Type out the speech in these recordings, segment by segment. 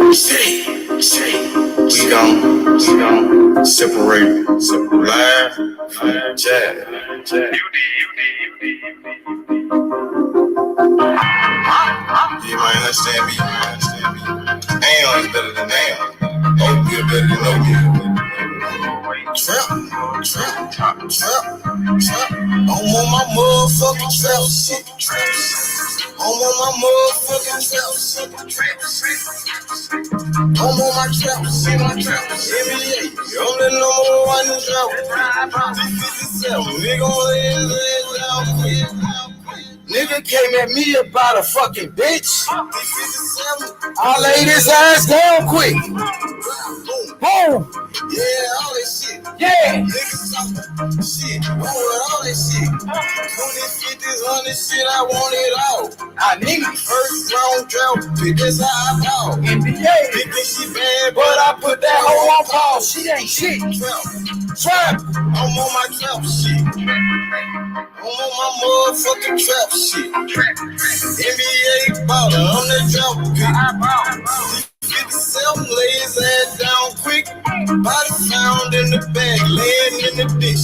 We gon' separate live from jazz. You might understand me. Am is better than am. Oatmeal better than oatmeal. Trap. I'm on my motherfucking trap shit. I'm on my motherfucking trap shit. I'm on my trap shit. NBA, I'm the number one in trap. D57, nigga on his ass down quick. Nigga came at me about a fucking bitch. I laid his ass down quick. Boom. Yeah, all that shit. Yeah. Niggas talking shit. I want all that shit. 20, 50s, 100 shit, I want it all. I need first round draft pick. That's how I ball. NBA. Thinking she bad, but I put that hoe on pause. She ain't shit. Trap. I'm on my trap shit. I'm on my motherfucking trap shit. NBA baller, I'm the drop pick. 57 lay his ass down quick. Body found in the bag, laying in the ditch.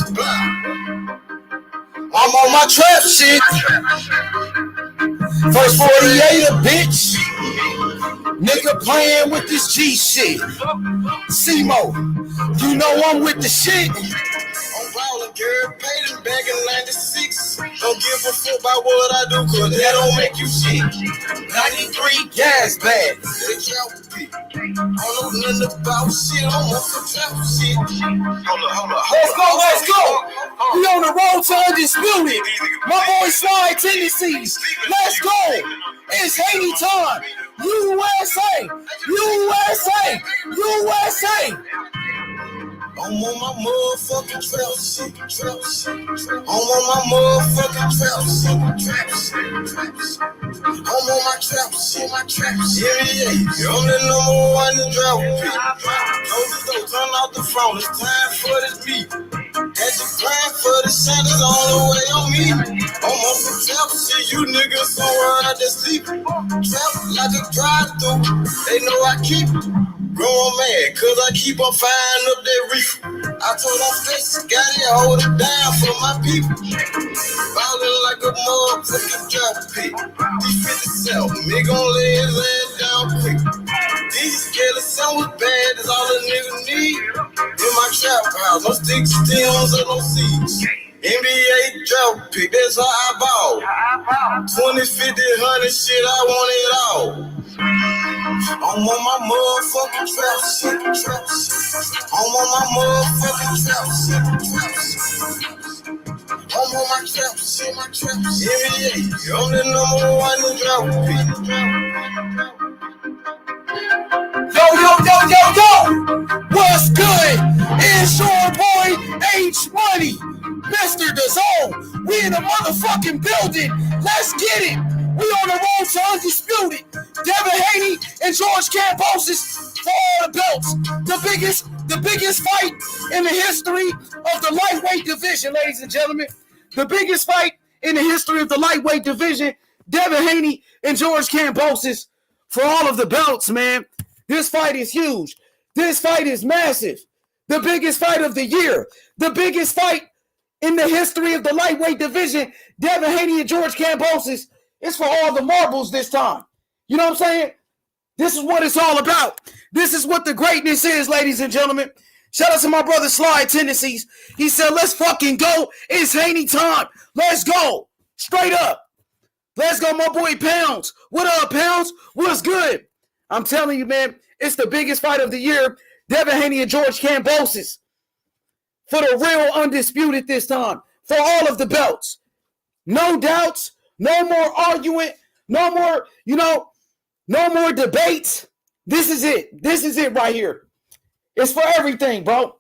I'm on my trap shit. First 48 a bitch. Nigga playing with this G shit. C-Mo, you know I'm with the shit. Girl, paid him back in 96. Don't give a fuck about what I do, cause that don't make you shit. 93 gas bag. They trap pick. I don't know nothing about shit. I'm on some trap shit. Hold up. Let's go. We on the road to Undisputed. My boy Slide tendencies. Let's go. It's Haney time. USA. I'm on my motherfucking trap shit. I'm on my motherfucking trap shit. I'm on my trap shit. Yeah. I'm the number one in drought pick. Close the door, turn off the phone. It's time for this beat. Had to grind for the shot, it's all the way on me. I'm on some trap shit. You niggas somewhere out there sleeping. Trap like a drive-through. They know I keep it. Growing mad, cause I keep on firing up that reefer. I told them face, got it, hold it down for my people. Ballin' like a motherfucking drop pick. D57, nigga gon' lay his ass down quick. These scared of sound bad, that's all a nigga need. In my trap house, no sticks, stems, or no seeds. NBA drop pick, that's how I ball. 20, 50, 100 shit, I want it all. I'm on my motherfucking trap shit. I'm on my motherfucking trap shit. I'm on my trap shit. Yeah. I'm the number one in drop pick. Yo. What's good? It's your boy H Money, Mr. DAZN. We in the motherfucking building. Let's get it. We on the road to Undisputed. Devin Haney and George Kambosos for all the belts. The biggest fight in the history of the lightweight division, ladies and gentlemen. The biggest fight in the history of the lightweight division. Devin Haney and George Kambosos for all of the belts, man. This fight is huge. This fight is massive. The biggest fight of the year. The biggest fight in the history of the lightweight division. Devin Haney and George Kambosos. It's for all the marbles this time. You know what I'm saying? This is what it's all about. This is what the greatness is, ladies and gentlemen. Shout out to my brother Slide Tendencies. He said, let's fucking go. It's Haney time. Let's go. Straight up. Let's go, my boy Pounds. What up, Pounds? What's good? I'm telling you, man, it's the biggest fight of the year. Devin Haney and George Kambosos. For the real Undisputed this time. For all of the belts. No doubts. No more arguing. No more, no more debates. This is it. This is it right here. It's for everything, bro.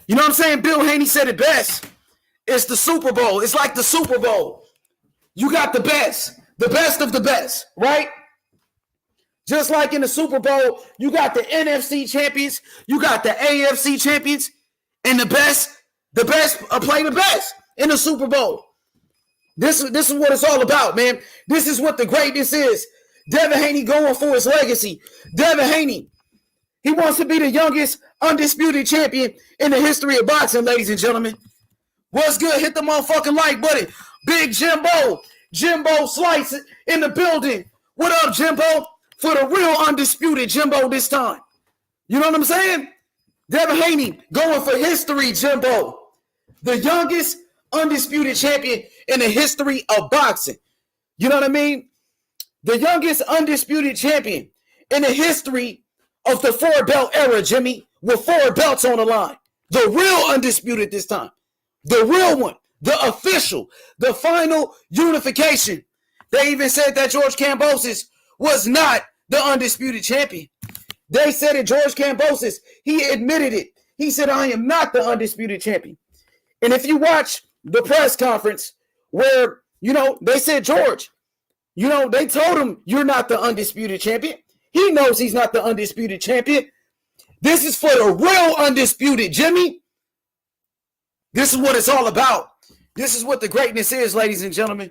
You know what I'm saying? Bill Haney said it best. It's the Super Bowl. It's like the Super Bowl. You got the best of the best, right? Just like in the Super Bowl, you got the NFC champions, you got the AFC champions, and the best play the best in the Super Bowl. This is what it's all about, man. This is what the greatness is. Devin Haney going for his legacy. Devin Haney, he wants to be the youngest undisputed champion in the history of boxing, ladies and gentlemen. What's good? Hit the motherfucking like button. Big Jimbo. Jimbo Slice in the building. What up, Jimbo? For the real undisputed Jimbo this time. You know what I'm saying? Devin Haney going for history, Jimbo. The youngest undisputed champion in the history of boxing. You know what I mean? The youngest undisputed champion in the history of the 4-belt era, Jimmy, with 4 belts on the line. The real undisputed this time. The real one. The official. The final unification. They even said that George Kambosos was not the undisputed champion. They said it, George Kambosos. He admitted it. He said, I am not the undisputed champion. And if you watch the press conference where, they said, George, they told him you're not the undisputed champion. He knows he's not the undisputed champion. This is for the real undisputed, Jimmy. This is what it's all about. This is what the greatness is, ladies and gentlemen.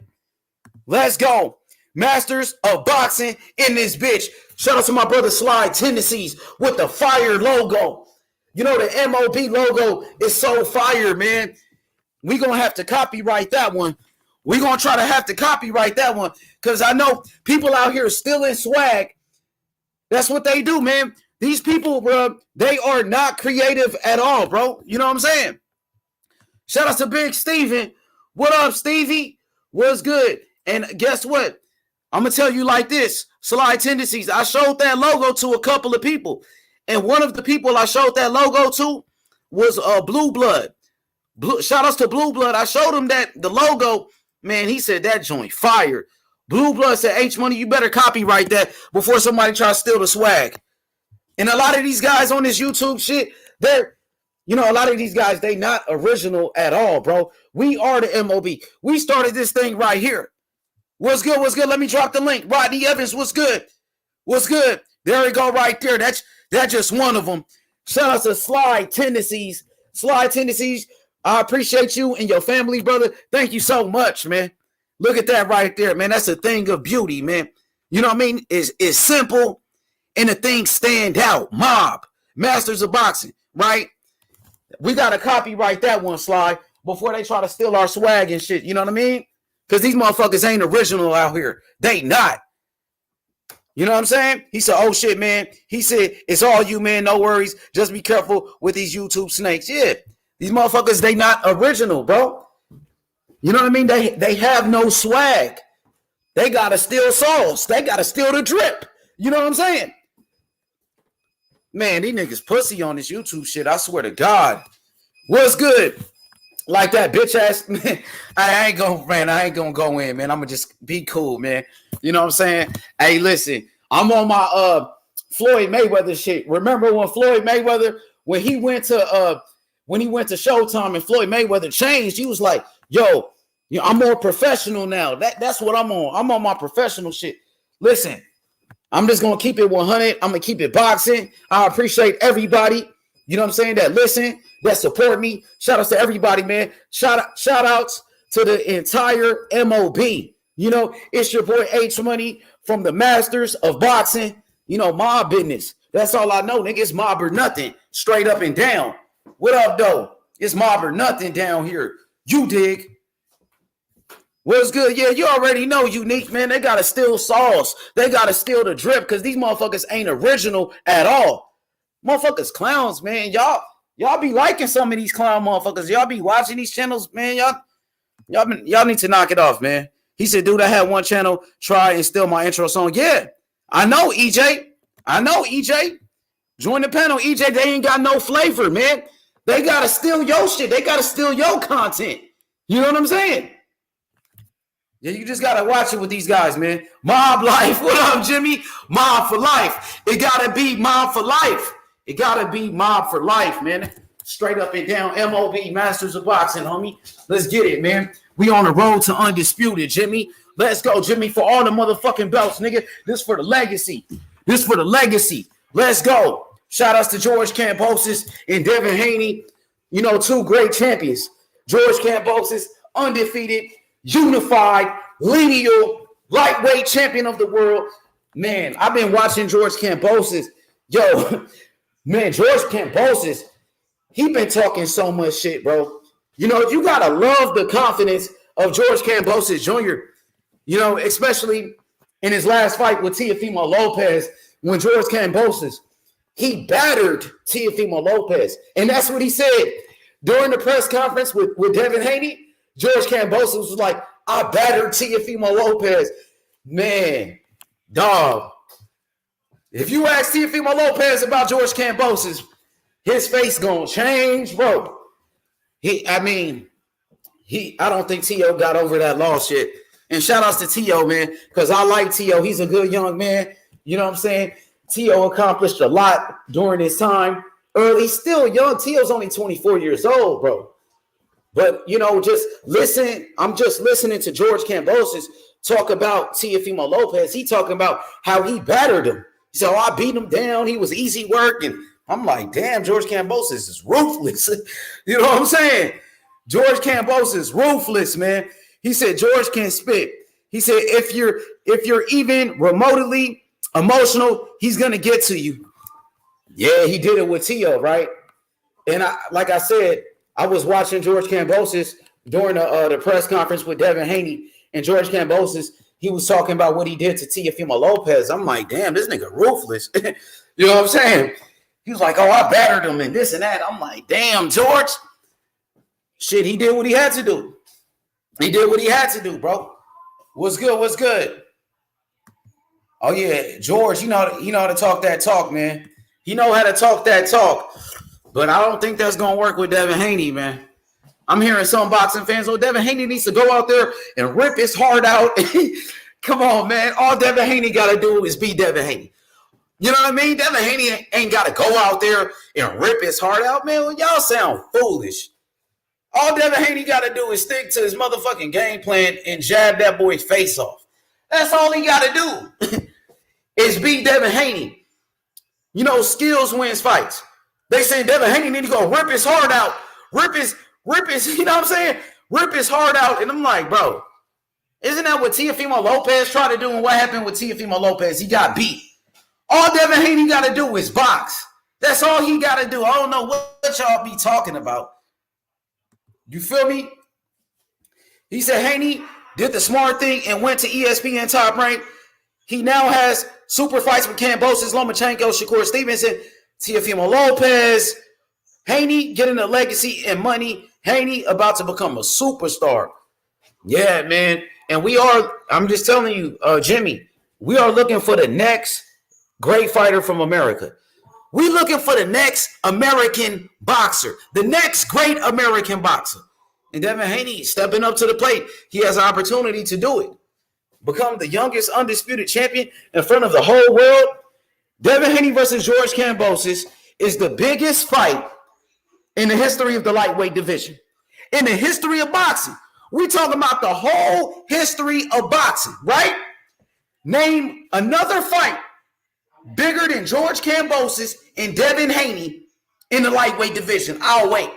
Let's go. Masters of boxing in this bitch. Shout out to my brother Slide Tendencies with the fire logo. The MOB logo is so fire, man. We're going to have to copyright that one. We're going to try to have to copyright that one because I know people out here stealing swag. That's what they do, man. These people, bro, they are not creative at all, bro. You know what I'm saying? Shout out to Big Steven. What up, Stevie? What's good? And guess what? I'm going to tell you like this. Slide Tendencies. I showed that logo to a couple of people. And one of the people I showed that logo to was Blue Blood. Shout outs to Blue Blood. I showed him the logo. Man, he said that joint fire. Blue Blood said, H Money, you better copyright that before somebody tries to steal the swag. And a lot of these guys on this YouTube shit, a lot of these guys, they not original at all, bro. We are the MOB. We started this thing right here. What's good? What's good? Let me drop the link. Rodney Evans, what's good? What's good? There we go right there. That's just one of them. Shout out to Slide Tendencies. Slide Tendencies, I appreciate you and your family, brother. Thank you so much, man. Look at that right there, man. That's a thing of beauty, man. You know what I mean? It's simple and the things stand out. Mob, Masters of Boxing, right? We got to copyright that one, Slide, before they try to steal our swag and shit. You know what I mean? Because these motherfuckers ain't original out here. They not. You know what I'm saying? He said, oh, shit, man. He said, it's all you, man. No worries. Just be careful with these YouTube snakes. Yeah. These motherfuckers, they not original, bro. You know what I mean? They have no swag. They got to steal sauce. They got to steal the drip. You know what I'm saying? Man, these niggas pussy on this YouTube shit. I swear to God. What's good? Like that bitch ass, man. I ain't gonna go in, man. I'm gonna just be cool, man. You know what I'm saying? Hey, listen, I'm on my Floyd Mayweather shit. Remember when Floyd Mayweather, when he went to Showtime and Floyd Mayweather changed, he was like, yo, I'm more professional now. That's what I'm on. I'm on my professional shit. Listen, I'm just gonna keep it 100. I'm gonna keep it boxing. I appreciate everybody. You know what I'm saying? That listen, that support me. Shout outs to everybody, man. Shout outs to the entire MOB. It's your boy H Money from the Masters of Boxing. Mob business. That's all I know, nigga. It's mob or nothing. Straight up and down. What up, though? It's mob or nothing down here. You dig? What's good? Yeah, you already know, Unique, man. They got to steal sauce. They got to steal the drip because these motherfuckers ain't original at all. Motherfuckers clowns, man. Y'all be liking some of these clown motherfuckers. Y'all be watching these channels, man. Y'all need to knock it off, man. He said, dude, I had one channel try and steal my intro song. Yeah, I know, EJ. Join the panel, EJ. They ain't got no flavor, man. They got to steal your shit. They got to steal your content. You know what I'm saying? Yeah, you just got to watch it with these guys, man. Mob life. What up, Jimmy? Mob for life. It got to be mob for life. It got to be mob for life, man. Straight up and down. MOB, Masters of Boxing, homie. Let's get it, man. We on the road to Undisputed, Jimmy. Let's go, Jimmy, for all the motherfucking belts, nigga. This for the legacy. Let's go. Shout outs to George Kambosos and Devin Haney. Two great champions. George Kambosos, undefeated, unified, lineal, lightweight champion of the world. Man, I've been watching George Kambosos. Yo, man, George Kambosos, he been talking so much shit, bro. You know, you got to love the confidence of George Kambosos Jr., you know, especially in his last fight with Teofimo Lopez when George Kambosos, he battered Teofimo Lopez. And that's what he said during the press conference with Devin Haney. George Kambosos was like, I battered Teofimo Lopez. Man, dog, if you ask Teofimo Lopez about George Kambosos, his face gonna change, bro. I don't think T.O. got over that loss yet. And shout outs to T.O., man, because I like T.O. He's a good young man. You know what I'm saying? T.O. accomplished a lot during his time. He's still young. T.O.'s only 24 years old, bro. But, you know, I'm just listening to George Kambosos talk about Teofimo Lopez. He talking about how he battered him. He said, I beat him down. He was easy work. And I'm like, damn, George Kambosos is ruthless. You know what I'm saying? George Kambosos is ruthless, man. He said, George can spit. He said, if you're even remotely emotional, he's going to get to you. Yeah, he did it with T.O., right? And like I said, I was watching George Kambosos during the press conference with Devin Haney, and George Kambosos, he was talking about what he did to Teofimo Lopez. I'm like, damn, this nigga ruthless. You know what I'm saying? He was like, oh, I battered him and this and that. I'm like, damn, George. Shit, he did what he had to do. He did what he had to do, bro. What's good? What's good? Oh, yeah, George, you know how to talk that talk, man. He know how to talk that talk. But I don't think that's going to work with Devin Haney, man. I'm hearing some boxing fans, Devin Haney needs to go out there and rip his heart out. Come on, man. All Devin Haney got to do is be Devin Haney. You know what I mean? Devin Haney ain't got to go out there and rip his heart out, man. Well, y'all sound foolish. All Devin Haney got to do is stick to his motherfucking game plan and jab that boy's face off. That's all he got to do is beat Devin Haney. You know, skills wins fights. They say Devin Haney need to go rip his heart out. Rip his, you know what I'm saying? Rip his heart out. And I'm like, bro, isn't that what Teofimo Lopez tried to do? And what happened with Teofimo Lopez? He got beat. All Devin Haney got to do is box. That's all he got to do. I don't know what y'all be talking about. You feel me? He said Haney did the smart thing and went to ESPN Top Rank. He now has super fights with Kambosos, Lomachenko, Shakur Stevenson, Teofimo Lopez. Haney getting a legacy and money. Haney about to become a superstar. Yeah, man. And I'm just telling you, Jimmy, we are looking for the next great fighter from America. We looking for the next American boxer, the next great American boxer. And Devin Haney stepping up to the plate. He has an opportunity to do it. Become the youngest undisputed champion in front of the whole world. Devin Haney versus George Kambosos is the biggest fight in the history of the lightweight division. In the history of boxing. We're talking about the whole history of boxing, right? Name another fight bigger than George Kambosos and Devin Haney in the lightweight division. I'll wait.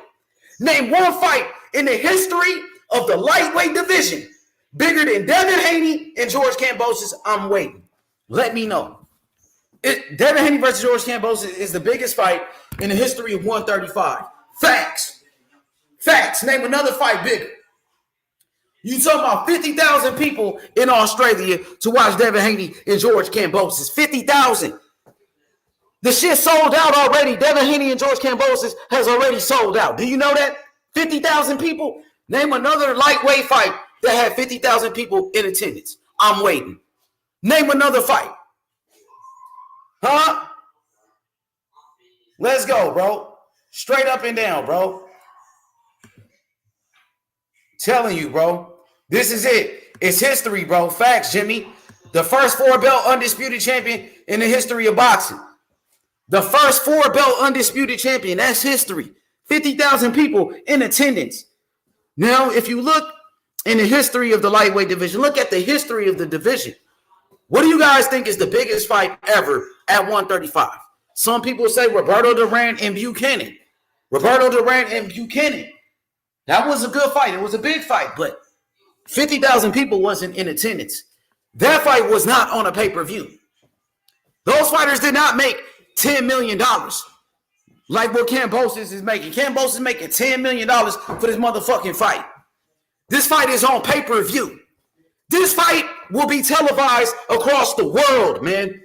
Name one fight in the history of the lightweight division bigger than Devin Haney and George Kambosos. I'm waiting. Let me know. Devin Haney versus George Kambosos is the biggest fight in the history of 135. Facts. Facts. Name another fight bigger. You talking about 50,000 people in Australia to watch Devin Haney and George Kambosos. 50,000. The shit sold out already. Devin Haney and George Kambosos has already sold out. Do you know that? 50,000 people. Name another lightweight fight that had 50,000 people in attendance. I'm waiting. Name another fight. Huh? Let's go, bro. Straight up and down, bro. Telling you, bro. This is it. It's history, bro. Facts, Jimmy. The first 4-belt undisputed champion in the history of boxing. The first 4-belt undisputed champion. That's history. 50,000 people in attendance. Now, if you look in the history of the lightweight division, look at the history of the division. What do you guys think is the biggest fight ever at 135? Some people say Roberto Duran and Buchanan. Roberto Duran and Buchanan. That was a good fight. It was a big fight, but 50,000 people wasn't in attendance. That fight was not on a pay-per-view. Those fighters did not make $10 million like what Kambosos is making. Kambosos is making $10 million for this motherfucking fight. This fight is on pay-per-view. This fight will be televised across the world, man.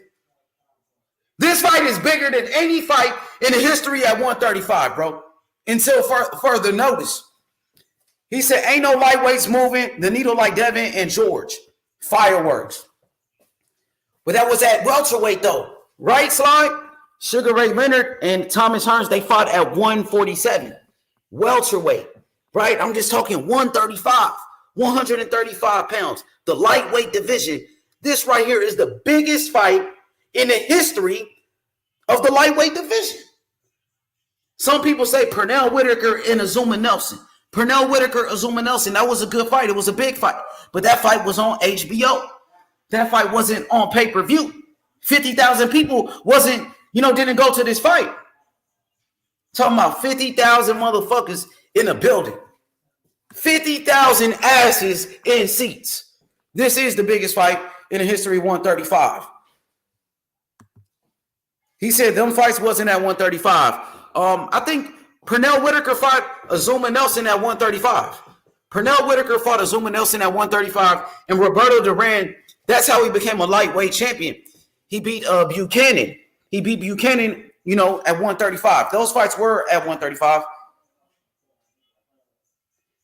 This fight is bigger than any fight in the history at 135, bro. Until further notice. He said, ain't no lightweights moving the needle like Devin and George. Fireworks. But that was at welterweight, though. Right, Sly? Sugar Ray Leonard and Thomas Hearns, they fought at 147. Welterweight. Right? I'm just talking 135. 135 pounds. The lightweight division. This right here is the biggest fight in the history of the lightweight division. Some people say Pernell Whitaker and Azuma Nelson. Pernell Whitaker, Azuma Nelson, that was a good fight. It was a big fight. But that fight was on HBO. That fight wasn't on pay-per-view. 50,000 people didn't go to this fight. Talking about 50,000 motherfuckers in a building. 50,000 asses in seats. This is the biggest fight in the history of 135. He said them fights wasn't at 135. I think Pernell Whitaker fought Azuma Nelson at 135. Pernell Whitaker fought Azuma Nelson at 135. And Roberto Duran, that's how he became a lightweight champion. He beat Buchanan. He beat Buchanan, at 135. Those fights were at 135.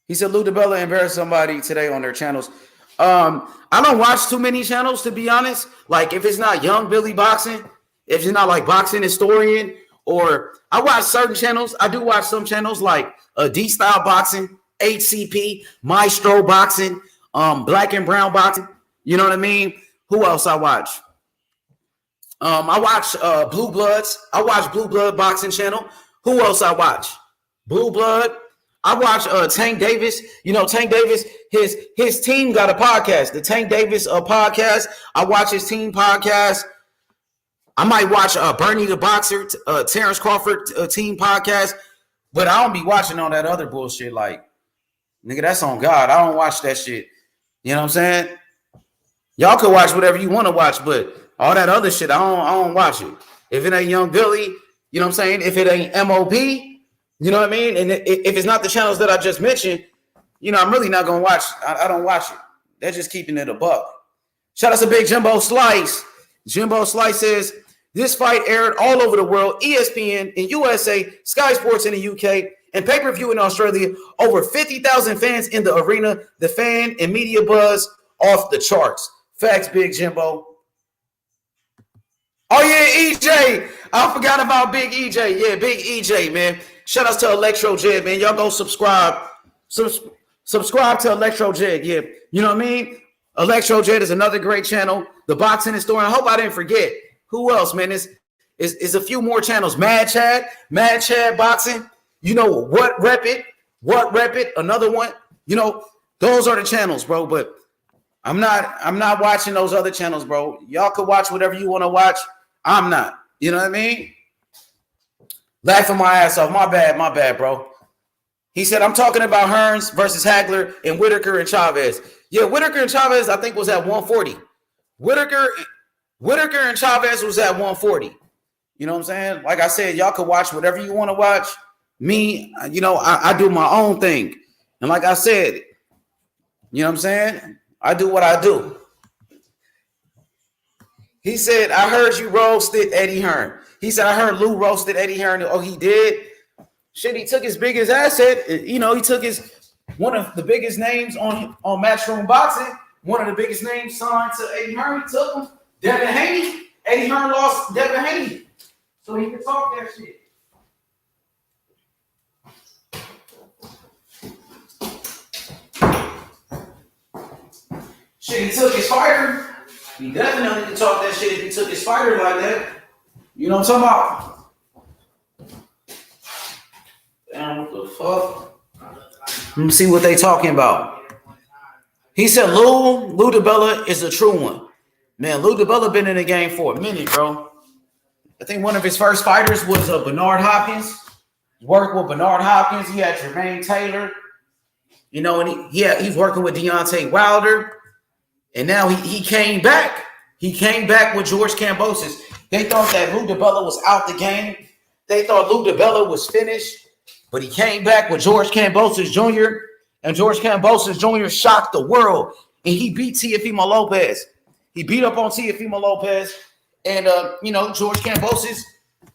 He said Lou DiBella embarrassed somebody today on their channels. I don't watch too many channels, to be honest. Like, if it's not Young Billy Boxing, if it's not like Boxing Historian, or I watch certain channels. I do watch some channels like D-Style Boxing, HCP, Maestro Boxing, Black and Brown Boxing. You know what I mean? Who else I watch? I watch Blue Bloods. I watch Blue Blood Boxing Channel. Who else I watch? Blue Blood. I watch Tank Davis. Tank Davis, his team got a podcast. The Tank Davis podcast. I watch his team podcast. I might watch Bernie the Boxer, Terrence Crawford team podcast, but I don't be watching all that other bullshit. Like, nigga, that's on God. I don't watch that shit. You know what I'm saying? Y'all can watch whatever you want to watch, but all that other shit, I don't watch it. If it ain't Young Billy, you know what I'm saying? If it ain't MOB, you know what I mean? And if it's not the channels that I just mentioned, I'm really not going to watch. I don't watch it. They're just keeping it a buck. Shout out to Big Jimbo Slice. Jimbo Slice says, this fight aired all over the world, ESPN in USA, Sky Sports in the UK, and pay-per-view in Australia. Over 50,000 fans in the arena. The fan and media buzz off the charts. Facts, Big Jimbo. Oh, yeah, EJ. I forgot about Big EJ. Yeah, Big EJ, man. Shout out to Electro Jed, man. Y'all go subscribe. Subscribe to Electro Jed, yeah. You know what I mean? Electro Jed is another great channel. The Boxing Historian. I hope I didn't forget. Who else, man? Is a few more channels. Mad Chad Boxing. What Rep It, another one. Those are the channels, bro. But I'm not watching those other channels, bro. Y'all could watch whatever you want to watch. I'm not. You know what I mean? Laughing my ass off. My bad, bro. He said, I'm talking about Hearns versus Hagler and Whitaker and Chavez. Yeah, Whitaker and Chavez, I think, was at 140. Whitaker and Chavez was at 140. You know what I'm saying? Like I said, y'all could watch whatever you want to watch. Me, I do my own thing. And like I said, you know what I'm saying? I do what I do. He said, I heard you roasted Eddie Hearn. He said, I heard Lou roasted Eddie Hearn. Oh, he did? Shit, he took his biggest asset. He took one of the biggest names on Matchroom Boxing. One of the biggest names signed to Eddie Hearn. He took him. Devin Haney. Eddie Hearn lost Devin Haney. So he can talk that shit. Shit, he took his fighter. He definitely can talk that shit if he took his fighter like that. You know what I'm talking about? Damn, what the fuck? Let me see what they talking about. He said Lou DiBella is a true one. Man, Lou DiBella been in the game for a minute, bro. I think one of his first fighters was Bernard Hopkins. He worked with Bernard Hopkins. He had Jermaine Taylor. And he's working with Deontay Wilder. And now he came back. He came back with George Kambosos. They thought that Lou DiBella was out the game. They thought Lou DiBella was finished, but he came back with George Kambosos Jr., and George Kambosos Jr. shocked the world, and he beat Teofimo Lopez. He beat up on Teofimo Lopez, and, George Kambosos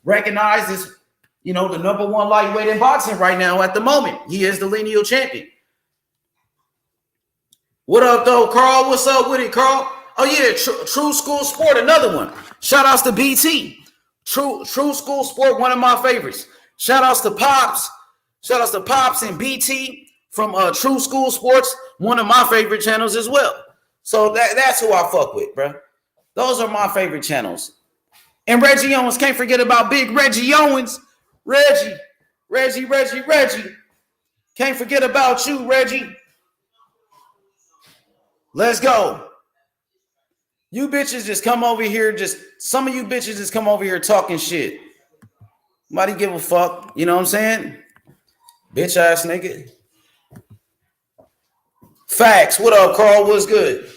recognized as, the number one lightweight in boxing right now at the moment. He is the lineal champion. What up, though, Carl? What's up with it, Carl? Oh, yeah, True School Sport, another one. Shout outs to BT. True School Sport, one of my favorites. Shout outs to Pops. Shout outs to Pops and BT from True School Sports, one of my favorite channels as well. So that's who I fuck with, bro. Those are my favorite channels. And Reggie Owens, can't forget about big Reggie Owens. Reggie. Can't forget about you, Reggie. Let's go. You bitches just come over here, some of you bitches just come over here talking shit. Nobody give a fuck. You know what I'm saying? Bitch ass nigga. Facts. What up, Carl? What's good?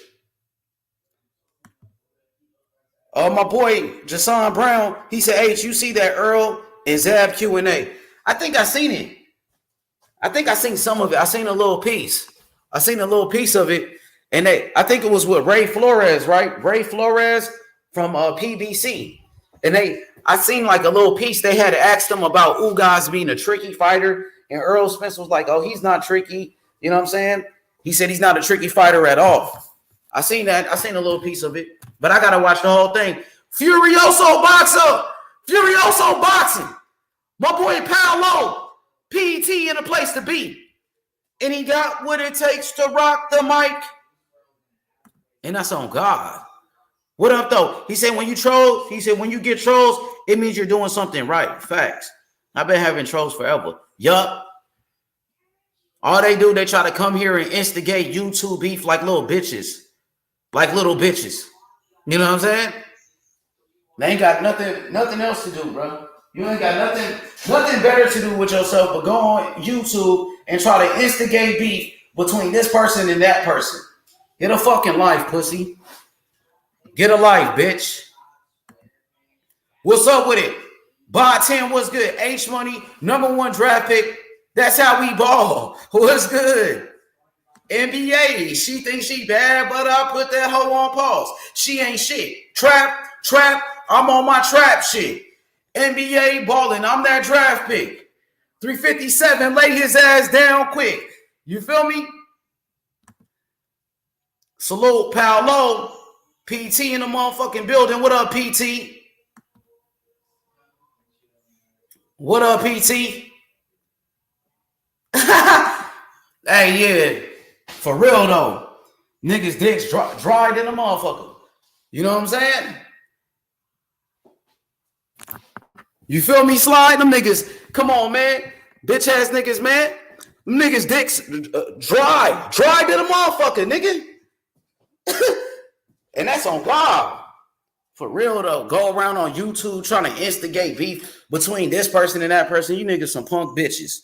My boy, Jason Brown, he said, H, you see that Earl and Zab Q&A? I think I seen it. I think I seen some of it. I seen a little piece. Of it. And I think it was with Ray Flores, right? Ray Flores from PBC. And I seen like a little piece. They had asked him about Ugas being a tricky fighter. And Earl Spence was like, oh, he's not tricky. You know what I'm saying? He said he's not a tricky fighter at all. I seen that. I seen a little piece of it. But I got to watch the whole thing. Furioso boxing. My boy Paolo. PET in a place to be. And he got what it takes to rock the mic. And that's on God. What up, though? He said when you get trolls, it means you're doing something right. Facts. I've been having trolls forever. Yup. All they do, they try to come here and instigate YouTube beef like little bitches. You know what I'm saying? They ain't got nothing else to do, bro. You ain't got nothing better to do with yourself but go on YouTube and try to instigate beef between this person and that person. Get a fucking life, pussy. Get a life, bitch. What's up with it? Bot 10, what's good? H Money, number one draft pick. That's how we ball. What's good? NBA, she thinks she bad, but I put that hoe on pause. She ain't shit. Trap, I'm on my trap shit. NBA balling, I'm that draft pick. 357, lay his ass down quick. You feel me? Salute, Paolo. PT in the motherfucking building. What up, PT? What up, PT? Hey, yeah. For real, though. Niggas' dicks dried in the motherfucker. You know what I'm saying? You feel me, Slide? Them niggas, come on, man. Bitch ass niggas, man. Them niggas' dicks dried in the motherfucker, nigga. And that's on God. For real, though. Go around on YouTube trying to instigate beef between this person and that person. You niggas some punk bitches.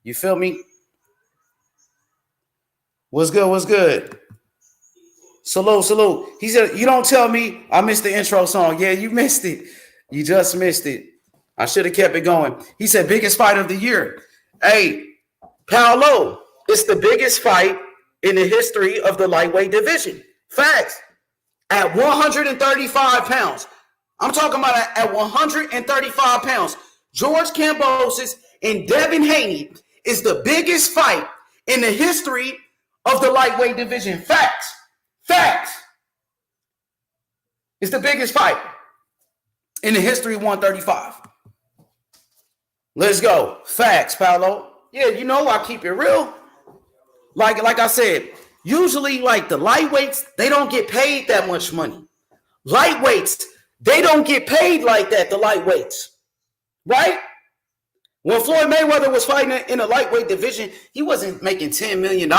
You feel me? What's good? Salute. He said, you don't tell me I missed the intro song. Yeah, you missed it. You just missed it. I should have kept it going. He said, biggest fight of the year. Hey, Paolo, it's the biggest fight in the history of the lightweight division. Facts. At 135 pounds. I'm talking about at 135 pounds. George Kambosos and Devin Haney is the biggest fight in the history of the lightweight division. Facts. It's the biggest fight in the history of 135. Let's go. Facts, Paolo. Yeah, you know I keep it real. Like I said, usually like the lightweights, they don't get paid that much money. Lightweights, they don't get paid like that, the lightweights. Right? When Floyd Mayweather was fighting in the lightweight division, he wasn't making $10 million.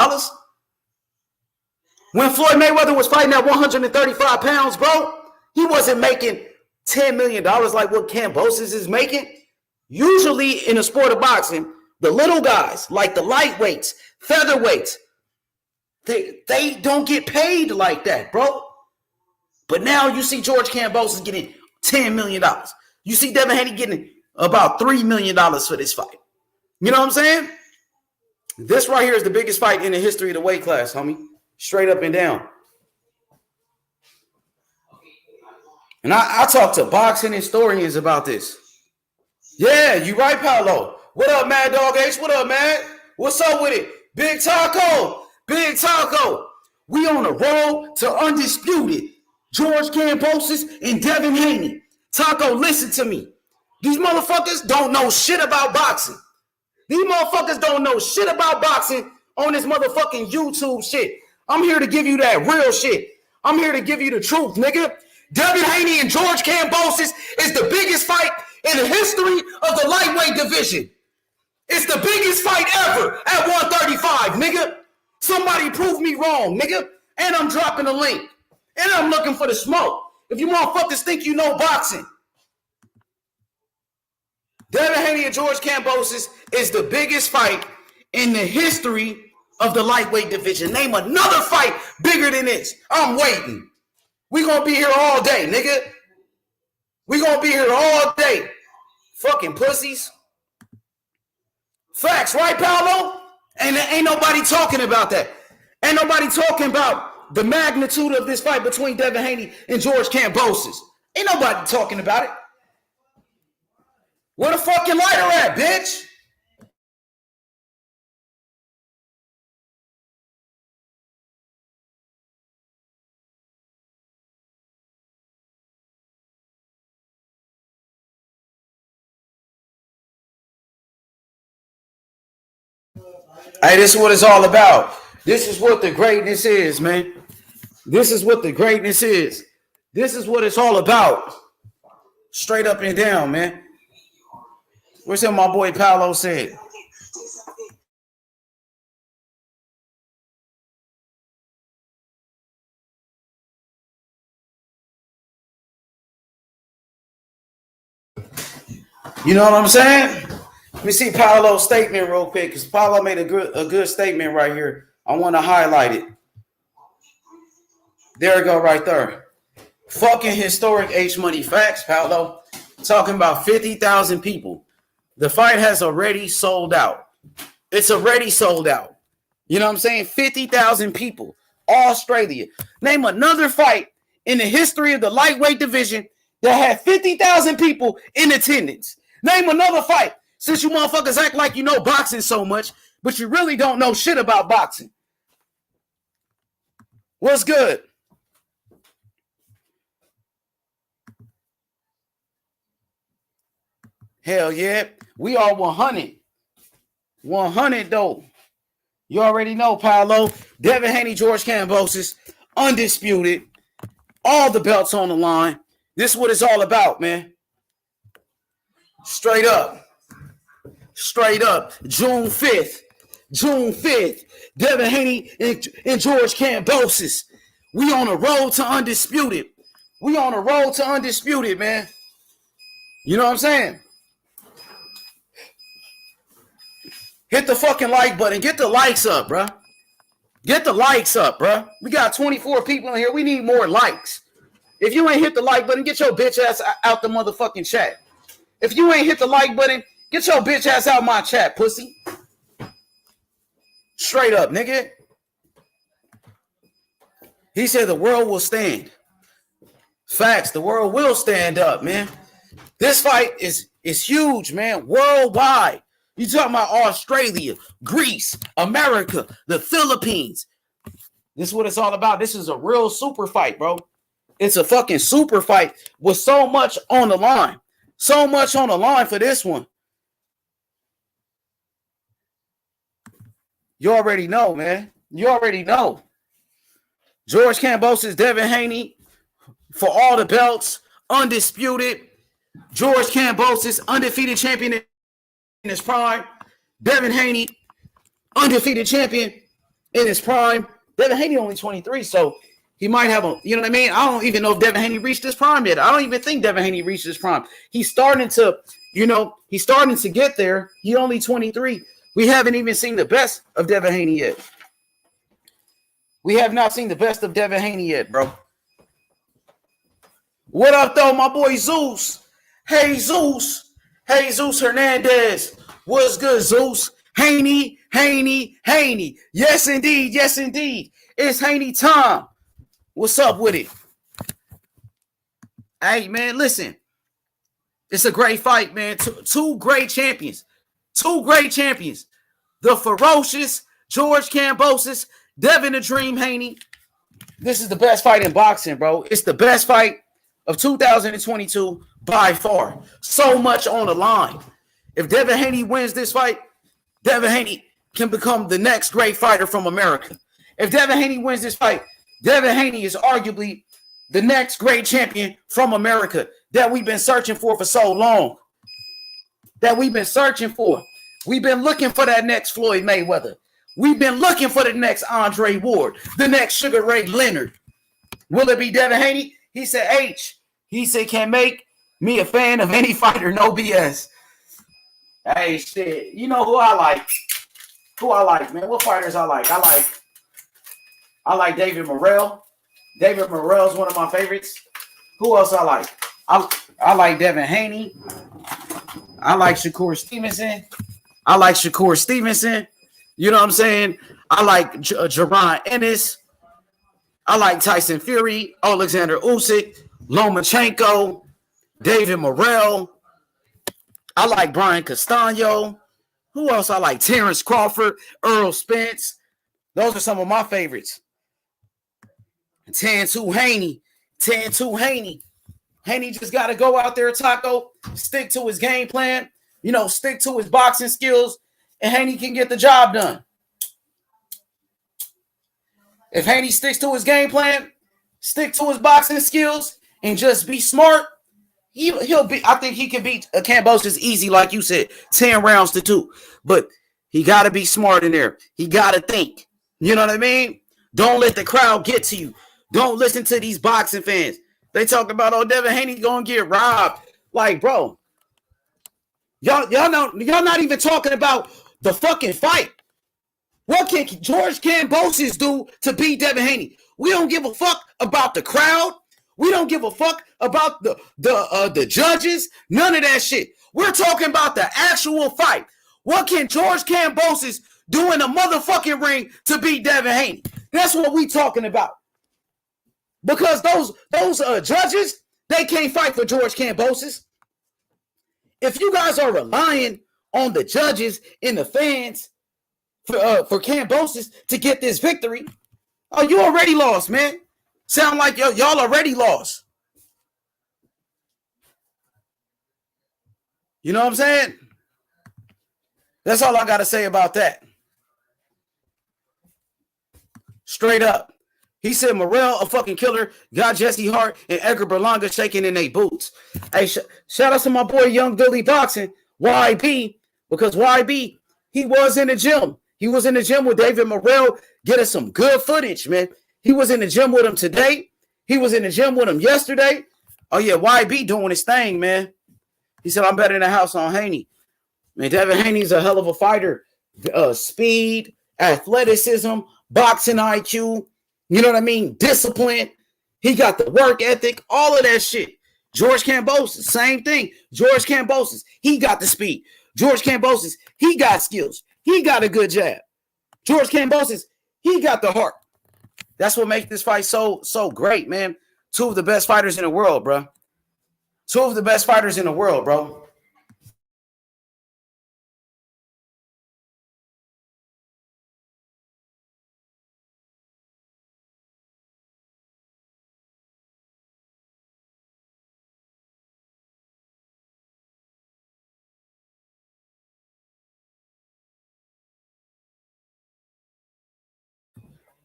When Floyd Mayweather was fighting at 135 pounds, bro, he wasn't making $10 million like what Kambosos is making. Usually in the sport of boxing, the little guys, like the lightweights, featherweights, they don't get paid like that, bro. But now you see George Kambosos getting $10 million. You see Devin Haney getting about $3 million for this fight. You know what I'm saying? This right here is the biggest fight in the history of the weight class, homie. Straight up and down. And I talked to boxing historians about this. Yeah, you right, Paolo. What up, Mad Dog H? What up, man? What's up with it? Big Taco. Big Taco. We on the road to Undisputed. George Kambosos and Devin Haney. Taco, listen to me. These motherfuckers don't know shit about boxing. These motherfuckers don't know shit about boxing on this motherfucking YouTube shit. I'm here to give you that real shit. I'm here to give you the truth, nigga. Devin Haney and George Kambosos is the biggest fight in the history of the lightweight division. It's the biggest fight ever at 135, nigga. Somebody prove me wrong, nigga. And I'm dropping the link. And I'm looking for the smoke. If you motherfuckers think you know boxing, Devin Haney and George Kambosos is the biggest fight in the history of the lightweight division. Name another fight bigger than this. I'm waiting. We gonna be here all day, nigga. We gonna be here all day. Fucking pussies. Facts, right, Paolo? And ain't nobody talking about that. Ain't nobody talking about the magnitude of this fight between Devin Haney and George Kambosos. Ain't nobody talking about it. Where the fucking lighter at, bitch? Hey, this is what it's all about. This is what the greatness is, man. This is what the greatness is. This is what it's all about. Straight up and down, man. Where's what my boy Paolo said? You know what I'm saying? Let me see Paolo's statement real quick, because Paolo made a good statement right here. I want to highlight it. There we go, right there. Fucking historic H Money facts, Paolo. Talking about 50,000 people. The fight has already sold out. It's already sold out. You know what I'm saying? 50,000 people. Australia. Name another fight in the history of the lightweight division that had 50,000 people in attendance. Name another fight. Since you motherfuckers act like you know boxing so much, but you really don't know shit about boxing. What's good? Hell yeah. We are 100. 100 though. You already know, Paolo. Devin Haney, George Kambosos, undisputed. All the belts on the line. This is what it's all about, man. Straight up. Straight up. June 5th. June 5th. Devin Haney and George Kambosos. We on the road to undisputed. We on the road to undisputed, man. You know what I'm saying? Hit the fucking like button. Get the likes up, bro. Get the likes up, bro. We got 24 people in here. We need more likes. If you ain't hit the like button, get your bitch ass out the motherfucking chat. If you ain't hit the like button, get your bitch ass out my chat, pussy. Straight up, nigga. He said the world will stand. Facts, the world will stand up, man. This fight is huge, man. Worldwide. You talking about Australia, Greece, America, the Philippines. This is what it's all about. This is a real super fight, bro. It's a fucking super fight with so much on the line. So much on the line for this one. You already know, man. You already know. George Kambosos, Devin Haney for all the belts, undisputed. George Kambosos, undefeated champion in his prime. Devin Haney, undefeated champion in his prime. Devin Haney only 23, so he might have a, you know what I mean? I don't even know if Devin Haney reached his prime yet. I don't even think Devin Haney reached his prime. He's starting to, he's starting to get there. He only 23. We haven't even seen the best of Devin Haney yet. We have not seen the best of Devin Haney yet, bro. What up, though, my boy Zeus? Jesus Hernandez. What's good, Zeus? Haney. Yes, indeed. It's Haney time. What's up with it? Hey, man, listen. It's a great fight, man. Two great champions. The ferocious George Kambosos, Devin the Dream Haney. This is the best fight in boxing, bro. It's the best fight of 2022 by far. So much on the line. If Devin Haney wins this fight, Devin Haney can become the next great fighter from America. If Devin Haney wins this fight, Devin Haney is arguably the next great champion from America that we've been searching for so long. We've been looking for that next Floyd Mayweather. We've been looking for the next Andre Ward, the next Sugar Ray Leonard. Will it be Devin Haney? He said, can make me a fan of any fighter, no BS. Hey, shit. You know who I like? Man? What fighters I like? I like David Morrell. David Morrell is one of my favorites. Who else I like? I like Devin Haney. I like Shakur Stevenson. You know what I'm saying? I like Jaron Ennis. I like Tyson Fury, Alexander Usyk, Lomachenko, David Morrell. I like Brian Castano. Who else I like? Terrence Crawford, Earl Spence. Those are some of my favorites. Tantu Haney. Haney just got to go out there, Taco, stick to his game plan, stick to his boxing skills, and Haney can get the job done. If Haney sticks to his game plan, stick to his boxing skills, and just be smart, he'll be. I think he can beat Kambosos easy, like you said, 10 rounds to 2. But he got to be smart in there. He got to think. You know what I mean? Don't let the crowd get to you. Don't listen to these boxing fans. They talk about, Devin Haney gonna get robbed. Like, bro, y'all not even talking about the fucking fight. What can George Kambosos do to beat Devin Haney? We don't give a fuck about the crowd. We don't give a fuck about the judges. None of that shit. We're talking about the actual fight. What can George Kambosos do in the motherfucking ring to beat Devin Haney? That's what we talking about. Because those judges, they can't fight for George Kambosos. If you guys are relying on the judges and the fans for Kambosos to get this victory, you already lost, man. Sound like y'all already lost. You know what I'm saying? That's all I got to say about that. Straight up. He said Morrell, a fucking killer, got Jesse Hart and Edgar Berlanga shaking in their boots. Hey, shout out to my boy Young Billy Boxing, YB, because YB, he was in the gym. He was in the gym with David Morrell, getting some good footage, man. He was in the gym with him today. He was in the gym with him yesterday. Oh, yeah, YB doing his thing, man. He said, I'm better than House on Haney. Man, Devin Haney's a hell of a fighter. Speed, athleticism, boxing IQ. You know what I mean? Discipline. He got the work ethic, all of that shit. George Kambosos, same thing. George Kambosos, he got the speed. George Kambosos, he got skills. He got a good jab. George Kambosos, he got the heart. That's what makes this fight so great, man. Two of the best fighters in the world, bro.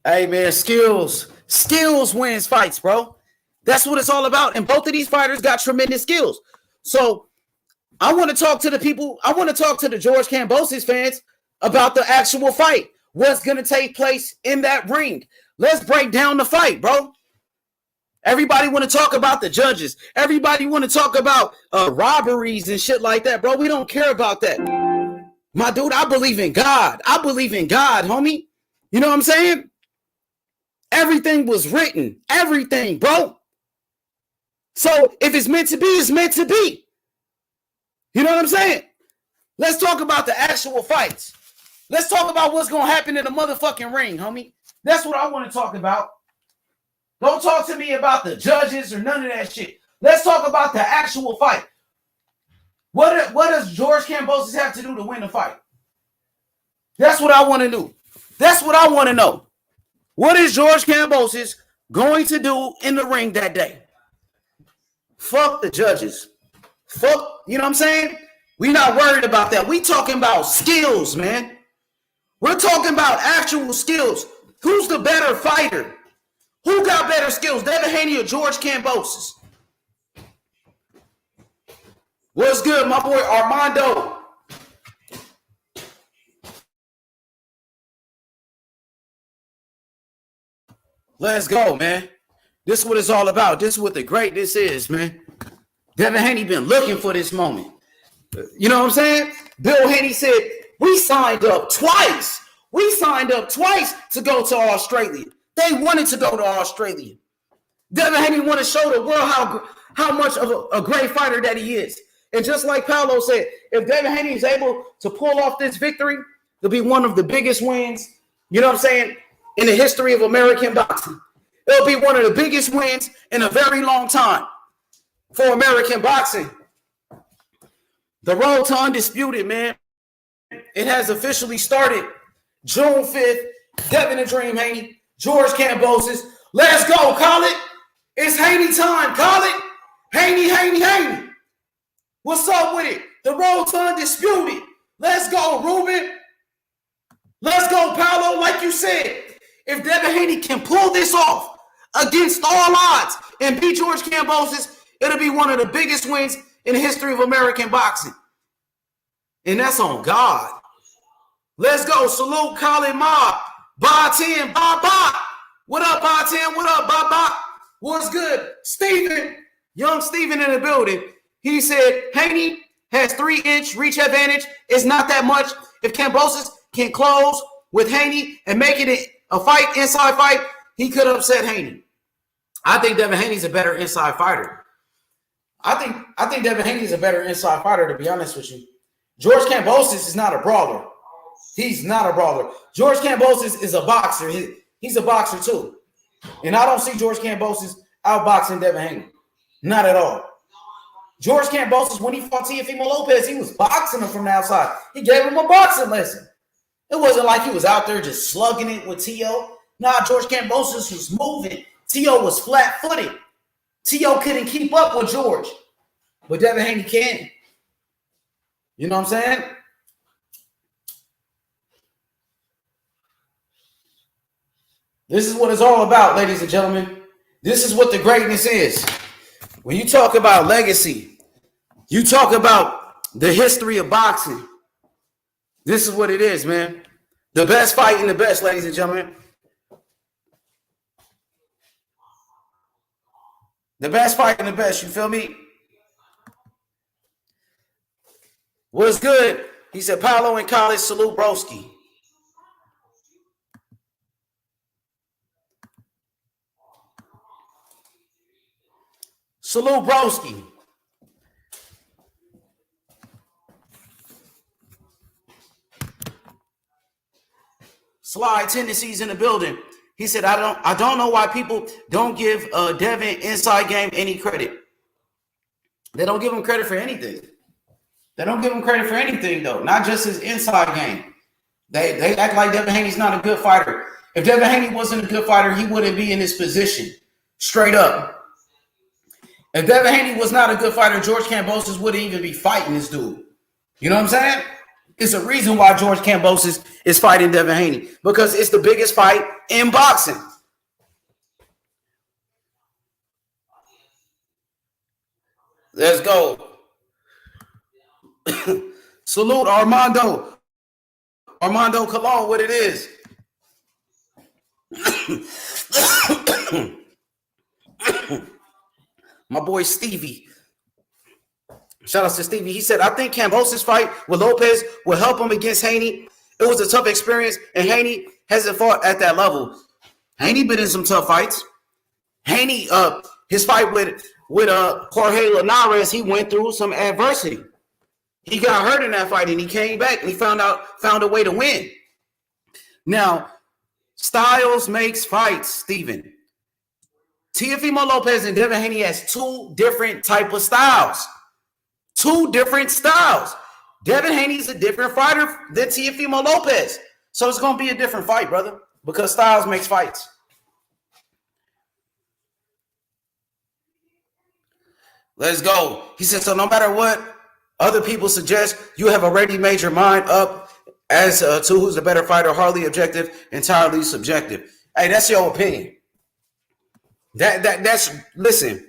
Hey, man, skills wins fights, bro. That's what it's all about. And both of these fighters got tremendous skills. So I want to talk to the people. I want to talk to the George Kambosos fans about the actual fight. What's going to take place in that ring? Let's break down the fight, bro. Everybody want to talk about the judges. Everybody want to talk about robberies and shit like that, bro. We don't care about that. My dude, I believe in God. Homie. You know what I'm saying? Everything was written. Everything, bro. So if it's meant to be, it's meant to be. You know what I'm saying? Let's talk about the actual fights. Let's talk about what's going to happen in the motherfucking ring, homie. That's what I want to talk about. Don't talk to me about the judges or none of that shit. Let's talk about the actual fight. What does George Kambosos have to do to win the fight? That's what I want to do. That's what I want to know. What is George Kambosos going to do in the ring that day? Fuck the judges. Fuck, you know what I'm saying? We're not worried about that. We talking about skills, man. We're talking about actual skills. Who's the better fighter? Who got better skills, Devin Haney or George Kambosos? What's good, my boy Armando? Let's go, man. This is what it's all about. This is what the greatness is, man. Devin Haney been looking for this moment. You know what I'm saying? Bill Haney said, we signed up twice. We signed up twice to go to Australia. They wanted to go to Australia. Devin Haney want to show the world how much of a great fighter that he is. And just like Paolo said, if Devin Haney is able to pull off this victory, it'll be one of the biggest wins, you know what I'm saying, in the history of American boxing. It'll be one of the biggest wins in a very long time for American boxing. The road to Undisputed, man, it has officially started. June 5th, Devin the Dream Haney, George Kambosos. Let's go, call it. It's Haney time, call it. Haney, Haney, Haney. What's up with it? The road to Undisputed. Let's go, Ruben. Let's go, Paolo. Like you said, if Devin Haney can pull this off against all odds and beat George Kambosos, it'll be one of the biggest wins in the history of American boxing. And that's on God. Let's go. Salute Colin Mob. Ba 10. Ba ba. What up, Ba 10? What up, Ba ba? What's good? Steven. Young Steven in the building. He said Haney has 3-inch reach advantage. It's not that much. If Kambosos can close with Haney and make it a fight, inside fight, he could upset Haney. I think Devin Haney's a better inside fighter. I think Devin Haney's a better inside fighter, to be honest with you. George Kambosos is not a brawler. He's not a brawler. George Kambosos is a boxer. He's a boxer too. And I don't see George Kambosos outboxing Devin Haney. Not at all. George Kambosos, when he fought Teofimo Lopez, he was boxing him from the outside. He gave him a boxing lesson. It wasn't like he was out there just slugging it with T.O. Nah, George Kambosos was moving. T.O. was flat-footed. T.O. couldn't keep up with George. But Devin Haney can. You know what I'm saying? This is what it's all about, ladies and gentlemen. This is what the greatness is. When you talk about legacy, you talk about the history of boxing. This is what it is, man. The best fight in the best, ladies and gentlemen. The best fight in the best, you feel me? What's good? He said, Paolo in college, salute broski. Salute broski. Sly Tendencies in the building. He said, I don't know why people don't give Devin inside game any credit. They don't give him credit for anything. They don't give him credit for anything, though. Not just his inside game. They act like Devin Haney's not a good fighter. If Devin Haney wasn't a good fighter, he wouldn't be in this position. Straight up. If Devin Haney was not a good fighter, George Kambosos wouldn't even be fighting this dude. You know what I'm saying? It's a reason why George Kambosos is fighting Devin Haney. Because it's the biggest fight in boxing. Let's go. Salute Armando. Armando Colon, what it is. My boy Stevie. Shout out to Stevie. He said, I think Kambosos' fight with Lopez will help him against Haney. It was a tough experience, and Haney hasn't fought at that level. Haney been in some tough fights. Haney, his fight with with Jorge Linares, he went through some adversity. He got hurt in that fight, and he came back, and he found a way to win. Now, styles makes fights, Steven. Teofimo Lopez and Devin Haney has two different type of styles. Two different styles. Devin Haney's a different fighter than Teofimo Lopez. So it's going to be a different fight, brother, because styles makes fights. Let's go. He said, so no matter what other people suggest, you have already made your mind up as to who's the better fighter, hardly objective, entirely subjective. Hey, that's your opinion. That's listen.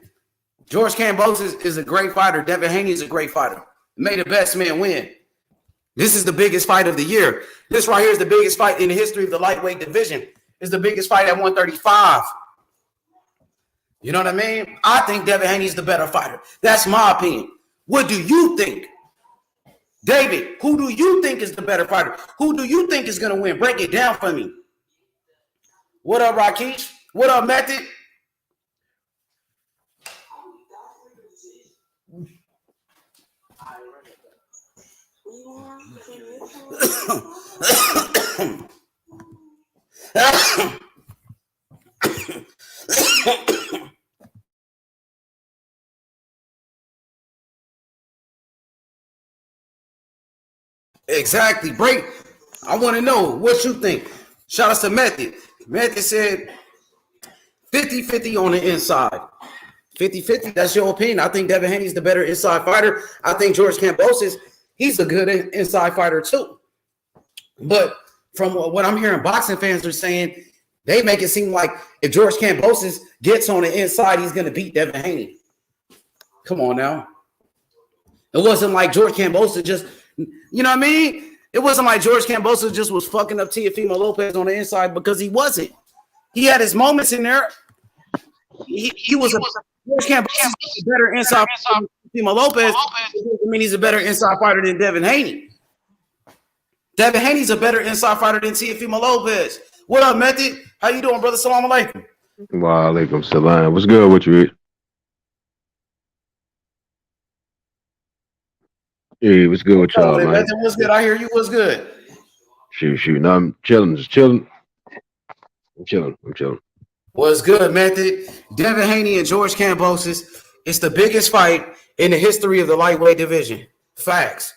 George Kambosos is a great fighter. Devin Haney is a great fighter. May the best man win. This is the biggest fight of the year. This right here is the biggest fight in the history of the lightweight division. It's the biggest fight at 135. You know what I mean? I think Devin Haney is the better fighter. That's my opinion. What do you think? David, who do you think is the better fighter? Who do you think is going to win? Break it down for me. What up, Rakesh? What up, Method? Exactly. Break. I want to know what you think. Shout out to Method. Method said 50-50 on the inside. 50-50, that's your opinion. I think Devin Haney's the better inside fighter. I think George Kambosos, he's a good inside fighter too. But from what I'm hearing, boxing fans are saying, they make it seem like if George Kambosos gets on the inside, he's going to beat Devin Haney. Come on now. It wasn't like George Kambosos just, you know what I mean? It wasn't like George Kambosos just was fucking up Teofimo Lopez on the inside, because he wasn't. He had his moments in there. He was a George Kambosos is a better inside fighter than Teofimo Lopez. I mean, he's a better inside fighter than Devin Haney. Devin Haney's a better inside fighter than Teofimo Lopez. What up, Method? How you doing, brother? Salam alaikum. Wa alaikum salam. What's good with you? Hey, what's good with y'all, man? Method, what's good? I hear you. What's good? Shoot. No, I'm chilling. Just chilling. I'm chilling. What's good, Method? Devin Haney and George Kambosos. It's the biggest fight in the history of the lightweight division. Facts.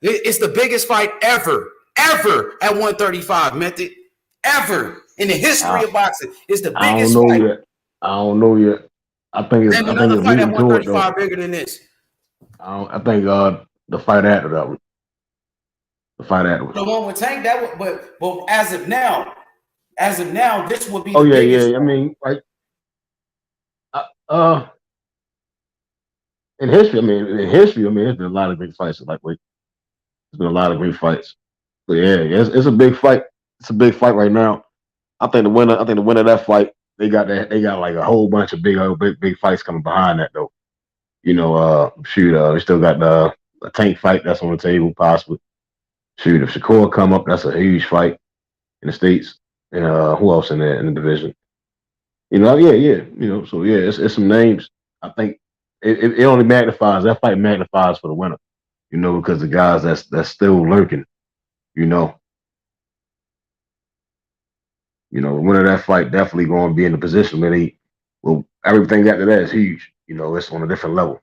It's the biggest fight ever at 135, Method. Ever in the history of boxing. It's the biggest fight. I don't know yet. I think it's another fight at 135 bigger than this. I think the fight after that one. The fight after one. The one with Tank, that would, but as of now, this would be. Oh yeah, yeah. I mean, like, in history, there's been a lot of big fights at lightweight. There's been a lot of great fights. But yeah, it's a big fight. It's a big fight right now. I think the winner of that fight, they got like a whole bunch of big fights coming behind that though. You know, they still got a Tank fight that's on the table, possibly. If Shakur come up, that's a huge fight in the States. And who else in the division? You know, yeah. You know, so yeah, it's some names. I think it only magnifies, that fight magnifies for the winner. You know, because the guys that's still lurking, you know. You know, the winner of that fight definitely going to be in a position where everything after that is huge. You know, it's on a different level.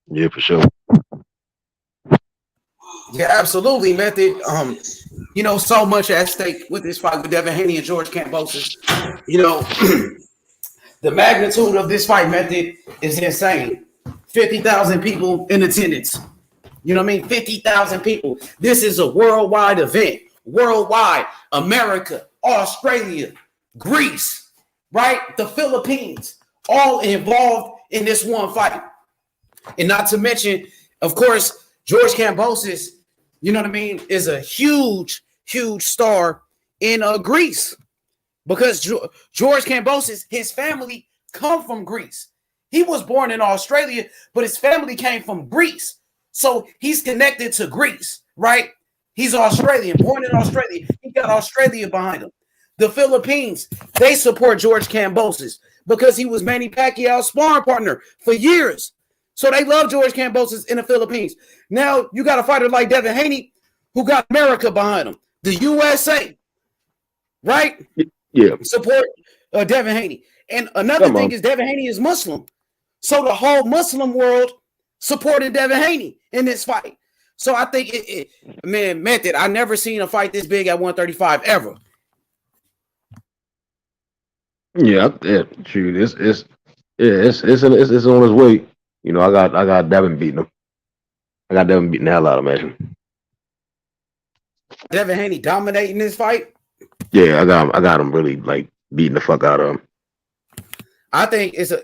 Yeah, for sure. Yeah, absolutely, Method. You know, so much at stake with this fight with Devin Haney and George Kambosos. You know, the magnitude of this fight, Method, is insane. 50,000 people in attendance. You know what I mean? 50,000 people. This is a worldwide event. Worldwide, America, Australia, Greece, right? The Philippines, all involved in this one fight. And not to mention, of course, George Kambosos, you know what I mean, is a huge star in Greece, because George Kambosos, his family come from Greece. He was born in Australia, but his family came from Greece. So he's connected to Greece, right? He's Australian, born in Australia. He got Australia behind him. The Philippines, they support George Kambosos. because he was Manny Pacquiao's sparring partner for years. So they love George Kambosos in the Philippines. Now you got a fighter like Devin Haney who got America behind him, the USA, right? Yeah. Support Devin Haney. And another thing is Devin Haney is Muslim. So the whole Muslim world supported Devin Haney in this fight. So I think, Method, I never seen a fight this big at 135 ever. Yeah, true. It's on his way. You know, I got Devin beating him. I got Devin beating the hell out of him. Devin Haney dominating this fight? Yeah, I got him really like beating the fuck out of him. I think it's a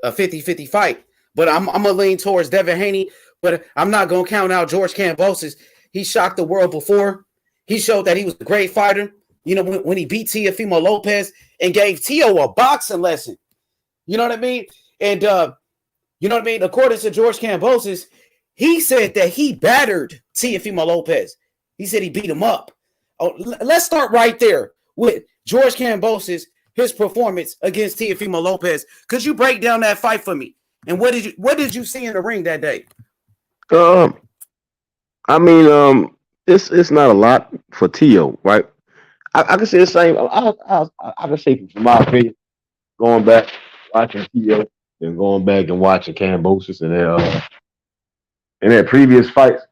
50-50 fight, but I'm gonna lean towards Devin Haney, but I'm not gonna count out George Kambosos. He shocked the world before. He showed that he was a great fighter. You know, when he beat Teofimo Lopez and gave Tio a boxing lesson. You know what I mean? And you know what I mean? According to George Kambosos, he said that he battered Teofimo Lopez. He said he beat him up. Oh, let's start right there with George Kambosos, his performance against Teofimo Lopez. Could you break down that fight for me? And what did you see in the ring that day? I mean, it's not a lot for Tio, right? I can say the same. I can say from my opinion, going back watching Tio and going back and watching Kambosos and their previous fights.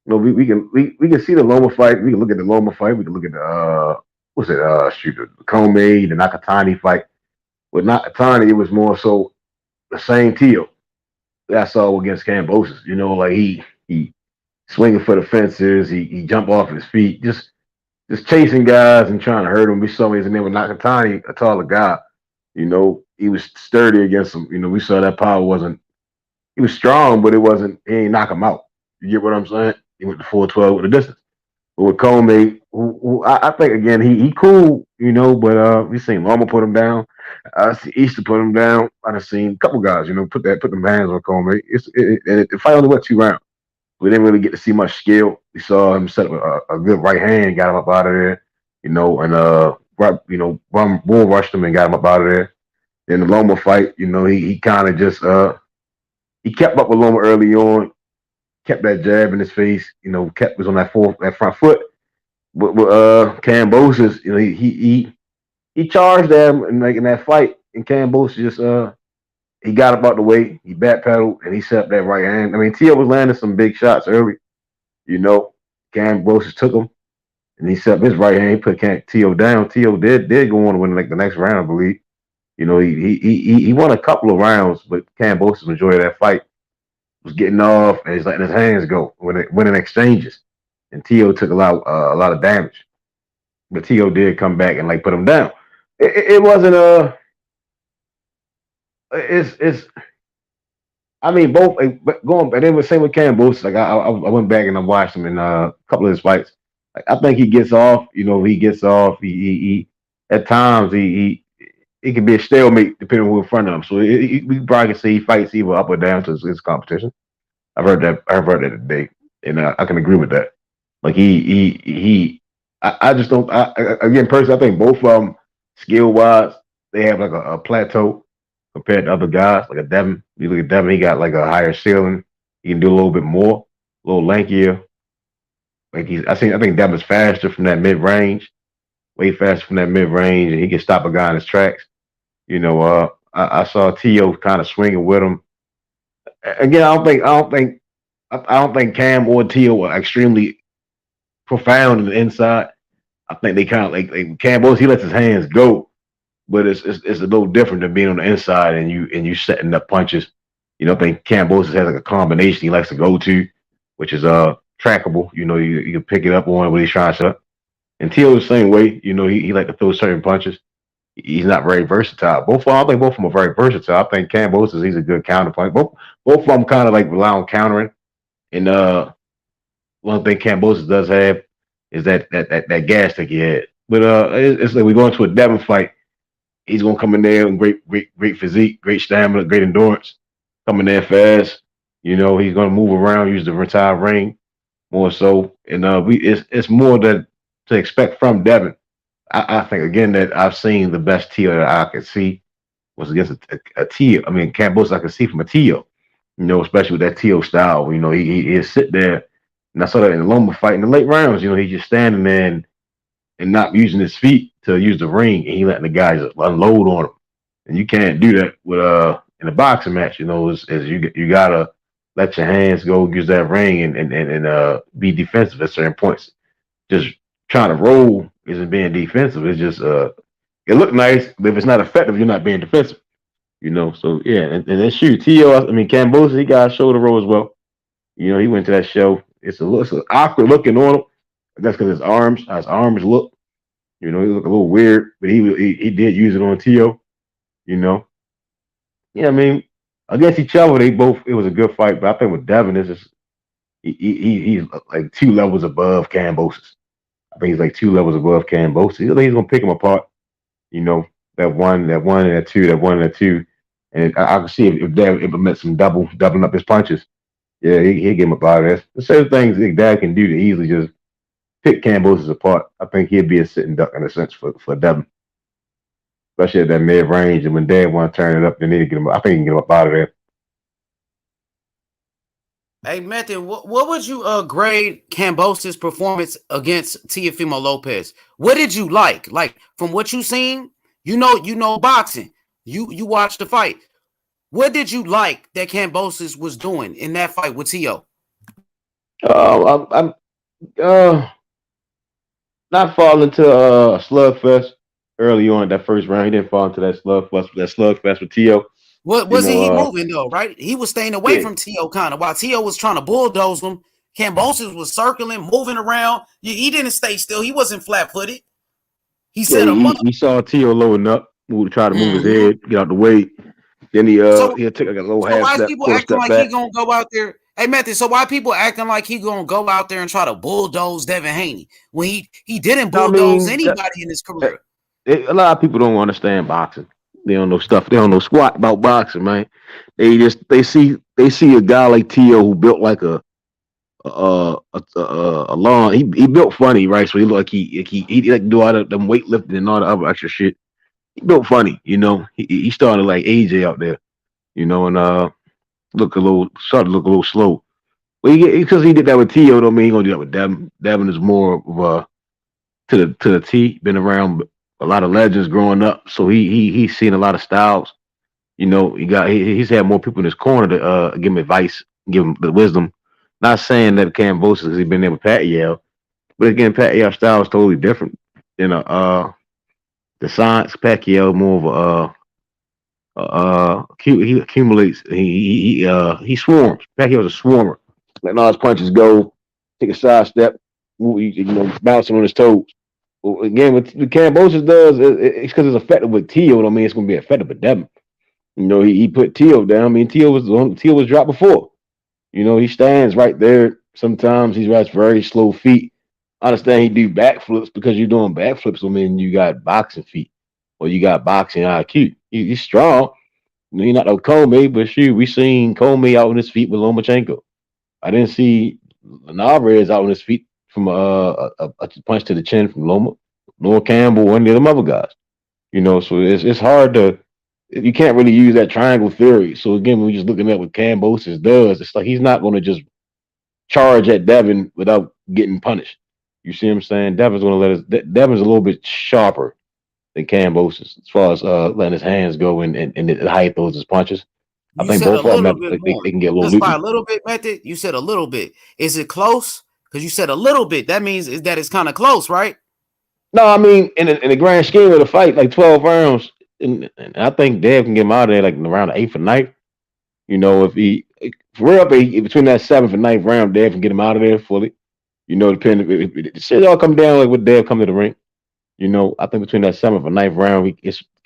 You know, we can see the Loma fight. We can look at the Loma fight. We can look at the the Comey, the Nakatani fight. With Nakatani, it was more so the same Tio that I saw against Kambosos. You know, like he swinging for the fences. He jumped off his feet, just chasing guys and trying to hurt him. We saw his name with Nakatani, a taller guy. You know, he was sturdy against him. You know, we saw that power wasn't. He was strong, but it wasn't. He ain't knock him out. You get what I'm saying? He went to 412 with the distance. But with Comey, who I think again he cool, you know, but we seen Loma put him down. I see Easter put him down. I've seen a couple guys, you know, put them hands on Comey. The fight only went 2 rounds. We didn't really get to see much skill. We saw him set up a good right hand, got him up out of there, you know, and bull rushed him and got him up out of there. In the Loma fight, you know, he kind of just he kept up with Loma early on, kept that jab in his face, you know, was on that front foot. But Kambosos, you know, he charged them in that fight, and Kambosos just he got up out the way, he backpedaled, and he set up that right hand. I mean, Tio was landing some big shots early, you know. Kambosos took him, and he set up his right hand. He put Tio down. Tio did go on to win like the next round, I believe. You know, he won a couple of rounds, but Kambosos' majority of that fight was getting off and he's letting his hands go winning exchanges. And Tio took a lot of damage, but Tio did come back and like put him down. It wasn't it's I mean both going, and then the same with Kambosos. Like I went back and I watched him in a couple of his fights. Like, I think he gets off. You know, he gets off. He at times it can be a stalemate depending on who's in front of him. So we probably can say he fights either up or down to his competition. I've heard that today, and I can agree with that. Like I just don't. Again, personally, I think both of them skill wise, they have like a plateau compared to other guys. Like a Devin, you look at Devin, he got like a higher ceiling. He can do a little bit more, a little lankier. Like I think Devin's faster from that mid range, way faster from that mid range, and he can stop a guy in his tracks. You know, I saw Tio kind of swinging with him. Again, I don't think Cam or Tio are extremely profound in the inside. I think they kind of like Kambosos, he lets his hands go, but it's a little different than being on the inside and you setting up punches. You know, I think Kambosos has like a combination he likes to go to, which is trackable. You know, you can pick it up on what he's trying to set. And Tio the same way. You know, he like to throw certain punches. He's not very versatile. I think both of them are very versatile. I think Kambosos, he's a good counterpunch. Both of them kind of like rely on countering. And one thing Kambosos does have is that gas tank he had. But it's like we go into a Devin fight. He's gonna come in there and great physique, great stamina, great endurance. Coming there fast. You know, he's gonna move around, use the versatile ring more so. And it's more that to expect from Devin. I think again that I've seen the best Tio that I could see. was against a Tio. I mean, Kambosos I could see from a Tio, especially with that Tio style. He'd sit there, and I saw that in the Loma fight in the late rounds. He's just standing there and not using his feet to use the ring, and he letting the guys unload on him. And you can't do that with in a boxing match. As you gotta let your hands go, use that ring, and be defensive at certain points. Just trying to roll isn't being defensive. It's just it looked nice, but if it's not effective, you're not being defensive. So yeah, and then shoot, Tio. I mean, Kambosos, he got a shoulder roll as well. He went to that show. It's an awkward looking on him. That's because how his arms look. He look a little weird, but he did use it on Tio. Yeah, I mean, against each other, it was a good fight. But I think with Devin, it's just he's like 2 levels above Kambosos. I think he's like 2 levels above Kambosos. I think he's gonna pick him apart. That one, and that two, that one, and that two. And I can see if Dad implements some doubling up his punches. Yeah, he'll get him about it. There's certain things that Dad can do to easily just pick Kambosos apart. I think he'd be a sitting duck in a sense for Devin. Especially at that mid range. And when Dad want to turn it up, they need to get him. I think he can get him up out of there. Hey, Method, what would you grade Kambosos' performance against Teofimo Lopez? What did you like? Like, from what you seen, you know boxing. You watched the fight. What did you like that Kambosos was doing in that fight with Tio? I'm not falling to a slugfest early on that first round. He didn't fall into that slugfest with Tio. What wasn't he moving though, right? He was staying away from Tio kind of while Tio was trying to bulldoze him. Kambosos was circling, moving around. He didn't stay still. He wasn't flat-footed. He set him up. He saw Tio loading up, try to move his head, get out the way. Then he'll take like a little half step. Why people acting like he gonna go out there? Hey, Method, so why people acting like he gonna go out there and try to bulldoze Devin Haney when he didn't bulldoze anybody in his career? A lot of people don't understand boxing. They don't know stuff. They don't know squat about boxing, man. They see a guy like Tio who built like a long. He built funny, right? So he looked like he like do all them weightlifting and all the other extra shit. He built funny, He started like AJ out there, and started to look a little slow. But because he did that with Tio, don't mean he gonna do that with Devin. Devin is more of a to the T. Been around a lot of legends growing up, so he's seen a lot of styles. He's had more people in his corner to give him advice, give him the wisdom. Not saying that Kambosos because he's been there with Pacquiao, but again, Pacquiao's style is totally different. The science Pacquiao more of he accumulates. He swarms. Pacquiao's a swarmer. Letting all his punches go, take a side step, bouncing on his toes. Well, again, what Kambosos does, it's because it's effective with Tio. Don't mean it's going to be effective with Devin. He put Tio down. I mean, Tio was dropped before. He stands right there. Sometimes he has very slow feet. I understand he do backflips because you're doing backflips. I mean, you got boxing feet or you got boxing IQ. He's strong. He's not no Comey, but shoot, we seen Comey out on his feet with Lomachenko. I didn't see Navarez out on his feet from a punch to the chin from Loma, nor Campbell, or any of them other guys. So it's hard to. You can't really use that triangle theory. So again, when we're just looking at what Kambosos does, it's like he's not going to just charge at Devin without getting punished. You see what I'm saying? Devin's going to Devin's a little bit sharper than Kambosos as far as letting his hands go and the height throws his punches. I think both of them they can get a little just by a little bit, Method. You said a little bit. Is it close? Because you said a little bit. That means that it's kind of close, right? No, I mean in the grand scheme of the fight, like 12 rounds. And I think Dev can get him out of there like around the 8th or 9th. If we're up between that 7th and 9th round, Dev can get him out of there fully. Depending if it all come down like with Dev come to the ring. I think between that 7th and 9th round,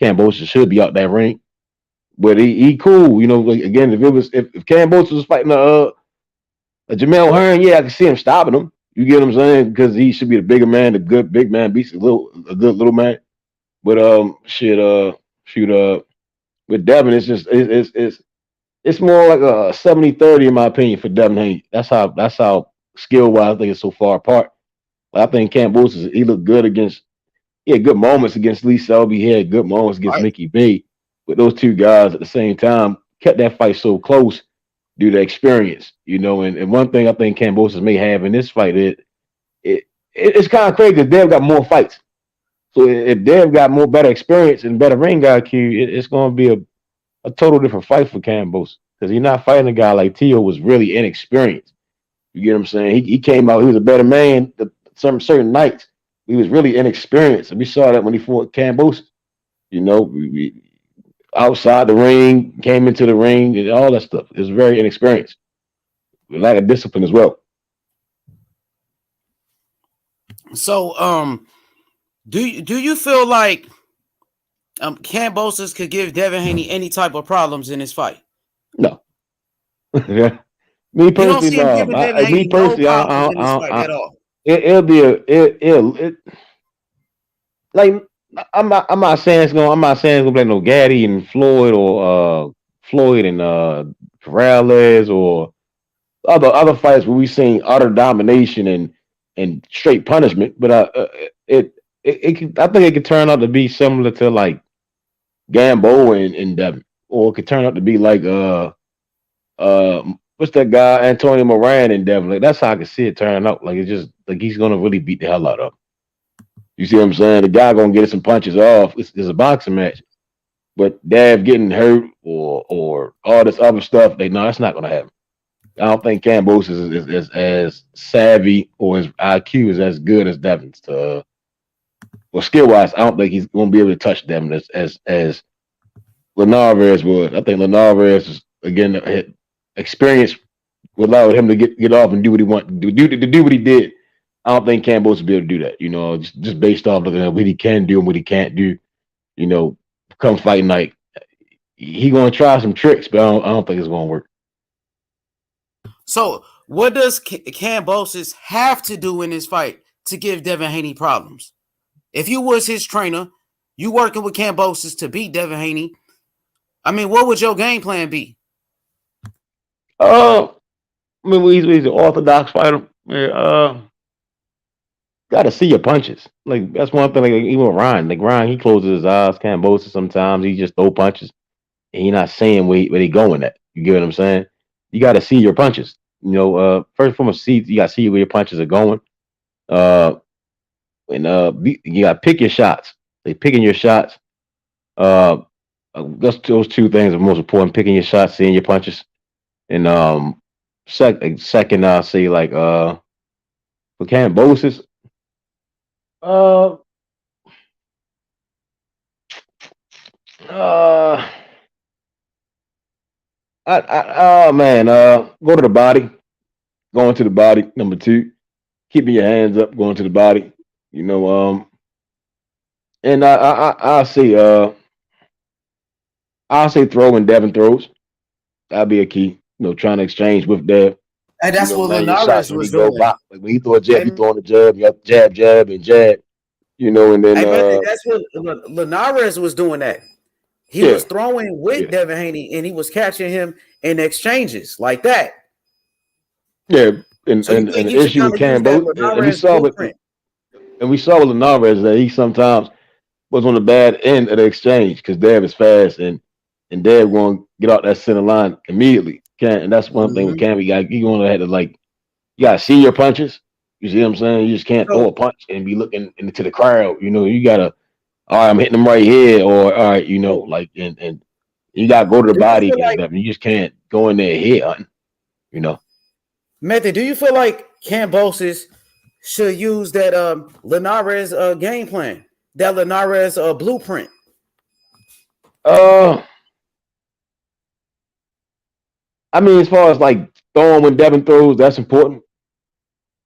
Kambosos should be out that ring. But he cool. Again, if Kambosos was fighting a Jamel Hearn, yeah, I can see him stopping him. You get what I'm saying? Because he should be the bigger man, the good big man beats a good little man. But with Devin, it's more like a 70-30 in my opinion for Devin Haney. That's how skill wise I think it's so far apart. I think Kambosos, he looked good he had good moments against Lee Selby, he had good moments against Mickey B. with those two guys at the same time, kept that fight so close due to experience, and one thing I think Kambosos may have in this fight, it's kind of crazy because Dev got more fights. So if Dev got more better experience and better ring IQ, it's going to be a total different fight for Kambosos because he's not fighting a guy like Tio was really inexperienced. You get what I'm saying? He came out, he was a better man some certain nights. He was really inexperienced. And we saw that when he fought Kambosos. Outside the ring, came into the ring, and all that stuff. It was very inexperienced. With lack of discipline as well. So, do you feel like Kambosos could give Devin Haney any type of problems in this fight? No. Me personally, no. Me personally, at all. It'll be like I'm not saying it's gonna be like no Gaddy and Floyd or Floyd and Corrales or other fights where we've seen utter domination and straight punishment. But I think it could turn out to be similar to like Gambo and Devin, or it could turn out to be like what's that guy Antonio Moran and Devin? Like that's how I can see it turn out. Like it's just like he's gonna really beat the hell out of him. You see what I'm saying? The guy gonna get some punches off. It's a boxing match, but Dev getting hurt or all this other stuff, that's not gonna happen. I don't think Kambosos is as savvy or his IQ is as good as Devin's. Well, skill wise, I don't think he's gonna be able to touch Devin as Linares would. I think Linares is again experience would allow him to get off and do what he wanted to do what he did. I don't think Kambosos will be able to do that, just based off looking at what he can do and what he can't do. Come fight night, he gonna try some tricks, but I don't think it's gonna work. So, what does Kambosos have to do in this fight to give Devin Haney problems? If you was his trainer, you working with Kambosos to beat Devin Haney, I mean, what would your game plan be? I mean, he's an orthodox fighter. Got to see your punches. Like that's one thing. Like even with Ryan, he closes his eyes. Kambosos sometimes he just throw punches, and he's not saying where they going at. You get what I'm saying? You got to see your punches. First from a seat, you got to see where your punches are going. You got to pick your shots. They picking your shots. Those two things are most important: picking your shots, seeing your punches, and second, I'll say like for Kambosos. Go to the body. Going to the body. Number two, keeping your hands up, going to the body. And I'll say throwing Devin throws. That'd be a key. Trying to exchange with Dev. And that's what Linares was doing. Like when he throw a jab, he throwing a jab. You have jab, and jab. And then that's what Linares was doing. That he was throwing with Devin Haney, and he was catching him in exchanges like that. Yeah, and the issue with Kambosos, and we saw with Linares that he sometimes was on the bad end of the exchange because Dev is fast and Dev going to get out that center line immediately. And that's one thing with Cam. You going to have to you got to see your punches. You see what I'm saying? You just can't throw a punch and be looking into the crowd. You got to, all right, I'm hitting them right here, or all right, and you got to go to the body against them. You just can't go in there here, Method, do you feel like Kambosos should use that Linares game plan, that Linares blueprint? I mean, as far as throwing when Devin throws, that's important.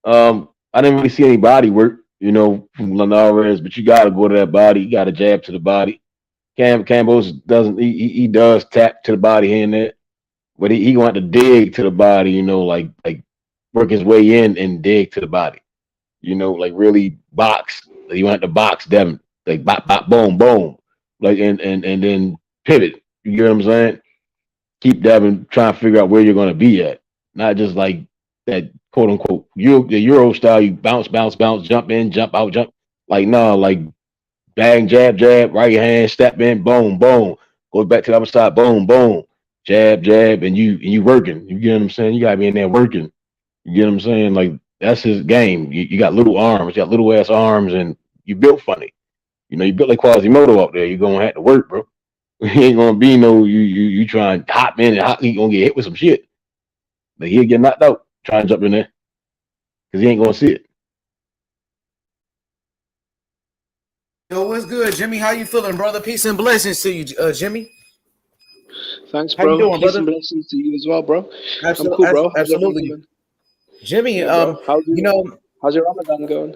I didn't really see any body work, from Linares, but you got to go to that body. You got to jab to the body. Kambosos doesn't. He does tap to the body here and there, but he want to dig to the body. Like work his way in and dig to the body. Really box. You want to box Devin, bop bop boom boom, and then pivot. You get what I'm saying? Keep Devin trying to figure out where you're going to be at, not just like that quote unquote the Euro style. You bounce, jump in, jump out, jump. Bang, jab, right hand, step in, boom, boom, goes back to the other side, boom, boom, jab, jab, and you working. You get what I'm saying? You gotta be in there working. You get what I'm saying? Like that's his game. You got little arms, you got little ass arms, and you built funny. You know, you built like Quasimodo up there. You're gonna have to work, bro. He ain't gonna be no you try and hop in and he gonna get hit with some shit. But he'll get knocked out trying to jump in there because he ain't gonna see it. Yo, what's good, Jimmy? How you feeling, brother? Peace and blessings to you, Jimmy. Thanks, How you bro. doing, Peace brother? and blessings to you as well, bro. I'm Absolutely, cool, bro. How's everything absolutely, going? Jimmy. Yeah, bro. You know, How's your Ramadan going?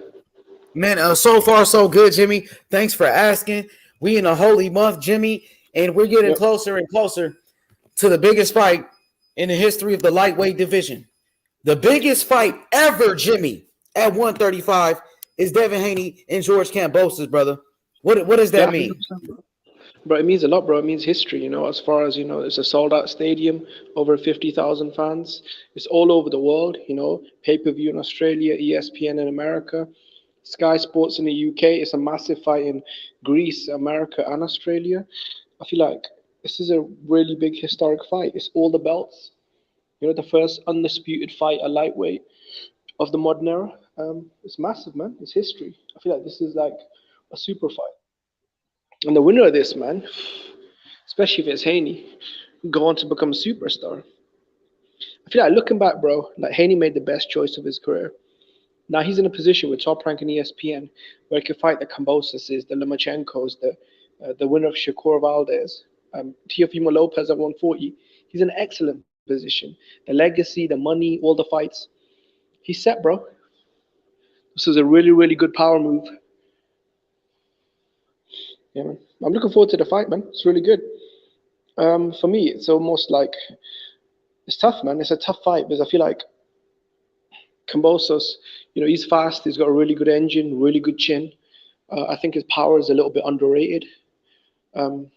man, so far so good, Jimmy. Thanks for asking. We in a holy month, Jimmy, and we're getting Yep. closer and closer to the biggest fight in the history of the lightweight division. The biggest fight ever, Jimmy, at 135 is Devin Haney and George Kambosos, brother. What does Yeah, that mean? 100%, bro. Bro, it means a lot, bro. It means history, as far as, it's a sold out stadium, over 50,000 fans. It's all over the world, pay per view in Australia, ESPN in America, Sky Sports in the UK. It's a massive fight in Greece, America, and Australia. I feel like this is a really big historic fight. It's all the belts. The first undisputed fight, a lightweight of the modern era. It's massive, man. It's history. I feel like this is like a super fight. And the winner of this, man, especially if it's Haney, go on to become a superstar. I feel like looking back, bro, like Haney made the best choice of his career. Now he's in a position with top rank in ESPN where he can fight the Kambosos, the Lomachenkos, the winner of Shakur Valdez, Teofimo Lopez at 140. He's in an excellent position. The legacy, the money, all the fights. He's set, bro. This is a really, really good power move. Yeah, man. I'm looking forward to the fight, man. It's really good. For me, it's almost like it's tough, man. It's a tough fight because I feel like Kambosos, he's fast. He's got a really good engine, really good chin. I think his power is a little bit underrated um,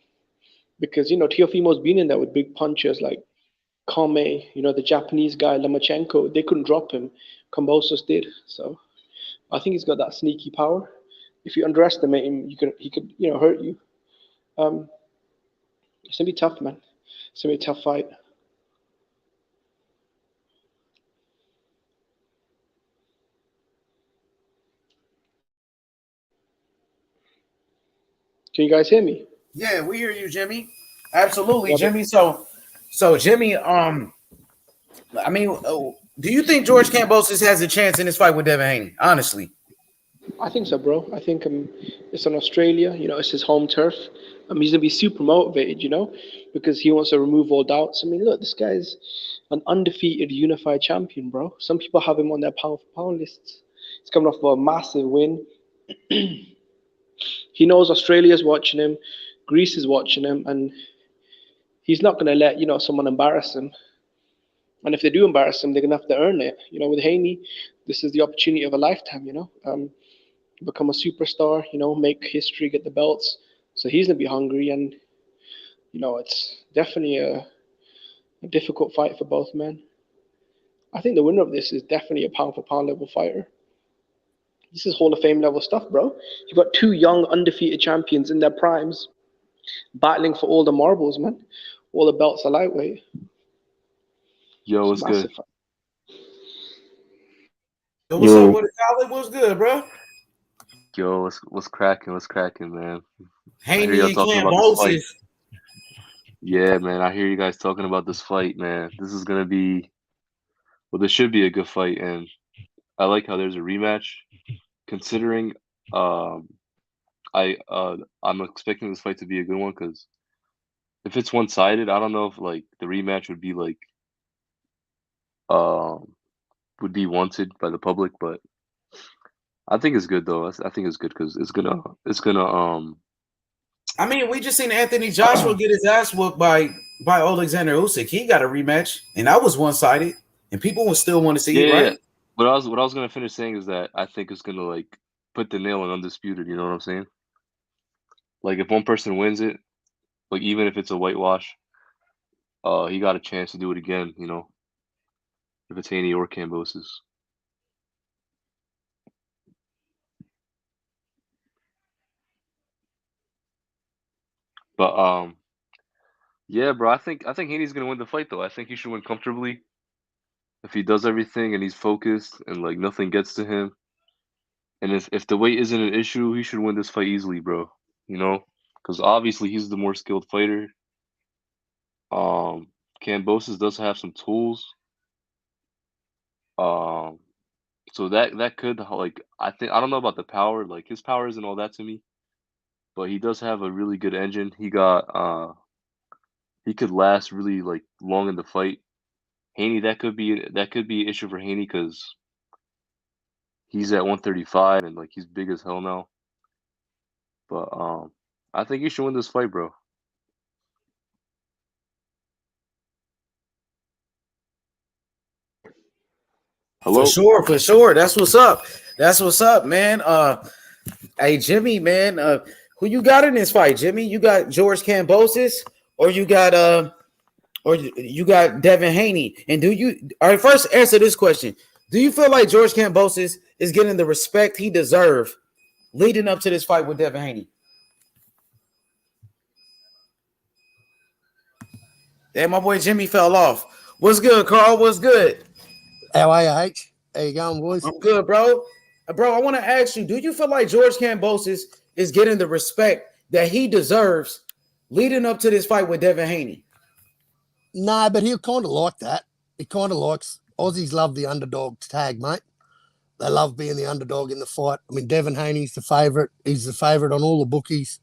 because Teofimo's been in there with big punchers like Kame, the Japanese guy Lomachenko. They couldn't drop him. Kambosos did. So I think he's got that sneaky power. If you underestimate him, he could hurt you. Um, it's gonna be tough, man. It's gonna be a tough fight. Can you guys hear me? Yeah, we hear you, Jimmy. Absolutely, Yeah, but Jimmy. So Jimmy, I mean, do you think George Kambosos has a chance in this fight with Devin Haney? Honestly, I think so, bro. I think it's in Australia. It's his home turf. He's gonna be super motivated, because he wants to remove all doubts. I mean, look, this guy's an undefeated, unified champion, bro. Some people have him on their pound for pound lists. He's coming off of a massive win. He knows Australia's watching him, Greece is watching him, and he's not gonna let someone embarrass him. And if they do embarrass him, they're gonna have to earn it. With Haney, this is the opportunity of a lifetime. Become a superstar, make history, get the belts. So he's gonna be hungry, and it's definitely a difficult fight for both men. I think the winner of this is definitely a pound for pound level fighter. This is Hall of Fame level stuff, bro. You've got two young undefeated champions in their primes battling for all the marbles, man. All the belts are lightweight. Yo, It's a what's good? massive fight. yo, what's up? Yo, What is solid? What's good, bro? Yo, what's cracking? What's cracking, man? I hear Haney y'all and talking about this fight. Kambosos. Yeah, man, I hear you guys talking about this fight, man. This is gonna be, well, this should be a good fight, and I like how there's a rematch. Considering, um, I'm expecting this fight to be a good one because if it's one-sided, I don't know if like the rematch would be like, um, would be wanted by the public, but I think it's good though. I think it's good because it's gonna. I mean, we just seen Anthony Joshua get his ass whooped by Alexander Usyk. He got a rematch, and that was one sided, and people would still want to see Yeah, it, yeah, yeah. right? What I was gonna finish saying is that I think it's gonna like put the nail in undisputed. You know what I'm saying? Like if one person wins it, like even if it's a whitewash, he got a chance to do it again. If it's Haney or Kambosos. But Yeah, bro. I think Haney's gonna win the fight though. I think he should win comfortably if he does everything and he's focused and like nothing gets to him. And if the weight isn't an issue, he should win this fight easily, bro. You know, because obviously he's the more skilled fighter. Kambosos does have some tools. Um, so that could like I don't know about the power. Like his power isn't all that to me, but he does have a really good engine. He could last really like long in the fight. Haney, that could be an issue for Haney because he's at 135 and like he's big as hell now. But I think you should win this fight, bro. For Hello? sure, for sure. That's what's up. That's what's up, man. Hey Jimmy, man. Who you got in this fight, Jimmy? You got George Kambosos, or you got Devin Haney? And all right, first answer this question. Do you feel like George Kambosos is getting the respect he deserves leading up to this fight with Devin Haney? Damn, my boy Jimmy fell off. What's good, Carl? What's good? How are you, H? How you going, boys? I'm good, bro. Bro, I want to ask you, do you feel like George Kambosos is getting the respect that he deserves leading up to this fight with Devin Haney? No, but he'll kind of like that. He kind of likes Aussies love the underdog tag, mate. They love being the underdog in the fight. I mean, Devin Haney's the favourite. He's the favourite on all the bookies,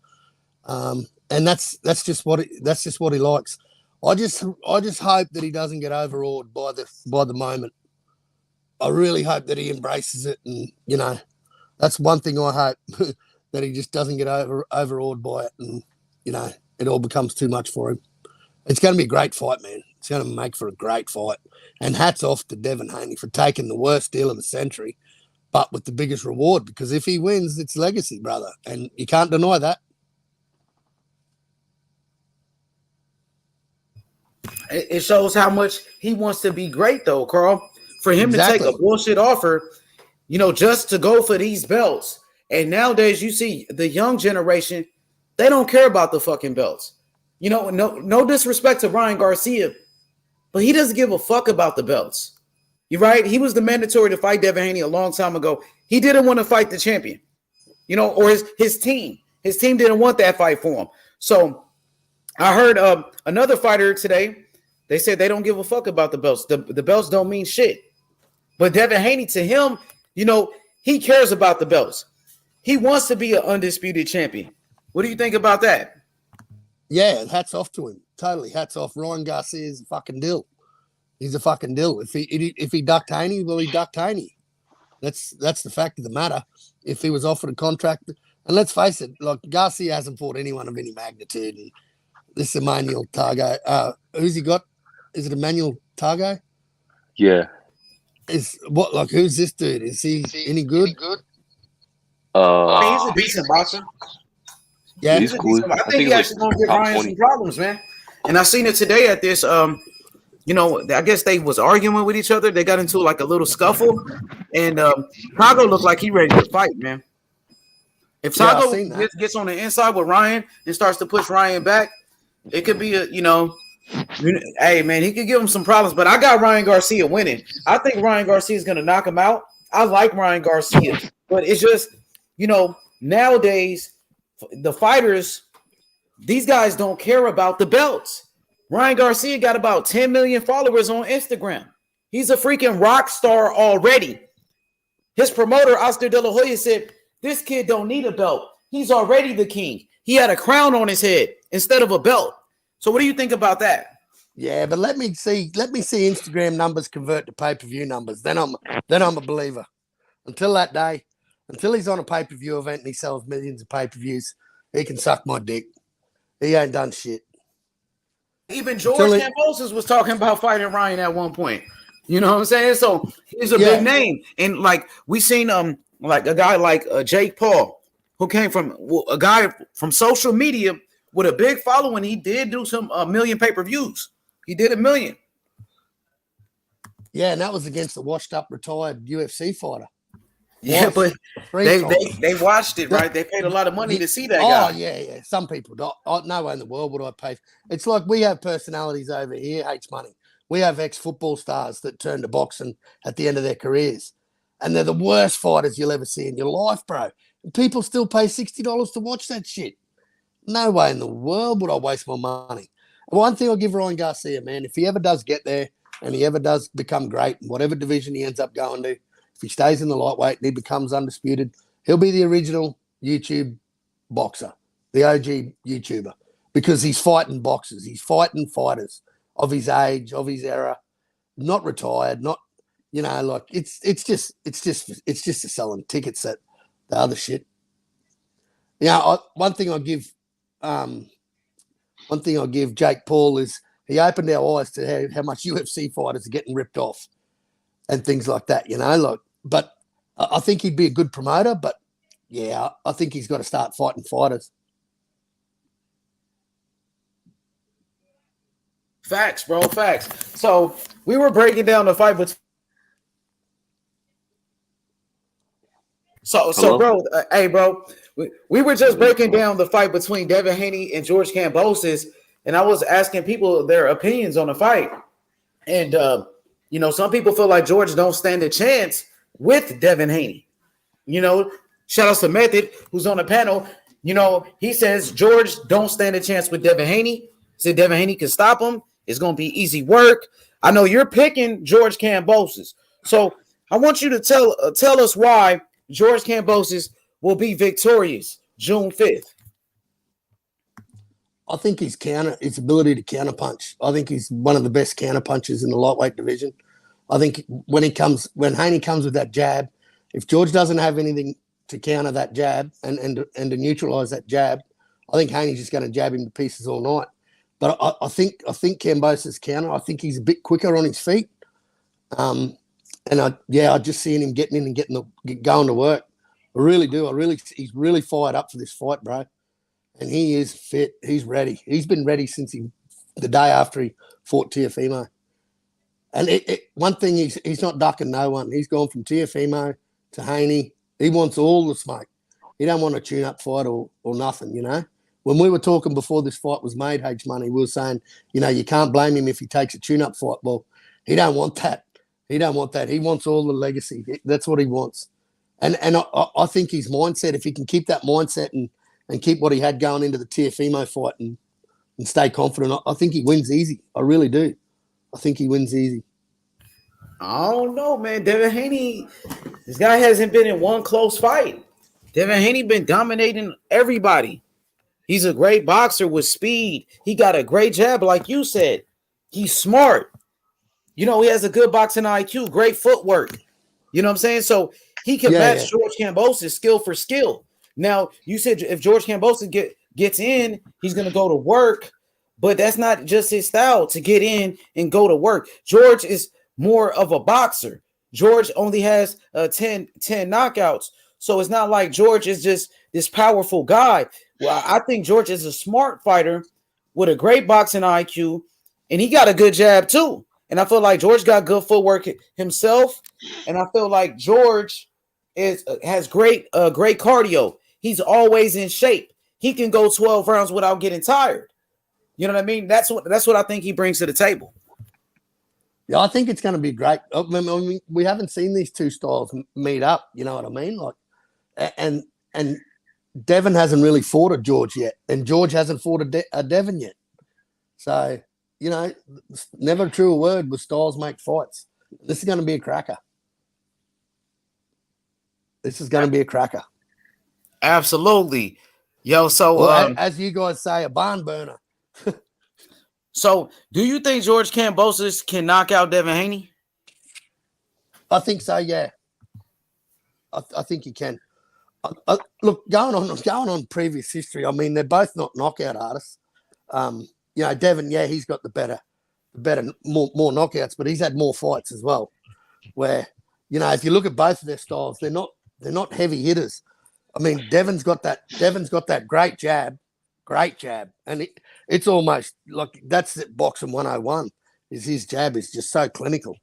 and that's just what he likes. I just hope that he doesn't get overawed by the moment. I really hope that he embraces it, and that's one thing I hope that he just doesn't get overawed by it, and it all becomes too much for him. It's going to be a great fight, man. It's going to make for a great fight. And hats off to Devin Haney for taking the worst deal of the century, but with the biggest reward, because if he wins, it's legacy, brother. And you can't deny that. It shows how much he wants to be great, though, Carl. For him to take a bullshit offer, just to go for these belts. And nowadays, you see the young generation, they don't care about the fucking belts. No disrespect to Ryan Garcia, but he doesn't give a fuck about the belts. You're right. He was the mandatory to fight Devin Haney a long time ago. He didn't want to fight the champion, or his team. His team didn't want that fight for him. So I heard another fighter today. They said they don't give a fuck about the belts. The belts don't mean shit. But Devin Haney, to him, he cares about the belts. He wants to be an undisputed champion. What do you think about that? Yeah, hats off to him. Totally, hats off. Ryan Garcia is a fucking dill. He's a fucking dill. If he ducked Haney, well, he ducked Haney. That's the fact of the matter. If he was offered a contract, and let's face it, like Garcia hasn't fought anyone of any magnitude. And this Emmanuel Targo, who's he got? Is it Emmanuel Targo? Yeah. Who's this dude? Is he any good? He's a decent boxer. Yeah, he's cool. I think he actually gonna give Ryan some problems, man. And I seen it today at this. I guess they was arguing with each other. They got into like a little scuffle, and Tago looked like he ready to fight, man. If Tago gets on the inside with Ryan and starts to push Ryan back, it could be hey man, he could give him some problems. But I got Ryan Garcia winning. I think Ryan Garcia is gonna knock him out. I like Ryan Garcia, but it's just nowadays the fighters, these guys don't care about the belts. Ryan Garcia got about 10 million followers on Instagram. He's a freaking rock star already. His promoter, Oscar De La Hoya, said, this kid don't need a belt. He's already the king. He had a crown on his head instead of a belt. So what do you think about that? Yeah, but let me see Instagram numbers convert to pay-per-view numbers. Then I'm a believer. Until that day, until he's on a pay-per-view event and he sells millions of pay-per-views, he can suck my dick. He ain't done shit. Even George Kambosos was talking about fighting Ryan at one point. You know what I'm saying? So he's a big name. And like we seen like a guy like Jake Paul, who came from a guy from social media with a big following. He did do some million pay-per-views. He did 1 million. Yeah, and that was against a washed-up, retired UFC fighter. Yeah, but Three times. they watched it, right? They paid a lot of money to see that guy. Oh, yeah. Some people don't. No way in the world would I pay. It's like we have personalities over here, hates money. We have ex-football stars that turn to boxing at the end of their careers. And they're the worst fighters you'll ever see in your life, bro. And people still pay $60 to watch that shit. No way in the world would I waste my money. One thing I'll give Ryan Garcia, man, if he ever does get there and he ever does become great in whatever division he ends up going to, if he stays in the lightweight and he becomes undisputed, he'll be the original YouTube boxer, the OG YouTuber, because he's fighting boxers. He's fighting fighters of his age, of his era, not retired, not, like it's just a selling tickets at the other shit. One thing I'll give Jake Paul is he opened our eyes to how much UFC fighters are getting ripped off and things like that, but I think he'd be a good promoter, but yeah, I think he's got to start fighting fighters. Facts, bro. Facts. So we were breaking down the fight between. So, bro, hey, bro, we were just breaking down the fight between Devin Haney and George Kambosos, and I was asking people their opinions on the fight. And, some people feel like George don't stand a chance with Devin Haney. Shout out to Method, who's on the panel. He says George don't stand a chance with Devin Haney. He said Devin Haney can stop him. It's going to be easy work. I know you're picking George Kambosos. So I want you to tell us why George Kambosos will be victorious June 5th. I think his ability to counterpunch. I think he's one of the best counterpunchers in the lightweight division. I think when Haney comes with that jab, if George doesn't have anything to counter that jab and to neutralize that jab, I think Haney's just going to jab him to pieces all night. But I think Kambosos counter. I think he's a bit quicker on his feet. And I just seeing him getting in and going to work. I really do. He's really fired up for this fight, bro. And he is fit. He's ready. He's been ready since the day after he fought Teofimo. And one thing, he's not ducking no one. He's gone from Teofimo to Haney. He wants all the smoke. He don't want a tune-up fight or nothing, When we were talking before this fight was made, H Money, we were saying, you can't blame him if he takes a tune-up fight. Well, he don't want that. He don't want that. He wants all the legacy. That's what he wants. And I think his mindset, if he can keep that mindset and keep what he had going into the Teofimo fight and stay confident, I think he wins easy. I really do. I think he wins easy. I don't know, man. Devin Haney, this guy hasn't been in one close fight. Devin Haney been dominating everybody. He's a great boxer with speed. He got a great jab, like you said. He's smart. He has a good boxing IQ, great footwork. You know what I'm saying? So he can match George Kambosos skill for skill. Now, you said if George Kambosos gets in, he's going to go to work. But that's not just his style to get in and go to work. George is more of a boxer. George only has 10 knockouts. So it's not like George is just this powerful guy. Well, I think George is a smart fighter with a great boxing IQ, and he got a good jab too. And I feel like George got good footwork himself, and I feel like George has great cardio. He's always in shape. He can go 12 rounds without getting tired. You know what I mean? That's what I think he brings to the table. Yeah, I think it's going to be great. I mean, we haven't seen these two styles meet up. You know what I mean? Like, and Devin hasn't really fought a George yet, and George hasn't fought a Devin yet. So, never a truer word with styles make fights. This is going to be a cracker. Absolutely. Yo, so as you guys say, a barn burner. So do you think George Kambosos can knock out Devin Haney? I think so, yeah. I think he can. Look, going on previous history, I mean, they're both not knockout artists. Devin, he's got the better more knockouts, but he's had more fights as well. Where, if you look at both of their styles, they're not heavy hitters. I mean, Devin's got that great jab, and it's almost like that's boxing 101. Is his jab is just so clinical.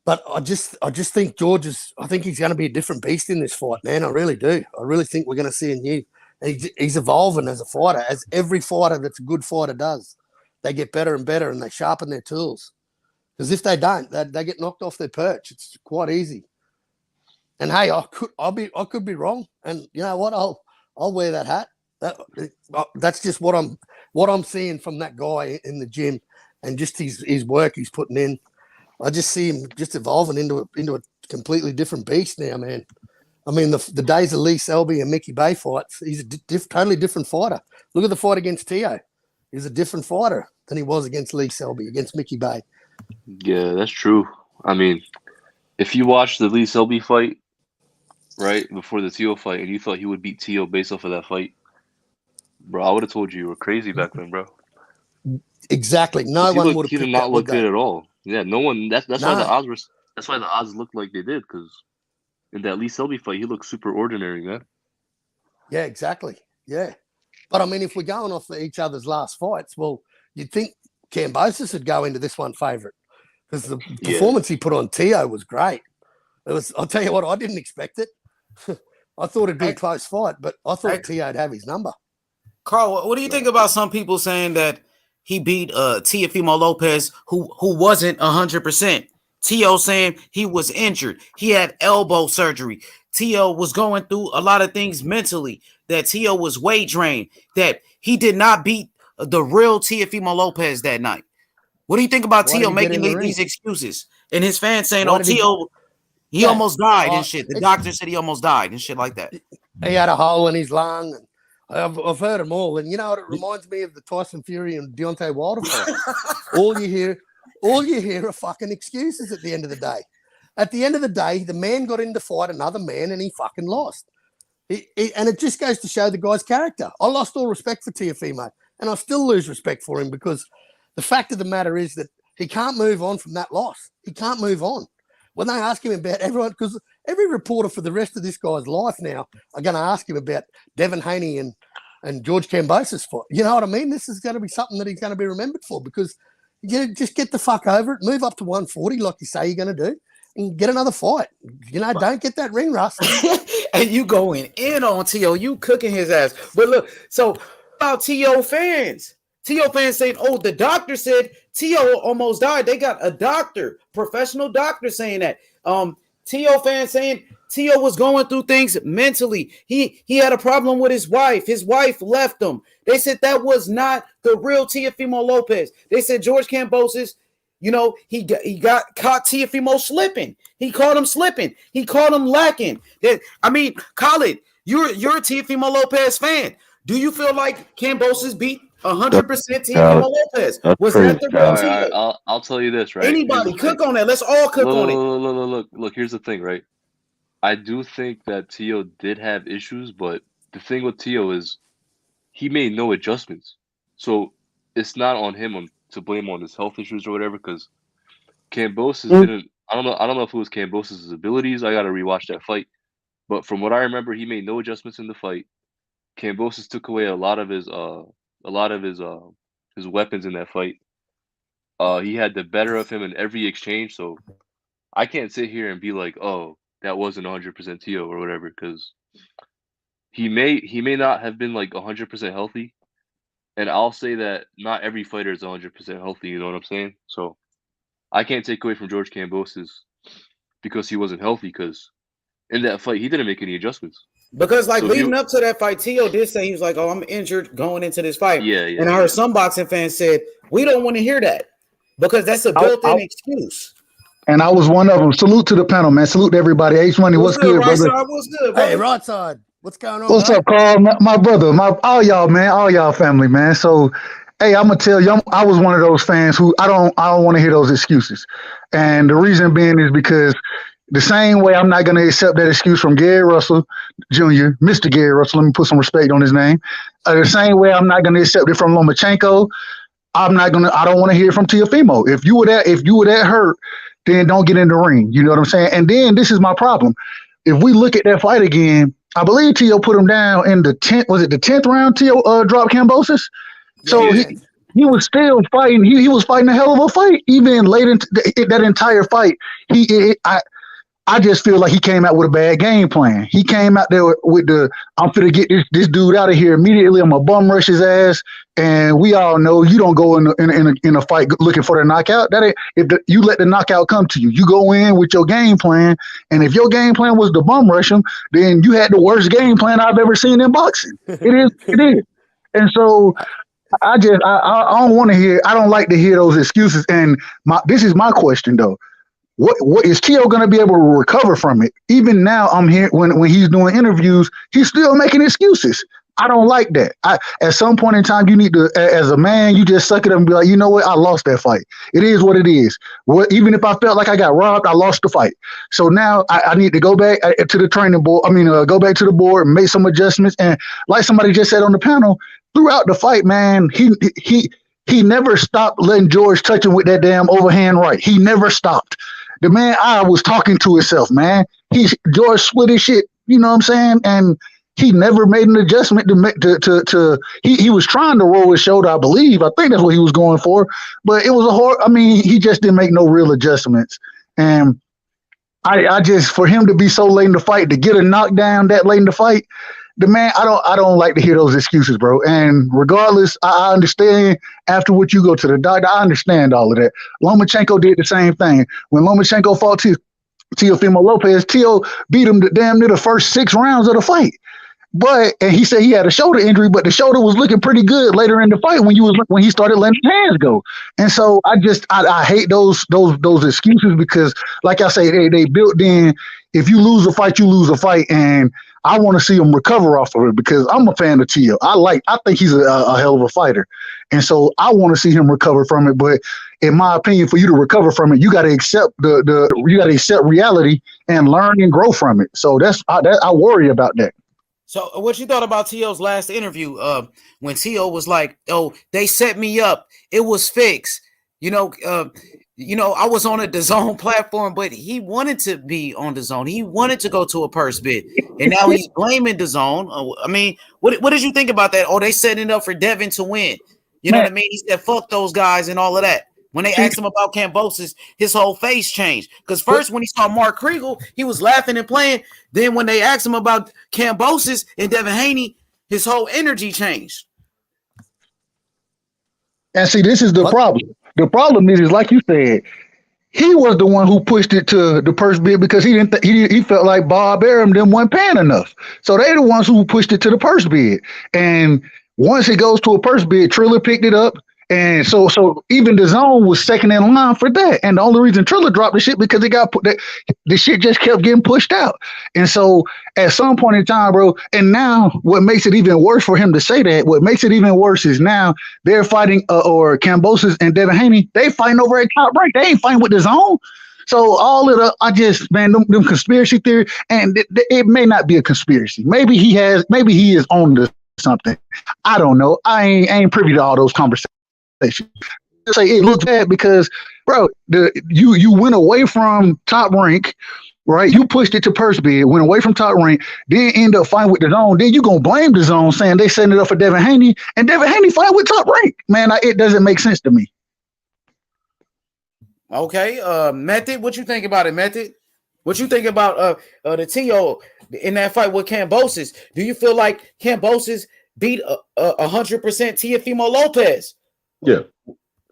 But I just think I think he's going to be a different beast in this fight, man. I really do. I really think we're going to see a new. He's evolving as a fighter, as every fighter that's a good fighter does. They get better and better, and they sharpen their tools. Because if they don't, they get knocked off their perch. It's quite easy. And hey, I could be wrong. And you know what? I'll wear that hat. That's just what I'm seeing from that guy in the gym, and just his work he's putting in. I just see him just evolving into a completely different beast now, man. I mean, the days of Lee Selby and Mickey Bay fights, he's a totally different fighter. Look at the fight against Tio. He's a different fighter than he was against Lee Selby, against Mickey Bay. Yeah, that's true. I mean, if you watched the Lee Selby fight, right, before the Tio fight, and you thought he would beat Tio based off of that fight, bro, I would have told you were crazy back then, bro. Exactly. No one would have. He did not look good at all. Yeah, no one. That's why the odds were. That's why the odds looked like they did, because in that Lee Selby fight, he looked super ordinary, man. Yeah, exactly. Yeah, but I mean, if we're going off each other's last fights, well, you'd think Kambosos would go into this one favourite, because the performance he put on Tio was great. I'll tell you what, I didn't expect it. I thought it'd be a close fight, but I thought Tio'd have his number. Carl, what do you think about some people saying that he beat Teofimo Lopez, who wasn't 100%? Tio saying he was injured. He had elbow surgery. Tio was going through a lot of things mentally, that Tio was weight drained, that he did not beat the real Teofimo Lopez that night. What do you think about Tio making these excuses? And his fans saying, Tio, he almost died and shit. The doctor said he almost died and shit like that. He had a hole in his lung. And I've heard them all. And you know what? It reminds me of the Tyson Fury and Deontay Wilder fight. All you hear are fucking excuses at the end of the day. At the end of the day, the man got in to fight another man and he fucking lost. And it just goes to show the guy's character. I lost all respect for Teofimo, and I still lose respect for him, because the fact of the matter is that he can't move on from that loss. He can't move on. When they ask him about everyone, because every reporter for the rest of this guy's life now are going to ask him about Devin Haney and George Kambosos fight. You know what I mean? This is going to be something that he's going to be remembered for, because you just get the fuck over it, move up to 140 like you say you're going to do, and get another fight. You know, don't get that ring rust. And you going in on Tio, you cooking his ass. But look, so about Tio fans saying, oh, the doctor said Tio almost died. They got a doctor, professional doctor, saying that. Tio fans saying Tio was going through things mentally. He had a problem with his wife. His wife left him. They said that was not the real Teofimo Lopez. They said George Kambosos, you know, he got caught Teofimo slipping. He caught him slipping. He caught him lacking. I mean, Khalid, you're a Teofimo Lopez fan. Do you feel like Kambosos beat 100% Teofimo Lopez? Was that the real Tio? I'll tell you this, right? Anybody cook on that. Let's all cook on it. Look, here's the thing, right? I do think that Tio did have issues, but the thing with Tio is he made no adjustments. So it's not on him to blame on his health issues or whatever, because Kambosos didn't. I don't know if it was Kambosos' abilities. I got to rewatch that fight. But from what I remember, he made no adjustments in the fight. Kambosos took away a lot of his weapons in that fight. He had the better of him in every exchange. So I can't sit here and be like, oh, that wasn't 100% Tio or whatever, because he may not have been like 100% healthy. And I'll say that not every fighter is 100% healthy. You know what I'm saying? So I can't take away from George Kambosos because he wasn't healthy, because in that fight, he didn't make any adjustments. Because leading up to that fight, Tio did say he was like, oh, I'm injured going into this fight. Yeah. And I heard some boxing fans said, we don't want to hear that, because that's a built-in excuse. And I was one of them. Salute to the panel, man. Salute to everybody. H Money, what's good, right brother? What's good, brother? Hey, right side. What's going on? What's up, Carl? My brother, all y'all, man, all y'all family, man. So, hey, I'm gonna tell you, I was one of those fans who I don't want to hear those excuses, and the reason being is because the same way I'm not gonna accept that excuse from Gary Russell Jr., Mr. Gary Russell. Let me put some respect on his name. The same way I'm not gonna accept it from Lomachenko. I don't want to hear it from Teofimo. If you were that hurt, then don't get in the ring. You know what I'm saying? And then this is my problem. If we look at that fight again, I believe Tio put him down in the 10th. Was it the 10th round? Tio dropped Kambosos. So he was still fighting. He was fighting a hell of a fight, even late into that entire fight. I just feel like he came out with a bad game plan. He came out there with I'm finna get this dude out of here immediately. I'm gonna bum rush his ass. And we all know you don't go in a fight looking for the knockout. That ain't, you let the knockout come to you. You go in with your game plan, and if your game plan was to bum rush him, then you had the worst game plan I've ever seen in boxing. It is. And so I don't want to hear. I don't like to hear those excuses. And this is my question though. What is Tio going to be able to recover from it? Even now, I'm here when he's doing interviews, he's still making excuses. I don't like that. At some point in time, you need to, as a man, you just suck it up and be like, you know what? I lost that fight. It is what it is. Even if I felt like I got robbed, I lost the fight. So now I need to go back to the training board. Go back to the board and make some adjustments. And like somebody just said on the panel, throughout the fight, man, he never stopped letting George touch him with that damn overhand right. He never stopped. The man was talking to himself, man. George split his shit, you know what I'm saying? And he never made an adjustment he was trying to roll his shoulder, I believe. I think that's what he was going for. But it was he just didn't make no real adjustments. And I just, for him to be so late in the fight, to get a knockdown that late in the fight, the man, I don't like to hear those excuses, bro. And regardless, I understand after what you go to the doctor, I understand all of that. Lomachenko did the same thing. When Lomachenko fought Teofimo Lopez, Teo beat him damn near the first 6 rounds of the fight. And he said he had a shoulder injury, but the shoulder was looking pretty good later in the fight when he started letting his hands go. And so I hate those excuses because, like I say, they built in. If you lose a fight, you lose a fight, and I want to see him recover off of it because I'm a fan of Tio. I think he's a hell of a fighter, and so I want to see him recover from it. But in my opinion, for you to recover from it, you got to accept you got to accept reality and learn and grow from it. So I worry about that. So what you thought about Tio's last interview when Tio was like, oh, they set me up. It was fixed. I was on a DAZN platform, but he wanted to be on DAZN. He wanted to go to a purse bid. And now he's blaming DAZN. I mean, what did you think about that? Oh, they setting it up for Devin to win. You know what I mean? He said, fuck those guys and all of that. When they asked him about Kambosos, his whole face changed. Because first, when he saw Mark Kriegel, he was laughing and playing. Then when they asked him about Kambosos and Devin Haney, his whole energy changed. And see, this is the problem. The problem is like you said, he was the one who pushed it to the purse bid because he felt like Bob Arum them wasn't paying enough. So they're the ones who pushed it to the purse bid. And once it goes to a purse bid, Triller picked it up. And so even DAZN was second in line for that. And the only reason Triller dropped the shit because the shit just kept getting pushed out. And so at some point in time, bro, and now what makes it even worse for him to say that, what makes it even worse is now they're fighting, or Kambosos and Devin Haney, they fighting over at Top Rank. They ain't fighting with DAZN. So all of them conspiracy theory, and it may not be a conspiracy. Maybe he is on to something. I don't know. I ain't privy to all those conversations. Say it looks bad because, bro, you went away from Top Rank, right? You pushed it to purse bid, went away from Top Rank, then end up fighting with DAZN. Then you gonna blame DAZN saying they setting it up for Devin Haney, and Devin Haney fight with Top Rank. Man, it doesn't make sense to me. Okay, Method, what you think about it, Method? What you think about the Tio in that fight with Kambosos? Do you feel like Kambosos beat 100% Teofimo Lopez? Yeah.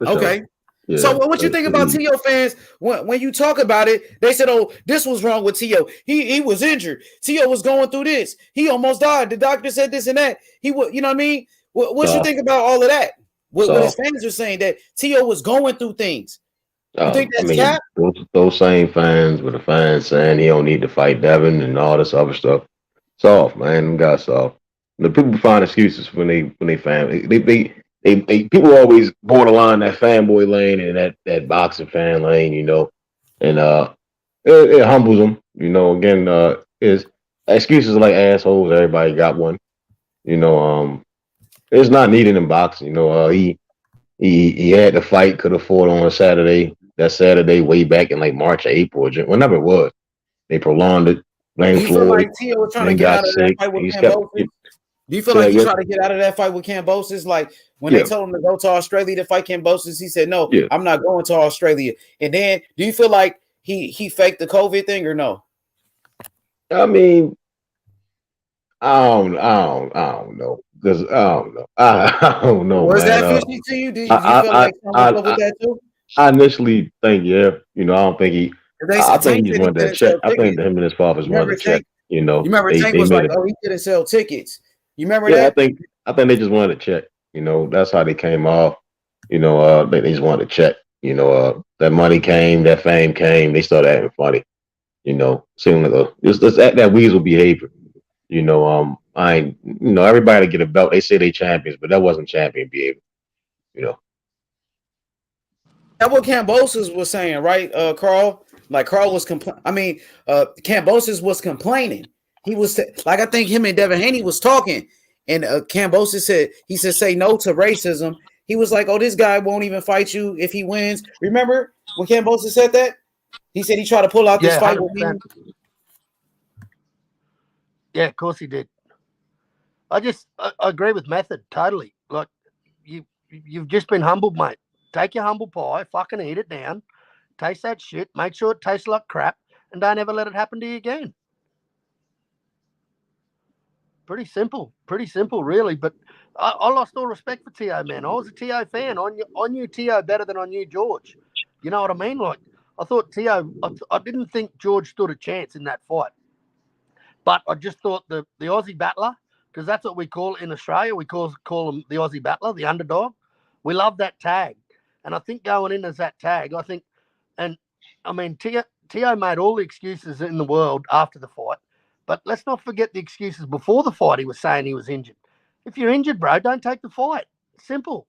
Okay. Sure. Yeah, so what you think about Tio fans when you talk about it? They said, "Oh, this was wrong with Tio. He was injured. Tio was going through this. He almost died. The doctor said this and that. He would, you know what I mean? What you think about all of that? What his fans are saying that Tio was going through things. You think that's cap? Those same fans with the fans saying he don't need to fight Devin and all this other stuff. Soft, man. Them guys soft. The people find excuses when they fan. People always borderline that fanboy lane and that boxing fan lane, and it humbles them, Again, is excuses like assholes. Everybody got one, It's not needed in boxing, He had the fight, could have fought on a Saturday. That Saturday, way back in like March or April, or whenever it was, they prolonged it. Blamed Floyd. Like Tio was trying to get out of that fight with Kambosos? Do you feel Say like that he again? tried to get out of that fight with Kambosos? Like when they Yeah, told him to go to Australia to fight Kambosos, he said, "No, yeah. I'm not going to Australia." And then, do you feel like he faked the COVID thing or no? I mean, I don't know because I don't know. I don't know, Was man. that fishy to you? Did you feel I, like something was I, up with that too? I initially think, yeah, I don't think he. They I said think Tank he just said he wanted that couldn't check. sell I think tickets. him and his fathers You wanted remember a check. Tank? You remember Tank They was made like, it. "Oh, he couldn't sell tickets." You remember Yeah, that? I think they just wanted a check. That's how they came off. They just wanted a check. That money came, that fame came. They started acting funny. Seeming like just act that weasel behavior. I ain't. Everybody get a belt. They say they champions, but that wasn't champion behavior. You know. That's what Kambosos was saying, right, Carl? Like Carl was Kambosos was complaining. He was like, I think him and Devin Haney was talking, and Kambosos said, say no to racism. He was like, oh, this guy won't even fight you if he wins. Remember when Kambosos said that? He said he tried to pull out this Yeah, fight with me. 100%. Yeah, of course he did. I agree with Method totally. Like you've just been humbled, mate. Take your humble pie, fucking eat it down, taste that shit, make sure it tastes like crap, and don't ever let it happen to you again. Pretty simple, really. But I lost all respect for T.O., man. I was a T.O. fan. I knew T.O. better than I knew George. You know what I mean? Like, I thought T.O., I didn't think George stood a chance in that fight. But I just thought the Aussie battler, because that's what we call it in Australia, we call him the Aussie battler, the underdog. We love that tag. And I think going in as that tag, T.O. made all the excuses in the world after the fight. But let's not forget the excuses before the fight. He was saying he was injured. If you're injured, bro, don't take the fight. Simple.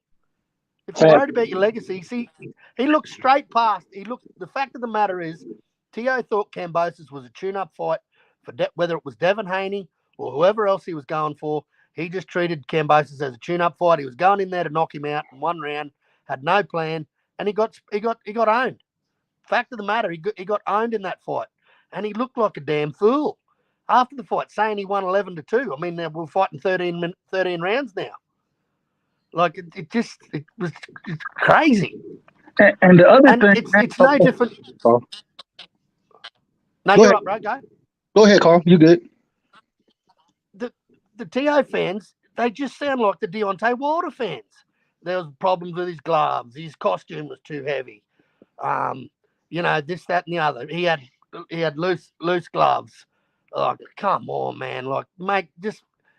If you're worried about your legacy, see, he looked straight past. The fact of the matter is, T.O. thought Kambosos was a tune-up fight for whether it was Devin Haney or whoever else he was going for. He just treated Kambosos as a tune-up fight. He was going in there to knock him out in one round, had no plan, and he got owned. Fact of the matter, he got owned in that fight, and he looked like a damn fool after the fight, saying he won 11-2. I mean, we're fighting 13 rounds now. Like it's crazy. And the other And thing, it's no different. Carl. No, Go you're ahead. right, bro. Go. Go ahead, Carl. You good? The T.O. fans, they just sound like the Deontay Wilder fans. There was problems with his gloves. His costume was too heavy. This, that, and the other. He had loose gloves. Like, come on, man. Like, mate,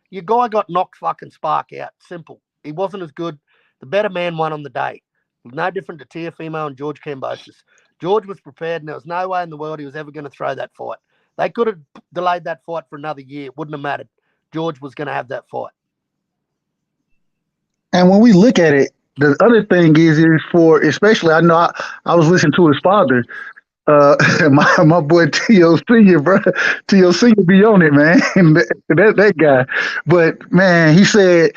your guy got knocked fucking spark out. Simple. He wasn't as good. The better man won on the day. No different to Teofimo and George Kambosos. George was prepared, and there was no way in the world he was ever going to throw that fight. They could have delayed that fight for another year. It wouldn't have mattered. George was going to have that fight. And when we look at it, the other thing is for, especially, I know I was listening to his father, my boy T.O. Senior, bro. T.O. Senior be on it, man. that guy. But man, he said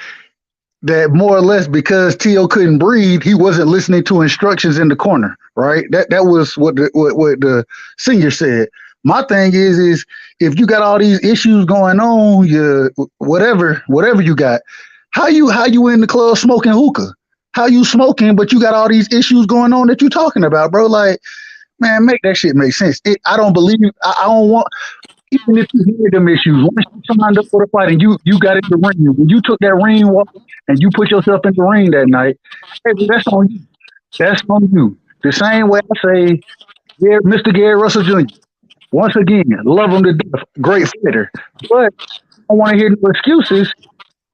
that more or less because T.O. couldn't breathe, he wasn't listening to instructions in the corner, right? That was what the senior said. My thing is if you got all these issues going on, whatever you got, how you in the club smoking hookah? How you smoking, but you got all these issues going on that you talking about, bro? Like, man, make that shit make sense. I don't believe. I don't want. Even if you hear them issues, once you signed up for the fight and you got in the ring, when you took that ring walk and you put yourself in the ring that night, hey, that's on you. That's on you. The same way I say, yeah, Mr. Gary Russell Jr. Once again, love him to death, great fighter, but I don't want to hear no excuses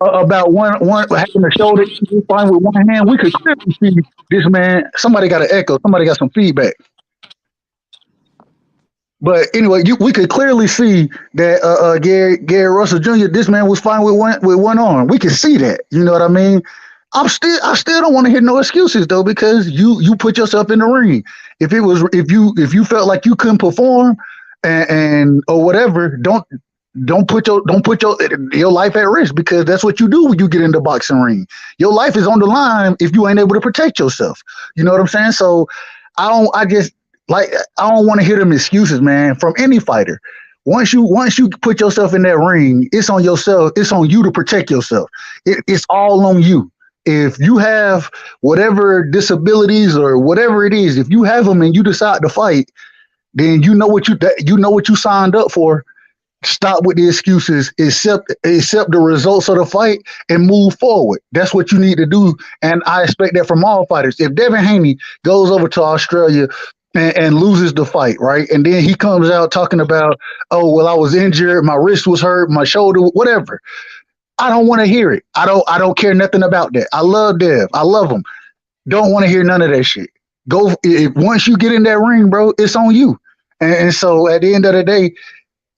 about one having a shoulder fighting with one hand. We could clearly see this man. Somebody got an echo. Somebody got some feedback. But anyway, we could clearly see that Gary Russell Jr. This man was fine with one arm. We can see that. You know what I mean? I still don't want to hear no excuses though, because you put yourself in the ring. If you felt like you couldn't perform and or whatever, don't put your life at risk, because that's what you do when you get in the boxing ring. Your life is on the line if you ain't able to protect yourself. You know what I'm saying? So I don't want to hear them excuses, man, from any fighter. Once you put yourself in that ring, it's on yourself. It's on you to protect yourself. It's all on you. If you have whatever disabilities or whatever it is, if you have them and you decide to fight, then you know what you signed up for. Stop with the excuses, accept the results of the fight and move forward. That's what you need to do. And I expect that from all fighters. If Devin Haney goes over to Australia and loses the fight, right? And then he comes out talking about, oh, well, I was injured, my wrist was hurt, my shoulder, whatever. I don't want to hear it. I don't care nothing about that. I love Dev. I love him. Don't want to hear none of that shit. Once you get in that ring, bro, it's on you. And so at the end of the day,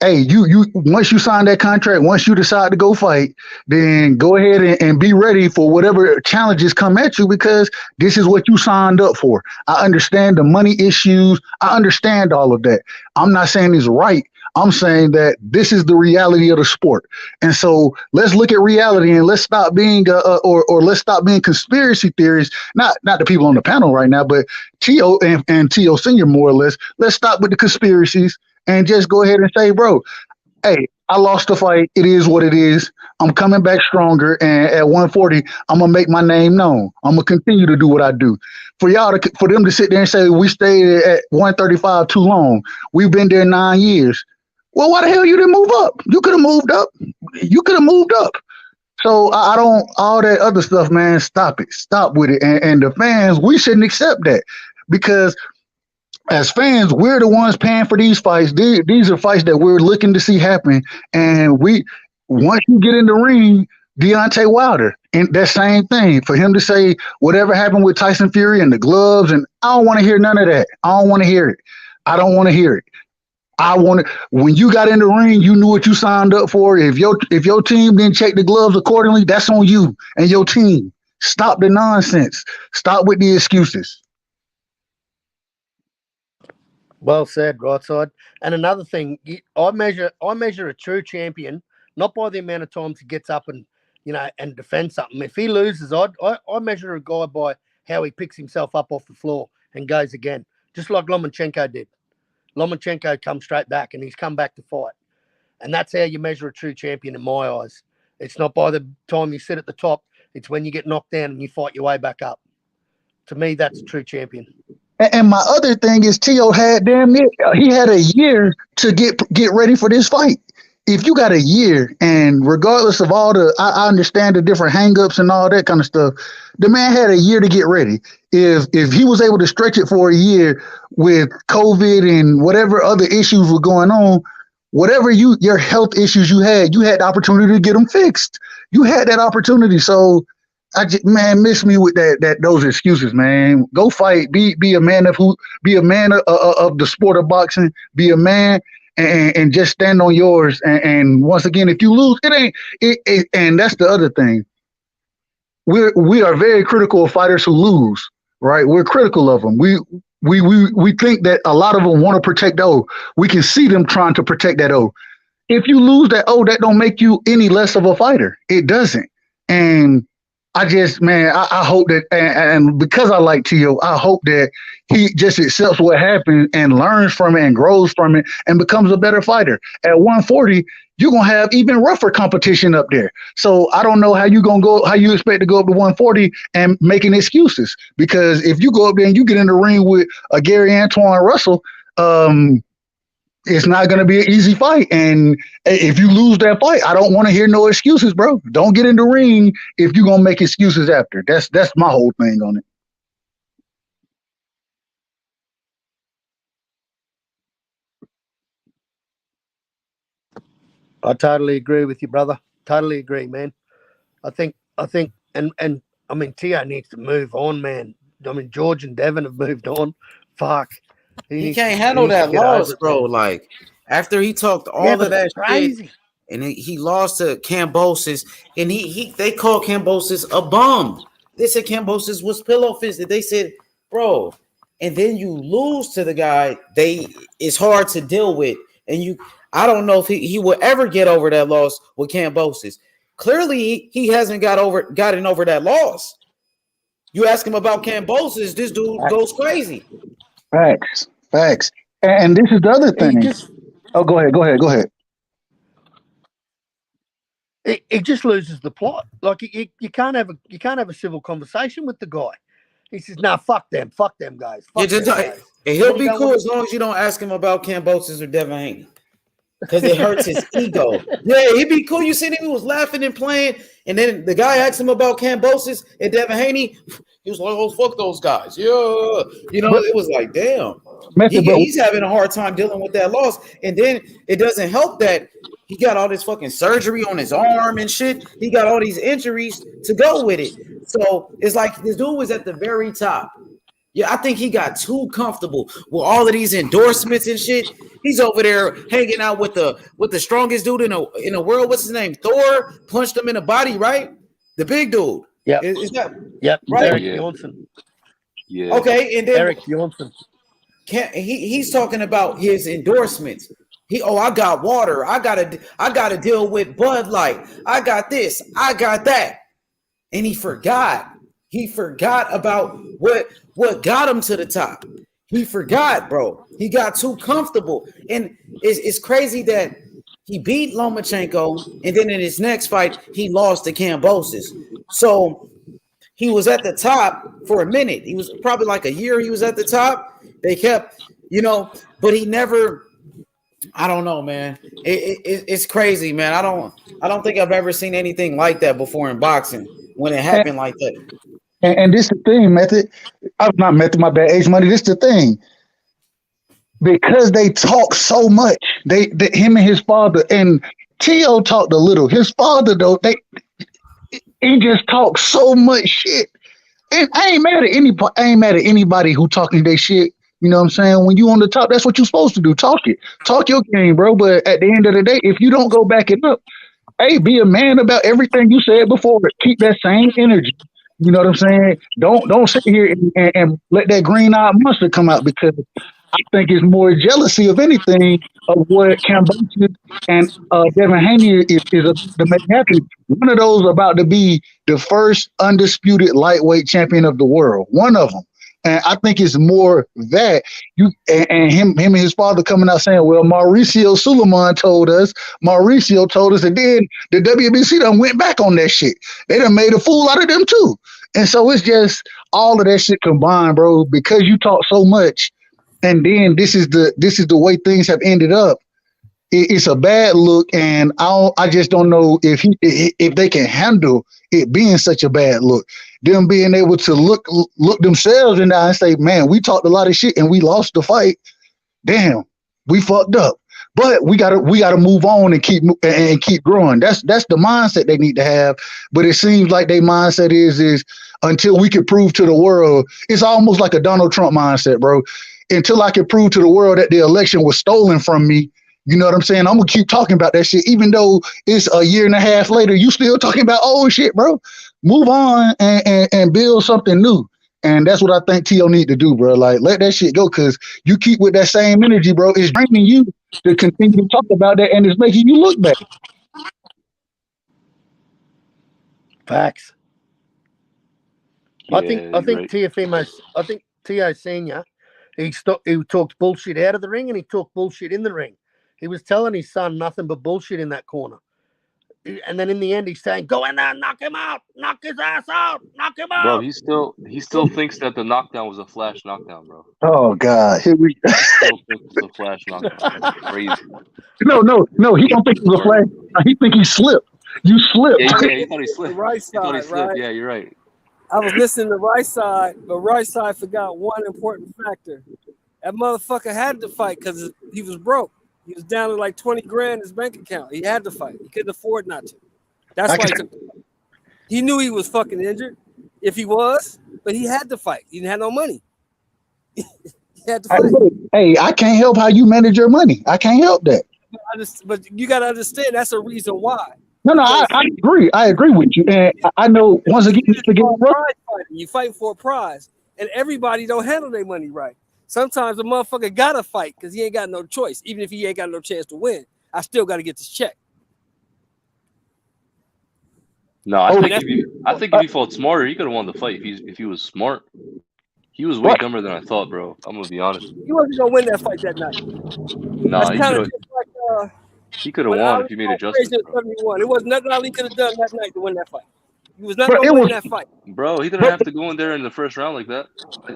hey, you once you sign that contract, once you decide to go fight, then go ahead and be ready for whatever challenges come at you, because this is what you signed up for. I understand the money issues. I understand all of that. I'm not saying it's right. I'm saying that this is the reality of the sport. And so let's look at reality and let's stop being or let's stop being conspiracy theories. Not the people on the panel right now, but T.O. and T.O. Senior, more or less. Let's stop with the conspiracies and just go ahead and say, bro, hey, I lost the fight. It is what it is. I'm coming back stronger. And at 140, I'm going to make my name known. I'm going to continue to do what I do. For them to sit there and say, we stayed at 135 too long. We've been there 9 years. Well, why the hell you didn't move up? You could have moved up. You could have moved up. So I don't, all that other stuff, man, stop it. Stop with it. And the fans, we shouldn't accept that, because as fans, we're the ones paying for these fights. These are fights that we're looking to see happen. And once you get in the ring, Deontay Wilder, and that same thing, for him to say whatever happened with Tyson Fury and the gloves, and I don't want to hear none of that. I don't want to hear it. I don't want to hear it. When you got in the ring, you knew what you signed up for. If your team didn't check the gloves accordingly, that's on you and your team. Stop the nonsense. Stop with the excuses. Well said, right side. And another thing, I measure a true champion not by the amount of times he gets up and and defends something. If he loses, I measure a guy by how he picks himself up off the floor and goes again, just like Lomachenko did. Lomachenko comes straight back and he's come back to fight, and that's how you measure a true champion in my eyes. It's not by the time you sit at the top; it's when you get knocked down and you fight your way back up. To me, that's a true champion. And my other thing is, T.O. had he had a year to get ready for this fight. If you got a year, and regardless of all I understand the different hangups and all that kind of stuff, the man had a year to get ready. If he was able to stretch it for a year with COVID and whatever other issues were going on, whatever your health issues you had the opportunity to get them fixed. You had that opportunity. So miss me with those excuses, man. Go fight. Be a man of the sport of boxing. Be a man and just stand on yours. And once again, if you lose, it ain't it. And that's the other thing. We are very critical of fighters who lose. Right? We're critical of them. We think that a lot of them want to protect the O. We can see them trying to protect that O. If you lose that O, that don't make you any less of a fighter. It doesn't. And I just, man, I hope that, and because I like T.O., I hope that he just accepts what happened and learns from it and grows from it and becomes a better fighter. At 140, you're going to have even rougher competition up there. So I don't know how you expect to go up to 140 and making excuses. Because if you go up there and you get in the ring with a Gary Antoine Russell, it's not going to be an easy fight. And if you lose that fight, I don't want to hear no excuses, bro. Don't get in the ring if you're going to make excuses after. That's my whole thing on it. I totally agree with you, brother. Totally agree, man. I think, and I mean, T.O. needs to move on, man. I mean, George and Devin have moved on. Fuck. He can't handle that loss, bro. Like, after he talked all of that shit, and he lost to Kambosos, and they called Kambosos a bum. They said Kambosos was pillow fisted. They said, bro, and then you lose to the guy. It's hard to deal with, and I don't know if he will ever get over that loss with Kambosos. Clearly, he hasn't gotten over that loss. You ask him about Kambosos, this dude goes crazy. Facts. And this is the other thing. Oh, go ahead. It just loses the plot. Like you can't have a civil conversation with the guy. He says, "Nah, fuck them guys." Fuck them guys. And he'll But he be don't cool wanna- as long as you don't ask him about Kambosos or Devin Haney. Because it hurts his ego. Yeah, he'd be cool. You see him, he was laughing and playing, and then the guy asked him about Kambosos and Devin Haney. He was like, "Oh, fuck those guys." Yeah, you know, it was like, damn. He's having a hard time dealing with that loss, and then it doesn't help that he got all this fucking surgery on his arm and shit. He got all these injuries to go with it. So it's like this dude was at the very top. Yeah, I think he got too comfortable with all of these endorsements and shit. He's over there hanging out with the strongest dude in the world. What's his name? Thor punched him in the body, right? The big dude. Yeah. Is that right? Eric Yeah. Johnson. Yeah. Okay? And then Eric Johnson. he's talking about his endorsements. I got water. I gotta deal with Bud Light. I got this. I got that. And he forgot. He forgot about what got him to the top. He forgot, bro. He got too comfortable. And it's crazy that he beat Lomachenko, and then in his next fight, he lost to Kambosos. So he was at the top for a minute. He was probably like a year he was at the top. They kept, but he never – I don't know, man. It's crazy, man. I don't think I've ever seen anything like that before in boxing when it happened like that. And this is the thing, Method. I'm not Method, my bad. Age Money. This is the thing. Because they talk so much, him and his father, and T.O. talked a little. His father, though, he just talks so much shit. And I ain't mad at anybody who talking their shit. You know what I'm saying? When you on the top, that's what you're supposed to do. Talk it. Talk your game, bro. But at the end of the day, if you don't go back it up, hey, be a man about everything you said before. Keep that same energy. You know what I'm saying? Don't sit here and let that green-eyed monster come out, because I think it's more jealousy of anything of what Kambosos and Devin Haney is to make happen. One of those about to be the first undisputed lightweight champion of the world. One of them. And I think it's more that him and his father coming out saying, well, Mauricio Suleiman told us, and then the WBC done went back on that shit. They done made a fool out of them too. And so it's just all of that shit combined, bro, because you talk so much, and then this is the way things have ended up. It's a bad look, and I just don't know if they can handle it being such a bad look. Them being able to look themselves in the eye and say, man, we talked a lot of shit and we lost the fight. Damn, we fucked up. But we gotta move on and keep growing. That's the mindset they need to have. But it seems like their mindset is until we can prove to the world. It's almost like a Donald Trump mindset, bro. Until I can prove to the world that the election was stolen from me. You know what I'm saying? I'm gonna keep talking about that shit, even though it's a year and a half later. You still talking about old shit, bro. Move on and build something new. And that's what I think T.O. need to do, bro. Like, let that shit go, because you keep with that same energy, bro. It's draining you to continue to talk about that, and it's making you look bad. Facts. Yeah, I think right. I think T.O. Senior, he talked bullshit out of the ring and he talked bullshit in the ring. He was telling his son nothing but bullshit in that corner. And then in the end, he's saying, go in there, knock him out, knock his ass out, knock him out. Bro, he still thinks that the knockdown was a flash knockdown, bro. Oh God, here we He still thinks it's a flash knockdown. That's crazy. No, he don't think it was a flash. He think he slipped. You slipped. Yeah, he thought he slipped. The right He thought he side, slipped. right? Yeah, you're right. I was listening to the right side, but right side forgot one important factor. That motherfucker had to fight because he was broke. He was down to like 20 grand in his bank account. He had to fight. He couldn't afford not to. That's why he knew he was fucking injured, if he was, but he had to fight. He didn't have no money. He had to fight. Hey, I can't help how you manage your money. I can't help that. But you got to understand that's a reason why. No, I agree. I agree with you. And I know, once again, you fight for a prize, and everybody don't handle their money right. Sometimes the motherfucker gotta fight because he ain't got no choice. Even if he ain't got no chance to win, I still got to get this check. No, I think if he fought smarter, he could have won the fight. If he was smart, he was way dumber than I thought, bro. I'm gonna be honest. He wasn't gonna win that fight that night. Nah, that's kind of He could have when won Ali if he made fought adjustments, Frazier in bro. 71. It was nothing Ali could have done that night to win that fight. He was not But going it to win was that fight. Bro, he didn't but, have to go in there in the first round like that.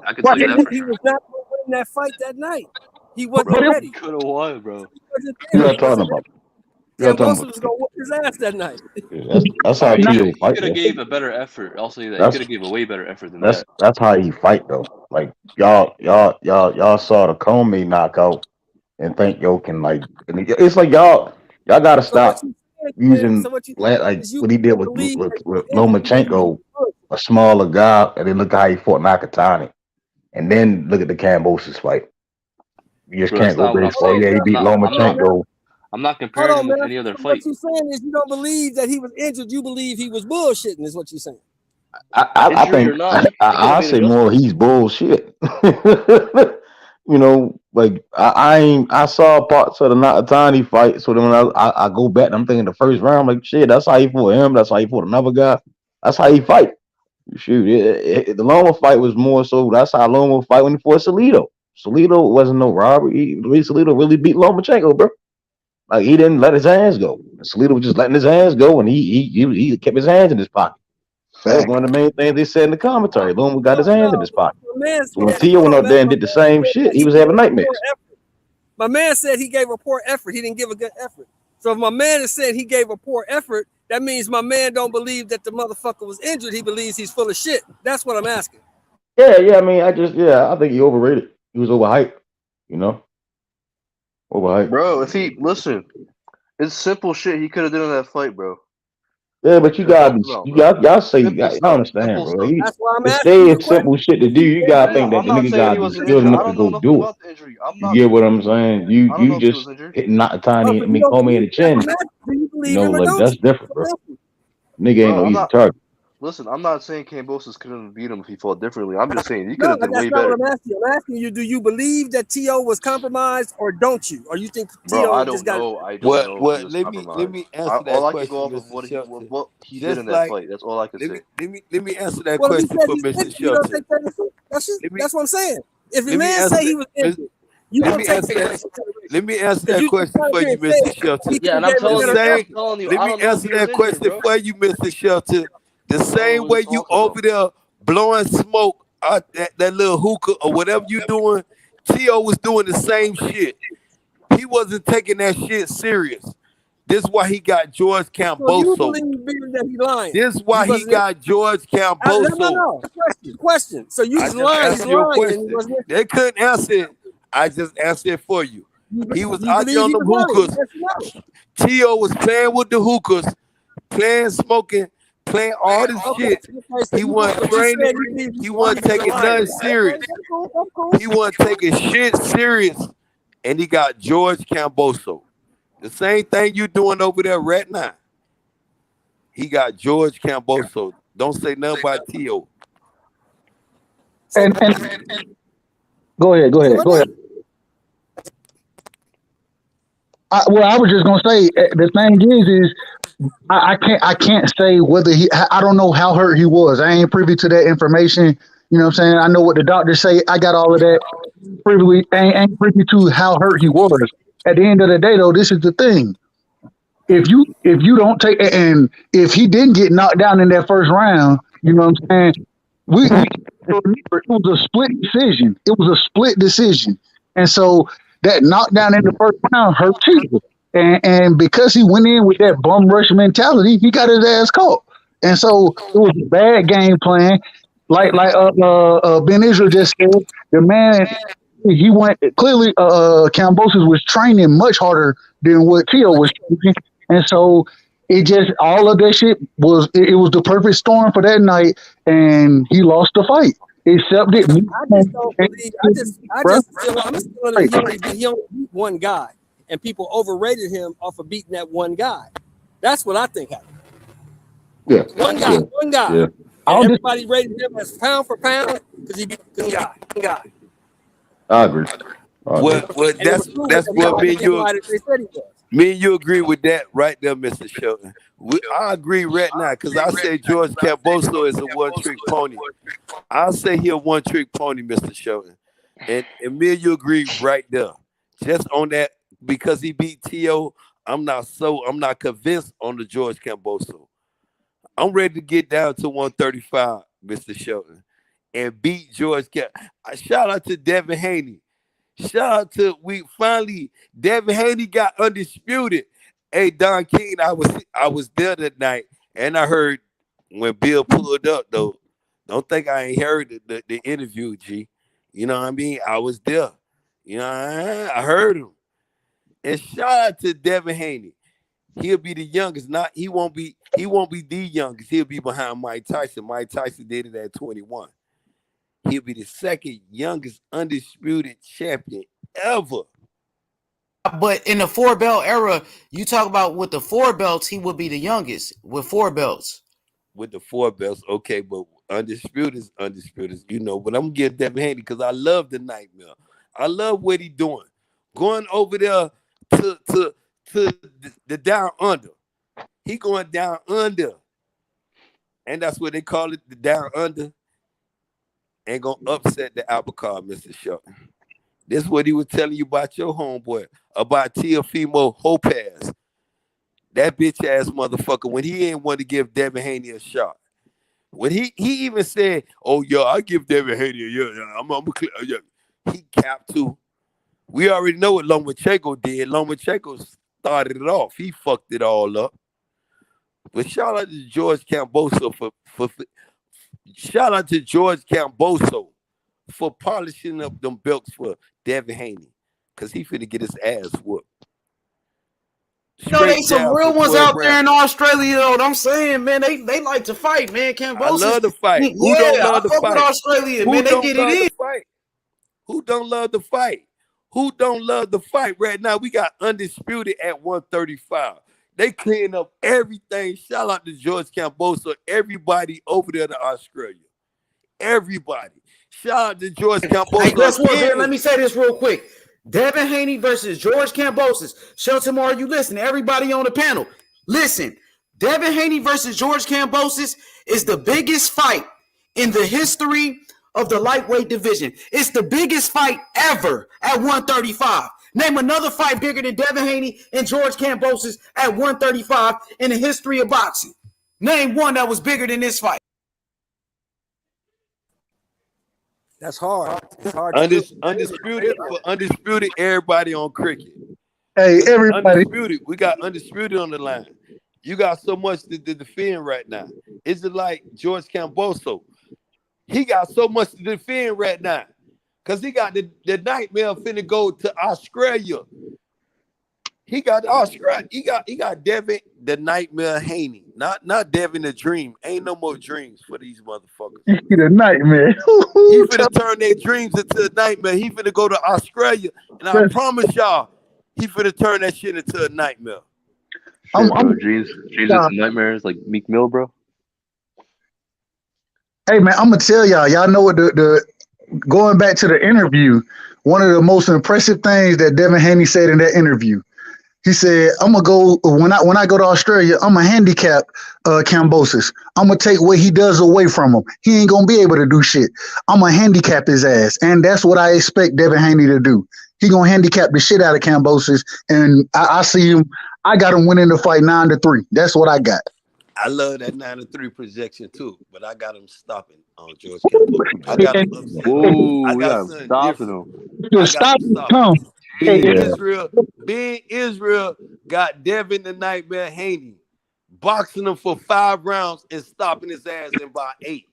I can but, tell you that for He sure. was not going to win that fight that night. He but wasn't Bro, ready. he could have won, bro. He wasn't You there. are He talking wasn't about. ready. You are talking Kambosos about. was going to whoop his ass that night. Yeah, that's how He now, could Tio he fight could have though. gave a better effort. I'll say that. He That's could have gave a way better effort than that. that's how he fight though. Like y'all saw the Comey knockout and think y'all can like. It's like y'all gotta So what stop you saying is, using so what you like is you what he did don't believe that he was with injured. You believe he Lomachenko, was. a smaller guy, and then look how he fought Nakatani, and then look at the Kambosos fight. You just Bro, that's can't go not what I'm based. Oh saying. yeah, he beat I'm not Lomachenko. Hold comparing on, him with man. any other So what fight. you saying is you don't believe that he was injured. You believe he was bullshitting. Is what you saying? I Injury or think not, he could have I made say more adjustments. he's bullshit. Like I saw parts of the Nakatani fight, so then when I go back, I'm thinking the first round, like shit, that's how he fought him, that's how he fought another guy, that's how he fight. Shoot, the Loma fight was more so that's how Loma fight when he fought Salido. Salido wasn't no robbery. Salido really beat Lomachenko, bro. Like he didn't let his hands go. Salido was just letting his hands go, and he kept his hands in his pocket. That was fact. one of the main things they said in the commentary. Loma got his hands in his pocket. My man So when said, Tio hold went on, out man. there and did the same shit, he was having nightmares. My man said he gave a poor effort. He didn't give a good effort. So if my man is saying he gave a poor effort, that means my man don't believe that the motherfucker was injured. He believes he's full of shit. That's what I'm asking. Yeah. I mean, I think he overrated. He was overhyped. You know, overhyped. Bro, if he listen, it's simple shit he could have done in that fight, bro. Yeah, but you Could have gotta helped be. him out, You bro. got y'all say Simple I stuff. understand, Simple bro. stuff. That's why I'm It asking you a stays question. simple shit to If do. he You injured, gotta No, think that I'm the not nigga saying he gotta be wasn't good injured. I enough to don't know go nothing do it. about the injury. I'm You not get what saying. I'm saying? I don't You know if he was just injured. hitting Nakatani. so I you mean, don't Comey in believe the that? chin. I'm asking, do you believe him or Like don't that's you? different, bro. Nigga ain't Bro, no I'm easy not. target. Listen, I'm not saying Kambosos couldn't have beat him if he fought differently. I'm just saying he could No, have did that's way not what better. I'm asking you. I'm asking you, do you believe that T.O. was compromised or don't you? Or you think Bro, T.O. I just don't got his know. I don't Well, know if well, he was let compromised. me answer All that I can go question, off of Mr. Shelton. what he did Just in that like fight. That's all I can say. let me answer that Well, if he question said for he's Mr. injured, you don't Shelton. take that into Let me that's what I'm saying. If a let me man answer say that. he was injured, you Let don't me take answer that into that. consideration. Let me answer Because that you just question got up for here you, and said Mr. Shelton. he could Yeah, have and I'm gave a The telling better you, same. effort. I'm telling you, Let I me don't know if answer he was that injured, question bro. for you, Mr. Shelton. The I don't know same what way you're you talking over about. there blowing smoke out that little hookah or whatever you doing, T.O. was doing the same shit. He wasn't taking that shit serious. This is why he got George So you Kambosos. believe being that he lying. This is He why he wasn't got George no, Kambosos. no. Question. So you I was just lying, he's answered your lying, and he question. wasn't They couldn't answer it. I just answered it for you. He was you out there believe on he them was lying. hookahs. Yes or no? T.O. was playing with the hookahs, playing, smoking, playing all this shit. Okay, so He you wasn't but you training. said you believe He he wasn't was a taking liar. nothing Okay, serious. that's cool, that's cool. He wasn't taking shit serious. And he got George Kambosos. The same thing you doing over there right now. He got George Kambosos. Don't say nothing about T.O. So And go ahead, so let go me ahead. I was just gonna say the thing is I can't say whether I don't know how hurt he was. I ain't privy to that information. You know what I'm saying? I know what the doctors say. I got all of that privy ain't privy to how hurt he was. At the end of the day though, this is the thing. If you don't take and if he didn't get knocked down in that first round, you know what I'm saying? We it was a split decision. It was a split decision. And so that knockdown in the first round hurt Tito. And because he went in with that bum rush mentality, he got his ass caught. And so it was a bad game plan. Like Ben Israel just said, the man he went clearly. Kambosos was training much harder than what Tio was training, and so it just all of that shit was it was the perfect storm for that night, and he lost the fight. Except it, I just don't believe I bro. just feel I'm still under he only beat one guy and people overrated him off of beating that one guy. That's what I think happened. Yeah. One guy. Yeah. And everybody rated him as pound for pound because he beat one guy. I agree. Well, And it was proven that's that what he was the guy that they said he was. me and you agree with that right there, Mr. Shelton. I agree right now because I say George Kambosos is a one-trick pony. I'll say he a one-trick pony, Mr. Shelton. And me and you agree right there. Just on that because he beat T.O., I'm not convinced on the George Kambosos. I'm ready to get down to 135, Mr. Shelton, and beat George Shout out to Devin Haney. Shout out to Devin Haney got undisputed. Hey, Don King, I was there that night, and I heard when Bill pulled up, though. Don't think I ain't heard the interview, G. You know what I mean? I was there. You know, I heard him. And shout out to Devin Haney. He'll be the youngest. He won't be the youngest. He'll be behind Mike Tyson. Mike Tyson did it at 21. He'll be the second youngest undisputed champion ever. But in the 4-belt era, you talk about with the 4 belts, he would be the youngest with 4 belts. With the 4 belts, okay, but undisputed is undisputed, you know. But I'm gonna give Devin Haney because I love the Nightmare. I love what he's doing. Going over there to the down under. He going down under. And that's what they call it, the down under. Ain't gonna upset the apple cart, Mr. Shelton. This is what he was telling you about your homeboy, about Teofimo Lopez. That bitch ass motherfucker, when he ain't want to give Devin Haney a shot. When he even said, "Oh yeah, I give Devin Haney a yeah, he capped too. We already know what Lomachenko did. Lomachenko started it off. He fucked it all up. But shout out to George Kambosos for polishing up them belts for Devin Haney, because he finna get his ass whooped. You know, they some real ones out there in Australia, though. I'm saying, man, they like to fight, man. Kambosos, I love the fight. Who don't love the fight? Australia, man, they get it in. Who don't love the fight? Who don't love the fight right now? We got undisputed at 135. They clean up everything. Shout out to George Kambosos, everybody over there to Australia. Everybody. Shout out to George Kambosos. Hey, guess what, man? Let me say this real quick. Devin Haney versus George Kambosos. Shelton, are you listening? Everybody on the panel, listen. Devin Haney versus George Kambosos is the biggest fight in the history of the lightweight division. It's the biggest fight ever at 135. Name another fight bigger than Devin Haney and George Kambosos at 135 in the history of boxing. Name one that was bigger than this fight. That's hard. It's hard. Undisputed, everybody on cricket. Hey, everybody. Undisputed. We got undisputed on the line. You got so much to defend right now. Is it like George Kambosos? He got so much to defend right now. Because he got the Nightmare finna go to Australia. He got Australia. He got Devin the Nightmare Haney. Not Devin the Dream. Ain't no more dreams for these motherfuckers. He the Nightmare. He finna turn their dreams into a nightmare. He finna go to Australia. And I promise y'all, he finna turn that shit into a nightmare. Dreams into nightmares like Meek Mill, bro. Hey man, I'm gonna tell y'all know what the going back to the interview, one of the most impressive things that Devin Haney said in that interview. He said, "I'm gonna go when I go to Australia. I'm gonna handicap Kambosos. I'm gonna take what he does away from him. He ain't gonna be able to do shit. I'm gonna handicap his ass, and that's what I expect Devin Haney to do. He gonna handicap the shit out of Kambosos, and I see him. I got him winning the fight 9-3. That's what I got. I love that 9-3 projection too, but I got him stopping on George Kambosos. I got him upset. Whoa, I got something stopping him. Stop. Ben Israel got Devin the Nightmare Haney boxing him for 5 rounds and stopping his ass in about 8.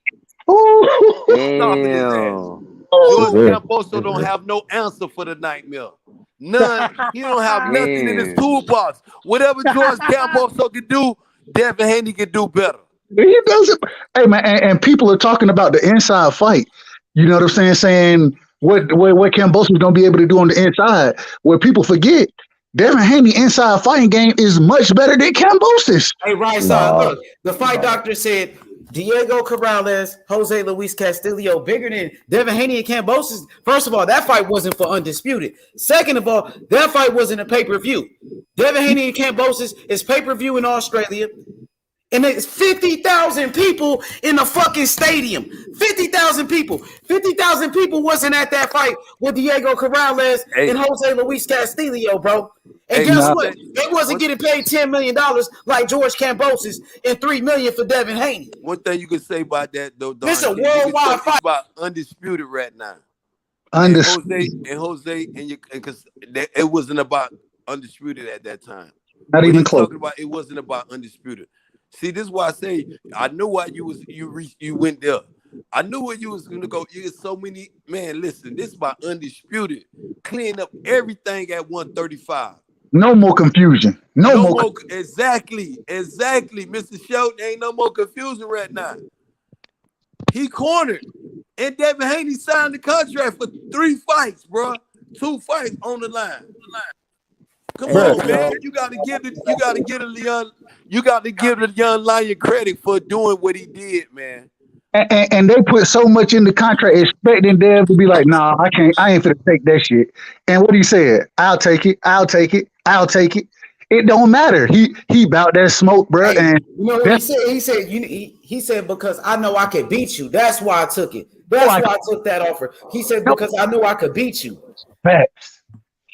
Stopping his ass. George Kambosos don't have no answer for the Nightmare. None. He don't have nothing in his toolbox. Whatever George Kambosos can do, Devin Haney can do better. He does it. Hey man, and people are talking about the inside fight. You know what I'm saying? Saying what Kambosos is gonna be able to do on the inside. Where people forget, Devin Haney inside fighting game is much better than Kambosos. Hey, right side, look. The fight doctor said Diego Corrales, Jose Luis Castillo bigger than Devin Haney and Kambosos. First of all, that fight wasn't for Undisputed. Second of all, that fight wasn't a pay-per-view. Devin Haney and Kambosos is pay-per-view in Australia. And it's 50,000 people in the fucking stadium. 50,000 people. 50,000 people wasn't at that fight with Diego Corrales and Jose Luis Castillo, bro. And guess what? They wasn't getting paid $10 million like George Kambosos and $3 million for Devin Haney. One thing you can say about that, though, Don, this is a worldwide fight. It's about Undisputed right now. Undisputed. And Jose, because it wasn't about Undisputed at that time. Not even close. Talking about, it wasn't about Undisputed. See, this is why I say I knew why you went there. I knew where you was gonna go. You get so many, man. Listen, this is about Undisputed. Clean up everything at 135. No more confusion. No more. Exactly. Mr. Shelton, ain't no more confusion right now. He cornered, and Devin Haney signed the contract for 3 fights, bro. 2 fights on the line. Come on, man. You gotta give the young lion credit for doing what he did, man. And they put so much in the contract, expecting Dev to be like, "Nah, I can't. I ain't finna take that shit." And what he said, "I'll take it. I'll take it. I'll take it." It don't matter. He about that smoke, bro. Hey, and you know what he said? He said because I know I could beat you. That's why I took it. That's why I took that offer. He said because I knew I could beat you.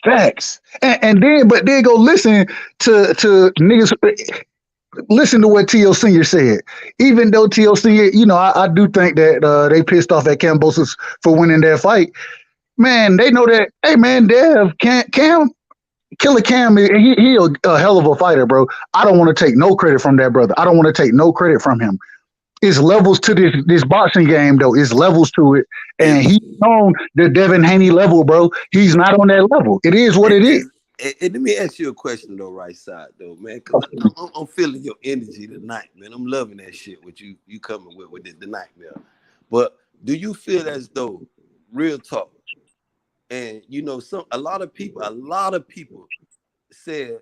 Facts. And then go listen to niggas. Listen to what T.O. Senior said. Even though T.O. Senior, I do think that they pissed off at Kambosos for winning their fight. Man, they know that. Hey, man, Killer Cam, he a hell of a fighter, bro. I don't want to take no credit from that brother. I don't want to take no credit from him. It's levels to this boxing game, though. It's levels to it. And he's on the Devin Haney level, bro. He's not on that level. It is what it is. And let me ask you a question, though, right side, though, man. Because I'm feeling your energy tonight, man. I'm loving that shit, what you coming with the nightmare. But do you feel as though, real talk, and a lot of people said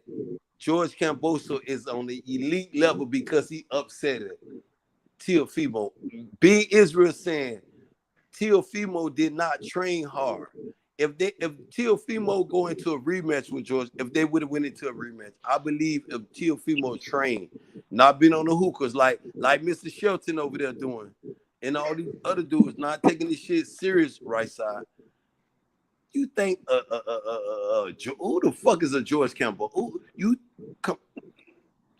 George Kambosos is on the elite level because he upset it. Teofimo, Big Israel saying Teofimo did not train hard. If Teofimo go into a rematch with George, if they would have went into a rematch, I believe if Teofimo trained, not been on the hookers like Mr. Shelton over there doing, and all these other dudes not taking this shit serious, right side. You think who the fuck is a George Campbell?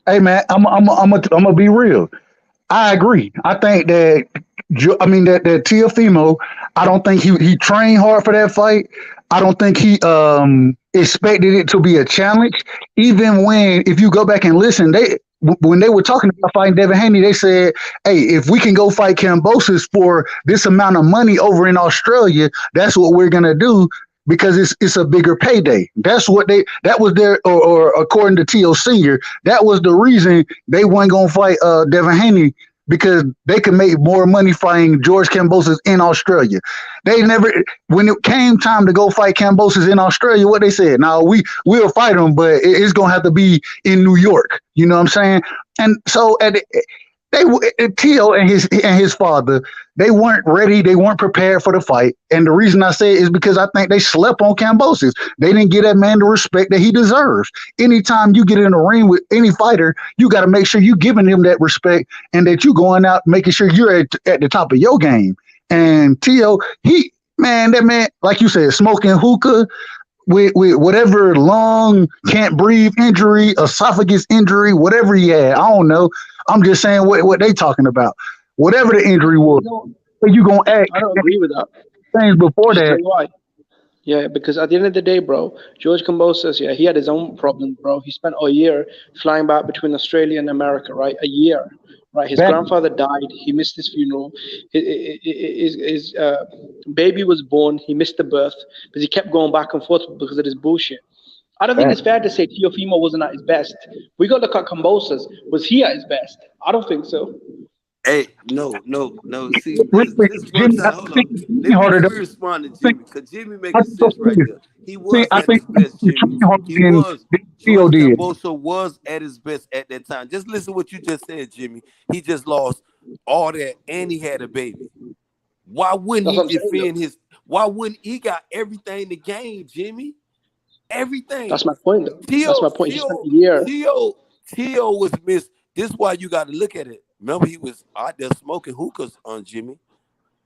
Hey man, I'm gonna be real. I agree. I think that that Teofimo, I don't think he trained hard for that fight. I don't think he expected it to be a challenge. Even if you go back and listen, when they were talking about fighting Devin Haney, they said, "Hey, if we can go fight Kambosos for this amount of money over in Australia, that's what we're gonna do because it's a bigger payday." That was their, or according to T.O. Senior, that was the reason they weren't gonna fight Devin Haney, because they could make more money fighting George Kambosos in Australia. They never, when it came time to go fight Kambosos in Australia, what they said, "Now we'll fight him, but it's gonna have to be in New York." You know what I'm saying? And so T.O. and his father, they weren't ready. They weren't prepared for the fight. And the reason I say it is because I think they slept on Kambosos. They didn't give that man the respect that he deserves. Anytime you get in a ring with any fighter, you got to make sure you're giving him that respect and that you're going out making sure you're at the top of your game. And T.O., that man, like you said, smoking hookah with whatever lung, can't breathe injury, esophagus injury, whatever he had. I don't know. I'm just saying what they talking about. Whatever the injury was, you gonna act. I don't agree with that. Things before that. Why? Yeah, because at the end of the day, bro, George Kambosos, he had his own problems, bro. He spent a year flying back between Australia and America, right? A year, right? His grandfather died. He missed his funeral. His baby was born. He missed the birth because he kept going back and forth because of this bullshit. I don't think it's fair to say Teofimo wasn't at his best. We got to look at Kambosos. Was he at his best? I don't think so. Hey, no. See, this Jimmy, hold on. Let me respond to Jimmy, because Jimmy making sense right there. He was at his best, Jimmy. George Kambosos was at his best at that time. Just listen to what you just said, Jimmy. He just lost all that, and he had a baby. Why wouldn't he defend his? Why wouldn't he got everything to gain, Jimmy? Everything. That's my point, though. That's my point. He spent a year. T.O. was missed. This is why you got to look at it. Remember, he was out there smoking hookahs on Jimmy.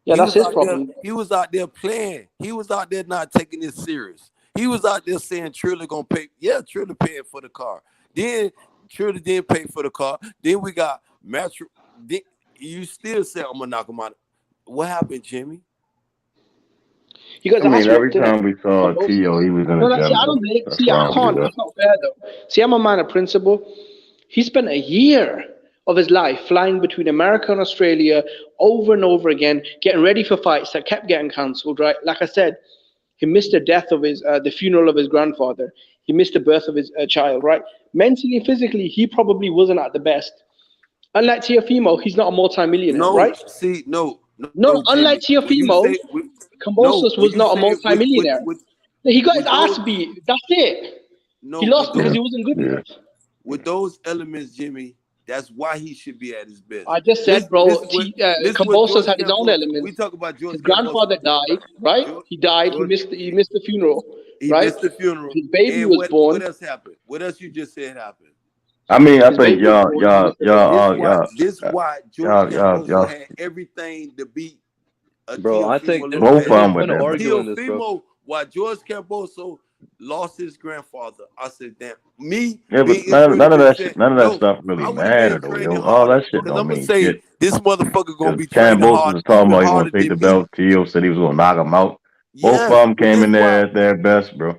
Yeah, He that's was his out problem. there. He was out there playing. He was out there not taking it serious. He was out there saying Triller gonna pay. Yeah, Triller paying for the car. Then Triller didn't pay for the car. Then we got Metro. You still say I'm gonna knock him out. What happened, Jimmy? You guys I mean, asked every me. time we saw T.O., he was in No, a see, I gym. don't. That's See, I why I can't. do that. That's not fair, though. See, I'm a man of principle. He spent a year of his life flying between America and Australia over and over again, getting ready for fights that kept getting cancelled. Right, like I said, he missed the death of his, the funeral of his grandfather. He missed the birth of his child. Right, mentally and physically, he probably wasn't at the best. Unlike Teofimo, he's not a multi-millionaire. No, right? see, no, No, unlike Jimmy. When you Teofimo, say Kambosos was not a multi-millionaire. He got his with ass those- beat. That's it. no, He lost with because those, he wasn't good enough. with those elements, Jimmy, that's why he should be at his best. I just said, bro, Kambosos had his own elements. We talk about George. His grandfather died, right? He died. He missed the funeral, He right? missed the funeral. His baby And was born. What else happened? What else you just said happened? I mean, I His think baby was born. This why George Kambosos had everything to beat a Bro, I think Teofimo. both of them with gonna that. argue in this, bro. Teofimo, why George Kambosos lost his grandfather. I said, damn, me. Yeah, but being none of that Israeli shit, none of that no, stuff I really would've matter been though, training yo. All harder. that shit Because don't I'm gonna mean say shit. this motherfucker gonna be Cam training Bosos hard, was talking even about he harder gonna take the than me. belt. T.O. said he was gonna knock him out. Both of Yes, them came in there at their best, bro.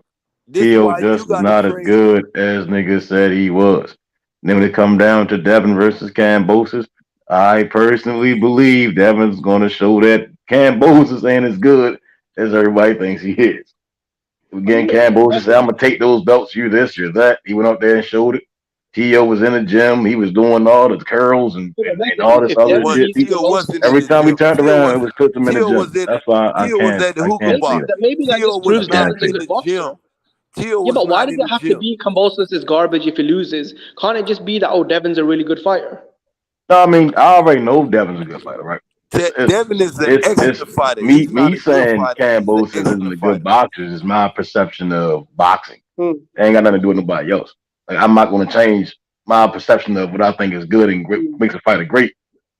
T.O. why you just is gotta not as train. good as niggas said he was. And then when it come down to Devin versus Kambosos, I personally believe Devin's gonna show that Kambosos ain't as good as everybody thinks he is. Again, Kambosos said, I'm gonna take those belts, you this, you that. He went up there and showed it. T.O. was in the gym, he was doing all the curls and all this other shit. Every time we turned around, it was put him in the gym. That's why I can't see that. Maybe that just proves Devin's a good boxer. Yeah, but why does it have to be Kambosos is garbage if he loses? Can't it just be that, oh, Devin's a really good fighter? No, I mean, I already know Devin's a good fighter, right? Devin is an excellent fighter. He's not Me a good saying fighter. Kambosos isn't a good boxer is my perception of boxing. It ain't got nothing to do with nobody else. Like, I'm not going to change my perception of what I think is good and makes a fighter great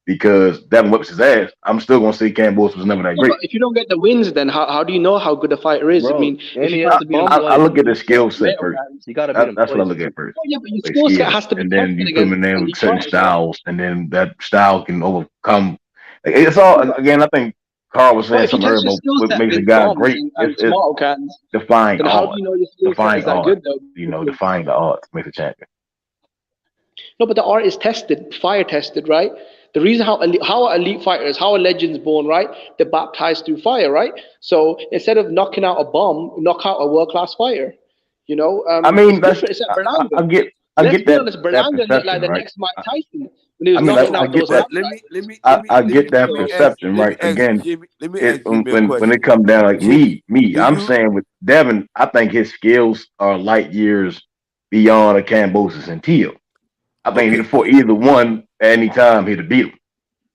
because Devin whips his ass. I'm still going to say Kambosos was never that great. But if you don't get the wins, then how do you know how good a fighter is? Bro, I mean, if he you has have to be bump I look at the skill set first. You gotta beat him That's what I twice. look at first. Oh, yeah, but your Like skill set skill. has to be And then you tested put them in there against with certain Detroit. styles, and then that style can overcome. It's all, again, I think Carl was saying But if you something test earlier your about skill what set makes a with guy bombs great. and It's small cans, defying then how odds. do you know your skill set Defying is that odds. good, though? You know, defying the odds makes a champion. No, but the art is tested, fire tested, right? The reason how are elite fighters, how are legends born, right? They're baptized through fire, right? So instead of knocking out a bomb, knock out a world class fighter. You know, I mean, it's different. It's like Berlanga. I get Let's be that. honest, That Berlanga looked like perception, the right? next Mike Tyson when he was I mean, knocking I out get those that. I get that perception, right? Again, when it comes down like me, I'm saying with Devin, I think his skills are light years beyond a Kambosos and Teal. I think for either one at any time he'd have beat him.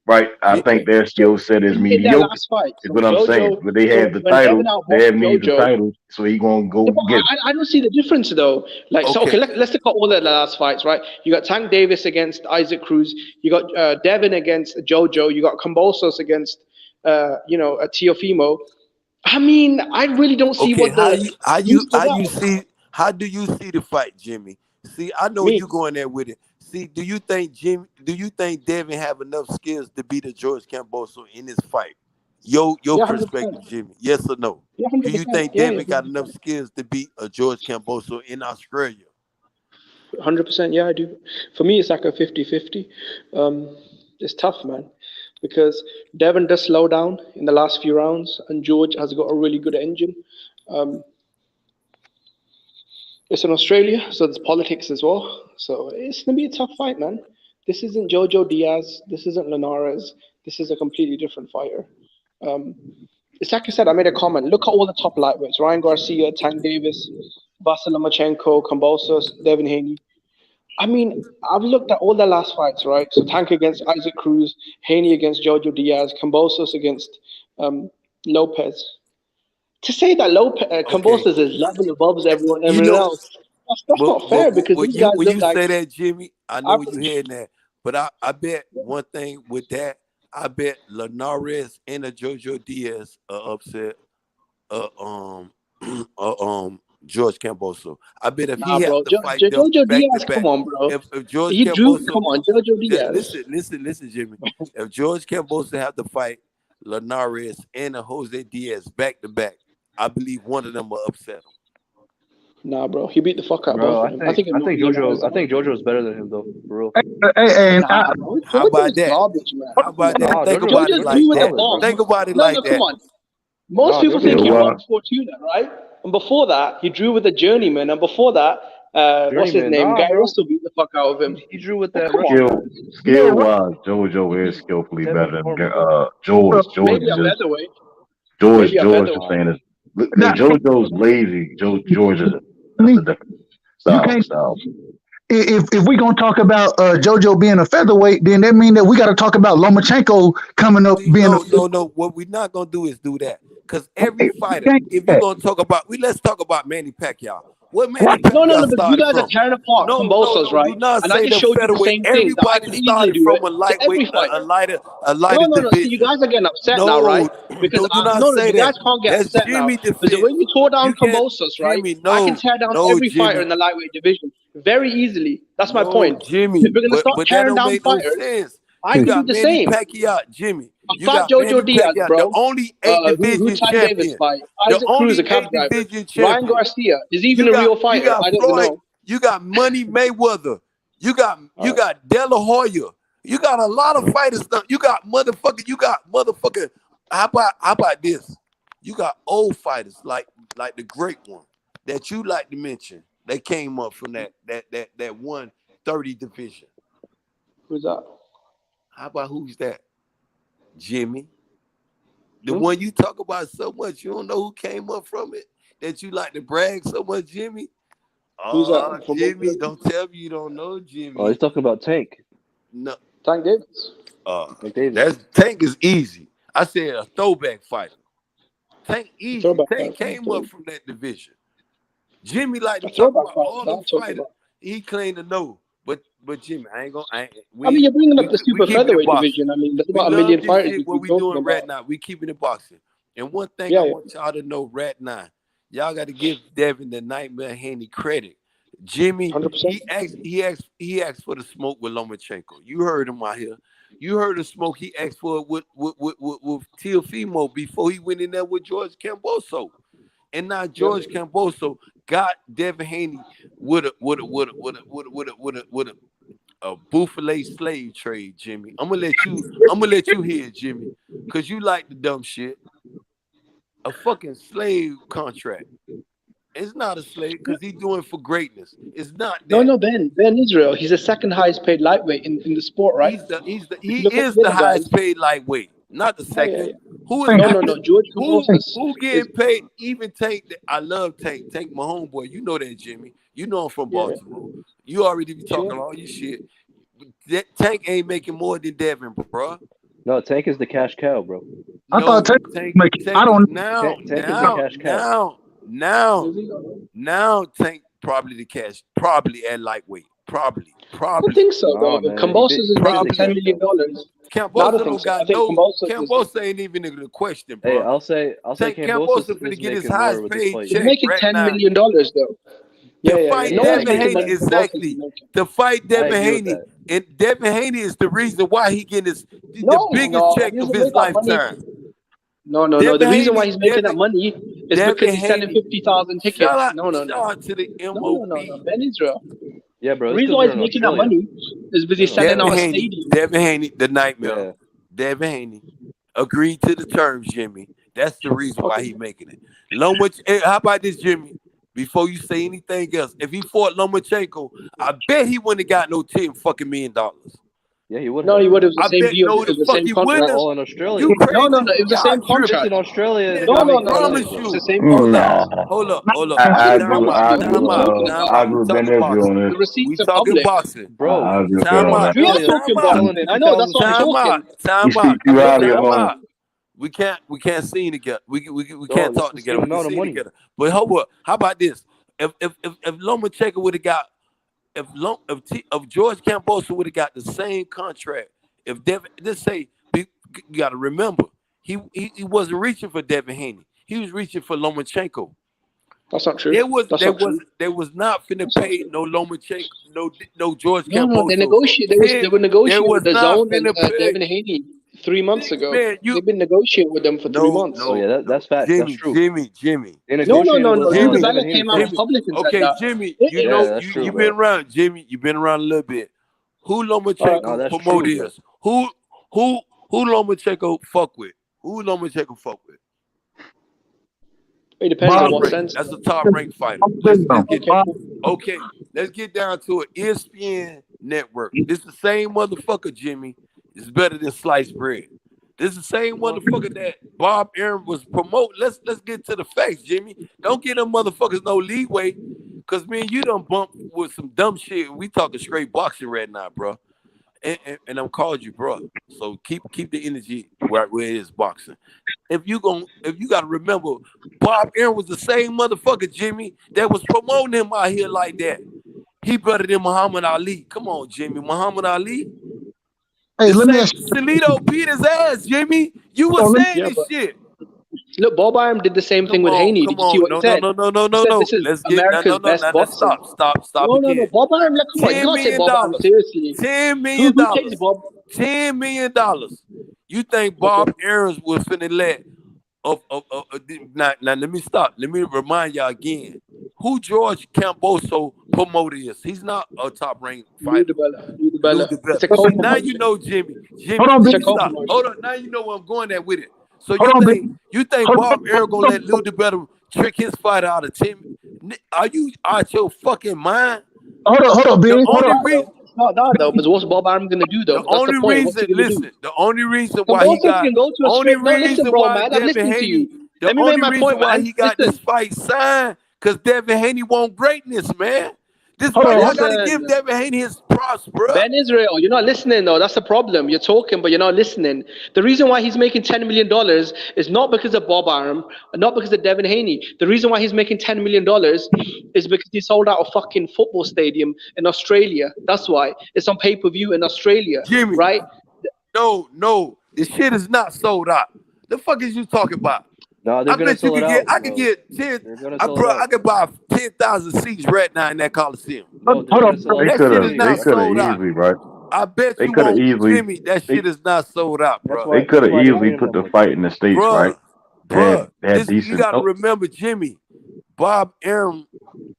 Right? I think their skill set is mediocre. Is what I'm saying. But they have the title. They have needs the titles, so he gonna go get it. I don't see the difference though. Like, so okay, let's look at all the last fights, right? You got Tank Davis against Isaac Cruz. You got Devin against Jojo. You got Kambosos against a Teofimo. I mean, I really don't see what how do you see the fight, Jimmy? See, I know you going there with it. See, do you think Devin have enough skills to beat a George Kambosos in this fight? Your perspective, Jimmy. Yes or no? Do you think Devin got enough skills to beat a George Kambosos in Australia? 100%, yeah, I do. For me, it's like a 50-50. It's tough, man, because Devin does slow down in the last few rounds, and George has got a really good engine. It's in Australia, so there's politics as well. So it's going to be a tough fight, man. This isn't Jojo Diaz. This isn't Linares. This is a completely different fighter. It's like I said, I made a comment. Look at all the top lightweights. Ryan Garcia, Tank Davis, Vasyl Lomachenko, Kambosos, Devin Haney. I mean, I've looked at all the last fights, right? So Tank against Isaac Cruz, Haney against Jojo Diaz, Kambosos against Lopez. To say that Kambosos is level above everyone else, that's not fair because these guys when look you like. say that, Jimmy, I know you hearing that. But I bet one thing with that, I bet Linares and a Jojo Diaz are upset. Uh, George Camboso. I bet if Nah, he have bro. to fight them Jojo back to Diaz, back, come on, bro. if George He drew. Camboso, Come on, Jojo Diaz. listen, Jimmy. If George Camboso have to fight Linares and a Jose Diaz back to back, I believe one of them will upset him. Nah, bro. He beat the fuck out of Bro, both I of them. think Jojo's better than him though, for real. And Nah, bro. How about Jojo's that? garbage, man. How about that? Nah, Think Jojo's about it Jojo's like drew with the that. bomb. Think about it No, like no, that. come on. Most people Jojo's think he Yeah, won wow. before Tuna, right? And before that, he drew with a journeyman. And before that, what's his Journeyman, name? nah, Guy bro. Russell beat the fuck out of him. He drew with Oh, that come Russian on. guy. Skill wise, JoJo is skillfully Devin better than Cormier. George. Maybe a featherweight. George Maybe a is featherweight. saying is Now, JoJo's lazy. George is I mean, a different you can't. style. If we gonna talk about JoJo being a featherweight, then that means that we got to talk about Lomachenko coming up being No. What we're not gonna do is do that. Because every fighter, if you're gonna talk about, let's talk about Manny Pacquiao. What Manny No, Pacquiao but you started guys are from? tearing apart Kambosos, No. right? Do not And I say just the showed you the featherweight. same thing that I Everybody could easily started do from it a to every lightweight, fighter. a lighter No. See, you division. guys are getting upset now, No, right? Because do not no, say you guys that. can't get That's upset now. Jimmy Because the way defense. you tore down You can't, Kambosos, right? Jimmy. I can tear down every fighter in the lightweight division very easily. That's my point. Jimmy. If we're gonna start But that tearing don't down make no fighters, sense. I You can do got the Manny same. Pacquiao, Jimmy. You Fat got Jojo Manny Diaz, Pacquiao, bro. the only eight Who division Tank Davis champion. fight? The Isaac Cruz, only a cab eight driver. division Ryan champion. Garcia is even You a real got fighter. I don't Floyd. know. You got Money Mayweather. You got De La Hoya. You got a lot of fighters. You got motherfucker. How about this? You got old fighters like the great one that you like to mention. They came up from that 130 division. Who's that? How about who's that? Jimmy. The one you talk about so much, you don't know who came up from it that you like to brag so much, Jimmy. Who's that? From Jimmy, don't tell me you don't know Jimmy. Oh, he's talking about Tank. No, Tank Davis. Tank Davis. that's Tank is easy. I said a throwback fighter. Tank easy. Throwback Tank fighter. came up from that division. Jimmy like to A talk throwback about all fighter. them fighters. He claimed to know, but Jimmy, I ain't gonna. You're bringing up the super keeping it featherweight boxing. division. I mean, there's We about a love million this fighters shit. we What keep we talking doing about. right now? We keeping it boxing. And one thing Yeah, I yeah. want y'all to know right now, y'all got to give Devin the Nightmare Haney credit. Jimmy, 100%. he asked for the smoke with Lomachenko. You heard him out here. You heard the smoke he asked for it with Teofimo before he went in there with George Camboso. And now George Camboso got Devin Haney with a Buffalo slave trade, Jimmy. I'm gonna let you hear it, Jimmy, because you like the dumb shit. A fucking slave contract. It's not a slave because he's doing it for greatness. It's not that. No, Ben Israel. He's the second highest paid lightweight in the sport, right? He Look at is the the other highest guys. paid lightweight, not the second. Yeah. Who is No. George Kambosos who getting paid? Even Tank. I love Tank. Tank, my homeboy. You know that, Jimmy. You know I'm from Baltimore. You already be talking all your shit. Tank ain't making more than Devin, bro. No, Tank is the cash cow, bro. I thought Tank I don't. Tank is the cash cow. Now Tank probably the cash, probably at lightweight, probably. I don't think so, though. Kambosos is making $10 million. Kambosos ain't even in the question, bro. Hey, I'll say Kambosos is gonna get his highest paid check. He's making $10 million, though. To fight Devin Haney, exactly. To fight Devin Haney, and Devin Haney is the reason why he getting the biggest check of his lifetime. No. The reason why he's making that money is because he's selling 50,000 tickets. No. Shout out to the MOB. No. Ben Israel. Yeah, bro. The reason why he's making that money is because he's selling out a stadium. Devin Haney, the nightmare. Yeah. Devin Haney agreed to the terms, Jimmy. That's the reason why he's making it. How about this, Jimmy? Before you say anything else, if he fought Lomachenko, I bet he wouldn't have got no $10 fucking million. Yeah, he would. No, he would have the same deal. It was the same contract. All in Australia. You crazy? No, it was the same contract. In Australia. No. It's the same contract. Hold up. I agree with Ben Israel on The this. receipts We are talking public. boxing, Bro. I agree with Ben on that. We are talking boxing. I know, that's what I'm talking. Time out. We can't sing together. We can't talk together. We can sing together. But hold up. How about this? If Lomachenko would have got if George Kambosos would have got the same contract, if Devin, you got to remember, he wasn't reaching for Devin Haney. He was reaching for Lomachenko. That's not true. They was not finna pay no Lomachenko, no George Kambosos. No, they were negotiating with the Zone and Devin Haney 3 months ago. Man, They've been negotiating with them for 3 months. Oh yeah, that's fact. That's true. Jimmy. They No. negotiated with Jimmy Devin Haney came out first. Republicans. Okay, like that. Jimmy, that's true, you've bro. been around, Jimmy. You've been around a little bit. Who Lomachenko No, that's promote true, is? Who Lomachenko fuck with? Who Lomachenko fuck with? It depends on what Top sense. rank. That's a top ranked fighter. Let's get down to it. ESPN network. This the same motherfucker, Jimmy. It's better than sliced bread. This is the same motherfucker that Bob Arum was promoting. Let's get to the facts, Jimmy. Don't give them motherfuckers no leeway, cause man, you done bumped with some dumb shit. We talking straight boxing right now, bro. And I'm called you, bro. So keep the energy where it is boxing. If you gotta remember, Bob Arum was the same motherfucker, Jimmy, that was promoting him out here like that. He better than Muhammad Ali. Come on, Jimmy. Muhammad Ali. Hey, let me ask you. Salito beat his ass, Jimmy. You were saying this shit. Look, Bob Arum did the same thing with Haney. Did you see what he said? No. This is America's best boxer. Stop. No. Bob Arum, come on. You can't take Bob Arum seriously. $10 million. Who takes Bob? $10 million. You think Bob Arum was finna let now let me stop. Let me remind y'all again. Who George Kambosos promoter is. He's not a top ranked fighter. Now you know Jimmy. Stop. Hold on. Now you know where I'm going at with it. So you think Bob Arum gonna let Lou DeBella trick his fighter out of 10? Are you out your fucking mind? Hold on, Billy. Hold on. No, though, but what's Bob Arum gonna do though? The only reason why he got he got this fight signed, because Devin Haney want greatness, man. This fight, I gotta give Devin Haney his props, bro. Ben Israel, you're not listening though. That's the problem. You're talking, but you're not listening. The reason why he's making $10 million is not because of Bob Arum, not because of Devin Haney. The reason why he's making $10 million is because he sold out a fucking football stadium in Australia. That's why. It's on pay-per-view in Australia. Jimmy, right? No. This shit is not sold out. The fuck is you talking about? No, they're gonna sell it out. I could get 10. I could buy 10,000 seats right now in that Coliseum. Hold on, they could have easily, right? I bet they you could have won't, easily. Jimmy, that shit is not sold out, bro. They could have easily put the fight in the States, right? Bro, decent. You gotta remember, Jimmy. Bob Arum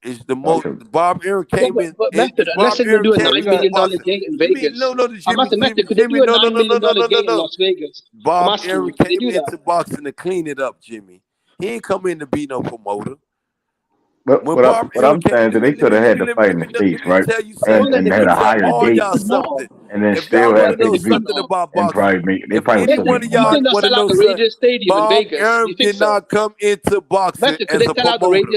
is the most. Bob Arum came in. Unless they do a $9 million game in Vegas. Could they do a $9 million game in Las Vegas? Bob Arum came into boxing to clean it up, Jimmy. He ain't come in to be no promoter. But what I'm saying is they could have had the fight in the States, right? And had a higher date, and then still had to be and probably make. They probably any one of y'all want to know something. Bob Arum did not come into boxing as a promoter.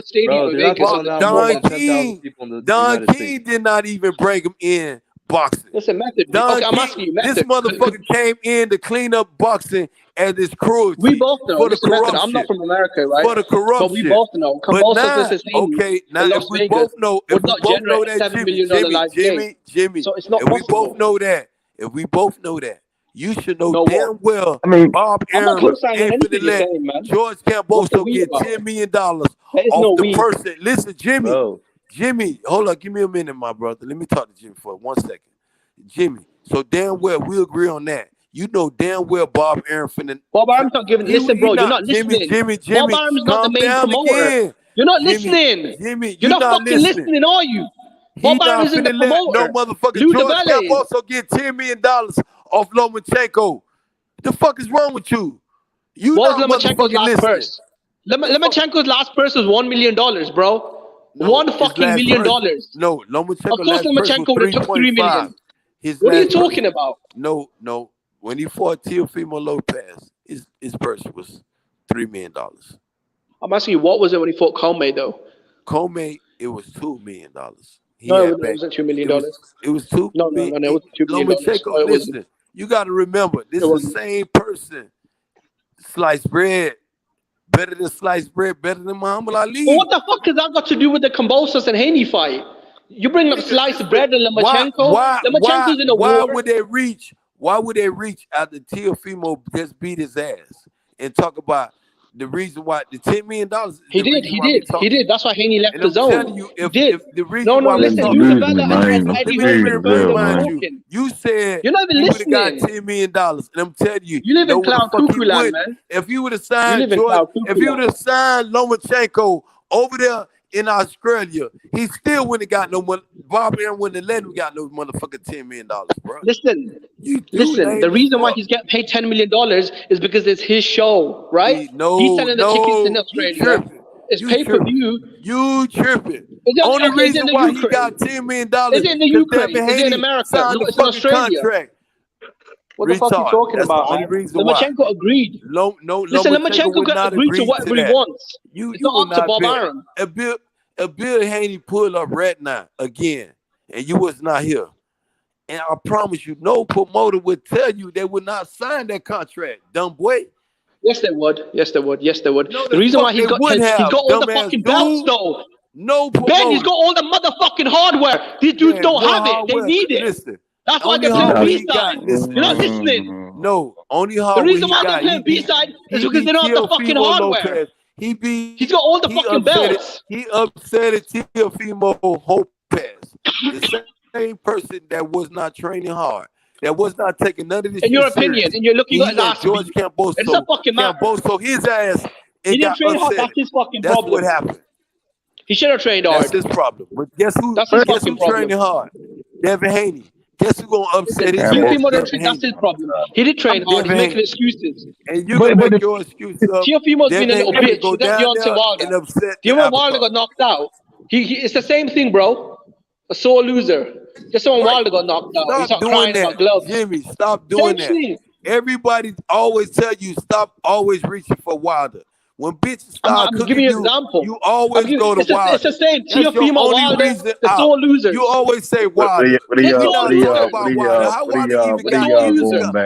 Don King did not even bring him in boxing. Listen, Method. I'm asking you, Method. This motherfucker came in to clean up boxing and his cruelty. We both know. For the corruption. I'm not from America, right? For the corruption. But we both know. If we both know that, Jimmy, so it's not if we both know that, you should know damn well. Bob Arum ain't finna let George Kambosos get $10 million off the person. Listen, Jimmy. Bro. Jimmy, hold on, give me a minute, my brother. Let me talk to Jimmy for 1 second. Jimmy, so damn well we agree on that. You know damn well Bob Arum finna. Bob Arum's not giving. Listen, bro, you're not listening. Jimmy, Bob Arum's not the main promoter. Again. You're not listening. Jimmy, you're not fucking listening, are you? Bob Arum isn't the promoter. No motherfucker. George Kambosos get $10 million off Lomachenko. The fuck is wrong with you? What was Lomachenko's last purse? Lomachenko's last purse was $1 million, bro. No, $1 million. No, Lomachenko. Of course, Lomachenko would have took $3 million. What are you talking about? No. When he fought Teofimo Lopez, his purse was $3 million. I'm asking you, what was it when he fought Comey, though? Comey, it was $2 million. No, it wasn't $2 million. It was $2 million. No, it wasn't $2 million. Lomachenko, listen, you got to remember, this is the same person. Sliced bread. Better than sliced bread, better than Muhammad Ali. Well, what the fuck has that got to do with the Kambosos and Haney fight? You bring up slice of bread and Lomachenko. Why Lomachenko's in a war. would they reach? Why would they reach after Teofimo just beat his ass and talk about the reason why the $10 million? He did. That's why Haney left and the I'm zone. telling you, if the reason No, why listen, we you talking, develop Eddie you said you're not even you would have got listening. $10 million, and I'm telling you, You live in what the cloud fuck he cuckoo land, would. man. If you would have You signed live in George, cloud if cuckoo you would have signed Lomachenko over there in Australia, he still wouldn't have got no money. Bobby Aaron wouldn't have let him got no motherfucking $10 million, bro. Listen. The reason why he's getting paid $10 million is because it's his show, right? He's selling the tickets in Australia. It's pay-per-view. You tripping. The Only reason why he got $10 million is it in the Ukraine? Devin Is it in Haney America? signed No, the it's in fucking Australia. contract. What the fuck are you talking That's about, the only man? reason why. Lomachenko agreed. Listen, Lomachenko can agree to whatever he wants. It's not up to Bob Arum. Bill Haney pulled up right now again, and you was not here. And I promise you, no promoter would tell you they would not sign that contract, dumb boy. Yes, they would. No, The reason why he's got all the fucking belts, though. No promoter. Ben, he's got all the motherfucking hardware. These dudes don't have it. They need it. Listen, that's why they're playing B-side. You're not listening. No, only hardware. The reason why they're playing B-side is because they don't have the fucking hardware. He's got all the fucking belts. He upset Teofimo Lopez, the same person that was not training hard, that was not taking none of this. In your opinion, and you're looking at last George Kambosos. It's a fucking matter. Kambosos, his ass. He didn't train hard. That's his fucking problem. That's what happened. He should have trained hard. That's his problem. But guess who? That's his Guess who training hard? Devin Haney. Guess who gonna upset his ass? That's his problem. He did train hard. He's making excuses. And you can make your excuses up. Teofimo's been a little bitch. That's Deontay Wilder. Deontay Wilder got knocked out. It's the same thing, bro. A sore loser. Just when Wilder got knocked out. Stop doing that, Jimmy. Stop doing that. Everybody always tell you stop always reaching for Wilder. When bitches start cooking you, you always go to Wilder. It's the same. Teofimo, Wilder, the sore losers. You always say Wilder.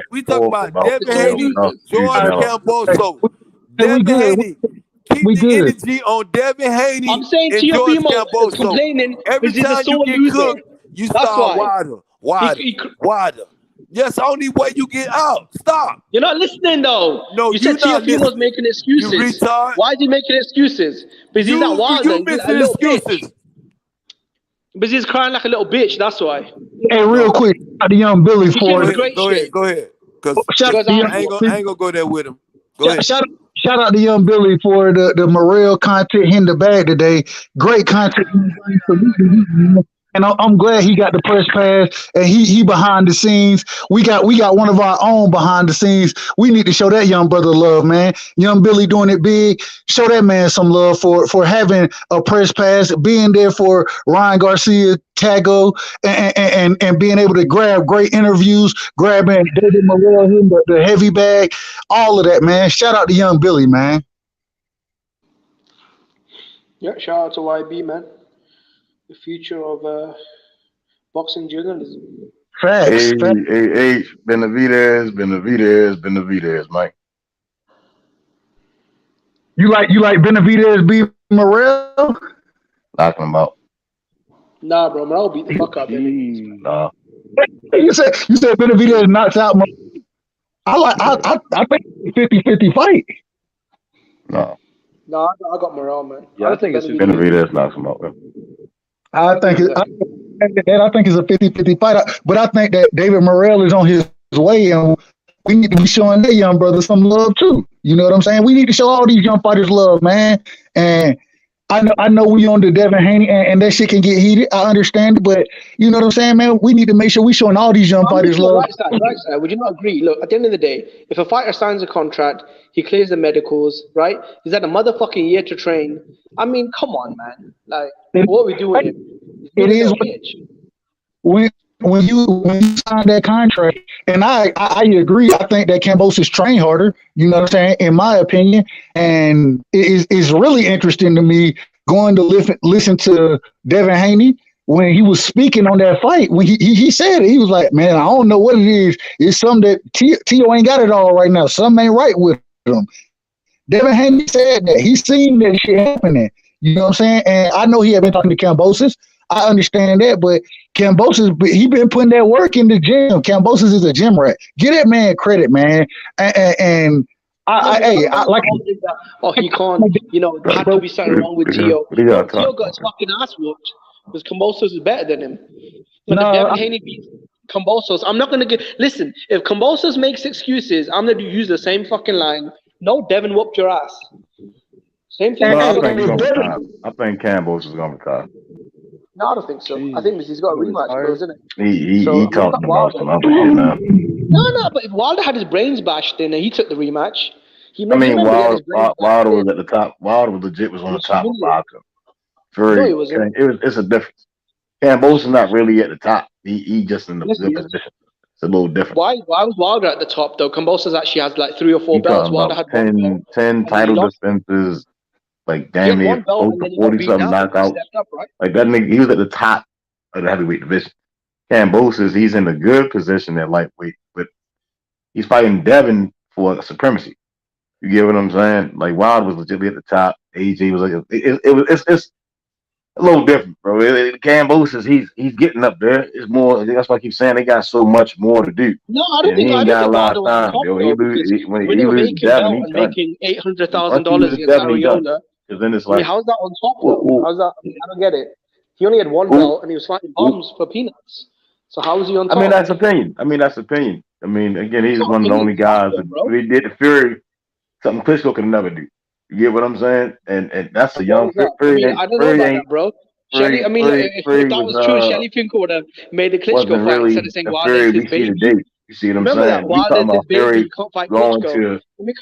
We talk about Devin Haney, George Kambosos. Devin Haney. Keep the energy on Devin Haney. I'm saying Teofimo is complaining. Every time you get cooked, you start Wilder. Yes, only way you get out. Stop. You're not listening, though. No, you said Teofimo's making excuses. You retard. Why is he making excuses? Because he's not Wilder. You making excuses. Because he's crying like a little bitch. That's why. Hey, real quick, the young Billy for it. Go ahead. Because I ain't gonna go there with him. Go ahead. Shout out to young Billy for the Morel content in the bag today. Great content. And I'm glad he got the press pass and he behind the scenes. We got one of our own behind the scenes. We need to show that young brother love, man. Young Billy doing it big. Show that man some love for having a press pass, being there for Ryan Garcia, Tago, and being able to grab great interviews, grabbing David Morel, the heavy bag, all of that, man. Shout out to young Billy, man. Yeah, shout out to YB, man. The future of boxing journalism. Facts. Hey, Benavidez, Mike. You like Benavidez B. Morel? Knocking him out. Nah, bro, Morel beat the fuck out of him. Nah. You said Benavidez knocks out Morel. I think 50-50 fight. No. No, I got Morel, man. Yeah, I think it's Benavidez knocks him out, man. I think it's a 50-50 fight, but I think that David Morel is on his way, and we need to be showing that young brother some love too. You know what I'm saying? We need to show all these young fighters love, man. And I know we on the Devin Haney, and that shit can get heated. I understand it, but you know what I'm saying, man? We need to make sure we showing all these young fighters love. Right side. Would you not agree? Look, at the end of the day, if a fighter signs a contract, he clears the medicals, right? He's had a motherfucking year to train. I mean, come on, man. Like, what are we doing? It is when you sign that contract, and I agree. I think that Kambosos train harder. You know what I'm saying? In my opinion, and it's really interesting to me going to listen to Devin Haney when he was speaking on that fight. When he said it, he was like, "Man, I don't know what it is. It's something that Tio ain't got it all right now. Something ain't right with him." Devin Haney said that. He's seen that shit happening. You know what I'm saying? And I know he had been talking to Kambosos. I understand that, but Kambosos, he been putting that work in the gym. Kambosos is a gym rat. Give that man credit, man. And like he can't. You know, there had to be something wrong with Tio. Tio got his fucking ass whooped because Kambosos is better than him. But if Devin Haney beats Kambosos, I'm not gonna get. Listen, if Kambosos makes excuses, I'm gonna use the same fucking line. No, Devin whooped your ass. Same thing. I think Kambosos is gonna retire. No, I don't think so. I think he's got a rematch, bro, isn't it? He talking about some other shit now. No, but if Wilder had his brains bashed in and he took the rematch, Wilder was at the top. Wilder was legit was on the top of boxing. No, he wasn't. It's a difference. Kambosos not really at the top. He just in the good position. It's a little different. Why was Wilder at the top though? Kambosos actually has like 3 or 4 belts. Wilder had 10 title defenses. Like damn near 40-something knockouts. Right? Like that nigga, he was at the top of the heavyweight division. Kambosos, he's in a good position at lightweight, but he's fighting Devin for supremacy. You get what I'm saying? Like Wilder was legitimately at the top. AJ was like it's a little different, bro. Kambosos, he's getting up there. It's more. That's why I keep saying they got so much more to do. No, I don't think Wilder was top, when he was making $800,000 against Ariola. Then it's like, how's that on top though? How's that? I don't get it. He only had 1 belt and he was fighting bombs for peanuts. So how is he on top? That's opinion. Again, he's one of the only guys that he did the Fury, something Klitschko could never do. You get what I'm saying? And that's a young Fury. I don't know about that, bro. Shelly, if that was true, Shelly Finkel would have made the Klitschko fight instead of saying Wilder's his baby. You see what I'm saying? We talking about Fury going to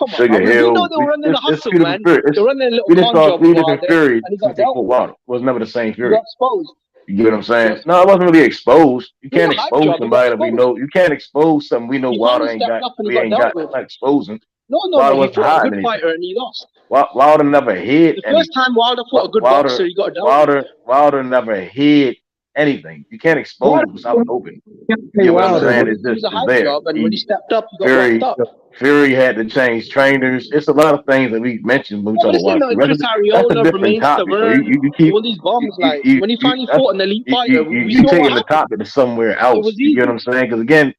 Sugar Hill. We know they were running the hustle, man. They're running a little con job with Wilder, Fury since they fought Wilder. It was never the same Fury. He got exposed. You get what I'm saying? No, it wasn't really exposed. You can't expose somebody that we know. You can't expose something we know Wilder ain't got. We ain't got. Not exposing. No, he fought a good fighter and he lost. Wilder never hid. The first time Wilder fought a good boxer, he got down. Wilder never hid anything. You can't expose him without open. You know what I'm saying? It's just there. Job, and when he stepped up, he got locked up. Fury had to change trainers. It's a lot of things that we mentioned when we talk about Chris Ariola, Romain Stavern, you keep all these bombs. Like when he finally fought an elite fighter, you taking the topic to somewhere else. You get what I'm saying? Because again,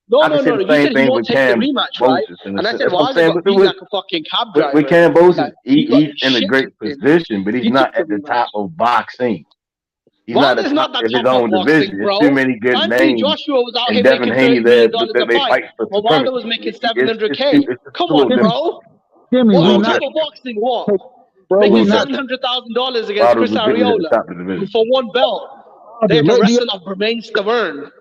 no. You said you won't take the rematch, right? And I said, Wilder got beat like a fucking cab driver. With Kambosos, he's in a great position, but he's not at the top of boxing. He's not at his own division. There's too many good names. Joshua was out here Devin making Haney there that they fight. fight for Well, Wilder was making $700K. Come on, bro. What type of boxing what? Making $700,000 against Chris Ariola for 1 belt. They have to wrestle off Romain Stavern.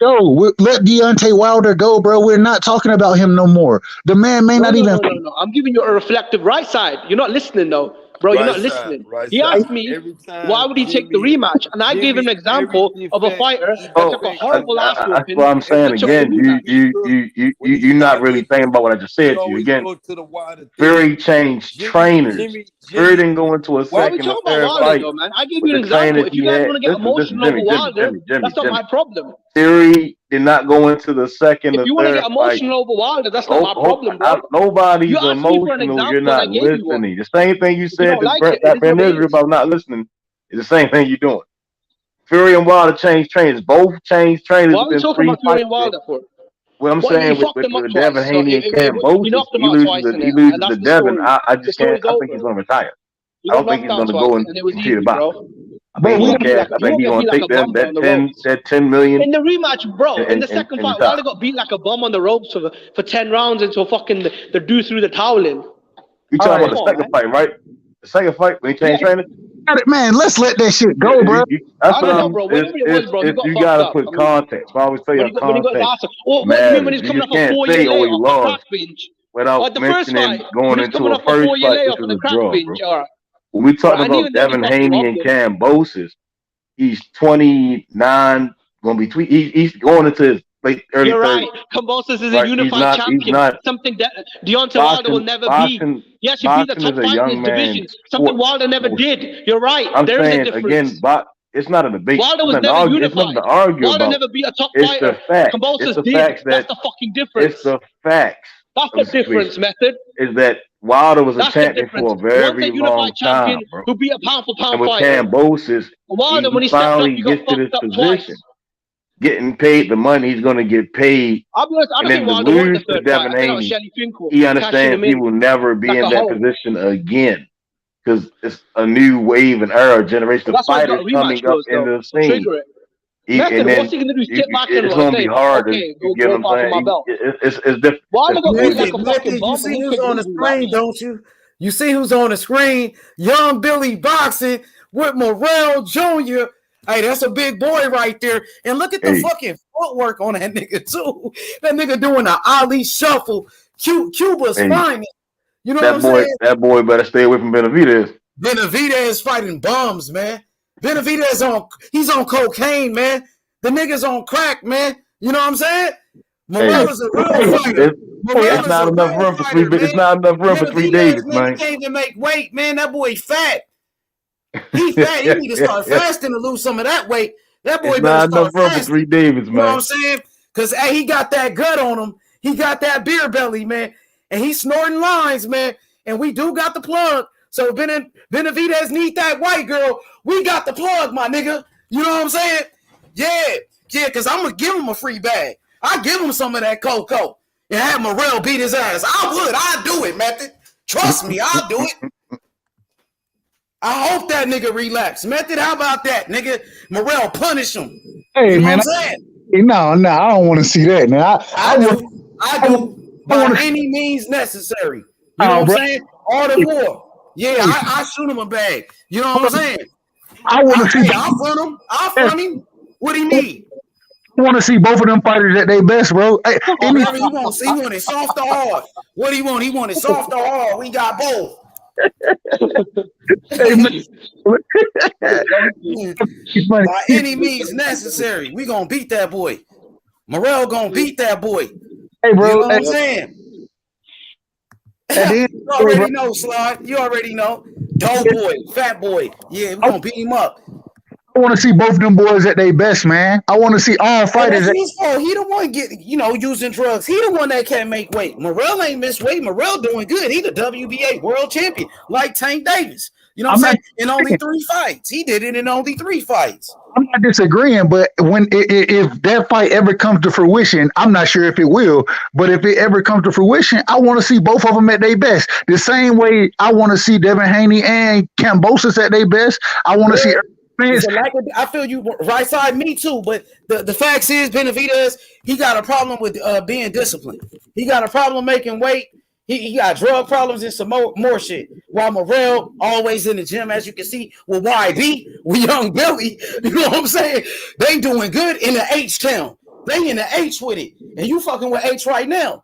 Yo, let Deontay Wilder go, bro. We're not talking about him no more. The man may not even. No. I'm giving you a reflective right side. You're not listening, though. Bro, you're not listening. He asked me, why would he take the rematch? And I gave him an example of a fighter that took a horrible ass whooping. That's what I'm saying. Again, you're not really thinking about what I just said to you. Again, Fury changed trainers. Fury didn't go into a second or third fight. Man? I gave you an example. If you guys want to get emotional over Wilder, that's not my problem. Fury did not go into the second or third fight. If you want to get emotional over Wilder, that's not my problem, bro. Nobody's emotional. You're not listening. The same thing you said to Ben Israel about not listening is the same thing you're doing. Fury and Wilder changed trainers. Both changed trainers. Why are we talking about Fury and Wilder for? What I'm saying with Devin Haney and Kambosos, he loses to Devin. I just can't. I think he's going to retire. I don't think he's going to go into the box. I think he's going to take that 10 million. In the rematch, bro, in the second fight, Wilder got beat like a bum on the ropes for 10 rounds until fucking the dude threw the towel in. You talking about the second fight, right? The second fight when he changed trainers? Man, let's let that shit go, bro. That's what I'm saying. You gotta put context. I always tell you context. When he's coming up a 4-year layoff on the crack bench. Without mentioning going into a first fight, which was a draw, bro. When we talking about Devin Haney and Kambosos, he's 29, gonna be he's going into his late early 30s. You're right. Kambosos is a unified champion. Something that Deontay Wilder will never be. Yes, he'd be the top fighter in his division. Something Wilder never did. You're right. There is a difference. Again, it's not a debate. Wilder was never unified. It's nothing to argue Wilder about. never beat a top it's fighter. The fact. Kambosos it's the did. Facts That's the fucking difference. It's the facts. That's the difference, Method. Is that Wilder was a That's the champion difference. for a He wants a very unified long champion time, bro. who beat a pound for And pound with fighter. Kambosos, Wilder, when he he stepped up, finally he got gets to this fucked up position, twice. getting paid the money he's going to get paid. I'll be honest, I And don't think then to Wilder won the lose to third fight. Devin I think that was Haney, Shelly Finkel he cashing understands him he in will never be like in a that hoe. position again because it's a new wave and era, generation of That's why he's got fighters a rematch coming up clause, into though. the scene. Trigger it. And Method, then what's he gonna do? Sit back and it's going to say, be hard to, okay, you go get what I'm fight for my saying? belt? It's different. Wilder got beat like Method, a fucking you bomb, see and he who's couldn't on the lose screen, rematch. don't you? You see who's on the screen? Young Billy boxing with Morrell Jr. Hey, that's a big boy right there. And look at the fucking footwork on that nigga, too. That nigga doing the Ali shuffle. Cuba's finest. You know what I'm saying? That boy better stay away from Benavidez. Benavidez fighting bums, man. Benavidez he's on cocaine, man. The nigga's on crack, man. You know what I'm saying? Morrell is a real fighter. It's not enough room for three. It's not enough room for three Davids, man. He can't even make weight, man. That boy fat. He fat. He need to start fasting to lose some of that weight. That boy better start fasting. For three Davids, man. You know what I'm saying? Because he got that gut on him. He got that beer belly, man. And he's snorting lines, man. And we do got the plug. So Benavidez need that white girl. We got the plug, my nigga. You know what I'm saying? Yeah, because I'm going to give him a free bag. I give him some of that cocoa and have Morrell beat his ass. I'd do it, Method. Trust me, I'll do it. I hope that nigga relax. Method, how about that, nigga? Morrell punish him. Hey, you know man. What I'm saying? No, I don't want to see that. Now, I do. By any means necessary. You know what I'm saying? All the war. Yeah, I shoot him a bag. You know what I'm saying? I want to see. I'll front him. What do you need? I want to see both of them fighters at their best, bro. Hey, he want it soft or hard. What do you want? He want it soft or hard. We got both. By any means necessary, we gonna beat that boy. Morrell gonna beat that boy. Hey, bro, you know what I'm saying? You already know, Slide. You already know. Dope boy, fat boy. Yeah, we gonna beat him up. I want to see both of them boys at their best, man. I want to see all fighters. That's his fault. He the one using drugs. He the one that can't make weight. Morrell ain't missed weight. Morrell doing good. He the WBA world champion, like Tank Davis. You know what I'm saying? In only 3 fights. He did it in only 3 fights. I'm not disagreeing, but if that fight ever comes to fruition, I'm not sure if it will, but if it ever comes to fruition, I want to see both of them at their best. The same way I want to see Devin Haney and Kambosos at their best. I want to see. I feel you right side, me too. But the facts is Benavidez, he got a problem with being disciplined. He got a problem making weight. He got drug problems and some more shit. While Morrell always in the gym, as you can see, with YB, with Young Billy. You know what I'm saying? They doing good in the H town. They in the H with it. And you fucking with H right now.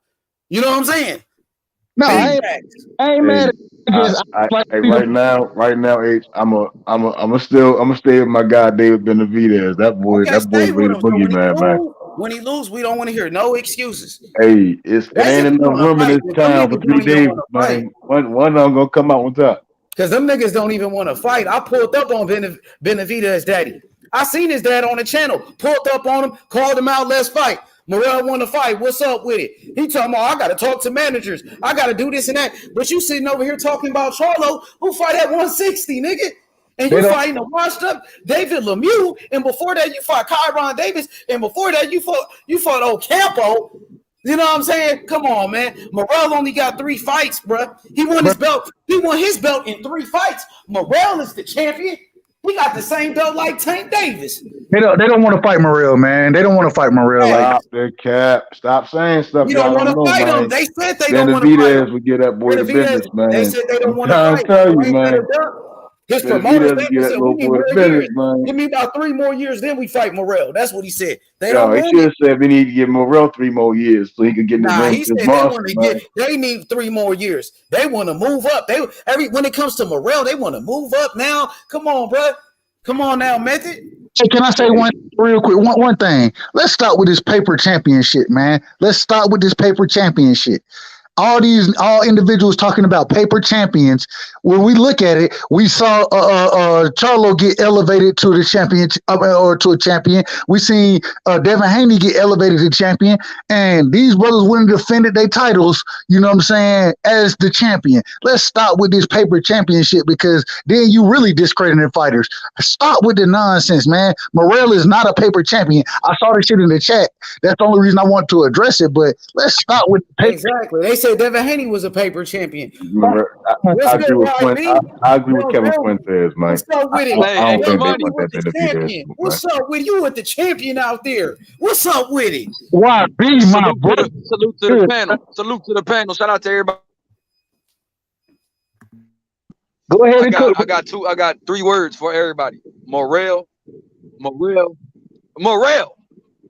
You know what I'm saying? No, I ain't mad at right now, H. I'm still stay with my guy David Benavidez. That boy ready to boogie, man. When he lose, we don't want to hear no excuses. Hey, it ain't enough room in this town for 3 days, man. One of them gonna come out on top. Because them niggas don't even want to fight. I pulled up on Benavidez's daddy. I seen his dad on the channel. Pulled up on him, called him out, let's fight. Morrell want to fight. What's up with it? He talking about, I got to talk to managers. I got to do this and that. But you sitting over here talking about Charlo, who fight at 160, nigga. And you fighting a washed up David Lemieux. And before that, you fought Kyron Davis. And before that, you fought Ocampo. You know what I'm saying? Come on, man. Morrell only got 3 fights, bro. He won his belt. He won his belt in 3 fights. Morrell is the champion. We got the same belt like Tank Davis. They don't want to fight Morrell, man. They don't want to fight Morrell. Stop their cap. Stop saying stuff. You don't want to fight him. They said they don't want to fight him. would get that boy the business, man. They said they don't want to fight. Tell you, man. His promoters said, we need more years. Man. Give me about 3 more years, then we fight Morrell. That's what he said. He should have said we need to give Morrell 3 more years so he could get in the ring. He said they need 3 more years. They want to move up. When it comes to Morrell, they want to move up now. Come on, bro. Come on now, Method. Hey, can I say one real quick? One thing. Let's start with this paper championship, man. Let's start with this paper championship. all individuals talking about paper champions. When we look at it, we saw Charlo get elevated to the champion or to a champion. We seen Devin Haney get elevated to champion, and these brothers wouldn't defended their titles. You know what I'm saying? As the champion. Let's stop with this paper championship because then you really discrediting fighters. Stop with the nonsense, man. Morrell is not a paper champion. I saw this shit in the chat. That's the only reason I want to address it. But let's stop with the paper. Exactly. They said Devin Haney was a paper champion. I agree with I agree with Kevin Fuentes, man. What's up with it? I don't think they want with that the to be champion. What's up with you with the champion out there? What's up with it? Why be my brother? Salute to the panel. Salute to the panel. Shout out to everybody. Go ahead and cook. I got 3 words for everybody. Morrell.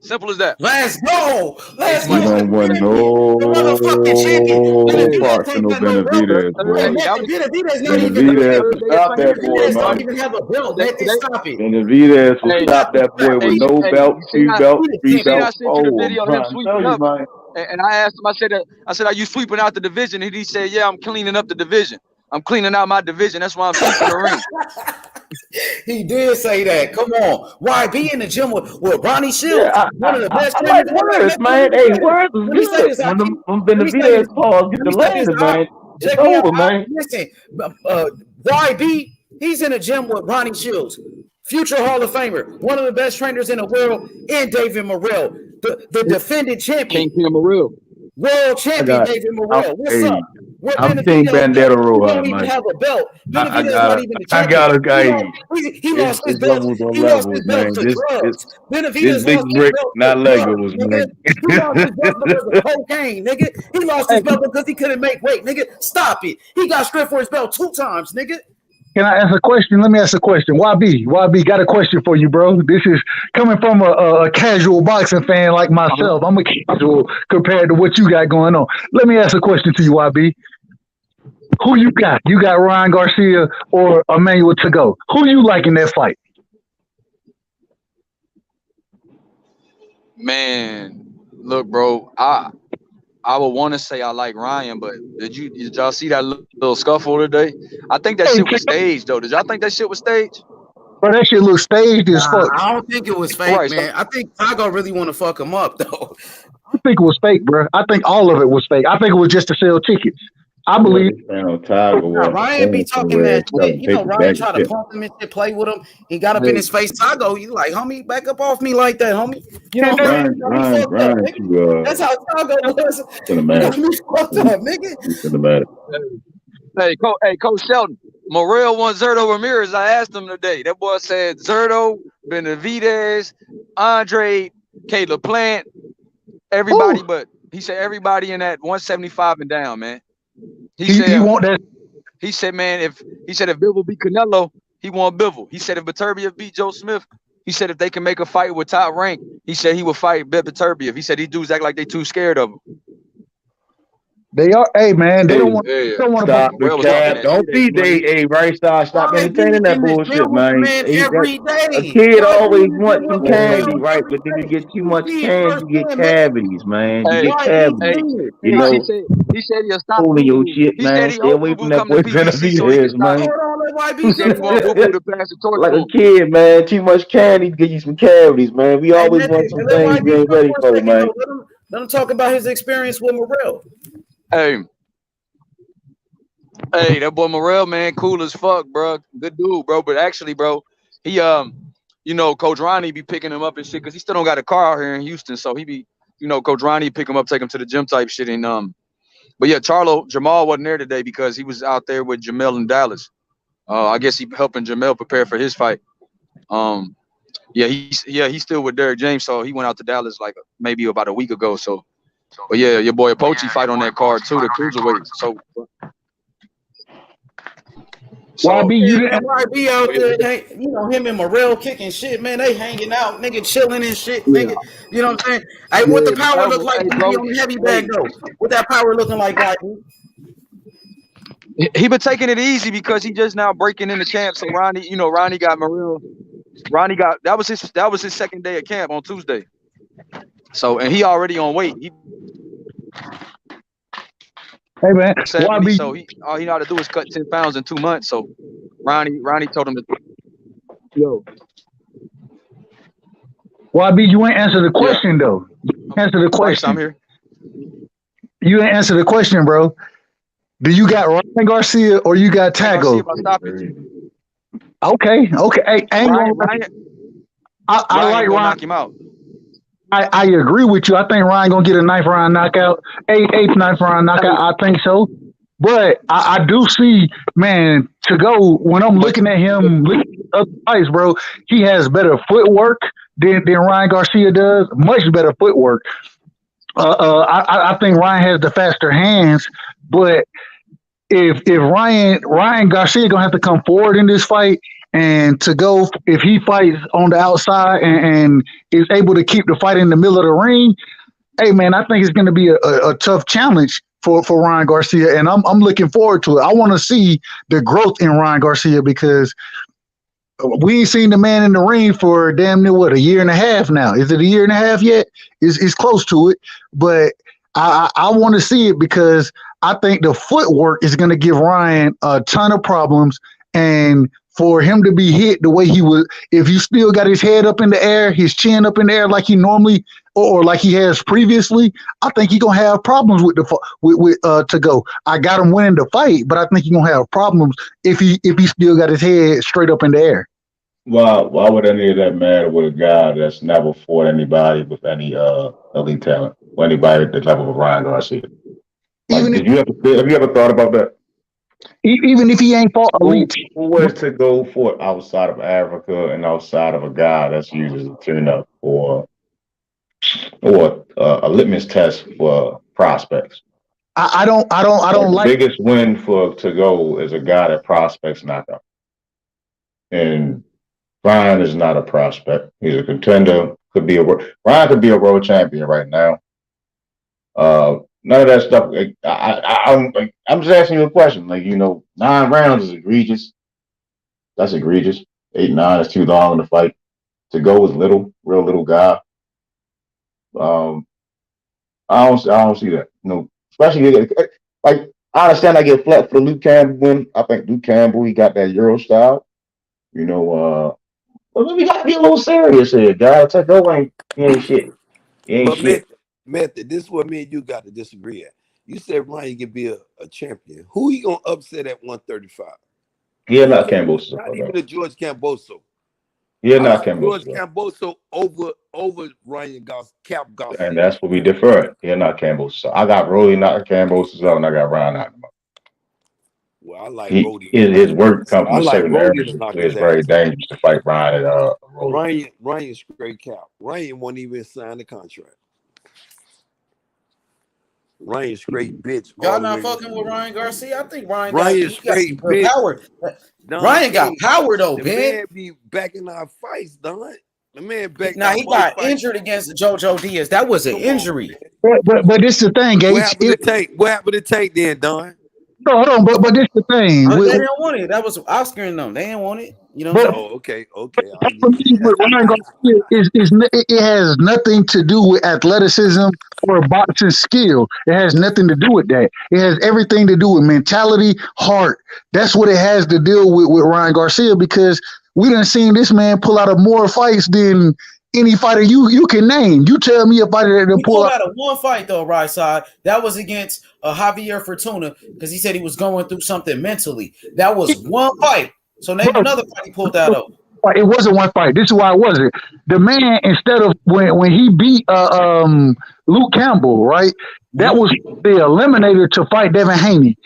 Simple as that. Let's go. Let's We go. don't want no Motherfucking champion. parts of no Benavidez, bro. Benavidez not even Benavidez will stop that boy, Benavidez man. don't even have a belt. Let this stop it. Benavidez will stop that boy with no belt, 2 belts, 3 I belts. sent you the Oh, video of I'm him trying to sweeping tell you, up. man. And I asked him, I said, are you sweeping out the division? And he said, yeah, I'm cleaning up the division. I'm cleaning out my division. That's why I'm sweeping the ring. He did say that. Come on. Why be in the gym with Ronnie Shields? Yeah, one of the best I like words, man. Hey, words is good. When Benavidez calls get the landing, man, it's over, man. Listen, YB, he's in the gym with Ronnie Shields, future Hall of Famer, one of the best trainers in the world, and David Morrell, the defending champion. King Morrell. World champion David Morrell. What's up? I'm Team Bandera Roll, don't even man. have a belt. I got a guy. He lost his belt. He lost his belt to drugs. This big brick, not Legos, man. He lost his belt because of cocaine, nigga. He lost his belt because he couldn't make weight, nigga. Stop it. He got stripped for his belt 2 times, nigga. Can I ask a question? Let me ask a question. YB, got a question for you, bro. This is coming from a casual boxing fan like myself. I'm a casual compared to what you got going on. Let me ask a question to you, YB. Who you got? You got Ryan Garcia or Emmanuel Tago? Who you like in that fight? Man, look, bro, I would want to say I like Ryan, but did y'all see that little scuffle today? I think that shit was staged, though. Did y'all think that shit was staged? Bro, that shit looks staged as fuck. I don't think it was fake, Right, man. I think Tago really want to fuck him up, though. I think it was fake, bro. I think all of it was fake. I think it was just to sell tickets. I believe. Ryan be talking that shit. You know, Ryan try to pump him and shit, play with him. He got up in his face. Tago, you like, homie, back up off me like that, homie. You know, Ryan, that's how Tago was. Fucked up, nigga. Hey, Coach Shelton, Morrell won Zerto Ramirez. I asked him today. That boy said Zerto, Benavidez, Andre, Caleb Plant, everybody, but he said everybody in that 175 and down, man. He said, man, if Bivol beat Canelo, he want Bivol. He said if Beterbiev beat Joe Smith, he said if they can make a fight with top rank, he said he would fight Beterbiev. He said these dudes act like they too scared of him. They are, hey man, they don't want to stop the cap. Don't be right? Stop entertaining that bullshit, man. Every day. A kid always wants some candy, right? But then you get too much candy, you get cavities, man. You get cavities. You know, he said he'll stop holding your shit, man. Stay away from that boy Benavidez, man. He said he want to pass the torch. Like a kid, man. Too much candy to get you some cavities, man. We always want some things we ain't ready for, man. Let him talk about his experience with Morrell. Hey, that boy Morrell, man, cool as fuck, bro. Good dude, bro. But actually, bro, he you know, Coach Ronnie be picking him up and shit because he still don't got a car out here in Houston. So he be, you know, Coach Ronnie pick him up, take him to the gym type shit. And but yeah, Jamal wasn't there today because he was out there with Jamel in Dallas. I guess he helping Jamel prepare for his fight. He's still with Derrick James, so he went out to Dallas like maybe about a week ago. So. But yeah, your boy Apoche fight on that card too, the cruiserweight. So YB out there, you know, him and Morrell kicking shit, man. They hanging out, nigga, chilling and shit, nigga. You know what I'm saying? Hey, what the power look like on the heavy bag though? What that power looking like, guy? He been taking it easy because he just now breaking into camp. So Ronnie got Morrell. That was his second day of camp on Tuesday. So and he already on weight. Hey man, 70, YB, so all he know how to do is cut 10 pounds in 2 months. So Ronnie told him to yo. YB, you ain't answer the Yeah. question though. Answer the Bryce, I'm question. here. You ain't answer the question, bro. Do you got Ryan Garcia or you got Ryan Garcia Tago? about stoppage. Okay. Hey, I ain't gonna. I Ryan like gonna Ryan. knock him out. I agree with you. I think Ryan gonna get a 9th round knockout, eighth 9th round knockout. I think so. But I do see, man, to go when I'm looking at him, looking at other fights, bro. He has better footwork than Ryan Garcia does. Much better footwork. I think Ryan has the faster hands, but if Ryan Garcia gonna have to come forward in this fight, and to go if he fights on the outside and is able to keep the fight in the middle of the ring, hey man, I think it's gonna be a tough challenge for Ryan Garcia, and I'm looking forward to it. I want to see the growth in Ryan Garcia because we ain't seen the man in the ring for damn near what, a year and a half now. Is it a year and a half yet? It's close to it, but I want to see it because I think the footwork is going to give Ryan a ton of problems, and for him to be hit the way he was, if you still got his head up in the air, his chin up in the air like he normally or like he has previously, I think he's gonna have problems with to go. I got him winning the fight, but I think he's gonna have problems if he still got his head straight up in the air. Why would any of that matter with a guy that's never fought anybody with any elite talent or anybody at the level of Ryan Garcia? Like, have you ever thought about that? Even if he ain't fought elite, who was to go for outside of Africa and outside of a guy that's used as a tune-up or a litmus test for prospects? I don't like the biggest win to go is a guy that prospects knock out. And Ryan is not a prospect. He's a contender. Ryan could be a world champion right now. None of that stuff. I'm just asking you a question. 9 rounds is egregious. That's egregious. 8, 9 is too long in the fight. To go is real little guy. I don't see that. Especially I understand I get flat for the Luke Campbell win. I think Luke Campbell, he got that Euro style. But we gotta be a little serious here, guys. He ain't shit. He ain't shit. Method, this is what me and you got to disagree at. You said Ryan can be a champion. Who he gonna upset at 135? Yeah, not Kambosos. Not even a George Kambosos. Yeah, not Kambosos. George Kambosos over Ryan Garcia. And that's what we defer. Yeah, not Kambosos. I got Rolly knocking Kambosos out, and I got Ryan knocking him out. Well, I like Rolly. His work comes from I like certain Rolly areas. It's very dangerous to fight Ryan at Rolly. Ryan's straight cap. Ryan won't even sign the contract. Ryan's straight bitch. Y'all not fucking with Ryan Garcia? I think Ryan's straight got bitch. Power. Ryan got power though, man. The man be back in our fights, Don. The man back. Now he got injured against JoJo Diaz. That was an injury. But this is the thing, Gage. What happened to Tank then, Don? No, hold on, but this is the thing. They didn't want it. That was Oscar and them. They didn't want it. You know what I'm saying? Okay. Ryan Garcia it has nothing to do with athleticism or boxing skill. It has nothing to do with that. It has everything to do with mentality, heart. That's what it has to deal with Ryan Garcia, because we done seen this man pull out of more fights than any fighter you can name. You tell me a fighter that pulled out of one fight though, right side. That was against Javier Fortuna, because he said he was going through something mentally. That was one fight. So name another fight he pulled out of. It wasn't one fight. This is why it wasn't. The man, instead of when he beat Luke Campbell, right? That was the eliminator to fight Devin Haney.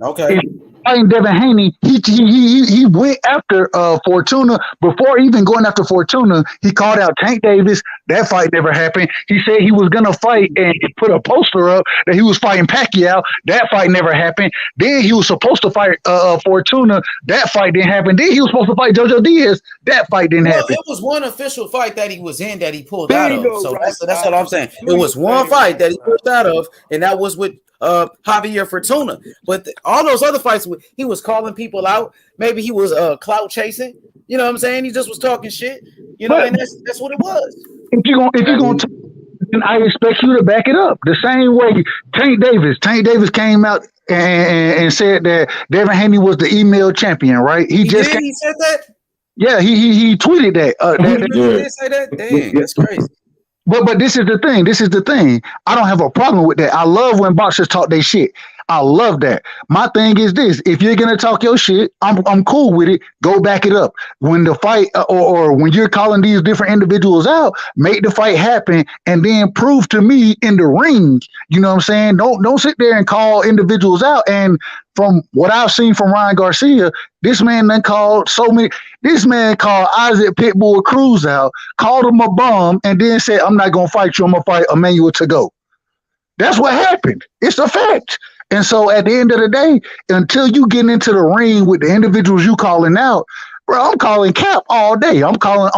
Okay. Fighting Devin Haney, he went after Fortuna. Before even going after Fortuna, he called out Tank Davis. That fight never happened. He said he was gonna fight and put a poster up that he was fighting Pacquiao. That fight never happened. Then he was supposed to fight Fortuna. That fight didn't happen. Then he was supposed to fight JoJo Diaz. That fight didn't happen. It was one official fight that he was in that he pulled out of. So that's what I'm saying. It was one fight that he pulled out of, and that was with Javier Fortuna. But all those other fights, he was calling people out. Maybe he was clout chasing. You know what I'm saying? He just was talking shit. You know, and that's what it was. If you're gonna And I expect you to back it up. The same way Tank Davis came out and said that Devin Haney was the email champion, right? He did. He said that. Yeah, he tweeted that. He really did say that. Dang, that's crazy. But this is the thing. This is the thing. I don't have a problem with that. I love when boxers talk their shit. I love that. My thing is this: if you're gonna talk your shit, I'm cool with it. Go back it up. When the fight or when you're calling these different individuals out, make the fight happen, and then prove to me in the ring. You know what I'm saying? Don't sit there and call individuals out. And from what I've seen from Ryan Garcia, this man then called so many. This man called Isaac Pitbull Cruz out, called him a bum, and then said, "I'm not gonna fight you. I'm gonna fight Emmanuel to go." That's what happened. It's a fact. And so at the end of the day, until you get into the ring with the individuals you calling out, bro, I'm calling cap all day. I'm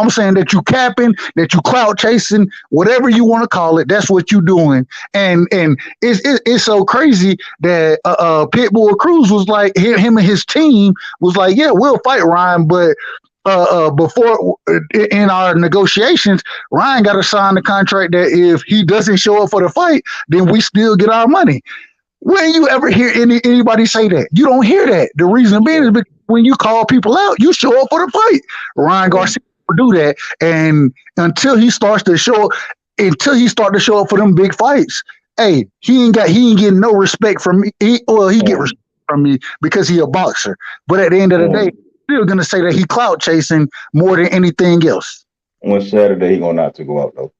saying that you capping, that you clout chasing, whatever you want to call it. That's what you doing. And it's so crazy that Pitbull Cruz was like, him and his team was like, yeah, we'll fight Ryan, but before in our negotiations, Ryan got to sign the contract that if he doesn't show up for the fight, then we still get our money. When you ever hear anybody say that? You don't hear that. The reason being is because when you call people out, you show up for the fight. Ryan Garcia will do that, and until he start to show up for them big fights, hey, he ain't getting no respect from me. He get respect from me because he a boxer. But at the end of the day, still gonna say that he clout chasing more than anything else. On Saturday, he gonna not to go out though.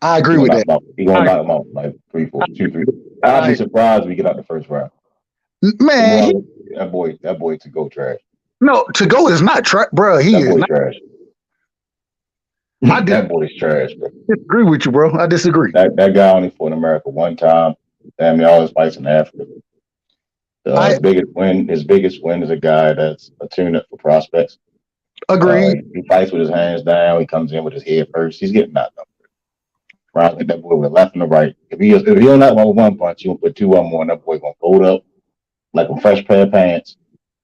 I agree with that. He gonna knock him out like 3-4. I'd be surprised if we get out the first round. Man, that boy to go trash. No, to go is not trash, bro. He is not trash. That boy's trash, bro. I disagree with you, bro. I disagree. That guy only fought in America one time. Damn, he always fights in Africa. His biggest win is a guy that's a tune-up for prospects. Agreed. He fights with his hands down. He comes in with his head first. He's getting knocked out. Right, like that boy with the left and the right. If he don't knock one with one punch, you will put two of them on. That boy gonna fold up like a fresh pair of pants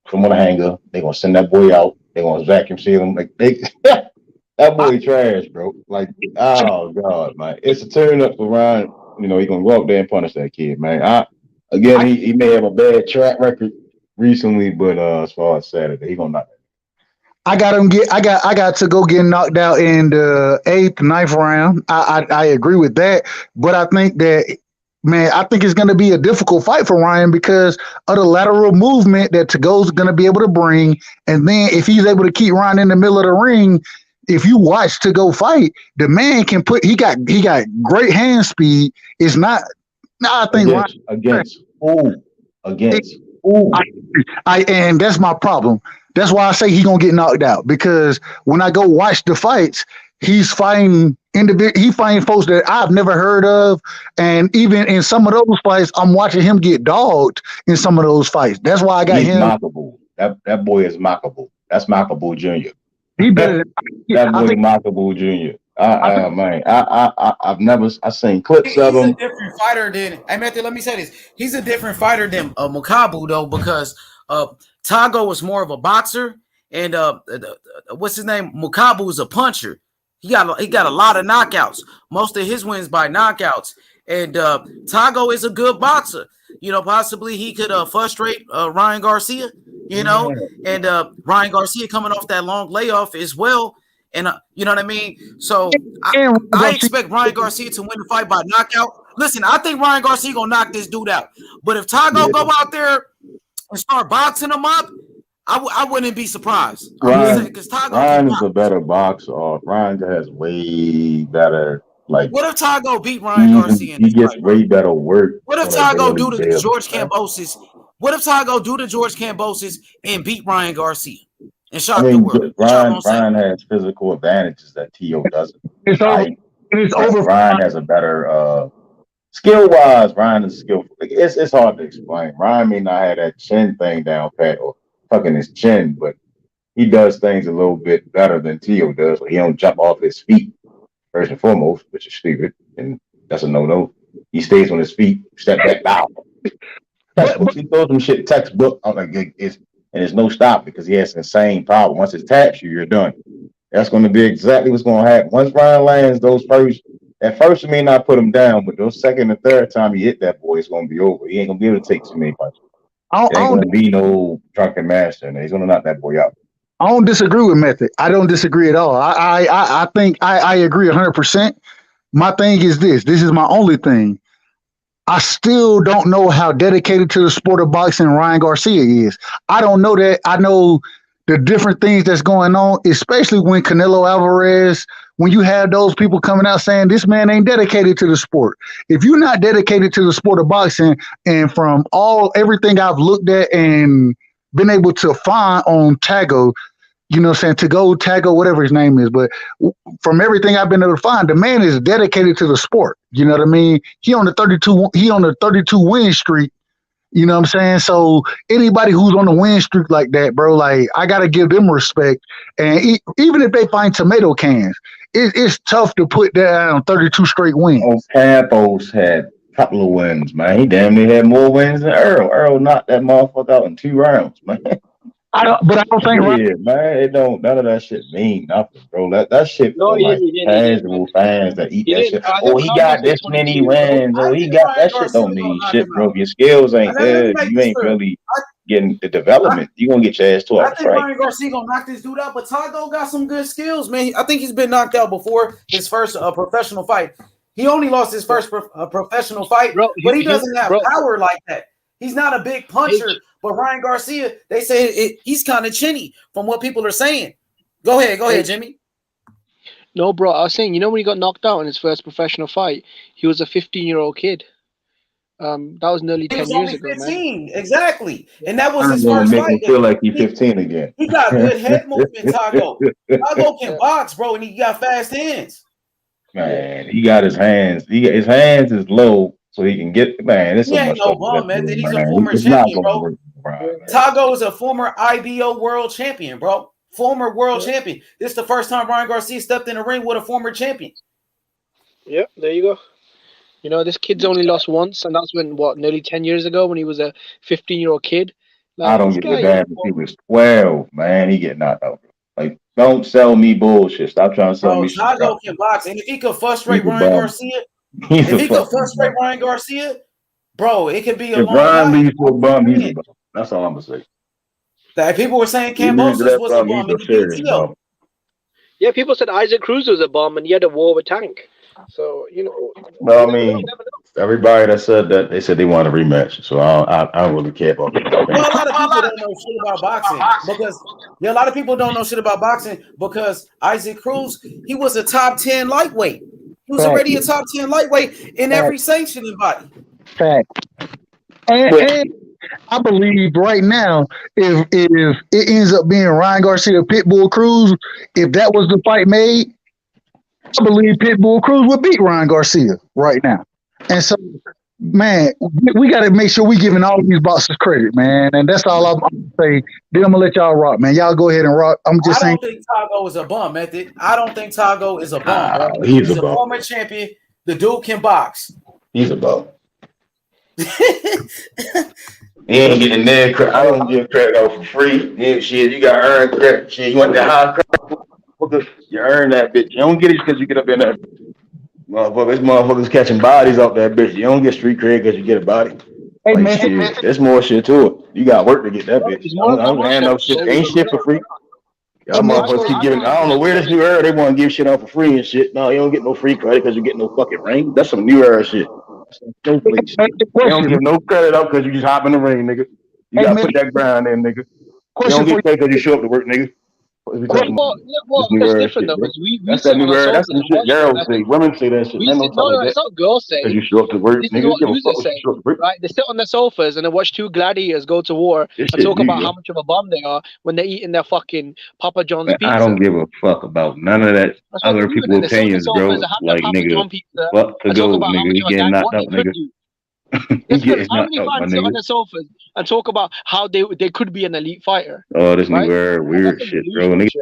from on a hanger. They gonna send that boy out. They gonna vacuum seal him. Like that boy trash, bro. Like, oh god, man, it's a turn up for Ryan. You know, he gonna go out there and punish that kid, man. He may have a bad track record recently, but as far as Saturday, he gonna knock. I got to go get knocked out in the 8th, 9th round. I agree with that, but I think that, man, I think it's going to be a difficult fight for Ryan because of the lateral movement that Tago's going to be able to bring, and then if he's able to keep Ryan in the middle of the ring, if you watch Tago fight, the man can put. He got great hand speed. It's not. I think against and that's my problem. That's why I say he's gonna get knocked out, because when I go watch the fights, he's fighting folks that I've never heard of, and even in some of those fights, I'm watching him get dogged in some of those fights. That's why I got him. Mockable. That boy is mockable. That's mockable Jr. He better. That boy mockable Jr. I've seen clips of him. He's a different fighter than. Hey, Matthew, let me say this. He's a different fighter than Makabu though, because Tago was more of a boxer, and what's his name? Makabu is a puncher. He got a lot of knockouts. Most of his wins by knockouts. And Tago is a good boxer. You know, possibly he could frustrate Ryan Garcia. You know, and Ryan Garcia coming off that long layoff as well. And you know what I mean? So I expect Ryan Garcia to win the fight by knockout. Listen, I think Ryan Garcia gonna knock this dude out. But if Tago go out there and start boxing him up, I wouldn't be surprised. Ryan is a better boxer. Ryan has way better. Like, what if Tago beat Ryan Garcia? He gets way better work. What if Tago do the George Kambosos? What if Tago do the George Kambosos and beat Ryan Garcia and shock the world? Ryan has physical advantages that T.O. doesn't. Ryan has a better skill-wise. Ryan is skillful. It's hard to explain. Ryan may not have that chin thing down pat or fucking his chin, but he does things a little bit better than T.O. does. He don't jump off his feet first and foremost, which is stupid, and that's a no-no. He stays on his feet, step back, bow. He throws some shit textbook. I'm like, and there's no stop because he has insane power. Once it taps you, you're done. That's going to be exactly what's going to happen. Once Ryan lands those first At first, you may not put him down, but those second and third time he hit that boy, it's gonna be over. He ain't gonna be able to take too many punches. I There ain't gonna be no drunken master, and he's gonna knock that boy out. don't disagree with Method. I don't disagree at all. I think I agree 100%. My thing is this. This is my only thing. I still don't know how dedicated to the sport of boxing Ryan Garcia is. I don't know that. I know the different things that's going on, especially when Canelo Alvarez, when you have those people coming out saying this man ain't dedicated to the sport. If you're not dedicated to the sport of boxing, and from everything I've looked at and been able to find on Tago, you know what I'm saying, Tago, whatever his name is, but from everything I've been able to find, the man is dedicated to the sport. You know what I mean? He on the 32 win streak. You know what I'm saying? So anybody who's on the win streak like that, bro, like I gotta give them respect. And even if they find tomato cans, it's tough to put down 32 straight wins. Oh, Kambosos had a couple of wins, man. He damn near had more wins than Earl. Earl knocked that motherfucker out in 2 rounds, man. I don't think man, it don't none of that shit mean nothing, bro. That shit No, for he like didn't. casual fans that eat He that didn't. shit. Oh, he got this many wins. Oh, he got that shit don't mean shit, bro. If your skills ain't good, you ain't really getting the development. You gonna get your ass tore. I think Ryan Garcia gonna knock this dude out, but Tago got some good skills, man. I think he's been knocked out before his first professional fight. He only lost his first professional fight, Bro, but he doesn't have power like that. He's not a big puncher, but Ryan Garcia, they say he's kind of chinny from what people are saying. Go ahead, Jimmy. No, bro, I was saying, you know, when he got knocked out in his first professional fight, he was a 15-year-old kid. That was nearly 10 years ago, 15, man. Exactly. And that was I'm his gonna first make fight. him feel like he's 15 again. He got good head movement, Tago. Tago can box, bro, and he got fast hands. Man, he got his hands. His hands is low, so he can get. Man, it's He so ain't much no stuff. bum, man. He's a Man, former it's not champion, gonna bro. work, Tago is a former IBO world champion, bro. Former world champion. This is the first time Ryan Garcia stepped in the ring with a former champion. Yep, there you go. You know, this kid's only lost once, and that's when, nearly 10 years ago when he was a 15-year-old kid. Like, I don't give a damn if he was 12, man. He get knocked out. Like, don't sell me bullshit. Stop trying to sell me shit. Tago can box, and if he could frustrate Ryan Garcia, bro, it could be a if long Ryan night. leaves for a bum, he's a bum. That's all I'm gonna say. That people were saying Kambosos was a bum, and he beat Tio. Yeah, people said Isaac Cruz was a bum, and he had a war with Tank. So, you know. Well, I mean, everybody that said that, they said they want a rematch. So I don't really care about that. Well, a lot of people don't know shit about boxing a lot of people don't know shit about boxing because Isaac Cruz, he was a top 10 lightweight. He was already a top 10 lightweight in every sanctioning body. Fact. And I believe right now, if it ends up being Ryan Garcia, Pitbull Cruz, if that was the fight made, I believe Pitbull Cruz would beat Ryan Garcia right now. And so, man, we got to make sure we giving all these boxers credit, man. And that's all I'm going to say. Then I'm going to let y'all rock, man. Y'all go ahead and rock. I'm just saying. I don't think Tago is a bum, Method. I don't think Tago is a bum, bro. He's a bum. Former champion. The dude can box. He's a bum. He ain't getting that credit. I don't give credit out for free. Yeah, shit, you got earned credit. Shit, you want that high credit? You earn that bitch. You don't get it because you get up in there. Motherfuckers catching bodies off that bitch. You don't get street cred because you get a body. Hey, like, man. shit, there's more shit to it. You got work to get that bitch. I don't hand no shit. Ain't shit for free. Y'all motherfuckers keep giving. I don't know where this new era they want to give shit out for free and shit. No, you don't get no free credit because you get no fucking ring. That's some new era shit. They don't give no credit out because you just hop in the ring, nigga. You gotta put that grind in, nigga. You don't get paid because you show up to work, nigga. Well, that's different though, because we that's sit that on new a era. sofa That's the shit girls say. Women say that shit. No, it's not girls saying. Because you show up to work, This nigga. is what users say, right? They sit on their sofas and they watch two gladiators go to war and talk about how much of a bum they are when they're eating their fucking Papa John's pizza. I don't give a fuck about none of that other people's opinions, bro. Like, nigga, fuck to go, nigga. You getting knocked out, nigga. How many fans sit on the sofas and talk about how they could be an elite fighter? Oh, this new era, weird shit, bro. Nigga.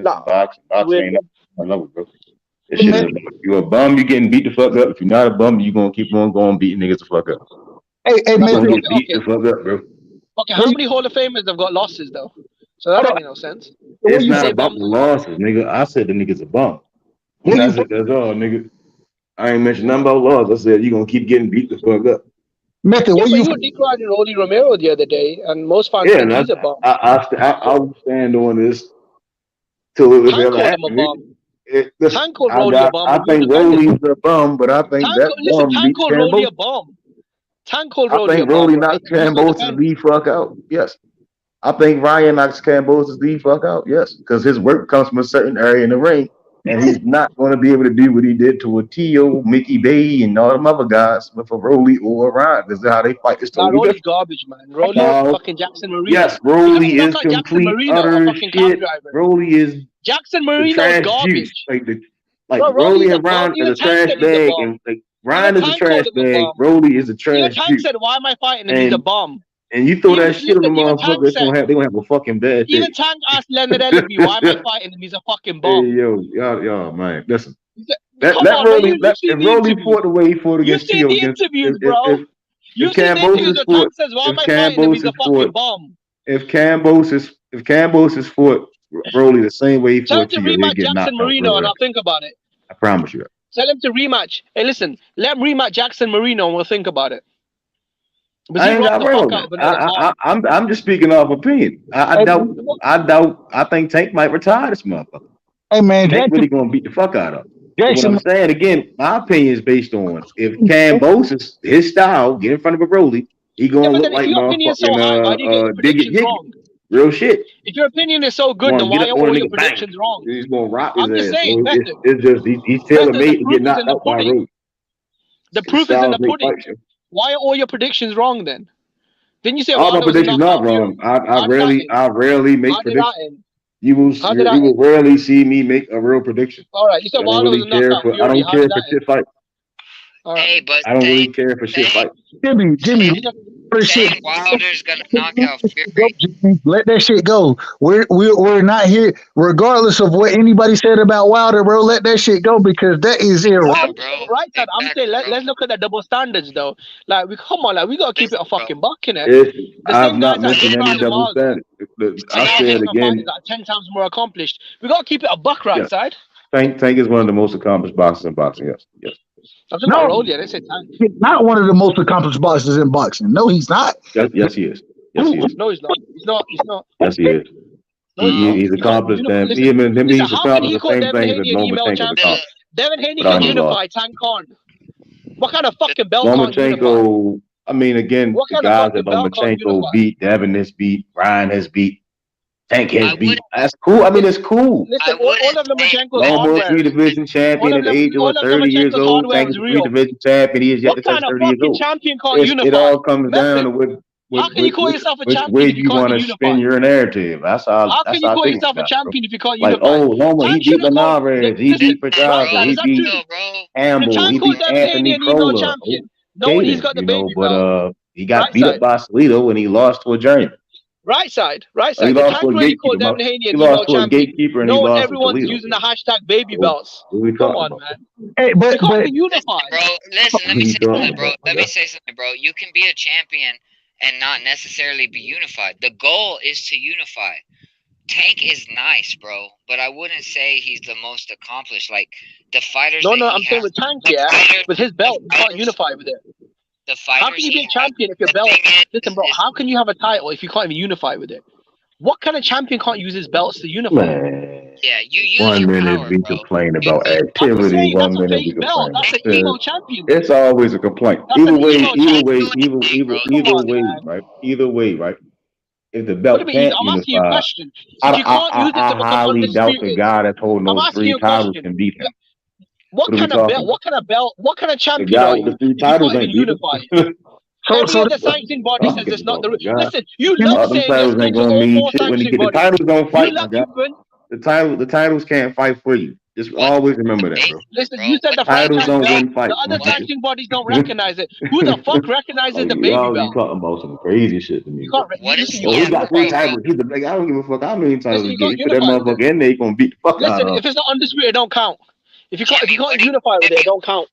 Boxing ain't I love it, bro. This shit is about, you a bum, you getting beat the fuck up. If you're not a bum, you gonna keep on going beating niggas the fuck up. Hey, man, you get beat the fuck up, bro. Okay, how many Hall of Famers have got losses though? So that don't make no sense. It's not about the losses, nigga. I said the nigga's a bum. That's it. That's all, nigga. I ain't mentioned nothing about laws. I said you gonna keep getting beat the fuck up. Method, Yeah, what but you? you were decrying Rolly Romero the other day, and most fans Yeah, think and he's a bomb. I will stand on this till it Tank ever called him a happens. bomb. Listen, Tank called Rolly a bomb, I and you think defended him. Rolly's a bum, but I think that Listen, bomb Tank beats called Rolly Kambosos. a bomb. Tank called I Rolly a think bomb, Rolly right? knocks You still Kambosos defend. the fuck out. Yes. I think Ryan knocks Kambosos the fuck out. Yes, because his work comes from a certain area in the ring, and he's not going to be able to do what he did to a T.O., Mickey Bay, and all them other guys with a Rolly or a Ryan. This is how they fight. It's Nah, totally Rolly's different. garbage, man. Rolly's Now, fucking Jackson Marino. yes, You can't Rolly knock is out Jackson complete Marino, a utter fucking cab shit. driver. Rolly is Jackson the Marino's trash juice. garbage. Like Bro, Rolly Rolly's a and bomb. Ryan is Even a Tank trash said he's a bag, bomb. and like Even Ryan is a Tank trash called him a bag. bomb. Rolly is a Even trash Tank juice. said, "Why am I fighting him? He's a bomb." And you throw Even that shit on the listen, even Tank motherfucker, said, they gonna have a fucking bad day. even Tank asked Leonard Ellerby, "Why am I fighting him? He's a fucking Hey bomb." yo, y'all, man, listen. He said, That come on, man. Rolly, You've seen if the Rolly interviews. fought the way he fought You've against seen Tio, the against interviews, bro. You've seen the interviews where Tank says, "Why am I fighting him? He's a fucking bomb." if Kambosos fought Rolly the same way he Tell him fought to Tio, he'd rematch get Jackson knocked out Marino, real and early. I'll think about it. I promise you. Tell him to rematch. Hey, listen, let him rematch Jackson Marino, and we'll think about it. But I he ain't rocked got the real fuck with out it. of another bomb. I'm just speaking off opinion. I doubt. I think Tank might retire this motherfucker. Hey man, Tank really gonna beat the fuck out of him. But what Jackson. I'm saying again, my opinion is based on if Kambosos, his style, get in front of a Rolly, he gonna Yeah, but look then if like your opinion is so high, why do you get your Digit predictions Higgins. wrong? Real shit. If your opinion is so good, Wanna then get why up are on a all your nigga, bang. predictions wrong? He's gonna rock his I'm just ass. saying, Bro. Method. It's just he's tailor Method, made the to proof get is in knocked the out by pudding. Rolly. The His proof is in styles the make pudding. fight. Why are all your predictions wrong then? Didn't you say All my Wilder was a predictions are knockout hero? wrong. How did that end? I rarely make How did that predictions. end? You will How did that end? rarely see me make a real prediction. All right, you said I don't Wilder was really a care knockout for. I fury. don't How care did for that shit end? fight. All right. Hey, but I don't really care for shit fight. Jimmy, saying Wilder's gonna knock out Fury. let that shit go. We're not here, regardless of what anybody said about Wilder, bro. Let that shit go because that is irrelevant. Right, Dad. I'm saying let's look at the double standards though. Like we gotta keep it a fucking buck, innit? The I've same not guys that mentioned any decried double Wilder standard. are I now said hitting fighters again, that are 10 times more accomplished. We gotta keep it a buck, right, yes. side? Tank is one of the most accomplished boxers in boxing. Yes. I'm talking about Rolly. I didn't say Tank. He's not one of the most accomplished boxers in boxing. No, he's not. Yes, he is. Yes, he is. No, he's not. He's not. Yes, he is. No, he's not. He's accomplished them. Listen, He's how can he accomplished the call same Devin things that Haney an email Lomachenko's champion? accomplished. Devin Haney Without can any loss. unify, Tank can't. What kind of fucking belt can't unify? Lomachenko, I mean, again, What the kind of guys fucking that belt can't Lomachenko unify? beat, Devin has beat, Ryan has beat, Tank has beat. That's cool. I mean, it's cool. Listen, all of Lomachenko's Loma, hardware. 3 division champion at the age of 30 years Lomachenko's old. hardware Tank is is a 3 real. division champion. He is yet to What touch kind of 30 years fucking old. champion can't unify? It all comes down to How can you call yourself a which champion way if you you can't want to unify? spin your narrative. That's how How can you call things yourself a got, champion if you can't like, unify? oh, Loma, he beat Linares, he beat Pedraza, he beat Campbell, he beat Anthony Crolla. Knowing he's got the baby belt. But he got beat up by Salido and he lost to a journeyman. Right side. He The lost to Tank a really called gatekeeper. Devin Haney He an lost email to a champion. gatekeeper and he Knowing lost to everyone's Toledo. using the hashtag baby belts. What are we Come talking on, about? man. Hey, You can't be unified. Bro, listen, let me say something, bro. Let me say something, bro. You can be a champion and not necessarily be unified. The goal is to unify. Tank is nice, bro, but I wouldn't say he's the most accomplished. Like the fighters. No, I'm saying with Tank, with his belt, you can't unify with it. The fighters. How can you be a champion if your belt? Listen, bro. How can you have a title if you can't even unify with it? What kind of champion can't use his belts to unify? Man. Yeah, you use 1 minute power, we bro. complain about I'm activity. saying 1 that's a minute we fake belt. complain. That's an emo champion. It's always a complaint. That's Either an way, emo champion. right? Either way, right? If the belt can't I'm asking you a unify, question. If you can't use it I to become highly doubt the undisputed, guy that's holding I'm those asking 3 you a titles question. can beat him. What kind of belt? What kind of belt? What kind of The champion guy are with you the 3 if you titles can't even ain't beat him. unify it? Every other sanctioning body says it's not the. Listen, you love Them saying yes. titles Go ain't to gonna all mean 4 shit when you sanctioning get the bodies. titles. Don't fight, You my love guy. even. The titles can't fight for you. Just always remember that, bro. Listen, you said the Titles franchise don't belt. win fights. The other sanctioning bodies don't recognize it. Who the fuck recognizes the baby Y'all be belt? talking about some crazy shit to me. You can't. Listen, you Oh, he can't got 3 unify. titles. He's the big. I don't give a fuck how many titles Listen, he you get. can't You put that unify with motherfucker in there, he gonna beat the fuck out Listen, of if it's not undisputed, it don't count. If you can't unify with it, it don't count.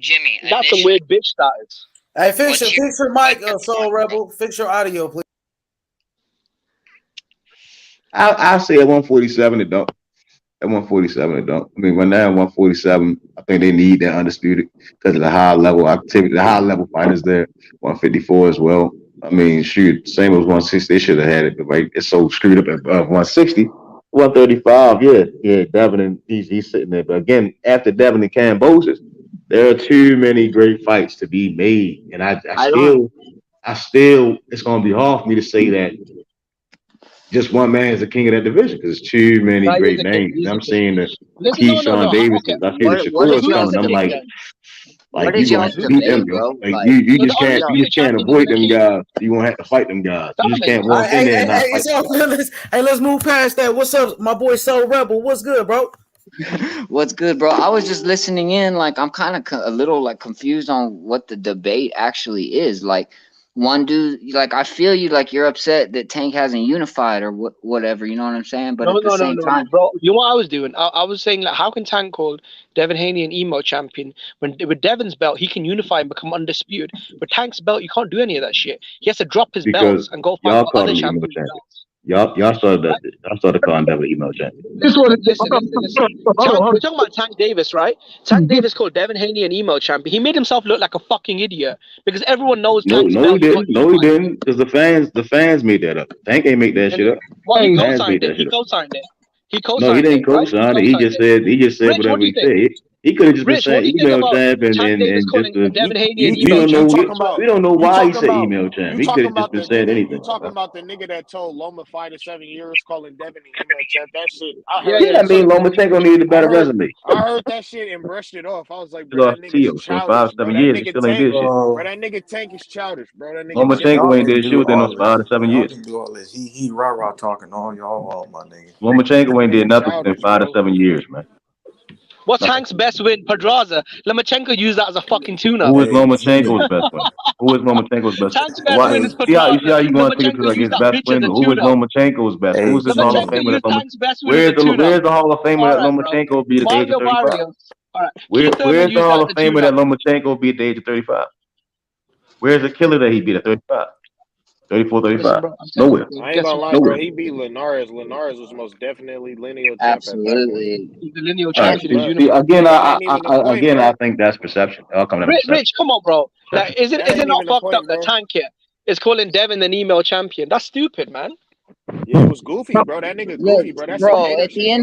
Jimmy, That's some weird bitch status. Hey, fix your mic, Soul Rebel. Fix your audio, please. I say at 147 it don't. At 147, it don't. I mean, right now at 147, I think they need that Undisputed because of the high level activity, the high level fighters there. 154 as well. I mean, shoot, same as 160. They should have had it, but right, it's so screwed up at 160. 135, yeah, Devin and he's sitting there. But again, after Devin and Kambosos, there are too many great fights to be made, and I still, it's gonna be hard for me to say that just one man is the king of that division because there's too many No, great names. And I'm seeing the No, Keyshawn Davis, okay. I see the What Shakur is y'all's coming. I'm debate? like What you is gonna y'all's have to beat them, debate, yo. bro? Like Like, you No, just the can't undisputed champion is avoid the them king. guys. You gonna have to fight them guys. You just can't walk in there and not fight them guys. Let's move past that. What's up, my boy Soul Rebel? What's good, bro? What's good, bro? I was just listening in. Like, I'm kind of a little like confused on what the debate actually is. Like, one dude, like, I feel you, like you're upset that Tank hasn't unified or whatever. You know what I'm saying? But at the same time, bro. You know what I was doing? I was saying, like, how can Tank call Devin Haney an emo champion when with Devin's belt he can unify and become undisputed? With Tank's belt, you can't do any of that shit. He has to drop his Because belts and go fight y'all for called other him emo champions' champion. belts. Y'all started calling Devin emo champion. Listen. We're talking about Tank Davis, right? Tank Davis called Devin Haney an emo champion. He made himself look like a fucking idiot because everyone knows Tank's No, he belt. didn't. No, he didn't. Because the fans made that up. Tank ain't make that shit up. Well, he Fans co-signed made it. that He shit up. co-signed it. He No, co-signed he didn't it, right? co-sign it. He just said Rich, what whatever do you he think? said. He could have just been Rich, what saying do you think email about champ and Tank Davis just calling Devin Haney an we emo don't know champion? we don't know why he said about email champ. you He could talking have just about been the saying nigga. You anything. talking about the nigga that told Loma 5 to 7 years, calling Devin an email champ. That shit. I Yeah, heard Yeah, I that mean shit. Lomachenko needed a better I resume. heard that shit and brushed it off. I was like, He bro, that lost nigga's Tio, so in 5 childish, bro. 7 That years he nigga still ain't Tank, did shit. bro. That nigga Tank is childish, bro. That nigga Tank. Lomachenko Y'all ain't did can shit do within all those 5 to this. 7 Y'all years. can do all this. He rah talking all y'all, my nigga. Lomachenko That ain't did nigga nothing within childish, 5 to bro. 7 years, man. What's Nothing. Tank's best win? Pedraza. Lomachenko used that as a fucking tune-up. Who is Hey, Lomachenko's best win? Who is Lomachenko's best? Tank's best Why? win hey, is See how Pedraza. you going to take it to Lomachenko like his used that best bitch as win? a But who is tune-up. Lomachenko's best? Who hey, is this Hall of Lomachenko Famer used that Tank's best win as a tune-up. Where's the Hall of Famer All that right, bro. Lomachenko beat at the age of Mario 35? Barrios. All right. Keith Thurman Where's the used that Hall as of a Famer that tune-up. Lomachenko beat at the age of 35? Where's the killer that he beat at 35? 34, 35? Listen, bro. I'm telling Nowhere. you, bro. I ain't Guess gonna what? lie, bro. Nowhere. He beat Linares. Linares was most definitely lineal champ at that point. absolutely. He's the lineal All right. champion. He's But See, unified. again, that ain't even the point, I bro. think that's perception. It all comes down to perception. Rich, come on, bro. Like, is That it ain't not even the fucked up point, that bro. Tank here is calling Devin an email champion? That's stupid, man. Yeah, it was goofy, bro. That nigga Look, goofy, bro. That's some bro. hater shit, bro.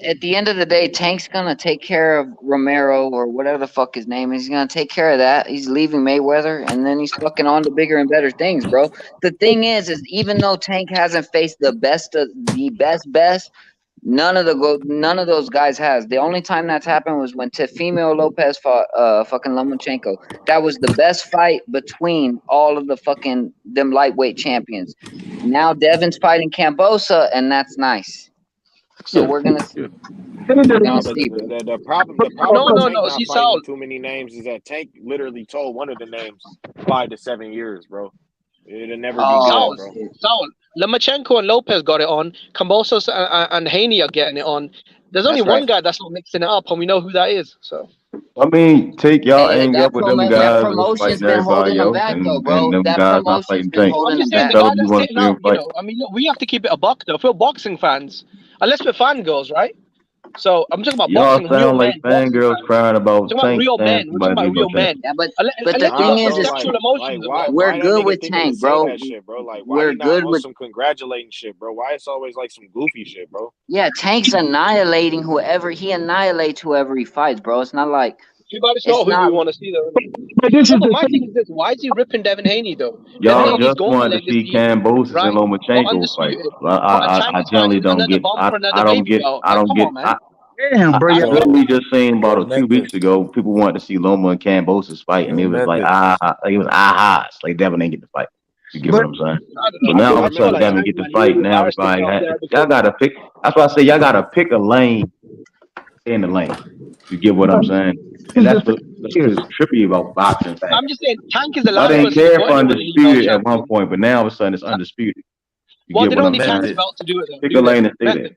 At the end of the day, Tank's gonna take care of Romero or whatever the fuck his name is. He's gonna take care of that. He's leaving Mayweather, and then he's fucking on to bigger and better things, bro. The thing is even though Tank hasn't faced the best of the best, none of those guys has. The only time that's happened was when Teofimo Lopez fought fucking Lomachenko. That was the best fight between all of the fucking them lightweight champions. Now Devin's fighting Kambosos, and that's nice. So we're gonna see. We're Nah, gonna but see, bro. the problem with Tank No. not See, fighting Saul. too many names is that Tank literally told one of the names 5 to 7 years, bro. It'll never be good, Oh bro. shit. Saul. Lomachenko and Lopez got it on. Kambosos and Haney are getting it on. There's only That's right. one guy that's not mixing it up, and we know who that is. So I mean, take y'all Hey, anger up with them that guys that's promotion's fighting been everybody holding them else, back, though, and bro. them That guys not promotion's fighting been Tank. I'm holding just them saying back. the Tell guy them you that's want to sitting see out. him fight. I mean, look, we have to keep it a buck though. If we're boxing fans, unless we're fangirls, right? So I'm talking about Y'all boxing, real sound like men, boxing fangirls fans. crying We're about talking about Tank real saying men. We're talking somebody about emo real champ. men. Yeah, but And the let's Nah, thing put some is, bro, sexual emotions why involved. we're that good nigga with think he could Tank, say bro. that shit, bro? Like, why We're he not good on with. some congratulating shit, bro? Why it's always like some goofy shit, bro? Yeah, Tank's annihilating whoever he annihilates whoever he fights, bro. It's not like Everybody's it's not who we not. want to see though. But this is No, but the my thing thing. is this: why is he ripping Devin Haney though? Devin Y'all Haney's just gold wanted to see legacy, Kambosos and right? Got Lomachenko fight. undisputed. I Tank I is generally fighting don't another get bomb for I another don't baby get belt. I Like, don't come get on, man. Damn, bro. I Y'all. literally just seen about 2 weeks Memphis. ago, people wanted to see Loma and Kambosos fight, and it was like Memphis. like it was ahas. Like Devin ain't get to fight. You get what But I'm saying? I don't So know. now all I of a I feel sudden remember like Devin that. Tank, get to man, he fight. really Now embarrassed everybody himself there y'all because gotta pick. That's why I say y'all gotta pick a lane in the lane. You get what I'm saying? And this is that's the what's trippy about boxing fans. I'm just saying Tank is the Y'all last didn't person to care go for anywhere with an email undisputed at one champion. point, but now all of a sudden it's undisputed. You Well, get they what don't I'm need saying? Tank's Method. belt to do it though, Pick a do they? lane and stay there. Method.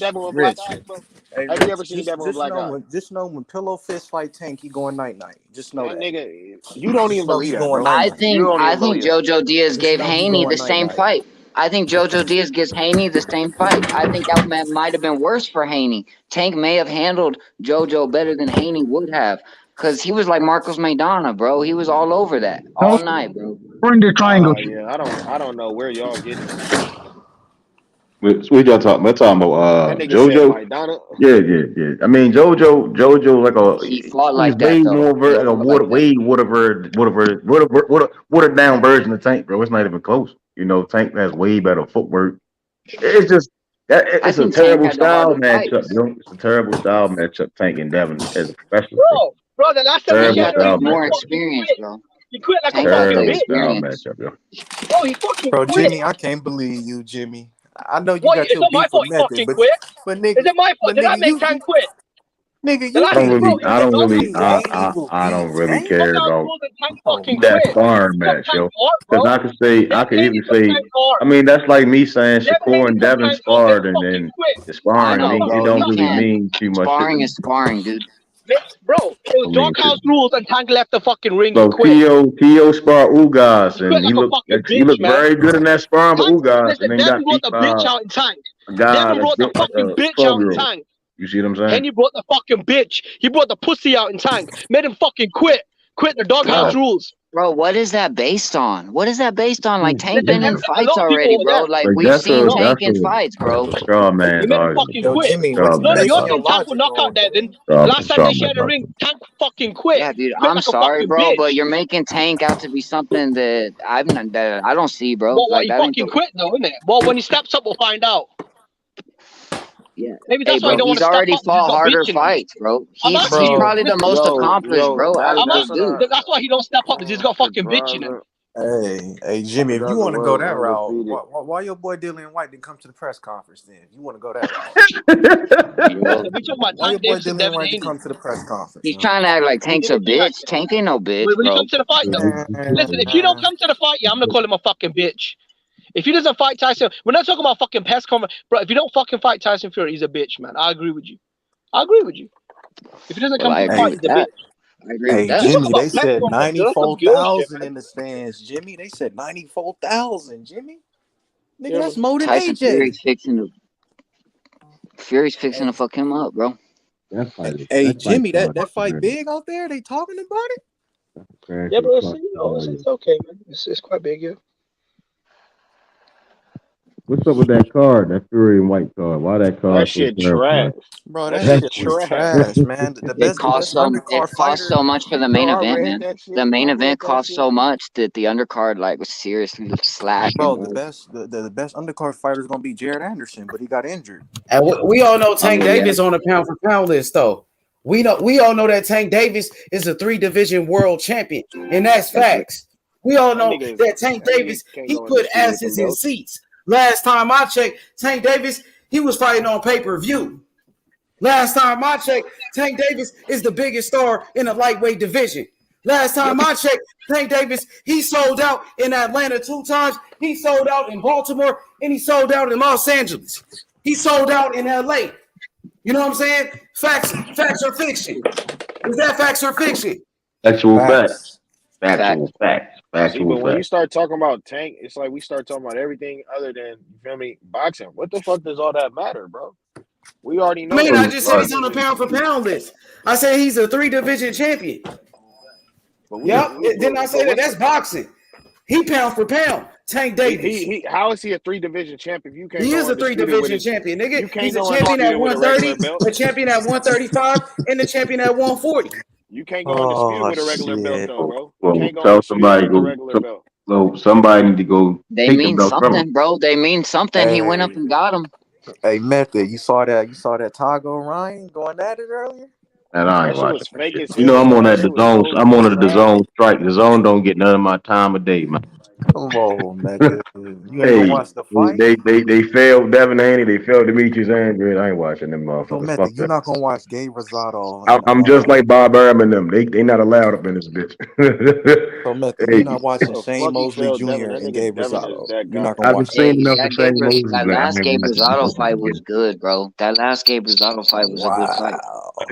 Devin with black Rich. eyes, bro? Hey, Have you Rich, ever seen Devin with black eyes? just know when Pillow Fist fight Tank, he going night. Just know That that. nigga, you don't even Just know believe he's that, going bro. night. You don't I even think believe that. JoJo Diaz Just gave know he Haney going the same night. fight. I think JoJo Diaz gives Haney the same fight. I think that might have been worse for Haney. Tank may have handled JoJo better than Haney would have. Cause he was like Marcos Maidana, bro. He was all over that all night, bro. Bring the triangle. Yeah, I don't know where y'all getting this from. What y'all talking? We're talking about That nigga said JoJo. Maidana. Yeah. I mean, JoJo, like He fought he's like that way though. more He fought like that. watered down version of Tank, bro. It's not even close. You know, Tank has way better footwork. It's just that I it's a think Tank terrible had the style harder matchup, fights. bro. It's a terrible style matchup. Tank and Devin as a professional, bro. Bro, the last time they Terrible shared a style ring, Tank's more Tank matchup. fucking experienced, quit. bro. He quit like a Tank got fucking the Terrible bitch. style experience. matchup, yo. Bro, he fucking Bro, quit. Jimmy, I can't believe you, Jimmy. I know you What? got It's your not my beef fault with he Method, fucking quit. but Is it my fault? Did I make Tank quit? nigga, The you last I time he can't broke, he said, no, he quit. I don't really Fuck care out about rules and Tank Oh fucking my that quit. sparring Took match, Tank yo. hard, Because bro. I could Devin easily Haney took say, Tank hard. I mean, that's like me saying Devin Shakur Haney and took Devin Tank hard, then sparred, and fucking then quit. the I sparring, know, it bro. don't You really can't. mean too much shit. Sparring is sparring, dude. Bro, it was I mean, doghouse rules and Tank left the fucking ring. He so quit. Tio sparred Ugas, He quit and like a fucking he bitch, looked man. very good in that sparring with Tank, Ugas, listen, and then Devin got brought beat the by bitch out in Tank. a guy Devin that's brought the built like fucking a bitch out in 12-year-old. Tank. You see what I'm saying? Henry brought the fucking bitch. He brought the pussy out in Tank. Made him fucking quit. Quit the doghouse rules. Bro, what is that based on? What is that based on? Like Tank Listen, been in a fights lot of people already, over bro. there. Like Like we've seen No, Tank in fights, bro. straw he man's made him argument. fucking Yo, quit. Jimmy, Straw what you No, man's basing you're your saying Tank argument. would logic knock out on, Devin. Jimmy? The last time Straw they man's shared a ring, argument. Tank fucking quit. Yeah, dude, Quit I'm like a sorry, fucking bro, but bitch. you're making Tank out to be something that I don't see, bro. What, Like he that ain't fucking the quit though, isn't it? Well, when he steps up, we'll find out. yeah. Maybe Hey, that's why he bro, don't want he's to step already up. He's fought got harder bitch in him. fights, bro. I'm He's asking you. probably the most accomplished, bro, out of I'm those asking you. dudes. That's why he don't step up. Is he's got fucking bitch in him. Hey, Jimmy, if you want to go that route, why your boy Dylan White didn't come to the press conference then? If you want to go that route. We talking about Why your Tank boy Davis and Dylan Devin White didn't Haney. come to the press conference? He's trying to act like We Tank's a didn't do that bitch. shit. Tank ain't no bitch, When he bro. comes to the fight though, listen. If you don't come to the fight, yeah, I'm gonna call him a fucking bitch. If he doesn't fight Tyson, we're not talking about fucking press conference, bro. If you don't fucking fight Tyson Fury, he's a bitch, man. I agree with you. If he doesn't Well, come I to the agree fight, with he's a that. bitch. I agree with Hey, that. We talk Jimmy, they about press said conference, that's some girl shit, 94,000 man. in the stands. Jimmy, they said 94,000. Jimmy, nigga, Yeah, that's more than Tyson AJ. Fury's fixing to fuck him up, bro. Hey, Jimmy, that fight big out there? They talking about it? Yeah, bro. It's okay, man. It's quite big, yeah. What's up with that card? That Fury and White card? Why that card That so shit terrible? trash. Bro, That that shit shit was trash. trash, man. The It best cost undercard fighter. so much for the main Bro, I event, read man. that shit. The main I event read that cost shit. so much that the undercard was seriously slacking, Bro, the bro. best undercard fighter is gonna be Jared Anderson, but he got injured. And we all know Tank yeah. Davis on the pound for pound list, though. We all know that Tank Davis is a 3-division world champion, and that's facts. We all know that Tank Davis, he put asses in seats. Last time I checked, Tank Davis, he was fighting on pay-per-view. Last time I checked, Tank Davis is the biggest star in the lightweight division. Last time I checked, Tank Davis, he sold out in Atlanta 2 times. He sold out in Baltimore, and he sold out in Los Angeles. He sold out in LA. You know what I'm saying? Facts or fiction? Is that facts or fiction? Actual facts. Factual facts. See, but when you start talking about Tank, it's like we start talking about everything other than, you feel me, boxing. What the fuck does all that matter, bro? We already know. I just said he's on the pound for pound list. I said he's a 3-division champion. Didn't I say that? That's boxing. He pound for pound. Tank Davis. How is he a 3-division champion? You can't. He is a 3-division champion, nigga. He's a champion at 130, a champion at 135, and a champion at 140. You can't go undisputed with a regular belt, though, bro. Well, you can't go tell somebody with a regular belt. So somebody need to go. They take mean the belt from something, him. bro. They mean something. He went up and got him. Hey, Method, you saw that Tago Ryan going at it earlier? And I ain't That shit watching was that fake shit. as You know hell, I'm bro. on That that shit was DAZN. so I'm on the trash. DAZN strike. DAZN don't get none of my time of day, man. Come on, Method. You ain't Hey, gonna watch the fight? they failed Devin Haney. They failed Demetrius Andrews. I ain't watching them So, motherfuckers. Method, Fuck you're that. not gonna watch Gabe Rosado. I'm just like Bob Arum and them. They not allowed up in this bitch. So, Method, Hey, you're not watching The Shane fuck he Mosley failed Jr. Devin. That and nigga Gabe Devin is Rosado. that You're guy. not gonna I've watch just seen enough that to say Moses. that But I last ain't Gabe watching Rosado both of them fight was again. good, bro. That last Gabe Rosado fight was a good fight.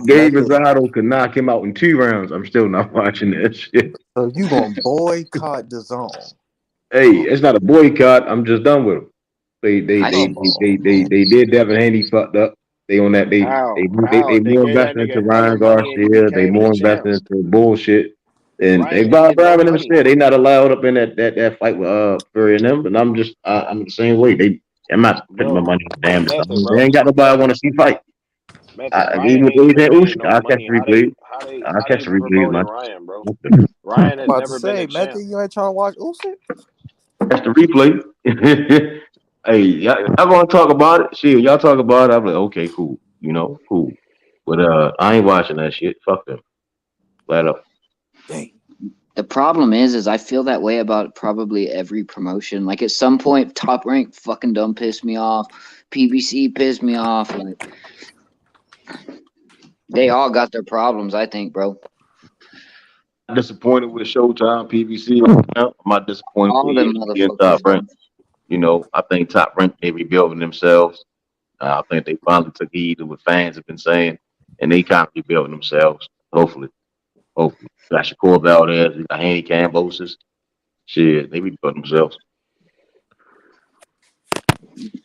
Gabe Rosado could knock him out in 2 rounds. I'm still not watching that shit. So you gonna boycott the zone? Hey, it's not a boycott. I'm just done with them. They did Devin Haney fucked up. They on that. They How they more gave that invested into nigga hella Ryan money and he Garcia. They became the more champ. invested into bullshit. And they Ryan didn't get no Bryan them money. said they not allowed up in that fight with Fury and them. And I'm the same way. I'm not putting my Bro, money on damn method, They bro. ain't got nobody I want to see fight. Ryan Even ain't with even AJ made Usyk, no I'll catch money. the replay. I'll How catch they the replays, promoting man. Ryan, bro? Ryan has About to never been say, a champ. Matthew, you ain't trying to watch Usyk? Catch the replay. Hey, y'all gonna talk about it? Shit, y'all talk about it. I'm like, okay, cool. Cool. But I ain't watching that shit. Fuck them. Flat up. The problem is I feel that way about probably every promotion. Like at some point, Top Rank fucking done pissed me off. PBC pissed me off. Like they all got their problems, I think, bro. I'm disappointed with Showtime, PBC. I'm not disappointed All with them ESPN motherfuckers, Top bro. Rank. I think Top Rank they rebuilding themselves. I think they finally took heed to what fans have been saying, and they kind of rebuilding themselves. Hopefully. Got Shakur Valdez, we got Haney Kambosos. Shit, they rebuilding themselves.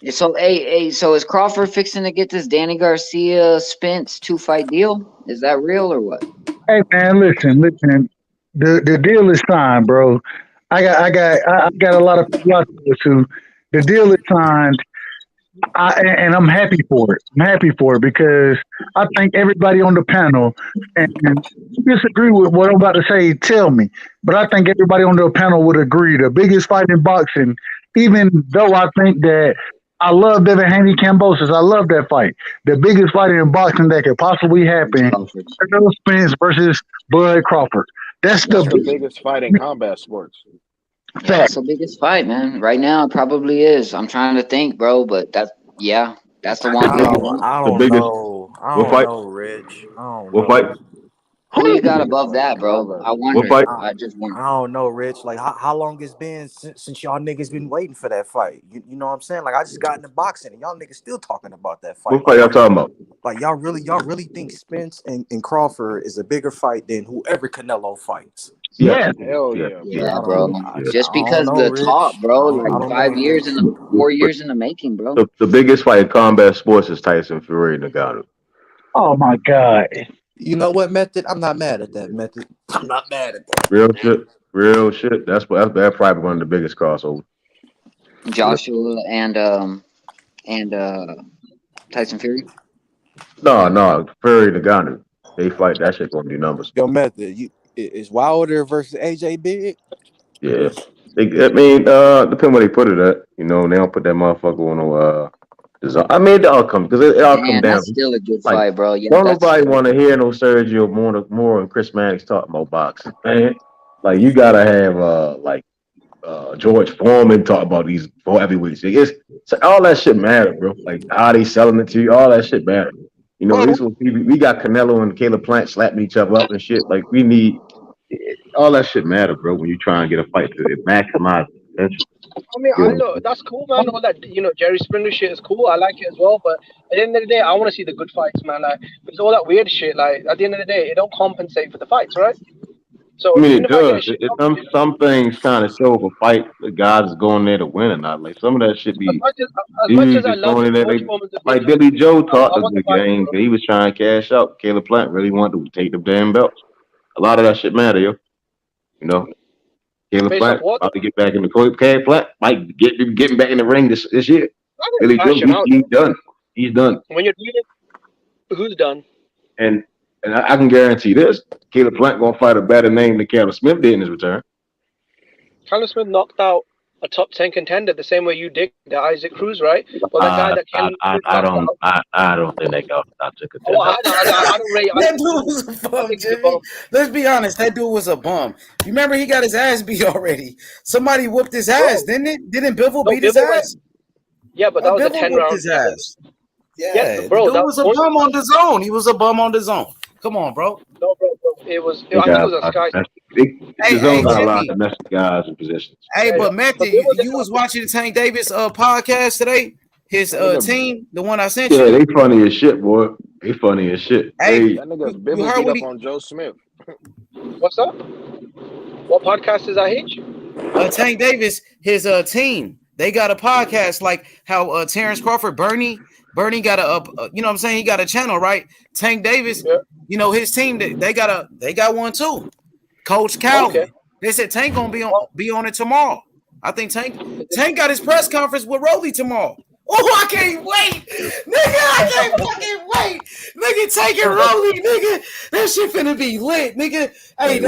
So, so is Crawford fixing to get this Danny Garcia Spence 2-fight deal? Is that real or what? Hey man, listen. The deal is signed, bro. I got a lot of people out there too. The deal is signed. And I'm happy for it. I'm happy for it because I think everybody on the panel, and you disagree with what I'm about to say, tell me. But I think everybody on the panel would agree the biggest fight in boxing, even though I think that I love Devin Haney Kambosos. I love that fight. The biggest fight in boxing that could possibly happen, Errol Spence versus Bud Crawford. That's That's the the biggest fight in combat sports. Yeah, that's the biggest fight, man. Right now, it probably is. I'm trying to think, bro, but that's the one. I don't know. I What don't fight? know, Rich. I don't What know. fight? Who you got above that, bro? I wonder. fight? I just wonder. I don't know, Rich. Like, how long it's been since y'all niggas been waiting for that fight? You know what I'm saying? Like, I just got into boxing, and y'all niggas still talking about that fight. What fight y'all talking about? Like, y'all really think Spence and Crawford is a bigger fight than whoever Canelo fights? Yeah. Hell yeah. Yeah, bro. Just I because don't know, the Rich. talk, bro, I like don't 5 know, years Rich. 4 years in the making, bro. The biggest fight in combat sports is Tyson Fury and Ngannou. Oh my God. You know what, Method? I'm not mad at that, Method. I'm not mad at that. Real shit. That's probably one of the biggest crossovers. Joshua and Tyson Fury. No, Fury and Ngannou. They fight. That shit gonna be numbers. Yo, Method, is Wilder versus AJ big? Yeah. Depend where they put it at. They don't put that motherfucker on design. I mean, it all come because it all come Man, down. that's still a good Like, fight, bro. Yeah, don't that's nobody want to hear no Sergio Moore and Chris Mannix talking about boxing, man. Like, you gotta have George Foreman talk about these 4 heavyweights. So all that shit matter, bro. Like, how they selling it to you, all that shit matter. We got Canelo and Caleb Plant slapping each other up and shit. Like, we need all that shit matter, bro. When you try and get a fight to maximize potential. I mean, I know that's cool, man. All that Jerry Springer shit is cool. I like it as well. But at the end of the day, I want to see the good fights, man. Like, because all that weird shit, like at the end of the day, it don't compensate for the fights, right? So I mean, even it if I get a does. shit, Some things kind of show if a fight the guys is going there to win or not. Like, some of that should as be much dudes as I just love going in there. George Foreman's Like opinion, Billy Joe I taught us want the the fight, game. bro. He was trying to cash out. Caleb Plant really wanted to take the damn belts. A lot of that shit matter, yo. Caleb Based off Plant what? about to get back in the Caleb Plant might getting back in the ring this year. I Billy think Joe, passion out. he's done. He's done. When you're doing it, who's done? And I can guarantee this: Caleb Plant gonna fight a better name than Callum Smith did in his return. Callum Smith knocked out a top 10 contender the same way you did the Isaac Cruz, right? Well, the guy that Callum Smith knocked out. I don't think that guy was top 10 Oh, contender. I don't rate That Isaac dude Cruz. was a I bum, think he's a Jimmy. bum. Let's be honest. That dude was a bum. You remember he got his ass beat already. Somebody whooped his ass, didn't it? Didn't Bivol beat his ass? Yeah, but that was a Bivol 10 whooped round. his ass. Yeah, Yeah, the bro, dude that was a only. bum on the zone. He was a bum on the zone. Come on, bro. No, bro. It was. They I think it got was a Sky. the zone got a lot Jimmy. of domestic guys in positions. Hey, Yeah, but Matthew, you was watching the Tank Davis podcast today? His team, the one I sent Yeah, you. they funny as shit, boy. They funny as shit. Hey, That nigga you Bibble heard beat what up on Joe Smith. What's up? What podcast is IH? Tank Davis, his team, they got a podcast like how Terrence Crawford, Bernie, Bernie got you know what I'm saying? He got a channel, right? Tank Davis, you know, his team, they got one too. Coach Calvin. They said Tank gonna be on it tomorrow. I think Tank got his press conference with Rolly tomorrow. Oh, I can't wait, nigga! I can't fucking wait, nigga. Tank and Rolly, nigga. That shit finna be lit, nigga. Hey, the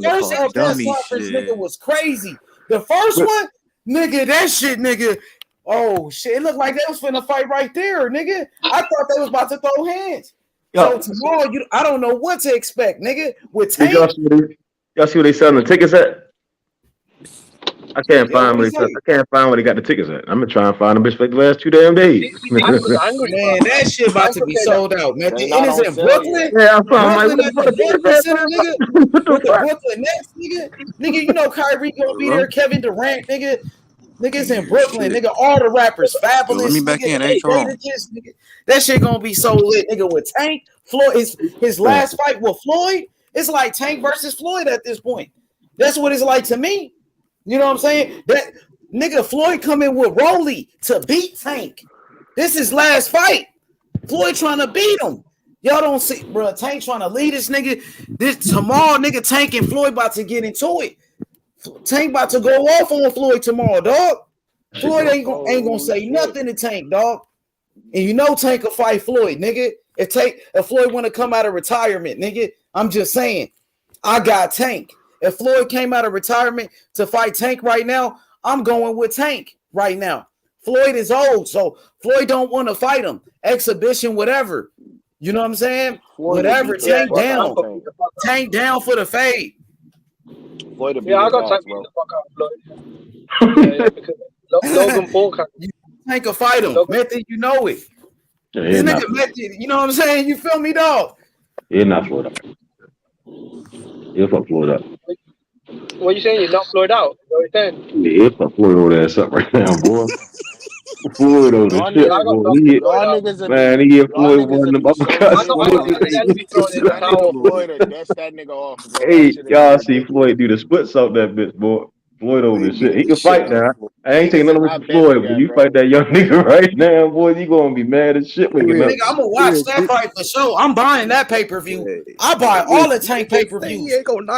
first press conference, nigga, was crazy. The first one, nigga, that shit, nigga. Oh shit! It looked like they was finna fight right there, nigga. I thought they was about to throw hands. So tomorrow, I don't know what to expect, nigga. With Tank, y'all see where they selling the tickets at? I can't find where they got the tickets at. I'm gonna try and find them bitch for the last 2 damn days. Man, that shit about to be sold out, man. And it's in Brooklyn. Yeah, I'm fine. Brooklyn at the Barclays Center, nigga. With the Brooklyn Nets, nigga. You know Kyrie gonna be there. Kevin Durant, nigga. Niggas in Brooklyn, nigga. All the rappers, Fabulous, let me back nigga. in, nigga. That shit gonna be so lit, nigga. With Tank, Floyd, his last fight with Floyd, it's like Tank versus Floyd at this point. That's what it's like to me. You know what I'm saying? That nigga Floyd coming with Rolly to beat Tank. This is last fight. Floyd trying to beat him. Y'all don't see, bro. Tank trying to lead this nigga. This tomorrow, nigga. Tank and Floyd about to get into it. Tank about to go off on Floyd tomorrow, dog. Floyd ain't gonna say nothing to Tank, dog. And you know Tank will fight Floyd, nigga. If Floyd want to come out of retirement, nigga, I'm just saying, I got Tank. If Floyd came out of retirement to fight Tank right now, I'm going with Tank right now. Floyd is old, so Floyd don't want to fight him. Exhibition, whatever. You know what I'm saying? Whatever. Tank down. Tank down for the fade. Floyd I got Tank beat the fuck out of Floyd. Because Logan Paul can. Tank will fight him. Method, you know it. This nigga Method, you know what I'm saying? You feel me, dog? He's not Floyd up. He'll fuck Floyd up. What you saying? You're not Floyd out? What you saying? Yeah, he'll fuck Floyd over there up right now, boy. Floyd over the shit, boy. Man, he hit Floyd one of them uppercuts. Hey, y'all see Floyd do the splits up that bitch, boy. Floyd over the shit. He can fight now. I ain't taking nothing from Floyd, but you fight that young nigga right now, boy, you gonna be mad as shit when you nigga, I'm gonna watch that fight for sure. I'm buying that pay-per-view. I buy all the Tank pay-per-views.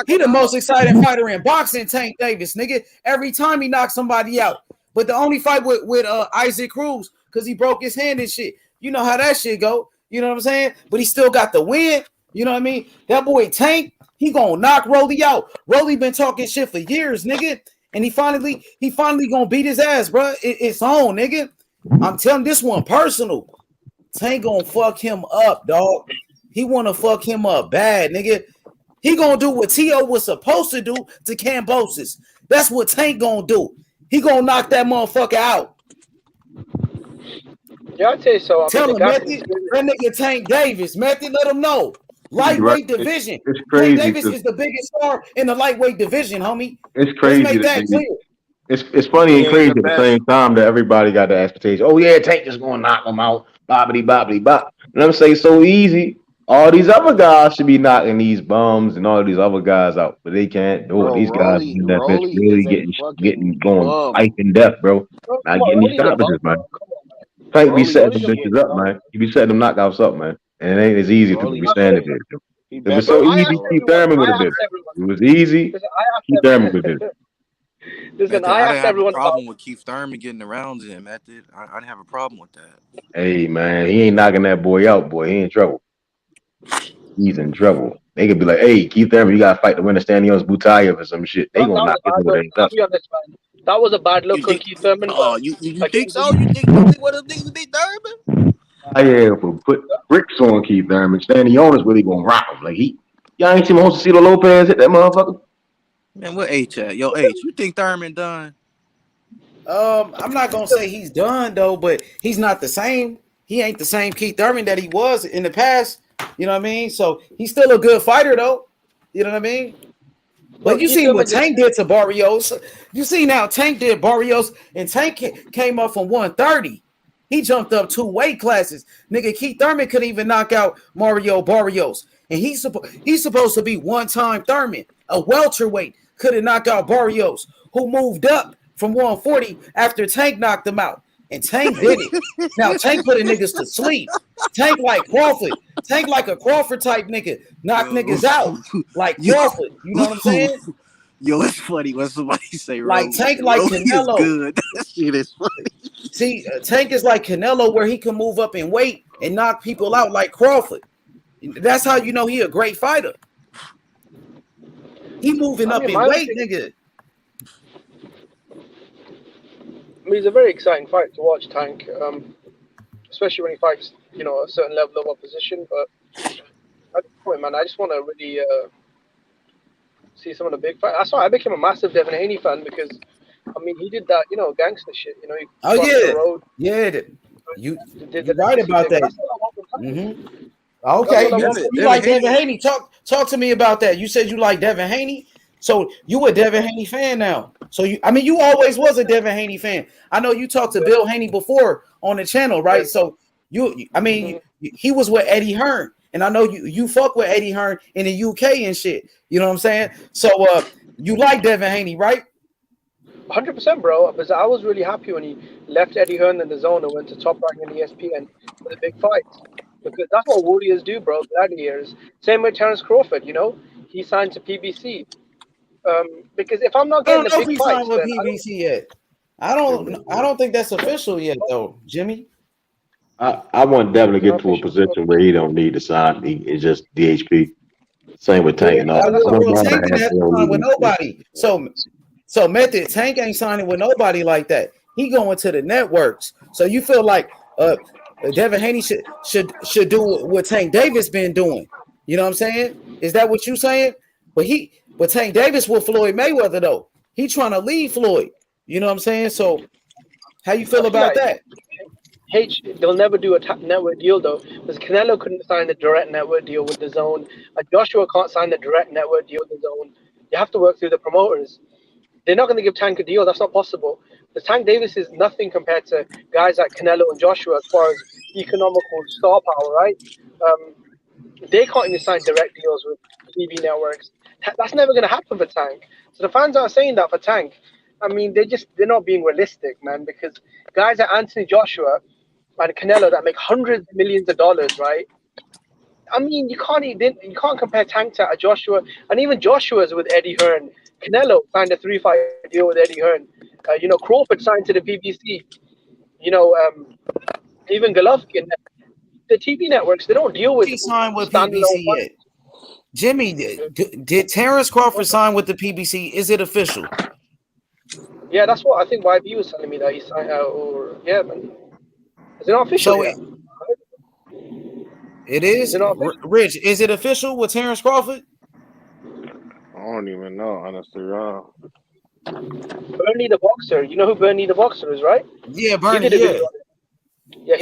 He the most exciting fighter in boxing, Tank Davis, nigga. Every time he knocks somebody out. But the only fight with Isaac Cruz, because he broke his hand and shit. You know how that shit go. You know what I'm saying? But he still got the win. You know what I mean? That boy Tank, he gonna knock Rolly out. Rolly been talking shit for years, nigga. And he finally gonna beat his ass, bro. It's on, nigga. I'm telling this one personal. Tank gonna fuck him up, dog. He wanna fuck him up bad, nigga. He gonna do what T.O. was supposed to do to Kambosos. That's what Tank gonna do. He gonna knock that motherfucker out. Yeah, I tell you so. Tell him, Method, that nigga Tank Davis. Method, let him know. Lightweight division. It's crazy. Tank Davis is the biggest star in the lightweight division, homie. It's crazy. Let's make that clear. It's funny and crazy at the same time that everybody got the expectation. Oh yeah, Tank is gonna knock him out. Bobbity bobbity bop. And I'm saying so easy. All these other guys should be knocking these bums and all these other guys out, but they can't do it. These guys in that bitch really getting going life and death, bro. Not getting these stoppages, man. Tank be setting them bitches up, man. He be setting them knockouts up, man. And it ain't as easy to be standing there. It was so easy, Keith Thurman would have did it. It was easy, Keith Thurman would have did it. Listen, I asked didn't have everyone a problem with Keith Thurman getting the rounds in, Method. I didn't have a problem with that. Hey, man, he ain't knocking that boy out, boy. He in trouble. He's in trouble. They could be like, hey, Keith Thurman, you got to fight the winner Stanios Butayev or some shit. They going to knock his boy out. That was a bad look on Keith Thurman. Oh, you think so? You think what the niggas beat Thurman? Yeah, if we put bricks on Keith Thurman, Stanios really going to rock him. Like, y'all ain't seen Josecito Lopez hit that motherfucker? Man, what H at? Yo, H, you think Thurman done? I'm not gonna say he's done though, but he's not the same. He ain't the same Keith Thurman that he was in the past. You know what I mean? So he's still a good fighter though. You know what I mean? But you see what Tank did to Barrios. You see now Tank did Barrios, and Tank came up from 130. He jumped up 2 weight classes. Nigga, Keith Thurman couldn't even knock out Mario Barrios. And he's supposed to be one-time Thurman, a welterweight. Couldn't knock out Barrios, who moved up from 140 after Tank knocked him out. And Tank did it. Now Tank put niggas to sleep. Tank like Crawford. Tank like a Crawford type nigga. Knock niggas out like Crawford. You know what I'm saying? Yo, it's funny when somebody say Like Rolly. Tank like Rolly is Canelo. good. That shit is funny. See, Tank is like Canelo where he can move up in weight and knock people out like Crawford. That's how you know he a great fighter. He moving up in weight, nigga. I mean, it's a very exciting fight to watch, Tank, especially when he fights, you know, a certain level of opposition. But at this point, man, I just want to really see some of the big fights. That's why I became a massive Devin Haney fan because, I mean, he did that, you know, gangster shit. You know, he crossed the road. You're right about that. Okay, you like Devin Haney. Talk to me about that. You said you like Devin Haney. So you a Devin Haney fan now. So you always was a Devin Haney fan. I know you talked to Bill Haney before on the channel, right? So he was with Eddie Hearn, and I know you fuck with Eddie Hearn in the UK and shit. You know what I'm saying? So you like Devin Haney, right? 100%, bro. Because I was really happy when he left Eddie Hearn in the zone and went to Top Rank in the ESPN for the big fights. Because that's what warriors do, bro. Gladiators. Same with Terence Crawford. You know, he signed to PBC. Because if I'm not getting the big fights, with PBC yet. I don't think that's official yet, though, Jimmy. I want Devin to get to a position where he don't need to sign. It's just DHP. Same with Tank and all. Tank didn't have to sign with nobody. So Method, Tank ain't signing with nobody like that. He going to the networks. So you feel like Devin Haney should do what Tank Davis been doing. You know what I'm saying? Is that what you saying? But Tank Davis with Floyd Mayweather though. He trying to leave Floyd. You know what I'm saying? So how you feel about that? They'll never do a network deal though, because Canelo couldn't sign the direct network deal with the zone. Joshua can't sign the direct network deal with the zone. You have to work through the promoters. They're not going to give Tank a deal. That's not possible. The Tank Davis is nothing compared to guys like Canelo and Joshua as far as economical star power, right? They can't even sign direct deals with TV networks. That's never going to happen for Tank. So the fans aren't saying that for Tank. I mean, they're not being realistic, man, because guys like Anthony Joshua and Canelo that make hundreds of millions of dollars, right? I mean, you can't compare Tank to Joshua, and even Joshua's with Eddie Hearn. Canelo signed a 3-fight deal with Eddie Hearn. Crawford signed to the PBC. Even Golovkin. The TV networks, they don't deal with. He signed with PBC yet? Jimmy, did Terence Crawford sign with the PBC? Is it official? Yeah, that's what I think YB was telling me that he signed. Yeah, man. Is it not official yet? It is? Rich, is it official with Terence Crawford? I don't even know, honestly. Bernie the Boxer. You know who Bernie the Boxer is, right? Yeah, Bernie, he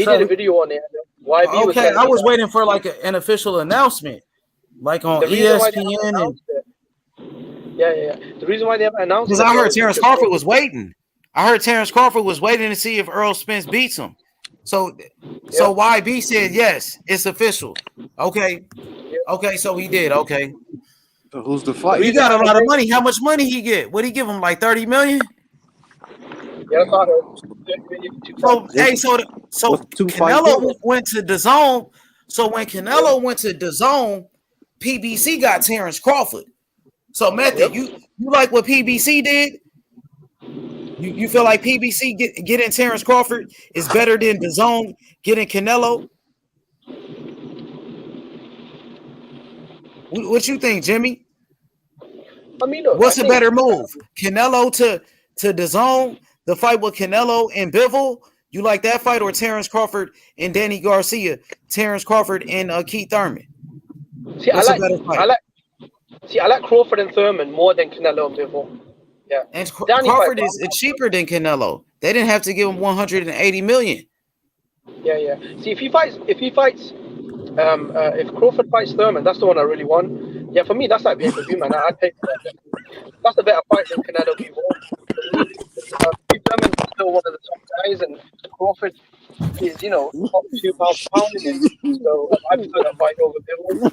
did a video on it. YB okay, I was waiting for like an official announcement, like on ESPN. Yeah. The reason why they haven't announced because I heard Terence Crawford was waiting. To see if Earl Spence beats him. So YB said yes, it's official. Okay, so he did. Okay. So who's the fight? He got a lot of money. How much money he get? What he give him? Like 30 million? Yeah, so Canelo went to the zone. So when Canelo went to the zone, PBC got Terence Crawford. So Method, you like what PBC did? You feel like PBC getting Terence Crawford is better than the zone getting Canelo? What you think, Jimmy? I mean, look, what's a better move? Canelo to the zone, the fight with Canelo and Bivol. You like that fight, or Terence Crawford and Danny Garcia? Terence Crawford and Keith Thurman. I like Crawford and Thurman more than Canelo and Bivol. Yeah, and Crawford is cheaper than Canelo. They didn't have to give him 180 million. Yeah. See, if Crawford fights Thurman, that's the one I really want. Yeah, for me, that's like pay-per-view, man. I'd pay for that. That's a better fight than Canelo Bivol. Thurman is still one of the top guys, and Crawford is, top 2 pounds pounding. So I prefer that fight over Bivol.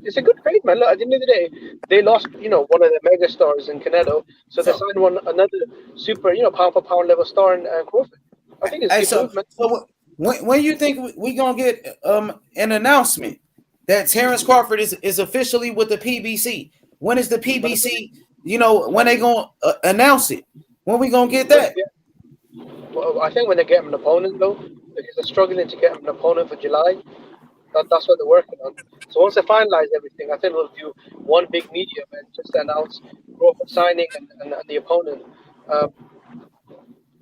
It's a good trade, man. Look, at the end of the day, they lost, one of the mega stars in Canelo, so they signed another super, pound for pound level star in Crawford. I think it's Hey, good so movement. when you think we gonna get an announcement that Terrence Crawford is officially with the PBC? When is the PBC? You know, when they gonna announce it? When we gonna get that? Well, I think when they get him an opponent though, because they're struggling to get him an opponent for July. That's what they're working on. So once they finalize everything, I think we'll do one big media event just to announce Crawford signing and the opponent.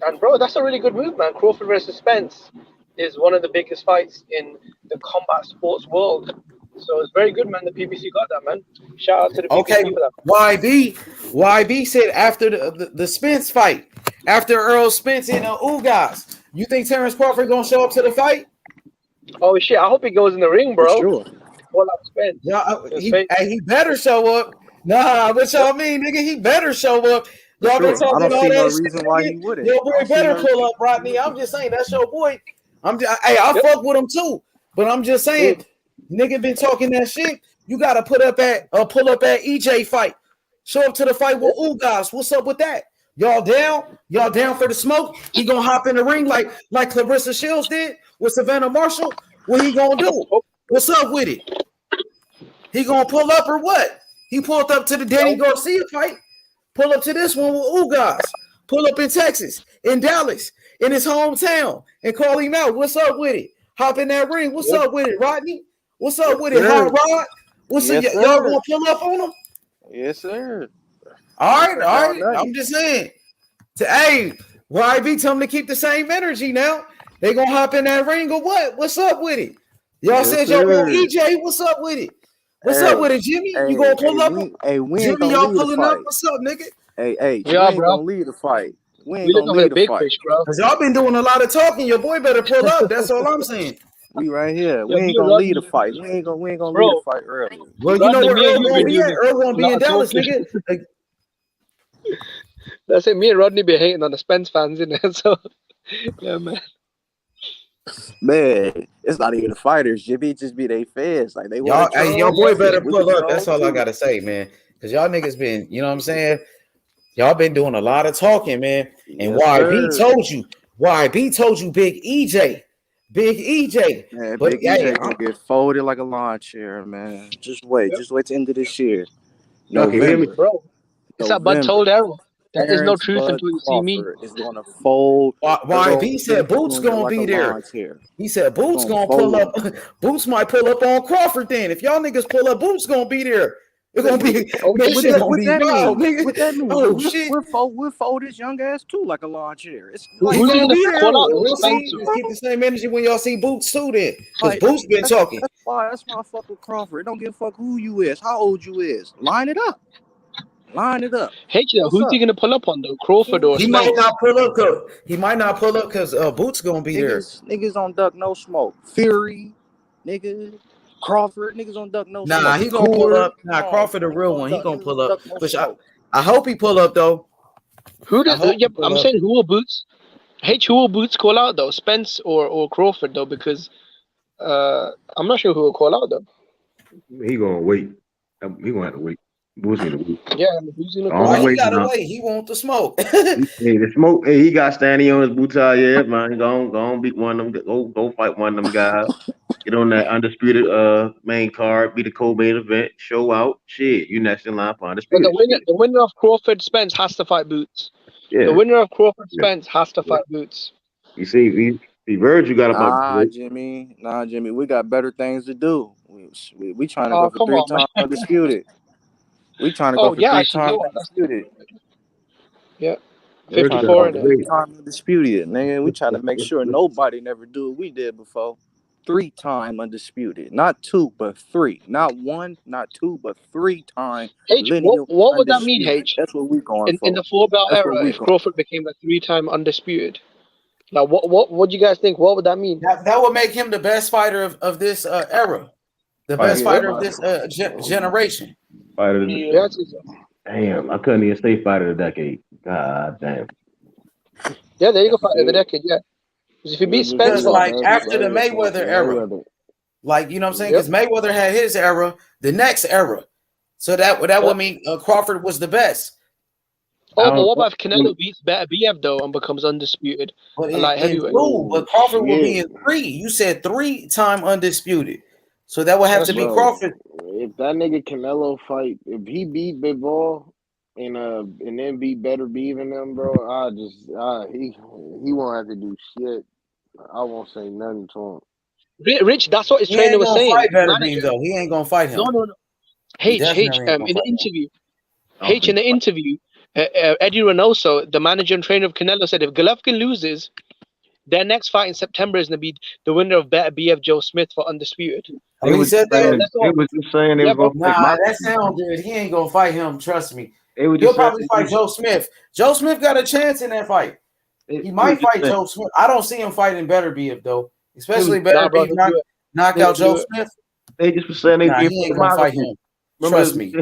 And bro, that's a really good move, man. Crawford versus Spence is one of the biggest fights in the combat sports world. So it's very good, man. The PBC got that, man. Shout out to the Okay, PBC for that. YB said after the Spence fight, after Earl Spence and Ugas, you think Terrence Crawford gonna show up to the fight? Oh shit! I hope he goes in the ring, bro. sure. Call out Spence. Yeah, he better show up. Nah, what y'all mean, nigga? He better show up. Y'all been Sure. I talking don't all see no that reason shit. why he wouldn't. Your I boy don't see better no pull up, Rodney. I'm just saying that's your boy. I fuck with him too, but I'm just saying, nigga been talking that shit. You gotta pull up at EJ fight. Show up to the fight with Ugas. What's up with that? Y'all down? Y'all down for the smoke? He gonna hop in the ring like Clarissa Shields did with Savannah Marshall? What he gonna do? What's up with it? He gonna pull up or what? He pulled up to the Danny Garcia fight. Pull up to this one with Ugas. Pull up in Texas, in Dallas, in his hometown, and call him out. What's up with it? Hop in that ring. What's up with it, Rodney? What's up with it, Hot Rod? What's up? Y'all gonna pull up on him? Yes, sir. All right. I'm just saying. Hey, YB, tell him to keep the same energy now. They gonna hop in that ring or what? What's up with it? Y'all said y'all want EJ. What's up with it? What's up with it, Jimmy? You gonna pull up? We ain't Jimmy, gonna y'all lead the pulling up? fight. What's up, nigga? We Yeah, ain't bro. gonna lead the fight. We ain't We gonna looking for the lead the big fight. fish, bro. Cause y'all been doing a lot of talking. Your boy better pull up. That's all I'm saying. We right here. We Yeah, ain't me and gonna lead the Rodney, fight. We ain't gonna lead the bro. fight early. Well, you know Rodney, where me and Earl you gonna been be doing at? Earl gonna a be lot in of Dallas, talking. nigga. That's it. Me and Rodney be hating on the Spence fans in there. So yeah, man. Man, it's not even the fighters, Jimmy. It just be they fans. Like they Y'all, want to hey, troll. your boy better We pull can up. That's troll all I too. gotta say, man. Cause y'all niggas been, you know what I'm saying? Y'all been doing a lot of talking, man. And Yes, YB sir. told you, Big EJ. Man, But Big hey, EJ gonna get folded like a lawn chair, man. Just wait till the end of this year. Y'all can hear me? November. Bro, it's that Bud told Errol. There is no Terrence truth Bud until you see me. Crawford is gonna fold YB said Boots Junior gonna like a be there. lawn chair. He said Boots Gonna gonna pull up. fold. Boots might pull up on Crawford then. If y'all niggas pull up, Boots gonna be there. It's gonna be that shit gonna What be that wild, mean? nigga. What that mean? Oh shit. We'll fold his young ass too like a lawn chair. It's He like Who's he gonna gonna be there. call out? We'll Spence see. or Just keep the same energy when y'all see Boots too then. Because like Boots been talking. that's why I fuck with Crawford. It don't give a fuck who you is, how old you is. Line it up. Hey, who's he gonna pull up on though? Crawford or He Spence? might not pull up because Boots gonna be there. Niggas on duck no smoke. Fury, nigga. Crawford, niggas on duck no smoke. Nah, he gonna pull up. Nah, Crawford the real one. He gonna pull up. Which I hope he pull up though. I'm saying who will Boots? Who will Boots call out though? Spence or Crawford though? Because I'm not sure who will call out though. He gonna wait. He gonna have to wait. Boots gonna wait. Yeah, who's gonna Why call he out? gotta wait? He want the smoke. Hey, the smoke. Hey, he got standing on his boots out. Yeah, man. Go on, beat one of them. Go fight one of them guys. Get on that undisputed main card. Be the co-main event. Show out. Shit, you next in line for But undisputed. the winner of Crawford Spence has to fight Boots. Yeah. The winner of Crawford Spence has to fight Boots. You see, Virgil got about. Nah, Jimmy. We got better things to do. We trying to go for come on, 3 times man. undisputed. We trying to go for 3 actually, times yeah, undisputed. Yeah, We're trying to 54 go in for 3 it. times undisputed, nigga. We trying to make sure nobody never do what we did before. 3-time undisputed, not 2 but 3, not 1, not 2 but 3-time lineal What would that mean, undisputed. H? That's what we going for. In the 4-belt That's era, what we if going. Crawford became a 3-time undisputed, now what do you guys think? What would that mean? That would make him the best fighter of this era. The best fighter of this generation. Fighter. Yeah, Damn, I couldn't even say fighter of the decade. God damn. yeah, there you go, fighter of the decade. Yeah, because if you beat Spence, Because like after the Mayweather era, like you know what I'm saying? Because Mayweather had his era, the next era. So that would mean Crawford was the best. Oh, but what about if Canelo beats Better BF though and becomes undisputed? But Like in heavyweight. two, but Crawford will be in 3. You said 3-time undisputed, so that would have to be Crawford. If that nigga Canelo fight, if he beat Big Ball and then beat Better Beef and them, bro, he won't have to do shit. I won't say nothing to him. Rich, that's what his He trainer ain't was gonna saying. fight Better Beef though. He ain't gonna fight him. No. He In definitely ain't gonna the fight him. interview, in the interview, Eddie Reynoso, the manager and trainer of Canelo, said if Golovkin loses, their next fight in September is going to be the winner of Better BF Joe Smith for undisputed. Oh, he said that? They was just saying they Yeah, was gonna fight Nah, Maka. that sounds good. He ain't gonna fight him. Trust me. They was He'll just saying probably fight Joe Smith. Joe Smith got a chance in that fight. He might fight Joe Smith. I don't see him fighting Better Beef though, especially Better Beef knock out Joe Smith. They just was saying they he ain't gonna fight him. Trust me.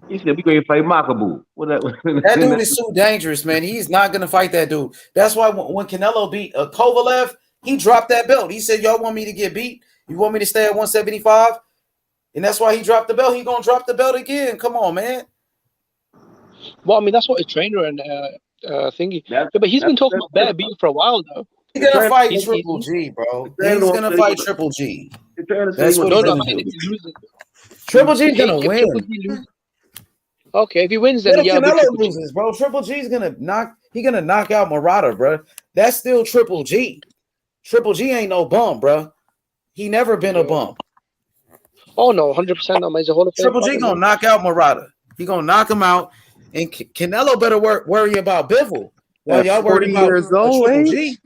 He said we going to fight Makabu. That dude is too dangerous, man. He's not gonna fight that dude. That's why when Canelo beat Kovalev, he dropped that belt. He said, "Y'all want me to get beat? You want me to stay at 175?" And that's why he dropped the belt. He gonna drop the belt again. Come on, man. Well, I mean, that's what his trainer and thingy. Yeah, but he's been talking about Better Beef for a while though. He's gonna fight Triple G, bro. He's gonna fight Triple G. That's what he's gonna do. Triple G's gonna win. Okay, if he wins, then What if yeah. Canelo loses, bro? Triple G's gonna knock out Murata, bro. That's still Triple G. Triple G ain't no bum, bro. He never been a bum. Oh no, 100%. No, he's a Hall of Fame. Triple G gonna knock out Murata. He gonna knock him out, and Canelo better worry about Bivol while y'all worry about Triple G.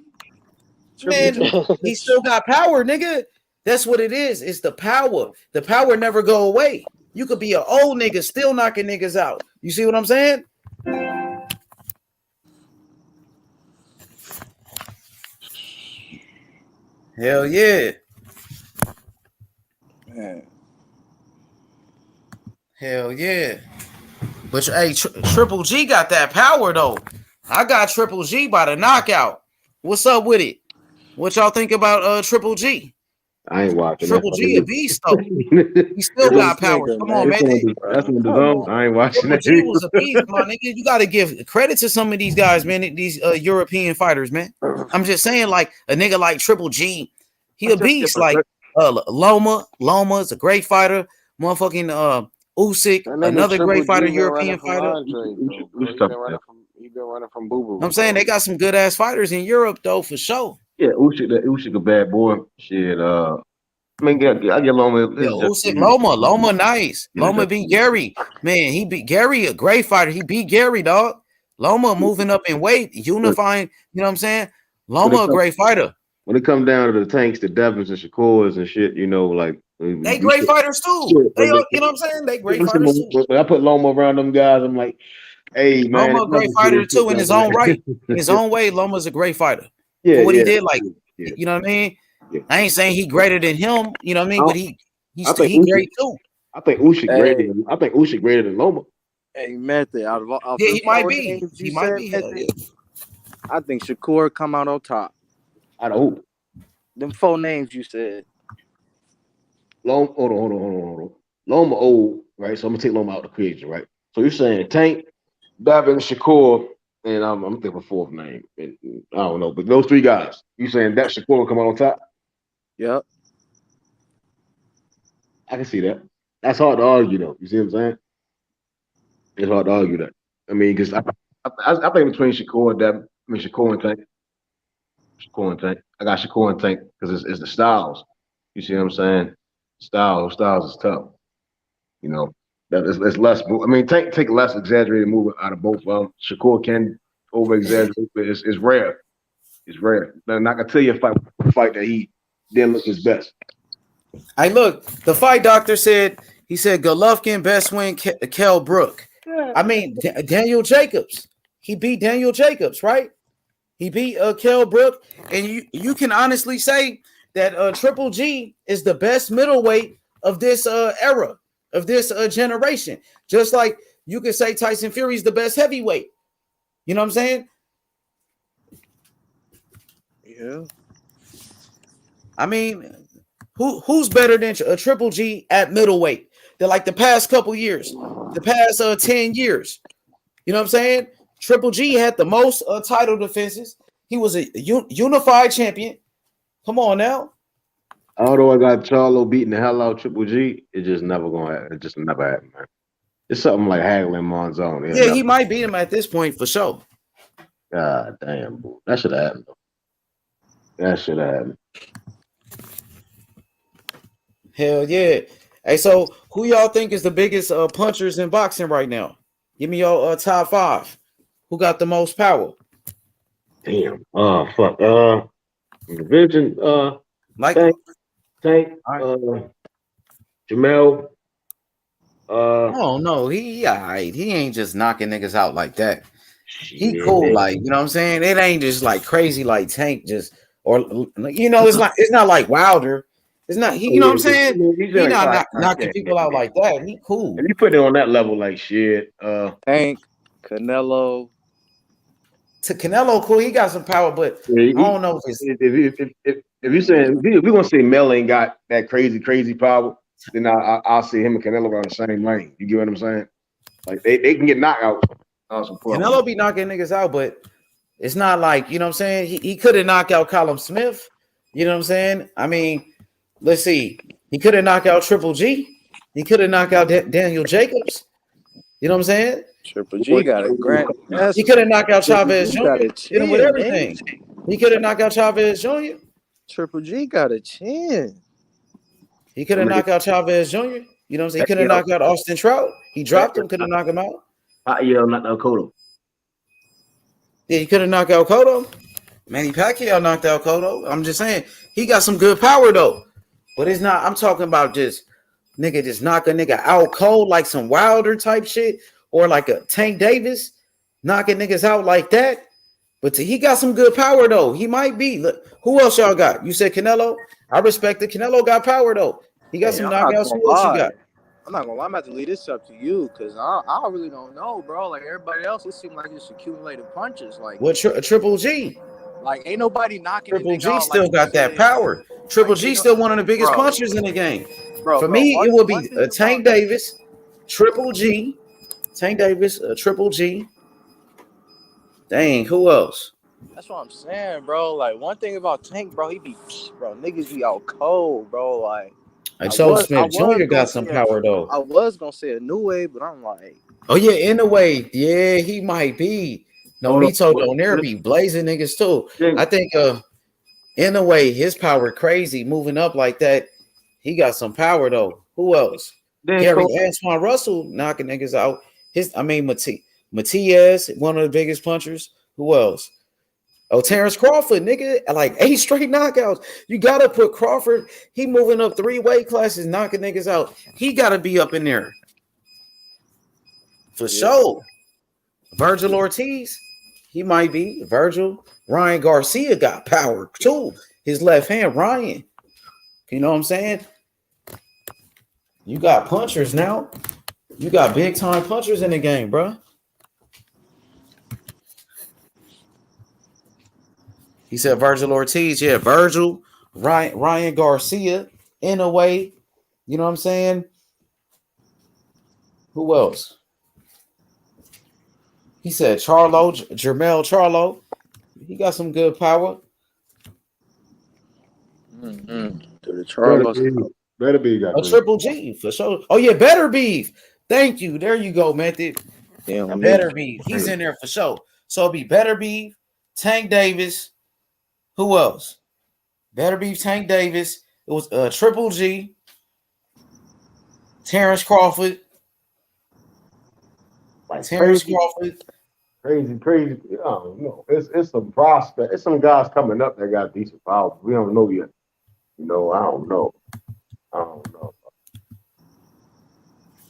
Man, he still got power, nigga. That's what it is. It's the power. The power never go away. You could be an old nigga still knocking niggas out. You see what I'm saying? Hell yeah. Man. Hell yeah. But hey, Triple G got that power though. I got Triple G by the knockout. What's up with it? What y'all think about Triple G? I ain't watching. Triple G a beast though. He still got power. Come on, man. That's one of the zones. I ain't watching Triple that. G was a beast, my nigga. You got to give credit to some of these guys, man. These European fighters, man. I'm just saying, like a nigga like Triple G, he a beast. Like Loma is a great fighter. Motherfucking Usyk, another great fighter, European fighter. He been running from Boo Boo. I'm saying they got some good ass fighters in Europe though, for sure. Yeah, Usyk a bad boy. Shit, I mean, I get Loma. Usyk, Loma, nice. Loma beat Gary. Man, he beat Gary, a great fighter. He beat Gary, dog. Loma moving up in weight, unifying. You know what I'm saying? Loma, a great fighter. When it comes down to the Tanks, the Devins, and Shakors and shit, you know, like they great fighters too. They, you know what I'm saying? They great fighters too. When I put Loma around them guys, I'm like, hey man, Loma a great fighter too in his own right. In his own way, Loma's a great fighter. Yeah, for what he did, like you know what I mean? Yeah. I ain't saying he greater than him, you know what I mean? But he great too. I think Usyk greater. I think Usyk greater than Loma. Hey, Method. Yeah, he might be. He might be. I think Shakur come out on top. I don't. Them 4 names you said. Hold on. Loma old, right? So I'm gonna take Loma out of the equation, right? So you're saying Tank, Devin, Shakur, and I'm thinking of a 4th name. And I don't know, but those 3 guys. You saying that Shakur will come out on top? Yep. I can see that. That's hard to argue, though. You see what I'm saying? It's hard to argue that. I mean, because I think between Shakur and Devin, Shakur and Tank. I got Shakur and Tank because it's the styles. You see what I'm saying? Styles is tough. You know, that it's less. I mean, Tank take less exaggerated movement out of both of them. Shakur can over exaggerate, but it's rare. It's rare. I'm not gonna tell you a fight that he didn't look his best. Hey, look, the fight doctor said Golovkin best win Kell Brook. I mean Daniel Jacobs. He beat Daniel Jacobs, right? He beat Kell Brook, and you can honestly say that Triple G is the best middleweight of this era, of this generation. Just like you could say Tyson Fury's the best heavyweight. You know what I'm saying? Yeah. I mean, who's better than Triple G at middleweight? They're like the past couple years, the past 10 years. You know what I'm saying? Triple G had the most title defenses. He was a unified champion. Come on now. Although I got Charlo beating the hell out of Triple G, it just never gonna happen. It just never happened, man. It's something like Hagler and Monzon. Yeah, he might beat him at this point for sure. God damn, boy. That should have happened. That should have happened. Hell yeah. Hey, so who y'all think is the biggest punchers in boxing right now? Give me your top 5. Who got the most power? Damn. Fuck. Division. Like Tank. Jamel. Oh no, he alright. He ain't just knocking niggas out like that. He cool, like, you know what I'm saying? It ain't just like crazy like Tank just, or you know, it's not like Wilder. It's not he, you know what I'm saying? He's not knocking people out like that. He cool. If you put it on that level, like shit, Tank, Canelo. To Canelo, cool. He got some power, but I don't know if you saying if we're gonna say Mel ain't got that crazy power, then I'll see him and Canelo on the same lane. You get what I'm saying? Like they can get knocked out. Canelo be knocking niggas out, but it's not like, you know what I'm saying? He could have knocked out Callum Smith. You know what I'm saying? I mean, let's see. He could have knocked out Triple G. He could have knocked out Daniel Jacobs. You know what I'm saying? Triple G got a grand. He could have knocked out Chavez Jr. Hit him with everything. He could have knocked out Chavez Jr. Triple G got a chin. He could have knocked out Chavez Jr. You know what I'm saying? He could have knocked out Austin Trout. He dropped him, could have knocked him out. Pacquiao knocked out Cotto. Yeah, he could have knocked out Cotto. Manny Pacquiao knocked out Cotto. I'm just saying, he got some good power though. But it's not, I'm talking about just nigga just knock a nigga out cold like some Wilder type shit, or like a Tank Davis knocking niggas out like that. But he got some good power though. He might be. Look, who else y'all got? You said Canelo. I respect it. Canelo got power though. He got some knockouts. Who else you got? I'm not gonna lie, I'm about to leave this up to you because I really don't know, bro. Like everybody else, it seems like it's accumulated punches. Like what Triple G? Like ain't nobody knocking. Triple G still got that power. Triple G still one of the biggest punchers in the game. For me, it would be Tank Davis, Triple G, Tank Davis, Triple G. Dang, who else? That's what I'm saying, bro. Like one thing about Tank, bro, niggas be out cold, bro. Like Joe Smith Jr. got some power though. I was gonna say a new way, but I'm like, oh yeah, in a way, yeah, he might be. Nonito Donaire be blazing niggas too. I think in a way, his power crazy moving up like that. He got some power though. Who else? Gary Antoine Russell knocking niggas out. Matias, one of the biggest punchers. Who else? Oh, Terrence Crawford, nigga, like 8 straight knockouts. You gotta put Crawford. He moving up 3 weight classes, knocking niggas out. He gotta be up in there for sure. Virgil Ortiz, he might be. Virgil. Ryan Garcia got power too. His left hand, Ryan. You know what I'm saying? You got punchers now. You got big time punchers in the game, bro. He said Virgil Ortiz. Yeah, Virgil, Ryan Garcia, in a way. You know what I'm saying? Who else? He said Jermell Charlo. He got some good power. Better be got Triple G for sure. Oh yeah, Better Beef. Thank you. There you go, Method. Yeah, Better Beef. He's in there for sure. So it'll be Better Beef, Tank Davis. Who else? Better Beef, Tank Davis. It was Triple G, Terrence Crawford. Crazy. It's some prospect. It's some guys coming up that got decent power. We don't know yet. I don't know.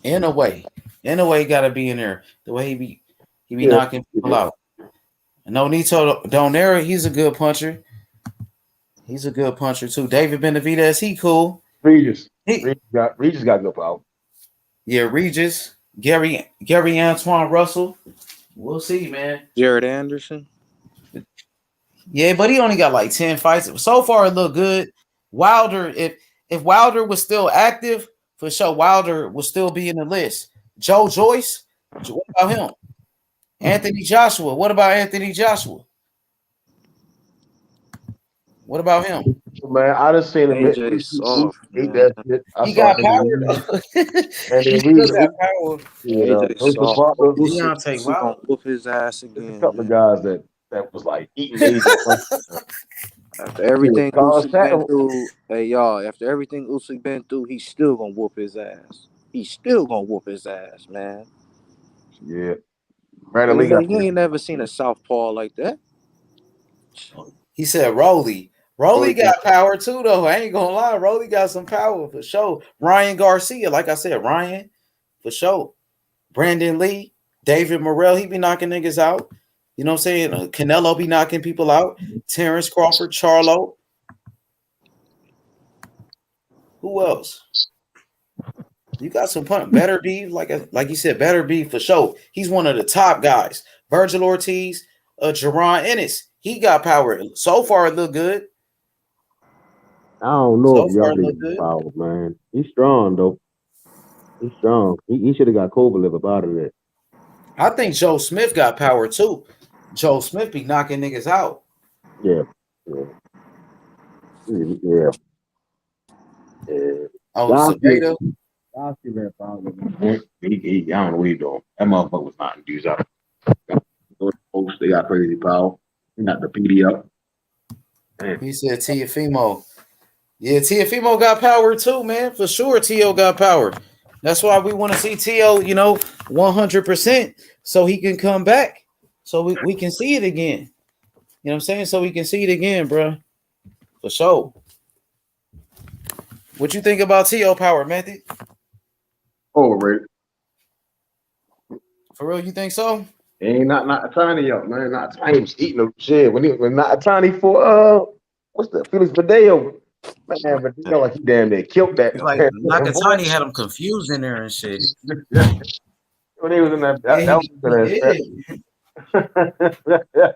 In a way, got to be in there. The way he be knocking people out. Nonito Donaire, he's a good puncher. He's a good puncher too. David Benavidez, he cool. Regis got no power. Yeah, Regis. Gary Antoine Russell. We'll see, man. Jared Anderson. Yeah, but he only got like 10 fights. So far, it looked good. Wilder, if Wilder was still active, for sure, Wilder will still be in the list. Joe Joyce, what about him? Anthony Joshua. What about Anthony Joshua? What about him? Man, I just seen him hit AJ soft, eat man. that shit. I He saw got him power in the league. though. And He then still got power. AJ his soft. partner, Deontay Usyk gonna Wilder. whoop his ass there's a again, couple of man. guys that was like eating AJ punches. After everything Carl Usyk been Sattler, through, hey y'all, after everything Usyk been through, he's still gonna whoop his ass. He's still gonna whoop his ass, man. yeah. Brandon Lee got You ain't never seen a southpaw like that. He said Rolly. Rolly got power too, though. I ain't gonna lie. Rolly got some power for sure. Ryan Garcia, like I said, Ryan for sure. Brandon Lee, David Morrell, he be knocking niggas out. You know what I'm saying? Canelo be knocking people out. Terrence Crawford, Charlo. Who else? You got some punch. Better be like you said. Better be for sure. He's one of the top guys. Virgil Ortiz, Jerron Ennis. He got power. So far, it look good. I don't know So if far, y'all it look niggas good. power, man. He's strong though. He's strong. He should have got Kovalev up out of there. I think Joe Smith got power too. Joe Smith be knocking niggas out. Yeah. Oh, Joshua, Zepeda. Joshua that power. I don't know what he doing. That motherfucker was knocking dudes out. They got crazy power. He knocked the PD up. Man. He said Tiafimo. Yeah, Tiafimo got power too, man. For sure, Tio got power. That's why we want to see Tio, 100%, so he can come back, so we can see it again. You know what I'm saying? So we can see it again, bro. For sure. What you think about Tio power, Matthew? Overrated. For real, you think so? Ain't not tiny up, man. Not tiny was eating the shit. When not tiny for what's the Felix Badeo? Man, but you know, like he damn near killed that. It's like Nakatani had him confused in there and shit. When he was in that Yeah, was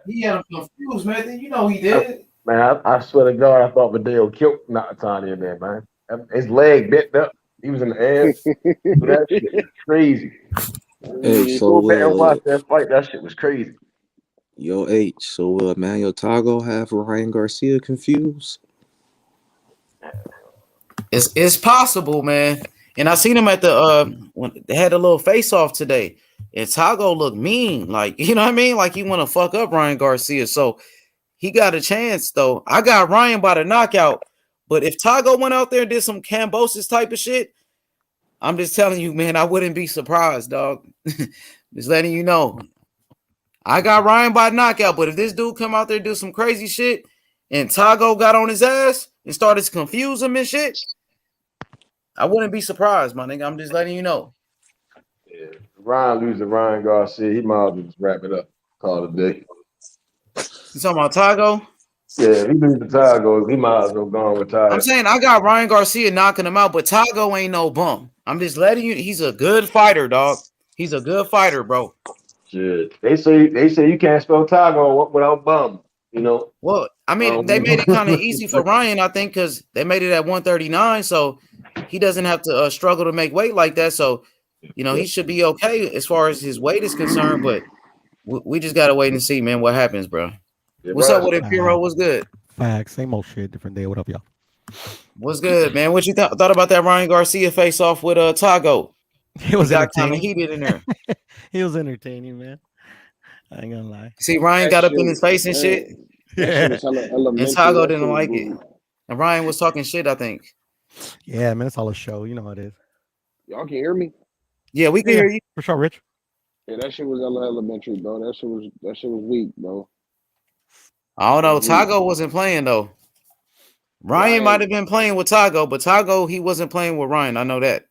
he had him confused, man. You know he did. Man, I swear to God, I thought Badeo killed Nakatani in there, man. His leg bent up. He was in the air. That shit was crazy. Hey, Go back and watch that fight. That shit was crazy. Yo, H. So, Manuel Tago have Ryan Garcia confused? It's possible, man. And I seen him at the when they had a little face off today, and Tago looked mean, like you know what I mean, like he want to fuck up Ryan Garcia. So he got a chance though. I got Ryan by the knockout, but if Tago went out there and did some Kambosos type of shit, I'm just telling you, man, I wouldn't be surprised, dog. Just letting you know. I got Ryan by knockout, but if this dude come out there and do some crazy shit, and Tago got on his ass and started to confuse him and shit, I wouldn't be surprised, my nigga. I'm just letting you know. Yeah. Ryan losing Ryan Garcia, he might as well just wrap it up. Call it a day. You talking about Tago? Yeah, if he loses to Tago, he might as well go and retire. I'm saying I got Ryan Garcia knocking him out, but Tago ain't no bum. I'm just letting you. He's a good fighter, dog. He's a good fighter, bro. Shit. They say you can't spell Tago without bum. You know. Well, I mean, they made it kind of easy for Ryan, I think, because they made it at 139, so he doesn't have to struggle to make weight like that. So, he should be okay as far as his weight is concerned. But we just gotta wait and see, man, what happens, bro. Yeah, What's up with it, Piro? What's good? Facts, same old shit, different day. What up, y'all? What's good, man? What you thought about that Ryan Garcia face off with Tago? It was got kind of entertaining. heated in there. He was entertaining, man. I ain't gonna lie. See, Ryan got up in his face and shit. Yeah. And Tago didn't like it. And Ryan was talking shit, I think. Yeah, man, it's all a show. You know how it is. Y'all can hear me? Yeah, we can hear you. For sure, Rich. Yeah, that shit was elementary, bro. That shit was weak, bro. I don't know. Tago wasn't playing though. Ryan might have been playing with Tago, but Tago, he wasn't playing with Ryan. I know that.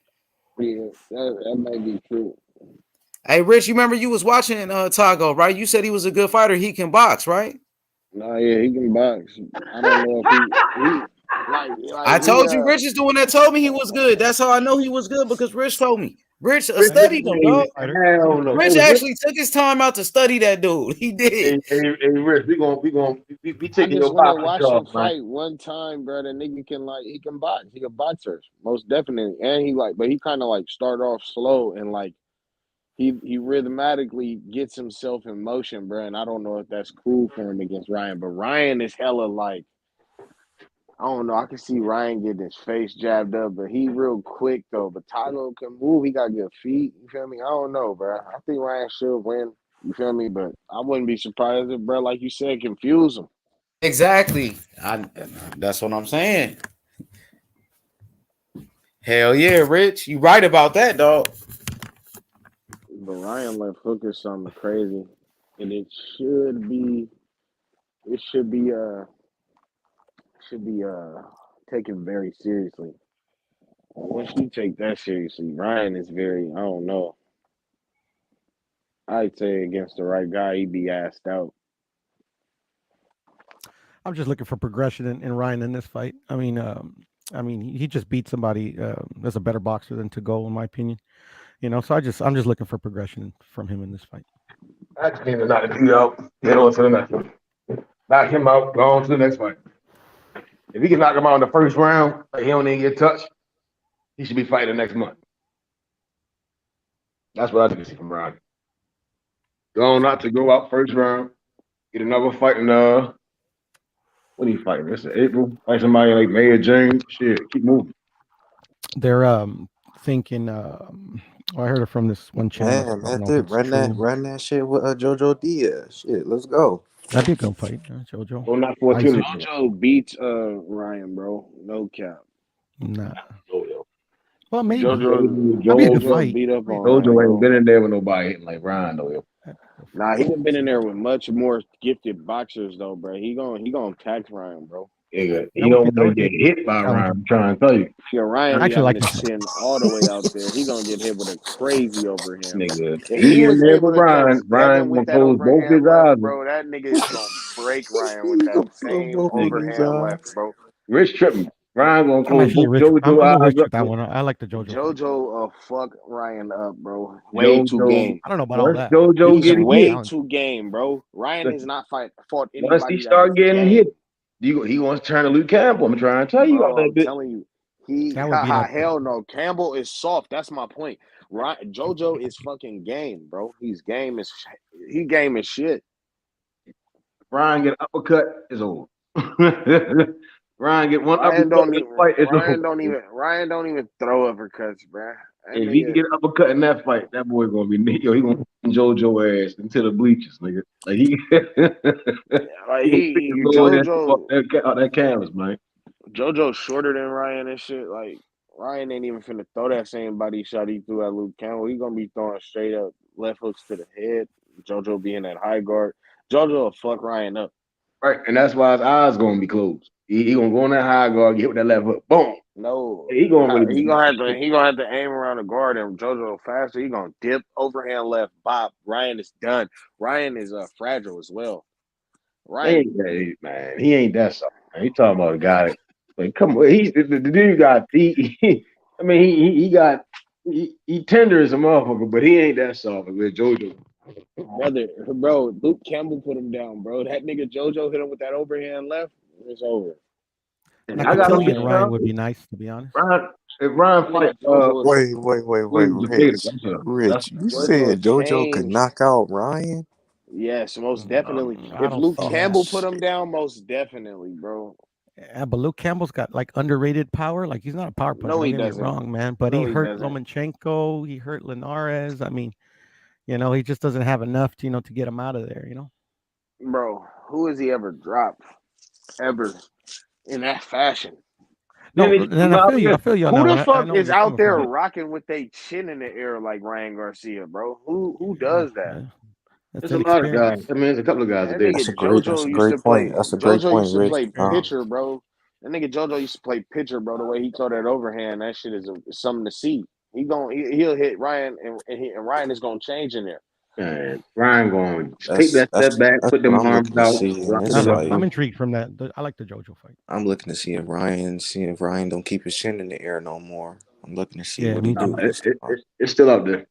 Yeah, that might be true. Hey, Rich, you remember you was watching Tago, right? You said he was a good fighter. He can box, right? Nah, yeah, he can box. I don't know if he I told you, Rich is the one that told me he was good. That's how I know he was good, because Rich told me. Rich studied him, dog. Rich actually took his time out to study that dude. He did. Hey, Rich, we taking your want to boxing watch off, him fight one time, bro. That nigga he can box. He a boxer, most definitely. And he but he kind of start off slow and he rhythmatically gets himself in motion, bro. And I don't know if that's cool for him against Ryan, but Ryan is hella like, I don't know. I can see Ryan getting his face jabbed up, but he real quick though. But Tylo can move. He got good feet. You feel me? I don't know, bro. I think Ryan should win. You feel me? But I wouldn't be surprised if, bro, like you said, confuse him. Exactly. That's what I'm saying. Hell yeah, Rich. You right about that, dog. But Ryan left hook is something crazy, and it should be taken very seriously. Once you take that seriously, Ryan is very, I don't know. I'd say against the right guy, he'd be asked out. I'm just looking for progression in Ryan in this fight. I mean, he just beat somebody that's a better boxer than Go, in my opinion. So I'm just looking for progression from him in this fight. I just need to knock the dude out, get on to the next one. Knock him out, go on to the next fight. If he can knock him out in the first round, like he don't even get touched, he should be fighting next month. That's what I think to see from Ryan. Go on not to go out first round, get another fight in when are you fighting? This is April. Fight somebody like May or June. Shit, keep moving. They're thinking. I heard it from this one channel. Man, run that shit with JoJo Diaz. Shit, let's go. That'd be a good fight, JoJo. Well, not 14. JoJo beats Ryan, bro. No cap. Nah. Well, maybe. JoJo That'd be a good fight. beat up on JoJo Ryan, ain't been in there with nobody hitting like Ryan though. Yo. Nah, he been in there with much more gifted boxers though, bro. He gonna tax Ryan, bro. Yeah, he don't want to get hit by Ryan. I'm trying to tell you. Yeah, Ryan actually like his chin all the way out there. He gonna get hit with a crazy overhand. Nigga, If he was there able with to Ryan. catch Ryan Devin gonna with that close both his overhand eyes. left, bro, that nigga is gonna break Ryan with that same overhand left, bro. Rich tripping. Ryan gonna I'm close actually both rich. JoJo I'm eyes rich up. with that one. I like the JoJo. JoJo fuck Ryan up, bro. Way too JoJo, game. I don't know about all that. JoJo He's getting way hit. too game, bro. Ryan has not fought anybody. Once he start getting hit, he wants to turn to Luke Campbell. I'm trying to tell you about that I'm bit. telling you, he That would be like- hell no. Campbell is soft. That's my point. JoJo is fucking game, bro. He game as shit. Ryan get an uppercut is over. Ryan get one Ryan uppercut. Ryan don't even throw uppercuts, bro. If he can get an uppercut in that fight, that boy gonna be he gonna JoJo ass into the bleachers, nigga. Like JoJo that canvas, man. JoJo's shorter than Ryan and shit. Like Ryan ain't even finna throw that same body shot he threw at Luke Campbell. He gonna be throwing straight up left hooks to the head. JoJo being that high guard. JoJo will fuck Ryan up. Right, and that's why his eyes gonna be closed. He gonna go on that high guard, get with that left hook, boom. No, he gonna have to aim around the guard, and JoJo faster. He gonna dip overhand left, bop. Ryan is done. Ryan is fragile as well. Ryan, he ain't that soft. He talking about a guy. Like, come on, the dude got he tender as a motherfucker, but he ain't that soft with JoJo. Bro, Luke Campbell put him down, bro. That nigga JoJo hit him with that overhand left. It's over. I got Ryan would be nice, to be honest. If Ryan fight, Rich, you said JoJo could knock out Ryan? Yes, most definitely. If Luke Campbell put him down, most definitely, bro. Yeah, but Luke Campbell's got like underrated power. Like he's not a power puncher. No, he don't get me doesn't. wrong, man. But he hurt Lomachenko. He hurt Linares. I mean, he just doesn't have enough, to get him out of there. Bro, who has he ever dropped? Ever in that fashion? No, and I feel you. Who the fuck is out there rocking with their chin in the air like Ryan Garcia, bro? Who does that? There's a lot of guys. I mean, there's a couple of guys that did. That's a great point. That's a great point, JoJo used to play Rich. pitcher, bro. That nigga JoJo used to play pitcher, bro. The way he throw that overhand, that shit is something to see. He'll hit Ryan, and Ryan is gonna change in there. Man, Ryan going to take that step back, put them arms out. I'm intrigued from that. I like the JoJo fight. I'm looking to see if Ryan don't keep his chin in the air no more. I'm looking to see what he do. It's still out there.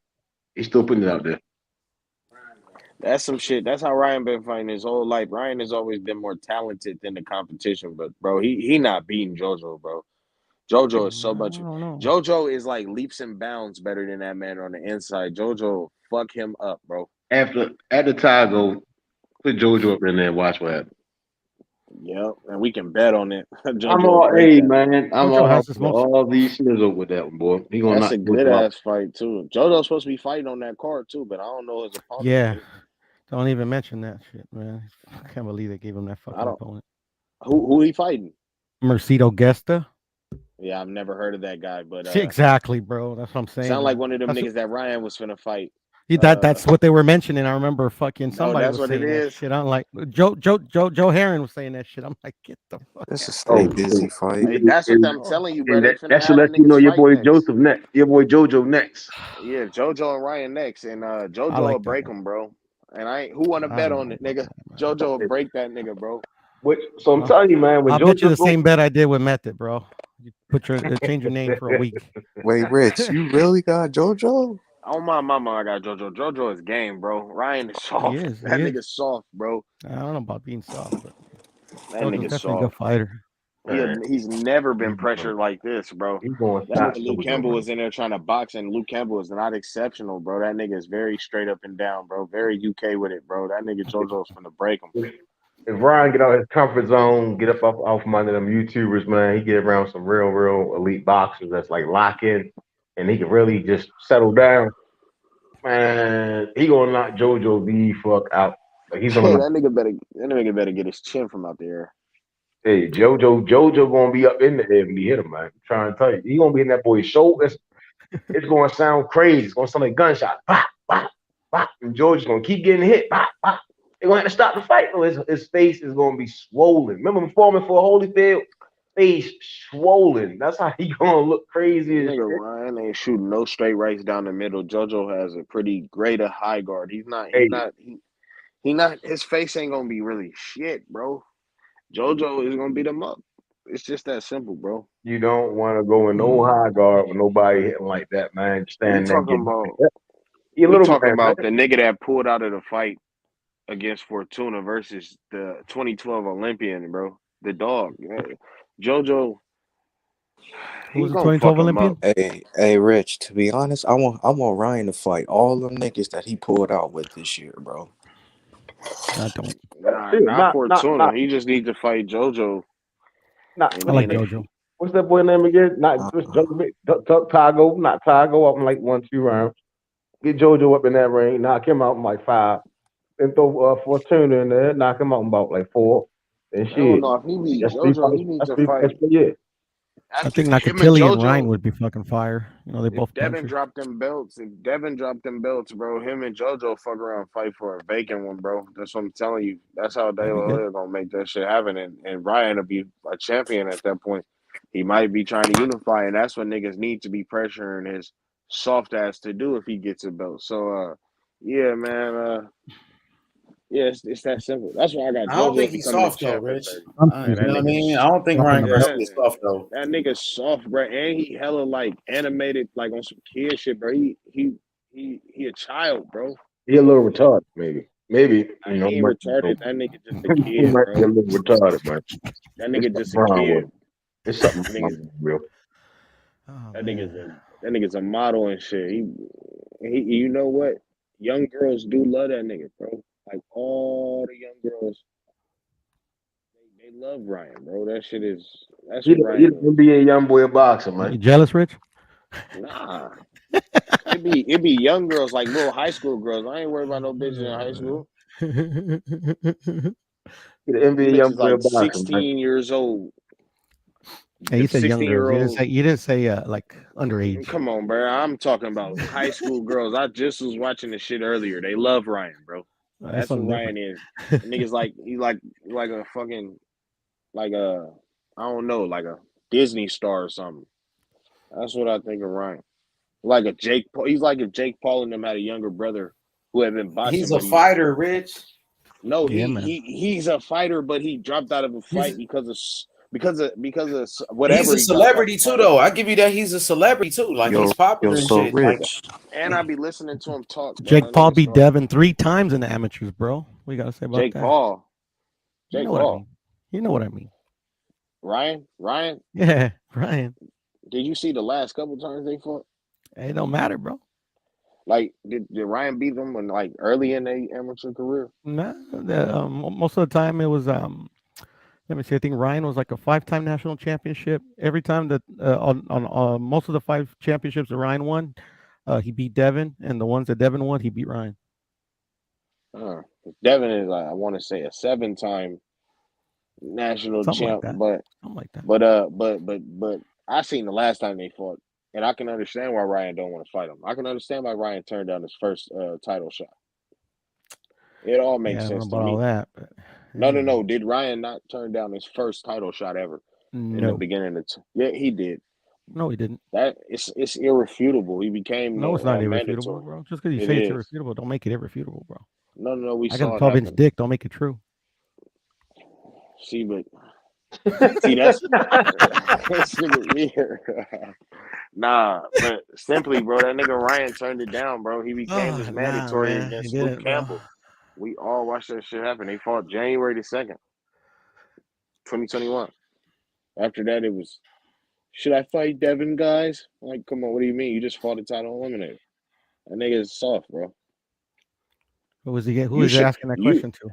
He's still putting it out there. That's some shit. That's how Ryan been fighting his whole life. Ryan has always been more talented than the competition, but bro, he not beating JoJo, bro. JoJo is so I much. don't know. JoJo is like leaps and bounds better than that man on the inside. JoJo fuck him up, bro. At the Tigo, put JoJo up in there and watch what happens. Yep, and we can bet on it. I'm JoJo all, break hey that. man, I'm JoJo has the smoke. all these snizzle with that one, boy. He gonna That's knock a good JoJo out. ass fight too. JoJo's supposed to be fighting on that card too, but I don't know his opponent. Yeah. Man. Don't even mention that shit, man. I can't believe they gave him that I fucking don't. opponent. Who he fighting? Mercedo Gesta. Yeah, I've never heard of that guy, but Exactly, bro. That's what I'm saying. sound like man. one of them That's niggas that Ryan was finna fight. that's what they were mentioning. I remember fucking Oh, somebody that's was what it saying that is. shit. I'm like Joe Heron was saying that shit. I'm like, get the fuck This is out. stay busy fight. Hey, that's what I'm telling you, bro. And They finna that should have the let you know niggas your fight boy next. Joseph next. Your boy JoJo next. Yeah, JoJo and Ryan next, and JoJo like will that. break him, bro. And I ain't who want to I bet don't on know it, nigga. JoJo will break that nigga, bro. So I'm telling you, man, when I'll bet you the JoJo same bet I did with Method, bro. You put your change your name for a week. Wait, Rich, you really got JoJo? On my mama, I got JoJo. JoJo is game, bro. Ryan is soft. He is. That He is. nigga's soft, bro. I don't know about being soft, but That JoJo's nigga's definitely a good soft. fighter. He's never been pressured like this, bro. He's going to That stop nigga Luke JoJo, Campbell man. was in there trying to box, and Luke Campbell is not exceptional, bro. That nigga is very straight up and down, bro. Very UK with it, bro. That nigga JoJo's finna break him. If Ryan get out his comfort zone, get up off from under them YouTubers, man, he get around some real elite boxers that's like lock in, and he can really just settle down. Man, he gonna knock JoJo the fuck out. Like he's gonna Hey, knock. that nigga better get his chin from out there. Hey, JoJo gonna be up in the air when he hit him, man. I'm trying to tell you, he gonna be in that boy's shoulder. It's gonna sound crazy. It's gonna sound like gunshot. Pop, pop, pop. And George's gonna keep getting hit. Pop, pop. They're gonna have to stop the fight. Though. His face is gonna be swollen. Remember performing for Holyfield? Face swollen. That's how he gonna look crazy as Nigga, shit. Ryan ain't shooting no straight rights down the middle. JoJo has a pretty great high guard. He's not. His face ain't gonna be really shit, bro. JoJo is gonna beat him up. It's just that simple, bro. You don't want to go in no high guard with nobody hitting like that, man. Stand there and get you We little talking man, man. about the nigga that pulled out of the fight against Fortuna versus the 2012 Olympian, bro. The dog. JoJo, Who he was the gonna 2012 fuck him Olympian? up. Hey, Rich. To be honest, I want Ryan to fight all them niggas that he pulled out with this year, bro. I don't. Not Fortuna. He just needs to fight JoJo. I like JoJo. What's that boy name again? Not just Tago, not Tago up in like 1-2 rounds. Get JoJo up in that ring, knock him out in like 5. Then throw Fortuna in there, knock him out in about like 4. And shit. I don't know if he beat JoJo. He needs to fight. I think him and Nakatili and JoJo- Ryan would be fucking fire. You know, they both Devin punchers. dropped them belts. If Devin dropped them belts, bro, him and JoJo fuck around and fight for a vacant one, bro. That's what I'm telling you. That's how De La Hoya gonna make that shit happen. And Ryan will be a champion at that point. He might be trying to unify, and that's what niggas need to be pressuring his soft ass to do if he gets a belt. So yeah, man. Yeah, it's that simple. That's why I got JoJo I don't think he's becoming soft the though, champ at Rich. 30. You know what I mean? I don't think Ryan Garcia is soft though. That nigga soft, bro, and he hella like animated, like on some kid shit, bro. He a child, bro. He a little retarded, maybe. Maybe He ain't retarded. That nigga just a he kid, might bro. be a little retarded, man. That nigga just a wrong kid. with him. It's something That wrong nigga's, with him, real. that nigga's a model and shit. He you know what? Young girls do love that nigga, bro. Like all the young girls, they love Ryan, bro. That's He what the Ryan is. NBA young boy boxer, man. You jealous, Rich? Nah. It be young girls, like little high school girls. I ain't worried about no bitches in high school. He the NBA young Bitches boy like boxer, man. 16 years old. Hey, you said young girls. 16-year-old. You didn't say like underage. Come on, bro. I'm talking about high school girls. I just was watching the shit earlier. They love Ryan, bro. That's That's what something Ryan is. The niggas like he like a fucking like a I don't know, like a Disney star or something. That's what I think of Ryan. Like a Jake Paul. He's like if Jake Paul and them had a younger brother who had been boxing. He's a fighter, Rich. No, Yeah, man. he's a fighter, but he dropped out of a fight because of whatever. He's a celebrity too, though. I give you that. He's a celebrity too. Like he's popular and so shit. Like, Rich. And I be listening to him talk. Bro. Jake That Paul nigga's beat smart. Devin 3 times in the amateurs, bro. We gotta say about Jake that. Paul. You Jake know what I Paul. mean. You know what I mean. Ryan. Yeah, Ryan. Did you see the last couple times they fought? It don't matter, bro. Like, did Ryan beat them when like early in their amateur career? No, most of the time it was let me see. I think Ryan was like a 5-time national championship. Every time that on most of the 5 championships that Ryan won, he beat Devin, and the ones that Devin won, he beat Ryan. Devin is like, I want to say, a 7-time national Something champ, like that. but Something like that. but I seen the last time they fought, and I can understand why Ryan don't want to fight him. I can understand why Ryan turned down his first title shot. It all makes Yeah, I don't know sense to about all me. that, but No. Did Ryan not turn down his first title shot ever in the no, beginning of yeah, he did. no, he didn't. That it's irrefutable. He became No, it's not irrefutable, mandatory. bro. Just because you It say it's is. irrefutable, don't make it irrefutable, bro. No. We I got a saw it 12-inch happen. dick. Don't make it true. See, but see that's this nigga weird. Nah, but simply, bro, that nigga Ryan turned it down, bro. He became this Nah, mandatory man, he against Luke didn't, bro. Campbell. We all watched that shit happen. They fought January 2nd, 2021. After that, it was, should I fight Devin, guys? Like, come on, what do you mean? You just fought a title eliminator. That nigga is soft, bro. Who was he? Who You was he should asking that you. question to?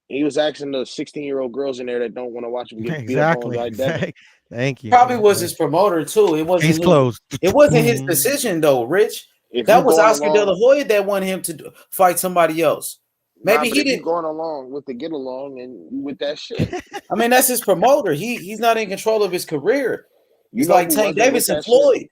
He was asking the 16-year-old girls in there that don't want to watch him get beat up on Exactly. like Devin. Exactly. Thank you. Probably was his promoter too. It wasn't Case closed. It wasn't his decision though, Rich. If That you was going Oscar De La along, Hoya that wanted him to fight somebody else. Maybe but he if you didn't. going along with the get along and with that shit, I mean, that's his promoter. He's not in control of his career. He's you know like who Tank wasn't with Davis and that shit? Floyd.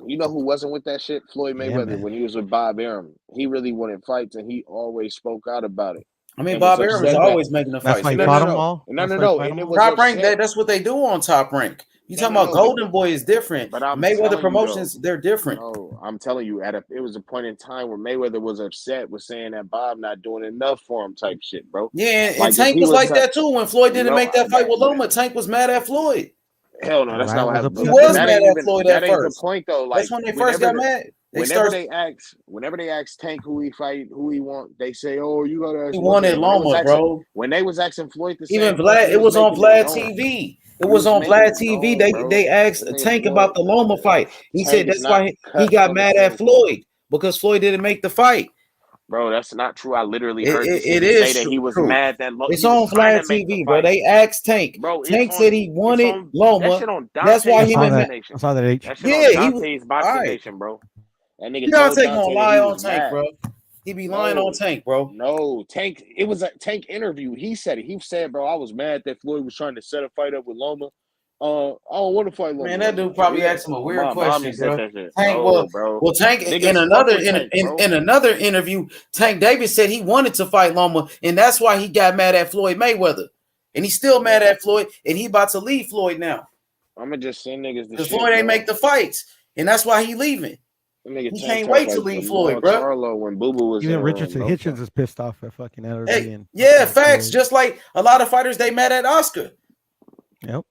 You know who wasn't with that shit? Floyd Yeah, Mayweather man. when he was with Bob Arum. He really wanted fights and he always spoke out about it. I mean, And was Bob Arum is upset that always making the That's fights. why he no, fought no, them no, all. no, That's no, why he no. fight And them it all. was Top Rank, upset. that's what they do on Top Rank. You talking about But Golden Boy is different. but I'm Mayweather telling you Promotions, though, they're different. no, I'm telling you, it was a point in time where Mayweather was upset with saying that Bob not doing enough for him, type shit, bro. Yeah, and Like if Tank he was was like that too. When Floyd didn't make that fight with Loma, Tank was mad at Floyd. hell no, that's not Ryan what was happened. He upset was too. mad at Floyd That at ain't the first. point though. That's Like when they first got mad. whenever they ask Tank who he fight, who he want, they say, "Oh, you gotta ask." He wanted Loma, bro. When they was asking Floyd the Even same question, Vlad, he it was on making it Vlad known. TV. It He was on making Vlad it TV. known, bro. They asked This nigga Tank Floyd, about the Loma fight. He Tank said is that's not why he cut got from the mad same at cloth. Floyd because Floyd didn't make the fight. Bro, that's not true. I literally heard this It nigga say is that he was true. mad that It's he was on trying Vlad to make the TV, bro. fight. They asked Tank. Bro, Tank said he wanted that Loma. shit on That's why I Dante's he saw went that. mad. Boxing Nation. I saw that. H. That shit Yeah, on he was Dante's all Boxing right. Nation, bro. That nigga told Dante gonna Dante that lie he on was Tank, mad. bro. He be lying on Tank, bro. No, Tank. It was a Tank interview. He said it. He said, "Bro, I was mad that Floyd was trying to set a fight up with Loma. I don't want to fight Loma Man, right that dude now." probably Yeah, asked him a on weird my mom, he question, said bro. that shit. Tank, No, bro. Tank in Niggas fuck another with Tank, bro. in another interview, Tank Davis said he wanted to fight Loma, and that's why he got mad at Floyd Mayweather, and he's still mad at Floyd, and he about to leave Floyd now I'm gonna just send niggas the because shit, Floyd ain't bro. make the fights, and that's why he leaving. Nigga He Tank can't talk wait to like leave Jamal Floyd, bro. Charlo when Boo Boo was in Even the room, Richardson bro. Hitchens is pissed off at fucking LRG Hey, and yeah, fucking facts. Floyd. Just like a lot of fighters, they mad at Oscar. Yep.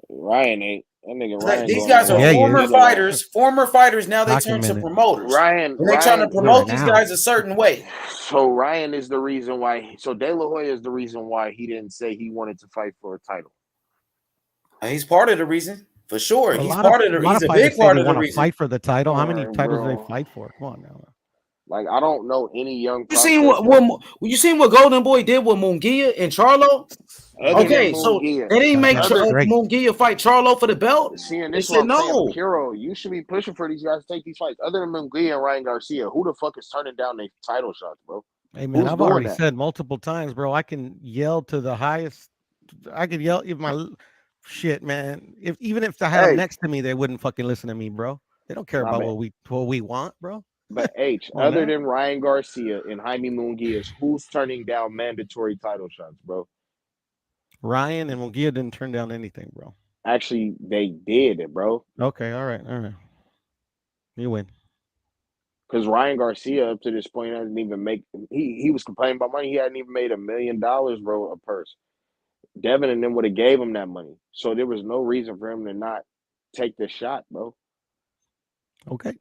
Ryan ain't. That nigga Ryan These going guys are along Yeah, he with the is. get along. former fighters. Now they turn to Documented. promoters. Ryan, And they trying to Ryan. promote Right these now. guys a certain way. So Ryan is the reason why. So De La Hoya is the reason why he didn't say he wanted to fight for a title. And he's part of the reason, for sure. A He's lot of part of the. He's a fighters big say part they of the want to reason. fight for the title. How many Alright, titles do they bro. fight for? Come on now. Like I don't know any young You seen prospects. you seen what Golden Boy did with Munguia and Charlo? Other than Okay, so Munguia, they didn't make Goddamn straight. Munguia fight Charlo for the belt. seeing They this is what said I'm saying, no. Puro, you should be pushing for these guys to take these fights. Other than Munguia and Ryan Garcia, who the fuck is turning down their title shots, bro? Hey man, Who's I've doing already that? said multiple times, bro. I can yell to the highest. I could yell if my shit, man. Even if I had them next to me, they wouldn't fucking listen to me, bro. They don't care about what we want, bro. But H, other than Ryan Garcia and Jaime Munguia, who's turning down mandatory title shots, bro? Ryan and Munguia didn't turn down anything, bro. Actually, they did it, bro. Okay, all right. You win. Because Ryan Garcia, up to this point, hasn't even make. He was complaining about money. He hadn't even made $1 million, bro, a purse. Devin and them would have gave him that money, so there was no reason for him to not take the shot, bro. Okay.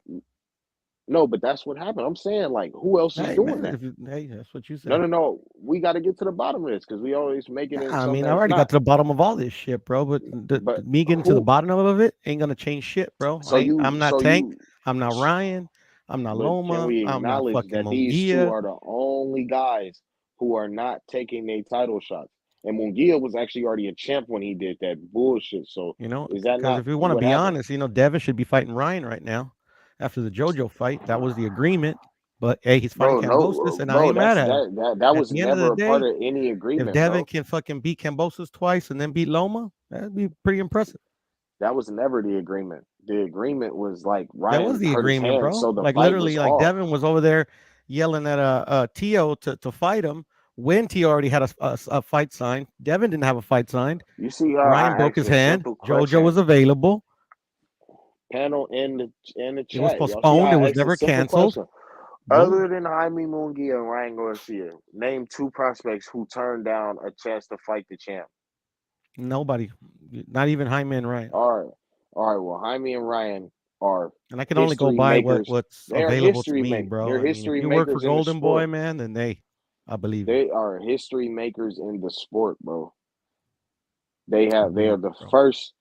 No, but that's what happened. I'm saying, like, who else is Hey, doing man, that? hey, that's what you No, said. no, no. We got to get to the bottom of this because we always making it I something mean, I that's already got not. to the bottom of all this shit, bro. But But me getting to the who? bottom of it ain't gonna change shit, bro. I'm not Tank. I'm not Ryan. I'm not But can Loma. we I'm not acknowledge fucking that these two Munguia. are the only guys who are not taking their title shots? And Munguia was actually already a champ when he did that bullshit. So You know, is that because not if we want to what be happened? honest, Devin should be fighting Ryan right now after the JoJo fight. That was the agreement. But hey, he's fighting Bro, Kambosos, no, and I bro, ain't mad that's at him. that At was the end of the never a part day, of any if agreement, Devin bro. can fucking beat Kambosos twice and then beat Loma, that'd be pretty impressive. That was never the agreement. The agreement was like That was Ryan the hurt his agreement, hand, bro. so the Like fight was literally, like off. Devin was over there yelling at Tio to fight him when Tio already had a fight signed. Devin didn't have a fight signed. You see, Ryan I broke asked his you a hand. simple JoJo was question. available. Panel in the It was chat. Y'all see, postponed. It I was asked a never simple canceled. question. Boom. Other than Jaime Munguia and Ryan Garcia, name two prospects who turned down a chance to fight the champ. Nobody, not even Jaime and Ryan. All right. Well, Jaime and Ryan are And I can only go history by makers. what's They're available to history me, make. bro. They're I mean, if history you work for makers in the Golden Boy, sport. man, then I believe you. They are history makers in the sport, bro. They are the bro. first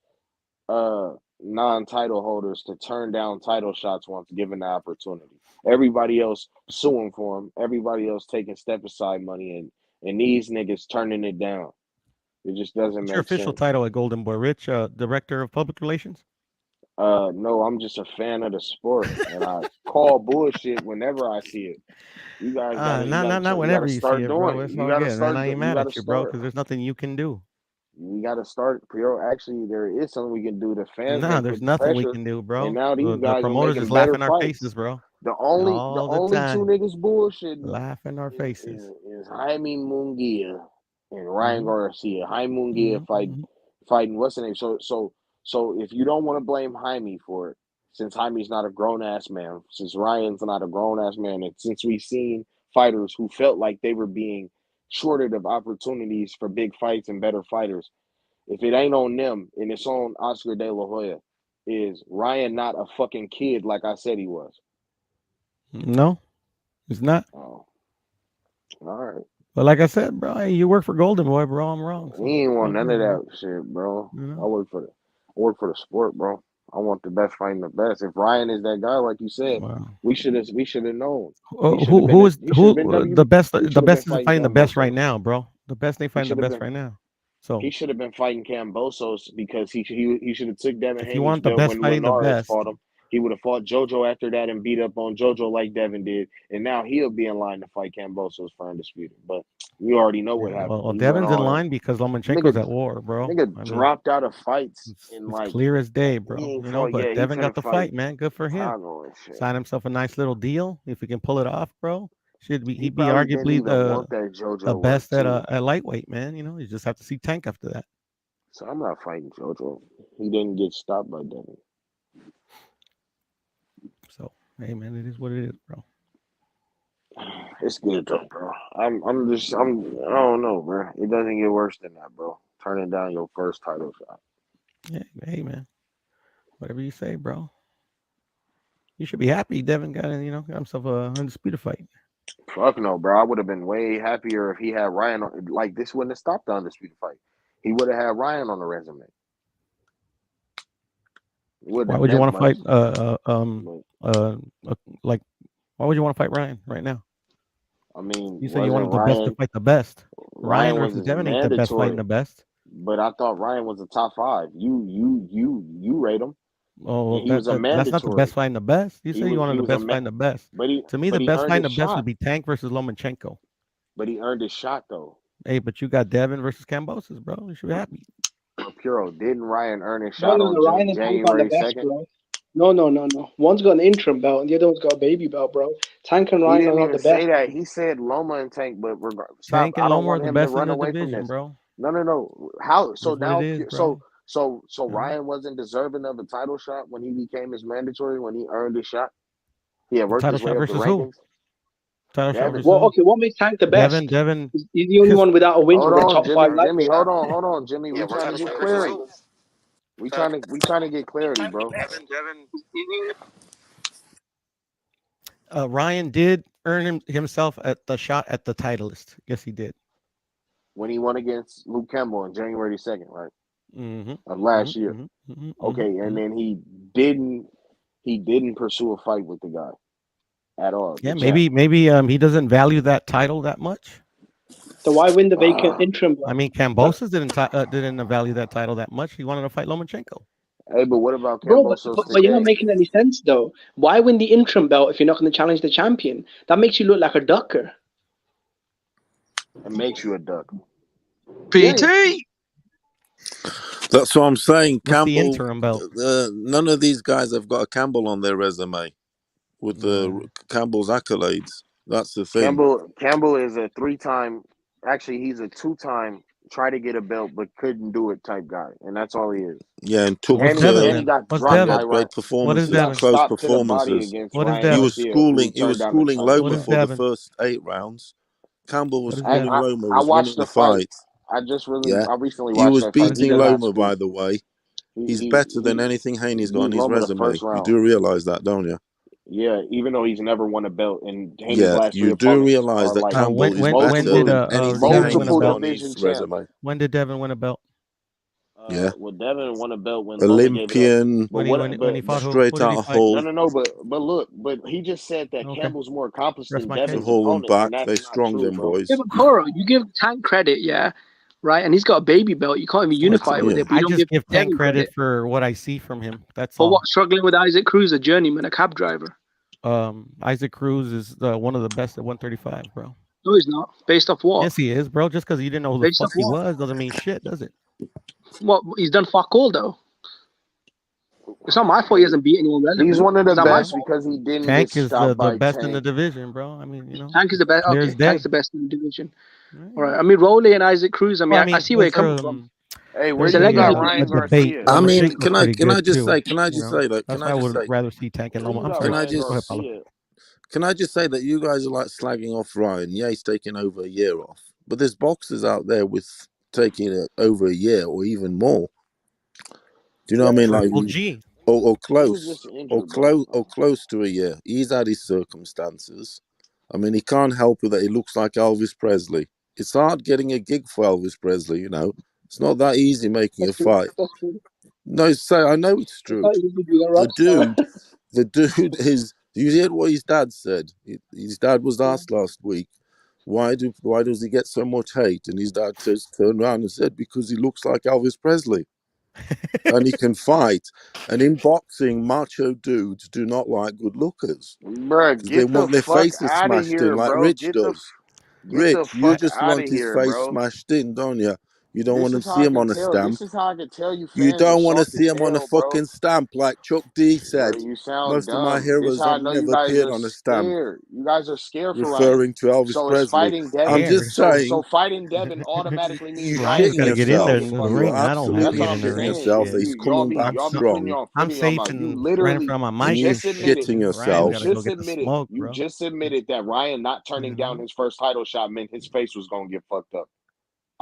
non-title holders to turn down title shots once given the opportunity. Everybody else suing for them. Everybody else taking step aside money, and these niggas turning it down. It just doesn't What's your make official sense. title at Golden Boy? Rich, Director of Public Relations? No, I'm just a fan of the sport, and I call bullshit whenever I see it. You guys Not whenever you see start it, doing bro. it. It's You all gotta good, man. start. I ain't You mad gotta at you, bro, start. because there's nothing you can do. We gotta start, Piro. Actually, there is something we can do. The fans Nah, been there's putting nothing we pressure, can do, and bro. now these The guys are promoters making just laugh better in our fights. faces, bro. The All the only two time. niggas bullshitting Laugh in our faces. is Jaime Munguia and Ryan Mhm. Garcia. Jaime Munguia fighting what's the name? So if you don't want to blame Jaime for it, since Jaime's not a grown ass man, since Ryan's not a grown ass man, and since we've seen fighters who felt like they were being shorted of opportunities for big fights and better fighters, if it ain't on them and it's on Oscar De La Hoya, is Ryan not a fucking kid like I said he was? No, it's not. Oh, all right. But like I said, bro, hey, you work for Golden Boy, bro. I'm wrong. So He ain't want all none of good, bro. that shit, bro. You know? I work for the sport, bro. I want the best fighting the best. If Ryan is that guy, like you said, Wow. we should have known. Who the best? The best is fighting fighting the best right Kambosos. now, bro. The best ain't He fighting the should have best been. right now. So He should have been fighting Kambosos because he should have took Devin if you Haney's want the belt best when fighting the Linares best, fought him. He would have fought JoJo after that and beat up on JoJo like Devin did, and now he'll be in line to fight Kambosos for Undisputed. But you already know what happened. well, He went Devin's in on. line because Lomachenko's Nigga, at war, bro. nigga I mean, dropped out of fights in it's like clear as day, bro. he ain't You know, fought. but Yeah, he Devin got finna the fight fight, man. Good for him. Chicago and shit. Sign himself a nice little deal. If he can pull it off, bro, he'd be probably didn't arguably even want that the JoJo work best too. at lightweight, man. You know, you just have to see Tank after that. So I'm not fighting JoJo. He didn't get stopped by Devin. So hey, man, it is what it is, bro. It's good though, bro. I don't know, bro. It doesn't get worse than that, bro. Turning down your first title shot. Yeah, hey, man. Whatever you say, bro. You should be happy Devin got himself a undisputed fight. Fuck no, bro. I would have been way happier if he had Ryan on. Like this wouldn't have stopped the undisputed fight. He would have had Ryan on the resume. Why would you want to fight? Like, why would you want to fight Ryan right now? I mean, you said you wanted the best to fight the best. Ryan versus Devin ain't the best fighting the best. But I thought Ryan was a top 5. You rate him. Oh, he was a mandatory. That's not the best fighting the best. You said you wanted the best fighting the best. To me, the best fighting the best would be Tank versus Lomachenko. But he earned his shot though. Hey, but you got Devin versus Kambosos, bro. You should be happy. Puro, didn't Ryan earn his shot No, Ryan on January 2nd? Bro. No. One's got an interim belt and the other one's got a baby belt, bro. Tank and Ryan are not the best. Say that. He said Loma and Tank, but Tank and Loma are the best in the division, bro. No. How? So now, so Mm-hmm. Ryan wasn't deserving of a title shot when he became his mandatory, when he earned his shot. He had worked his way up the rankings. What makes Tank the best? Devin. He's the only one without a win in the top 5. Jimmy, hold on, Jimmy. We're trying to get clarity. We trying to get clarity, bro. Ryan did earn himself at the shot at the titleist. Yes, he did. When he won against Luke Campbell on January 2nd, right? Mm-hmm. Of last year. Okay, Mm-hmm. and then he didn't pursue a fight with the guy at all. Yeah, maybe he doesn't value that title that much. So why win the vacant interim? I mean, Kambosos didn't value that title that much. He wanted to fight Lomachenko. Hey, but what about Bro, Kambosos but you're not today? making any sense though. Why win the interim belt if you're not going to challenge the champion? That makes you look like a ducker. It makes you a duck. PT. That's what I'm saying. What's the Campbell. interim belt? None of these guys have got a Campbell on their resume with the Campbell's accolades. That's the thing. Campbell is a 3-time. Actually, he's a 2-time. Try to get a belt but couldn't do it type guy, and that's all he is. Yeah, and took and he got dropped by great performances, Got close stopped to the body performances. against What is Ryan Devin? He was schooling Loma for the first 8 rounds. Campbell was schooling Loma, was winning the fight. I recently He watched was that fight. beating Loma, by the way. He's better than anything Haney's got on his resume. You do realize that, don't you? Yeah, even though he's never won a belt, and Haney's Yeah, last 3 you do opponents realize are that like Campbell is better than anything Haney's got on his resume. When did Devin win a belt? Yeah. Well, Devin won a belt when Olympian, when he fought straight out of Hull. No, but he just said that Campbell's more accomplished than Devin's Hull and opponents, back, and they that's not strong true, them bro. boys. Yeah, but Coro, you give Tank credit, yeah, right? And he's got a baby belt. You can't even unify with it. But you I don't just give Tank Devin credit for what I see from him. That's For all. what? Struggling with Isaac Cruz, a journeyman, a cab driver. Isaac Cruz is one of the best at 135, bro. No, he's not. Based off what? Yes, he is, bro. Just because you didn't know who the Based fuck off he what? was doesn't mean shit, does it? What? He's done fuck all though. It's not my fault he hasn't beat anyone relevant. He's one of the It's not my best fault. because he didn't Tank get is stopped the by best in Tank. the division, bro. I mean, you know. Tank is the best. Clear as Okay, day. Tank's the best in the division. All right. I mean, Rolly and Isaac Cruz. I mean, I see where you're coming from. Hey, where It's a you legacy. got Ryan debate. Garcia? I mean, Lomachenko's can I pretty good, just too, say? Can I you just know? say that? That's Can why I I just would say? rather see Tank and Loma. I'm Can sorry. I just? Go ahead, Paulo. Can I just say that you guys are like slagging off Ryan? Yeah, he's taking over a year off, but there's boxers out there with taking it over a year or even more. Do you know what I mean? Like, G. or close, or close to a year. He's had his circumstances. I mean, he can't help it that he looks like Elvis Presley. It's hard getting a gig for Elvis Presley. You know, it's not that easy making a fight. No, I know it's true. The dude is. You heard what his dad said. His dad was asked last week, why does he get so much hate? And his dad turned around and said, because he looks like Elvis Presley, and he can fight. And in boxing, macho dudes do not like good lookers. Bruh, They get want the their fuck faces out of smashed here, in like bro. Rich Get the does. Rich, you fuck just out want of his here, face bro. smashed in, don't you? You don't This want to is how see I him can on a tell. stamp. This is how I can tell you You fans are don't want to soft see as him on a hell, bro. fucking stamp, like Chuck D said. Bro, you sound Most of my dumb. This heroes is how I have know you never guys appeared are on a stamp. scared. You guys are scared for Referring Ryan. to Elvis So Presley. is fighting Devin. I'm just so saying. fighting Devin automatically means You're Ryan's shitting gonna get in there yourself. in the fuck You ring. are I don't have to absolutely That's get what I'm in there. shitting saying. yourself. Shit. He's Y'all coming be back y'all be strong. putting your foot I'm in your safe mouth. You and right in literally front of my And mic. you're just admitted. shitting Ryan's yourself. gotta go get the smoke, You bro. just admitted that Ryan not turning down his first title shot meant his face was gonna get fucked up.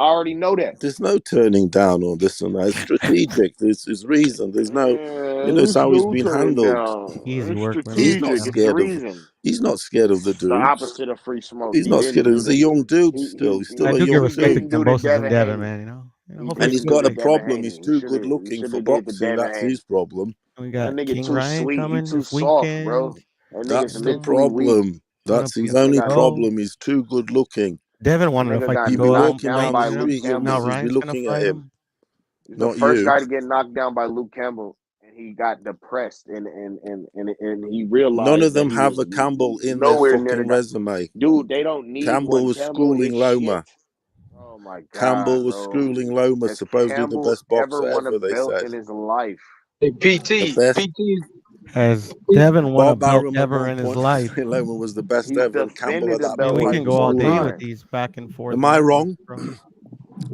I already know that. There's no turning down or this and that. It's strategic. There's reason. There's no, it's how he's been handled. Easy work, man. He's not Strategic. It's the scared of. reason. He's not scared of the It's the dudes. opposite of free smoke. He's He not didn't scared. do He's a that. young dude still. He's still I a do give young respect to dude. Kambosos and Devin, man. You know, hopefully And he's it's got a safe. problem. He's too good looking for boxing. That's his problem. We That got nigga King too Ryan sweet. He coming too this soft, weekend. bro. That nigga's That's the mentally weak. problem. That's his only problem. He's too good looking. Devin wanted to fight got You'd be knocked walking down down by the Luke street, your Campbell. Now missus be Ryan's gonna looking at fight him. him. He's the Not first you. guy to get knocked down by Luke Campbell, and he got depressed, and he realized None of them that he have was a Campbell in their nowhere near the fucking guy. resume. Dude, they don't need Campbell one. was Campbell schooling is Loma. shit. Oh my god, Campbell was bro. schooling Loma, Has supposedly the Campbell best ever boxer won a ever, they belt said. in his life? Hey, The PT, best. Has Devin won a Bob belt Arum at ever one in his point life? said Loma was the best He's ever, and Campbell at defended a that I mean, belt we point like can was go all four day schooling with him. times. these back and forth. Am I wrong?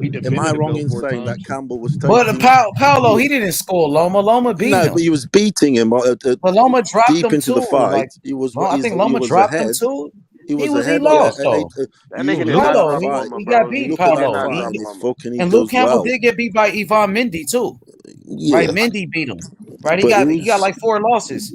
he Am defended I the wrong belt in 4 saying times. that Campbell was But taking? Paolo, he didn't score Loma. Loma beat No, him. but he was beating him But Loma dropped deep him into the too. fight. Like I think He Loma was dropped him ahead. too. He was He ahead. lost though. That You nigga did look not at that drop fight. Loma, He bro. got beat. You look He at did that Paolo. not fight, drop and it's Loma. fucking. He And Luke does Campbell well. did get beat by Yvonne Mindy too. Yeah, Right, Mindy beat him. Right, he but got who's like 4 losses.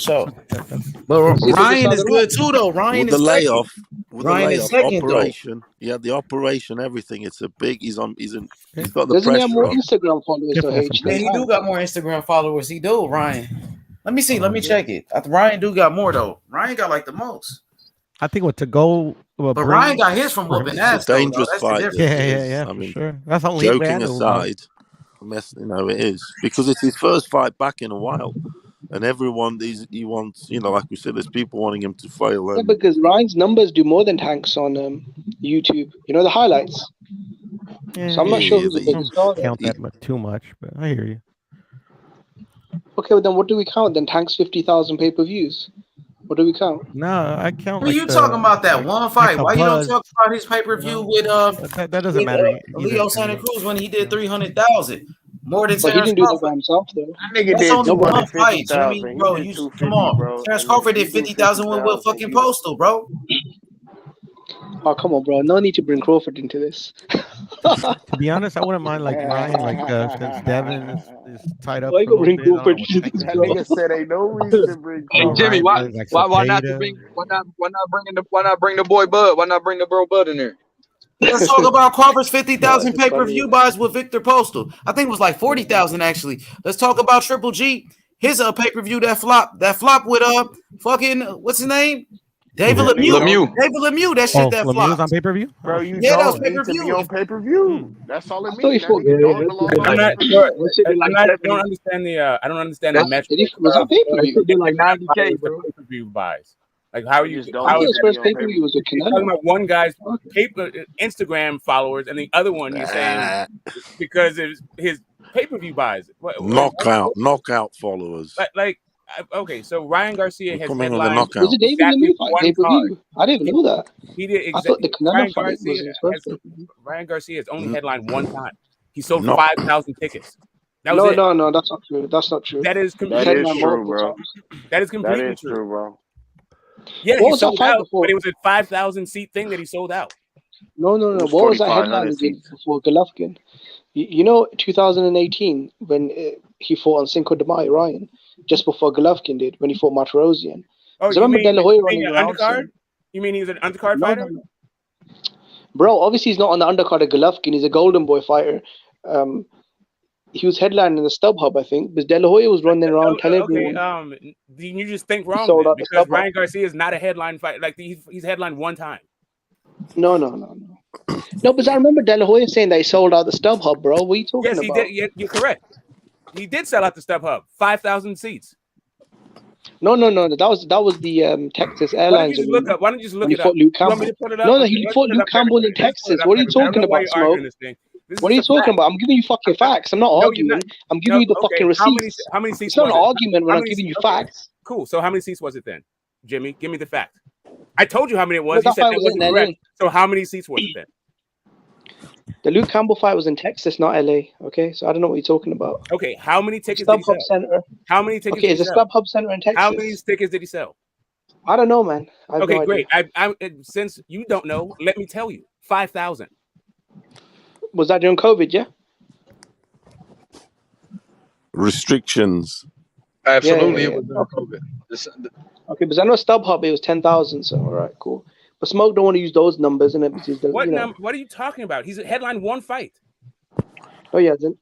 sure. But Ryan is good too, though. Ryan With the is second. layoff, with Ryan the is layoff second, operation, yeah, the operation, everything. It's a big. He's got the Doesn't he have pressure more on. Instagram followers though, H, Yeah, than he do fans? got more Instagram followers. He do, Ryan. Let me see. Let me check it. Ryan do got more though. Ryan got like the most. I think what to go. But Ryan got his from whooping ass. It's a dangerous though, fight. that's the This difference. is. Yeah, I for mean, sure. That's only joking aside, it is because it's his first fight back in a while, and everyone he wants. Like we said, there's people wanting him to fail. Yeah, And because Ryan's numbers do more than Tank's on YouTube. You know the highlights. So I'm not sure who's the I biggest don't star. count that much too much, but I hear you. Okay, well then what do we count? Then Tank's 50,000 pay-per-views. What do we count? No, I count. What are you talking about that one fight? a Why you don't buzz, talk about his pay-per-view with that doesn't matter either Leo to Santa me. Cruz when he did 300,000 more than But he Terrence didn't do that Crawford? by himself though. That nigga That's did only one 250,000. fight, Jimmy. He Bro, did you 250, come on. bro. Terrence And Crawford he did do 50,000 with 50,000. fucking Postal, bro. Oh come on, bro. No need to bring Crawford into this. To be honest, I wouldn't mind like Ryan, since Devin is tied up Why for you a gonna little bring bit. I don't know Crawford what into Tank this, is That doing. nigga said ain't no reason to bring Hey Crawford. Jimmy, why Ryan, like why not to Cepeda. bring why not bring the boy Bud? Why not bring the bro Bud in there? Let's talk about Crawford's No, 50,000 it's funny. pay-per-view buys with Victor Postal. I think it was like 40,000 actually. Let's talk about Triple G. His pay-per-view that flop with fucking what's his name? David That nigga Lemieux. Lemieux. David Lemieux, that shit that Lemieux was on flopped. pay-per-view? Bro, Oh, you Yeah, that was don't need to be pay-per-view. on pay-per-view. That's all it I thought he means. That fought. nigga don't belong on I'm not pay-per-view. sure. That shit did like I 70. don't understand the That, metric Was that pay-per-view? shit did like of 90K, the bro. pay-per-view buys. Like how I are you? just don't I How thought is need his to that? be first on pay-per-view was with You're talking Canelo. about one guy's Instagram followers, and the other one you're saying because it's his pay-per-view buys. knockout followers. Okay, so Ryan Garcia We're has coming on the headlined Was knockout. it David exactly Lemieux fight one card. pay-per-view? I didn't He, know that. he did I thought the exactly. Canelo fight was his first pay-per-view. Ryan Garcia has only N- headlined one time. He sold Knock. 5,000 tickets. That was it. No, that's not true. That's not true. That is That He's is completely headlined true, multiple bro. times. That is That completely is true. true, bro. Yeah, What he was that sold fight out, before? but it was a 5,000 seat thing that he sold out. No. It was What was that 4,500 headlining gig seats. before Golovkin? You know, 2018 when he fought on Cinco de Mayo, Ryan, just before Golovkin did when he fought Matrosian. Oh, Because I remember De La Hoya you mean running an around undercard? saying, You mean he's an undercard no, fighter? no. Bro, obviously he's not on the undercard of Golovkin. He's a Golden Boy fighter. He was headlining the StubHub, I think, because De La Hoya was running around telling Okay, everyone you just think he wrong sold then, out the because StubHub. Ryan Garcia is not a headline fighter. Like he's headlined one time. No. No, because I remember De La Hoya saying that he sold out the StubHub, bro. What are you talking Yes, he about? did. Yeah, you're correct. He did sell out the StubHub, 5,000 seats. No. That was the Texas Why don't Airlines you just look arena up? Why don't you just when look he it up? fought Luke You want me Campbell. to put it up? No, Okay, he let's fought put it Luke up there. Campbell in Let's put it Texas. up What are there you because I don't know talking why about, you're arguing Smoke? this thing. This is What are you just a talking fact. about? I'm giving you fucking facts. I'm not No, you're not. arguing. I'm giving you the fucking Okay, receipts. how many It's seats not was an it? argument when How I'm many? giving you Okay, facts. cool. So how many seats was it then, Jimmy? Give me the fact. I told you how many it was. But You that said fight that was wasn't in correct. LA. So how many seats was it then? The Luke Campbell fight was in Texas, not LA. Okay, so I don't know what you're talking about. Okay, how many tickets did he StubHub sell? Center. How many tickets Okay, did he is a sell? StubHub Center in How many Texas? tickets did he sell? I don't know, man. I have Okay, no great. idea. Since you don't know, let me tell you. 5,000. Was that during COVID? Yeah. Restrictions. Absolutely, Yeah. it was during COVID. Okay, because I know StubHub it was 10,000. So all right, cool. But Smoke don't want to use those numbers in it because What you know. What are you talking about? He's headlined one fight. Oh yeah, then.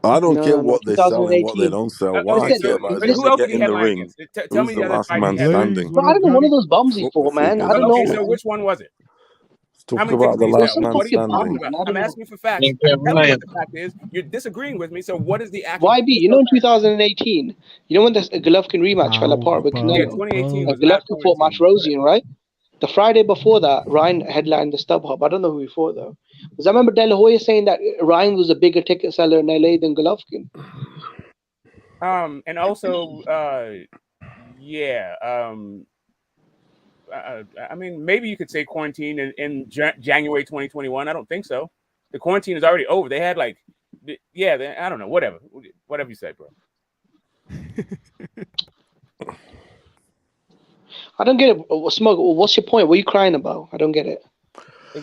I don't care No, what they sell and what they 2018. don't sell. I What I said, care about is But when who they else get did he in the headline ring. against? Tell Who's me the the other last fight he man headlined. standing? But I don't know, one of those bumsy Football fought, man. I figures. don't know, Okay, so man. which one was it? Let's How talk many tickets about the did he It was last sell? some man What are you fucking talking standing. bum, man. about? I I'm don't know. asking you for facts. Tell me what the fact is. You're disagreeing with me. So what is the actual? YB, you know in 2018, you know when the Golovkin rematch fell apart with Yeah, Canelo? 2018 was not Golovkin fought quarantine. Matrosian, right? The Friday before that, Ryan headlined the StubHub. I don't know who he fought though. Because I remember De La Hoya saying that Ryan was a bigger ticket seller in LA than Golovkin. And also, I mean, maybe you could say quarantine in January 2021. I don't think so. The quarantine is already over. They had I don't know, whatever you say, bro. I don't get it. Smoke, what's your point? What are you crying about? I don't get it.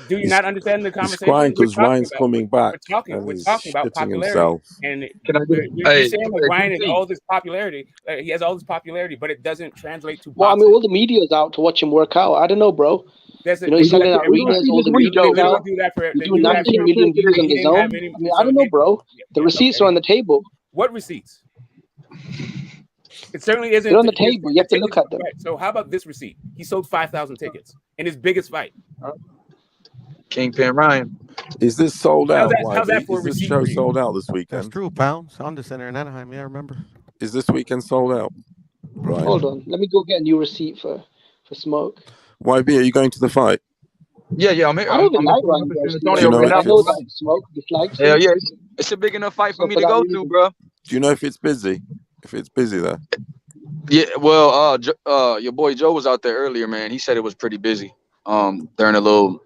Do you not understand the He's conversation? crying because Ryan's coming back and We're he's talking about shitting popularity, himself. and Can I do? you're Hey, saying that Ryan has DC. all this popularity. He has all this popularity, but it doesn't translate to Well, I boxing. mean, all the media's out to watch him work out. I don't know, bro. That's You know, he's selling out We gonna arenas. see All this the week, though. media's out. do that for He's doing 19 million views on the zone. I mean, I don't know, bro. The receipts are on the table. What receipts? It certainly isn't. They're on the table. You have to look at them. Right. So how about this receipt? He sold 5,000 tickets in his biggest fight. Kingpin Ryan. Is this sold How's out? that YB? for a Is this receipt show for you? sold out this That's weekend? true, pal. Honda Center in Anaheim. Yeah, I remember. Is this weekend sold out? Right. Hold on. Let me go get a new receipt for Smoke. YB, are you going to the fight? Yeah. I'm here. I don't even like Ryan in Garcia. San Antonio Do you know right now. if I know it's- that Smoke dislikes Hell him. yeah, it's a big enough fight for So me for to that go reason- to, bro. Do you know if it's busy? If it's busy there? Yeah, well, your boy Joe was out there earlier, man. He said it was pretty busy. During the little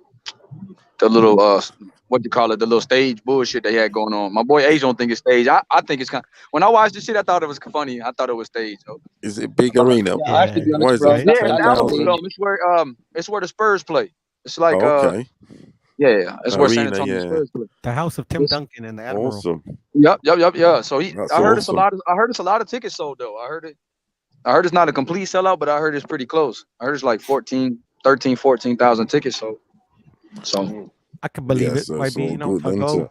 what you call it, the little stage bullshit they had going on. My boy Age don't think it's stage. I think it's kind. When I watched this shit, I thought it was funny. I thought it was stage. Though. Is it big arena? Yeah, I have to be What honest, is bro. it? Yeah, it's That's the Alamo 10,000? Dome. It's where the Spurs play. It's like Oh, okay. yeah, it's where San Arena, Antonio yeah. Spurs play. The house of Tim Duncan and the Admiral. Awesome. Yep. Yeah. So That's I heard it's a awesome. lot. I heard it's a lot of tickets sold though. I heard it's not a complete sellout, but I heard it's pretty close. I heard it's like 14,000 tickets sold. So I can believe Yeah, it. so Might it's be, all you know, good, a isn't go.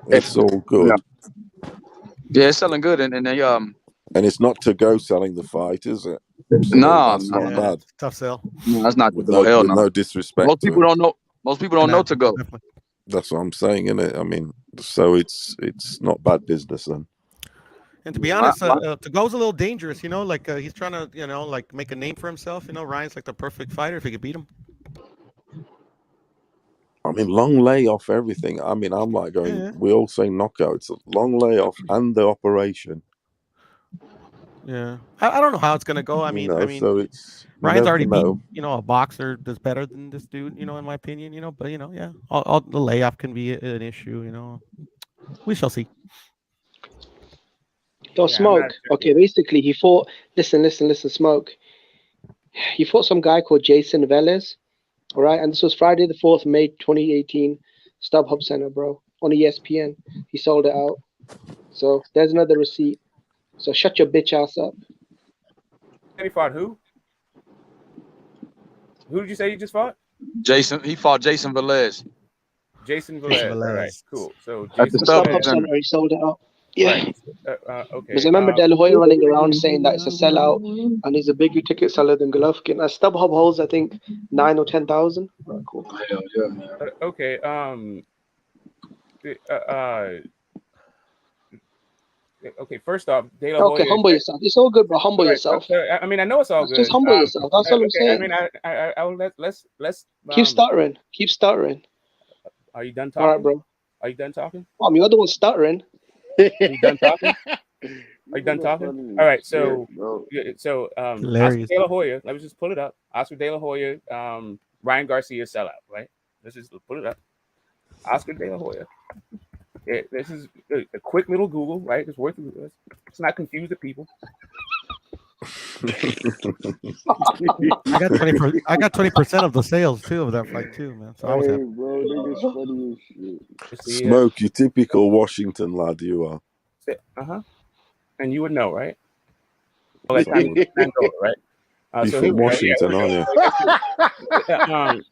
it? It's all good. yeah, it's selling good, and they And it's not to go selling the fight, is it? So nah, that's not Yeah, bad. tough sell. no, that's not With to go. Hell with no. no disrespect Most to people him. don't know. Most people don't know to go. Definitely. That's what I'm saying, isn't it? I mean, so it's not bad business then. And to be honest, to go's a little dangerous, you know, like he's trying to, you know, like make a name for himself. You know, Ryan's like the perfect fighter if he could beat him. I mean, long layoff, everything. I mean, I'm like going, Yeah. we all say knockout. It's a long layoff and the operation. Yeah, I don't know how it's gonna go. I You mean, know, so it's you Ryan's never already know. beat, you know, a boxer that's better than this dude, you know, in my opinion, you know. But you know, yeah, all the layoff can be an issue, you know. We shall see. Don't Smoke. Okay, basically he fought. Listen, Smoke. He fought some guy called Jason Velez. All right, and this was Friday the 4th of May 2018, StubHub Center, bro, on ESPN. He sold it out. So there's another receipt. So shut your bitch ass up. He fought who? Who did you say you just fought? Jason. He fought Jason Velez. Jason Velez. All right, cool. So At the Jason StubHub Velez. Center. He sold it out. Yeah. Right. Okay. Because I remember De La Hoya running around saying that it's a sellout and he's a bigger ticket seller than Golovkin. And StubHub holds, I think, 9,000 or 10,000. Right, cool. Hell yeah, man. Okay. Okay. First off, De La Hoya. Okay, humble yourself. It's all good, bro. Humble Right, yourself. I mean, I know it's all good. Just humble yourself. That's all I'm okay, saying. I mean, I'll let's. Keep stuttering. Keep stuttering. Are you done talking? All right, bro. Are you done talking? You're the one stuttering. Are you done talking? Are you done talking? All right. So, Oscar Hilarious. De La Hoya. Let me just pull it up. Oscar De La Hoya. Ryan Garcia sellout. Right. Let's just pull it up. Oscar De La Hoya. Yeah, this is a quick little Google. Right. It's worth it. Let's not confuse the people. I got 20% of the sales too of that fight too, man. So I was Hey, happy. bro, niggas funny as shit. Smoke, you typical Washington lad, you are. And you would know, right? Well, that's Angola, right? You're So from here we go. Washington, Yeah, aren't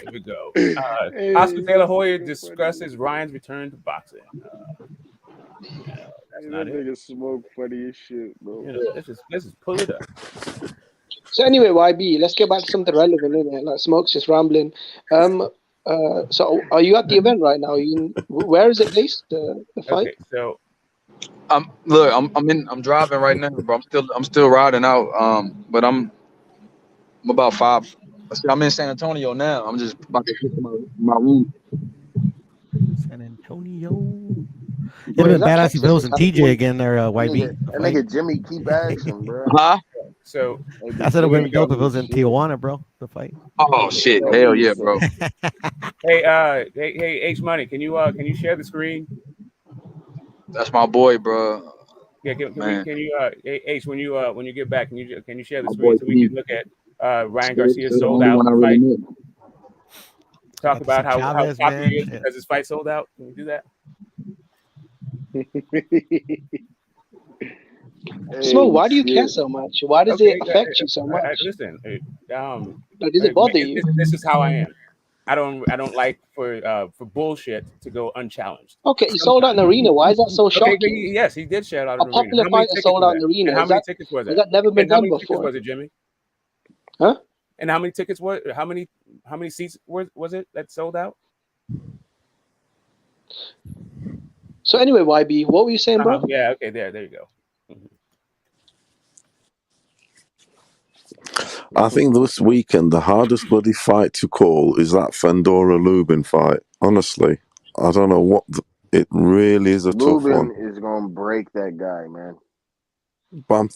here we go. Oscar De La Hoya discusses Ryan's return to boxing. That's not That it. nigga Smoke funny as shit, bro. Let's just pull it up. So anyway, YB, let's get back to something relevant, innit? Like Smoke's just rambling. So are you at the event right now? Where is it based? The fight? Okay, so I'm driving right now, bro. I'm still riding out. But I'm about 5. I'm in San Antonio now. I'm just about to get to my room. San Antonio. It'd have been badass if it was in TJ again there, YB. That nigga Jimmy keep asking, bro. Huh? So I said it would have been dope if it was in Tijuana, bro. The fight. Oh shit! Hell yeah, bro. hey, H Money, can you share the screen? That's my boy, bro. Yeah, can Man. you H when you get back, can you share the My screen boy so we can Steve. look at Ryan Garcia That's the sold only out one I fight? really know. Talk Got about some how Chavez, popular man. he is because his fight sold out. Can we do that? Smoke, why do you care so much? Why does it affect you so much? Listen, Like, does it bother you? This is how I am. I don't like for bullshit to go unchallenged. Okay, he sold out an arena. Why is that so Okay, shocking? yes, he did sell out A an arena. popular How many fighter tickets sold was out an that? arena. And how many tickets was Has that? that never been And how done many tickets before? was it, Jimmy? Huh? And how many tickets was? How many seats was it that sold out? So anyway, YB, what were you saying, bro? Yeah. Okay. There you go. I think this weekend the hardest bloody fight to call is that Fandora Lubin fight. Honestly, I don't know what it really is a tough Lubin one. is gonna break that guy, man. But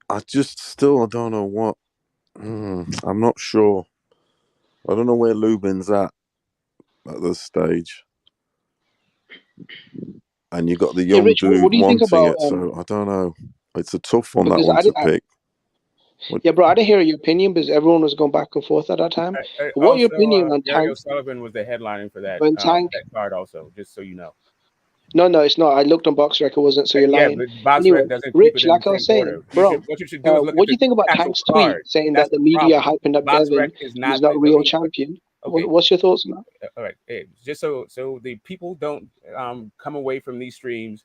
I just still don't know what. I'm not sure. I don't know where Lubin's at this stage. And you got the young Rich, what dude do you think wanting about it, so I don't know. It's a tough one, that because one to pick. yeah, bro, I didn't hear your opinion because everyone was going back and forth at that time. But what your opinion on Gary Tank? O'Sullivan was the headlining for that When Tank? that card, also, just so you know. No, it's not. I looked on Box Rec, it wasn't. So you're Yeah, lying. but Box Anyway, Rec doesn't keep Rich, it in like the I was same saying, order. bro, What you should do is look what at do you think about actual Tank's tweet card. saying That's that the the media problem. hyping up Box Devin? Rec is not He's not the real league. champion. Okay. What's your thoughts on that? All right, just so the people don't come away from these streams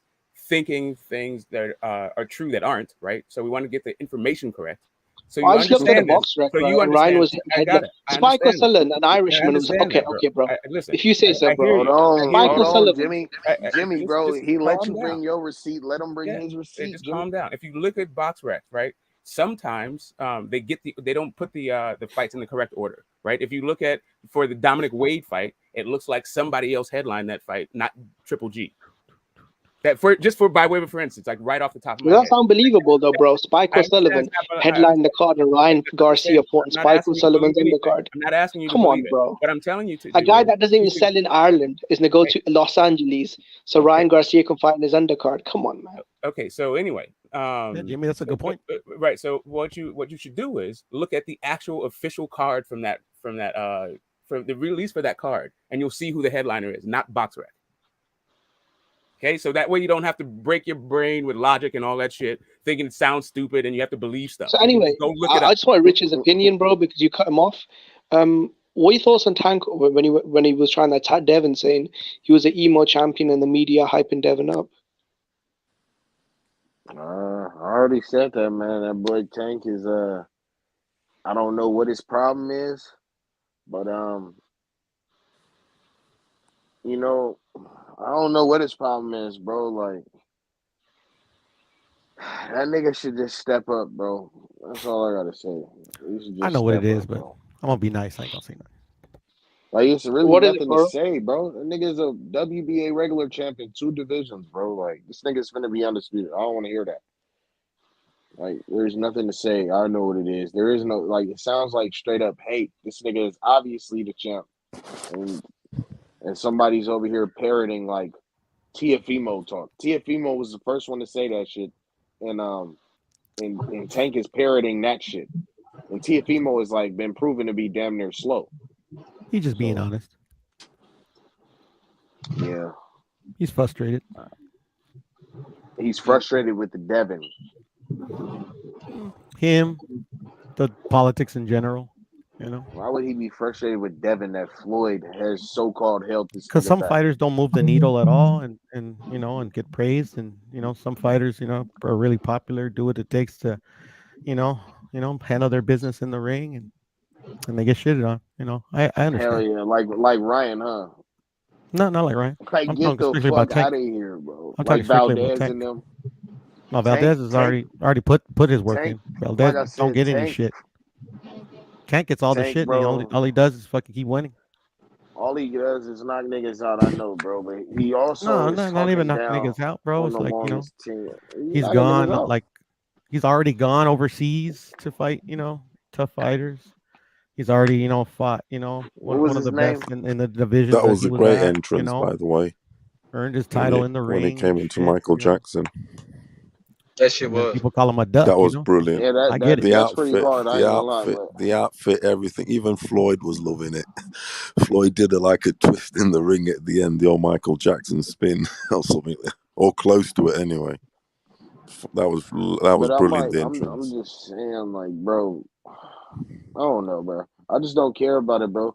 thinking things that are true that aren't, right? So we want to get the information correct. So you I just looked at the understand this. Box Rec, So right? you And Ryan understand. was I headline. got it. I Spike understand that. O'Sullivan, an I Irishman, was understand okay, that, bro. okay, bro. Listen, If you say so, I hear bro. you. Hold Spike on, O'Sullivan. Jimmy, bro. Just He let calm you down. bring your receipt. Let him bring Yeah, his receipt. just Jimmy. calm down. If you look at Box Rec, right? Sometimes they don't put the fights in the correct order, right? If you look at for the Dominic Wade fight, it looks like somebody else headlined that fight, not Triple G. That for by way of for instance, like right off the top of my That's head. unbelievable, though, bro. Spike I understand, O'Sullivan Scott, but headlined the card, and Ryan Garcia fought in I'm not Spike asking you to O'Sullivan's believe anything. undercard. I'm not asking you to Come believe on, it. bro. What I'm telling you to A do guy is that doesn't even sell in Ireland is going to go to Los Angeles, so Ryan Garcia can fight in his undercard. Come on, man. Okay, so anyway, Jimmy, that's a good point. Right. So what you should do is look at the actual official card from the release for that card, and you'll see who the headliner is, not Box Rec. Okay, so that way you don't have to break your brain with logic and all that shit, thinking it sounds stupid and you have to believe stuff. So anyway, go look it up. I just want Rich's opinion, bro, because you cut him off. What are your thoughts on Tank when he was trying to attack Devin, saying he was an emo champion and the media hyping Devin up? I already said that, man. That boy Tank is I don't know what his problem is, but you know, I don't know what his problem is, bro. Like that nigga should just step up, bro. That's all I gotta say. He should just I know what it step is, up, but bro. I'm gonna be nice. I ain't gonna say nothing. Like it's really What is nothing it, to bro? say, bro. That nigga's a WBA regular champion, 2 divisions, bro. Like this nigga's gonna be undisputed. I don't want to hear that. Like there's nothing to say. I know what it is. There is no like. It sounds like straight up hate. This nigga is obviously the champ, and somebody's over here parroting like Tiafimo talk. Tiafimo was the first one to say that shit, and Tank is parroting that shit. And Tiafimo has like been proven to be damn near slow. He's just being honest. Yeah. He's frustrated. He's frustrated with the Devin. Him, the politics in general, you know. Why would he be frustrated with Devin that Floyd has so-called held this? Because some fighters don't move the needle at all, and you know, and get praised, and you know, some fighters, you know, are really popular, do what it takes to, you know, handle their business in the ring, and they get shitted on. You know, I understand. Hell yeah, like Ryan, huh? No, not like Ryan. Like I'm get talking the strictly about fuck Tank. out of here, bro. I'm Like talking strictly about Valdez Tank. and them. No, Valdez has already put his work in. Valdez like I said, don't get any Tank- shit. Tank gets all the Tank, shit, bro. and all he does is fucking keep winning. All he does is knock niggas out. I know, bro, but he also is not even knock down niggas out, bro. on It's the like, you know, longest team. he's knocking niggas gone. out. Like he's already gone overseas to fight, you know, tough fighters. He's already, you know, fought, you know, What was one of his the name? best in the division That was he a was great at, entrance, you know, by the way. earned his title in the ring. When he came and into shit, Michael you know. Jackson. That shit And then was. people call him a duck. That was you know? brilliant. Yeah, I get it. that's pretty hard. I ain't gonna lie, The outfit, everything. Even Floyd was loving it. Floyd did like a twist in the ring at the end, the old Michael Jackson spin or something, or close to it anyway. That was brilliant. The entrance. I'm just saying, like, bro, I don't know, bro. I just don't care about it, bro.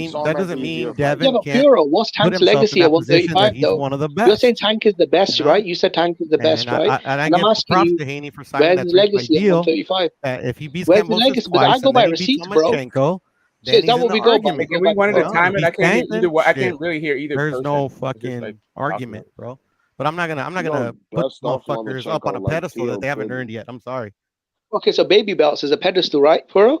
mean Sorry about the easier fight. Devin Yeah, but can't Puro, what's put Tank's himself in legacy at that position that 135 he's though? one of the You're saying best. Tank is the best, You know? right? You said Tank is the best, And right? I And I'm give asking props you, to Haney for signing where's that his 3-fight legacy at deal. 135? If he beats Where's his Kambosos legacy? Because I twice go and by then he beats receipts, bro. Lomachenko, So then is that he's in what the we go by? argument. We Again, go we by wanted You to know, time if it. he I can't hear can't, then either one. I shit. can't really hear either There's person. no Just fucking like argument, bro. But I'm not gonna You put dust off motherfuckers up on Lomachenko a like pedestal that T.O. they haven't Pudding. earned yet. I'm sorry. Okay, so baby belts is a pedestal, right, Puro?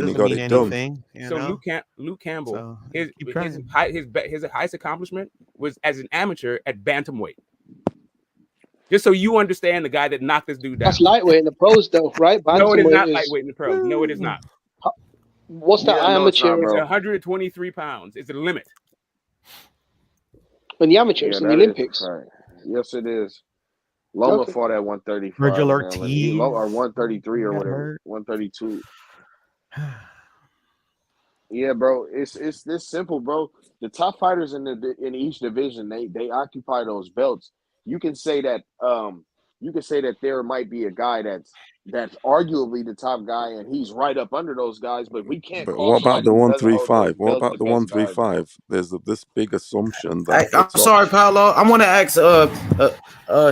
and he doesn't got mean it done. anything. You So know? Luke Campbell, So, his keep trying. highest accomplishment was as an amateur at bantamweight. Just so you understand the guy that knocked this dude down. That's lightweight in the pros, though, right? No, it is Bantamweight not is. lightweight in the pros. No, it is not. What's the Yeah, no, it's not, amateur? It's bro. 123 pounds. It's the limit. In the amateurs, Yeah, in the that is Olympics. right. Yes, it is. Loma Okay. fought at 135, Virgil man. Ortiz. Or 133 or got whatever, hurt. 132. Yeah, bro. It's this simple, bro. The top fighters in each division, they occupy those belts. You can say that there might be a guy that's arguably the top guy, and he's right up under those guys. But we can't But call what about somebody the who doesn't hold those 135? What belts about the the best guy, bro. 135? There's this big assumption that I'm the top. sorry, Paolo. I want to ask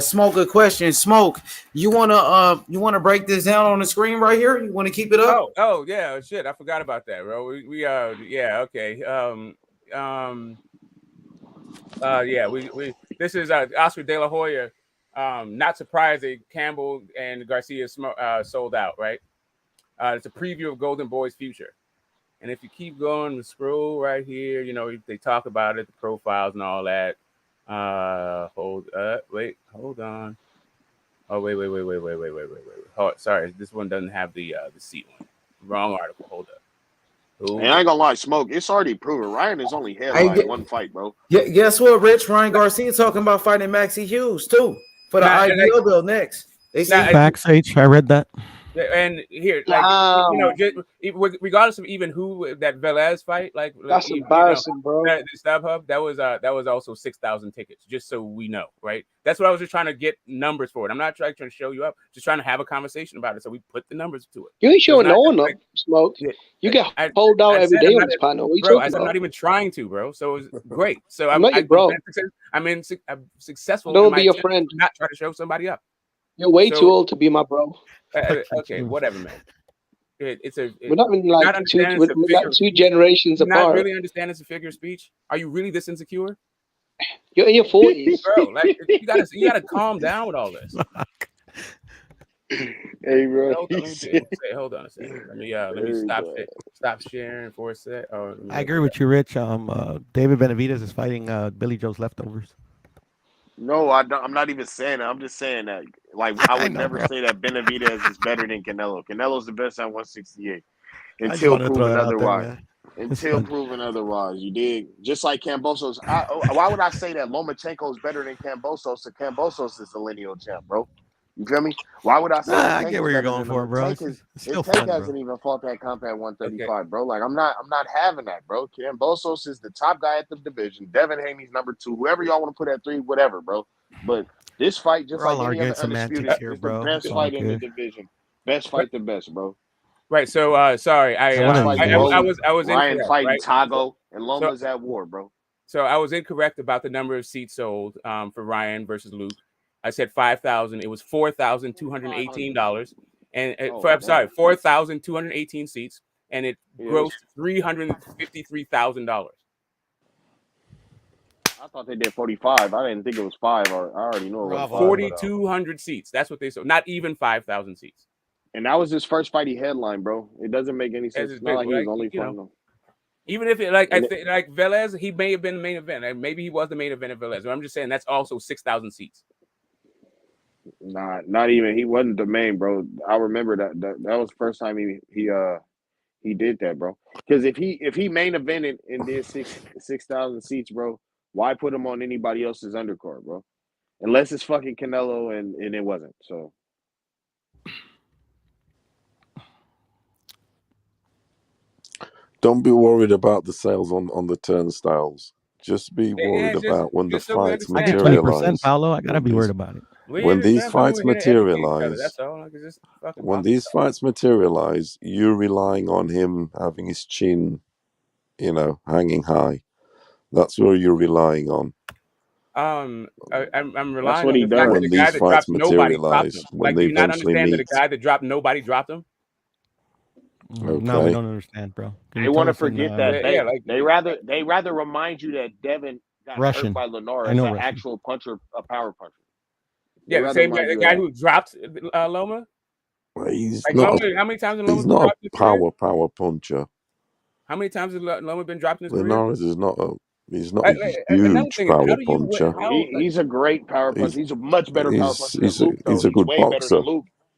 Smoke a question. Smoke, you wanna break this down on the screen right here? You want to keep it up? Oh yeah, shit. I forgot about that, bro. We yeah, okay. We this is Oscar De La Hoya. Not surprised that Campbell and Garcia sold out, right? It's a preview of Golden Boy's future. And if you keep going and scroll right here, you know, they talk about it, the profiles and all that. Hold on. Oh, wait. Sorry, this one doesn't have the seat one. Wrong article. Hold up. And I ain't gonna lie, Smoke. It's already proven. Ryan is only headlined one fight, bro. Yeah, guess what, Rich? Ryan Garcia talking about fighting Maxie Hughes too for the IBO bill next. They say Facts, H. I read that. And here, like you know, regardless of even who that Velez fight, like That's embarrassing, bro. The StubHub, that was also 6,000 tickets, just so we know, right? That's what I was just trying to get numbers for it. I'm not trying to show you up, just trying to have a conversation about it. So we put the numbers to it. You ain't showing no one up, Smoke. You get hold out every day on this panel. What are you bro, talking I'm about? not even trying to, bro. So it's great. So I'm successful. Don't in my be your attempt friend. to not try to show somebody up. You're way too old to be my bro. Okay, whatever, man. We're not even like two generations not apart. really understand it's a figure of speech. Are you really this insecure? You're in your 40s, bro. Like you gotta calm down with all this. Hey, bro. Hold on a second. Let me stop sharing for a sec. I agree with you, Rich. David Benavidez is fighting Billy Joe's leftovers. No, I'm not even saying that. I'm just saying that. Like, I would never say that Benavidez is better than Canelo. Canelo's the best at 168 until proven otherwise. Until proven otherwise, you dig? Just like Kambosos. Why would I say that Lomachenko is better than Kambosos? So Kambosos is the lineal champ, bro. You feel me? Why would I say that? I get where you're going for, bro. Tank hasn't even fought that comp at 135, bro. Like I'm not having that, bro. Kambosos is the top guy at the division. Devin Haney's number 2. Whoever y'all want to put at 3, whatever, bro. But this fight, just like any other Undisputed, is the best fight in the division. Best fight, the best, bro. Right. So sorry, I was Ryan incorrect, fighting right? Tago and Loma's at war, bro. So I was incorrect about the number of seats sold for Ryan versus Luke. I said 5,000. It was $4,218, and $4,218 seats, and it grossed $353,000. I thought they did 45. I didn't think it was 5. Or I already know it was 4,200 seats. That's what they sold. Not even 5,000 seats. And that was his first fight he headlined, bro. It doesn't make any sense. It's not like he was only fighting them. Even if it like Velez, he may have been the main event. Like, maybe he was the main event of Velez. But I'm just saying that's also 6,000 seats. Nah, not even. He wasn't the main, bro. I remember that was the first time he did that, bro. Because if he main evented and did 6,000 seats, bro, why put him on anybody else's undercard, bro? Unless it's fucking Canelo and it wasn't. So Don't be worried about the sales on the turnstiles. Just be worried about when the fights materialize. 20%, Paolo. I gotta be worried about it. When these fights materialize, you're relying on him having his chin, hanging high. That's where you're relying on. I'm relying That's what on he the fact does. that the guy that dropped nobody dropped him. When Like, they do you not eventually understand meet. that the guy that dropped nobody dropped him? No, we don't understand, bro. Can They you want to tell us in, forget that they rather remind you that Devin got Russian. hurt by Lenore I as know an Russian. actual puncher, a power puncher. Yeah, the same guy, the guy who dropped Loma. He's Like not. Loma, how many times has Loma He's been not dropped in a his career? power puncher. How many times has Loma been dropped in his career? Linares is not a. He's not Another a thing huge is, power how do you puncher. how He's a great power puncher. He's a much better power puncher than He's Luke, though. a good way better boxer. than Luke.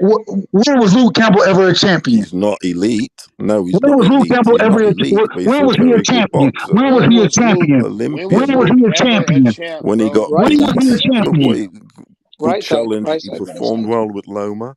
when was Luke Campbell ever a champion? He's not elite. No, he's When not was Luke elite. Campbell He's ever? not elite, but he's When a was he a very good champion? boxer. When was he a champion? Olympian. When was he a champion? champ, When he got bro? When was he a beat, champion? good challenge. He performed well with Loma.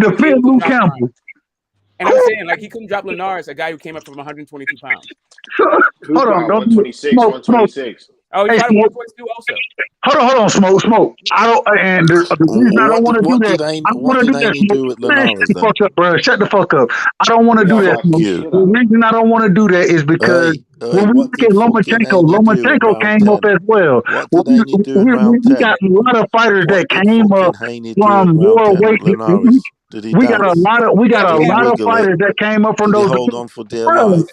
couldn't defend Luke Campbell. And I'm saying, like, he couldn't drop Linares, a guy who came up from 122 pounds. Hold on, 126, no, 126. Oh, he Hey, fought at 122 also. Hold on, smoke. I don't, and the reason I don't want to do that, I don't want to do that, Smoke. do with Man, shut Linares the then? fuck up, bro. Shut the fuck up. I don't want to do that, Fuck Smoke. you. The reason I don't want to do that is because Hey, when we what look at did fucking Haney do in Lomachenko round came up 10? as well. What When did Haney do in round we 10? got a lot of fighters What that did came fucking up Haney do in from round your 10 weight. with Linares? Did he We got a dance? lot Did he of wiggle it? fighters that came up from Did he those. hold on for dear Bro, life?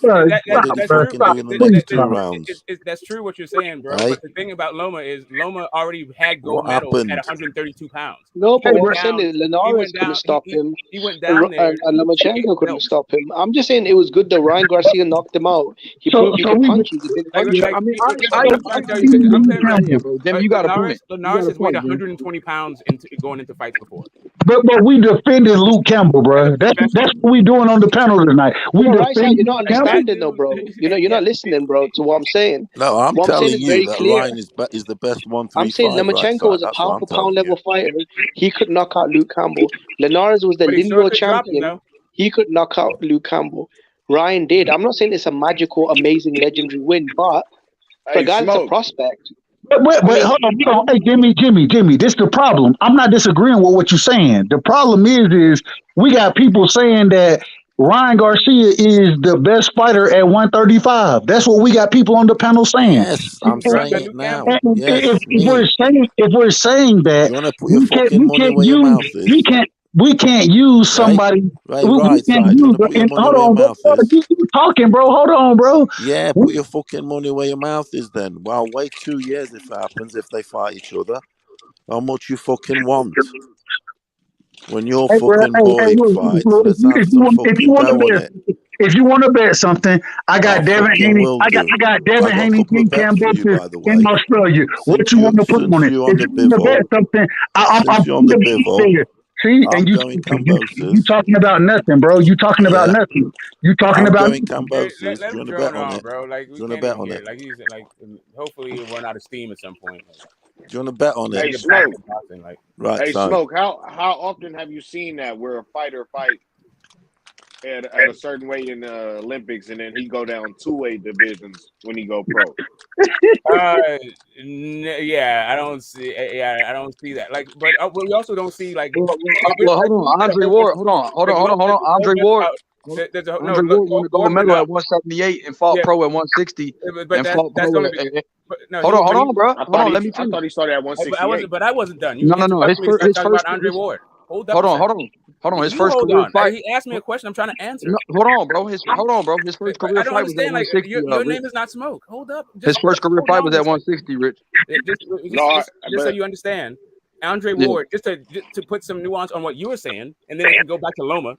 What did he stop, bro. fucking Stop. do in the Please next 2 stop. rounds? That's true what you're saying, bro. Eh? But the thing about Loma is Loma already had gold What medals at happened? 132 pounds. No, He but what went I'm saying down. is He Linares went couldn't down. stop him, He went down there. and Lomachenko couldn't No, stop him. I'm just saying it was good that Ryan Garcia knocked him out. He So proved he could we punch. He's a big like, puncher. like he, So I'm trying to tell you because I'm saying like Campbell. Jim, you got a point. Linares has weighed 120 pounds going into fights before. But we defended Luke Campbell, And bro. That's what we doing on the panel tonight. We But right side, defended you're not Luke Campbell. understanding though, bro. You're not listening, bro, to what I'm saying. No, I'm What I'm saying telling is you very that clear. Ryan is the best I'm saying 135 right Lomachenko side. was a That's what pound I'm for pound telling you. level fighter. He could knock out Luke Campbell. Linares was the But he sure lineal could drop him champion. though. He could knock out Luke Campbell. Ryan did. I'm not saying it's a magical, amazing, legendary win, but for a guy that's a prospect, But hold on. Hey, Jimmy, this the problem. I'm not disagreeing with what you're saying. The problem is we got people saying that Ryan Garcia is the best fighter at 135. That's what we got people on the panel saying. Yes, I'm saying it now. And Yes, if we're saying that Do you want to put your fucking money where your mouth is? we can't use Right? somebody. Right, We right can't side. Do you use. want to put your And money hold where your on, bro. mouth is? You talking, bro? Hold on, bro. Yeah, put your fucking money where your mouth is then. Well, wait 2 years if it happens, if they fight each other. How much you fucking want? When your Hey, bro, fucking boy fights, look, let's have some if you fucking want to dough on bet, it. if you want to bet something, I I got Devin fucking Haney. will I do. got Devin I got a Haney couple of beat bets for you, Kambosos by the in way. Australia. What Since you want to put on it? you're on If the you want to bet bivo, something, I'm since you're on putting the the bet bivo, there. See, and I'm going you Kambosos. talking about nothing, bro. You talking about Yeah, nothing. You talking I'm about going Hey, Kambosos. let Do you him want to bet drone on on, it? bro. Like Do we you want to can't bet even on hear. it? Like he's like, hopefully he'll run out of steam at some point. Do you want to bet on Like, it? Hey, get back Smoke. to Boston. Like, Right Hey, side. Smoke. How often have you seen that where a fighter fight at a certain weight in the Olympics and then he go down 2 weight divisions when he go pro? yeah, I don't see. Yeah, I don't see that. Like, but we also don't see like. well, hold on, Andre Ward. Hold on. Andre Ward. There's a no. Andre Look, Ward won the gold Ward went medal up. at 178 and fought Yeah, pro at 160 but and fought that's pro only. at. But no, Hold on, bro. I Hold on. Let me thought finish. he started at But 168. I wasn't done. You No. interrupted me to start His talking first. about Andre Ward. Hold up Hold a on. second. His You first hold career on. fight. He asked me a question. I'm trying to answer. No, hold on, bro. His first career I don't fight was at understand. Like 160. your Rich. name is not Smoke. Hold up. His first career Hold fight on was a at second. 160. Rich. Just so but you understand, Andre Yeah. Ward. Just to put some nuance on what you were saying, and then it can go back to Loma.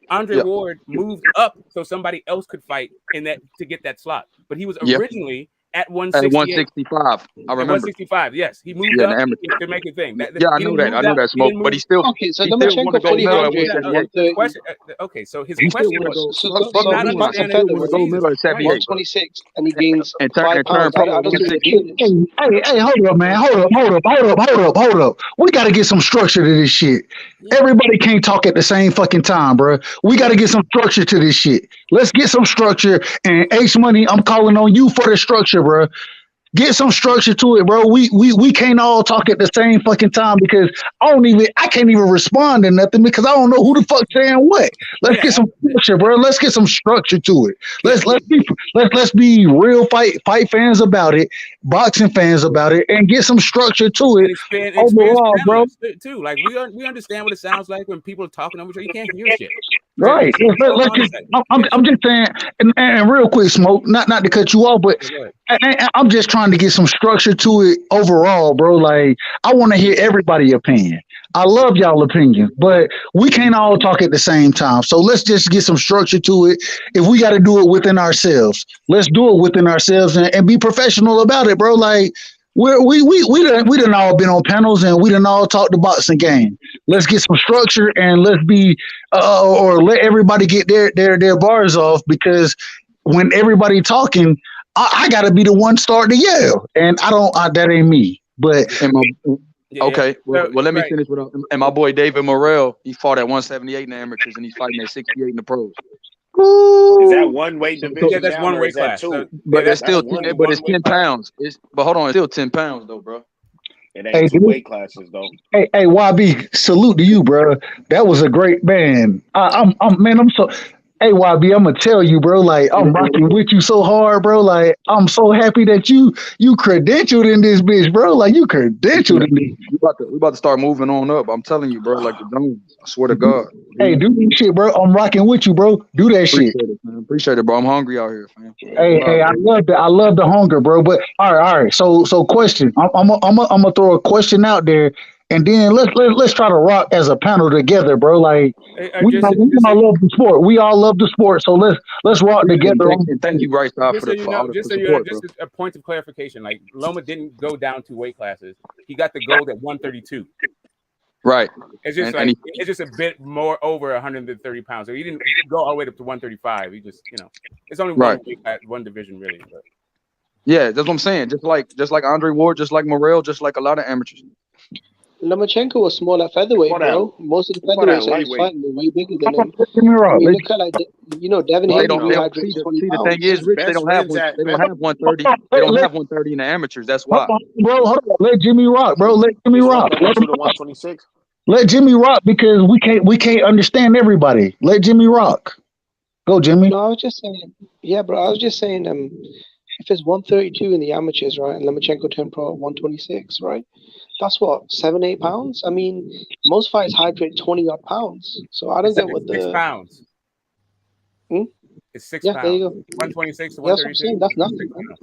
Andre Yeah. Ward moved up so somebody else could fight in that to get that slot, but he was Yeah. originally at At 168. 165. I At remember. 165, yes, he moved Yeah, in up the amateur. to make a thing. Yeah, I He know didn't that. move I know down. that He Smoke. didn't But move. he He still won a Lomachenko gold medal at he 178. the question. Okay, so his He still question won a was gold. I'm not He understanding. still won a gold Jesus, medal at go ahead. 78. 126, and he gains and 5 turn pounds. pro I at don't see the 160. difference. Hey, hold up, man. Hold up. We got to get some structure to this shit. Everybody can't talk at the same fucking time, bro. We got to get some structure to this shit. Let's get some structure. And H Money, I'm calling on you for the structure, bro. Get some structure to it, bro. We can't all talk at the same fucking time because I can't even respond to nothing because I don't know who the fuck saying what. Let's get some structure, bro. Let's get some structure to it. Let's be real fight fans about it, boxing fans about it, and get some structure to it And experienced overall, bro. panelists too. Like we understand what it sounds like when people are talking over each other. You can't hear shit. Right. Let's just, I'm just saying, and real quick, Smoke, not to cut you off, but I'm just trying to get some structure to it overall, bro. Like, I want to hear everybody's opinion. I love y'all opinions, but we can't all talk at the same time. So let's just get some structure to it. If we got to do it within ourselves, let's do it within ourselves and be professional about it, bro. Like, we done all been on panels and we done all talked the boxing game. Let's get some structure and let's be or let everybody get their bars off because when everybody talking, I gotta be the one starting to yell, and that ain't me. But Okay, well, let me finish with and my boy David Morrell. He fought at 178 in the amateurs and he's fighting at 68 in the pros. Is that one weight division? Yeah, that's down, one or weight is that class. two? But that's still one. but it's 10 pounds. But hold on, it's still 10 pounds though, bro. It Hey, ain't two dude. weight classes though. Hey, YB, salute to you, bro. That was a great man. I'm so. Hey, YB, I'm gonna tell you, bro. Like, I'm rocking with you so hard, bro. Like, I'm so happy that you credentialed in this bitch, bro. Like, you credentialed in this. We about to start moving on up. I'm telling you, bro. Like the Jones. I swear to God. Hey, do that shit, bro. I'm rocking with you, bro. Do that shit. Appreciate it, man. Appreciate it, bro. I'm hungry out here, man. Hey, I love that. I love the hunger, bro. But all right. So question. I'm gonna throw a question out there, and then let's try to rock as a panel together, bro. Like we all love the sport. We all love the sport. So let's rock together. Thank you, Bryce, Just so you know, just a point of clarification. Like Loma didn't go down 2 weight classes. He got the gold at 132. Right. It's just it's just a bit more over 130 pounds. So he didn't go all the way up to 135. He just, it's only one weight class, one division really. But. Yeah, that's what I'm saying. Just like Andre Ward, just like Morrell, just like a lot of amateurs. Lomachenko was small at featherweight, bro. Most of the featherweights that he's fighting were way bigger than him. I mean, look at Devin Haney dehydrates 20 the pounds. thing is, Rich, they don't have 130. They don't have 130 in the amateurs. That's why. Bro, hold on. Let Jimmy rock, bro. Let Jimmy rock. Let Jimmy rock because we can't understand everybody. Let Jimmy rock. Go, Jimmy. No, I was just saying. Yeah, bro. I was just saying. If it's 132 in the amateurs, right, and Lomachenko turned pro at 126, right? That's what 7-8 pounds. I mean, most fights hydrate 20 odd pounds. So I don't get what the 6 pounds. It's 6 pounds. There you go. 126 to 132. That's what I'm saying. That's nothing. Man.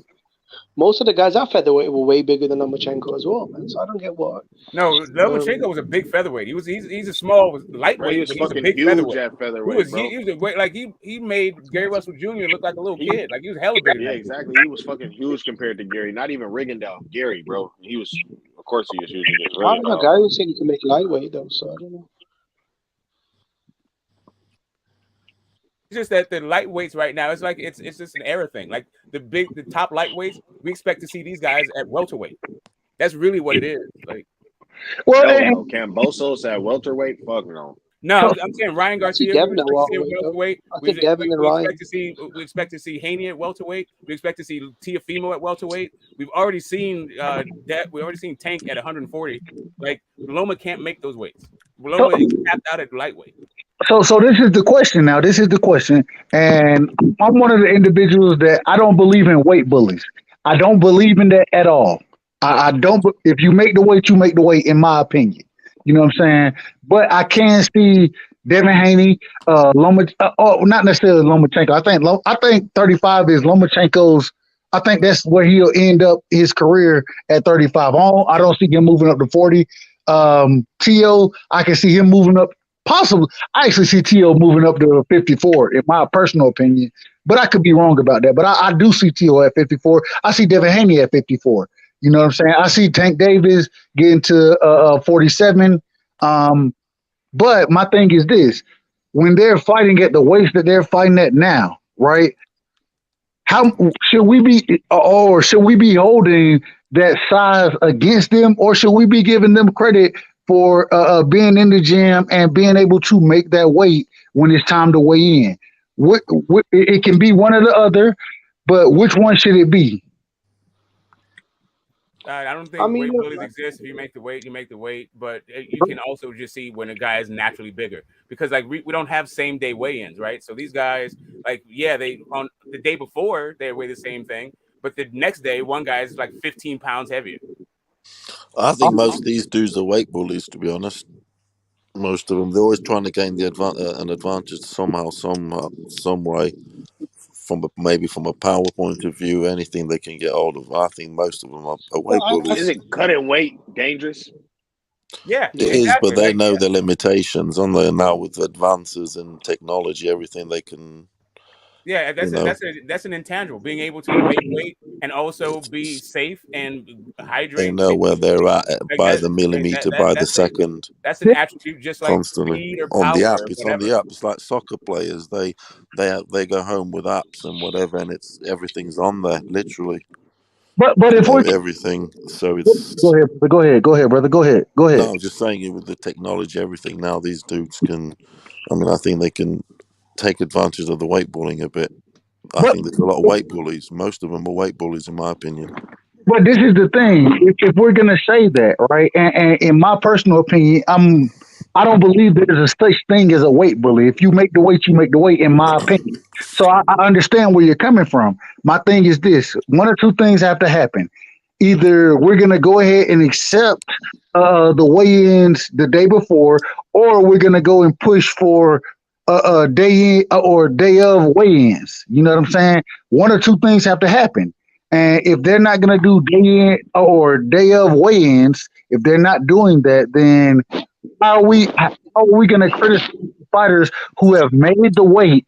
Most of the guys at featherweight were way bigger than Lomachenko as well, man. So I don't get what. No, Lomachenko was a big featherweight. He's a small lightweight. He was he's a big huge featherweight. at featherweight, He was a great, like he made Gary Russell Jr. look like a little kid. Like he was hella bigger. Yeah, exactly. He was fucking huge compared to Gary. Not even Rigondeaux. Gary, bro. He was, of course, he was huge against I don't know. Rigondeaux. Gary was saying he can make lightweight though, so I don't know. It's just that the lightweights right now, it's just an era thing. Like the top lightweights, we expect to see these guys at welterweight. That's really what it is. Like, no, Kambosos at welterweight, fuck no. No, I'm saying Ryan Garcia. Devin at welterweight. We expect to see Haney at welterweight. We expect to see Tiafimo at welterweight. We've already seen Tank at 140. Like Loma can't make those weights. Loma is tapped out at lightweight. So this is the question now. This is the question. And I'm one of the individuals that I don't believe in weight bullies. I don't believe in that at all. I don't. If you make the weight, you make the weight, in my opinion. You know what I'm saying? But I can see Devin Haney, not necessarily Lomachenko. I think 35 is Lomachenko's. I think that's where he'll end up his career at 35. I don't see him moving up to 40. Tio, I can see him moving up. Possibly, I actually see Tio moving up to 54, in my personal opinion. But I could be wrong about that. But I do see Tio at 54. I see Devin Haney at 54. You know what I'm saying? I see Tank Davis getting to 47. But my thing is this: when they're fighting at the weights that they're fighting at now, right? How should we be holding that size against them, or should we be giving them credit for being in the gym and being able to make that weight when it's time to weigh in? It can be one or the other, but which one should it be? I don't think weight bullies exist. If you make the weight, you make the weight. But you can also just see when a guy is naturally bigger, because like we don't have same day weigh-ins, right? So these guys, they on the day before they weigh the same thing, but the next day one guy is like 15 pounds heavier. I think most of these dudes are weight bullies, to be honest. Most of them, they're always trying to gain an advantage somehow, some way. Maybe from a power point of view, anything they can get hold of. I think most of them are weight bullies. Isn't cutting weight dangerous? Yeah, it is, but they know their limitations, and they now with advances in technology, everything they can. Yeah, that's an intangible. Being able to make weight and also be safe and hydrate. They know where they're at by the millimeter, by the second. That's an attribute, just like constantly speed or on power the app. or It's whatever. on the app. It's like soccer players. They go home with apps and whatever, and everything's on there, literally. But if we everything, so it's go ahead, brother. Go ahead. No, I was just saying, with the technology, everything now, these dudes can. I mean, I think they can take advantage of the weight bullying a bit. I think there's a lot of weight bullies. Most of them are weight bullies, in my opinion. But this is the thing. If we're gonna say that, right, and in my personal opinion, I don't believe there's a such thing as a weight bully. If you make the weight, you make the weight. In my opinion, so I understand where you're coming from. My thing is this: one or two things have to happen. Either we're gonna go ahead and accept the weigh-ins the day before, or we're gonna go and push for a day in or day of weigh-ins. You know what I'm saying? One or two things have to happen. And if they're not going to do day in or day of weigh-ins, if they're not doing that, then how are we going to criticize fighters who have made the weight?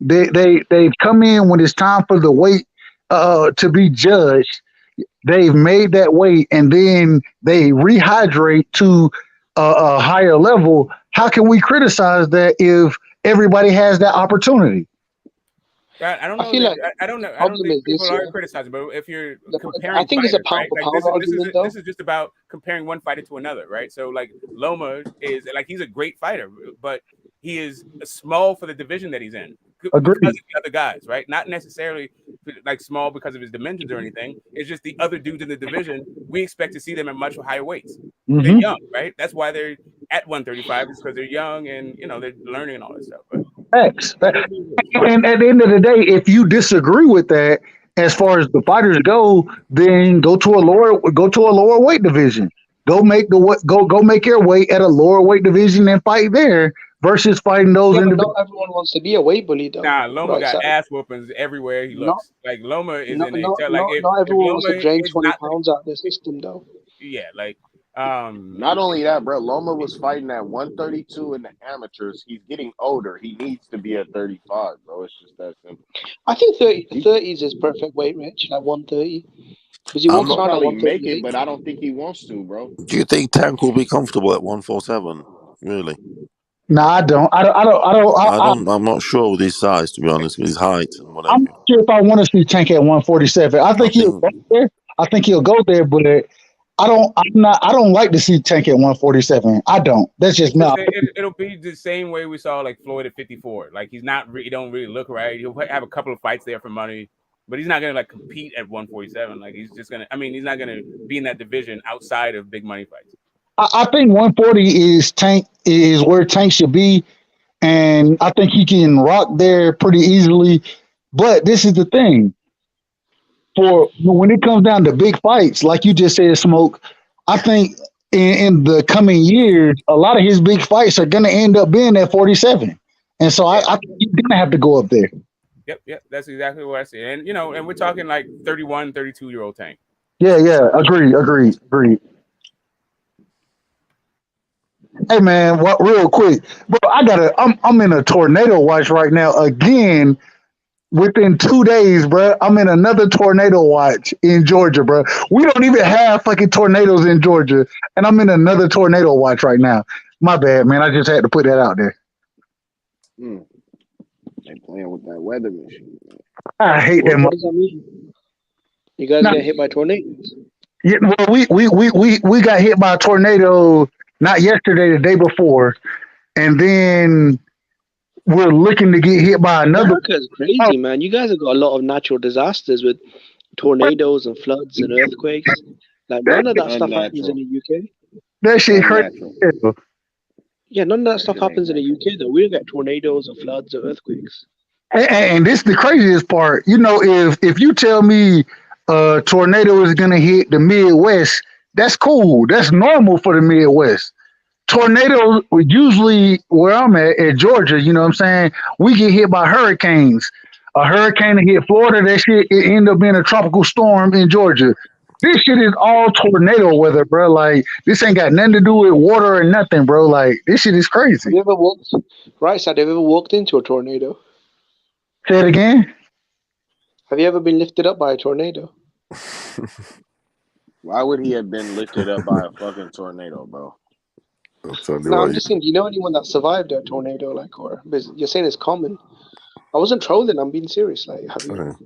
They've come in when it's time for the weight to be judged. They've made that weight, and then they rehydrate to a higher level. How can we criticize that if everybody has that opportunity? I don't know. I feel like I don't know. I don't problem think is this, people are yeah. criticizing, but if you're I comparing think it's a fighters, pound right? for Like pound this is argument, though. this is just about comparing one fighter to another, right? So like Loma is like he's a great fighter, but he is small for the division that he's in because of Agreed. the other guys, right? Not necessarily like small because of his dimensions or anything. It's just the other dudes in the division. We expect to see them at much higher weights. They're Mhm. young, right? That's why they're at 135 is because they're young and they're learning and all that stuff. But Facts. And at the end of the day, if you disagree with that, as far as the fighters go, then go to a lower weight division. Go make your weight at a lower weight division and fight there versus fighting those Yeah, but individuals. not everyone wants to be a weight bully, though. Nah, Loma Right got side. ass whoopings everywhere he Not, looks. Like Loma is not, in a not, like not, if not everyone wants Loma to drain is 20 not pounds out of the system, though. yeah, like Not only that, bro. Loma was fighting at 132 in the amateurs. He's getting older. He needs to be at 35, bro. It's just that simple. I think 30 is his perfect weight range, like 130. Because he I'm walks He'll not. around at probably make it, 138. but I don't think he wants to, bro. Do you think Tank will be comfortable at 147? Really? No, I don't. I don't. I don't. I don't. I don't. I'm not sure with his size, to be honest, with his height and what have I'm you. not sure if I want to see Tank at 147. I I think he'll think go there. I think he'll go there, but I don't. I'm not. I don't like to see Tank at 147. I don't. That's just it's me. it'll be the same way we saw like Floyd at 54. Like he's not he don't really look right. He'll have a couple of fights there for money, but he's not gonna like compete at 147. Like he's just gonna he's not gonna be in that division outside of big money fights. I think 140 is where Tank should be, and I think he can rock there pretty easily. But this is the thing: for when it comes down to big fights, like you just said, Smoke, I think in the coming years, a lot of his big fights are going to end up being at 47, and so I think he's going to have to go up there. Yep, that's exactly what I see. And and we're talking like 31, 32-year-old Tank. Yeah, agreed. Hey man, what real quick, bro? I'm in a tornado watch right now again. Within 2 days, bro, I'm in another tornado watch in Georgia, bro. We don't even have fucking tornadoes in Georgia, and I'm in another tornado watch right now. My bad, man. I just had to put that out there. They playing with that weather machine. I hate that. What does that mean? You guys get hit by tornadoes? Yeah, well, we got hit by a tornado not yesterday, the day before, and then we're looking to get hit by another. America's crazy, man. You guys have got a lot of natural disasters with tornadoes and floods and earthquakes. Like none of that stuff happens in the UK. That shit crazy. Yeah, none of that stuff happens in the UK though. We don't get tornadoes or floods or earthquakes. And this is the craziest part. If you tell me a tornado is gonna hit the Midwest, that's cool. That's normal for the Midwest. Tornadoes usually where I'm at Georgia, you know what I'm saying? We get hit by hurricanes. A hurricane to hit Florida, that shit it end up being a tropical storm in Georgia. This shit is all tornado weather, bro. Like this ain't got nothing to do with water or nothing, bro. Like this shit is crazy. Have you ever walked into a tornado? Say it again. Have you ever been lifted up by a tornado? Why would he have been lifted up by a fucking tornado, bro? No, I'm just saying, do you know anyone that survived a tornado, or you're saying it's common? I wasn't trolling, I'm being serious. Like, have you?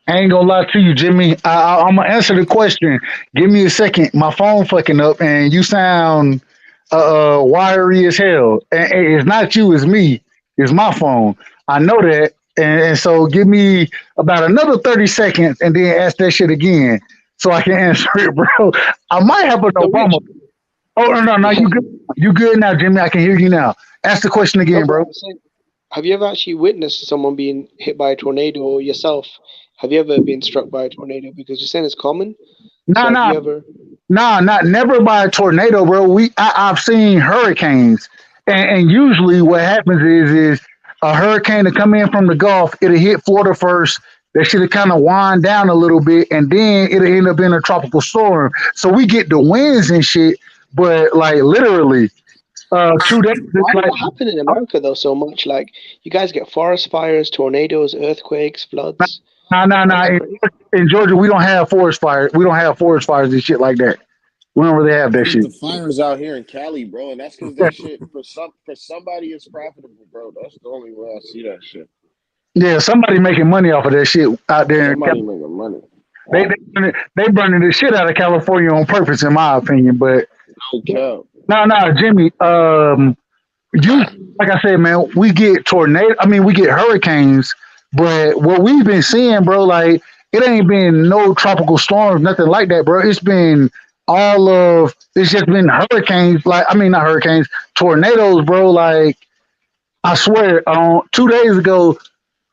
I ain't gonna lie to you, Jimmy. I'm gonna answer the question. Give me a second. My phone fucking up, and you sound wiry as hell. And it's not you, it's me. It's my phone. I know that, And so give me about another 30 seconds and then ask that shit again so I can answer it, bro. I might have an Obama. Oh, no, you good. You good now, Jimmy. I can hear you now. Ask the question again, bro. Have you ever actually witnessed someone being hit by a tornado or yourself? Have you ever been struck by a tornado? Because you're saying it's common. No, Have you ever? not never by a tornado, bro. I've seen hurricanes, and usually what happens is a hurricane to come in from the Gulf. It'll hit Florida first. That should kind of wind down a little bit, and then it'll end up in a tropical storm. So we get the winds and shit, but like literally, 2 days. Why does that happen in America though so much? Like you guys get forest fires, tornadoes, earthquakes, floods. No. In Georgia, we don't have forest fires. We don't have forest fires and shit like that. We don't really have that shit. The fires out here in Cali, bro, and that's because that shit for somebody is profitable, bro. That's the only way I see that shit. Yeah, somebody making money off of that shit out there. Somebody making money. They burning the shit out of California on purpose, in my opinion. But no, Jimmy. You like I said, man, we get tornado. I mean, we get hurricanes. But what we've been seeing, bro, like it ain't been no tropical storms, nothing like that, bro. It's just been hurricanes. Like I mean, not hurricanes, tornadoes, bro. Like I swear, 2 days ago,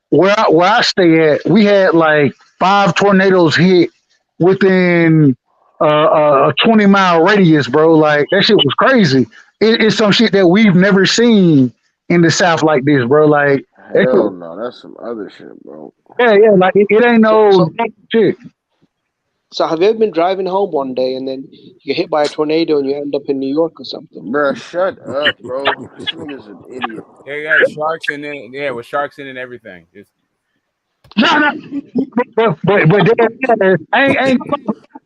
where I stay at, we had like 5 tornadoes hit within a 20-mile radius, bro. Like that shit was crazy. It's some shit that we've never seen in the South like this, bro. Like hell no, that's some other shit, bro. Yeah, like it ain't no shit. So have you ever been driving home one day and then you get hit by a tornado and you end up in New York or something? Bro, shut up, bro. This nigga's an idiot. Yeah, sharks in it. Yeah, with sharks in and everything. Just... No. But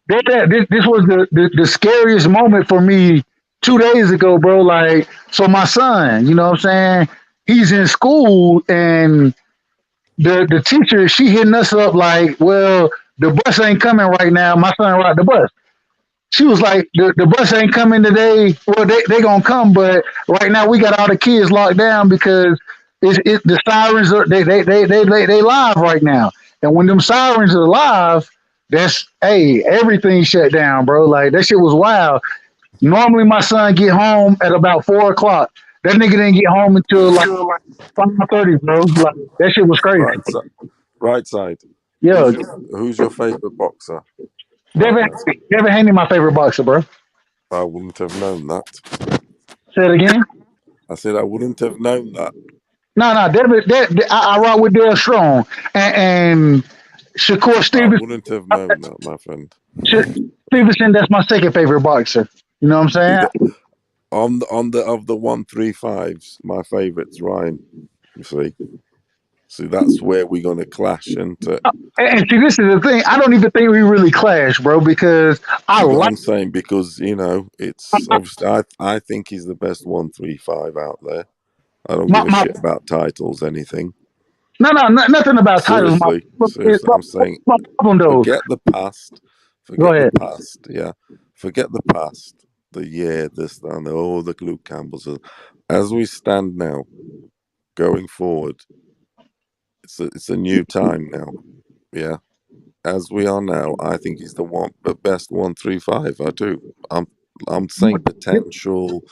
this was the scariest moment for me 2 days ago, bro. Like, so my son, you know what I'm saying? He's in school and the teacher, she hitting us up like, well, the bus ain't coming right now. My son ride the bus. She was like, the bus ain't coming today. Well, they gonna come, but right now we got all the kids locked down because the sirens are they live right now. And when them sirens are live, everything shut down, bro. Like that shit was wild. Normally my son get home at about 4 o'clock. That nigga didn't get home until like 5:30, bro. Like that shit was crazy. Right side. Yeah. Who's your favorite boxer? Devin Haney, my favorite boxer, bro. I wouldn't have known that. Say it again. I said I wouldn't have known that. No, Devin. I rock with Dale Strong and Shakur Stevenson. I wouldn't have known that, my friend. Stevenson, that's my second favorite boxer. You know what I'm saying? On the 135s, my favorite's Ryan. You see, that's where we're gonna clash, and see, this is the thing. I don't even think we really clash, bro, because I'm saying because it's obviously I think he's the best 135 out there. I don't give a shit about titles, anything. No, nothing about titles. Seriously, I'm saying forget the past. Forget the past. Yeah, forget the past. The year, this, and all the Luke Campbells. As we stand now, going forward, it's a new time now. Yeah, as we are now, I think he's the best 135. I do. I'm saying potential,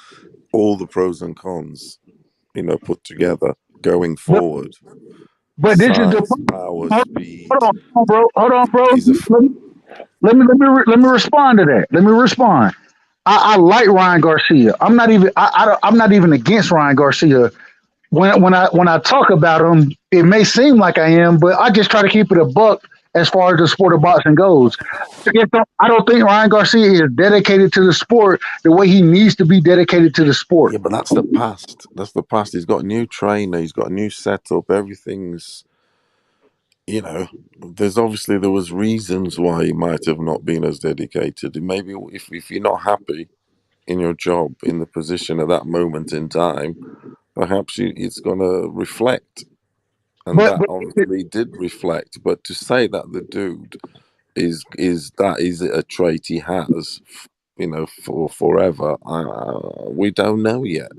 all the pros and cons, put together going forward. But this is the power, speed. Hold on, bro. Let me respond to that. Let me respond. I like Ryan Garcia. I'm not even against Ryan Garcia. When I talk about him, it may seem like I am, but I just try to keep it a buck as far as the sport of boxing goes. I don't think Ryan Garcia is dedicated to the sport the way he needs to be dedicated to the sport. Yeah, but that's the past. That's the past. He's got a new trainer. He's got a new setup. Everything's, there was reasons why he might have not been as dedicated. Maybe if you're not happy in your job, in the position at that moment in time, perhaps it's going to reflect. And that obviously did reflect. But to say that the dude is a trait he has, for forever, we don't know yet.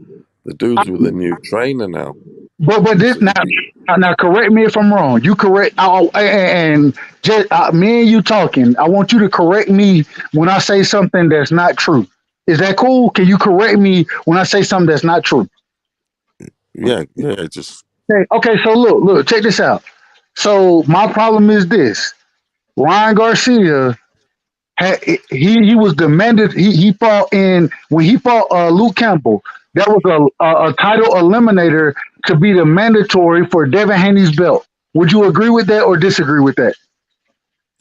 The dude's with a new trainer now. But this now correct me if I'm wrong. You correct and just me and you talking. I want you to correct me when I say something that's not true. Is that cool? Can you correct me when I say something that's not true? Yeah, just Okay. So look, check this out. So my problem is this: Ryan Garcia he was demanded. He fought in when he fought Luke Campbell. That was a title eliminator to be the mandatory for Devin Haney's belt. Would you agree with that or disagree with that?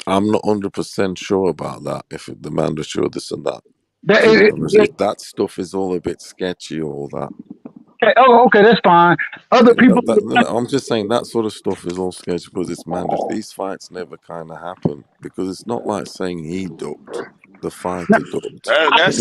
I'm not 100% sure about that. If the mandatory this and that, That to be honest, if that stuff is all a bit sketchy, all that. okay, that's fine. Other people. I'm just saying that sort of stuff is all sketchy because it's mandatory. These fights never kind of happen because it's not like saying he ducked, the fighter ducked.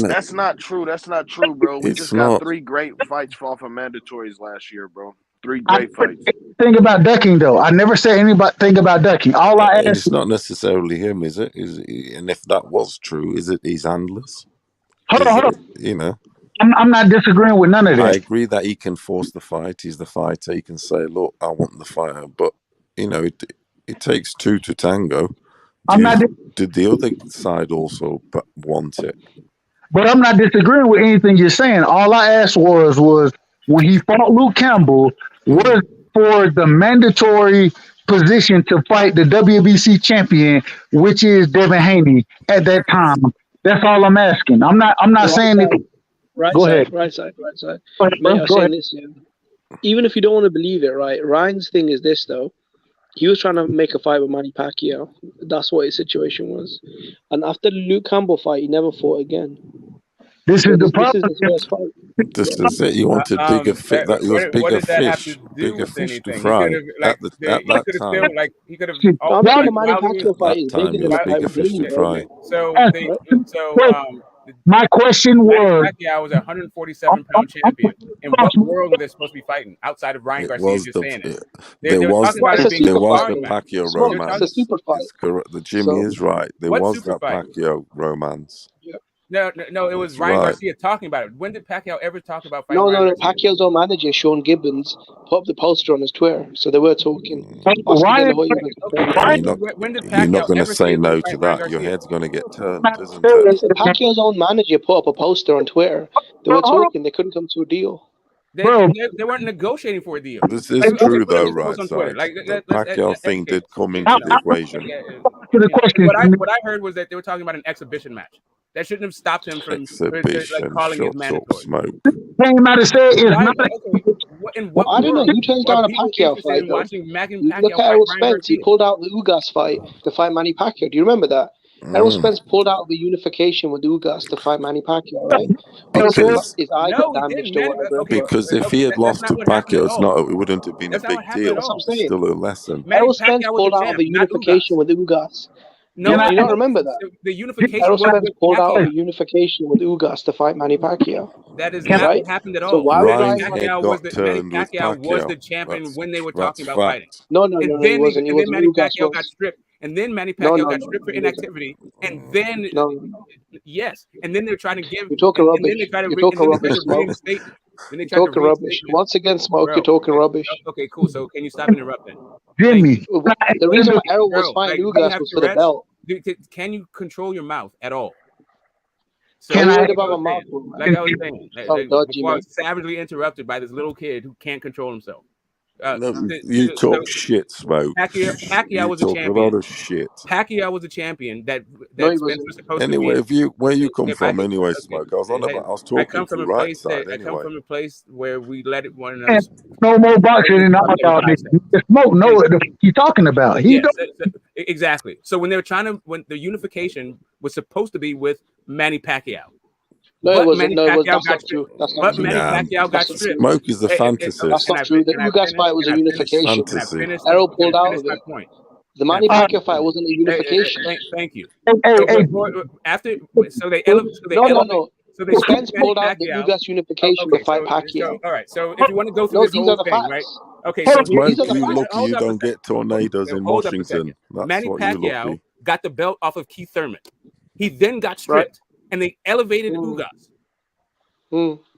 That's not true. That's not true, bro. We It's just got not. 3 great fights off of mandatories last year, bro. 3 great fights. Think about ducking though. I never said anything about ducking. All I And asked. it's not necessarily him, is it? And if that was true, is it his handlers? Hold on. You know. I'm not disagreeing with none of I that. agree that he can force the fight. He's the fighter. He can say, "Look, I want the fighter," but you know, it takes 2 to tango. Did the other side also want it? But I'm not disagreeing with anything you're saying. All I asked was when he fought Luke Campbell, was for the mandatory position to fight the WBC champion, which is Devin Haney at that time. That's all I'm asking. I'm not saying it. Go ahead. Right side. Go ahead, Mate, I was go saying ahead. this, yeah. Even if you don't want to believe it, right? Ryan's thing is this, though. He was trying to make a fight with Manny Pacquiao. That's what his situation was. And after the Luke Campbell fight, he never fought again. This is the This is his first fight. This is it. You wanted bigger fish. That was What bigger does that have to fish, do bigger with fish to anything? He fry could have at that time. still like he could have. I'm saying the Manny Pacquiao fight is bigger than the fight with Haney, bro. My question was. Manny Pacquiao was a 147-pound champion. In what world are they supposed to be fighting outside of Ryan Garcia just saying it? There was talking about it being the sparring match. Pacquiao They're romance. talking- It's a super fight. It's correct. The Jimmy is right. There What was super that fight? Pacquiao romance. No, it was That's Ryan right. Garcia talking about it. When did Pacquiao ever talk about fighting No. Ryan Garcia? Pacquiao's own manager, Sean Gibbons, put up the poster on his Twitter. So they were talking. Ryan, When did You're Pacquiao not going to ever say he was no fighting to Ryan that. Your Garcia? head's going to get turned, isn't it? Listen, Pacquiao's own manager put up a poster on Twitter. They were talking. They couldn't come to a deal. They weren't negotiating for a deal. This is true, though, right side. The Pacquiao thing did come into the equation. What I heard was that they were talking about an exhibition match. That shouldn't have stopped him from Exhibition, calling it shut up, mandatory. smoke. Came out and said it's Why- not. In what I don't know. world You turned are down a people Pacquiao interested fight, in though. watching Manny Look Pacquiao at fight Errol Ryan Spence. He Garcia? pulled out the Ugas fight to fight Manny Pacquiao. Do you remember that? Errol Spence pulled out the unification with Ugas to fight Manny Pacquiao, right? Because his eye got damaged or whatever. because if he had lost to Pacquiao, it wouldn't have been a big deal. That's what I'm It's saying. still a lesson. Errol Spence pulled out of the unification with Ugas. No, you don't remember that? The unification Errol was Spence with pulled out of the Pacquiao. unification with Ugas to fight Manny Pacquiao. That is not right? what happened at So all. why would Ryan's Ryan? head got turned with Pacquiao was the Pacquiao. champion when they were That's talking about fighting. fact. No, he wasn't. He And then wasn't. Manny Ugas Pacquiao got was. stripped. And then Manny No, Pacquiao got stripped for he wasn't. inactivity. And then yes, and then they're trying to give. You're talking and then rubbish. they try to You're talking rubbish, Smoke. reinstate. Then they You're tried to talking reinstate rubbish. it. Once again, Smoke, Bro, you're talking rubbish. Okay, cool. So can you stop interrupting? Jimmy. The reason why Errol was Bro, fighting like, do you Ugas have was for the Tourette's? belt. Can you control your mouth at all? So, Can I? Like I was saying, dodgy, before I man. was savagely interrupted by this little kid who can't control himself. You talk shit, Smoke. Pacquiao You was a talk a champion. lot of shit. Pacquiao was a champion that No, he Spence wasn't. was supposed Anyway, to be. where you come If from, I- anyway, okay, Smoke. I was I talking come from to a right place side, I come anyway. from a place where we let one another. And no more boxing than all y'all niggas. The Smoke know what the he's talking about. He Yes, don't. exactly. So when they were when the unification was supposed to be with Manny Pacquiao. No, But it wasn't. Manny No, Pacquiao that's got not true. stripped. That's not But true. Manny Pacquiao got That's not stripped. true. Smoke is a fantasy. That's not true. The Ugas fight was a unification. Fantasy. Errol pulled out of my it. point. The Manny Pacquiao fight wasn't a unification. Thank you. Hey. After so they No. So they Spence stripped pulled Manny out the Pacquiao. Ugas unification to fight So Pacquiao. all right. So if you want to go through this these whole are the thing, facts. right? Okay. So Smoke, these are the you facts. lucky you don't get tornadoes in Hold up a Washington. second. That's Manny what you're Pacquiao lucky. got the belt off of Keith Thurman. He then got stripped, and they elevated Ugas.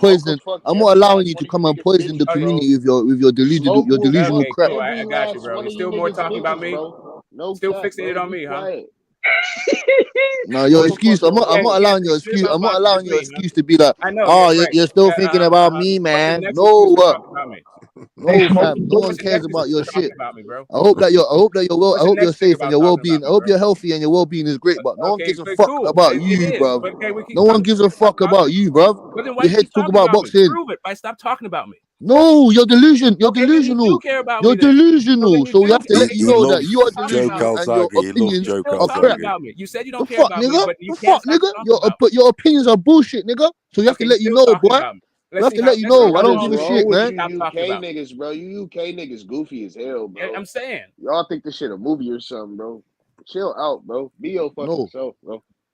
Smoke a poison. fuck I'm not every allowing last you one to of you come and niggas poison bitch the bro. community with your Smoke will delusional beat Okay, crap. cool. I every got you, last bro. one You of you still more niggas talking about bitches, me? bro. No Still cap, fixated bro. on Be me, huh? quiet. No, your Smoke a excuse. fucking I'm Yeah, not roll. yeah. allowing your It's your excuse. I'm not podcast allowing next your week, huh? excuse to be like, I know. oh, Yeah, right. you're still Yeah, thinking about me, what's your man. next excuse No, for talking about me? Hey, no, Smoke. fam. No one What's your cares next about excuse your for talking shit. about me, bro? I hope that you're well. I What's your hope you're next thing safe and about your well talking being. about I me, hope bro? you're healthy and your well being is great. But no one Okay, gives a but fuck cool. about It you, is. bruv. But okay, we keep No one talking. gives a Stop fuck talking. about you, bruv. But then why Your you head keep talk talking about about me? boxing. Prove it by stop talking about me. No, you're You're Okay, then you do delusional. care about You're me then. So then delusional. you So we do. have to Okay, let you He so know then that loves you are talking Joe about me. delusional and your Calzaghe. He loves opinions You're Joe still are talking crap. Calzaghe. about me. You said you The don't care fuck, about me, nigga? but you The can't fuck, stop nigga? talking about Your opinions are bullshit, nigga. So we me. have Okay, to you let you still know, talking boy. about me. We Let's have see to how. let you Let's see know. I how What don't is give a long wrong shit, with you man. you stop talking UK about me. niggas, bro? You UK niggas goofy as hell, Yeah, bro. I'm saying. Y'all think this shit a movie or something, bro. Chill out, bro. Be your fucking No. self, bro.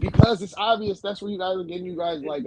Because it's obvious that's where you guys are getting you guys like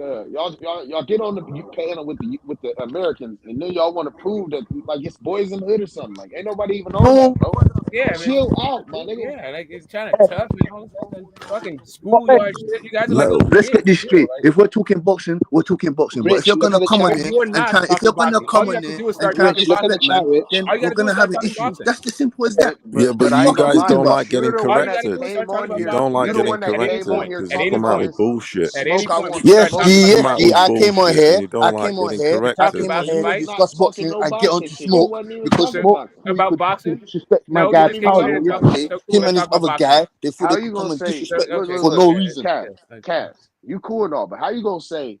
y'all get on the panel with the Americans and then y'all want to prove that like it's boys in the hood or something. Like ain't nobody even on that, bro. Yeah, man. Chill out, my nigga. Yeah, like it's kind of tough and all this fucking schoolyard shit. You guys are like little Let's kids. get this Chill, straight. like, If we're talking boxing, we're talking boxing. But if Rich, you're look gonna at the come chat. on but here you are and not try, if talking you're gonna boxing. All come you on have to here do is and start try and talking Rich, look at the boxing. chat, disrespect man, Rich. then All you we're gotta do gonna is have start an talking issue. boxing. That's the simple as that. But Yeah, but but That's you you what I'm guys lie. talking don't about. like You're getting the All one you that gotta corrected. do is start came talking on about You here. don't boxing. like You're the getting one that came corrected on Point. here because At you any talking come out all point. with this bullshit. At any smoke. I point, we want can Yes, start smoke. talking G, about Come yes, out G. with boxing. I came on bullshit and here. you I don't like came on getting here. We can I talk corrected. came about on the here to fight. Niggas not discuss talking boxing no and get onto boxing shit. You smoke wasn't even because talking So smoke boxing. thought he about could fucking boxing. disrespect my No, you guy just came on Powder here and talk. yesterday. So cool. Him Let's and his talk about other boxing. guy, they thought How they you could gonna come and say? disrespect me Look, Okay, look, for cool. look, no Yeah, reason. Cass, yeah. Cass. You cool and all, but how you gonna say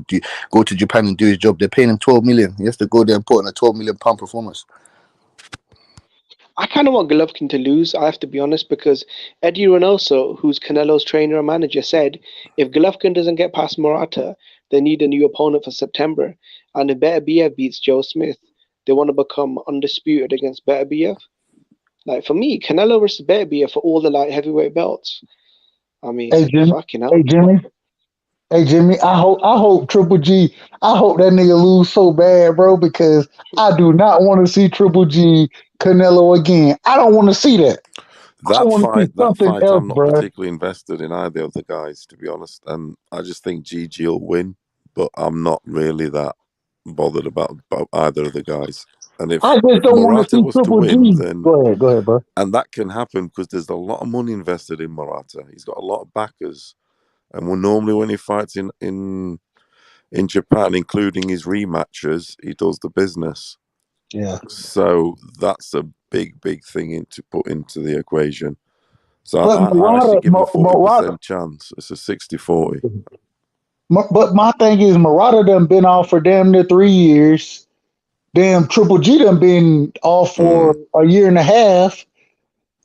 and go to Japan and do his job. They're paying him 12 million. He has to go there and put on a 12 million pound performance. I kind of want Golovkin to lose, I have to be honest, because Eddie Reynoso, who's Canelo's trainer and manager, said if Golovkin doesn't get past Murata, they need a new opponent for September. And if Beterbiev beats Joe Smith, they want to become undisputed against Beterbiev. Like, for me, Canelo versus Beterbiev for all the light heavyweight belts. I mean, Hey Jimmy. fucking hell. Hey Jimmy. Hey Jimmy. I hope Triple G. I hope that nigga lose so bad, bro, because I do not want to see Triple G Canelo again. I don't want to see that. I want to see something else, I'm not bro. particularly invested in either of the guys, to be honest. And I just think Gigi will win, but I'm not really that bothered about either of the guys. And if I just don't want to Murata see was to Triple win, G. then Go ahead, bro. and that can happen because there's a lot of money invested in Murata. He's got a lot of backers, and normally when he fights in Japan, including his rematches, he does the business. Yeah. So that's a big thing to put into the equation. So But I actually give him a 40% Murata, chance. It's a 60-40. but my thing is Murata done been off for damn near 3 years. Damn, Triple G done been off for a year and a half.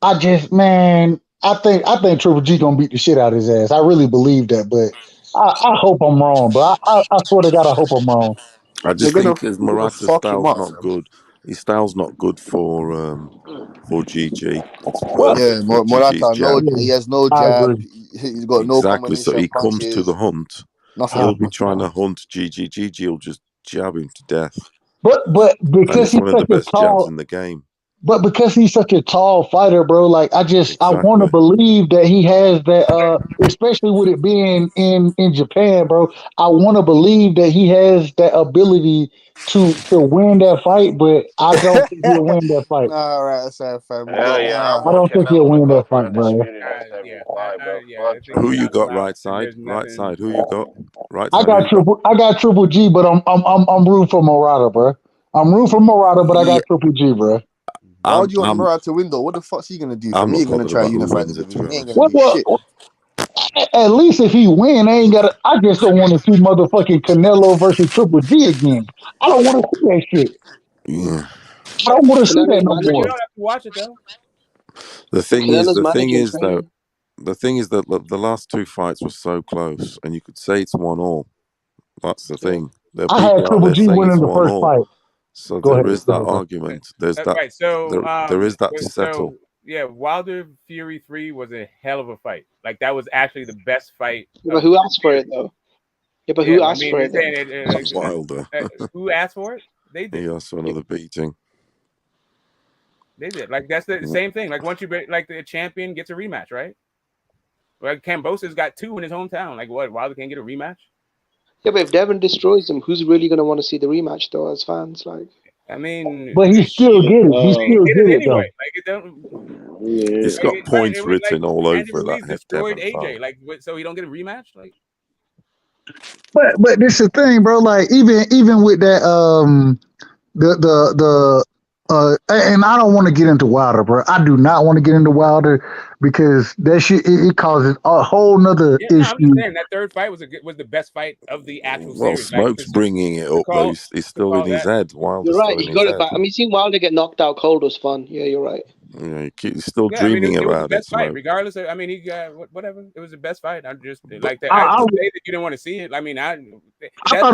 I think Triple G gonna beat the shit out of his ass. I really believe that, but I hope I'm wrong. But I swear to God, I hope I'm wrong. I just think his Morata's style's not good. His style's not good for GG. It's perfect for GG's Morata, jab. he has no I jab. agree. He's got no Exactly. So combination he comes to punches. the hunt. Nothing He'll be happens. trying to hunt GG. GG will just jab him to death. But And because it's he's one of the such a best jabs tall, in the game. but because he's such a tall fighter, bro, like I want to Exactly. believe that he has that. Especially with it being in Japan, bro, I want to believe that he has that ability to win that fight. But I don't think he'll win that fight. All right, that's fair, fam. Hell yeah, I I want don't think he'll Canelo to win go that for fight, bro. undisputed next time. Why, bro? I think Who he you knocks him got out, right and side? there's Right nothing. side. Who you got? Right I side. Who you got? got Triple G, but I'm rooting for Murata, bro. I'm rooting for Murata, but I Yeah, got Triple G, bro. Why would you want I'm Murata to win though? What the fuck's he gonna do? I'm He not ain't gonna bothered try about to who unify the wins it, to be division. He ain't honest. gonna do shit. At least if he win, I just don't want to see motherfucking Canelo versus Triple G again. I don't want to see that shit. Yeah. I don't want to see that Canelo's no You more. manager. don't have to watch it though. The thing Canelo's manager and trainer. that the last two fights were so close, and you could say it's 1-1. That's the thing. There are I had people out Triple there G saying it's winning the first 1-1. fight. So Go ahead. there is Go that ahead, bro. argument. There's that. Right. So There is that to settle. so yeah, Wilder Fury 3 was a hell of a fight. Like that was actually the best fight. But who asked for it though? Yeah, but who I asked mean, for you're it then? saying it. Wilder. Who asked for it? They He did. asked for another beating. They did. Like that's the same thing. Like once like the champion gets a rematch, right? Like Kambosos got 2 in his hometown. Like what? Wilder can't get a rematch? Yeah, but if Devin destroys him, who's really gonna want to see the rematch though? As fans, like. I mean, But he still get it. He still did get it it though. anyway. Like it don't. It's got points written all Andy over Ruiz that destroyed Devon AJ. fight. Like so he don't get a rematch. Like. But this is the thing, bro. Like even with that the and I don't want to get into Wilder, bro. I do not want to get into Wilder because that shit it causes a whole nother Yeah, no, I'm just issue. saying that third fight was the best fight of the actual Well, series. Like Smoke's bringing it up, though. He's still in his head. You're Wilder's right. still in You his got it head. back. I mean, seeing Wilder get knocked out cold was fun. Yeah, you're right. Yeah, he's still Yeah, I mean, dreaming it was the about it, best fight, Smoke. regardless of. I mean, he got whatever. It was the best fight. I'm just like that. I To say that you didn't want to see it. I mean, thought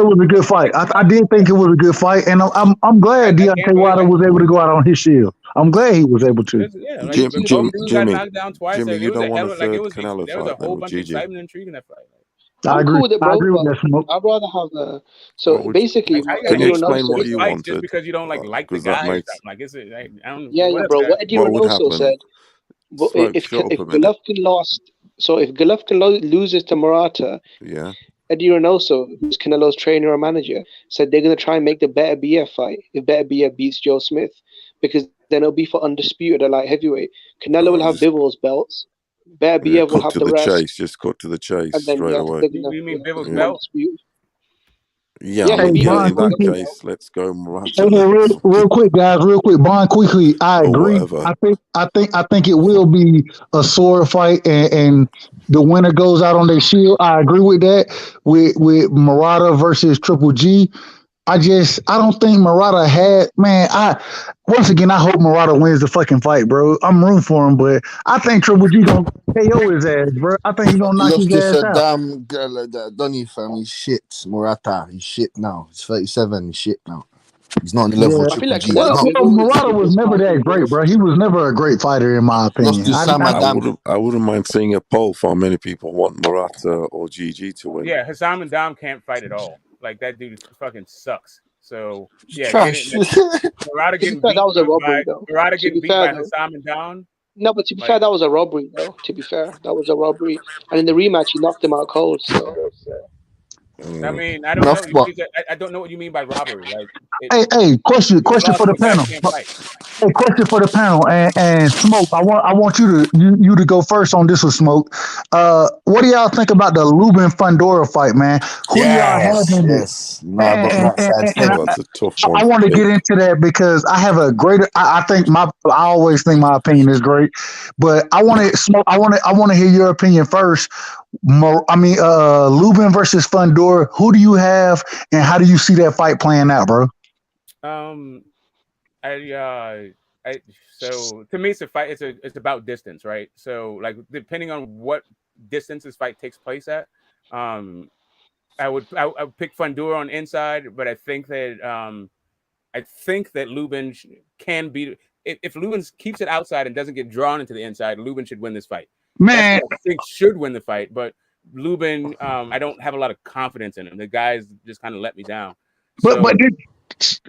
it was a good fight. I did think it was a good fight, and I'm glad Deontay Wilder was able to go out on his shield. I'm glad he was able to. Yeah, like Jimmy, both dudes got knocked down twice. Jimmy, It you was don't a want hell a of like it third was. Canelo There was a fight then whole with bunch of Gigi. excitement and intrigue in that fight. I I'm agree. cool with it, I bro. agree with But that, Smoke. I'd rather have a. So What would basically, How you Can gotta you Eddie explain Reynoso. what you fights just wanted? because you don't like the Because that guy or makes something. Like it's like I don't. Yeah, Whatever. bro. What Eddie what would Reynoso happen. said. Smoke, shut up a minute. Golovkin lost, so if Golovkin loses to Murata, Yeah. Eddie Reynoso, who's Canelo's trainer or manager, said they're gonna try and make the Better BF fight if Better BF beats Joe Smith, because then it'll be for undisputed or light heavyweight. Canelo will have Just Bivens belts. Better yeah, BF will cut have to the the rest, chase. Just cut to the chase and then straight away. You mean Bivens do Yeah. belt? undisputed. Yeah, Yeah, I he'll mean, beat yeah. him. In that Quickly. case, let's go Hey, Morata hey, then. real quick, guys, real quick. Bond quickly. I Or agree. whatever. I think it will be a sword fight, and the winner goes out on their shield. I agree with that. With Murata versus Triple G. I don't think Murata had once again I hope Murata wins the fucking fight, bro. I'm rooting for him, but I think Triple G gonna KO his ass, bro. I think he gonna He knock lost his to ass out. Saddam Donny, fam. He's shit. Morata, he's shit now. He's 37. He's shit now. He's not on the level Yeah. of I feel Triple like G. He's Canelo not. Murata was never that great, bro. He was never a great fighter in my Lost opinion. to Sam Adam. I wouldn't mind seeing a poll for how many people want Morata or GG to win. Yeah, Hassam and Dom can't fight at all. Like that dude fucking sucks. So yeah, Trash. Murata To be getting fair, beat that was a by robbery, though. Murata To getting be beat fair, by though. Hassam and Dom. No, but to be Like, fair, that was a robbery, though. To be fair, that was a robbery. And in the rematch, he knocked him out cold. So I mean, I don't No, know. but I don't know what you mean by robbery. Like, hey, question he's for lost the the guys panel. can't fight. Hey, question for the panel and Smoke. I want you to go first on this one, Smoke. What do y'all think about the Lubin Fundora fight, man? Who do y'all have in it? No, I got that side to think. That's a tough one I to want to pick. get into that because I have a greater. I think I always think my opinion is great, but I want to Smoke. I want to hear your opinion first. Lubin versus Fundora. Who do you have, and how do you see that fight playing out, bro? So to me, it's a fight. It's about distance, right? So like depending on what distance this fight takes place at, I would pick Fundora on inside, but I think that Lubin can beat. If Lubin keeps it outside and doesn't get drawn into the inside, Lubin should win this fight. That's Man, what I think should win the fight. But Lubin, I don't have a lot of confidence in him. The guys just kind of let me down. but So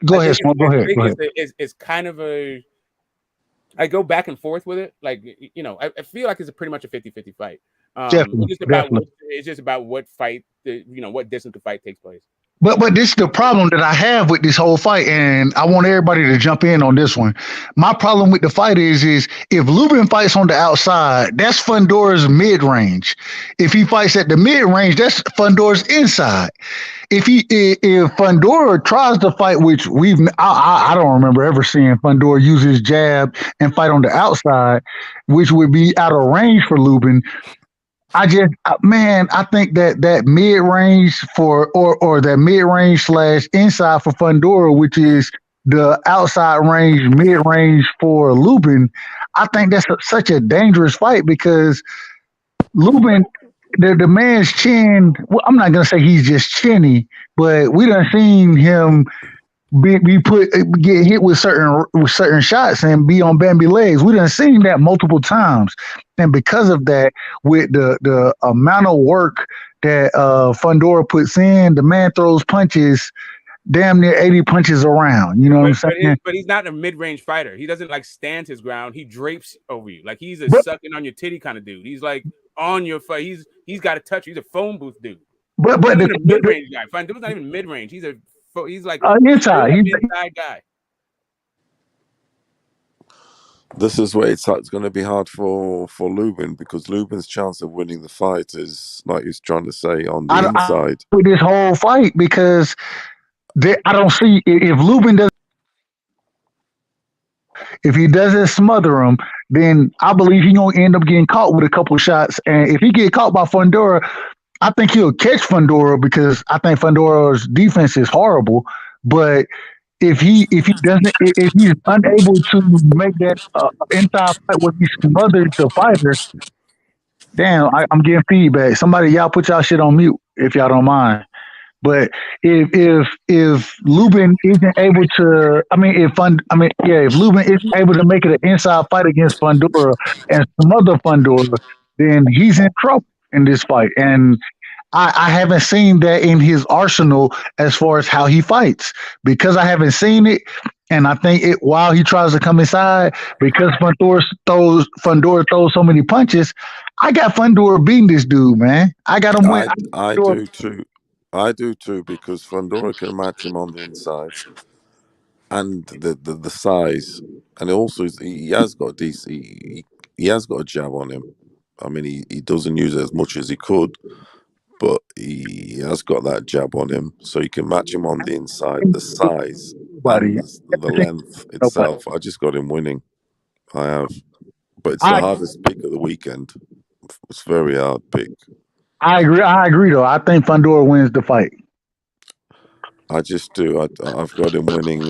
go I ahead, think Smoke. Go ahead. it's kind of a. I go back and forth with it. Like, I feel like it's pretty much a 50-50 fight. Definitely, definitely. It's just about what fight, what distance the fight takes place. But this is the problem that I have with this whole fight, and I want everybody to jump in on this one. My problem with the fight is if Lubin fights on the outside, that's Fundora's mid range. If he fights at the mid range, that's Fundora's inside. If Fundora tries to fight, which I don't remember ever seeing Fundora use his jab and fight on the outside, which would be out of range for Lubin. I think that mid range or that mid range / inside for Fundora, which is the outside range, mid range for Lubin, I think that's such a dangerous fight because Lubin, the man's chin. Well, I'm not gonna say he's just chinny, but we done seen him get hit with certain shots and be on Bambi legs. We done seen that multiple times, and because of that, with the amount of work that Fundora puts in, the man throws punches, damn near 80 punches around. You know what I'm saying? But he's not a mid-range fighter. He doesn't like stand his ground. He drapes over you. Like he's a But- sucking on your titty kind of dude. He's like on your fight. He's got to touch you. He's a phone booth dude. But He's not even a mid-range guy. Fundora's not even mid-range. He's like inside. He's inside guy. This is where it's going to be hard for Lubin because Lubin's chance of winning the fight is, like he's trying to say, on the inside. With this whole fight because I don't see if Lubin does. If he doesn't smother him, then I believe he's gonna end up getting caught with a couple of shots. And if he get caught by Fundora, I think he'll catch Fundora because I think Fundora's defense is horrible. But if he's unable to make that inside fight where he smothers the fighter, damn, I'm getting feedback. Somebody, y'all put y'all shit on mute if y'all don't mind. But if Lubin isn't able to, if Lubin isn't able to make it an inside fight against Fundora and some other Fundora, then he's in trouble in this fight. And I haven't seen that in his arsenal as far as how he fights because I haven't seen it. And I think while he tries to come inside, because Fundora throws so many punches, I got Fundora beating this dude, man. I got him win. I do too. I do too because Fundora can match him on the inside, and the size, and also he has got he has got a jab on him. I mean, he doesn't use it as much as he could, but he has got that jab on him, so you can match him on the inside, the size and the length itself. I just got him winning. I have, but it's the hardest pick of the weekend. It's a very hard pick. I agree though. I think Fundora wins the fight. I just do. I've got him winning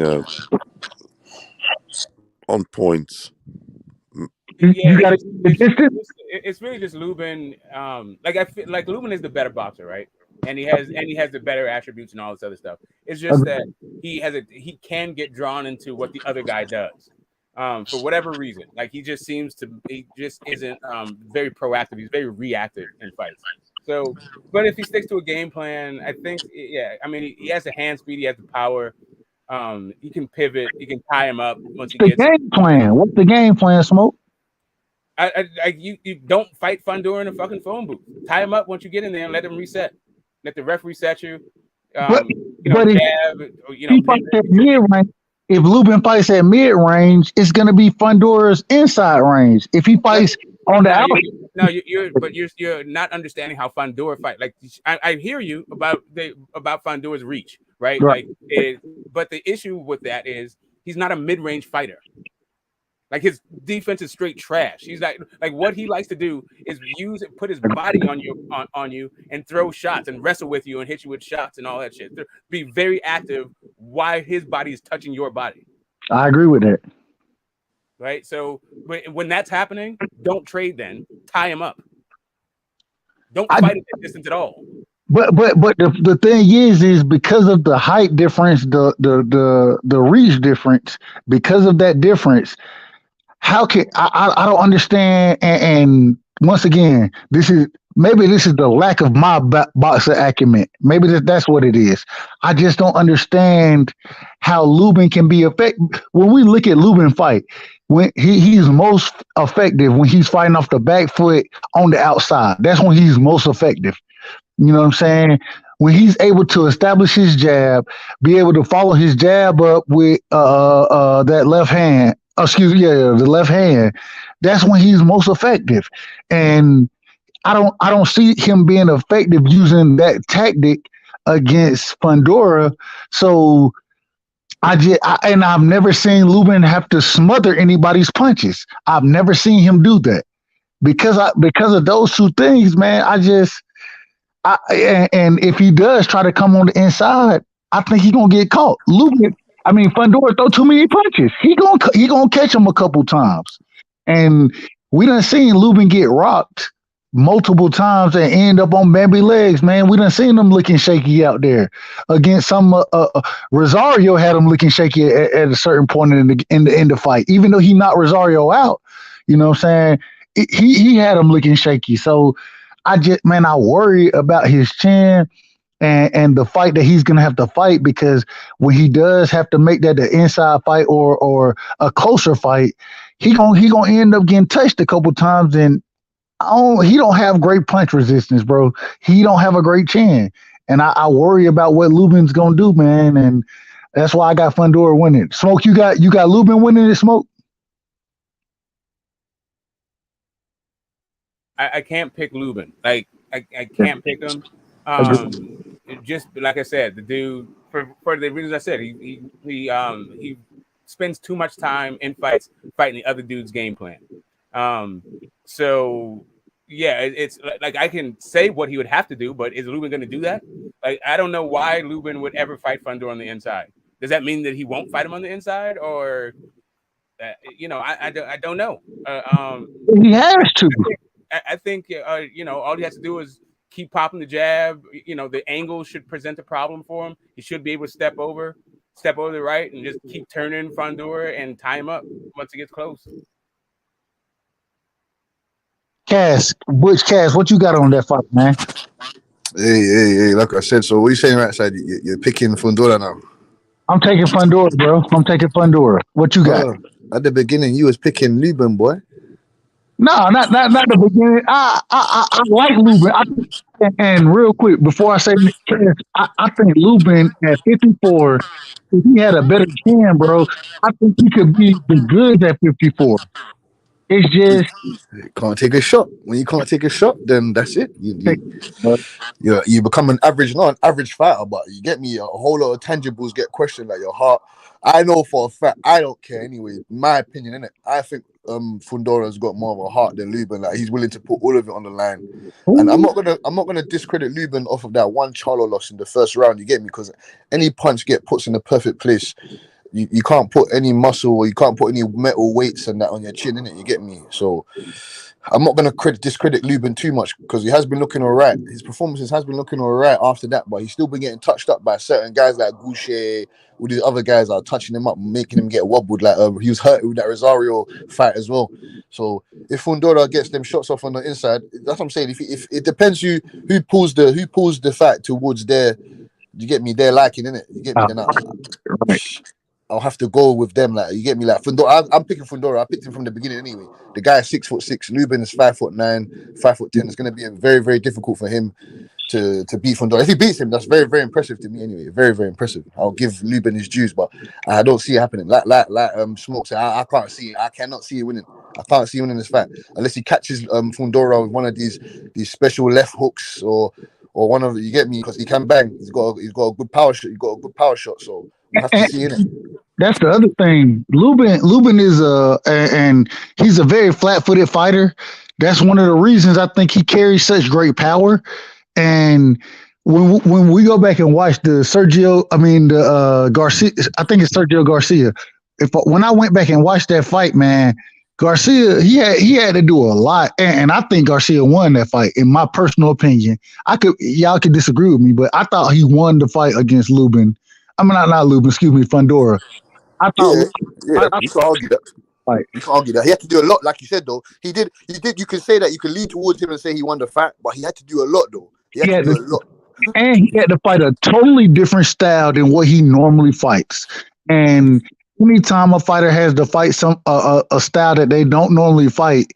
on points. Yeah, it's really just Lubin. I feel like Lubin is the better boxer, right? And he has the better attributes and all this other stuff. It's just that he can get drawn into what the other guy does. For whatever reason, like he just isn't very proactive. He's very reactive in fights. So, but if he sticks to a game plan, I think, he has the hand speed, he has the power. He can pivot, he can tie him up once he gets. Game plan. What's the game plan, Smoke? You don't fight Fundora in a fucking phone booth. Tie him up once you get in there and let him reset. let the referee set you. But Jab. he fights at mid range. If Lubin fights at mid range, it's gonna be Fundora's inside range. If he fights on the outside, You're not understanding how Fundora fight. Like I hear you about Fundora's reach, right? Right. But the issue with that is he's not a mid range fighter. Like his defense is straight trash. He's like what he likes to do is put his body on you and throw shots and wrestle with you and hit you with shots and all that shit. Be very active while his body is touching your body. I agree with that. Right. So when that's happening, don't trade. Then tie him up. Don't fight at that distance at all. But the thing is because of the height difference, the reach difference, because of that difference. How can I don't understand, and once again, this is the lack of my boxer acumen. Maybe that's what it is. I just don't understand how Lubin can be effective. When we look at Lubin fight, when he's most effective when he's fighting off the back foot on the outside. That's when he's most effective. You know what I'm saying? When he's able to establish his jab, be able to follow his jab up with that left hand. The left hand. That's when he's most effective, and I don't see him being effective using that tactic against Fundora. So I've never seen Lubin have to smother anybody's punches. I've never seen him do that because of those two things, man. And if he does try to come on the inside, I think he's gonna get caught. Fundora throw too many punches. He gonna catch him a couple times, and we done seen Lubin get rocked multiple times and end up on Bambi legs. Man, we done seen him looking shaky out there against some. Rosario had him looking shaky at a certain point in the fight, even though he knocked Rosario out. You know what I'm saying? He had him looking shaky. So I worry about his chin. And the fight that he's gonna have to fight, because when he does have to make that the inside fight or a closer fight, he gonna end up getting touched a couple times, and he don't have great punch resistance, bro. He don't have a great chin, and I worry about what Lubin's gonna do, man. And that's why I got Fundora winning. Smoke, you got Lubin winning it, Smoke? I can't pick Lubin. Like I can't pick him. Just like I said, the dude for the reasons I said, he spends too much time in fights fighting the other dude's game plan. So yeah, it's like I can say what he would have to do, but is Lubin going to do that? Like I don't know why Lubin would ever fight Fundora on the inside. Does that mean that he won't fight him on the inside, or I don't know. He has to. I think all he has to do is keep popping the jab. The angle should present a problem for him. He should be able to step over the right and just keep turning Fundora and tie him up once it gets close. Butch Cass, what you got on that fight, man? Hey, like I said, so what are you saying right side? You're picking Fundora now? I'm taking Fundora, bro. I'm taking Fundora. What you got? At the beginning, you was picking Lubin, boy. No, not the beginning. I like Lubin. And real quick, before I say Cass, I think Lubin at 54, if he had a better chin, bro, I think he could be the goods at 54. It's just you can't take a shot. When you can't take a shot, then that's it. You become an average fighter, but you get me. A whole lot of tangibles get questioned, like your heart. I know for a fact, I don't care anyway. My opinion, innit? I think Fundora's got more of a heart than Lubin. Like he's willing to put all of it on the line. Ooh. And I'm not gonna discredit Lubin off of that one Charlo loss in the first round. You get me? Because any punch puts in the perfect place. You can't put any muscle or you can't put any metal weights and that on your chin, innit? You get me? So I'm not going to discredit Lubin too much because he has been looking all right. His performances has been looking all right after that, but he's still been getting touched up by certain guys like Goucher. All these other guys are touching him up, making him get wobbled. Like he was hurt with that Rosario fight as well. So if Fundora gets them shots off on the inside, that's what I'm saying. If it depends who pulls the fight towards their, you get me, their liking, innit? You get me? Then I'll have to go with them. Like you get me, like Fundora. I'm picking Fundora. I picked him from the beginning anyway. The guy is 6'6". Lubin is 5'9", 5'10". It's going to be very, very difficult for him to beat Fundora. If he beats him, that's very, very impressive to me anyway. Very, very impressive. I'll give Lubin his dues, but I don't see it happening. Like Smoke said, I can't see it. I cannot see it winning. I can't see him winning this fight unless he catches Fundora with one of these special left hooks or one of, you get me, because he can bang. He's got a good power shot. He's got a good power shot. So we have to see it. That's the other thing. Lubin is and he's a very flat-footed fighter. That's one of the reasons I think he carries such great power. And when we go back and watch the Garcia, I think it's Sergio Garcia. When I went back and watched that fight, man, Garcia, he had to do a lot, and I think Garcia won that fight. In my personal opinion, y'all could disagree with me, but I thought he won the fight against Lubin. I mean, not Lubin, excuse me, Fundora. I thought, you can't argue that. Right. You can't argue that. He had to do a lot, like you said, though. He did. You can say that. You can lean towards him and say he won the fight, but he had to do a lot, though. He had to do a lot. And he had to fight a totally different style than what he normally fights. And anytime a fighter has to fight a style that they don't normally fight,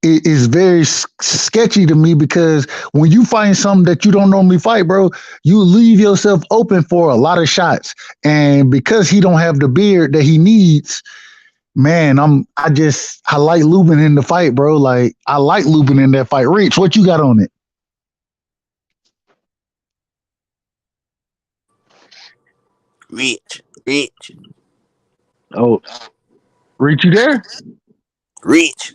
it is very sketchy to me, because when you find something that you don't normally fight, bro, you leave yourself open for a lot of shots. And because he don't have the beard that he needs, man, I like Lubin in the fight, bro. Like, I like Lubin in that fight. Rich, what you got on it? Rich. Oh, Rich, you there? Rich.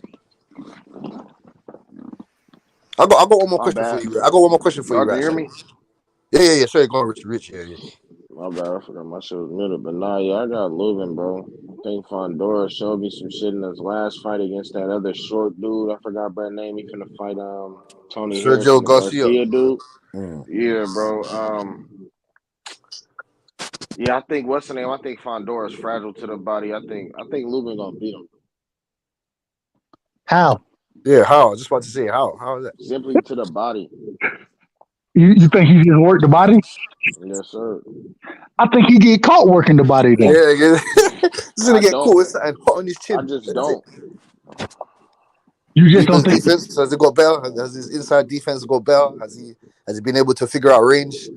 I got one more question for you. I got one more question for you. Can you hear me? Yeah. Sorry, go on, Rich. Yeah. My bad, I forgot my shit was muted. But nah, yeah, I got Lubin, bro. I think Fundora showed me some shit in his last fight against that other short dude. I forgot that name. He finna fight Tony Sergio Garcia dude. Mm. Yeah, bro. Yeah, I think what's the name? I think Fundora is fragile to the body. I think Lubin gonna beat him. How? Yeah, how? I was just about to say how. How is that? Simply to the body. You think he just worked the body? Yes, sir. I think he get caught working the body though. Yeah. He's gonna get caught with something hot on his chin. I just don't. You just don't think defense? Has he got better? Has his inside defense got better? Has he been able to figure out range?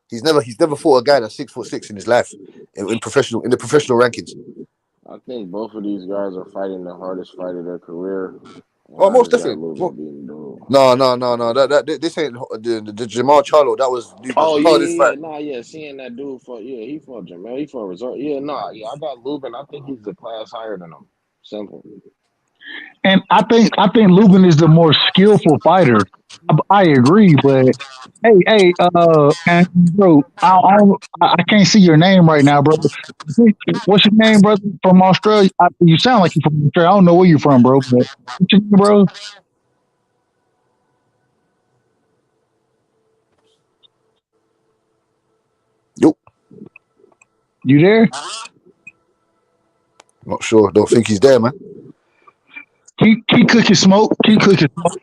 He's never fought a guy that's 6'6" in his life in the professional rankings. I think both of these guys are fighting the hardest fight of their career. Oh, most definitely. No. This ain't the Jamal Charlo. That was fight. Nah, yeah. Seeing that dude he fought Jamal. He fought Resort. Yeah, nah, yeah. I got Lubin. I think he's a class higher than him. Simple. And I think Lubin is the more skillful fighter. I agree, but hey, and bro, I can't see your name right now, bro. What's your name, brother? From Australia? You sound like you're from Australia. I don't know where you're from, bro. But what's your name, bro? Yo. You there? Not sure. Don't think he's there, man. Keep cooking smoke. Keep cooking smoke.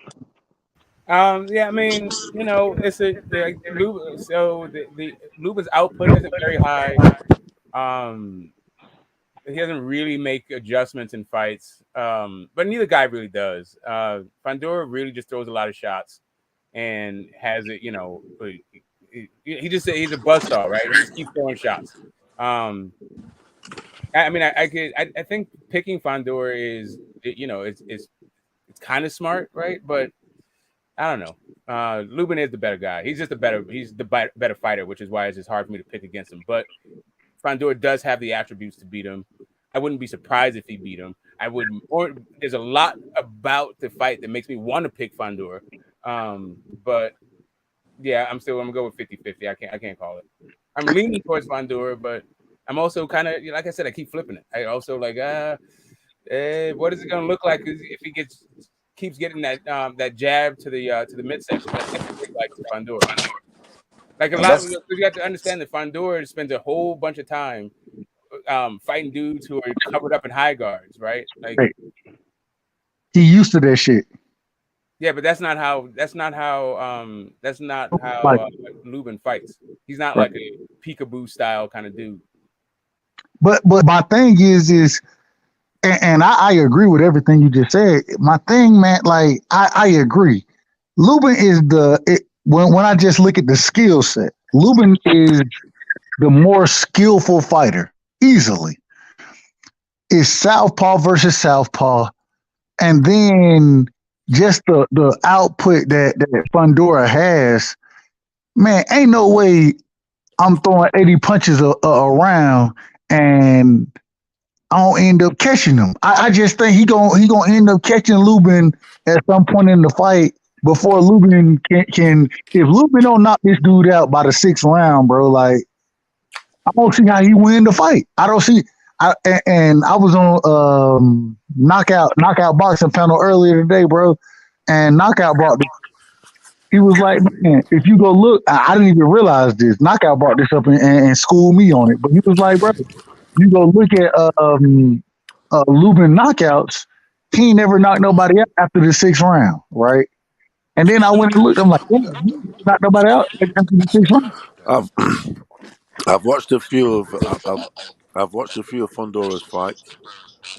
Yeah, I mean, it's the Lubin's output isn't very high. He doesn't really make adjustments in fights, but neither guy really does. Fundora really just throws a lot of shots and has it. He's a buzzsaw, right? He just keeps throwing shots. I think picking Fundora is, it's kind of smart, right? But I don't know. Lubin is the better guy. He's the better fighter, which is why it's just hard for me to pick against him. But Fundora does have the attributes to beat him. I wouldn't be surprised if he beat him. There's a lot about the fight that makes me want to pick Fundora. But yeah, I'm gonna go with 50-50. I can't call it. I'm leaning towards Fundora, but I'm also kind of, like I said, I keep flipping it. I also what is it gonna look like if he keeps getting that jab to the midsection? That's like Fundora. Like a lot of you have to understand that Fundora spends a whole bunch of time fighting dudes who are covered up in high guards, right? Like he used to that shit. Yeah, but that's not how Lubin fights. He's not like a peekaboo style kind of dude. But my thing is, and I agree with everything you just said. My thing, man, like I agree. Lubin is when I just look at the skill set, Lubin is the more skillful fighter, easily. It's southpaw versus southpaw, and then just the output that Fundora has. Man, ain't no way I'm throwing 80 punches around and I don't end up catching him. I just think he gonna end up catching Lubin at some point in the fight before Lubin can if Lubin don't knock this dude out by the 6th round, bro, like I don't see how he win the fight. I don't see. And I was on knockout boxing panel earlier today, bro, and knockout brought this. He was like, man, if you go look, I didn't even realize this. Knockout brought this up and schooled me on it. But he was like, bro, you go look at Lubin knockouts. He ain't never knocked nobody out after the 6th round, right? And then I went and looked. I'm like, yeah, he knocked nobody out after the 6th round. I've watched a few of I've watched a few of Fondora's fights.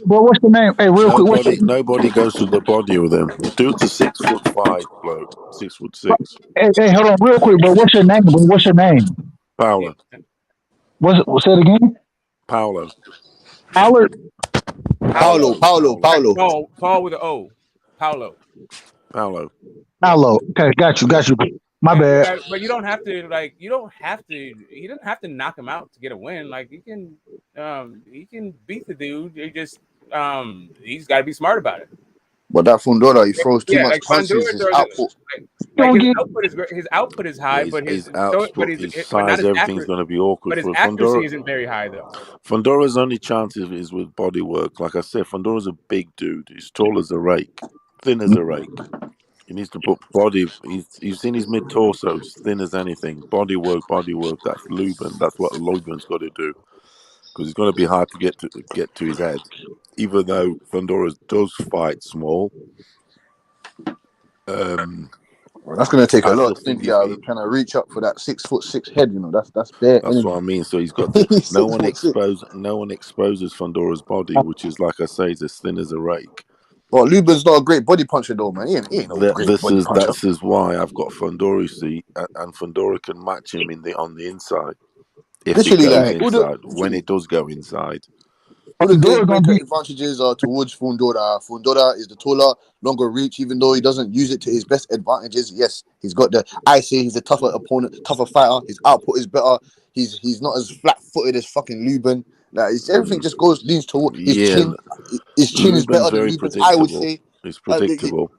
Well, what's the name? Hey, real quick, what's Nobody goes to the body with him. Dude's a 6'5" bloke, 6'6". Hey, hold on, real quick, bro. What's your name, bro? What's your name? Paolo. What's that again? Paolo. Paolo. Paulo. No, Paul with an O. Paolo. Okay, got you. My bad. But you don't have to he doesn't have to knock him out to get a win. Like he can beat the dude. He just he's got to be smart about it. But that Fundora, he throws too much like punches. His output. His output is high, but his size, everything's going to be awkward. But his for accuracy Fundora isn't very high, though. Fondora's only chance is with body work. Like I said, Fondora's a big dude. He's tall as a rake, thin as a rake. He needs to put body. You've seen his mid torso, thin as anything. Body work. That's Lubin. That's what Lubin's got to do, because it's going to be hard to get to his head. Even though Fundora does fight small, that's going to take a lot. Think trying to reach up for that 6'6" head. You know, that's bare. That's what I mean. So he's got to, no one exposes Fondora's body, which is, like I say, is as thin as a rake. Well, Lubin's not a great body puncher though, man. He ain't no great body puncher. This is why I've got Fundora, you see, and Fundora can match him on the inside. If Literally, it goes inside, when it does go inside. All the great advantages are towards Fundora. Fundora is the taller, longer reach, even though he doesn't use it to his best advantages. Yes, he's got he's a tougher opponent, tougher fighter. His output is better. He's not as flat-footed as fucking Lubin. Everything just leans toward his chin. His chin is better than Lubin's, I would say. It's predictable.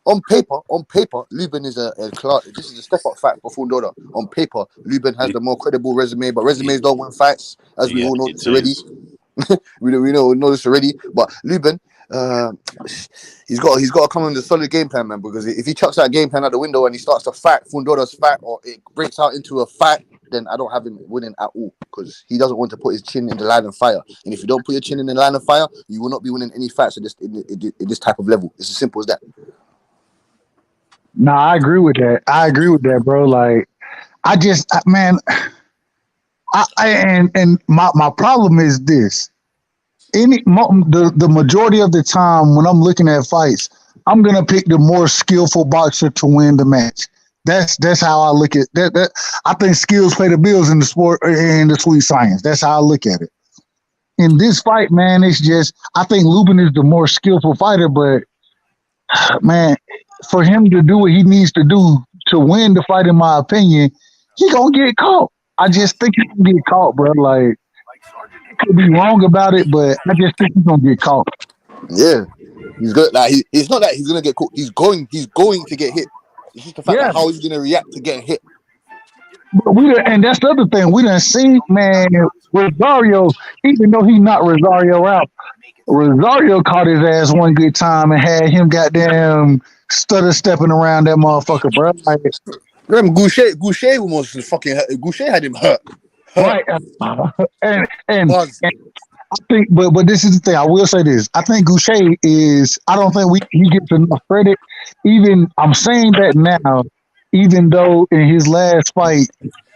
On paper, Lubin is this is a step-up fight for Fundora. On paper, Lubin has the more credible resume, but resumes don't win fights, as we all know this already. we know this already. But Lubin, he's got to come on the solid game plan, man. Because if he chucks that game plan out the window and he starts to fight Fundora's fight, or it breaks out into a fight, then I don't have him winning at all, because he doesn't want to put his chin in the line of fire. And if you don't put your chin in the line of fire, you will not be winning any fights at this type of level. It's as simple as that. No, I agree with that, bro. Like, my problem is this. The majority of the time when I'm looking at fights, I'm gonna pick the more skillful boxer to win the match. That's how I look at that. I think skills pay the bills in the sport and the sweet science. That's how I look at it. In this fight, man, it's just I think Lubin is the more skillful fighter, but man, for him to do what he needs to do to win the fight, in my opinion, he gonna get caught. I just think he's gonna get caught, bro. Like, I could be wrong about it, but I just think he's gonna get caught. Yeah, he's good. Like, it's not that he's gonna get caught. He's going to get hit. It's just the fact of how he's gonna react to getting hit. But and that's the other thing. We done seen, man, Rosario, even though he's not Rosario out, Rosario caught his ass one good time and had him goddamn stutter stepping around that motherfucker, bro. Like, remember, Goucher almost fucking Goucher had him hurt. Right. And I think, but this is the thing. I will say this. I think Goucher is. I don't think he gets enough credit. Even I'm saying that now, even though in his last fight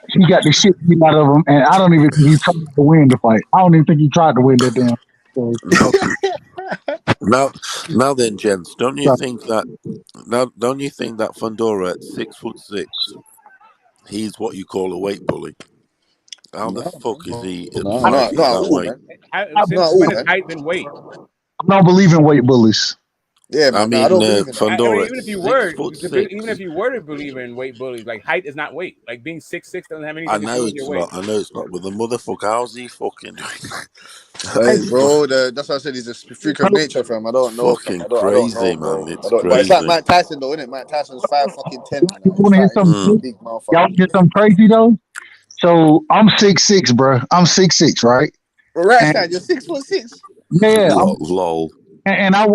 he got the shit beat out of him, and I don't even think he tried to win the fight. I don't even think he tried to win that damn. Now then, gents, don't you think that Fundora at 6'6", he's what you call a weight bully? How the fuck is he at No, 5 not foot not that all, weight? man. Since Not all, when is man. height been weight? I don't believe in weight bullies. Yeah, I man. No, I mean, don't believe in that. I Fundora mean, at even if you 6'6". were to believe in weight bullies, like height is not weight. Like being 6'6" doesn't have I anything to do know with your it's weight. not. I know it's not. But the motherfucker, how's he fucking doing? Hey, bro, that's why I said he's a freak of nature, fam. I don't know, fam. Fucking I don't crazy, know, bro. man. It's But it's like crazy. Mike Tyson, though, isn't it? Mike Tyson's 5'10", man. You He's want to hear fat. He's something? a big Y'all motherfucker. hear something crazy though? So I'm 6'6", bro. I'm 6'6", right? Right And side, you're 6'6". yeah, Lol. and I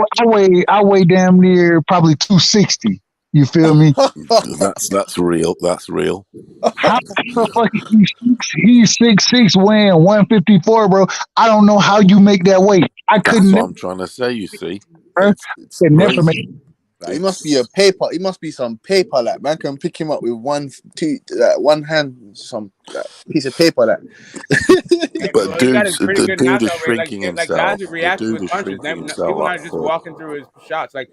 weigh damn near probably 260. You feel me? That's real. That's real. How the fuck he's 6'6", weighing 154, bro? I don't know how you make that weight. I That's couldn't what never, I'm trying to say. You see, bro. it's Could never make. crazy. Like, he must be a paper. He must be some paper. Like, man can pick him up with one hand, some piece of paper. Like, But Well, he got a pretty the good dude is knockout rate. shrinking Like guys himself. would The react to dude his is punches. shrinking People himself. not That just fuck. walking through his shots. Like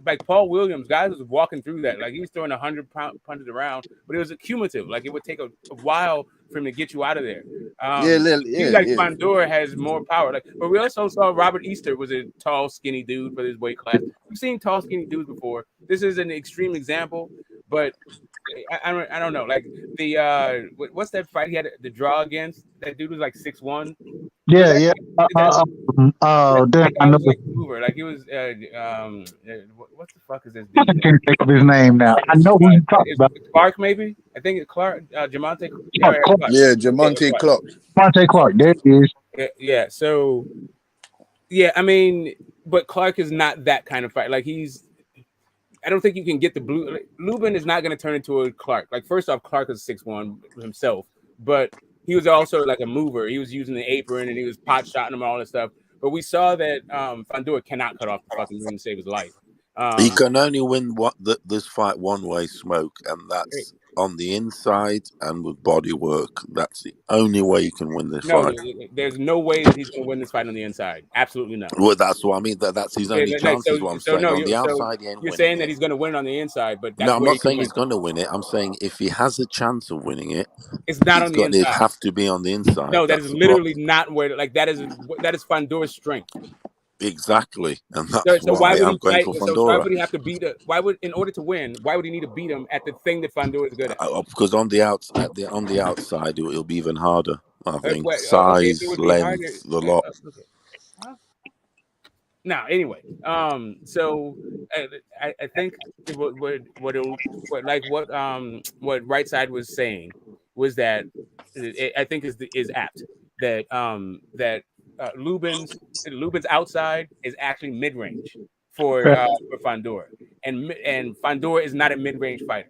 like Paul Williams, guys was walking through that. Like he was throwing 100 punches around, but it was accumulative. Like it would take a while for him to get you out of there. Seems like Fundora has more power. Like, but we also saw Robert Easter was a tall, skinny dude for his weight class. We've seen tall, skinny dudes before. This is an extreme example, but I don't know. Like the what's that fight he had the draw against? That dude was like 6'1". Yeah. Damn, I know. was like mover. Like he was what the fuck is this I dude? can't think of his name now. I know who you talking about. Clark, maybe? I think it's Clark, Jamonte. Clark. Yeah, Jamonte Clark. Monte Clark. There it is. Yeah. So, yeah, I mean, but Clark is not that kind of fight. Like I don't think you can get the blue. Like, Lubin is not going to turn into a Clark. Like first off, Clark is 6'1" himself, but he was also like a mover. He was using the apron and he was pot shotting him and all that stuff. But we saw that Fundora cannot cut off the fucking ring to save his life. He can only win this fight one way, Smoke, and that's on the inside and with body work. That's the only way you can win this fight. There's no way that he's going to win this fight on the inside. Absolutely no. Well, that's what I mean. That's his only chance. Is what I'm saying. No, on the outside, he ain't you're winning saying it. that he's going to win on the inside, but that's no, I'm where not saying he's going to win it. I'm saying if he has a chance of winning it, it's not on the inside. It have to be on the inside. No, that is literally not where. Like that is Fundora's strength. Exactly, and that's why would I'm going for Fundora. So why would he have to beat it? Why would, in order to win, why would he need to beat him at the thing that Fundora is good at? Because on the outside, it'll be even harder. I think size, so length, the lot. Now, anyway, so I think what Right Side was saying was that I think is apt that Lubin's outside is actually mid range for Fundora, and Fundora is not a mid range fighter.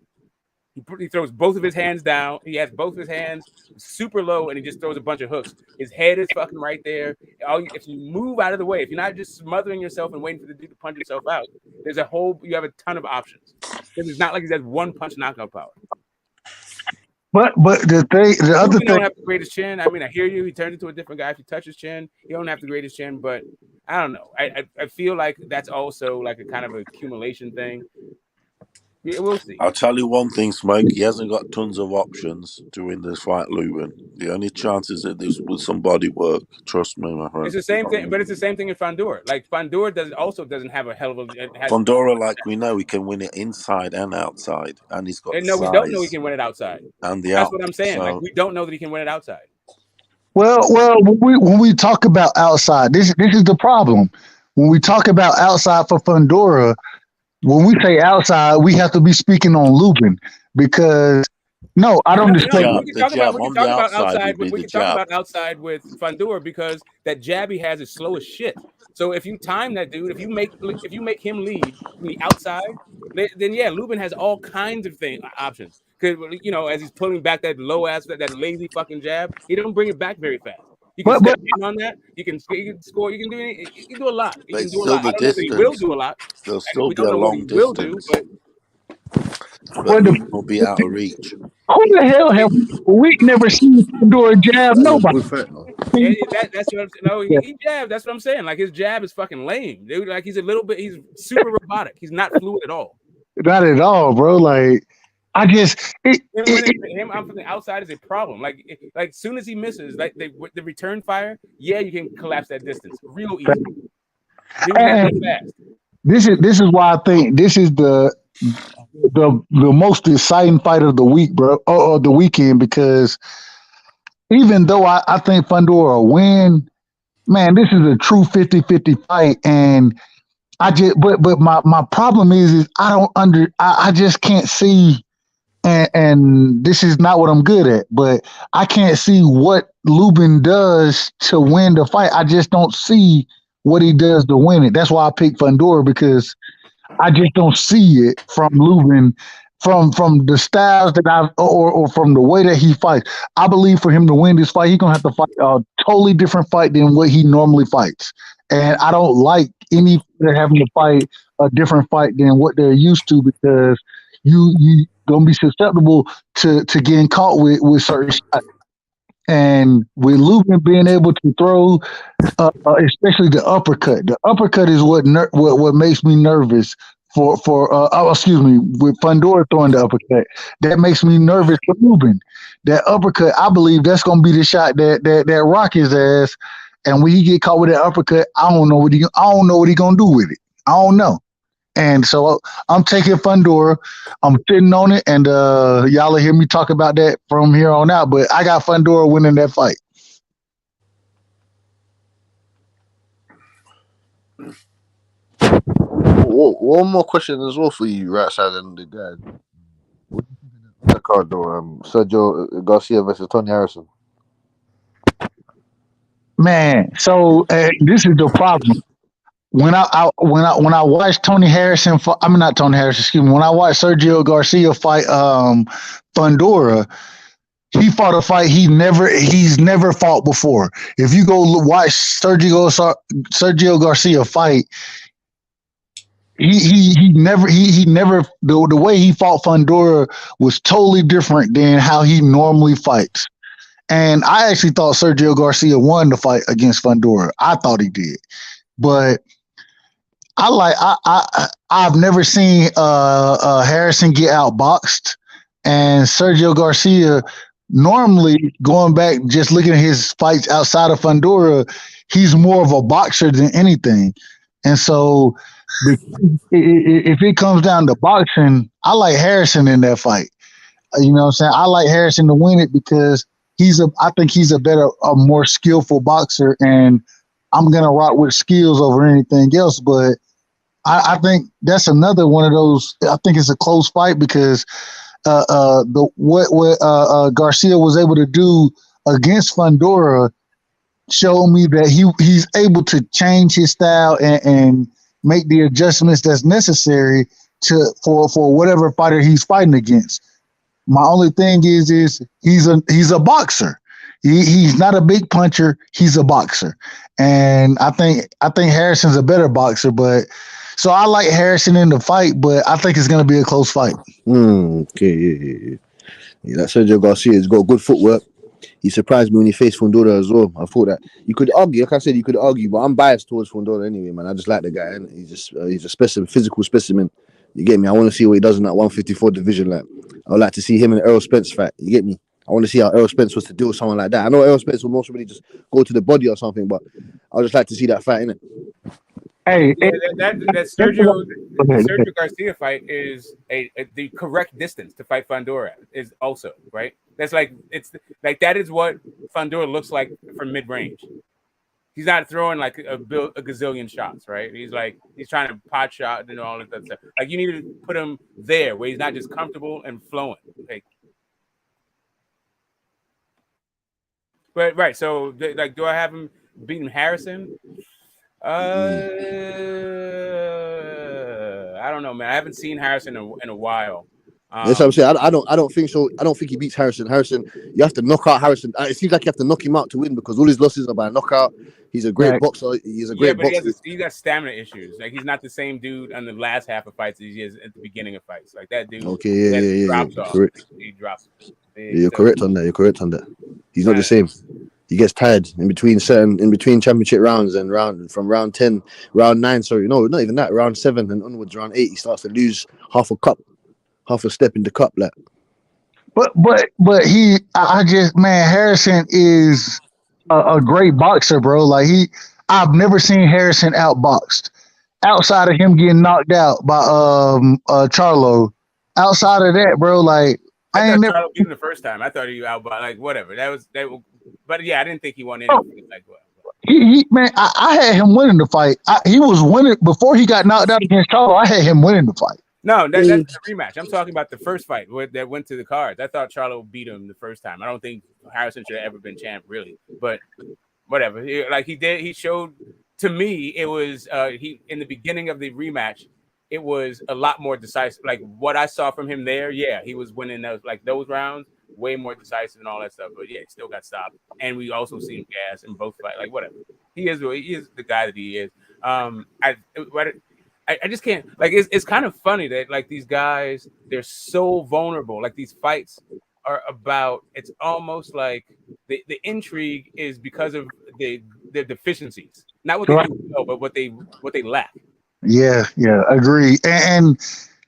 He throws both of his hands down. He has both of his hands super low, and he just throws a bunch of hooks. His head is fucking right there. If you move out of the way, if you're not just smothering yourself and waiting for the dude to punch yourself out, you have a ton of options. Because it's not like he has one punch knockout power. But the other thing, don't have to grade his chin. I mean, I hear you. He turned into a different guy. If you touch his chin, you don't have to grade his chin. But I don't know. I feel like that's also like a kind of accumulation thing. Yeah, we'll see. I'll tell you one thing, Smoke. He hasn't got tons of options to win this fight, Lubin. The only chance is that this with some body work. Trust me, my friend. It's the same thing, but it's the same thing in Fundora. Like Fundora doesn't have a hell of a. Fundora, like we know, he can win it inside and outside, and he's got. No, we don't know he can win it outside. And that's what I'm saying. So, like we don't know that he can win it outside. Well, when we talk about outside, this is the problem. When we talk about outside for Fundora. When we say outside, we have to be speaking on Lubin because we can talk about outside with Fundora because that jab he has is slow as shit. So if you time that dude, if you make him lead from the outside, then yeah, Lubin has all kinds of options. Because as he's pulling back that low ass, that lazy fucking jab, he don't bring it back very fast. You can step in on that. You can score. You can do a lot. You can do a lot. I don't know if he will do a lot. There'll still be a long distance. But will be out of reach. Who the hell have we never seen Fundora jab nobody? That's what I'm saying. No, he jabs. That's what I'm saying. Like his jab is fucking lame, dude. Like he's super robotic. He's not fluid at all. Not at all, bro. Like I just him from the outside is a problem. Like as soon as he misses, like the return fire, yeah, you can collapse that distance real easy. Dude, that's fast. This is why I think this is the most exciting fight of the week, bro, or the weekend, because even though I think Fundora will win, man, this is a true 50-50 fight, and I just but my problem is I just can't see, and this is not what I'm good at, but I can't see what Lubin does to win the fight. I just don't see what he does to win it. That's why I picked Fundora, because I just don't see it from Lubin, from the styles that or from the way that he fights. I believe for him to win this fight, he's gonna have to fight a totally different fight than what he normally fights. And I don't like any having to fight a different fight than what they're used to, because you gonna be susceptible to getting caught with certain shots. And with Lubin being able to throw, especially the uppercut is what makes me nervous with Fundora throwing the uppercut. That makes me nervous for Lubin. That uppercut, I believe that's gonna be the shot that rock his ass. And when he get caught with that uppercut, I don't know what he gonna do with it. I don't know. And so I'm taking Fundora. I'm sitting on it, and y'all will hear me talk about that from here on out. But I got Fundora winning that fight. One more question as well for you, right side of the guy. What do you think of the card though? Sergio Garcia versus Tony Harrison. Man, so this is the problem. When I watched Tony Harrison, not Tony Harrison, excuse me. When I watched Sergio Garcia fight Fundora, he fought a fight he's never fought before. If you go watch Sergio Garcia fight, he never the way he fought Fundora was totally different than how he normally fights. And I actually thought Sergio Garcia won the fight against Fundora. I thought he did, but I've never seen Harrison get outboxed, and Sergio Garcia, normally going back just looking at his fights outside of Fundora, he's more of a boxer than anything. And so if it comes down to boxing, I like Harrison in that fight. You know what I'm saying? I like Harrison to win it because I think he's a more skillful boxer, and I'm gonna rock with skills over anything else. But I think that's another one of those. I think it's a close fight because what Garcia was able to do against Fundora showed me that he's able to change his style and make the adjustments that's necessary for whatever fighter he's fighting against. My only thing is he's a boxer. He's not a big puncher. He's a boxer, and I think Harrison's a better boxer. But so I like Harrison in the fight, but I think it's going to be a close fight. Okay, yeah. That Sergio Garcia's got good footwork. He surprised me when he faced Fundora as well. I thought that you could argue, like I said, but I'm biased towards Fundora anyway, man. I just like the guy, and he's a specimen, physical specimen. You get me? I want to see what he does in that 154 division. Like, I would like to see him and Errol Spence fight. You get me? I want to see how Errol Spence was to deal with someone like that. I know Errol Spence will most probably just go to the body or something, but I'd just like to see that fight, innit? Hey, that Sergio Garcia fight is the correct distance to fight Fundora is also right. That's that is what Fundora looks like from mid range. He's not throwing like a gazillion shots, right? He's trying to pot shot and all that stuff. Like you need to put him there where he's not just comfortable and flowing. Like, but right, so like, do I have him beating Harrison? I don't know, man. I haven't seen Harrison in a while. That's what I'm saying. I don't think so. I don't think he beats Harrison. You have to knock out Harrison. It seems like you have to knock him out to win because all his losses are by knockout. He's a great boxer. He's a great boxer. He's got stamina issues. Like he's not the same dude on the last half of fights as he is at the beginning of fights. Like that dude. Okay, yeah. Drops off. Correct. He drops. You're correct on that. He's not the same. He gets tired in between championship rounds and from round 10, round 9. Sorry, no, not even that. Round 7 and onwards, round 8, he starts to lose half a step in the cup. Like, But I just, man, Harrison is a great boxer, bro. Like I've never seen Harrison outboxed outside of him getting knocked out by Charlo. Outside of that, bro, like I ain't thought never. Charlo beat him the first time. I thought he out by like whatever. But yeah, I didn't think he won anything. Like what? Man, I had him winning the fight. He was winning before he got knocked out against Charlo. I had him winning the fight. No, that's a rematch. I'm talking about the first fight that went to the cards. I thought Charlo beat him the first time. I don't think Harrison should have ever been champ, really. But whatever. He showed to me it was he in the beginning of the rematch. It was a lot more decisive. Like what I saw from him there, yeah, he was winning those rounds, way more decisive and all that stuff. But yeah, he still got stopped. And we also see him gas in both fights. Like whatever. He is the guy that he is. I just can't, like, it's kind of funny that like these guys, they're so vulnerable. Like these fights are about, it's almost like the intrigue is because of their deficiencies, not what they do well, but what they lack. Yeah, agree. And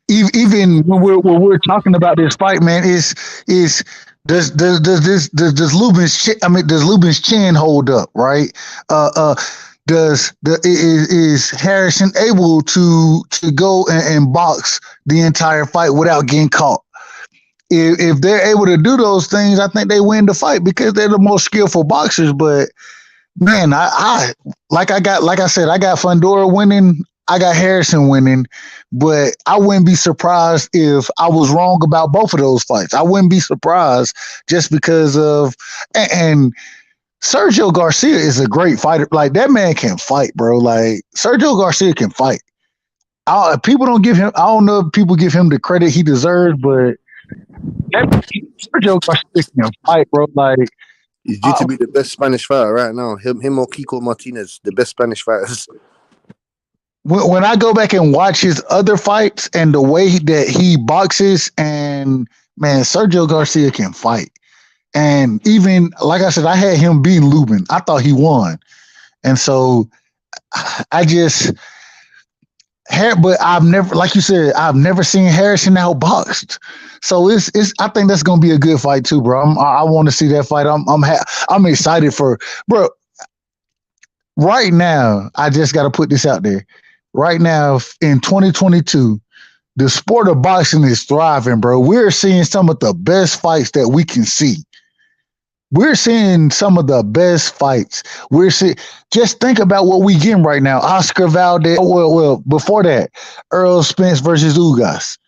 even when we're talking about this fight, man, does Lubin's chin hold up, right? Is Harrison able to go and box the entire fight without getting caught? If they're able to do those things, I think they win the fight because they're the most skillful boxers. But man, I said, I got Fundora winning. I got Harrison winning, but I wouldn't be surprised if I was wrong about both of those fights. I wouldn't be surprised just because of and Sergio Garcia is a great fighter. Like that man can fight, bro. Like Sergio Garcia can fight. People don't give him. I don't know if people give him the credit he deserves, but Sergio Garcia can fight, bro. Like he's due to be the best Spanish fighter right now. Him or Kiko Martinez, the best Spanish fighters. When I go back and watch his other fights and the way that he boxes, and man, Sergio Garcia can fight. And even like I said, I had him beating Lubin. I thought he won, and so but I've never, like you said, I've never seen Harrison outboxed. So it's. I think that's gonna be a good fight too, bro. I want to see that fight. I'm excited for, bro. Right now, I just got to put this out there. Right now, in 2022, the sport of boxing is thriving, bro. We're seeing some of the best fights that we can see. We're seeing some of the best fights. Just think about what we getting right now. Oscar Valdez. Well, before that, Earl Spence versus Ugas.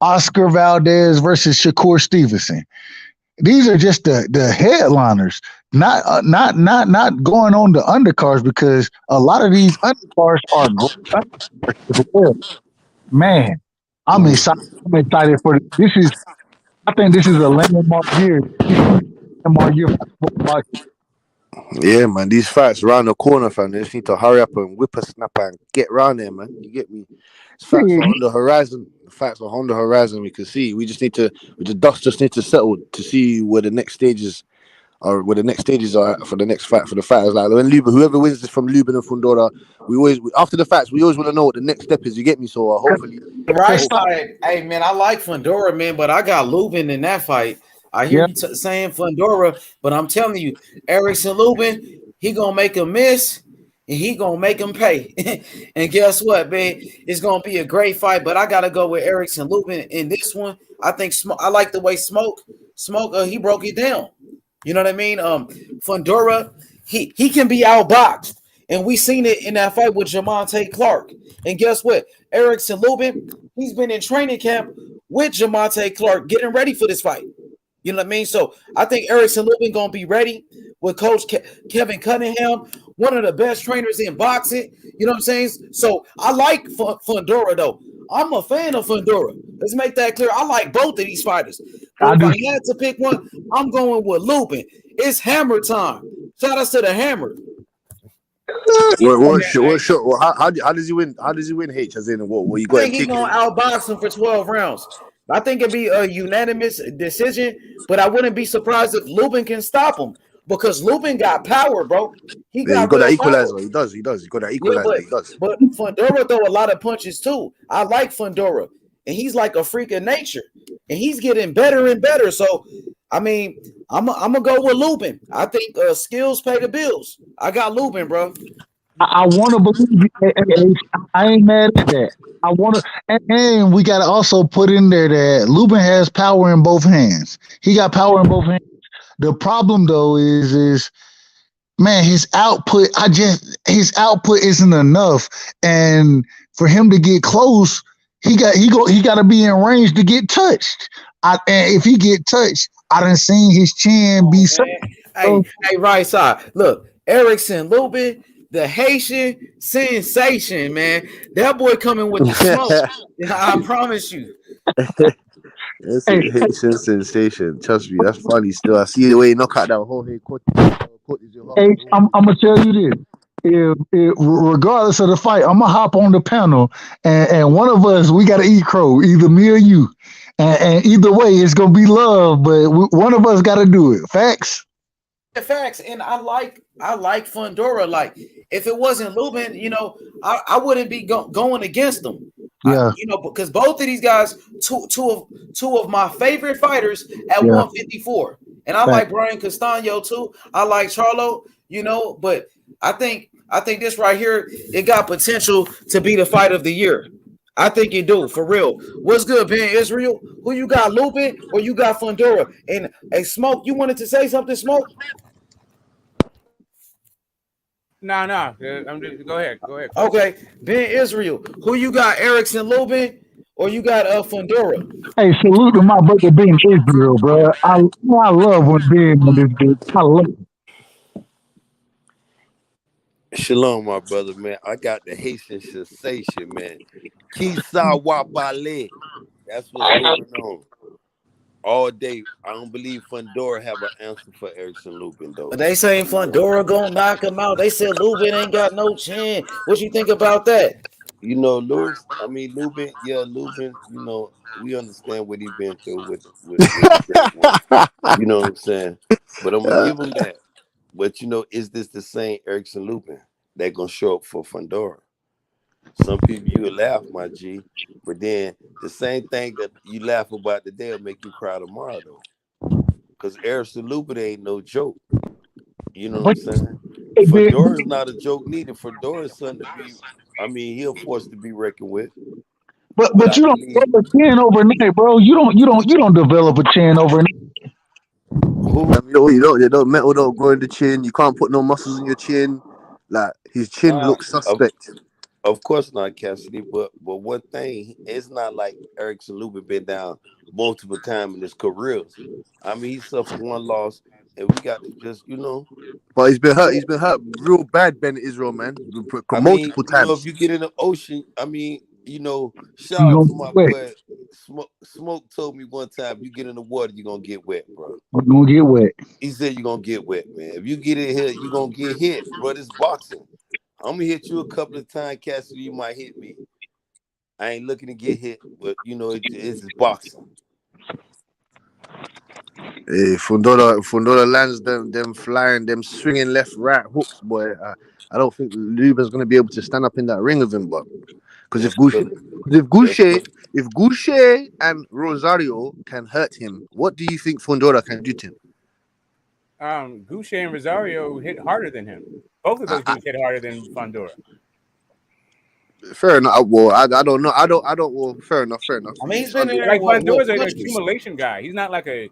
Oscar Valdez versus Shakur Stevenson. These are just the headliners. Not going on the undercards, because a lot of these undercards are great. Man, I'm excited. I'm excited for this. I think this is a landmark year. Landmark year for boxing. Yeah, man, these fights around the corner, fam. They just need to hurry up and whip a snapper and get round there, man. You get me? Facts are on the horizon. Facts are on the horizon. We can see. The dust just need to settle to see where the next stages are. Where the next stages are for the next fight for the fighters. Like when whoever wins this from Lubin and Fundora, after the facts, we always want to know what the next step is. You get me? So hopefully, right side. Hey man, I like Fundora, man, but I got Lubin in that fight. I hear you saying Fundora, but I'm telling you, Erickson Lubin, he gonna make him miss. And he gonna make him pay. And guess what, man? It's gonna be a great fight. But I gotta go with Erickson Lubin in this one. I think I like the way Smoke. He broke it down. You know what I mean? Fundora, he can be outboxed, and we seen it in that fight with Jamonte Clark. And guess what? Erickson Lubin, he's been in training camp with Jamonte Clark, getting ready for this fight. You know what I mean? So I think Erickson Lubin gonna be ready with Coach Kevin Cunningham, one of the best trainers in boxing. You know what I'm saying? So I like Fundora, though. I'm a fan of Fundora. Let's make that clear. I like both of these fighters. But if I had to pick one, I'm going with Lubin. It's hammer time. Shout out to the hammer. How does he win? How does he win? H as in what you got? I think he's gonna outbox him for 12 rounds. I think it'd be a unanimous decision, but I wouldn't be surprised if Lubin can stop him. because Lubin got power, bro. He Yeah, you got got that real power. equalizer. He does. He got that Yeah, equalizer. He does. but Fundora throw a lot of punches too. I like Fundora, and he's like a freak of nature, and he's getting better and better. So, I mean, I'm gonna go with Lubin. I think skills pay the bills. I got Lubin, bro. I want to believe you. I ain't mad at that. I want to, and we got to also put in there that Lubin has power in both hands. He got power in both hands. The problem though is man, his output. His output isn't enough, and for him to get close, he got to be in range to get touched. And if he get touched, I done seen his chin be. Hey, right side. Look, Erickson Lubin, the Haitian sensation, man. That boy coming with the smoke. I promise you. That's a Haitian sensation. Trust me, that's funny. Still, I see the way he knock out that whole head. Hey, I'm gonna tell you this. If regardless of the fight, I'm gonna hop on the panel, and one of us we gotta eat crow, either me or you, and either way it's gonna be love, but one of us gotta do it. Facts. Facts, and I like Fundora. Like, if it wasn't Lubin, I wouldn't be going against them. Yeah. Because both of these guys, two of my favorite fighters at 154, and I like Brian Castano too. I like Charlo, but I think this right here, it got potential to be the fight of the year. I think you do, for real. What's good, Ben Israel? Who you got, Lubin or you got Fundora? And Smoke, you wanted to say something, Smoke? No. I'm just, go ahead. Okay, Ben Israel. Who you got, Erickson Lubin or you got Fundora? Hey, salute to my brother Ben Israel, bro. I love when Ben on this bitch. I love it. Shalom, my brother, man. I got the Haitian sensation, man. Kisa Wapale. That's what's going on. All day. I don't believe Fundora have an answer for Erickson Lubin, though. But they saying Fundora gonna knock him out. They said Lubin ain't got no chin. What you think about that? Lubin, we understand what he been through with you know what I'm saying? But I'm gonna give him that. But is this the same Erickson Lubin that gonna show up for Fundora? Some people you will laugh, my G, but then the same thing that you laugh about today will make you cry tomorrow, though. Because Erickson Lubin ain't no joke. You know what I'm saying? Fedora is not a joke neither. Fedora is something to be. I mean, he'll force to be reckoned with. But you don't develop a chin overnight, bro. You don't develop a chin overnight. You don't metal don't grow in the chin. You can't put no muscles in your chin. Like his chin looks suspect. Of course not, Cassidy. But one thing, it's not like Erickson Lubin been down multiple times in his careers. I mean, he suffered one loss, and we got to just But he's been hurt. He's been hurt real bad, Ben Israel, man. Multiple times. If you get in the ocean, shout out to my boy. Smoke told me one time, you get in the water, you're gonna get wet, bro. You're gonna get wet. He said you're gonna get wet, man. If you get in here, you're gonna get hit, bro. It's boxing. I'm gonna hit you a couple of times, Cassidy. You might hit me. I ain't looking to get hit, but it's boxing. Hey, Fundora lands them flying, them swinging left, right hooks, boy. I don't think Lubin's gonna be able to stand up in that ring with him, but because if Goucher and Rosario can hurt him, what do you think Fundora can do to him? Goucher and Rosario hit harder than him. Both of those dudes hit harder than Fundora. Fair enough. Well, I don't know. I don't. Well, fair enough. I mean, he's been in there. Like Fundora's an accumulation guy. He's not like a.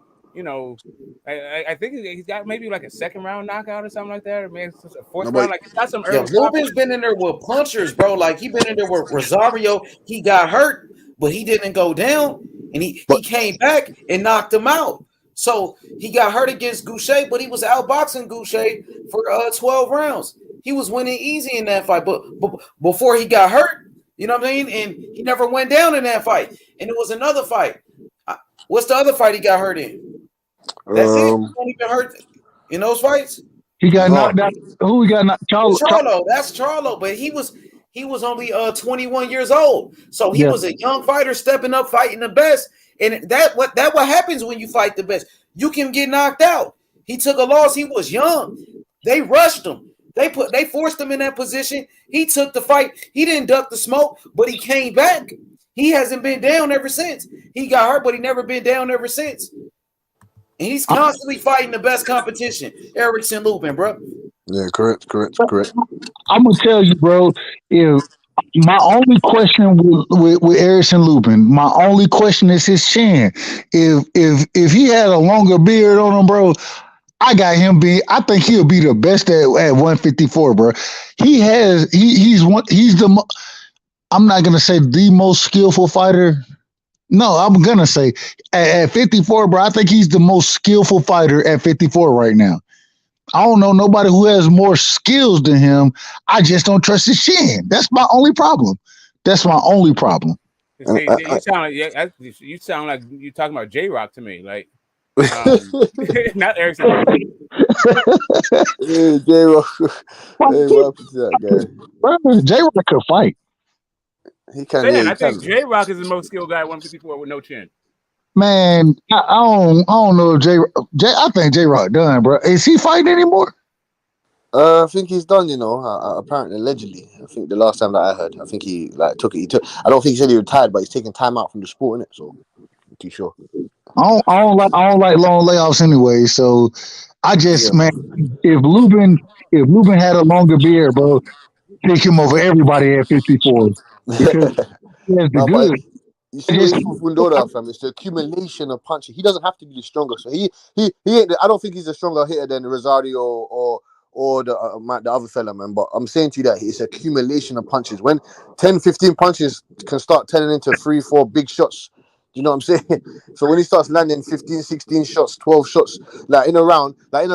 I think he's got maybe like a second round knockout or something like that, or maybe a fourth round. Like he's got some early. Lubin's been in there with punchers, bro. Like he been in there with Rosario. He got hurt, but he didn't go down, and he came back and knocked him out. So he got hurt against Goucher, but he was outboxing Goucher for 12 rounds. He was winning easy in that fight, but before he got hurt, you know what I mean? And he never went down in that fight. And it was another fight. What's the other fight he got hurt in? That's it. He don't even hurt in those fights. He got knocked out. Who he got knocked? Charlo. That's Charlo, but he was only 21 years old. So he was a young fighter stepping up, fighting the best. And that what happens when you fight the best. You can get knocked out. He took a loss. He was young. They rushed him. They forced him in that position. He took the fight. He didn't duck the smoke, but he came back. He hasn't been down ever since. He got hurt, but he never been down ever since. And he's constantly fighting the best competition. Erickson Lubin, bro. Yeah, correct. I'm gonna tell you, bro. If my only question with Erickson Lubin, my only question is his chin. If he had a longer beard on him, bro, I think he'll be the best at 154, bro. He's the. I'm not gonna say the most skillful fighter. No, I'm gonna say at 54, bro. I think he's the most skillful fighter at 54 right now. I don't know nobody who has more skills than him. I just don't trust his chin. That's my only problem. See, you sound like you're talking about J-Rock to me, like not Erickson. Yeah, J-Rock. Hey, what happened to that guy? J-Rock could fight. He can. I think J-Rock is the most skilled guy at 154 with no chin. Man, I don't know if I think J-Rock done, bro. Is he fighting anymore? I think he's done. Apparently, allegedly. I think the last time that I heard, I think he took it. I don't think he said he retired, but he's taking time out from the sport, innit? So, I'm too sure. I don't like long layoffs anyway. So, I just man, if Lubin had a longer beard, bro, take him over everybody at 54 because he has the good. You see what he's Fundora, fam? It's the accumulation of punches. He doesn't have to be the stronger. So he ain't. I don't think he's a stronger hitter than Rosario or the other fella, man. But I'm saying to you that it's accumulation of punches. When 10, 15 punches can start turning into 3, 4 big shots. You know what I'm saying? So when he starts landing 15, 16 shots, 12 shots, like in a round, I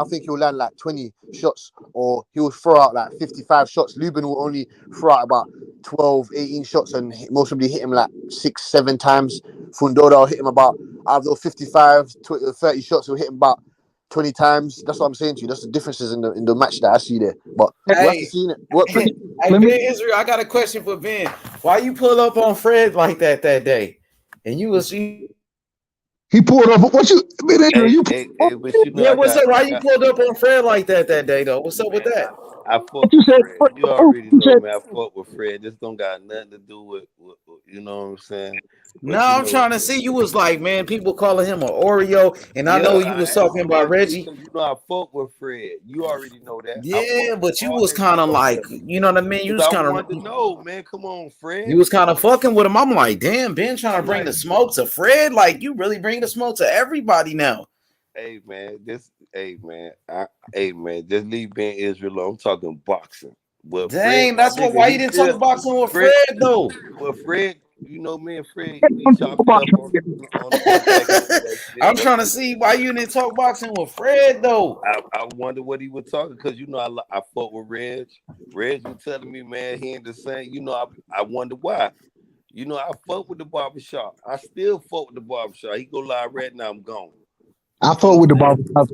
think he'll land like 20 shots, or he'll throw out like 55 shots. Lubin will only throw out about 12, 18 shots, and most probably hit him like 6, 7 times. Fundora will hit him about, out of those 55, 20, 30 shots, he'll hit him about 20 times. That's what I'm saying to you. That's the differences in the match that I see there. But we'll have to see it. Ben Israel, I got a question for Ben. Why you pull up on Fred like that day? And you will see. He pulled up. What you? What's up? Why you pulled up on Fred like that day though? What's up with that? I fought with Fred. You already know, man. I fought with Fred. This don't got nothing to do with you know what I'm saying. No, I'm trying to see. You was like, man, people calling him an Oreo, and I know you was talking about Reggie. You know, I fought with Fred. You already know that. Yeah, but you was kind of like, you know what I mean? You was kind of. I wanted to know, man. Come on, Fred. You was kind of fucking with him. I'm like, damn, Ben trying to bring the smoke to Fred. Like, you really bring the smoke to everybody now. Hey man, just leave Ben Israel alone. I'm talking boxing. Well, dang, Fred, that's why you didn't talk boxing with Fred though. Well, Fred, you know me and Fred. I'm trying to see why you didn't talk boxing with Fred though. I wonder what he was talking, because you know I fought with Reg. Reg was telling me, man, he ain't the same. You know, I wonder why. You know, I fought with the barbershop. I still fought with the barbershop. He go live right now. I'm gone. I fought with the barbershop.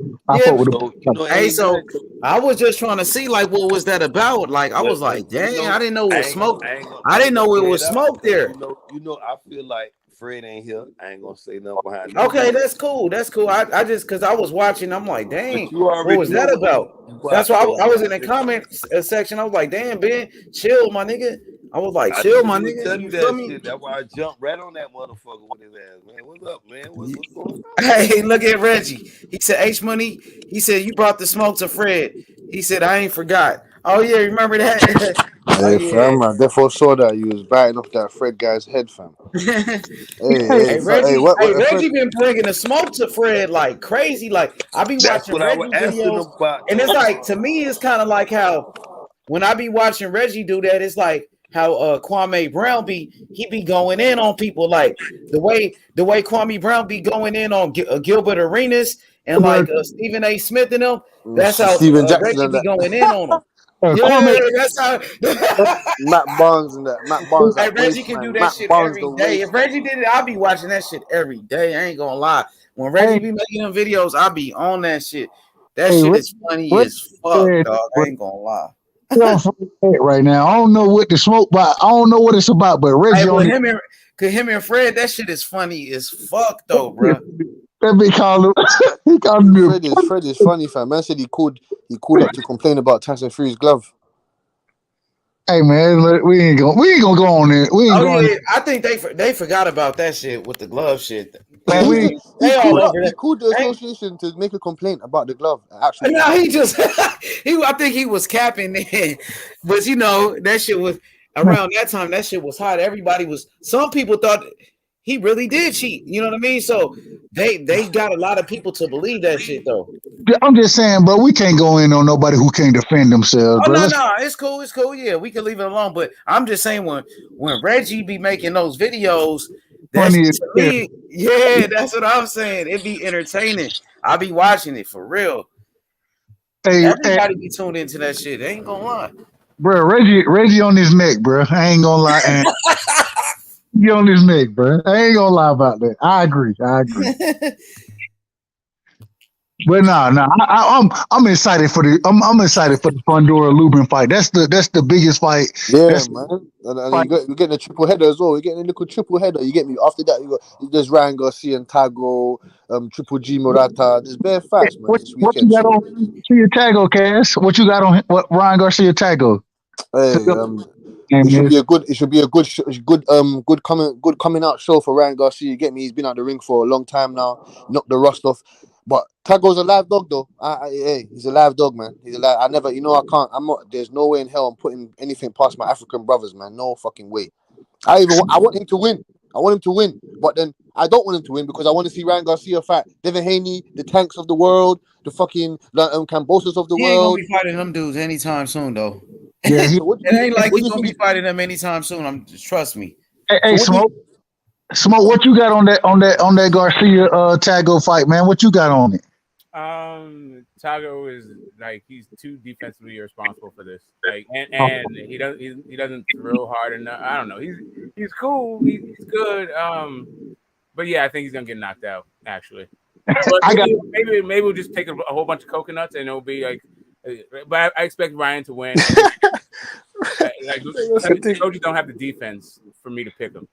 So I was just trying to see, like, what was that about? Like, I was like, dang, I didn't know it was smoke. I didn't know it was smoke there. You know, I feel like Fred ain't here. I ain't gonna say nothing behind. Okay, that's cool. That's cool. I just, because I was watching, I'm like, dang, what was that about? That's why I was in the comment section. I was like, damn, Ben, chill, my nigga. I was like, chill, my nigga. You feel me? That's why I jumped right on that motherfucker with his ass, man. What's up, man? What's going on? Hey, look at Reggie. He said, H Money. He said, you brought the smoke to Fred. He said, I ain't forgot. Oh yeah, remember that? Hey, fam, I therefore saw that you was biting off that Fred guy's head, fam. Reggie been bringing the smoke to Fred like crazy. Like, I be watching Reggie videos, and it's like, to me, it's kind of like how when I be watching Reggie do that, it's like how Kwame Brown be going in on people, like the way Kwame Brown be going in on Gilbert Arenas and like Stephen A. Smith and them. That's how Reggie be going in on them. Yeah, that's how Matt Barnes and that. Matt Barnes. Hey, Reggie can do that shit every day. If Reggie did it, I'll be watching that shit every day. I ain't gonna lie. When Reggie be making them videos, I'll be on that shit. That shit is funny as fuck, dog. I ain't gonna lie. right now. I don't know what the smoke, but I don't know what it's about. But Reggie Hey, on him and Fred, that shit is funny as fuck though, bro. that big call him. He called him. Fred is funny, fam. Man said he called up to complain about Tyson Fury's glove. Hey man, we ain't gonna go on it. We ain't going. Yeah, I think they forgot about that shit with the glove shit. Man, He all over that. called the association to make a complaint about the glove. Actually, No, he just I think he was capping then. But you know, that shit was around that time, that shit was hot. Some people thought he really did cheat. You know what I mean? So they got a lot of people to believe that shit though. I'm just saying, bro, we can't go in on nobody who can't defend themselves, Oh bro. no, it's cool. Yeah, we can leave it alone. But I'm just saying when Reggie be making those videos, that's Funny as to me, yeah, that's what I'm saying. It be entertaining. I be watching it for real. Hey, Everybody be tuned into that shit. They ain't gonna lie. bro, Reggie on his neck, bro. I ain't gonna lie. And he on his neck, bro. I ain't gonna lie about that. I agree. But I'm excited for I'm excited for the Fundora Lubin fight. That's the biggest fight. Yeah, man. And you're getting a triple header as well. You're getting a little triple header. You get me? After that, there's Ryan Garcia and Tago, Triple G Murata. There's bare fights, man, this What weekend. you got on Garcia Tago, Cass? What you got on what Ryan Garcia Tago? Hey, it should be a good coming out show for Ryan Garcia. You get me? He's been out the ring for a long time now. Knocked the rust off. But Tago's a live dog though. Hey, he's a live dog, man. He's a live. There's no way in hell I'm putting anything past my African brothers, man. No fucking way. I want him to win. I want him to win, but then I don't want him to win because I want to see Ryan Garcia fight Devin Haney, the tanks of the world, the fucking Kambosos of the He ain't gonna world. be fighting them dudes anytime soon, though. Yeah, it ain't like he's gonna be fighting them anytime soon. Trust me. Hey, Smoke, what you got on that Garcia Tago fight, man? What you got on it? Tago is like he's too defensively irresponsible for this. Like, and he doesn't throw hard enough. I don't know. He's cool. He's good. But yeah, I think he's gonna get knocked out. Actually, but maybe we'll just take a whole bunch of coconuts and it'll be like. But I expect Ryan to win. Coaches don't have the defense for me to pick him.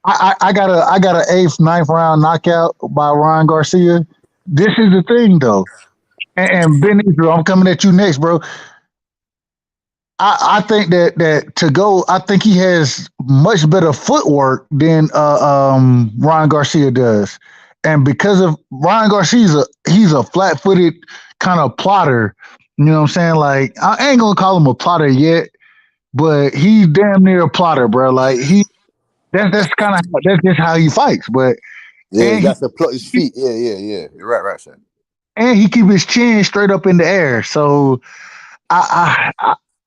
I got an 8th, 9th round knockout by Ryan Garcia. This is the thing, though, and Ben Israel, I'm coming at you next, bro. I think that to go, I think he has much better footwork than Ryan Garcia does, and because of Ryan Garcia, he's a flat-footed kind of plotter. You know what I'm saying? Like, I ain't gonna call him a plotter yet, but he's damn near a plotter, bro. Like that's just how he fights. But yeah, he has to plot his feet. Yeah. You're right, sir. And he keep his chin straight up in the air. So yeah.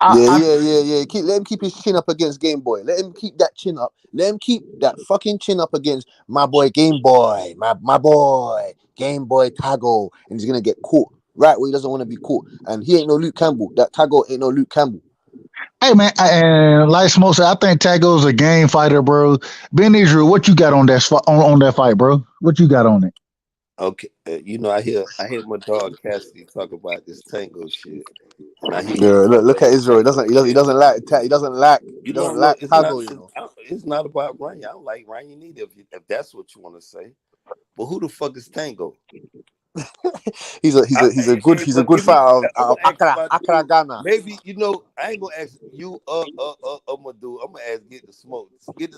Let him keep his chin up against Game Boy. Let him keep that chin up. Let him keep that fucking chin up against my boy Game Boy. My boy Game Boy Tago, and he's gonna get caught right where he doesn't want to be caught. And he ain't no Luke Campbell. That Tago ain't no Luke Campbell. Hey man, and like Smoke said, I think Tago's a game fighter, bro. Ben Israel, what you got on that fight, bro? What you got on it? Okay, I hear my dog Cassidy talk about this tango shit. Look at Israel. He doesn't like Tago. It's not about Ryan. I don't like Ryan either. If that's what you want to say, but who the fuck is Tango? he's a good fighter out of Accra, Ghana. Maybe I ain't gonna ask you. I'm gonna ask Get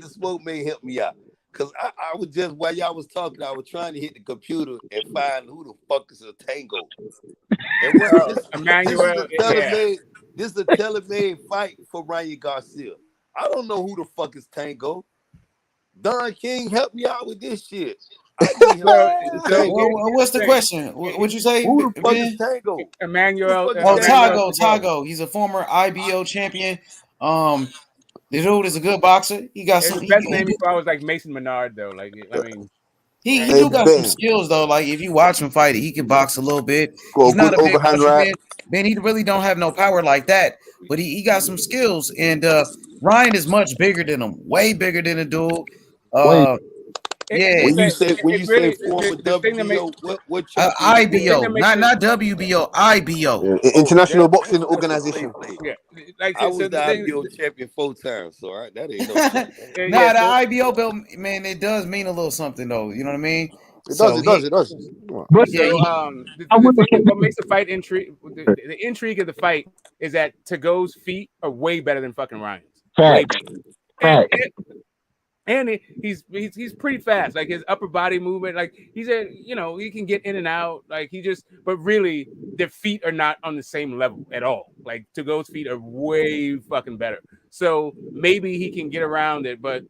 the smoke may help me out. Cause I was just while y'all was talking, I was trying to hit the computer and find who the fuck is a Tango. This is a tailor-made fight for Ryan Garcia. I don't know who the fuck is Tango. Don King, help me out with this shit. What's the question? What'd you say? Who the fuck is Tango? Emmanuel. Tago. He's a former IBO champion. The dude is a good boxer. He got some. His best name before I was like Mason Menard though. Like I mean, he do got some skills though. Like if you watch him fight, he can box a little bit. He's not a big boxer, man. He really don't have no power like that, but he got some skills. And Ryan is much bigger than him, way bigger than the dude. It- When it's you that say it really former the thing that makes WBO, what champion you the thing was? that IBO, makes it not WBO, IBO. Oh, International Boxing that's a Organization. play. yeah, like I so was the the thing IBO champion 4 times, so that ain't no shit. yeah Nah, the so IBO belt, man, it does mean a little something though. You know what I mean? It does. So It does. he, It does. Come on. But yeah, so he, I the will thing say what makes the fight intrigue the intrigue of the fight is that Tago's feet are way better than fucking Ryan's. Way facts, better. And facts. he's pretty fast. Like his upper body movement, like he can get in and out. Like but really their feet are not on the same level at all. Like Tago's feet are way fucking better. So maybe he can get around it, but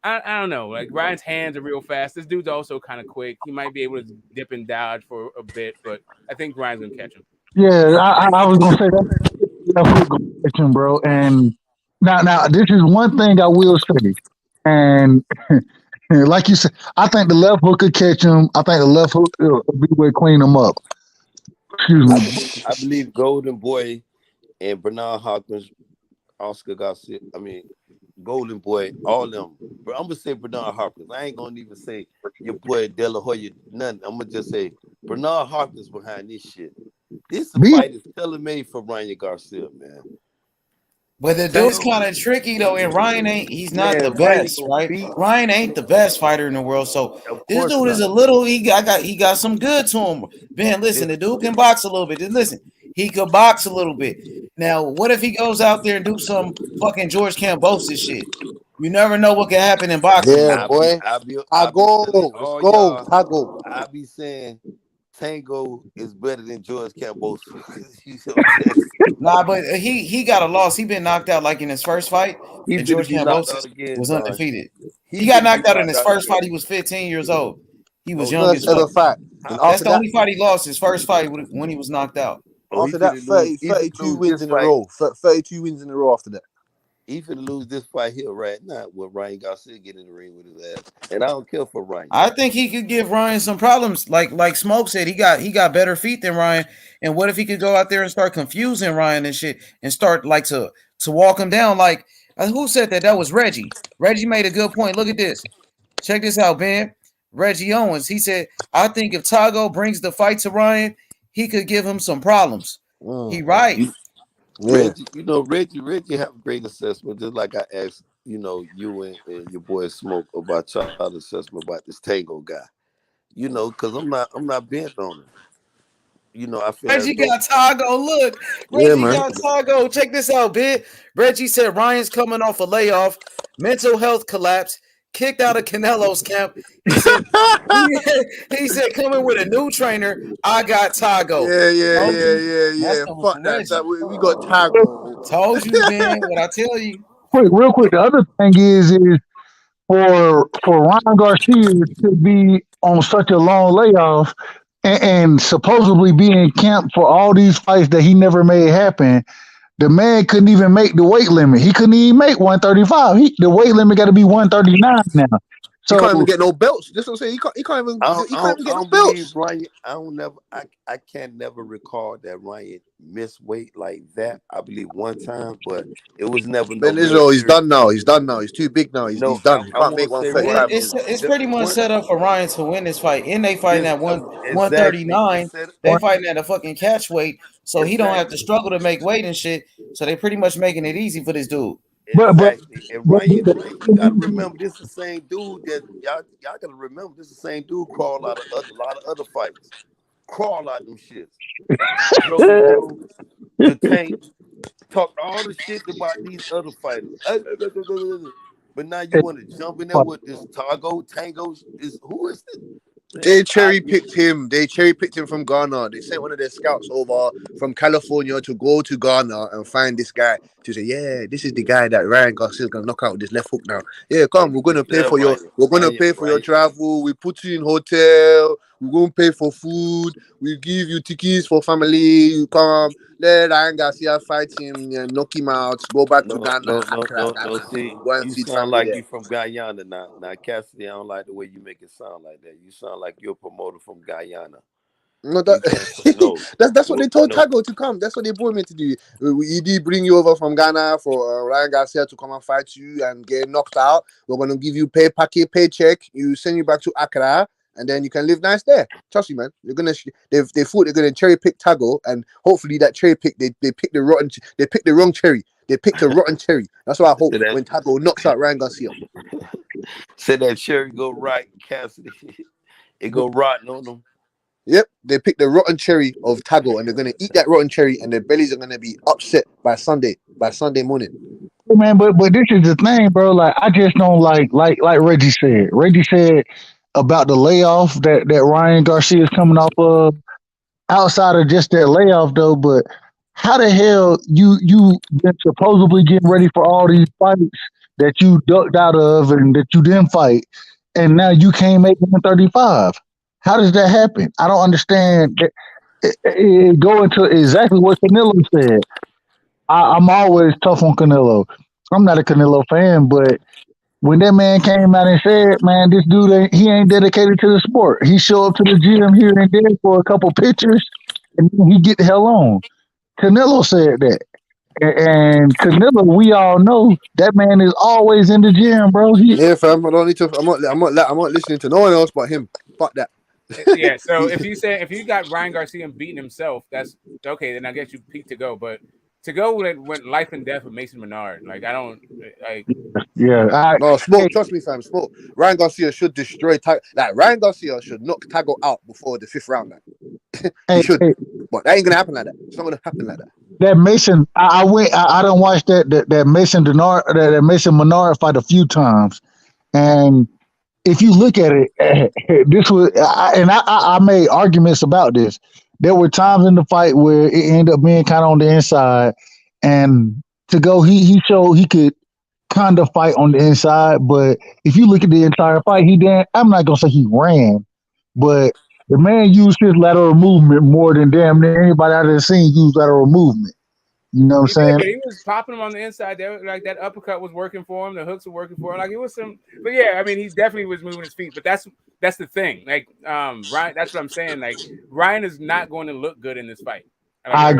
I don't know. Like Ryan's hands are real fast. This dude's also kind of quick. He might be able to dip and dodge for a bit, but I think Ryan's gonna catch him. Yeah, I was gonna say that foot question, bro. And now this is one thing I will say, and like you said, I think the left hook could catch him. I think the left hook will be able to clean him up. Excuse me. I believe Golden Boy and Bernard Hopkins, Oscar Garcia. I mean, Golden Boy, all them. But I'm gonna say Bernard Hopkins. I ain't gonna even say your boy De La Hoya. Nothing. I'm gonna just say Bernard Hopkins behind this shit. This fight is tailor-made for Ryan Garcia, man. but it's kind of tricky though. And Ryan he's not the best, right? Ryan ain't the best fighter in the world. So this dude is a little. He got some good to him. Ben, listen, the dude can box a little bit. Listen, he could box a little bit. Now, what if he goes out there and do some fucking George Kambosos shit? You never know what can happen in boxing. Yeah, boy. Tago. I be saying Tango is better than George Kambosos. Nah, but he got a loss. He been knocked out like in his first fight, and George Kambosos was undefeated. He got knocked out in his first fight. He was 15 years old. He was young as fuck. That's the only fight he lost. His first fight when he was knocked out. After that, 32 wins in a row. 32 wins in a row after that. He finna lose this fight here right now with Ryan Garcia get in the ring with his ass. And I don't care for Ryan. I think he could give Ryan some problems. Like Smoke said, he got better feet than Ryan. And what if he could go out there and start confusing Ryan and shit and start like to walk him down? Like who said that? That was Reggie. Reggie made a good point. Look at this. Check this out, Ben. Reggie Owens. He said, I think if Tago brings the fight to Ryan, he could give him some problems. He right. Reggie, Reggie have a great assessment, just like I asked, you and your boy Smoke about y'all assessment about this Tango guy. Because I'm not bent on it. I feel Reggie got Tago. Look, Reggie got Tago. Check this out, bitch. Reggie said Ryan's coming off a layoff, mental health collapse, kicked out of Canelo's camp. He said coming with a new trainer. I got Tago. Yeah. Fuck that. We got Tago. Told you, man. What I tell you. Real quick. The other thing is for Ryan Garcia to be on such a long layoff and supposedly be in camp for all these fights that he never made happen. The man couldn't even make the weight limit. He couldn't even make 135. The weight limit got to be 139 now. So he can't even get no belts. That's what I'm saying. He can't even get no belts. Ryan, I can't never recall that Ryan missed weight like that. I believe one time, but it was never. Ben Israel, he's done now. He's too big now. He's done. He can't make 135. It's pretty much set up for Ryan to win this fight. And they fighting at 139. They fighting at a fucking catch weight, so he don't have to struggle to make weight and shit. So they pretty much making it easy for this dude. Exactly. And Ryan, you gotta remember, this is the same dude that y'all gotta remember. This is the same dude crawl out of a lot of other fights. Crawl out them shits. The tank talked all the shit about these other fighters. But now you want to jump in there with this Tango? Who is this? They cherry picked him. They cherry picked him from Ghana. They sent one of their scouts over from California to go to Ghana and find this guy to say, yeah, this is the guy that Ryan Garcia's gonna knock out with this left hook now. Yeah, come, we're gonna pay for your travel. We put you in hotel. We're gonna pay for food. We give you tickets for family. You come, let Ryan Garcia fight him and knock him out. Go back to Ghana. No. See, you sound like you from Guyana now. Now, Cassidy, I don't like the way you make it sound like that. You sound like you're a promoter from Guyana. No, You can't. No, that's what they told no. Tago to come. That's what they brought me to do. We did bring you over from Ghana for Ryan Garcia to come and fight you and get knocked out. We're gonna give you paycheck. You send you back to Accra, and then you can live nice there. Trust me, man. They're gonna they thought they're gonna cherry pick Tago, and hopefully that cherry pick they picked the rotten. They picked the wrong cherry. They picked a rotten cherry. That's what I hope So that when Tago knocks out Ryan Garcia. said that cherry go right, Cassidy. It go rotten on them. Yep, they picked the rotten cherry of Tago, and they're gonna eat that rotten cherry, and their bellies are gonna be upset by Sunday morning. Hey, man, but this is the thing, bro. Like I just don't like Reggie said. Reggie said about the layoff that Ryan Garcia is coming off of. Outside of just that layoff, though, but how the hell you been supposedly getting ready for all these fights that you ducked out of and that you didn't fight, and now you can't make 135? How does that happen? I don't understand. Go into exactly what Canelo said. I'm always tough on Canelo. I'm not a Canelo fan, but when that man came out and said, "Man, this dude ain't dedicated to the sport. He show up to the gym here and there for a couple pictures, and then he get the hell on." Canelo said that, and Canelo, we all know that man is always in the gym, bro. Yeah, fam. I don't need to. I'm not listening to no one else but him. Fuck that. Yeah, so if you got Ryan Garcia beating himself, that's okay. Then I guess you peak to go, but to go went life and death with Mason Menard. Like I don't like. Yeah, no, Smoke. Trust me, fam. Smoke. Ryan Garcia should destroy Tago. Like Ryan Garcia should knock Tago out before the 5th round. Like. He should, but that ain't gonna happen like that. It's not gonna happen like that. That Mason, I don't watch that Mason Menard that Mason Menard fight a few times, and if you look at it, this was, I made arguments about this. There were times in the fight where it ended up being kind of on the inside, and to go, he showed he could kind of fight on the inside. But if you look at the entire fight, he didn't. I'm not gonna say he ran, but the man used his lateral movement more than damn near anybody I've ever seen use lateral movement. You know what I'm saying? But he was popping him on the inside. There, like that uppercut was working for him. The hooks were working for him. Like it was some. But yeah, I mean, he definitely was moving his feet. But that's the thing. Like Ryan, that's what I'm saying. Like Ryan is not going to look good in this fight. I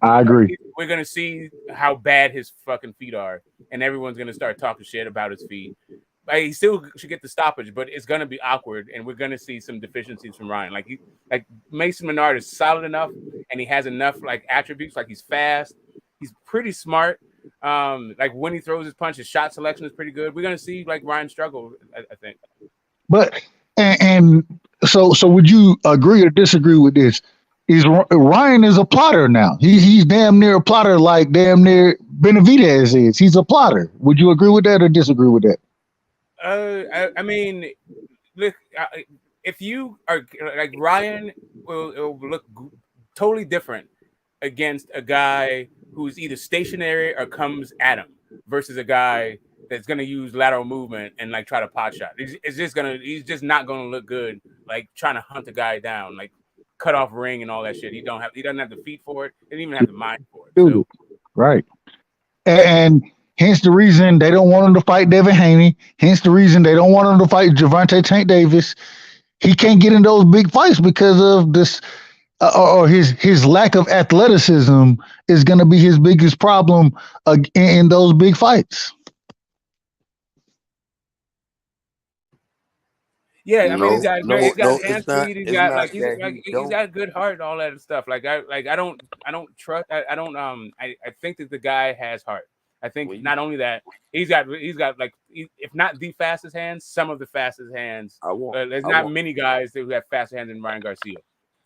agree. We're gonna see how bad his fucking feet are, and everyone's gonna start talking shit about his feet. Like, he still should get the stoppage, but it's gonna be awkward, and we're gonna see some deficiencies from Ryan. Like Mason Menard is solid enough, and he has enough like attributes. Like he's fast, he's pretty smart. Like when he throws his punch, his shot selection is pretty good. We're gonna see like Ryan struggle, I think. But and so would you agree or disagree with this? Ryan is a plotter now. He's damn near a plotter, like damn near Benavidez is. He's a plotter. Would you agree with that or disagree with that? I mean, look, if you are like Ryan, will look totally different against a guy who's either stationary or comes at him versus a guy that's gonna use lateral movement and like try to pot shot. He's just not gonna look good like trying to hunt the guy down, like cut off ring and all that shit. He doesn't have the feet for it. He didn't even have the mind for it. So. Right. And hence the reason they don't want him to fight Devin Haney. Hence the reason they don't want him to fight Gervonta Tank Davis. He can't get in those big fights because of this, or his lack of athleticism is going to be his biggest problem in those big fights. Yeah, I mean, he's got hand it's not, speed. He's it's got not like that he's got good heart, all that stuff. Like I don't trust. I think that the guy has heart. I think not only that, he's got like if not the fastest hands, some of the fastest hands. There's not many guys who have faster hands than Ryan Garcia.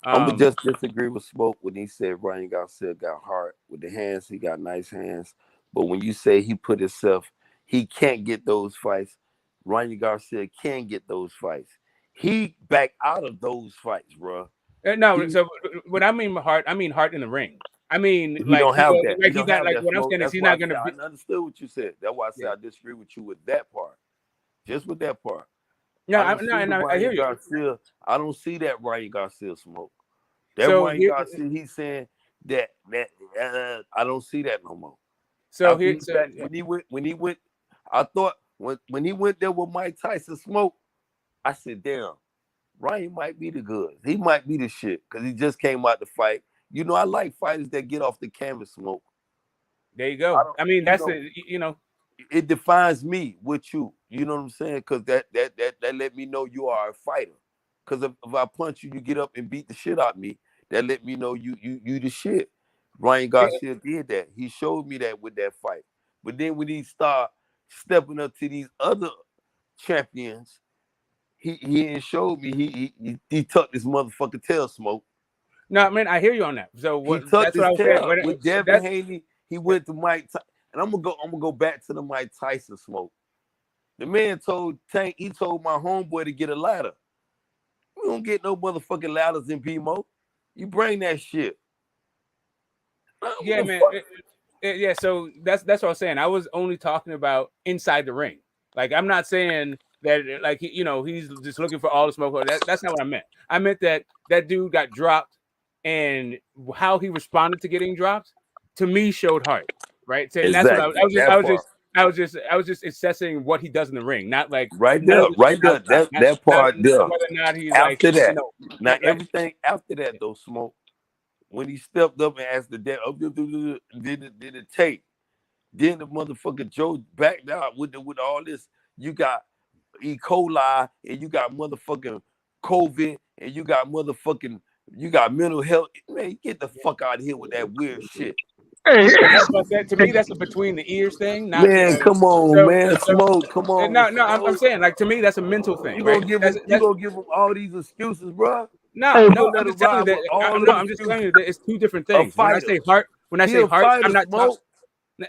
I'm gonna just disagree with Smoke when he said Ryan Garcia got heart with the hands. He got nice hands, but when you say he put himself, he can't get those fights. Ryan Garcia can get those fights. He back out of those fights, bro. No, so what I mean heart in the ring. I mean, he like don't have that. Like he's not like what I'm saying is he's not gonna. I understood what you said. That's why I said I disagree with you with that part. Just with that part. Yeah, I hear you. Garcia, I don't see that Ryan Garcia Smoke. That Ryan Garcia, he's saying that I don't see that no more. So when he went, I thought when he went there with Mike Tyson Smoke, I said, damn, Ryan might be the goods. He might be the shit because he just came out the fight. You know, I like fighters that get off the canvas, Smoke. There you go. I mean, that's it defines me with you. You know what I'm saying? Because that let me know you are a fighter. Because if I punch you, you get up and beat the shit out of me. That let me know you the shit. Ryan Garcia did that. He showed me that with that fight. But then when he start stepping up to these other champions, he ain't showed me. He tucked his motherfucking tail, Smoke. No, I mean, I hear you on that. So He tucked that's what I his was saying. tail with Devin Haney. He went to Mike Tyson. And I'm gonna go back to the Mike Tyson smoke. The man told Tank, he told my homeboy to get a ladder. We don't get no motherfucking ladders in PMO. You bring that shit. Yeah, man. Yeah, so that's what I was saying. I was only talking about inside the ring. Like, I'm not saying that, like, he's just looking for all the smoke. That's not what I meant. I meant that dude got dropped, and how he responded to getting dropped, to me, showed heart. Right? So, and that's what I was just assessing what he does in the ring, not like right there. That part there. Whether or not he's after like, that. Now right? Everything after that though, Smoke. When he stepped up and asked the dad, did it take? Then the motherfucker Joe backed out with all this. You got E. coli and you got motherfucking COVID and you got mental health. Man, get the fuck out of here with that weird shit. That's what I said. To me, that's a between the ears thing. Not, man, come on, man. Smoke, come on. No, I'm saying, like, to me, that's a mental thing. You right? gonna give them all these excuses, bro? No, I'm just telling you that. I'm just telling you that it's two different things. When I say heart, I'm not talking.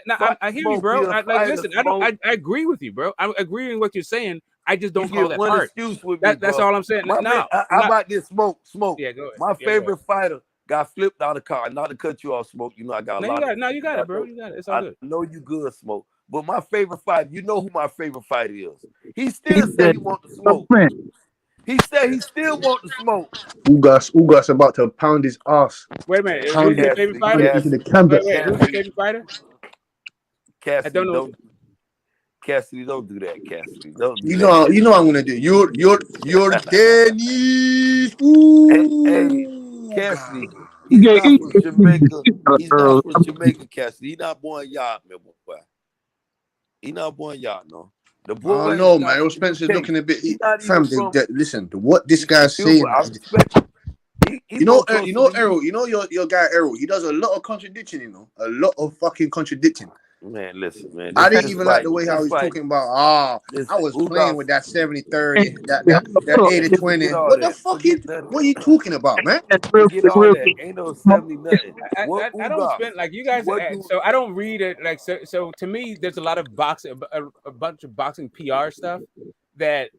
No, I hear you, bro. Listen, I agree with you, bro. I'm agreeing with what you're saying. I just don't call that one heart. excuse with me, That's all I'm saying. How about this, Smoke? Yeah, go ahead. My favorite fighter got flipped out of car. Not to cut you off, Smoke. You know I got a lot. You got it, bro. You got it. It's all good. I know you good, Smoke. But my favorite fighter, you know who my favorite fighter is. He still said he want to smoke. He said he still want to smoke. Ugas about to pound his ass. Wait a minute. Who's your favorite fighter? Wait, who's your favorite fighter? Cassidy, Cassidy, don't do that, Cassidy. Don't do you that. know I'm gonna do. You're Dennis. Hey, Cassidy. He's not from Jamaica. He's not from Jamaica, Cassidy. He's not born yard, man, boy. He's not born yard, no. The boy. Oh no, man. Earl Spencer's looking a bit. Fam, listen to what this guy's saying. You know, Errol. You know your guy Errol. He does a lot of contradicting. You know, a lot of fucking contradicting. Man, listen, man. I didn't even like the way how he's talking about. I was playing with that 70-30, that 80-20. What the fuck? What are you talking about, man? Forget all that. Ain't no 70 nothing. I don't spend like you guys. So I don't read it like so. So to me, there's a lot of a bunch of boxing PR stuff that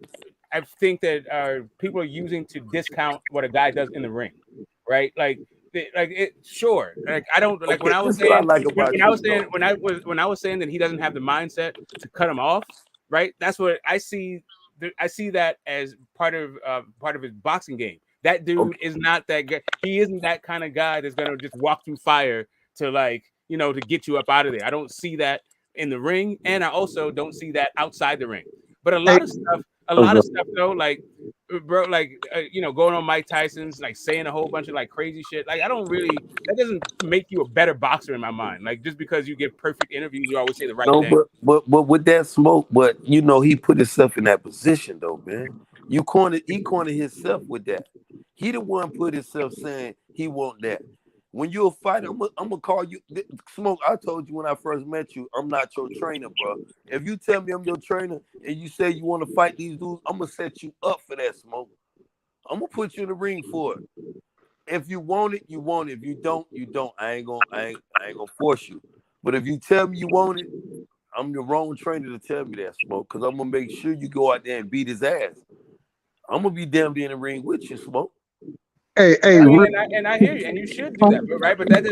I think that people are using to discount what a guy does in the ring, right? Sure. Like I don't like when I was saying when I was saying that he doesn't have the mindset to cut him off, right? That's what I see. I see that as part of his boxing game. That dude is not that guy. He isn't that kind of guy that's gonna just walk through fire to to get you up out of there. I don't see that in the ring, and I also don't see that outside the ring. But a lot of stuff though, like bro, going on Mike Tyson's, like saying a whole bunch of like crazy shit. Like that doesn't make you a better boxer in my mind. Like just because you give perfect interviews, you always say the right thing. But with that smoke, but he put himself in that position though, man. He cornered himself with that. He the one put himself saying he want that. When you're a fighter, I'm gonna call you Smoke. I told you when I first met you, I'm not your trainer, bro. If you tell me I'm your trainer and you say you want to fight these dudes, I'm gonna set you up for that, Smoke. I'm gonna put you in the ring for it. If you want it, you want it. If you don't, you don't. I ain't gonna force you. But if you tell me you want it, I'm the wrong trainer to tell me that, Smoke. Because I'm gonna make sure you go out there and beat his ass. I'm gonna be damn near in the ring with you, Smoke. Hey, and I hear you, and you should do that, right? But that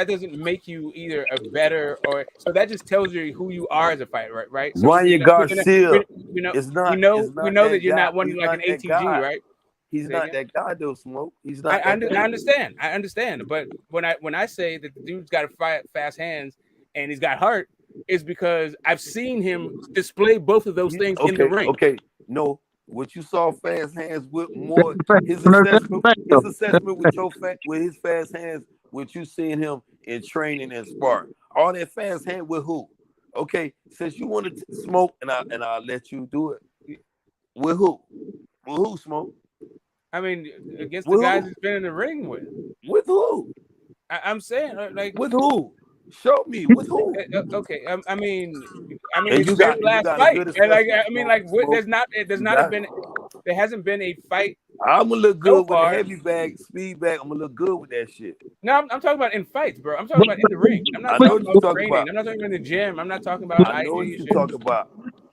doesn't make you either a better or so. That just tells you who you are as a fighter, right? So, Ryan Garcia, we know that you're not one like an ATG, right? He's not that guy, though, Smoke. He's not. I understand. But when I say that the dude's got fast hands and he's got heart, is because I've seen him display both of those things in the ring. Okay, no. What you saw fast hands with more his assessment with his fast hands, what you seeing him in training and sparring. All that fast hand with who? Okay, since you want to smoke and I'll let you do it. With who? With who, Smoke? I mean, against With the guys who? he's been in the ring with. With who? I'm saying like with who? Show me with who? Okay, I mean, And his you very got last a fight, good and like assessment, I mean, Smoke, like Smoke. there hasn't been a fight. I'm gonna look so good with a far. heavy bag, speed bag. I'm gonna look good with that shit. No, I'm talking about in fights, bro. I'm talking about in the ring. I'm not I know talking what about you're talking training. about. I'm not talking about in the gym. I'm not talking about I know what IG you're shit. talking about,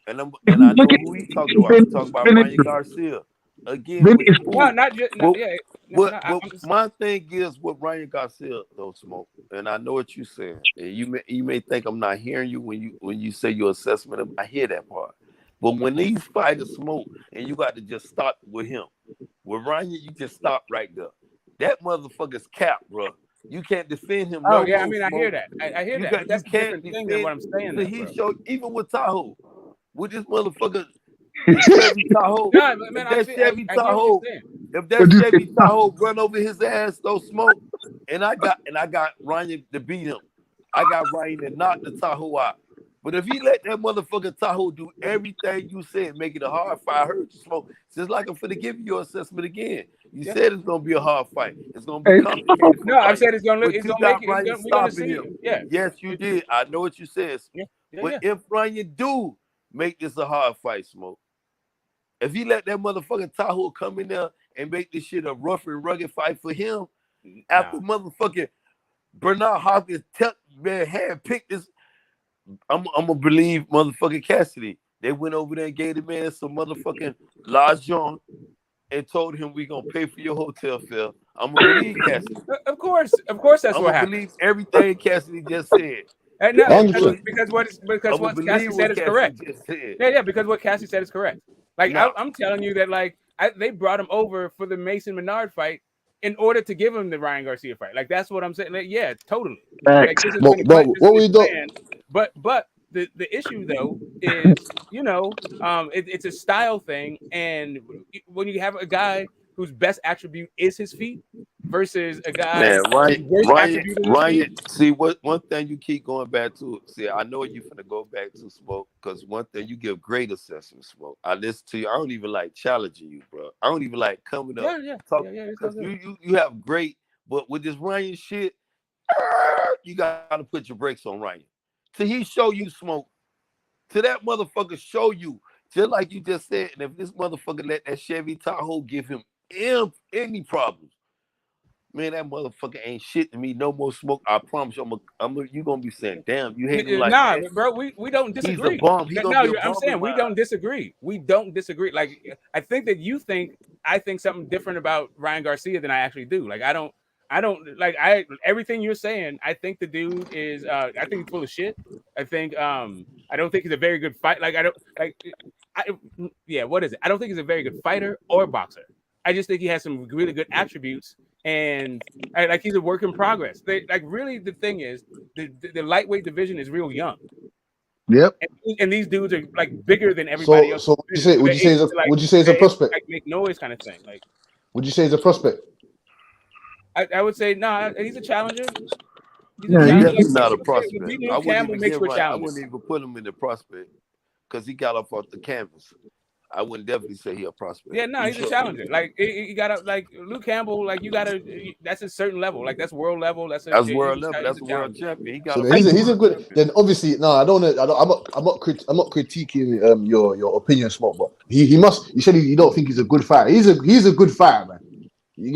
and I know who he's talking about. I'm talking about Ryan Garcia again with No, not just but, yeah. but, No, but I'm just, my thing is with Ryan Garcia though, Smoke, and I know what you're saying. And you may think I'm not hearing you when you say your assessment of. I hear that part, but when these fighters Smoke, and you got to just stop with him. With Ryan, you just stop right there. That motherfucker's cap, bro. You can't defend him oh no yeah, I more, mean, I hear Smoke. that. I hear You that, but you that's a can't different thing than what defend. I'm saying, So though, he bro. showed even with Tahoe, with this motherfucker, the Chevy Tahoe. No, man, If that Chevy I hear what you're Tahoe, saying. if that Chevy Tahoe run over his ass, though, Smoke, and I got Ryan to beat him. I got Ryan to knock the Tahoe out. But if he let that motherfucker Tahoe do everything you said, make it a hard fight, I heard you, Smoke. It's just like I'm finna give you your assessment again. You said it's gonna be a hard fight. It's gonna be complicated for No, I've Ryan. said it's gonna But it's you gonna make got it. Ryan We're gonna stopping see. him. Yeah. Yes, you did. I know what you said. Yeah. But if Ryan do make this a hard fight, Smoke, if he let that motherfucking Tahoe come in there and make this shit a rough and rugged fight for him, after motherfucking Bernard Hopkins hand picked this, I'm gonna believe motherfucking Cassidy. They went over there and gave the man some motherfucking l'argent and told him we gonna pay for your hotel fare. I'm gonna believe Cassidy. Of course, that's I'm what gonna happened. believe everything Cassidy just said. And no, I'm because what gonna Cassie believe said what is Cassidy correct. just said. Yeah, because what Cassie said is correct. Like No. I'm telling you that like they brought him over for the Mason Menard fight in order to give him the Ryan Garcia fight. Like that's what I'm saying. Like, yeah, totally. Like this has been But what we do? planned. But the issue though is it's a style thing, and when you have a guy whose best attribute is his feet versus a guy Man, whose worst attribute is his feet. see what one thing you keep going back to. See, I know you finna go back to Smoke because one thing you give great assessment, Smoke. I listen to you. I don't even like challenging you, bro. I don't even like coming up because you have great. But with this Ryan shit, you gotta put your brakes on Ryan. Till he show you Smoke. Till that motherfucker show you, just like you just said. And if this motherfucker let that Chevy Tahoe give him any problems. Man, that motherfucker ain't shit to me. No more Smoke. I promise you. You gonna be saying, "Damn, you hate him like nah, that." bro, we don't disagree. He's a bum. He gonna No, be a I'm bum saying in we my don't eyes. disagree. We don't disagree. Like I think that I think something different about Ryan Garcia than I actually do. Like I don't like everything you're saying. I think the dude is I think he's full of shit. I think I don't think he's a very good fight. Like what is it? I don't think he's a very good fighter or boxer. I just think he has some really good attributes, and like he's a work in progress. Really the thing is the lightweight division is real young. Yep. And these dudes are like bigger than everybody else. So would you say it's a prospect? Like make noise kind of thing. Like Would you say it's a prospect? I would say he's a challenger. He's Definitely not a prospect. Beating I Luke wouldn't Campbell even makes give you a Ryan. I challenger. wouldn't even put him in the prospect because he got off the canvas. I wouldn't definitely say he a prospect. Yeah, no, he's a challenger. Like you gotta like Luke Campbell. Like you gotta. That's a certain level. Like that's world level. That's world level. That's a world champion. He got So he's a good. Then obviously, no, I don't. I'm not critiquing your opinion, Smoke. But he must. You said you don't think he's a good fighter. He's a good fighter, man.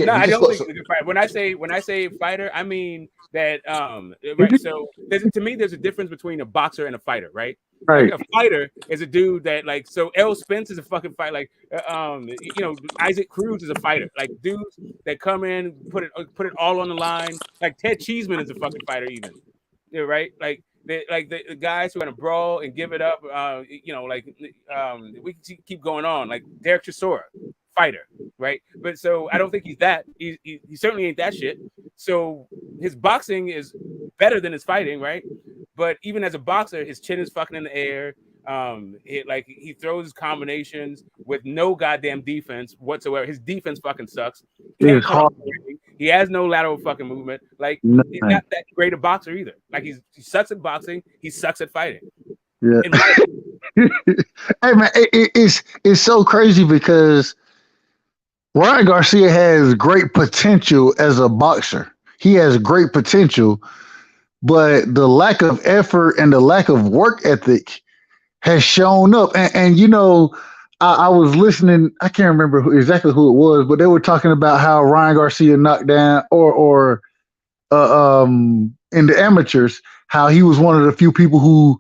I don't think he's a good fighter. When I say fighter, I mean that right. So to me, there's a difference between a boxer and a fighter, right? Right. Like a fighter is a dude that like so Errol Spence is a fucking fight. Like Isaac Cruz is a fighter. Like dudes that come in, put it all on the line. Like Ted Cheeseman is a fucking fighter, even. Yeah, right? Like the guys who are gonna brawl and give it up. We can keep going on. Like Derek Chisora, fighter, right? But so I don't think he's that. He certainly ain't that shit. So his boxing is better than his fighting, right? But even as a boxer, his chin is fucking in the air. He throws combinations with no goddamn defense whatsoever. His defense fucking sucks. Can't It's cut off hard. the ring. He has no lateral fucking movement. Like he's Nothing. not that great a boxer either. Like he sucks at boxing. He sucks at fighting. Yeah. In my Hey man, it's so crazy because Ryan Garcia has great potential as a boxer. He has great potential, but the lack of effort and the lack of work ethic has shown up. And you know, I was listening. I can't remember exactly who it was, but they were talking about how Ryan Garcia knocked down or in the amateurs, how he was one of the few people who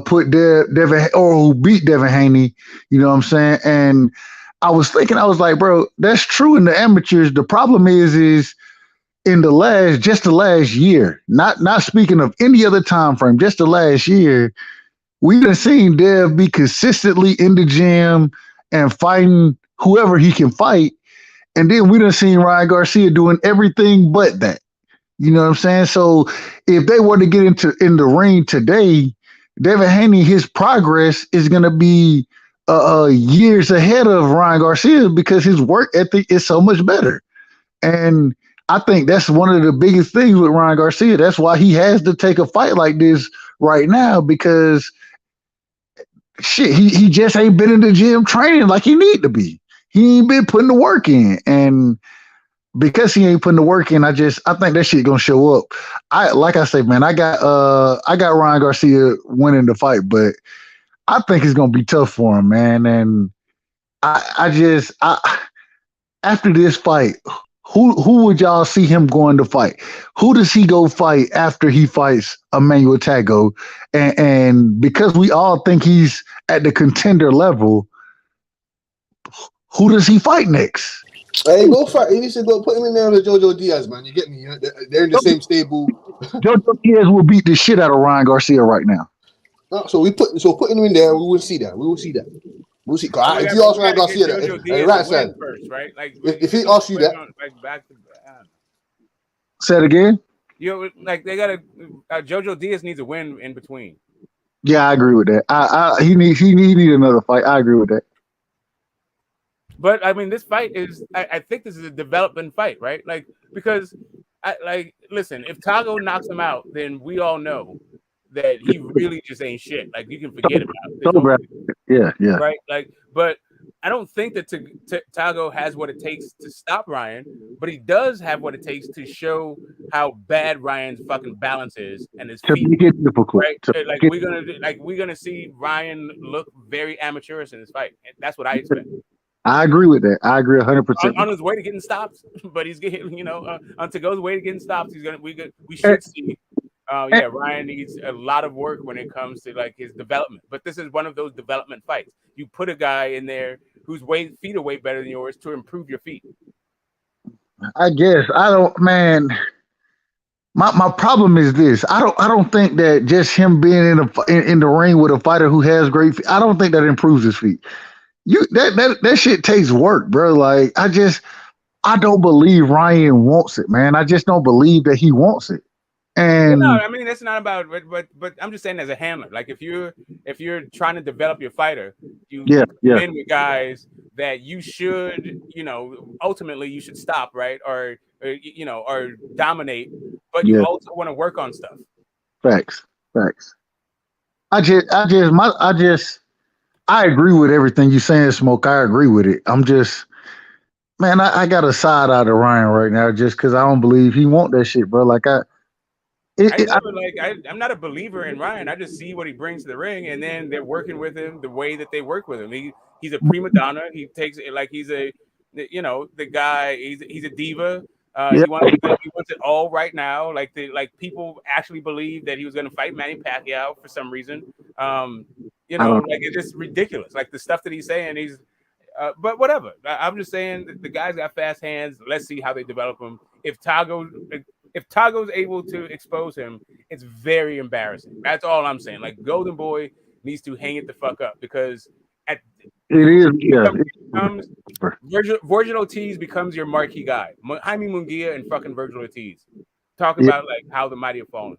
put Devin or who beat Devin Haney. You know what I'm saying? And I was thinking, I was like, bro, that's true in the amateurs. The problem is in the last year, not speaking of any other time frame, just the last year, we done seen Dev be consistently in the gym and fighting whoever he can fight. And then we done seen Ryan Garcia doing everything but that. You know what I'm saying? So if they were to get in the ring today, Devin Haney, his progress is going to be years ahead of Ryan Garcia because his work ethic is so much better. And I think that's one of the biggest things with Ryan Garcia. That's why he has to take a fight like this right now because shit, he just ain't been in the gym training like he need to be. He ain't been putting the work in. And because he ain't putting the work in, I think that shit gonna show up. Like I say, man, I got Ryan Garcia winning the fight, but I think it's gonna be tough for him, man. And after this fight, who would y'all see him going to fight? Who does he go fight after he fights Emmanuel Tago? And because we all think he's at the contender level, who does he fight next? Hey, go fight. He needs to go put him in there with Jojo Diaz, man. You get me? They're in the same stable. Jojo Diaz will beat the shit out of Ryan Garcia right now. So putting him in there, we will see that. We will see that. We'll see. If you ask Ryan Garcia that, hey, right side first, right? Like if he asks you that, say it again. You know, like they gotta. Jojo Diaz needs a win in between. Yeah, I agree with that. He need another fight. I agree with that. But I mean, this fight is. I think this is a development fight, right? Like because, listen, if Tago knocks him out, then we all know that he really just ain't shit. Like you can forget about it. Yeah. Right. Like, but I don't think that Tago has what it takes to stop Ryan, but he does have what it takes to show how bad Ryan's fucking balance is and his feet. Make it difficult. Right. We're gonna see Ryan look very amateurish in this fight. And that's what I expect. I agree with that. I agree 100%. On his way to getting stopped, but he's getting, on Tago's way to getting stopped. We should see. Ryan needs a lot of work when it comes to like his development. But this is one of those development fights. You put a guy in there whose feet are way better than yours to improve your feet. I guess man. My problem is this. I don't think that just him being in the ring with a fighter who has great feet, I don't think that improves his feet. That shit takes work, bro. Like I don't believe Ryan wants it, man. I just don't believe that he wants it. And no, I mean that's not about. But I'm just saying as a handler, like if you're trying to develop your fighter, you win with guys that you should, ultimately you should stop, right, or dominate, but you also want to work on stuff. Facts. I agree with everything you're saying, Smoke. I agree with it. I'm just, man, I got a side out of Ryan right now just because I don't believe he want that shit, bro. Like I'm not a believer in Ryan. I just see what he brings to the ring, and then they're working with him the way that they work with him. He's a prima donna. He takes it like he's a, the guy. He's a diva. He wants it all right now. Like people actually believe that he was going to fight Manny Pacquiao for some reason. It's just ridiculous. Like the stuff that he's saying. But whatever. I'm just saying the guy's got fast hands. Let's see how they develop him. If Tago's able to expose him, it's very embarrassing. That's all I'm saying. Like Golden Boy needs to hang it the fuck up because Virgil Ortiz becomes your marquee guy. Jaime Munguia and fucking Virgil Ortiz. Talk about like how the mighty have fallen.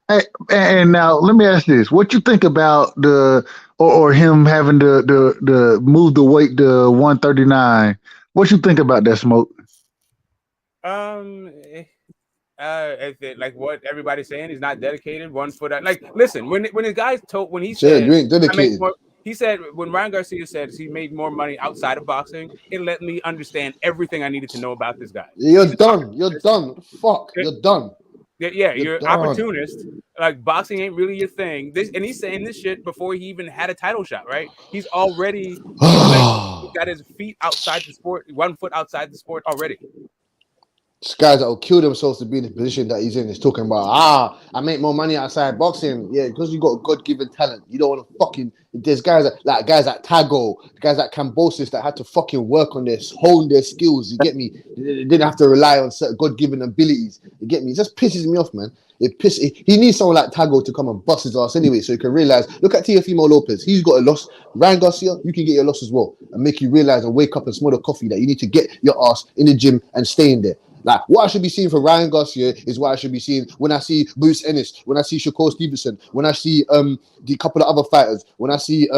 And now let me ask this: what you think about or him having the move the weight to 139? What you think about that, Smoke? Um, eh, like what everybody's saying, he's not dedicated. 1 foot out. Like, listen, when the guy told when he Said said you ain't I make dedicated. more. He said when Ryan Garcia said he made more money outside of boxing, it let me understand everything I needed to know about this guy. You're done. You're done. What the fuck? You're done. Yeah, You're you're an done. opportunist. Like boxing ain't really your thing. And he's saying this shit before he even had a title shot, right? He's already he's got his feet outside the sport, 1 foot outside the sport already. This guys that will kill themselves to be in the position that he's in is talking about, I make more money outside boxing. Yeah, because you got God-given talent. You don't want to fucking. There's guys like Tago, guys like Kambosos that had to fucking work on this, hone their skills. You get me? They didn't have to rely on certain God-given abilities. You get me? It just pisses me off, man. He needs someone like Tago to come and bust his ass anyway, so he can realize. Look at Teofimo Lopez. He's got a loss. Ryan Garcia, you can get your loss as well, and make you realize and wake up and smell the coffee that you need to get your ass in the gym and stay in there. Like what I should be seeing for Ryan Garcia is what I should be seeing when I see Bruce Ennis, when I see Shakur Stevenson, when I see the couple of other fighters, when I see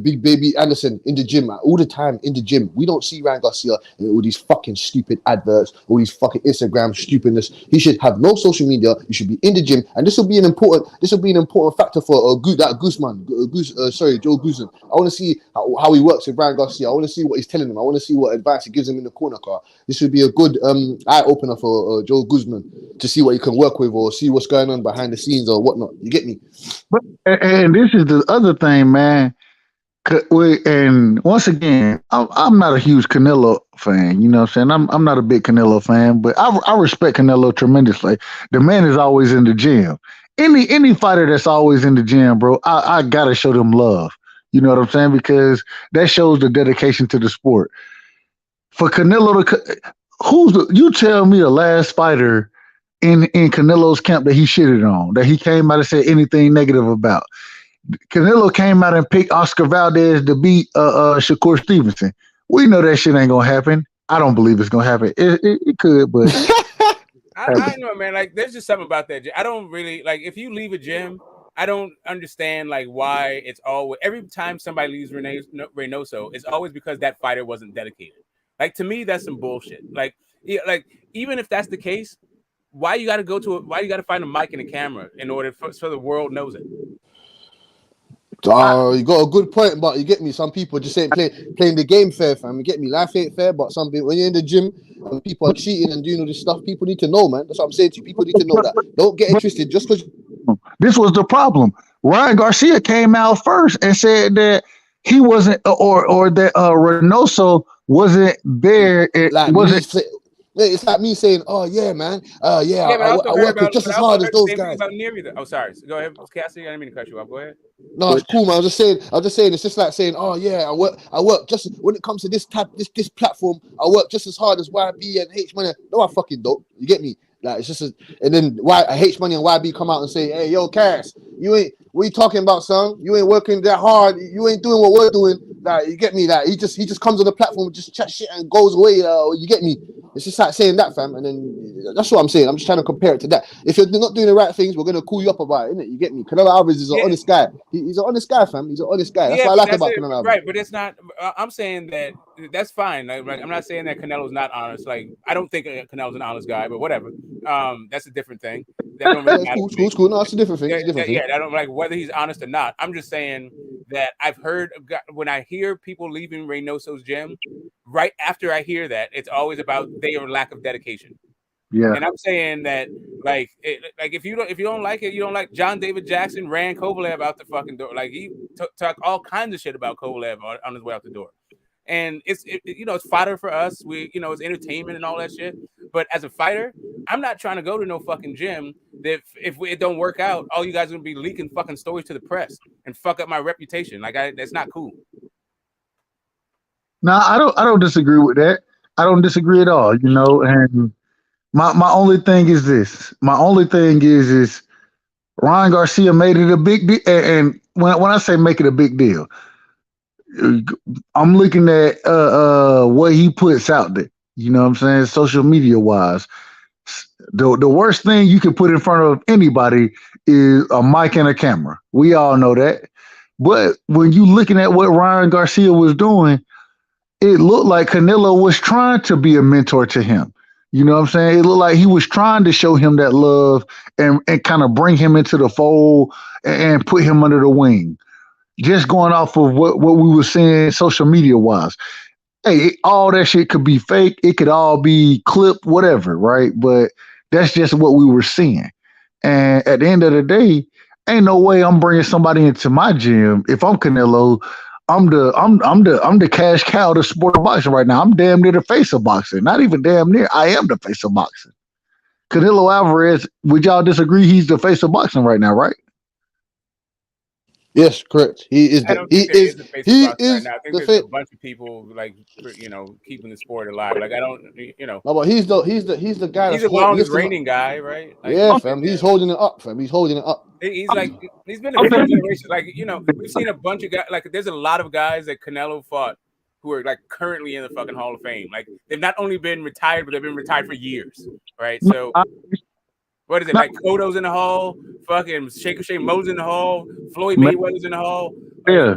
Big Baby Anderson in the gym, all the time in the gym. We don't see Ryan Garcia in all these fucking stupid adverts, all these fucking Instagram stupidness. He should have no social media. You should be in the gym, and this will be an important factor for Joe Goosen. I want to see how he works with Ryan Garcia. I want to see what he's telling him. I want to see what advice he gives him in the corner car. This would be a good eye opener for Joe Guzman to see what he can work with or see what's going on behind the scenes or whatnot. You get me? But and this is the other thing, man. And once again, I'm not a huge Canelo fan. You know what I'm saying? I'm not a big Canelo fan, but I respect Canelo tremendously. The man is always in the gym. Any fighter that's always in the gym, bro, I gotta show them love. You know what I'm saying? Because that shows the dedication to the sport. For Canelo you tell me the last fighter in Canelo's camp that he shitted on, that he came out and said anything negative about. Canelo came out and picked Oscar Valdez to beat Shakur Stevenson. We know that shit ain't gonna happen. I don't believe it's gonna happen. It could, but I don't know, man. Like, there's just something about that. I don't really like if you leave a gym. I don't understand like why it's always every time somebody leaves Reynoso, it's always because that fighter wasn't dedicated. Like to me, that's some bullshit. Like even if that's the case, why you got to find a mic and a camera in order so the world knows it? You got a good point, but you get me. Some people just ain't playing the game fair, fam. You get me. Life ain't fair, but some people when you're in the gym and people are cheating and doing all this stuff, people need to know, man. That's what I'm saying to you. People need to know that. Don't get interested just because. This was the problem. Ryan Garcia came out first and said that he wasn't, or that Reynoso wasn't there. It's like me saying, "Oh yeah, man. I work just as hard as those guys." About Neary. Oh, sorry. Go ahead, Cassie. I didn't mean to cut you off. Go ahead. No, it's cool, man. I was just saying. It's just like saying, "Oh yeah, I work just when it comes to this platform. I work just as hard as YB and H Money." No, I fucking don't. You get me? Like it's just, and then H Money and YB come out and say, "Hey, yo, Cass, you ain't. What you talking about, son? You ain't working that hard. You ain't doing what we're doing." Like you get me? Like he just comes on the platform, just chat shit and goes away. You get me? It's just like saying that, fam. And then that's what I'm saying. I'm just trying to compare it to that. If you're not doing the right things, we're gonna call you up about it, innit? You get me? Canelo Alvarez is an honest guy. He's an honest guy, fam. He's an honest guy. That's what I like about Canelo Alvarez. Right, but it's not. I'm saying that that's fine. Like, I'm not saying that Canelo's not honest. Like I don't think Canelo's an honest guy, but whatever. That's a different thing. That don't really matter. Cool. No, it's a different thing. Yeah, I don't like whether he's honest or not. I'm just saying that I've heard when I hear people leaving Reynoso's gym, right after I hear that, it's always about their lack of dedication. Yeah. And I'm saying that, if you don't like it, you don't like. John David Jackson ran Kovalev out the fucking door. Like he talked all kinds of shit about Kovalev on his way out the door. And it's fodder for us. It's entertainment and all that shit. But as a fighter, I'm not trying to go to no fucking gym. That if it don't work out, all you guys are gonna be leaking fucking stories to the press and fuck up my reputation. Like that's not cool. No, I don't disagree with that. I don't disagree at all. And my only thing is this. My only thing is Ryan Garcia made it a big deal. And when I say make it a big deal, I'm looking at what he puts out there. You know what I'm saying? Social media wise. The worst thing you can put in front of anybody is a mic and a camera. We all know that. But when you looking at what Ryan Garcia was doing, it looked like Canelo was trying to be a mentor to him. You know what I'm saying? It looked like he was trying to show him that love and kind of bring him into the fold and put him under the wing. Just going off of what we were seeing social media wise. Hey, all that shit could be fake. It could all be clipped, whatever, right? But that's just what we were seeing. And at the end of the day, ain't no way I'm bringing somebody into my gym. If I'm Canelo, I'm the cash cow to sport of boxing right now. I'm damn near the face of boxing. Not even damn near. I am the face of boxing. Canelo Alvarez, would y'all disagree? He's the face of boxing right now, right? Yes, correct. He is I the don't he think there is is a face of he boxing right is now. I think the there's face. a bunch of people like keeping the sport alive. Like I don't, No, but he's the guy he's that's the longest lifting up. reigning guy, right? Like Yeah, fam. He's holding it up, fam. He's holding it up. he's like he's been a few generations. Like we've seen a bunch of guys. Like there's a lot of guys that Canelo fought who are like currently in the fucking Hall of Fame. Like they've not only been retired, but they've been retired for years, right? So what is it like? Cotto's in the Hall, fucking Shaker Shea Mo's in the Hall, Floyd Mayweather's in the Hall. Yeah.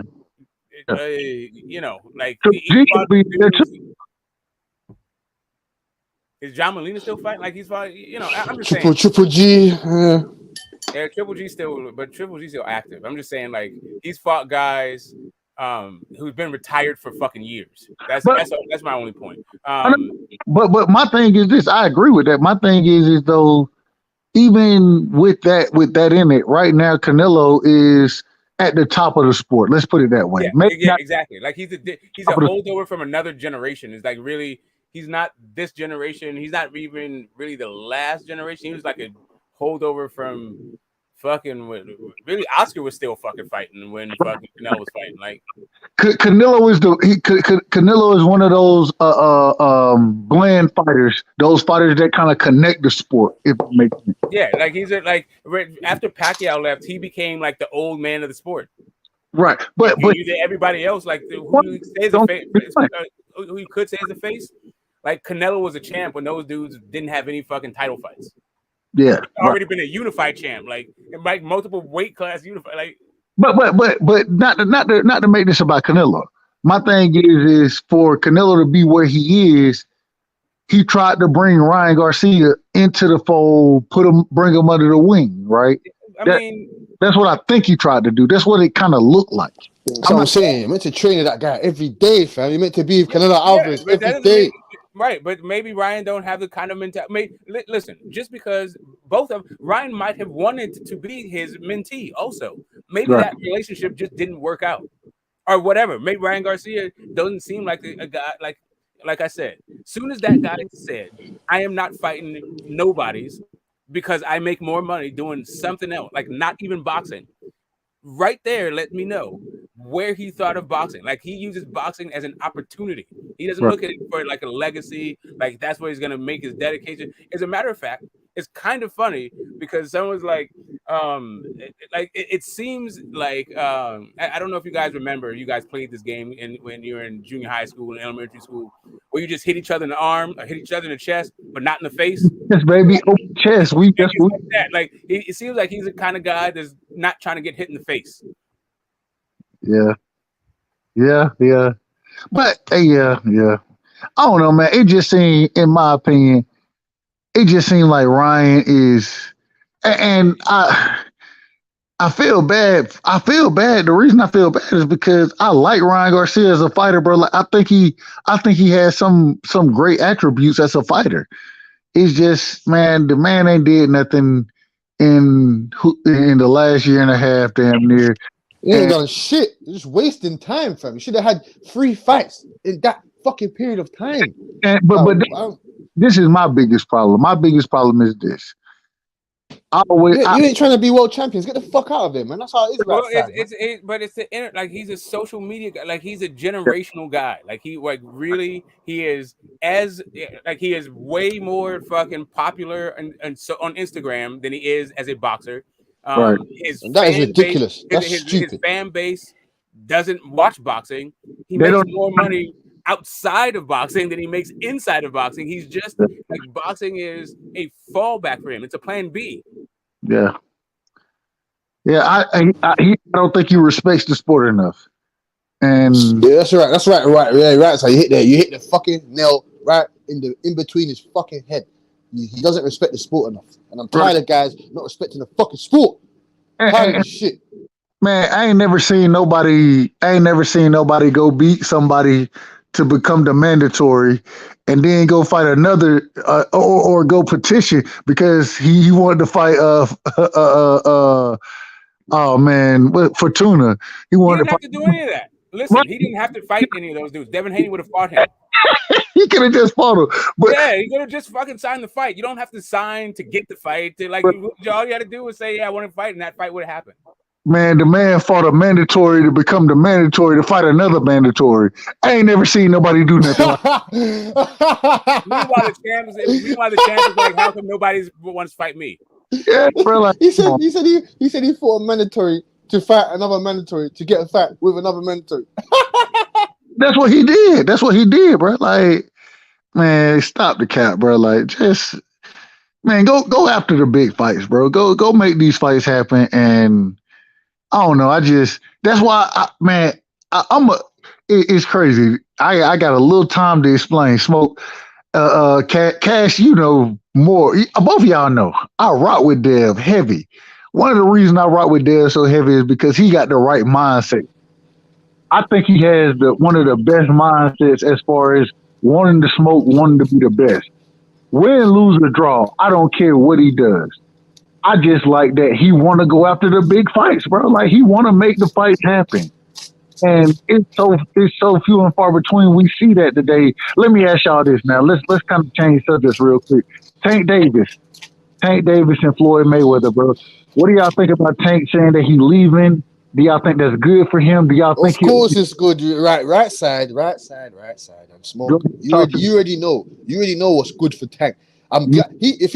Like So G could be there too. is John Molina still fighting? Like he's fighting, I'm just Triple saying. G. Yeah, Triple G still active. I'm just saying, like he's fought guys who've been retired for fucking years. That's my only point. But my thing is this. I agree with that. My thing is though, even with that in it, right now Canelo is at the top of the sport. Let's put it that way. Yeah, exactly. Like he's a holdover from another generation. It's like really, he's not this generation. He's not even really the last generation. He was like a holdover from fucking really. Oscar was still fucking fighting when fucking Canelo was fighting. Like Canelo is Canelo is one of those blend fighters. Those fighters that kind of connect the sport. If it makes sense. Yeah, like he's after Pacquiao left, he became like the old man of the sport. Right, but everybody else, like who you say is a face, who you could say is a face, like Canelo was a champ when those dudes didn't have any fucking title fights. Yeah, already been a unified champ, like multiple weight class unified, like. But not to make this about Canelo. My thing is for Canelo to be where he is. He tried to bring Ryan Garcia into the fold, bring him under the wing, right? That's what I think he tried to do. That's what it kind of looked like. That's what I'm saying. You meant to train that guy every day, fam. You meant to be Canelo Alvarez every day. Right, but maybe Ryan don't have the kind of mentality. Listen, just because both of Ryan might have wanted to be his mentee, also maybe that relationship just didn't work out, or whatever. Maybe Ryan Garcia doesn't seem like a guy like I said. Soon as that guy said, "I am not fighting nobodies because I make more money doing something else, like not even boxing." Right there, let me know where he thought of boxing. Like he uses boxing as an opportunity. He doesn't look at it for like a legacy. Like that's where he's gonna make his dedication. As a matter of fact, it's kind of funny because someone's like, it seems like I don't know if you guys remember. You guys played this game when you were in junior high school and elementary school, where you just hit each other in the arm or hit each other in the chest, but not in the face. Yes, baby. Open chest. Like that. Like it seems like he's the kind of guy that's not trying to get hit in the face. Yeah. But yeah. I don't know, man. It just seemed, in my opinion, like Ryan is, and I feel bad. The reason I feel bad is because I like Ryan Garcia as a fighter, bro. Like I think he has some great attributes as a fighter. It's just, man, the man ain't did nothing in the last year and a half, damn near. He ain't done shit. You're just wasting time, fam. You should have had 3 fights in that fucking period of time. But this is my biggest problem. My biggest problem is this. You ain't trying to be world champions. Get the fuck out of there, man. That's how it is. Well, it's the inner, like he's a social media guy, like he's a generational guy. Like he is way more fucking popular and so on Instagram than he is as a boxer. That is ridiculous. That's stupid. His fan base doesn't watch boxing. He makes more money outside of boxing than he makes inside of boxing. He's just like boxing is a fallback for him. It's a plan B. Yeah. Yeah, I don't think he respects the sport enough. And yeah, that's right. That's right. Right. So you hit that. You hit the fucking nail right in between his fucking head. He doesn't respect the sport enough, and I'm tired of guys not respecting the fucking sport. Tired of this shit. Man, I ain't never seen nobody go beat somebody to become the mandatory, and then go fight another or go petition because he wanted to fight oh man, Fortuna. He He wanted didn't to have fight. to do any of that. Listen, he didn't have to fight any of those dudes. Devin Haney would have fought him. He could have just fought him. But yeah, he could have just fucking signed the fight. You don't have to sign to get the fight. Like all you had to do was say, "Yeah, I want to fight," and that fight would have happened. man, the man fought a mandatory to become the mandatory to fight another mandatory. I ain't never seen nobody do nothing like that. Meanwhile, the champ is like, "How come nobody wants to fight me?" Yeah, bro. Like, he said he fought a mandatory to fight another mandatory to get a fight with another mandatory. That's what he did. That's what he did, bro. Like, man, stop the cap, bro. Like, just man, go after the big fights, bro. Go make these fights happen. And I don't know. That's why, it's crazy. I got a little time to explain. Smoke, Cash, you know more. Both of y'all know. I rock with Dev heavy. One of the reasons I rock with Dev so heavy is because he got the right mindset. I think he has one of the best mindsets as far as wanting to smoke, wanting to be the best. Win, lose, or draw, I don't care what he does. I just like that he want to go after the big fights, bro. Like he want to make the fights happen, and it's so few and far between. We see that today. Let me ask y'all this now. Let's kind of change subjects real quick. Tank Davis and Floyd Mayweather, bro. What do y'all think about Tank saying that he's leaving? Do y'all think that's good for him? Do y'all think Of course it's good. Right side. And Smoke. You already know. You already know what's good for Tank. I'm glad if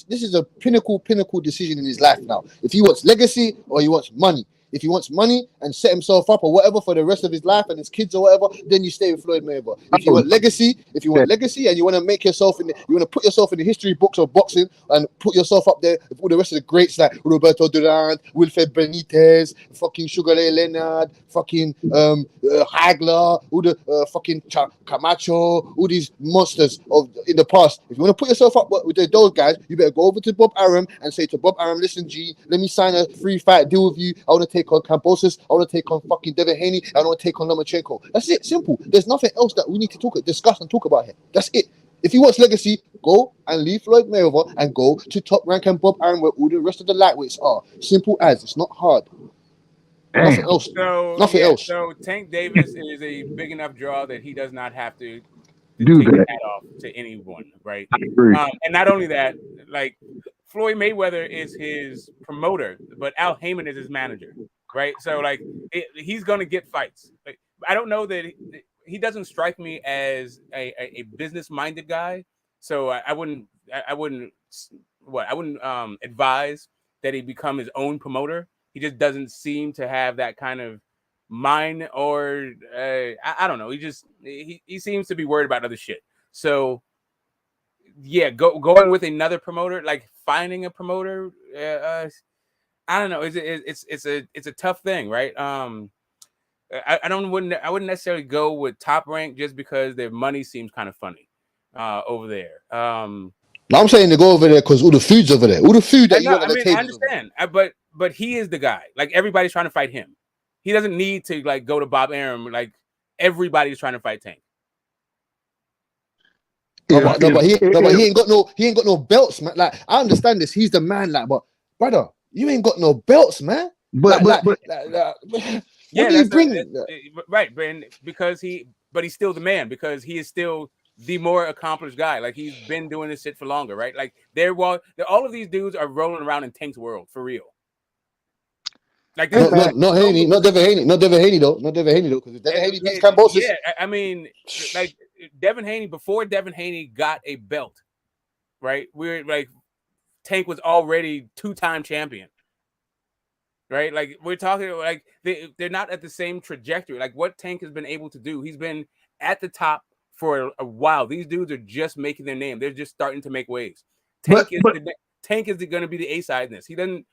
this is a pinnacle decision in his life now. If he wants legacy or he wants money. If he wants money and set himself up or whatever for the rest of his life and his kids or whatever, then you stay with Floyd Mayweather. If you want legacy, and you want to make yourself you want to put yourself in the history books of boxing and put yourself up there with all the rest of the greats like Roberto Duran, Wilfred Benitez, fucking Sugar Ray Leonard, fucking Hagler, all the fucking Camacho, all these monsters in the past. If you want to put yourself up with those guys, you better go over to Bob Arum and say to Bob Arum, listen, G, let me sign a free fight deal with you. I want to take on Kambosos. I want to take on fucking Devin Haney. I want to take on Lomachenko. That's it. Simple. There's nothing else that we need to discuss and talk about here. That's it. If he wants legacy, go and leave Floyd Mayweather and go to Top Rank and Bob Arum where all the rest of the lightweights are. Simple as. It's not hard. Nothing else. Nothing else. So Tank Davis is a big enough draw that he does not have to do take that. his hat off to anyone, right? I agree. And not only that, like Floyd Mayweather is his promoter, but Al Heyman is his manager, right? So like he's gonna get fights. Like, I don't know that he doesn't strike me as a business-minded guy, so I wouldn't advise that he become his own promoter. He just doesn't seem to have that kind of mind, or I don't know. He seems to be worried about other shit. So yeah, going with another promoter, like finding a promoter, I don't know. It's a tough thing, right? I wouldn't necessarily go with Top Rank just because their money seems kind of funny over there. Now I'm saying to go over there because all the food's over there. All the food that you want on the table. I understand, but he is the guy. Like everybody's trying to fight him. He doesn't need to like go to Bob Arum. Like everybody's trying to fight Tank. But he ain't got no belts, man. Like I understand this. He's the man, like, but brother, you ain't got no belts, man. Yeah, what do you bring? Right, because he's still the man because he is still the more accomplished guy. Like he's been doing this shit for longer, right? Like all of these dudes are rolling around in Tank's world for real. Like not Haney, not Devin Haney, not Devin Haney though, because Devin Haney beats Kambosos. Yeah, I mean, like Devin Haney, before Devin Haney got a belt, right? We're like Tank was already 2-time champion. Right, like we're talking like they're not at the same trajectory. Like what Tank has been able to do, he's been at the top for a while. These dudes are just making their name. They're just starting to make waves. Tank is going to be the A side in this. He's the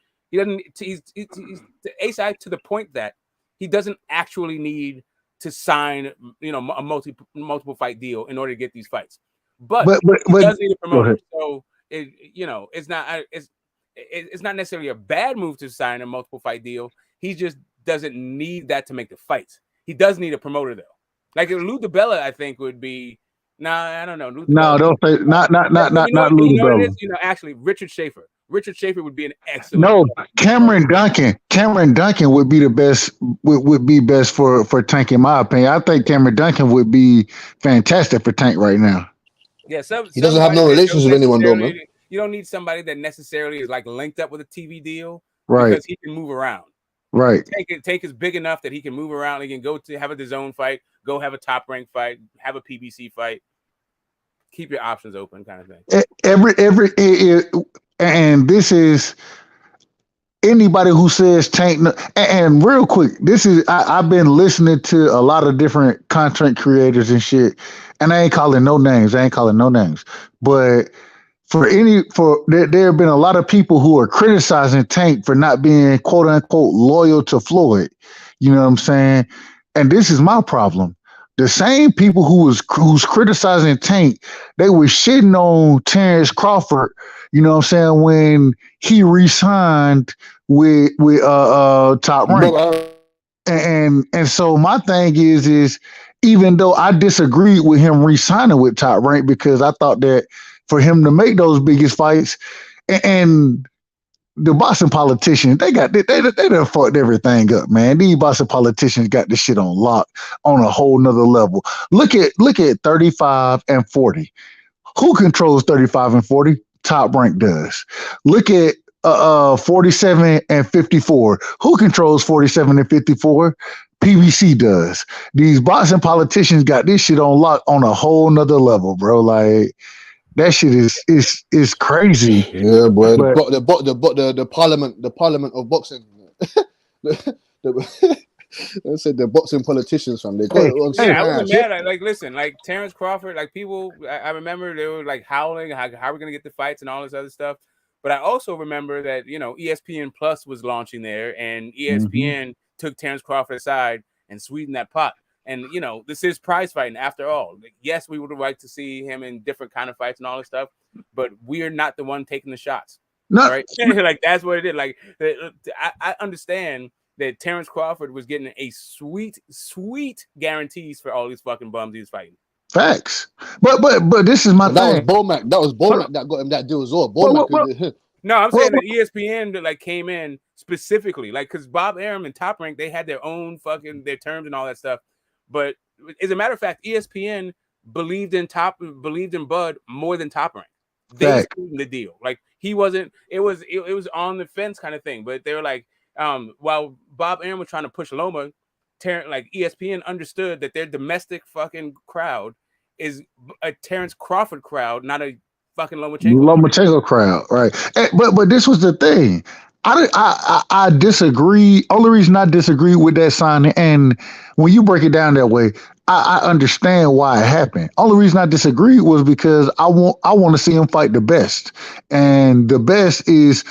A side to the point that he doesn't actually need to sign, a multiple fight deal in order to get these fights. But he does need a promoter. So it's not necessarily a bad move to sign a multiple fight deal. He just doesn't need that to make the fights. He does need a promoter though. Like Lou DiBella, I think would be. I don't know. No, don't say not Lou DiBella. Actually, Richard Schaefer. Richard Schaefer would be an excellent. No, Cameron Duncan. Cameron Duncan would be the best. Would be best for Tank, in my opinion. I think Cameron Duncan would be fantastic for Tank right now. Yeah, he doesn't have no relations with anyone, though, man. You don't need somebody that necessarily is like linked up with a TV deal, right? Because he can move around. Right. Tank is big enough that he can move around. He can go to have a DAZN fight, go have a top rank fight, have a PBC fight. Keep your options open, kind of thing. And this is anybody who says Tank. And real quick, this is I've been listening to a lot of different content creators and shit, and I ain't calling no names. But there have been a lot of people who are criticizing Tank for not being quote unquote loyal to Floyd. You know what I'm saying? And this is my problem. The same people who's criticizing Tank, they were shitting on Terrence Crawford, you know what I'm saying, when he re-signed with Top Rank. And so my thing is even though I disagreed with him re-signing with Top Rank, because I thought that for him to make those biggest fights, and the Boston politicians, they done fucked everything up, man. These Boston politicians got this shit on lock on a whole nother level. Look at 35 and 40. Who controls 35 and 40? Top Rank does. Look at 47 and 54. Who controls 47 and 54? PBC does. These Boston politicians got this shit on lock on a whole nother level, bro. Like, that shit is crazy. Yeah, boy. The parliament of boxing. They said the boxing politicians, fam. They got it on. I wasn't mad. Like, listen, like Terrence Crawford, like people. I remember they were like howling, how are we gonna get the fights and all this other stuff. But I also remember that ESPN Plus was launching there, and ESPN took Terrence Crawford aside and sweetened that pot. And this is prize fighting after all. Like, yes, we would have liked to see him in different kind of fights and all this stuff, but we're not the one taking the shots. Right? Like, that's what it is. Like, I understand that Terrence Crawford was getting a sweet guarantees for all these fucking bums he was fighting. Facts. But this is my thing. That was Bomac that got him that deal as well. No, I'm saying that ESPN like came in specifically, like, because Bob Arum and Top Rank, they had their own fucking their terms and all that stuff. But as a matter of fact, ESPN believed in Bud more than Top Rank. They screwed the deal. Like, he wasn't. It was on the fence kind of thing. But they were like, while Bob Arum was trying to push Loma, like ESPN understood that their domestic fucking crowd is a Terrence Crawford crowd, not a fucking Lomachenko crowd, right? But this was the thing. I disagree. Only reason I disagree with that signing, and when you break it down that way, I understand why it happened. Only reason I disagree was because I want to see him fight the best, and the best is,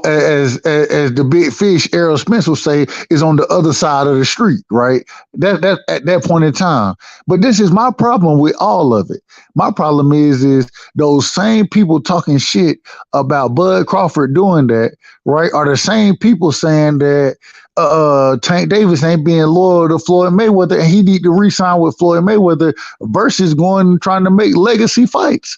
as the big fish Errol Spence will say, is on the other side of the street, right? That at that point in time. But this is my problem with all of it. My problem is those same people talking shit about Bud Crawford doing that, right, are the same people saying that Tank Davis ain't being loyal to Floyd Mayweather and he need to re-sign with Floyd Mayweather versus trying to make legacy fights.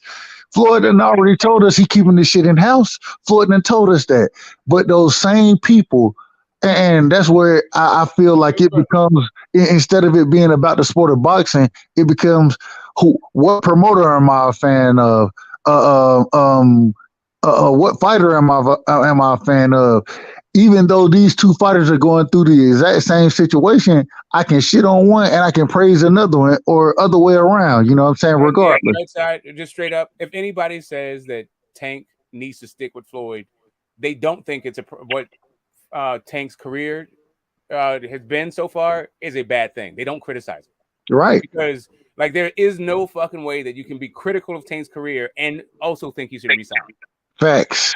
Floyd done already told us he keeping this shit in house. Floyd done told us that. But those same people, and that's where I feel like it becomes, instead of it being about the sport of boxing, it becomes what promoter am I a fan of? What fighter am I a fan of? Even though these two fighters are going through the exact same situation, I can shit on one and I can praise another one, or other way around. You know what I'm saying? Regardless. Right side, just straight up. If anybody says that Tank needs to stick with Floyd, they don't think it's what Tank's career has been so far is a bad thing. They don't criticize it. Right. Because Like there is no fucking way that you can be critical of Tank's career and also think he should resign. Facts.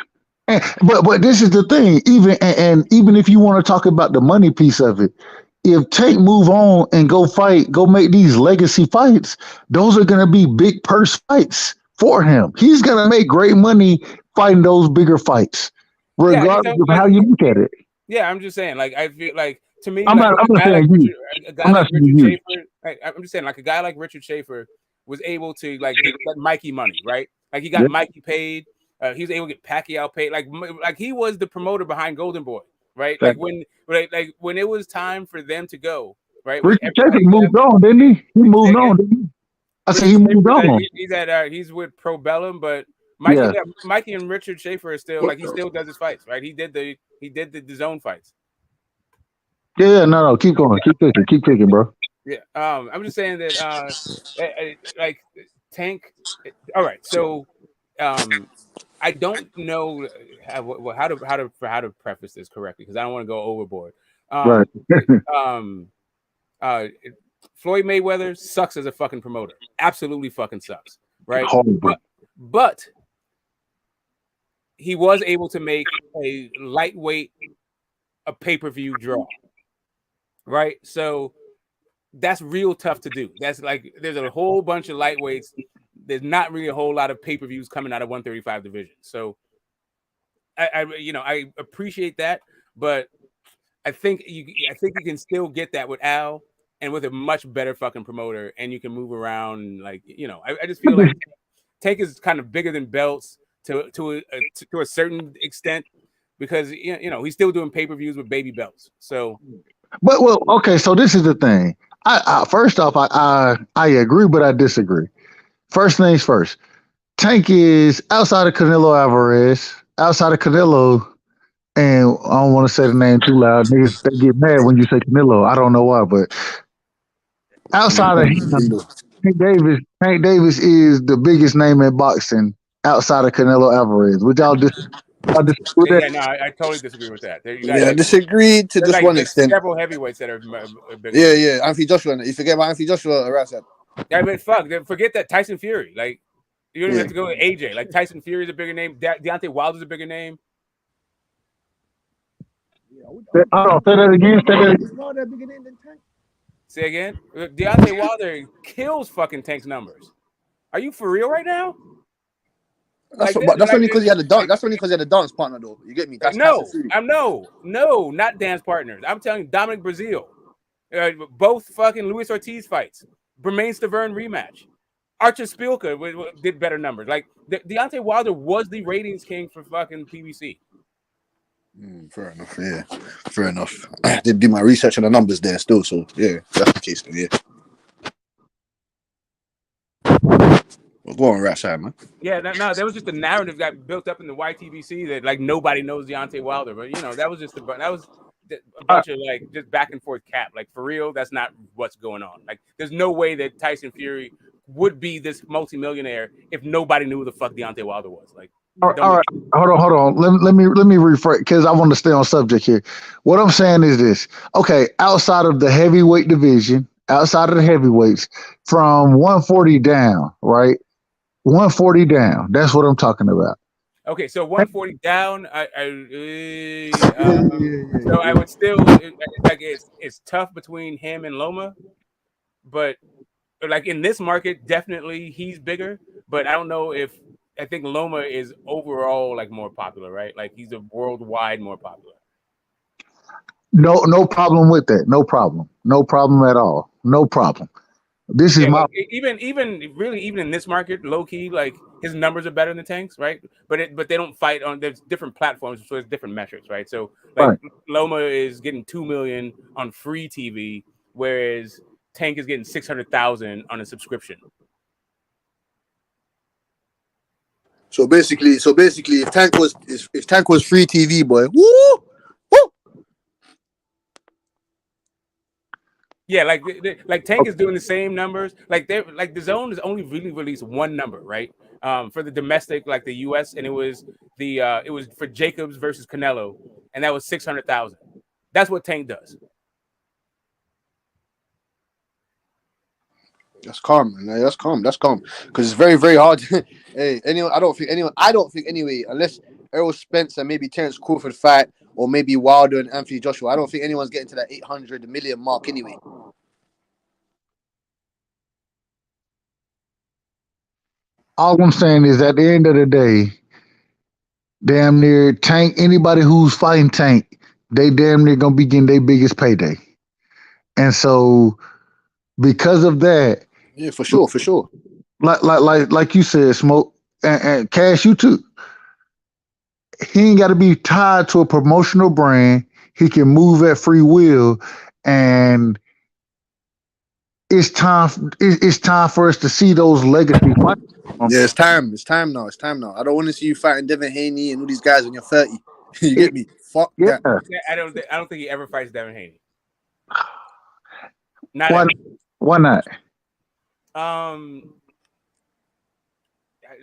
But this is the thing. And even if you want to talk about the money piece of it, if Tank move on and go fight, go make these legacy fights, those are gonna be big purse fights for him. He's gonna make great money fighting those bigger fights, Yeah, I just regardless don't of like. how you look at it. Yeah, I'm just saying. Like I feel like to me, I'm like not. I'm a not guy like saying you. Richard, a guy I'm not like saying Richard you. Schaefer. Like, I'm just saying, like a guy like Richard Schaefer was able to like get that Mikey money, right? Like he got Yep. Mikey paid. He was able to get Pacquiao paid. Like he was the promoter behind Golden Boy, right? Facts. Like when it was time for them to go, right? When Richard Schaefer everybody left, moved on, didn't he? He say moved again. on, didn't he? I said Richard he moved Schaefer's on. he's with Probellum, but Yeah. Mikey and Richard Schaefer are still like he still does his fights, right? He did the zone fights. Yeah. No. Keep going. Keep picking, bro. Yeah. I'm just saying that like Tank. All right. So I don't know how to preface this correctly because I don't want to go overboard. Right. Floyd Mayweather sucks as a fucking promoter. Absolutely fucking sucks. Right. Horrible. But he was able to make a lightweight a pay-per-view draw. Right. So that's real tough to do. That's like there's a whole bunch of lightweights. There's not really a whole lot of pay-per-views coming out of 135 division. So I appreciate that, but I think you can still get that with Al and with a much better fucking promoter, and you can move around. Like I just feel like Tank is kind of bigger than belts to a certain extent because he's still doing pay-per-views with baby belts. So, But well, okay. So this is the thing. First off, I agree, but I disagree. First things first. Tank is outside of Canelo Alvarez, outside of Canelo, and I don't want to say the name too loud. Niggas they get mad when you say Canelo. I don't know why, but outside of him, Tank Davis is the biggest name in boxing outside of Canelo Alvarez. Would y'all disagree with that? yeah, no, I totally disagree with that. I disagree to just one extent. Several heavyweights that are bigger. Yeah. Anthony Joshua. You forget about Anthony Joshua, right? Yeah, but forget that Tyson Fury. Like you don't even have to go with AJ. Like Tyson Fury is a bigger name. Deontay Wilder's a bigger name. Say that again. Say again. Deontay Wilder kills fucking Tank's numbers. Are you for real right now? That's only because he had a dance. That's only because he had a dance partner, though. You get me? That's no, not dance partners. I'm telling you, Dominic Brazil, both fucking Luis Ortiz fights, Bermain Stavern rematch, Archer Spilka did better numbers. Like Deontay Wilder was the ratings king for fucking PBC. Fair enough. Yeah, fair enough. I did do my research on the numbers there still, so yeah, that's the case. Yeah. Well, go on, Ratshire, man. Yeah, no, there was just a narrative got built up in the YTBC that like nobody knows Deontay Wilder, but that was just a bunch of like just back and forth cap. Like for real, that's not what's going on. Like there's no way that Tyson Fury would be this multimillionaire if nobody knew who the fuck Deontay Wilder was. Like, all right, hold on. Let me rephrase because I want to stay on subject here. What I'm saying is this: okay, outside of the heavyweight division, outside of the heavyweights, from 140 down, right? 140 down. That's what I'm talking about. Okay, so 140 down. So I would still like it's tough between him and Loma, but like in this market, definitely he's bigger. But I don't know if I think Loma is overall like more popular, right? Like he's a worldwide more popular. No problem with that. No problem at all. No problem. This is my like, even in this market, low key, like his numbers are better than Tank's, right? But they don't fight on. There's different platforms, so there's different metrics, right? So like right. Loma is getting 2 million on free TV, whereas Tank is getting 600,000 on a subscription. So basically, if Tank was free TV, boy, woo. Yeah, like Tank is doing the same numbers. Like the Zone has only really released one number, right? For the domestic, like the US, and it was for Jacobs versus Canelo, and that was 600,000. That's what Tank does. That's calm, man. That's calm. That's calm. Because it's very, very hard. Hey, I don't think anyway, unless Errol Spence and maybe Terence Crawford fight, or maybe Wilder and Anthony Joshua. I don't think anyone's getting to that 800 million mark anyway. All I'm saying is, at the end of the day, damn near Tank. Anybody who's fighting Tank, they damn near gonna be getting their biggest payday. And so, because of that, yeah, for sure, like you said, Smoke and Cash, you too. He ain't got to be tied to a promotional brand. He can move at free will, and it's time. It's time for us to see those legacy fights. Yeah, it's time. It's time now. I don't want to see you fighting Devin Haney and all these guys when you're 30. You get me? Fuck that. I don't think he ever fights Devin Haney. Why not?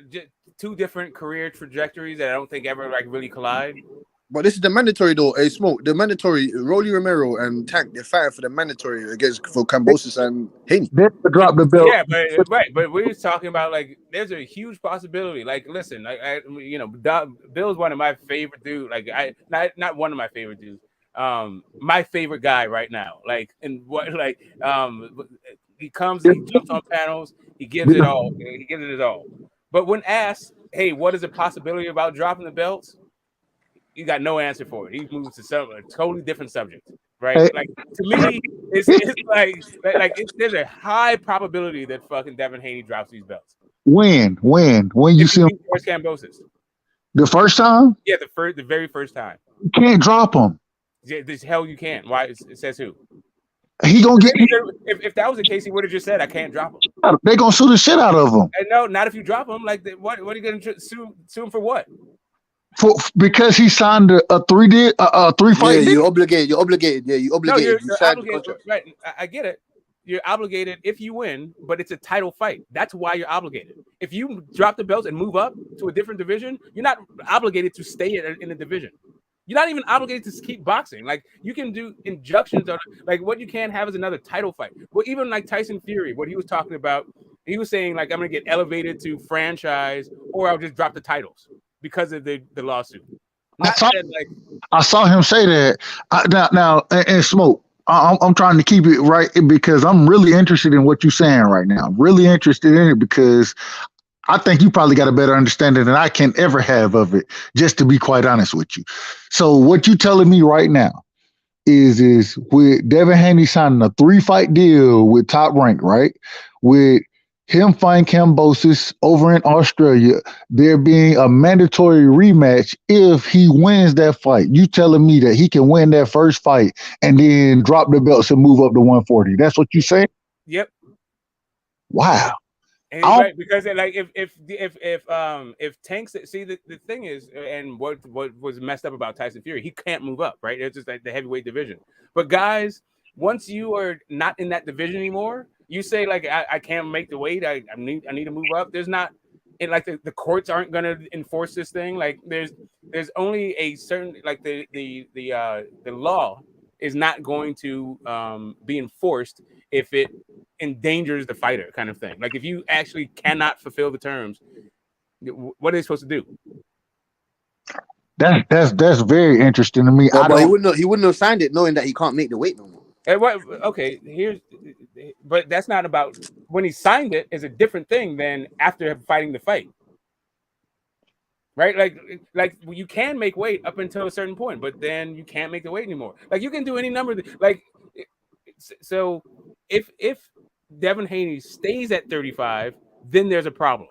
Just two different career trajectories that I don't think ever really collide. But this is the mandatory though. Hey, Smoke, the mandatory. Rolly Romero and Tank, they're fighting for the mandatory for Kambosos and Haney. They drop the belt. Yeah, but we're just talking about there's a huge possibility. Listen, Bill's one of my favorite dudes. Not one of my favorite dudes. My favorite guy right now. He jumps on panels, he gives it all. He gives it his all. But when asked, hey, what is the possibility about dropping the belts? You got no answer for it. He moves to a totally different subject, right? To me, there's a high probability that fucking Devin Haney drops these belts. When you see him Kambosos. The first time? Yeah, the very first time. You can't drop him. Yeah, this hell you can't. Why? It says who? He gonna get. If that was the case, he would have just said, "I can't drop him." They gonna sue the shit out of him. And no, not if you drop him. What are you gonna sue him for? What? Because he signed a 3 fight. Yeah, you're obligated. Yeah, you obligated. No, you're obligated. Right, I get it. You're obligated if you win, but it's a title fight. That's why you're obligated. If you drop the belts and move up to a different division, you're not obligated to stay in the division. You're not even obligated to keep boxing. You can do injunctions on what you can't have is another title fight. Well, even Tyson Fury, what he was talking about, he was saying I'm gonna get elevated to franchise, or I'll just drop the titles because of the lawsuit. I saw him say that. Now, and Smoke, I'm trying to keep it right because I'm really interested in what you're saying right now. Really interested in it because I think you probably got a better understanding than I can ever have of it, just to be quite honest with you. So what you telling me right now is with Devin Haney signing a 3-fight deal with Top Rank, right? With him fighting Kambosos over in Australia, there being a mandatory rematch if he wins that fight. You telling me that he can win that first fight and then drop the belts and move up to 140? That's what you saying? Yep. Wow. And right, because if Tanks, see the thing is, and what was messed up about Tyson Fury, he can't move up, right? It's just the heavyweight division. But guys, once you are not in that division anymore, you say I can't make the weight. I need to move up. There's not, the courts aren't gonna enforce this thing. There's only a certain the law is not going to be enforced if it endangers the fighter, kind of thing. If you actually cannot fulfill the terms, what are they supposed to do? That's very interesting to me. But he wouldn't have signed it knowing that he can't make the weight no more. But that's not about when he signed it. Is a different thing than after fighting the fight, right? You can make weight up until a certain point, but then you can't make the weight anymore. You can do any number. So if Devin Haney stays at 35, then there's a problem.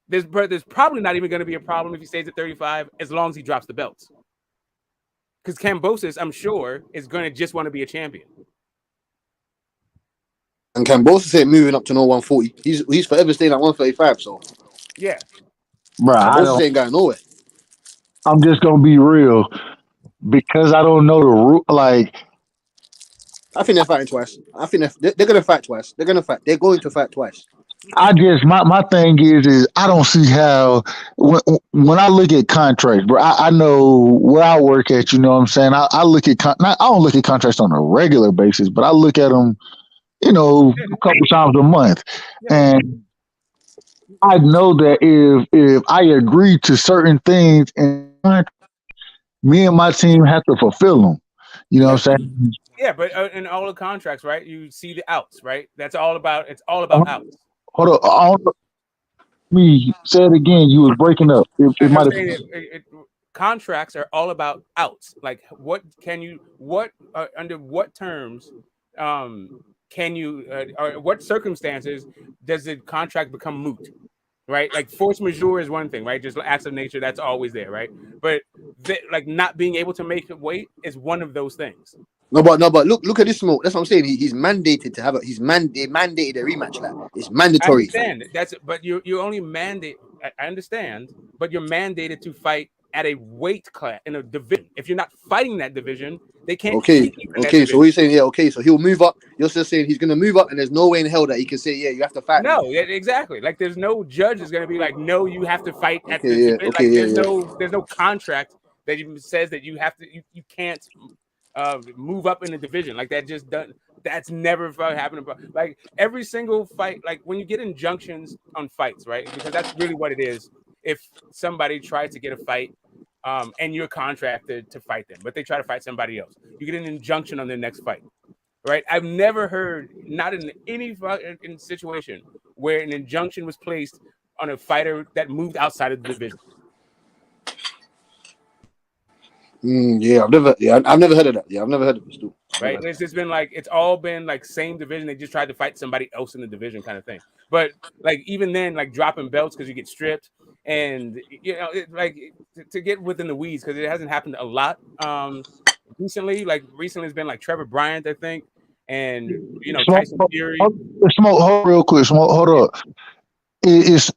There's probably not even going to be a problem if he stays at 35 as long as he drops the belts. Because Kambosos, I'm sure, is going to just want to be a champion. And Kambosos ain't moving up to no 140. He's forever staying at 135. So yeah, bro, Kambosos ain't going nowhere. I'm just gonna be real because I don't know the rule. I think they're fighting twice. I think they're going to fight twice. They're going to fight twice. My thing is I don't see how when I look at contracts, bro. I know where I work at. You know what I'm saying? I look at I don't look at contracts on a regular basis, but I look at them a couple times a month. And I know that if I agree to certain things, and me and my team have to fulfill them. You know what I'm saying? Yeah, but in all the contracts, right? You see the outs, right? That's all about. It's all about outs. Hold on. Me say it again. You was breaking up. It I'm might have. saying contracts are all about outs. Like, what can you? What under what terms? Can you? Or what circumstances does the contract become moot? Right, like force majeure is one thing, right? Just acts of nature, that's always there, right? But like not being able to make it wait is one of those things. No, but look at this smoke. That's what I'm saying. He's mandated to have they mandated a rematch. Like it's I mandatory. understand that's, but you only mandate. I understand, but you're mandated to fight at a weight class in a division. If you're not fighting that division, they can't Okay, keep you in that okay. So division. what are you saying? Yeah, okay. So he'll move up. You're still saying he's gonna move up, and there's no way in hell that he can say, yeah, you have to fight. No, exactly. Like there's no judge is gonna be like, no, you have to fight at Okay, yeah, okay, like yeah, there's no contract that even says that you have to you can't move up in the division. Like that just doesn't. That's never happened. Like every single fight, like when you get injunctions on fights, right? Because that's really what it is. If somebody tries to get a fight, and you're contracted to fight them, but they try to fight somebody else, you get an injunction on their next fight. Right? I've never heard, not in any situation, where an injunction was placed on a fighter that moved outside of the division. I've never heard of that. Yeah, I've never heard of this too. Right? It's just been like it's all been like same division. They just tried to fight somebody else in the division, kind of thing. But like even then, like dropping belts because you get stripped, and to get within the weeds because it hasn't happened a lot recently. Like recently, it's been like Trevor Bryant, I think, and Tyson Fury. Smoke, hold real quick. Smoke, hold up. Is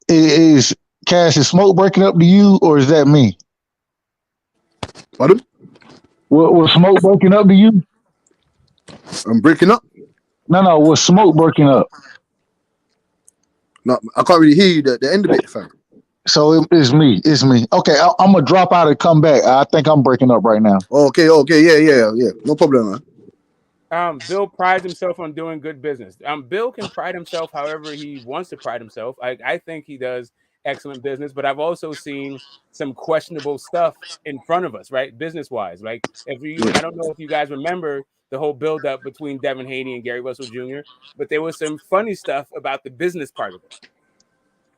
Cash, is Smoke breaking up to you, or is that me? Pardon? Was Smoke breaking up to you? I'm breaking up? No, was Smoke breaking up? No, I can't really hear you. The end of it, fam. So it's me. It's me. Okay, I'm gonna drop out and come back. I think I'm breaking up right now. Okay, yeah. No problem, man. Bill prides himself on doing good business. Bill can pride himself however he wants to pride himself. I think he does excellent business, but I've also seen some questionable stuff in front of us, right? Business wise. Like I don't know if you guys remember the whole build up between Devin Haney and Gary Russell Jr., but there was some funny stuff about the business part of it.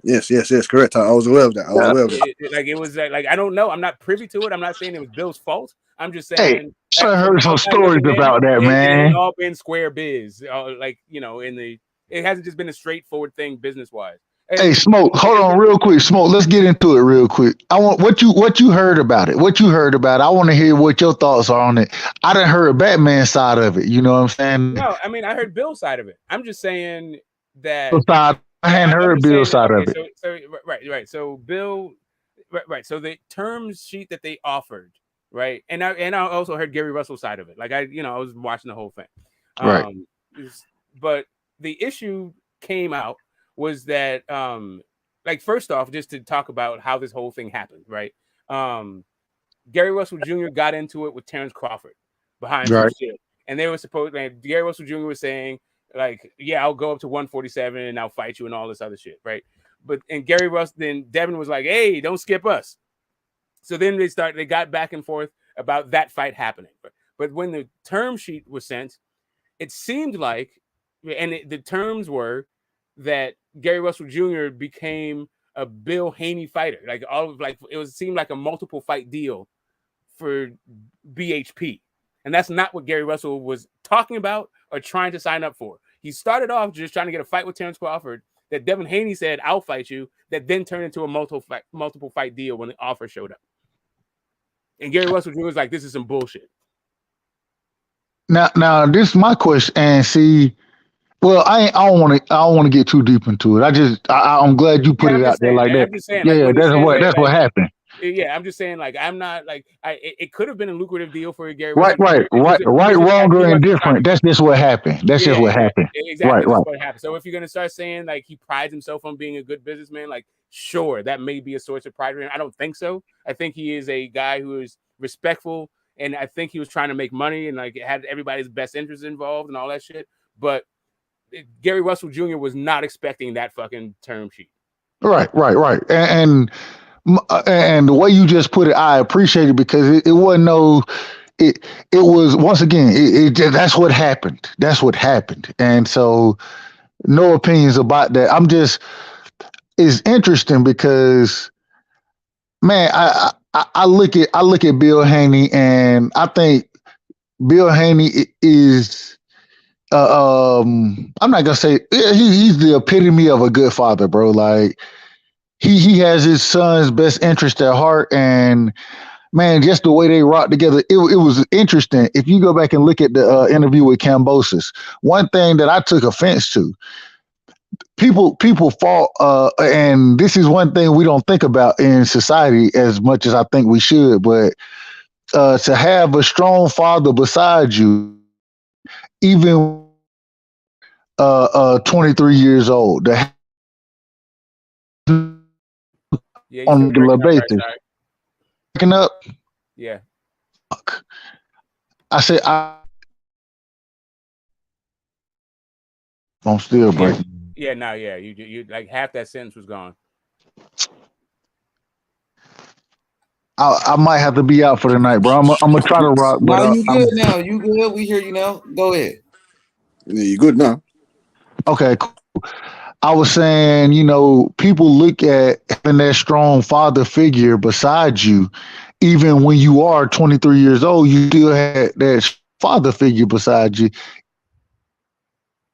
Yes, correct. I was aware of that. It was like I don't know. I'm not privy to it. I'm not saying it was Bill's fault. I'm just saying. Hey, I heard some stories about that, man. It ain't all been square biz. It hasn't just been a straightforward thing business wise. Hey, Smoke, hold on real quick. Smoke, let's get into it real quick. I want what you heard about it. What you heard about it. I want to hear what your thoughts are on it. I done heard Batman's side of it. You know what I'm saying? No, I mean I heard Bill's side of it. I'm just saying that I hadn't heard Bill's side of it. So right. So Bill, right. So the term sheet that they offered, right, and I also heard Gary Russell's side of it. Like I was watching the whole thing. Right. But the issue came out was that like first off, just to talk about how this whole thing happened, right? Gary Russell Jr. got into it with Terrence Crawford behind some shit, and they were supposed. Like, Gary Russell Jr. was saying, like, yeah, I'll go up to 147 and I'll fight you and all this other shit, right? But and then Devin was like, hey, don't skip us. So then they got back and forth about that fight happening. But when the term sheet was sent, it seemed like, and the terms were that Gary Russell Jr. became a Bill Haney fighter. Seemed like a multiple fight deal for BHP. And that's not what Gary Russell was talking about or trying to sign up for. He started off just trying to get a fight with Terrence Crawford that Devin Haney said, I'll fight you, that then turned into a multiple fight deal when the offer showed up. And Gary Russell Jr. was like, this is some bullshit. Now this is my question, and see, well, I don't want to get too deep into it. I'm glad you put it out there like that. I'm just saying, that's what happened. Yeah, I'm just saying, like, I'm not like it could have been a lucrative deal for Gary. Right, wrong, or indifferent. That's just what happened. Just what happened. Exactly, that's what happened. So if you're gonna start saying like he prides himself on being a good businessman, like sure, that may be a source of pride for him. I don't think so. I think he is a guy who is respectful, and I think he was trying to make money and like had everybody's best interest involved and all that shit. But Gary Russell Jr. was not expecting that fucking term sheet. Right. And the way you just put it, I appreciate it because it wasn't no. It was once again. That's what happened. That's what happened. And so, no opinions about that. It's interesting because, man, I look at Bill Haney, and I think Bill Haney is. I'm not gonna say he's the epitome of a good father, bro. Like he has his son's best interest at heart, and man, just the way they rock together, it was interesting. If you go back and look at the interview with Kambosos, one thing that I took offense to, people fought, and this is one thing we don't think about in society as much as I think we should, but to have a strong father beside you, even 23 years old, Yeah, you on a still regular breaking up, basis. right? Breaking up, Yeah. I said I'm still breaking. Yeah, no, yeah. You like half that sentence was gone. I might have to be out for the night, bro. I'm gonna try to rock, but No, you good now. You good. We hear you now. Go ahead. Yeah, you good now? Okay, cool. I was saying, people look at having that strong father figure beside you, even when you are 23 years old, you still had that father figure beside you.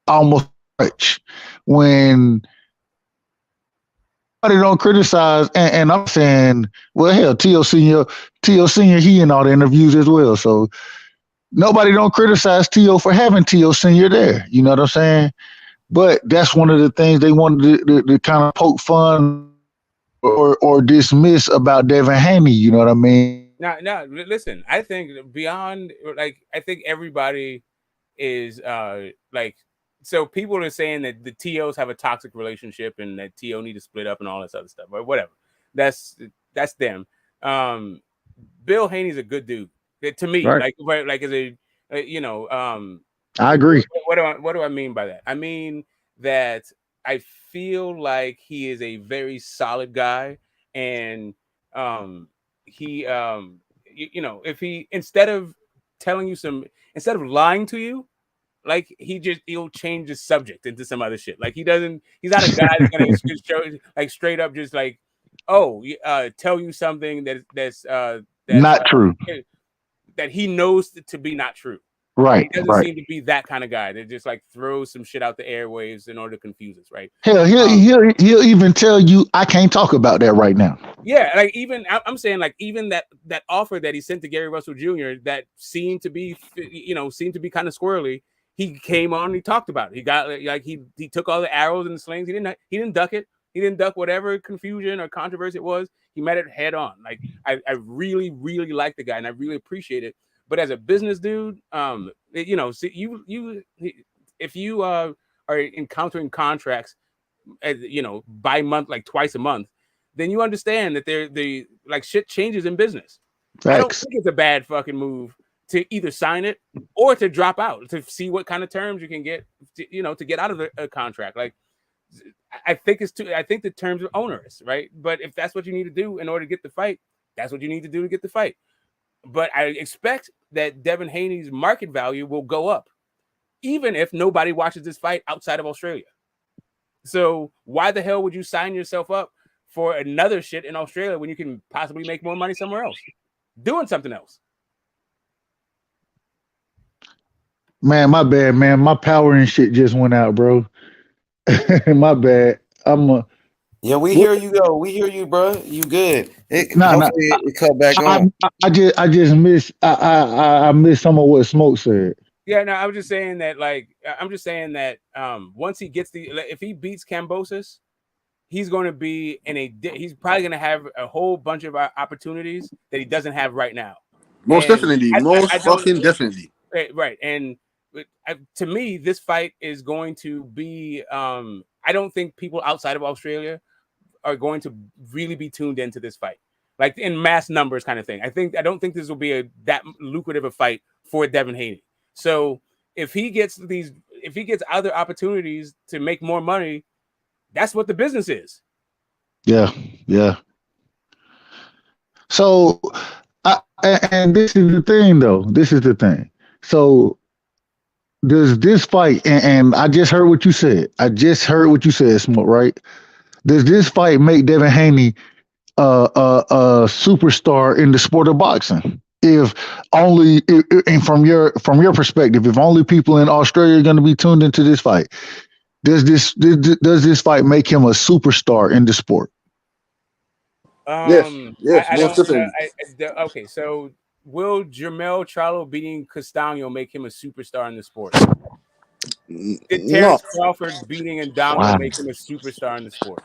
Almost much when they don't criticize, and I'm saying, well, hell, T.O. Senior, he in all the interviews as well. So nobody don't criticize T.O. for having T.O. Senior there. You know what I'm saying? But that's one of the things they wanted to kind of poke fun or dismiss about Devin Haney. You know what I mean? No, listen, I think beyond, like, I think everybody is like, so people are saying that the TOs have a toxic relationship and that TO need to split up and all this other stuff, or whatever. That's them. Bill Haney's a good dude to me. Right. Like as a I agree. What do I mean by that? I mean that I feel like he is a very solid guy, and he if he instead of lying to you, like he'll change the subject into some other shit. Like he's not a guy that's gonna just show like straight up just like, tell you something that's not true, that he knows to be not true. Right. He doesn't seem to be that kind of guy that just like throws some shit out the airwaves in order to confuse us, right? Hell, he'll even tell you, I can't talk about that right now. Yeah, like even I'm saying like even that offer that he sent to Gary Russell Jr. that seemed to be kind of squirrely. He came on and he talked about it. He got like he took all the arrows and the slings. He didn't duck it. He didn't duck whatever confusion or controversy it was. He met it head on. Like I really, really like the guy and I really appreciate it. But as a business dude, if you are encountering contracts, by month, like twice a month, then you understand that the like shit changes in business. Thanks. I don't think it's a bad fucking move to either sign it or to drop out to see what kind of terms you can get, to get out of a contract. Like I think the terms are onerous, right? But if that's what you need to do in order to get the fight, that's what you need to do to get the fight. But I expect that Devin Haney's market value will go up, even if nobody watches this fight outside of Australia. So why the hell would you sign yourself up for another shit in Australia when you can possibly make more money somewhere else, doing something else? Man, my bad, man. My power and shit just went out, bro. My bad. Yeah, we hear you go. We hear you, bro. You good? Nah. It cut back on. I just missed. I missed some of what Smoke said. Yeah, no, I was just saying that. Once he gets if he beats Kambosos, he's going to be he's probably going to have a whole bunch of opportunities that he doesn't have right now. Most definitely. Definitely. Right. And to me, this fight is going to be, I don't think people outside of Australia are going to really be tuned into this fight, like in mass numbers kind of thing. I don't think this will be that lucrative a fight for Devin Haney. So if he gets if he gets other opportunities to make more money, that's what the business is. Yeah. So, and this is the thing, though. This is the thing. So, does this fight? And I just heard what you said. Smoke. Right? Does this fight make Devin Haney a superstar in the sport of boxing? If only, and from your perspective, if only people in Australia are going to be tuned into this fight, does this fight make him a superstar in the sport? Yes, I most don't know. definitely. Okay, so will Jermell Charlo beating Castano make him a superstar in the sport? Did No. Terrence Crawford beating Ngannou Wow. make him a superstar in the sport?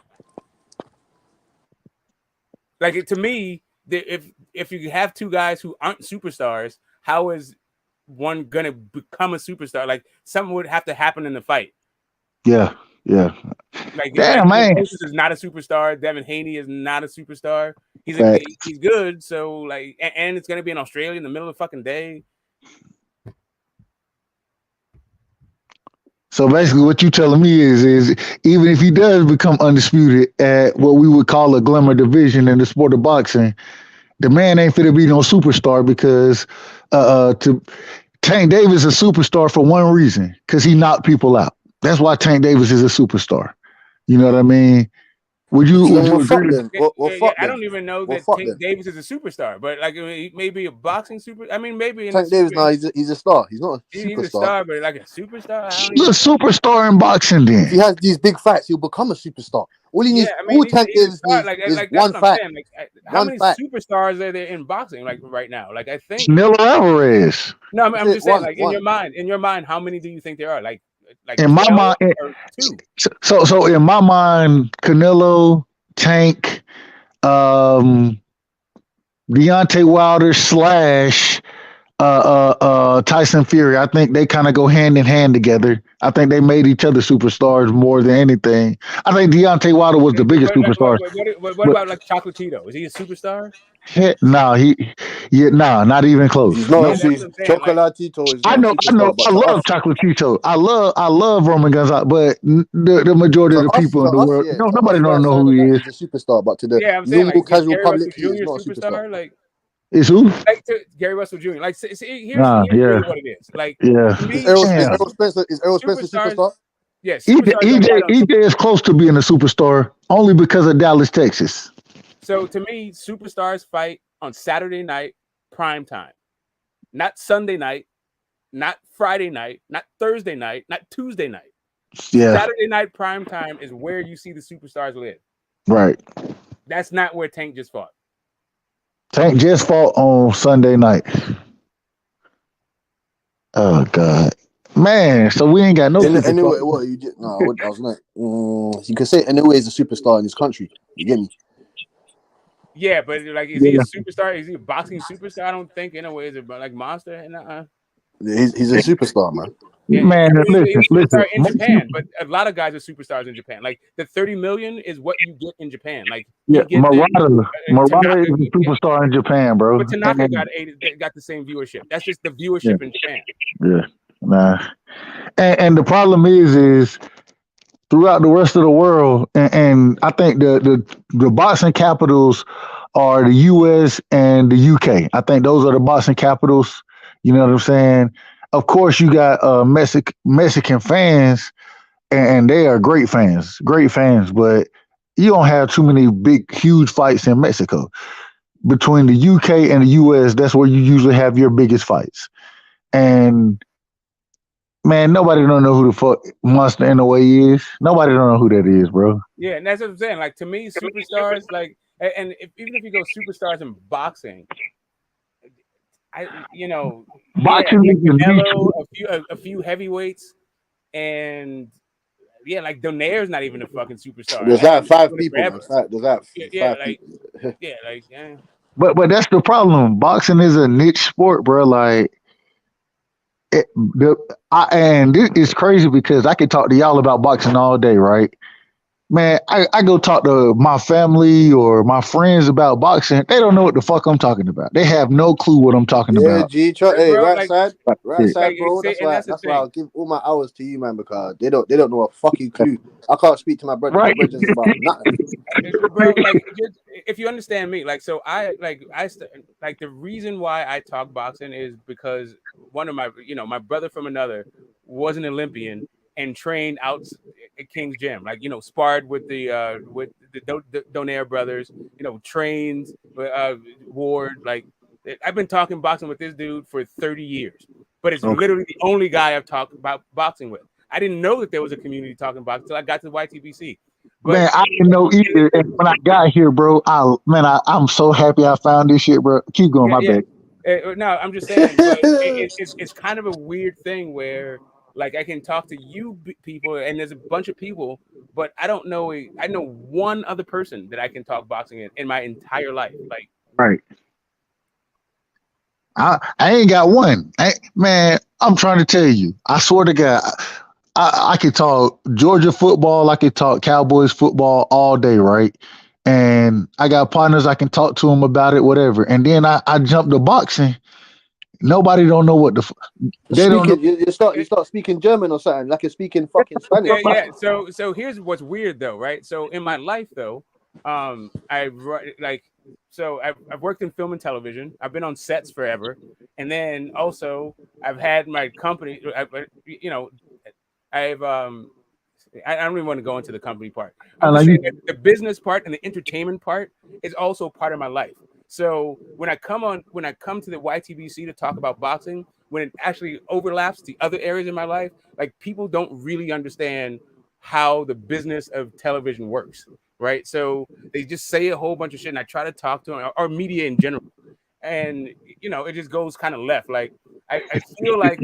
Like, to me, if you have two guys who aren't superstars, how is one gonna become a superstar? Like, something would have to happen in the fight. Yeah. Like, Damn, man. Kambosos is not a superstar. Devin Haney is not a superstar. He's good. So, like, and it's gonna be in Australia in the middle of the fucking day. So basically, what you telling me is even if he does become undisputed at what we would call a glamour division in the sport of boxing, the man ain't fit to be no superstar because Tank Davis is a superstar for one reason, because he knocked people out. That's why Tank Davis is a superstar. You know what I mean? Would you agree? I don't even know that Tank Davis is a superstar, but like, he may be a boxing super. I mean, maybe in Tank Davis, no, he's a star. He's not a superstar. He's a star, but like a superstar, I don't He's a superstar in boxing. Then if he has these big fights, he'll become a superstar. All he needs, all Tank Davis needs is one fight. How many superstars are there in boxing like right now? Like, I think Canelo Alvarez. No, I'm just saying, like, in your mind, how many do you think there are? Like in my mind, or two? So in my mind, Canelo, Tank, Deontay Wilder / Tyson Fury. I think they kind of go hand in hand together. I think they made each other superstars more than anything. I think Deontay Wilder was the biggest superstar. What about like Chocolatito? Is he a superstar? Not even close. He's not. Chocolatito is. I know. I love Chocolatito. I love Roman Gonzalez, but the majority of the people in the world, nobody don't know who he is. He's a superstar, but to the I'm saying, normal like, casual Gary public, Russell he's Jr. not a superstar. Like, is who? Like, Gary Russell Jr. Like, here's really what it is. Like, to me, is Errol Spencer a superstar? Yes. EJ is close to being a superstar only because of Dallas, Texas. So to me, superstars fight on Saturday night, prime time, not Sunday night, not Friday night, not Thursday night, not Tuesday night. Yeah. Saturday night prime time is where you see the superstars live. Right. That's not where Tank just fought. Tank just fought on Sunday night. Oh God, man! So we ain't got no. Anyway, what you did? No, I was not. You can say anyway is a superstar in this country. You get me? Yeah, but like, is he a superstar? Is he a boxing superstar? I don't think anyway. Is it like Monster? And he's a superstar, man. Yeah, man, he's a listen. superstar in Japan, but a lot of guys are superstars in Japan. Like, the 30 million is what you get in Japan. Like, Murata is a superstar in Japan, bro. But Tanaka got the same viewership. That's just the viewership in Japan. Yeah, nah. And the problem is throughout the rest of the world, and I think the boxing capitals are the U.S. and the U.K. I think those are the boxing capitals. You know what I'm saying? Of course, you got Mexican fans, and they are great fans, but you don't have too many big, huge fights in Mexico. Between the UK and the US, that's where you usually have your biggest fights. And, man, nobody don't know who the fuck Monster NOA is. Nobody don't know who that is, bro. Yeah, and that's what I'm saying. Like, to me, superstars, like, and even if you go superstars in boxing, boxing is Canelo, a few heavyweights, and like Donaire's not even a fucking superstar. There's like 5 people. There's like 5 people. But that's the problem. Boxing is a niche sport, bro. Like, and it's crazy because I could talk to y'all about boxing all day, right? Man, I go talk to my family or my friends about boxing. They don't know what the fuck I'm talking about. They have no clue what I'm talking Yeah, about. G. Hey, bro. Like, right Shit. side, bro. see, and that's the That's why thing. I'll give all my hours to you, man, because they don't know a fucking clue. I can't speak to my Right. brethren about nothing. Bro, like, just, if you understand me, like, so like the reason why I talk boxing is because one of my, my brother from another was an Olympian and trained out at King's Gym, like, sparred with the Donaire brothers, trained with Ward. Like, I've been talking boxing with this dude for 30 years, but it's Okay. literally the only guy I've talked about boxing with. I didn't know that there was a community talking boxing until I got to the YTBC. But Man, I didn't know either. And when I got here, bro, I'm so happy I found this shit, bro. Keep going, my yeah. bad. No, I'm just saying, but it's kind of a weird thing where, like, I can talk to you people, and there's a bunch of people, but I don't know. I know one other person that I can talk boxing in my entire life. Like, Right. I ain't got one. Man, I'm trying to tell you. I swear to God, I could talk Georgia football. I could talk Cowboys football all day, right? And I got partners I can talk to them about it, whatever. And then I jump to boxing. Nobody don't know what they don't know. Speaking, you start speaking German or something, like you're speaking fucking Spanish. yeah. So here's what's weird though, right? So in my life though, I've worked in film and television. I've been on sets forever, and then also I've had my company. I've I don't even want to go into the company part. I'm just Like saying that the business part and the entertainment part is also part of my life. So when I come to the YTBC to talk about boxing, when it actually overlaps the other areas in my life, like, people don't really understand how the business of television works, right? So they just say a whole bunch of shit, and I try to talk to them, or media in general, and it just goes kind of left. Like, I feel like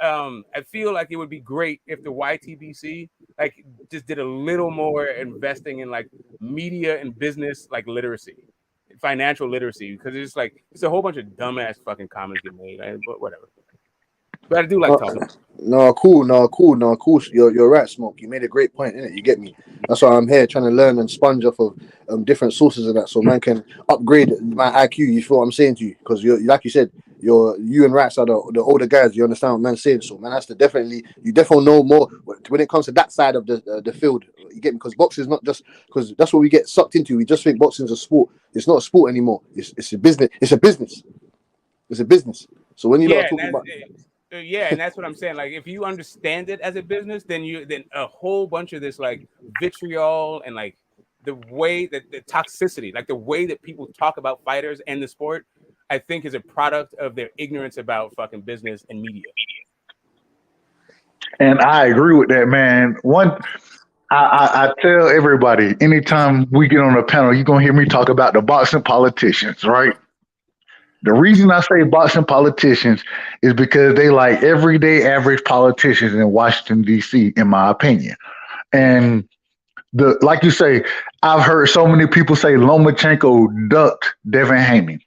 I feel like it would be great if the YTBC like just did a little more investing in like media and business like literacy, financial literacy, because it's a whole bunch of dumbass fucking comments get made, but whatever. But I do like talking. No, cool. You're right, Smoke. You made a great point, innit? You get me? That's why I'm here trying to learn and sponge off of different sources of that, so man can upgrade my IQ. You feel what I'm saying to you? Because you're like you said, you and Rats are the older guys. You understand what man's saying? So man has to definitely know more when it comes to that side of the field. You get me? Because boxing is not just because that's what we get sucked into. We just think boxing is a sport. It's not a sport anymore. It's a business. It's a business. It's a business. So when you lot are talking about And that's what I'm saying. Like, if you understand it as a business, then a whole bunch of this like vitriol and like the way that the toxicity, like the way that people talk about fighters and the sport, I think is a product of their ignorance about fucking business and media. And I agree with that, man. I tell everybody, anytime we get on a panel, you're gonna hear me talk about the boxing politicians, right? The reason I say boxing politicians is because they like everyday average politicians in Washington, D.C., in my opinion. And like you say, I've heard so many people say Lomachenko ducked Devin Haney.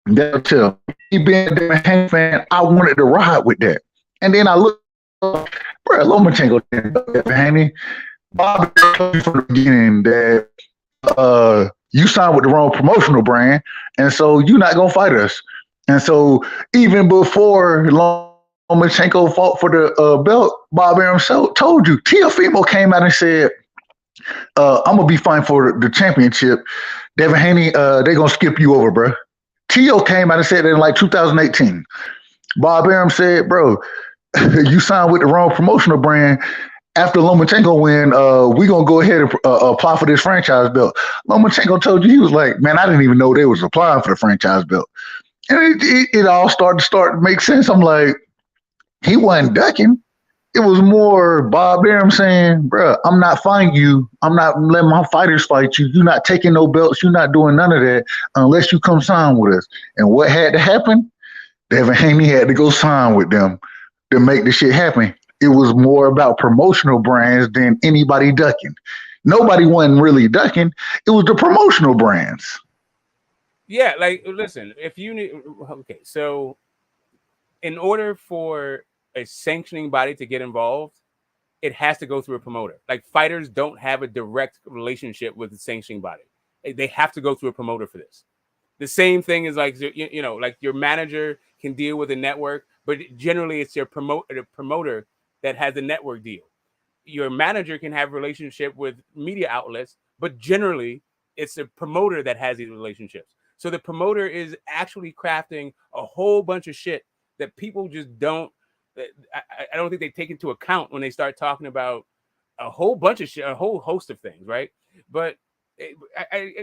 They'll tell me, being a Devin Haney fan, I wanted to ride with that. And then I look, bro, Lomachenko didn't duck Devin Haney. Bobby told you from the beginning that you signed with the wrong promotional brand, and so you're not gonna fight us. And so even before Lomachenko fought for the belt, Bob Arum told you. Teofimo came out and said, "I'm gonna be fine for the championship. Devin Haney, they're gonna skip you over, bro." Teo came out and said that in like 2018. Bob Arum said, "Bro, you signed with the wrong promotional brand." After Lomachenko win, we're going to go ahead and apply for this franchise belt. Lomachenko told you, he was like, man, I didn't even know they was applying for the franchise belt. And it all started to make sense. I'm like, he wasn't ducking. It was more Bob Arum saying, bro, I'm not fighting you. I'm not letting my fighters fight you. You're not taking no belts. You're not doing none of that unless you come sign with us. And what had to happen? Devin Haney had to go sign with them to make the shit happen. It was more about promotional brands than anybody ducking. Nobody wasn't really ducking. It was the promotional brands. Yeah, like, listen, if you need, okay, so in order for a sanctioning body to get involved, it has to go through a promoter. Like fighters don't have a direct relationship with the sanctioning body. They have to go through a promoter for this. The same thing is like, you know, like your manager can deal with a network, but generally it's your promoter that has a network deal. Your manager can have a relationship with media outlets, but generally it's the promoter that has these relationships. So the promoter is actually crafting a whole bunch of shit that people just don't, I don't think they take into account when they start talking about a whole bunch of shit, a whole host of things, right? But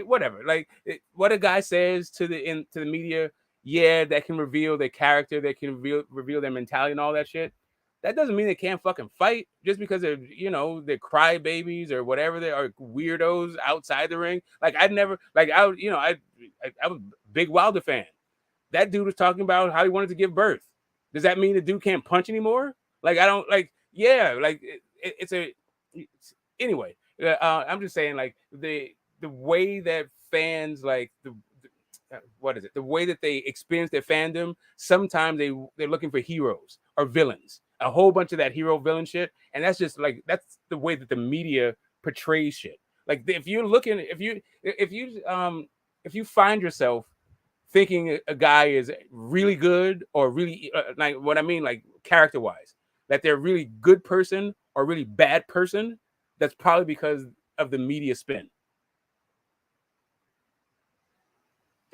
whatever, like what a guy says to the media, yeah, that can reveal their character, that can reveal their mentality and all that shit. That doesn't mean they can't fucking fight just because they're, you know, they're crybabies or whatever they are, weirdos outside the ring. Like I'd never, like I was a big Wilder fan. That dude was talking about how he wanted to give birth. Does that mean the dude can't punch anymore? Like I don't like, yeah, like anyway. I'm just saying, like the way that fans like what is it? The way that they experience their fandom. Sometimes they're looking for heroes or villains. A whole bunch of that hero villain shit, and that's just like that's the way that the media portrays shit. Like if you're looking, if you find yourself thinking a guy is really good or really like what I mean, like character wise, that they're a really good person or really bad person, that's probably because of the media spin.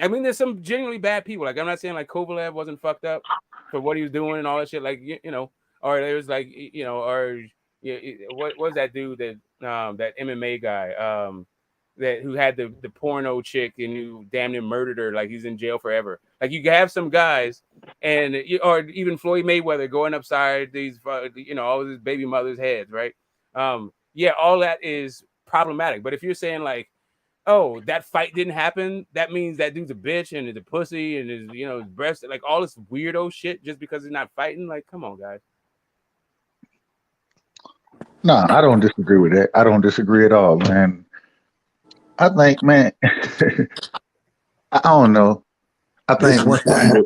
I mean, there's some genuinely bad people. Like I'm not saying like Kovalev wasn't fucked up for what he was doing and all that shit. Like you know, or there's like you know, or what was that dude that that MMA guy that who had the porno chick and who damn near murdered her, like he's in jail forever. Like you have some guys, and or even Floyd Mayweather going upside these you know, all his baby mother's heads, right? Yeah, all that is problematic. But if you're saying like, oh, that fight didn't happen, that means that dude's a bitch and is a pussy and is, you know, his breast, like all this weirdo shit just because he's not fighting, like come on, guys. No, I don't disagree with that. I don't disagree at all, man. I think, man, I don't know. I think once again,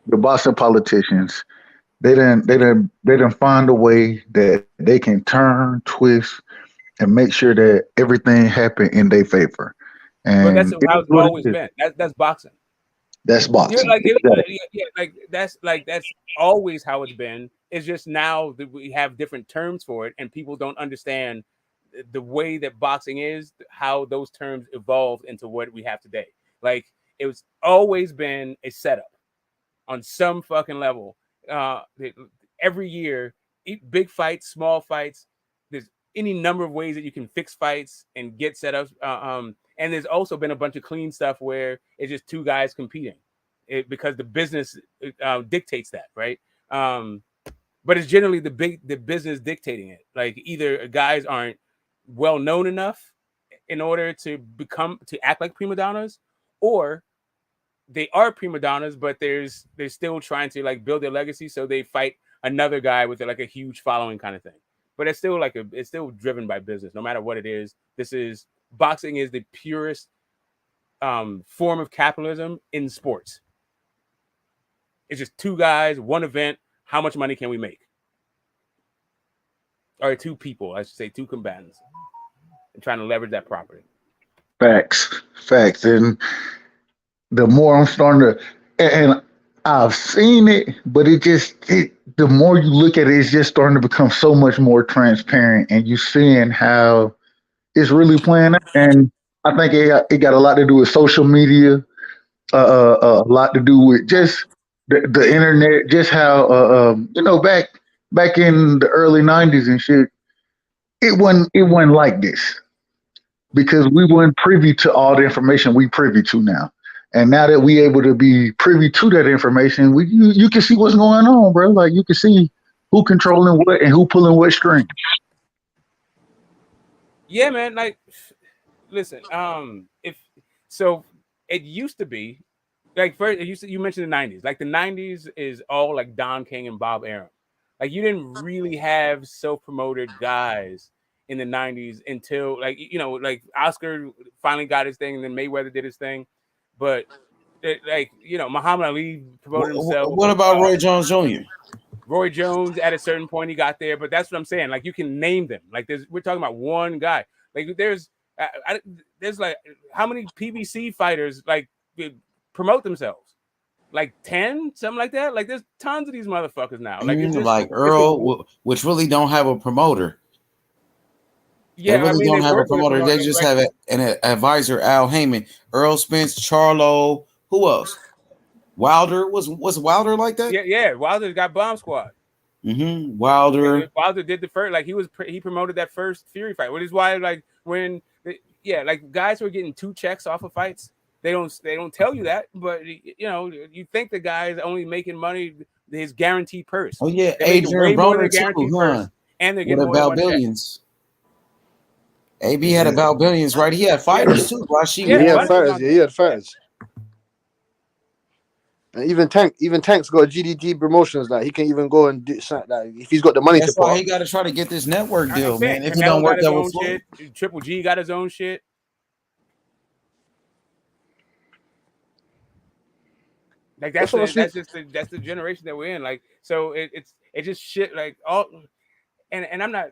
the Boston politicians, they didn't find a way that they can turn, twist, and make sure that everything happened in their favor. But that's And it how is it's what always it is. been. That's boxing. That's You're boxing. like, Exactly. that's always how it's been. It's just now that we have different terms for it, and people don't understand the way that boxing is, how those terms evolved into what we have today. Like it was always been a setup on some fucking level. Every year, big fights, small fights. There's any number of ways that you can fix fights and get setups. And there's also been a bunch of clean stuff where it's just two guys competing, because the business dictates that, right? But it's generally the business dictating it. Like either guys aren't well known enough in order to act like prima donnas, or they are prima donnas, but they're still trying to like build their legacy, so they fight another guy with like a huge following kind of thing. But it's still it's still driven by business, no matter what it is. Boxing is the purest form of capitalism in sports. It's just two guys, one event. How much money can we make? Or two people, I should say, two combatants, and trying to leverage that property. Facts. And the more I'm starting to, and I've seen it, but the more you look at it, it's just starting to become so much more transparent, and you seeing how it's really playing out. And I think it got a lot to do with social media, a lot to do with just the internet, just how back in the early '90s and shit, it wasn't like this because we weren't privy to all the information we privy to now. And now that we able to be privy to that information, you can see what's going on, bro. Like you can see who controlling what and who pulling what string. Yeah, man. Like, listen. If so, it used to be like first. You mentioned the '90s. Like the '90s is all like Don King and Bob Arum. Like you didn't really have self-promoted guys in the '90s until like Oscar finally got his thing, and then Mayweather did his thing. But Muhammad Ali promoted himself. What about Roy Jones Jr.? Roy Jones at a certain point he got there, but that's what I'm saying. Like you can name them. Like we're talking about one guy. Like there's like how many PBC fighters like promote themselves? Like 10, something like that. Like there's tons of these motherfuckers now. Like it's just like Earl, which really don't have a promoter. Yeah, they really they don't have a work with promoter. They just have an advisor, Al Heyman, Earl Spence, Charlo. Who else? Wilder was Wilder like that? Yeah. Wilder's got Bomb Squad. Mm-hmm. Wilder did the first, like he promoted that first Fury fight, which is why like when like guys who are getting 2 checks off of fights, they don't tell you that, but you think the guy is only making money his guaranteed purse. Oh yeah, they're making Adrian way more than Broner a guaranteed too, purse, and they're getting more about than 1 check. billions. AB had about billions, right? He had fighters too. He had fighters. And even Tank's got GDT promotions that he can even go and do something that if he's got the money That's to put. why he got to try to get this network deal, man. If he Canelo don't work got his that own with shit. Triple G got his own shit. Like that's the generation that we're in. Like so it's just shit like all and I'm not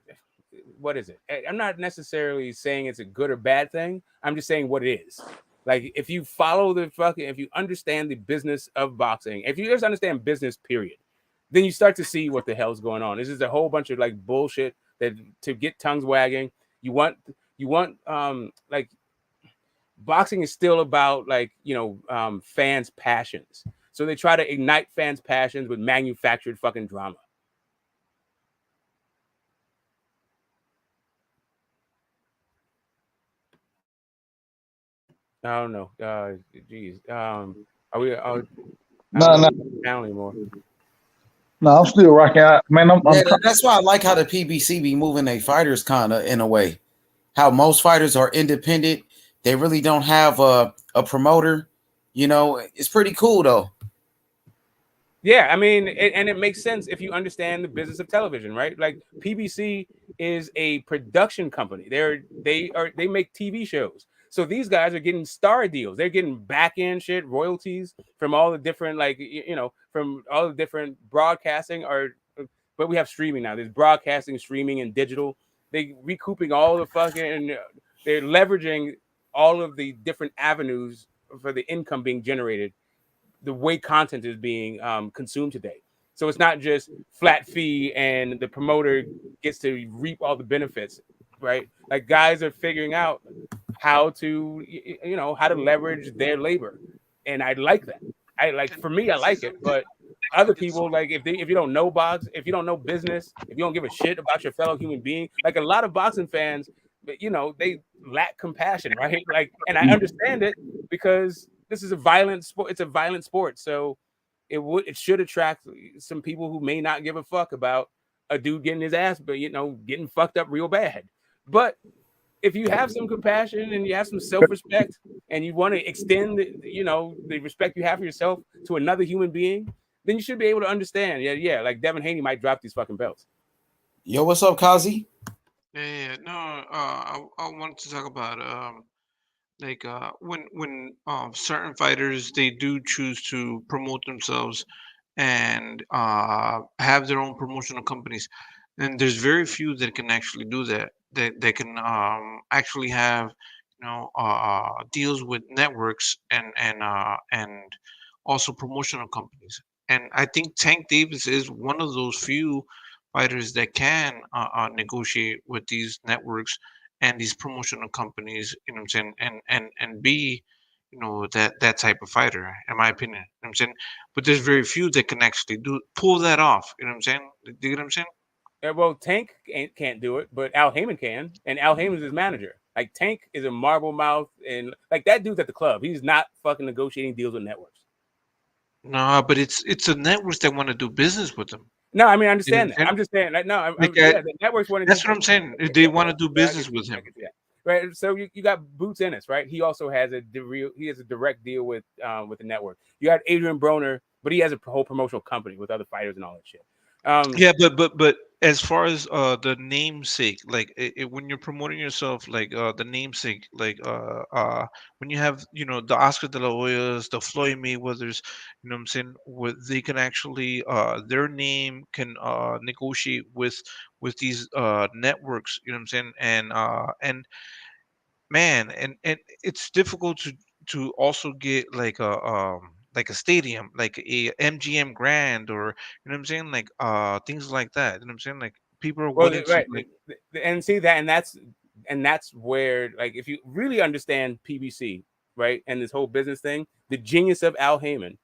what is it? I'm not necessarily saying it's a good or bad thing. I'm just saying what it is. Like if you follow if you understand the business of boxing, if you just understand business, period, then you start to see what the hell's going on. This is a whole bunch of like bullshit that to get tongues wagging. You want like boxing is still about like fans' passions. So they try to ignite fans' passions with manufactured fucking drama. I don't know. Geez. Are we? No. Anymore. No, I'm still rocking out, man. That's why I like how the PBC be moving their fighters kind of in a way. How most fighters are independent. They really don't have a promoter. It's pretty cool though. Yeah, I mean, and it makes sense if you understand the business of television, right? Like PBC is a production company. They make TV shows. So these guys are getting star deals. They're getting back end shit, royalties from all the different from all the different broadcasting but we have streaming now. There's broadcasting, streaming, and digital. They recouping all the fucking they're leveraging all of the different avenues for the income being generated the way content is being consumed today. So it's not just flat fee and the promoter gets to reap all the benefits, right? Like guys are figuring out how to leverage their labor. And I like that. For me, I like it, but other people, like if you don't know box, if you don't know business, if you don't give a shit about your fellow human being, like a lot of boxing fans, they lack compassion, right? Like, and I understand it because this is a violent sport. It's a violent sport. So it should attract some people who may not give a fuck about a dude getting his ass, but getting fucked up real bad. But if you have some compassion and you have some self-respect and you want to extend the respect you have for yourself to another human being, then you should be able to understand. Yeah, like Devin Haney might drop these fucking belts. Yo, what's up, Kazi? Yeah. No, I wanted to talk about when certain fighters they do choose to promote themselves and have their own promotional companies, and there's very few that can actually do that. They can actually have deals with networks and also promotional companies. And I think Tank Davis is one of those few fighters that can negotiate with these networks and these promotional companies, you know what I'm saying, and be, that type of fighter, in my opinion. You know what I'm saying? But there's very few that can actually pull that off. You know what I'm saying? Do you get what I'm saying? Yeah, well, Tank can't do it, but Al Heyman can, and Al Heyman's his manager. Like Tank is a marble mouth, and like that dude's at the club. He's not fucking negotiating deals with networks. No, but it's the networks that want to do business with them. No, I mean I understand that. I'm just saying, like, no, the networks want to. That's what I'm saying. They want to do business with him, right? So you got Boots Ennis, right? He also has a direct deal with the network. You got Adrian Broner, but he has a whole promotional company with other fighters and all that shit. Yeah, but as far as the namesake, like when you're promoting yourself, like the namesake, like when you have the Oscar de la Hoyas, the Floyd Mayweathers, what I'm saying, where they can actually their name can negotiate with these networks, what I'm saying, and man, and it's difficult to also get like a stadium, like a MGM Grand, or what I'm saying, like things like that. You know what I'm saying? Like people are Well, willing to right, like and see that, and that's where, like, if you really understand PBC, right, and this whole business thing, the genius of Al Heyman,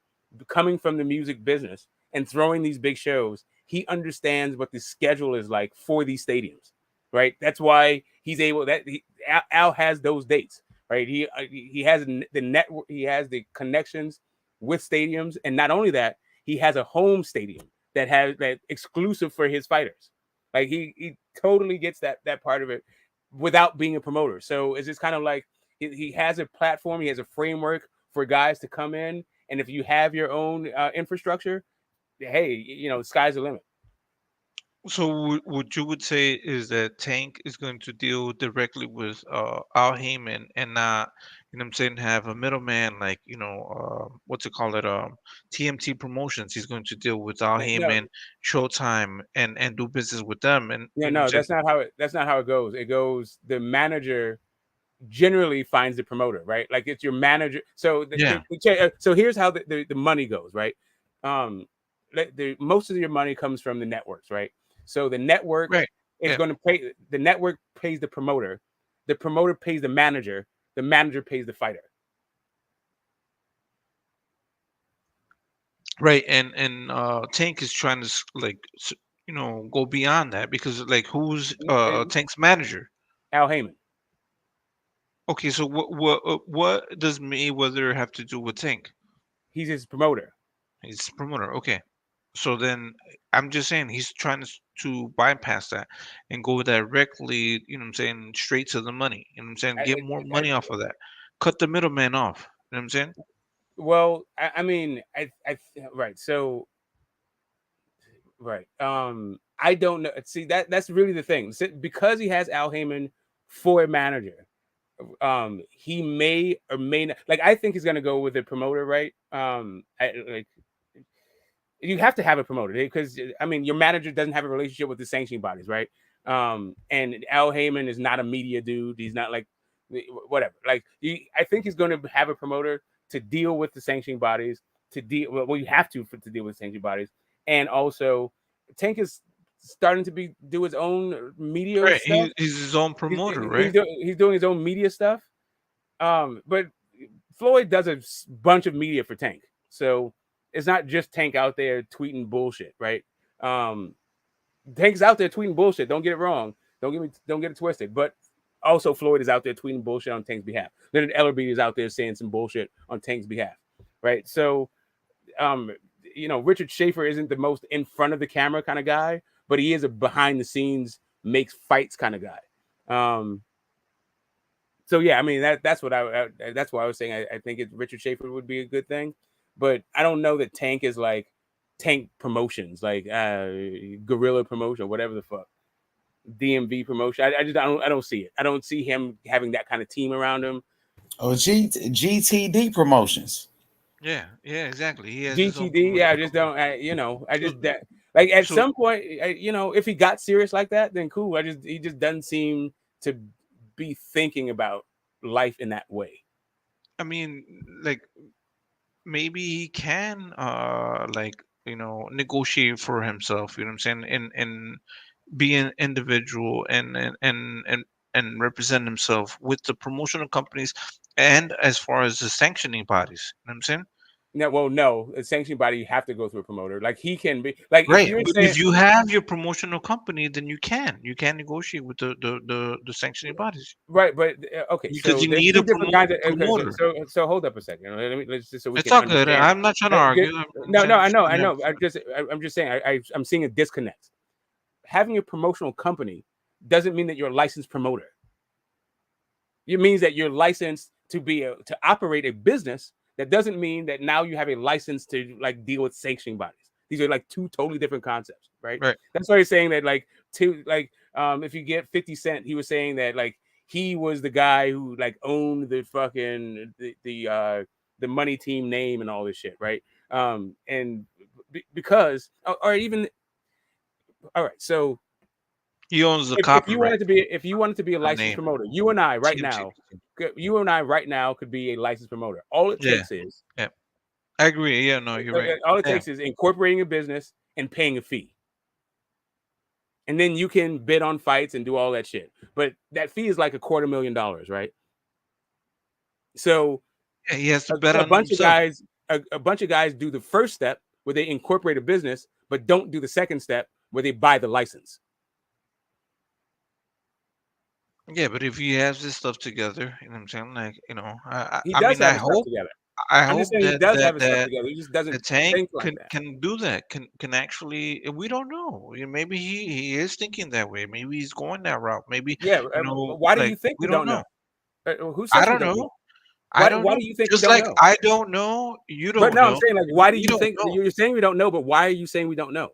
coming from the music business and throwing these big shows, he understands what the schedule is like for these stadiums, right? That's why he's able Al has those dates, right? He has the network, he has the connections with stadiums, and not only that, he has a home stadium that has that exclusive for his fighters. Like he totally gets that part of it without being a promoter. So it's just kind of like he has a platform, he has a framework for guys to come in, and if you have your own infrastructure, hey, sky's the limit. So what you would say is that Tank is going to deal directly with Al Heyman and not, what I'm saying, have a middleman like, what's it called, TMT Promotions. He's going to deal with Al No, Heyman, Showtime, and do business with them. And yeah, you know what no, I'm saying? that's not how it goes. It goes, the manager generally finds the promoter, right? Like it's your manager. So Yeah. so here's how the money goes, right? Um, most of your money comes from the networks, right? So the network Right. is Yeah. going to pay. The network pays the promoter pays the manager pays the fighter. Right. And Tank is trying to go beyond that because like who's Tank's manager? Al Heyman. Okay, so what does Mayweather have to do with Tank? He's his promoter. He's the promoter. Okay. So then I'm just saying he's trying to bypass that and go directly, what I'm saying, straight to the money. You know what I'm saying? Get more money off of that. Cut the middleman off. You know what I'm saying? Well, I mean, right. So, right. I don't know. See, that's really the thing. Because he has Al Heyman for a manager, he may or may not. Like, I think he's gonna go with a promoter, right? Like, you have to have a promoter because I mean, your manager doesn't have a relationship with the sanctioning bodies, right? And Al Heyman is not a media dude. He's not like whatever. Like, I think he's going to have a promoter to deal with the sanctioning bodies. To deal, well, you have to deal with sanctioning bodies, and also Tank is starting to do his own media Right. stuff. He's his own promoter, right? He's doing his own media stuff. But Floyd does a bunch of media for Tank, so it's not just Tank out there tweeting bullshit, right? Tank's out there tweeting bullshit. Don't get it wrong. Don't get it twisted. But also Floyd is out there tweeting bullshit on Tank's behalf. Leonard Ellerby is out there saying some bullshit on Tank's behalf, right? So, Richard Schaefer isn't the most in front of the camera kind of guy, but he is a behind the scenes makes fights kind of guy. So yeah, I mean that's why I was saying I think Richard Schaefer would be a good thing, but I don't know that Tank is like Tank Promotions, like Guerrilla Promotion, whatever the fuck, DMV Promotion. I don't see it. I don't see him having that kind of team around him. Oh, GTD Promotions. Yeah, exactly. He has his own GTD, yeah, I just don't. Like at some point, if he got serious like that, then cool. He just doesn't seem to be thinking about life in that way. I mean, like maybe he can negotiate for himself, you know what I'm saying, and be an individual and represent himself with the promotional companies and as far as the sanctioning bodies, you know what I'm saying? No, a sanctioning body, you have to go through a promoter. Like he can be like if Right, you're but saying if you have your promotional company, then you can negotiate with the sanctioning bodies. Right, but okay, Because so you there's need two a different kinds of. Okay, promoter. so hold up a second. Let's just so we It's can all good. understand. I'm not trying to argue. No, no, I know, I'm I'm just saying. I'm seeing a disconnect. Having a promotional company doesn't mean that you're a licensed promoter. It means that you're licensed to operate a business. That doesn't mean that now you have a license to like deal with sanctioning bodies. These are like two totally different concepts, right? Right. That's why he's saying that like if you get 50 Cent, he was saying that like he was the guy who like owned the fucking the money team name and all this shit, right? And because or even all right, so he owns the if you copyright. wanted to be a licensed name. promoter, you and I right TMT. now could be a licensed promoter. All it Yeah. takes is Yeah. I agree. Yeah, no, you're right. all it Yeah. takes is incorporating a business and paying a fee. And then you can bid on fights and do all that shit. But that fee is like $250,000, right? So Yeah, he has to bet a on bunch himself. of guys a bunch of guys do the first step where they incorporate a business, but don't do the second step where they buy the license. Yeah, but if he has this stuff together, you know what I'm saying? Like, He I does mean, have his stuff together. I I'm just hope saying he that does have his stuff together. He just doesn't the Tank think like that. can do that. Can actually. We don't know. Maybe he is thinking that way. Maybe he's going that route. Maybe Yeah. Why do you think we we don't don't know. know? Who I says we don't don't know. know? I don't Why know. do you think Just we don't like know? I don't know, you But don't no, I'm know. saying like, why do We you don't think know. you're saying we don't know? But why are you saying we don't know?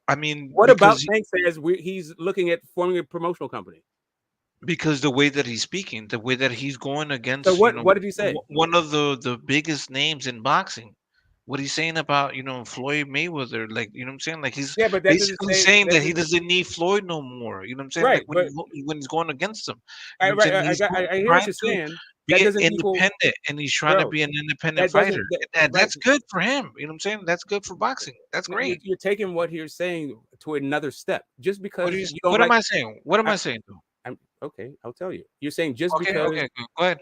I mean, What about because Tank says he's looking at forming a promotional company? because the way that he's speaking, the way that he's going So against, what did he say? one of the biggest names in boxing. What he's saying about, Floyd Mayweather, like, you know what I'm saying? Like, he's Yeah, but that doesn't basically say saying that that he doesn't, doesn't need Floyd no more. You know what I'm saying? right. Like But when he's going against him, you know what I'm right, saying? He's I hear what trying you're to saying. That be doesn't equal, independent, and he's trying to bro. be an independent That fighter, doesn't and right. that's good for him. You know what I'm saying? That's good for boxing. That's No, great. you're taking what you're saying to another step. Just because you don't What am like, I saying? What am I saying? I'm okay. I'll tell you. You're saying Okay, okay, go ahead.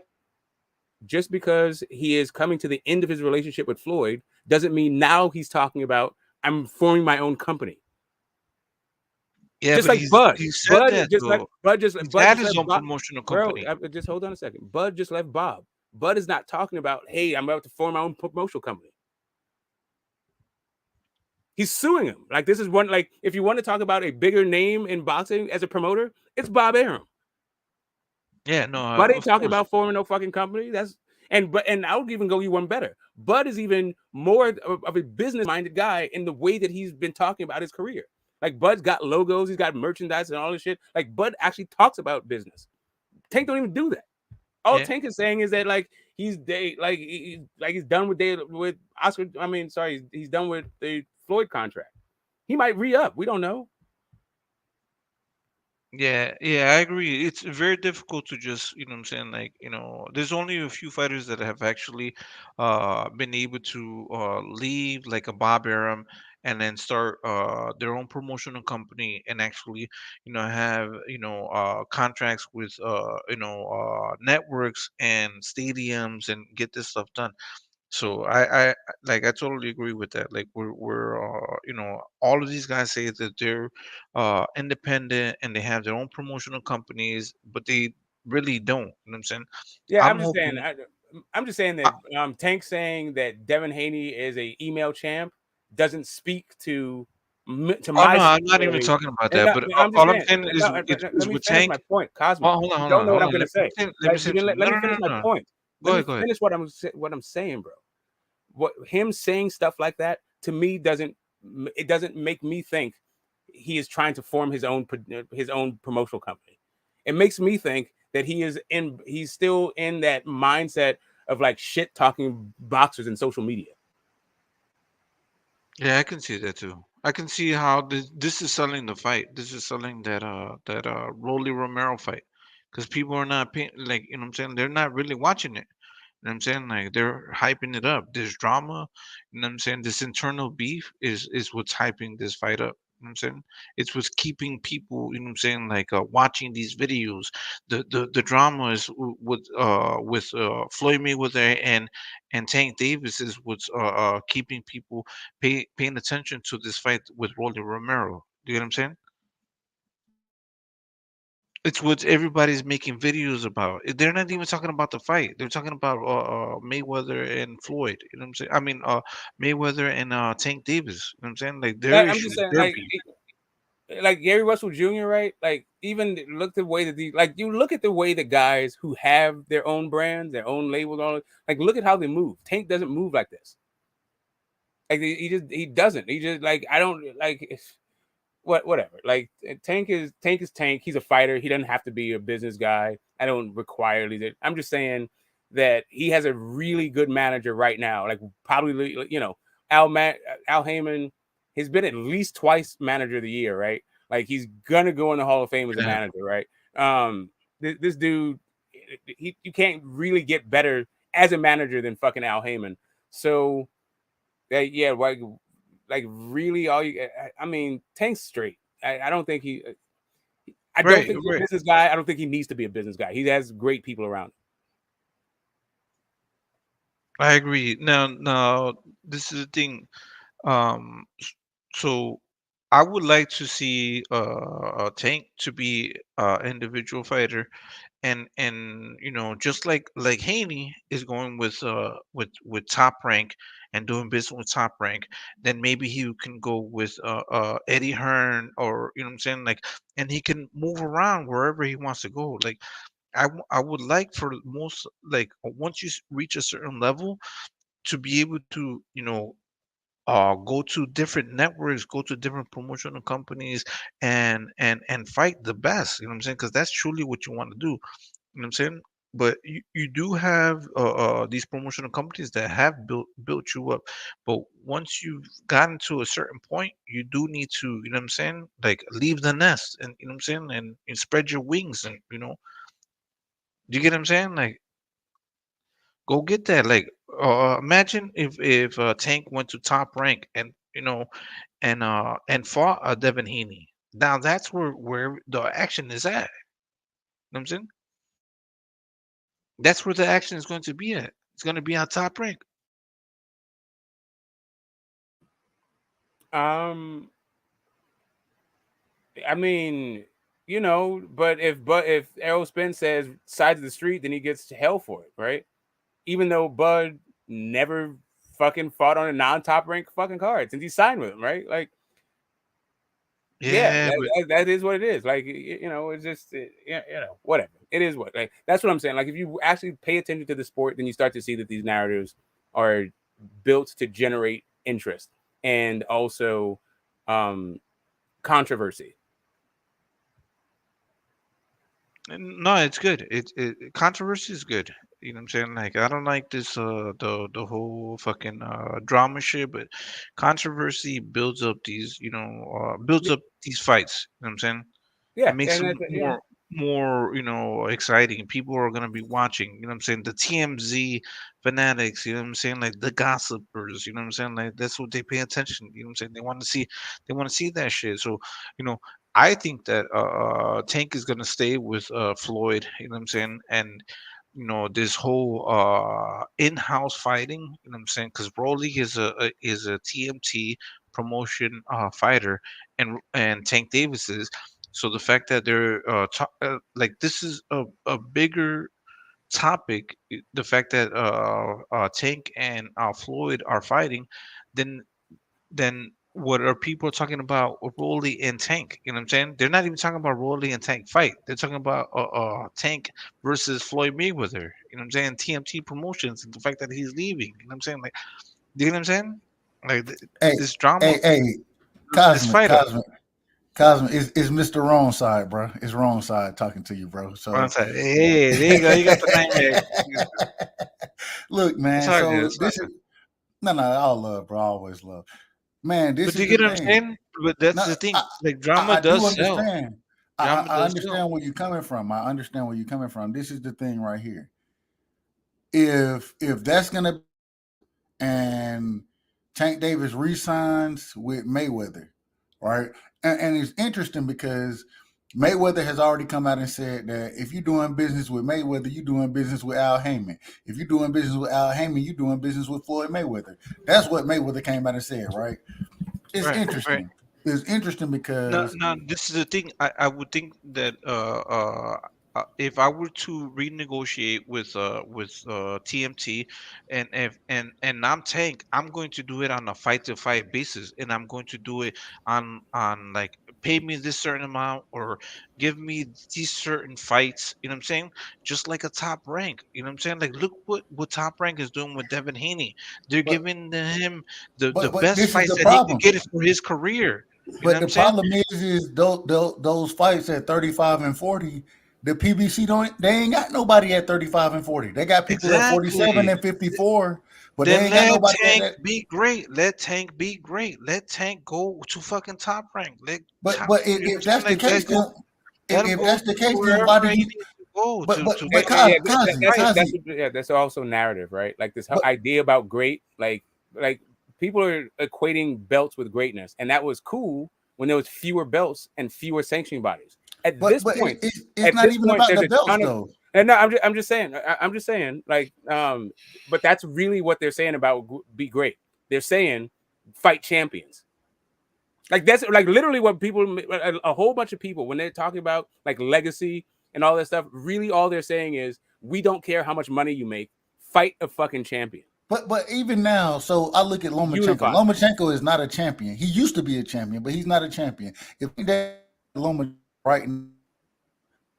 just because he is coming to the end of his relationship with Floyd doesn't mean now he's talking about I'm forming my own company. Yeah, Just but like Bud. he said that though. Bud just He's Bud had just his left own Bob. promotional Bro, company. just hold on a second. Bud just left Bob. Bud is not talking about, hey, I'm about to form my own promotional company. He's suing him. Like, this is one, like, if you want to talk about a bigger name in boxing as a promoter, it's Bob Arum. Yeah, no, Bud ain't of talking course. about forming no fucking company. And I would even go you one better. Bud is even more of a business-minded guy in the way that he's been talking about his career. Like, Bud's got logos, he's got merchandise and all this shit. Like, Bud actually talks about business. Tank don't even do that. All Tank is saying is that like he's done with Oscar. I mean, sorry, he's done with the Floyd contract. He might re-up. We don't know. Yeah, I agree. It's very difficult to just, you know what I'm saying, like, there's only a few fighters that have actually been able to leave like a Bob Arum and then start their own promotional company and actually, have, contracts with networks and stadiums and get this stuff done. So I totally agree with that. Like we're all of these guys say that they're independent and they have their own promotional companies, but they really don't. You know what I'm saying? Yeah, I'm I'm just saying that Tank saying that Devin Haney is a email champ doesn't speak to Oh my no, I'm not even sensibility. talking about And that. But I'm just all I'm saying. saying is Let me with finish Tank. my point, Cosmo. Oh, hold on, You hold don't on, know what hold I'm on. gonna say. Let me finish. Let No, me no, finish no, my no. point. Go Let me ahead, go ahead. finish what I'm saying, bro. What him saying stuff like that to me doesn't make me think he is trying to form his own promotional company. It makes me think that he's still in that mindset of like shit talking boxers and social media. Yeah, I can see that too. I can see how this is selling the fight. This is selling that Rolly Romero fight, because people are not paying, like, you know what I'm saying, they're not really watching it. You know what I'm saying? Like they're hyping it up. This drama, you know what I'm saying? This internal beef is what's hyping this fight up. You know what I'm saying? It's what's keeping people, you know what I'm saying, like watching these videos. The drama is with Floyd Mayweather and Tank Davis is what's keeping people paying attention to this fight with Rolly Romero. Do you get what I'm saying? It's what everybody's making videos about. They're not even talking about the fight. They're talking about Mayweather and Floyd. You know what I'm saying? I mean, Mayweather and Tank Davis. You know what I'm saying? Like their I'm just issues, saying, their beef. like Gary Russell Jr., right? Like, even look the way that you look at the way that guys who have their own brands, their own labels, all like look at how they move. Tank doesn't move like this. Like he doesn't. He just like I don't like whatever. Like Tank is Tank. He's a fighter. He doesn't have to be a business guy. I don't require these. I'm just saying that he has a really good manager right now. Like probably Al Al Heyman. He's been at least twice manager of the year, right? Like he's gonna go in the Hall of Fame as a manager, right? This dude, you can't really get better as a manager than fucking Al Heyman. So yeah, like really all you. I mean, Tank's straight. I don't think he. I don't think he's a business guy. I don't think he needs to be a business guy. He has great people around him. I agree. Now, this is the thing. So I would like to see a Tank to be individual fighter, and just like Haney is going with Top Rank and doing business with Top Rank, then maybe he can go with Eddie Hearn, or what I'm saying, like, and he can move around wherever he wants to go. Like I would like for most, like, once you reach a certain level, to be able to go to different networks, go to different promotional companies, and fight the best. You know what I'm saying? Because that's truly what you want to do. You know what I'm saying? But you do have these promotional companies that have built you up. But once you've gotten to a certain point, you do need to, what I'm saying, like, leave the nest, and what I'm saying, and spread your wings, and do you get what I'm saying? Like, go get that. Like, imagine if Tank went to Top Rank, and and fought Devin Haney. Now that's where the action is at. You know what I'm saying? That's where the action is going to be at. It's going to be on Top Rank. I mean, but if Errol Spence says sides of the street, then he gets hell for it, right? Even though Bud never fucking fought on a non-top rank fucking card since he signed with him, right? Like, yeah, that is what it is. Like, it's just, whatever. It is what. Like, that's what I'm saying. Like, if you actually pay attention to the sport, then you start to see that these narratives are built to generate interest and also controversy. No, it's good. Controversy is good. You know what I'm saying? Like, I don't like this the whole fucking drama shit, but controversy builds up these, builds up these fights. You know what I'm saying? Yeah, It makes them yeah. more exciting. People are gonna be watching. You know what I'm saying? The TMZ fanatics. You know what I'm saying? Like the gossipers. You know what I'm saying? Like, that's what they pay attention. You know what I'm saying? They want to see. They want to see that shit. So, I think that Tank is gonna stay with Floyd. You know what I'm saying? And this whole in-house fighting. You know what I'm saying? Because Broly is a TMT promotion fighter, and Tank Davis is. So the fact that they're like, this is a bigger topic, the fact that Tank and Floyd are fighting, then what are people talking about Rolly and Tank? You know what I'm saying? They're not even talking about Rolly and Tank fight. They're talking about Tank versus Floyd Mayweather. You know what I'm saying? TMT Promotions, and the fact that he's leaving. You know what I'm saying? Like, do you know what I'm saying? Like, this drama. Hey, This Cosmic, fight up. Cosmic is Mr. Wrong Side, bro. It's Wrong Side talking to you, bro. So, Hey, there you go. You got the name there. look, man. It's all good. So It's all this is good. no, all love, bro. Always love, man. But This do is you the get what I'm thing. saying? But that's No, the thing. Like, drama I do does sell. understand. Drama I does sell. understand where you're coming from. I understand where you're coming from. This is the thing right here. If that's gonna and Tank Davis resigns with Mayweather, right? And it's interesting because Mayweather has already come out and said that if you're doing business with Mayweather, you're doing business with Al Heyman. If you're doing business with Al Heyman, you're doing business with Floyd Mayweather. That's what Mayweather came out and said, right? It's Right, right. interesting. It's interesting Now, because now this is the thing. I would think that if I were to renegotiate with TMT, and I'm Tank, I'm going to do it on a fight to fight basis, and I'm going to do it on like pay me this certain amount or give me these certain fights. You know what I'm saying? Just like a Top Rank. You know what I'm saying? Like look what Top Rank is doing with Devin Haney. They're But giving him the but best this is fights the that he could problem. get for his career. You know But what the I'm saying? problem is those fights at 35 and 40, the PBC don't they ain't got nobody at 35 and 40. They got people at 47 Exactly. and 54, but they Then ain't got let nobody at Tank that. be great. Let Tank be great. Let Tank go to fucking Top Rank. Let Top, But you know if what I'm that's the saying? Like case, then let him if go that's the to case, then wherever why do he you? needs to go to But fight Kazi, fight. That's also narrative, right? Like this whole but idea about great, like people are equating belts with greatness, and that was cool when there was fewer belts and fewer sanctioning bodies. At this point, it's not even about there's the a belts ton of, though. and no, I'm just saying, I'm just saying, like, but that's really what they're saying about be great. They're saying fight champions. Like that's like literally what people, a whole bunch of people, when they're talking about like legacy and all that stuff, really all they're saying is we don't care how much money you make, fight a fucking champion. But even now, so I look at Lomachenko. Unify. Lomachenko is not a champion. He used to be a champion, but he's not a champion. If that Lomachenko right now,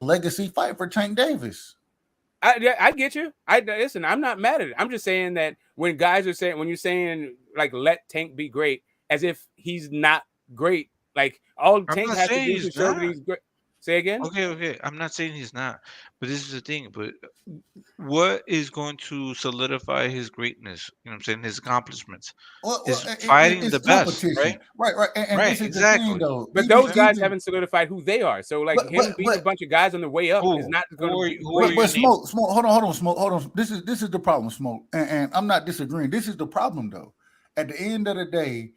legacy fight for Tank Davis. I get you. I listen. I'm not mad at it. I'm just saying that when guys are saying, when you're saying like let Tank be great, as if he's not great. Like all I'm Tank not has to saying do to he's show that not. he's great. Say again. Okay. I'm not saying he's not. But this is the thing. But what is going to solidify his greatness? You know what I'm saying? His accomplishments is fighting the It's best, right? competition, right? And Right, this is the thing, exactly. though. But those guys haven't solidified who they are. So like him beating a bunch of guys on the way up is not going to be. But smoke. Hold on, smoke. Hold on. This is the problem, smoke. And I'm not disagreeing. This is the problem, though. At the end of the day,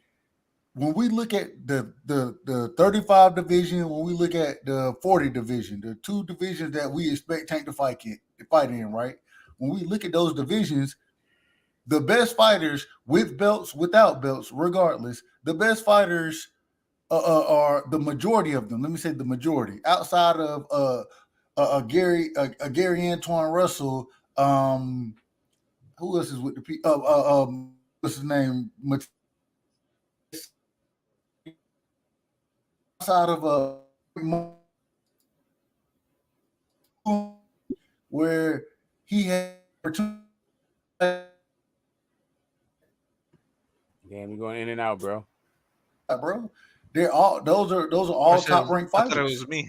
when we look at the 35 division, when we look at the 40 division, the two divisions that we expect Tank to fight in, right? When we look at those divisions, the best fighters with belts, without belts, regardless, the best fighters are the majority of them. Let me say the majority, outside of Gary Antoine Russell. Who else is with the what's his name? Outside of where he had Damn, you're going in and out, bro. Bro, those are all top ranked I thought it fighters. was me.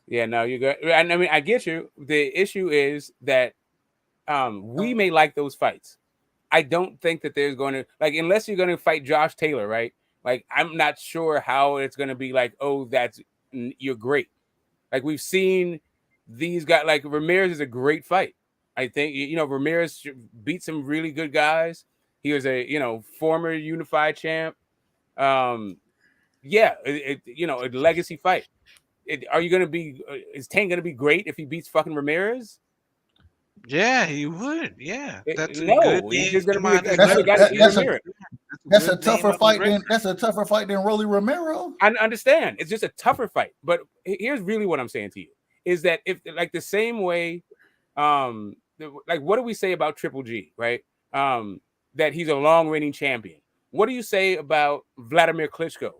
Yeah, no, you're good. And I mean, I get you. The issue is that we may like those fights. I don't think that there's going to, like, unless you're going to fight Josh Taylor, right? Like, I'm not sure how it's going to be like, oh, you're great. Like, we've seen these guys, like, Ramirez is a great fight. I think, Ramirez beat some really good guys. He was a, former unified champ. Yeah, a legacy fight. Are you going to be, is Tank going to be great if he beats fucking Ramirez? Yeah, he would. Yeah, that's a good No, he's name just going to be on his another guy to beat Ramirez. That's a tougher fight than Rolly Romero. I understand. It's just a tougher fight. But here's really what I'm saying to you is that if like the same way, like what do we say about Triple G, right? That he's a long reigning champion. What do you say about Vladimir Klitschko,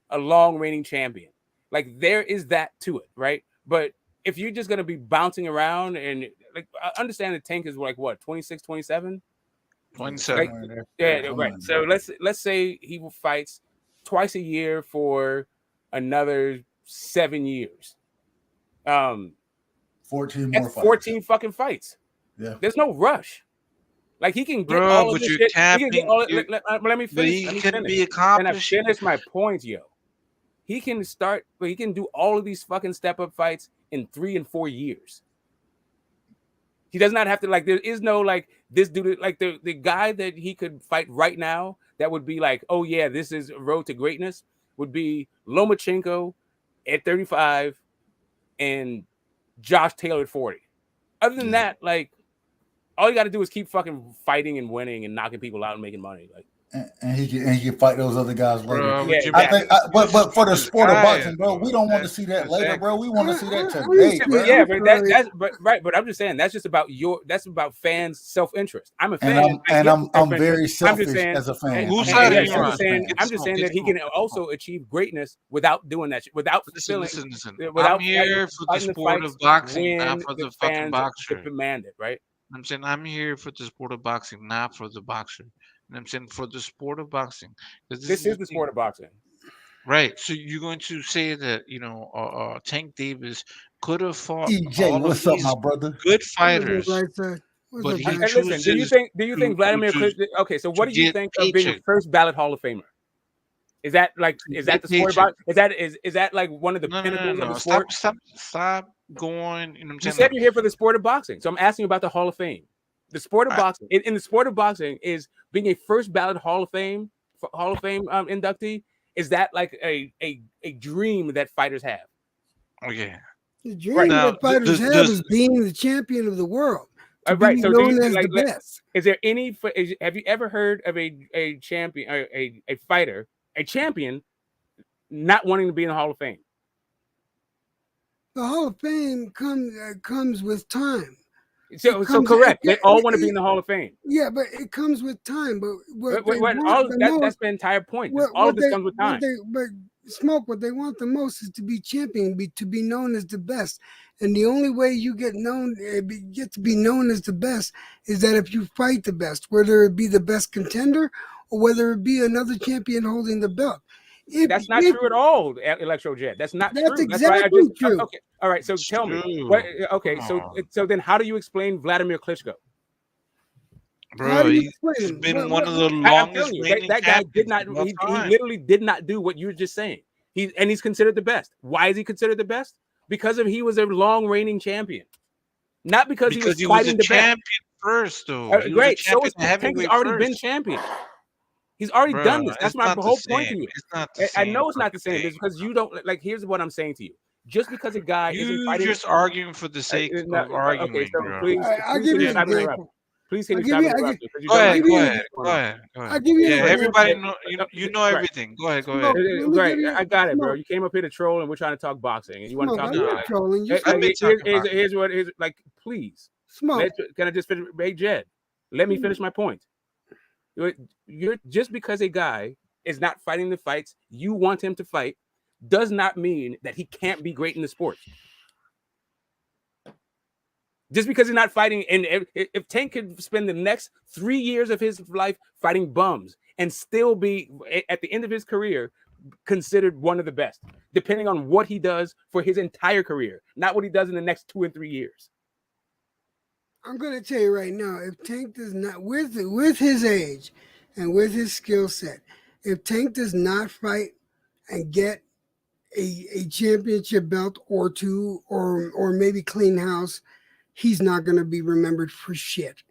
a long reigning champion? Like there is that to it, right? But if you're just gonna be bouncing around and like I understand the Tank is like what 26, 27? 27. Like, yeah, right. So let's say he fights twice a year for another 7 years. 14 more fights. 14 fucking fights. Yeah. There's no rush. Like he can get Bro, all of but this you're shit. capping. Let me finish. He can be accomplished. And I finish my point, yo. He can start, but he can do all of these fucking step up fights in 3 and 4 years. He does not have to like. There is no like this dude like the guy that he could fight right now that would be like, oh yeah, this is a road to greatness. Would be Lomachenko at 35 and Josh Taylor at 40. Other than that, like all you got to do is keep fucking fighting and winning and knocking people out and making money. Like and he can fight those other guys later. Bro, Yeah, I exactly. think, but for the He's sport of tired, boxing, bro, we bro. don't want to see that later, bro. We want to see that I'm today, sorry, bro. I'm but sorry. but I'm just saying that's just about fans' self-interest. I'm a And fan. I'm very I'm just selfish saying, as a fan. Whose I'm side very are you on? selfish fan. I'm just saying that he can also achieve greatness without doing that shit, without Listen, fulfilling, listen. without I'm here for the fighting the sport of fights boxing, not when for the the fucking fans boxer. demand it, right? I'm saying I'm here for the sport of boxing, not for the boxer. And I'm saying for the sport of boxing, because This is the sport of boxing. right. So you're going to say that Tank Davis could have fought EJ, all of what's up, these my brother? good What's up, fighters, right side? What's but up, he guys? And listen, do you think Vladimir to Klitschko? Okay, so what do you get think of being a paycheck. first ballot Hall of Famer? Is that Get the sport paycheck. about? Is that like one of the No. pinnacles of the Stop, sport? stop going. You know what I'm You saying? said Like, you're here for the sport of boxing, so I'm asking you about the Hall of Fame. The sport of I- boxing, in the sport of boxing, is being a first ballot Hall of Fame inductee. Is that like a dream that fighters have? okay. The dream Right. Now, that fighters have is being the champion of the world, to Right. be So, do known you as the best. Is there any? Have you ever heard of a champion, or a fighter, a champion, not wanting to be in the Hall of Fame? The Hall of Fame comes with time. So correct. They all want to be in the Hall of Fame. Yeah, but it comes with time. But what they What- want all the that's most, the entire point. what, All what of this they, comes with what time. but what they want the most is to be champion, to be known as the best. And the only way you get to be known as the best is that if you fight the best, whether it be the best contender or whether it be another champion holding the belt. That's not true at all, Electro Jet. That's not That's true. That's why I exactly just true. okay. All right, so tell me. true. What, okay, Come so on. so then how do you explain Vladimir Klitschko? How Bro, do you he's explain him? been one of the I'm longest telling you, reigning that guy did champions not. of all He time. literally did not do what you were just saying. He's considered the best. Why is he considered the best? Because he was a long reigning champion, not because he was Because he was a fighting the best. champion first, though. He was a Great. So champion is Tank. Has heavyweight already been first. champion. He's already Bro, done this. That's it's my not the whole point to same. you. It's not the I same know it's not the fucking same. thing. It's because you don't like. Here's what I'm saying to you. Just because a guy isn't You fighting, just arguing for the sake no, of arguing, okay. So bro. please I'll can give you you an stop interrupting? example. Please can I'll you give stop you. interrupting? Because you Go don't ahead, understand go what's ahead, going go on. ahead, go I'll ahead. give you an Yeah, example. everybody know Right. you know everything. Go ahead, go Smoke. ahead. Let me Great. give you. I got it, bro. Smoke. You came up here to troll, and we're trying to talk boxing, and you want to Smoke. talk I'm about not it. trolling you. I've been talking about it. Here's what is like. Please, Smoke. can I just finish? Hey, Jed, let me finish my point. You're just because a guy is not fighting the fights you want him to fight does not mean that he can't be great in the sport. Just because he's not fighting, and if Tank could spend the next 3 years of his life fighting bums and still be at the end of his career considered one of the best, depending on what he does for his entire career, not what he does in the next 2 and 3 years. I'm gonna tell you right now, if Tank does not, with his age and with his skill set, if Tank does not fight and get a championship belt or two, or maybe clean house, he's not gonna be remembered for shit,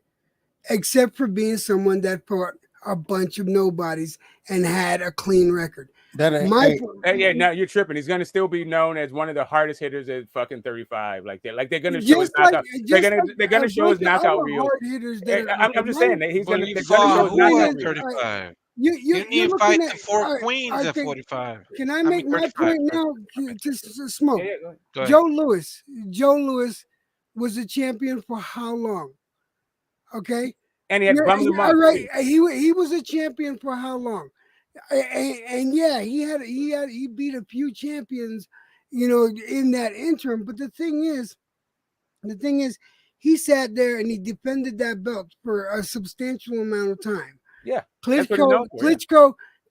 except for being someone that fought a bunch of nobodies and had a clean record. That ain't. My Yeah, no, you're tripping. He's gonna still be known as one of the hardest hitters at fucking 35. Like they're gonna show his knockout. They're gonna show his knockout reel. I'm just saying that they're gonna show his knockout reel. 35. You're didn't even looking fight at the four all right, queens I at think- 45. Can I make my 35. point now? To Smoke. Yeah, go ahead. Go ahead. Joe Louis was a champion for how long? Okay, And he had bum of the month. all right. He was a champion for how long? And yeah, he beat a few champions, in that interim. But the thing is, he sat there and he defended that belt for a substantial amount of time. Yeah, that's what he's known for, yeah.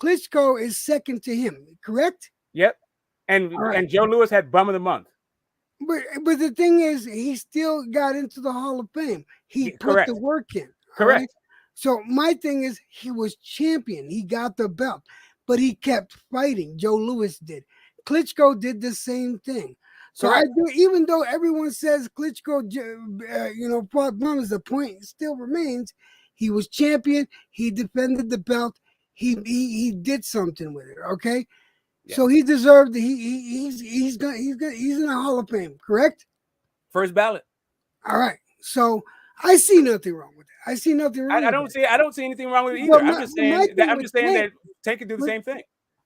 Klitschko is second to him, correct? Yep. And All right. and Joe Louis had bum of the month. But the thing is, he still got into the Hall of Fame. He put correct. the work in. all Correct. right? So my thing is, he was champion. He got the belt, but he kept fighting. Joe Louis did. Klitschko did the same thing. So Correct. even though everyone says Klitschko, fought bums, the point still remains. He was champion. He defended the belt. He did something with it. Okay. Yeah. So he deserved. He's in the Hall of Fame, correct? First ballot. All right. So I see nothing wrong with it. I see nothing wrong I with don't it. I don't see anything wrong with it But either. I'm just saying that Tank can do the same thing.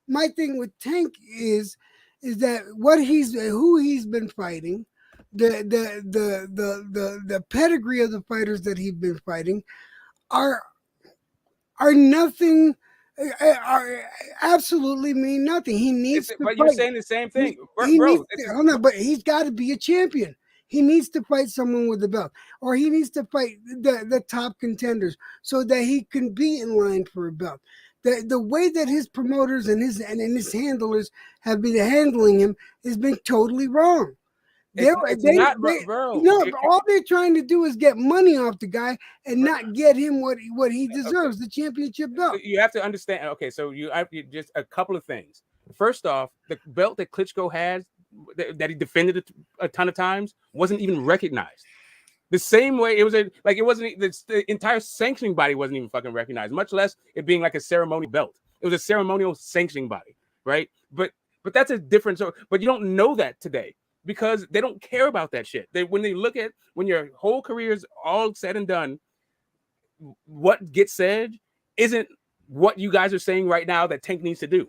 My thing with Tank is that who he's been fighting, the pedigree of the fighters that he's been fighting are nothing. Are absolutely mean nothing. He needs to But fight. you're saying the same thing, He bro. needs to, hold on, but he's got to be a champion. He needs to fight someone with the belt, or he needs to fight the top contenders so that he can be in line for a belt. The way that his promoters and his handlers have been handling him has been totally wrong. It's not, bro. No, all they're trying to do is get money off the guy and not get him what he deserves, the championship belt. You have to understand. Okay, so you have just a couple of things. First off, the belt that Klitschko has that he defended a ton of times wasn't even recognized. The same way it wasn't the entire sanctioning body wasn't even fucking recognized, much less it being like a ceremonial belt. It was a ceremonial sanctioning body, right? But that's a difference. But you don't know that today because they don't care about that shit. When your whole career is all said and done, what gets said isn't what you guys are saying right now that Tank needs to do.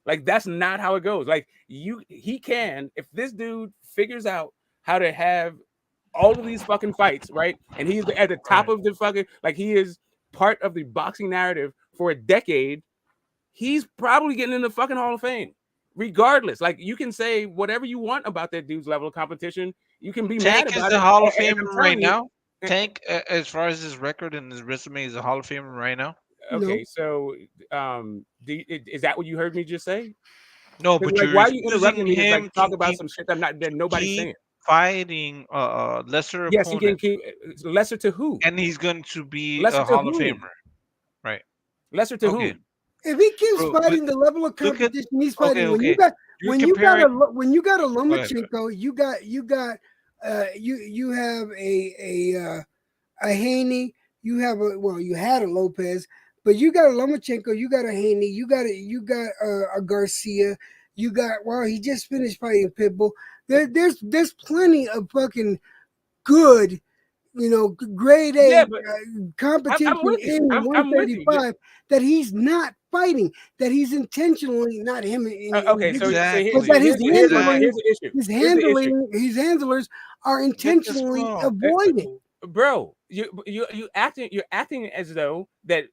Like, that's not how it goes. Like, he can, if this dude figures out how to have all of these fucking fights, right? And he's at the top of the fucking, like, he is part of the boxing narrative for a decade, he's probably getting in the fucking Hall of Fame. Regardless, like, you can say whatever you want about that dude's level of competition. You can be mad Tank is about the it. Hall of and I'm Famer telling right you- now. Tank, as far as his record and his resume, is a Hall of Famer right now. Okay, so is that what you heard me just say? No, but like, you're why are you interrupting me? using To, like, him talk to about some shit that nobody's keep saying. fighting lesser Yes, he can opponents. keep lesser to who? And he's going to be Lesser a to Hall of who? Famer, right? Lesser to Okay. who? If he keeps Bro, fighting the level of look at- competition he's okay, fighting, when you okay. got You're when you got a comparing- when you got a Go ahead. Lomachenko, you have a Haney, you had a Lopez, but you got a Lomachenko, you got a Haney, you got a Garcia, you got he just finished fighting Pitbull. There's plenty of fucking good, grade A Yeah, but competition I'm with you. in I'm with you. 135 that he's not fighting, that he's intentionally not him. Okay, so but that here's the issue. his Here's the issue. his handlers are intentionally avoiding. Bro, you're acting as though that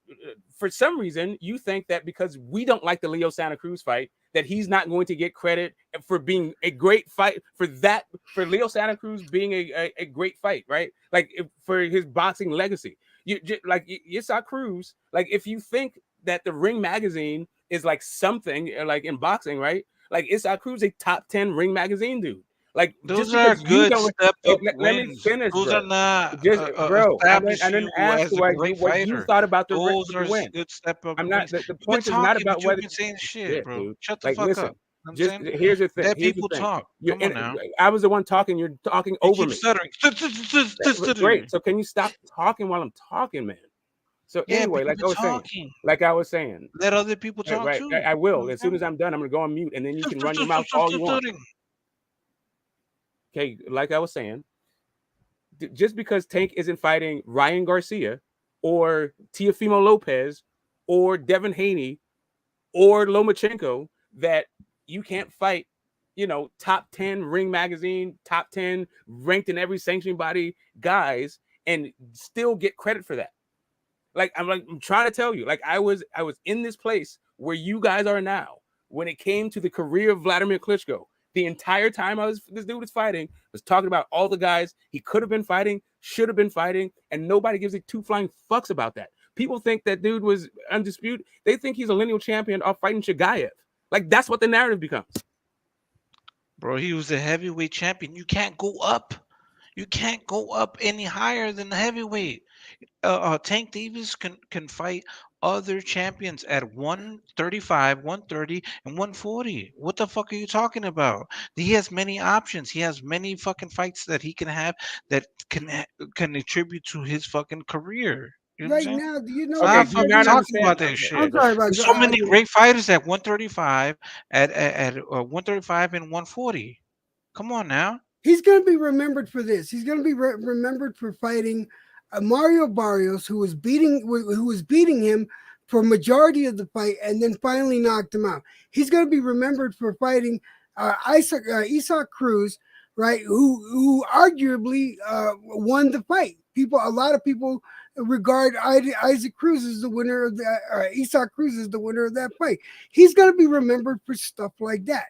for some reason you think that because we don't like the Leo Santa Cruz fight that he's not going to get credit for being a great fight for Leo Santa Cruz being a great fight, right? Like for his boxing legacy. You saw Cruz, like if you think that the Ring magazine is like something like in boxing, right? Like Isaac Cruz a top 10 Ring magazine dude. Like those are good step up let me finish. Those bro. are not bro. I establish didn't you ask as a what great you fighter. thought about the Those are win. good step up. I'm not. The You've been point is not talking, about but you've whether. been saying shit, Yeah, bro. dude. Shut the Like, fuck listen. up. I'm Just saying? here's the thing. Let Here's people the thing. talk. Come on now. I was the one talking. You're talking You over keep me. stuttering. Great. So can you stop talking while I'm talking, man? So Yeah, anyway, but like you're talking. I was saying, Let other people talk right? too. I will. As soon as I'm done, I'm gonna go on mute, and then you can run your mouth all you want. Okay, like I was saying, just because Tank isn't fighting Ryan Garcia or Teofimo Lopez or Devin Haney or Lomachenko, that you can't fight, top 10 Ring magazine, top 10 ranked in every sanctioning body guys and still get credit for that. I'm trying to tell you, like I was in this place where you guys are now when it came to the career of Vladimir Klitschko. The entire time this dude was fighting, was talking about all the guys he could have been fighting, should have been fighting, and nobody gives a two flying fucks about that. People think that dude was undisputed. They think he's a lineal champion off fighting Shagayev. Like, that's what the narrative becomes. Bro, he was a heavyweight champion. You can't go up. You can't go up any higher than the heavyweight. Tank Davis can fight other champions at 135, 130, and 140. What the fuck are you talking about? He has many options. He has many fucking fights that he can have that can attribute to his fucking career. You know what I'm Right saying? now, do you know? Stop do you fucking not talking understand? about that Okay, shit. I'm sorry about There's so many that. great fighters at 135, at 135 and 140. Come on now. He's going to be remembered for this. He's going to be remembered for fighting Mario Barrios, who was beating him for majority of the fight, and then finally knocked him out. He's going to be remembered for fighting Isaac Cruz, right? Who arguably won the fight. A lot of people regard Isaac Cruz as the winner of that. Isaac Cruz is the winner of that fight. He's going to be remembered for stuff like that.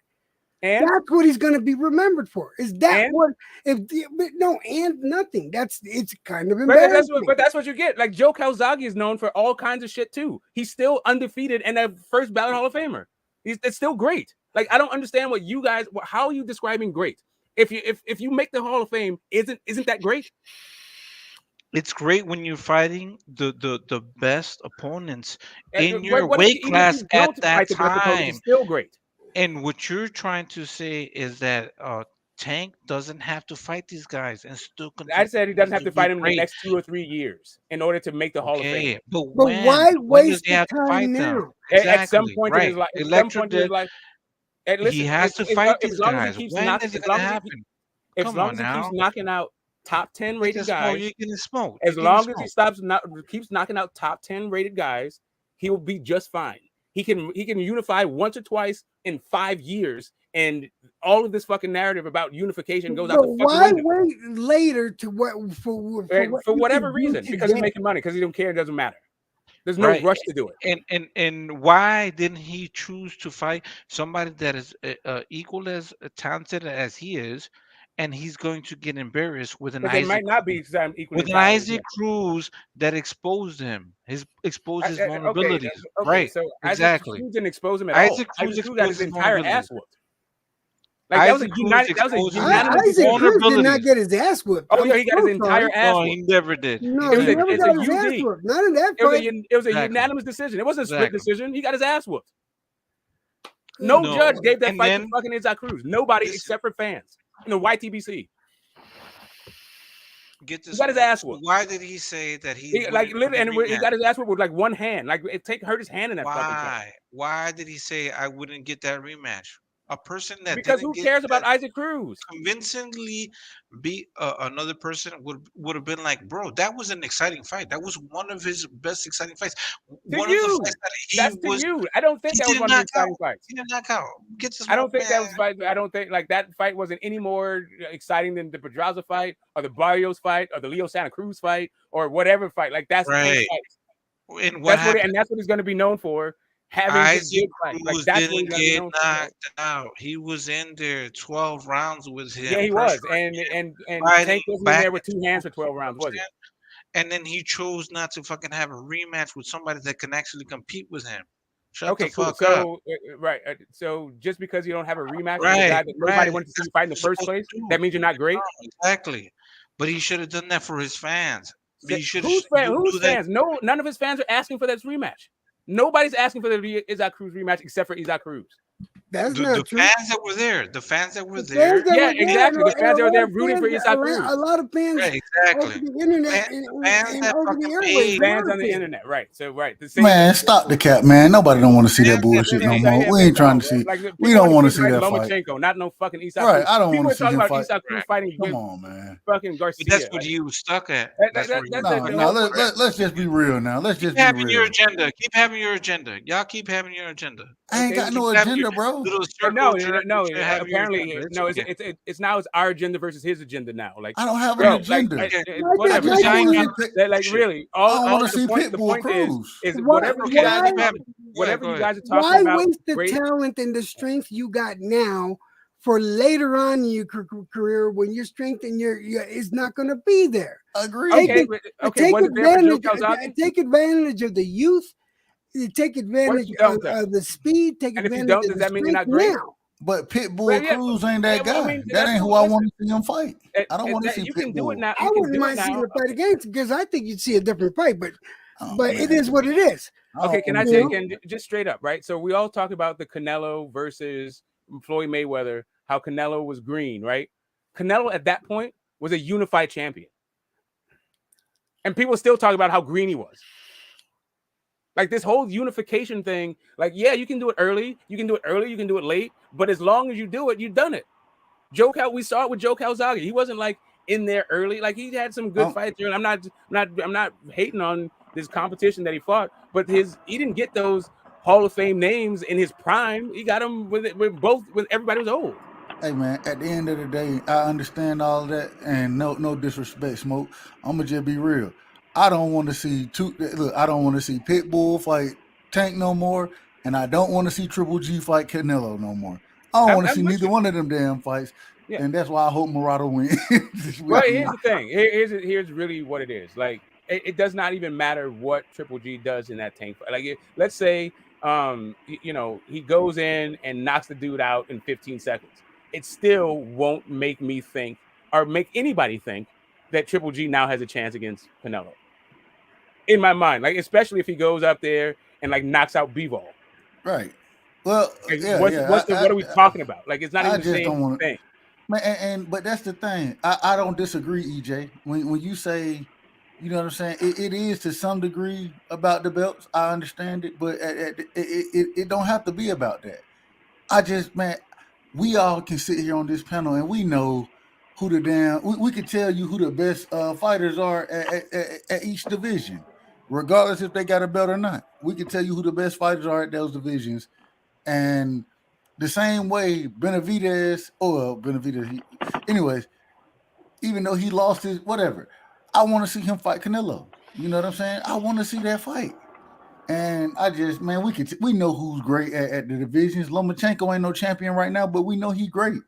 And that's what he's going to be remembered for. Is that what? Nothing. It's kind of embarrassing. But that's what you get. Like Joe Calzaghe is known for all kinds of shit too. He's still undefeated and a first ballot Hall of Famer. It's still great. Like I don't understand what you guys. How are you describing great? If you make the Hall of Fame, isn't that great? It's great when you're fighting the best opponents in your weight class at that time. It's still great. And what you're trying to say is that Tank doesn't have to fight these guys and still continue. I said he doesn't have to fight them in the next 2 or 3 years in order to make the Hall of Fame. But why waste the time now? Exactly. At some point in his life, he has to fight these guys. When is it going to happen? As long as he keeps knocking out top 10 rated guys, you're getting smoked. As long as he keeps knocking out top 10 rated guys, he will be just fine. He can unify once or twice in 5 years, and all of this fucking narrative about unification goes out the fucking window. Why wait later to what for whatever reason? Because he's making money. Because he don't care. It doesn't matter. There's no rush to do it. And why didn't he choose to fight somebody that is equal as talented as he is? And he's going to get embarrassed with an Isaac Cruz that exposed him. Exposed his vulnerabilities. Okay, right. So exactly. Isaac Cruz didn't expose him at all. Isaac Cruz got his entire ass whooped. Like Isaac Cruz did not get his ass whooped. Oh yeah, he got his entire ass whooped. No, he never did. No, he never got his ass whooped. Not in that fight. It was a unanimous decision. It wasn't a split decision. He got his ass whooped. No judge gave that fight to fucking Isaac Cruz. Nobody except for fans. YTBC. Get this. He got his ass whooped. Why did he say that he got his ass whooped with like one hand? Like it hurt his hand in that fucking fight. Why did he say I wouldn't get that rematch? A person that because who cares about Isaac Cruz? Convincingly beat another person would have been like, bro, that was an exciting fight. That was one of his best exciting fights. One of the fights that he I don't think that was one of his exciting fights. He didn't knock out. I don't think that was fight. I don't think like that fight wasn't any more exciting than the Pedraza fight or the Barrios fight or the Leo Santa Cruz fight or whatever fight. Like that's right. And that's what he's going to be known for. Isaac Cruz didn't get knocked out. He was in there 12 rounds with him. Yeah, he was. And Tank wasn't in there with 2 hands for 12 rounds, was he? And then he chose not to fucking have a rematch with somebody that can actually compete with him. Shut the fuck up. Right. So just because you don't have a rematch with a guy that nobody wanted to see you fight in the first place, that means you're not great? Exactly. But he should have done that for his fans. Whose fans? No, none of his fans are asking for that rematch. Nobody's asking for the Isaac Cruz rematch except for Isaac Cruz. That's the not true. fans that were there. The fans that were there. Yeah, exactly. The fans that were there rooting for Isaac Cruz. A lot of fans over the internet and over the airwaves. Fans on the internet, right. So, right. Man, stop the cap, man. Nobody don't want to see that bullshit no more. We ain't trying to see. We don't want to see that fight. Lomachenko, not no fucking Isaac Cruz. Right, I don't want to see him fight. Isaac Cruz fighting. Come on, man. Fucking Garcia. But that's what you was stuck at. No, let's just be real now. Let's just be real. Keep having your agenda. Keep having your agenda. Y'all keep having your agenda. I ain't got no agenda, bro. No. Apparently, no. It's now it's our agenda versus his agenda now. Like I don't have an agenda. Whatever. Like really, all I want to see the point is whatever you guys are talking why about. Why waste the talent and the strength you got now for later on in your career when your strength and your is not going to be there? Agree. Take advantage of the youth. You take advantage of the speed. Take advantage of the strength now. But Pitbull Cruz ain't that guy. That ain't who I want to see him fight. I don't want to see Pitbull. I wouldn't mind seeing the fight again because I think you'd see a different fight. But it is what it is. Okay, can I say again, just straight up, right? So we all talk about the Canelo versus Floyd Mayweather, how Canelo was green, right? Canelo at that point was a unified champion. And people still talk about how green he was. Like this whole unification thing, like, yeah, you can do it early, you can do it late, but as long as you do it, you've done it. We saw it with Joe Calzaghe. He wasn't like in there early. Like he had some good fights. I'm not hating on this competition that he fought, but he didn't get those Hall of Fame names in his prime. He got them with when everybody was old. Hey man, at the end of the day, I understand all of that, and no disrespect, Smoke. I'ma just be real. I don't want to see I don't want to see Pitbull fight Tank no more, and I don't want to see Triple G fight Canelo no more. I don't want to see neither one of them damn fights, and that's why I hope Murata wins. Well, here's the thing. Here's really what it is. Like it does not even matter what Triple G does in that Tank fight. Like let's say he goes in and knocks the dude out in 15 seconds. It still won't make me think or make anybody think that Triple G now has a chance against Canelo. In my mind, like especially if he goes up there and like knocks out Bivol. Right. Well, what are we talking about? Like it's not even the same thing. Man, but that's the thing. I don't disagree, EJ. When you say, you know what I'm saying, it is to some degree about the belts. I understand it, but it don't have to be about that. We all can sit here on this panel and we know who we can tell you who the best fighters are at each division, regardless if they got a belt or not. We can tell you who the best fighters are at those divisions. And the same way Benavidez, anyways, even though he lost his whatever, I want to see him fight Canelo. You know what I'm saying? I want to see that fight. And we know who's great at the divisions. Lomachenko ain't no champion right now, but we know he's great.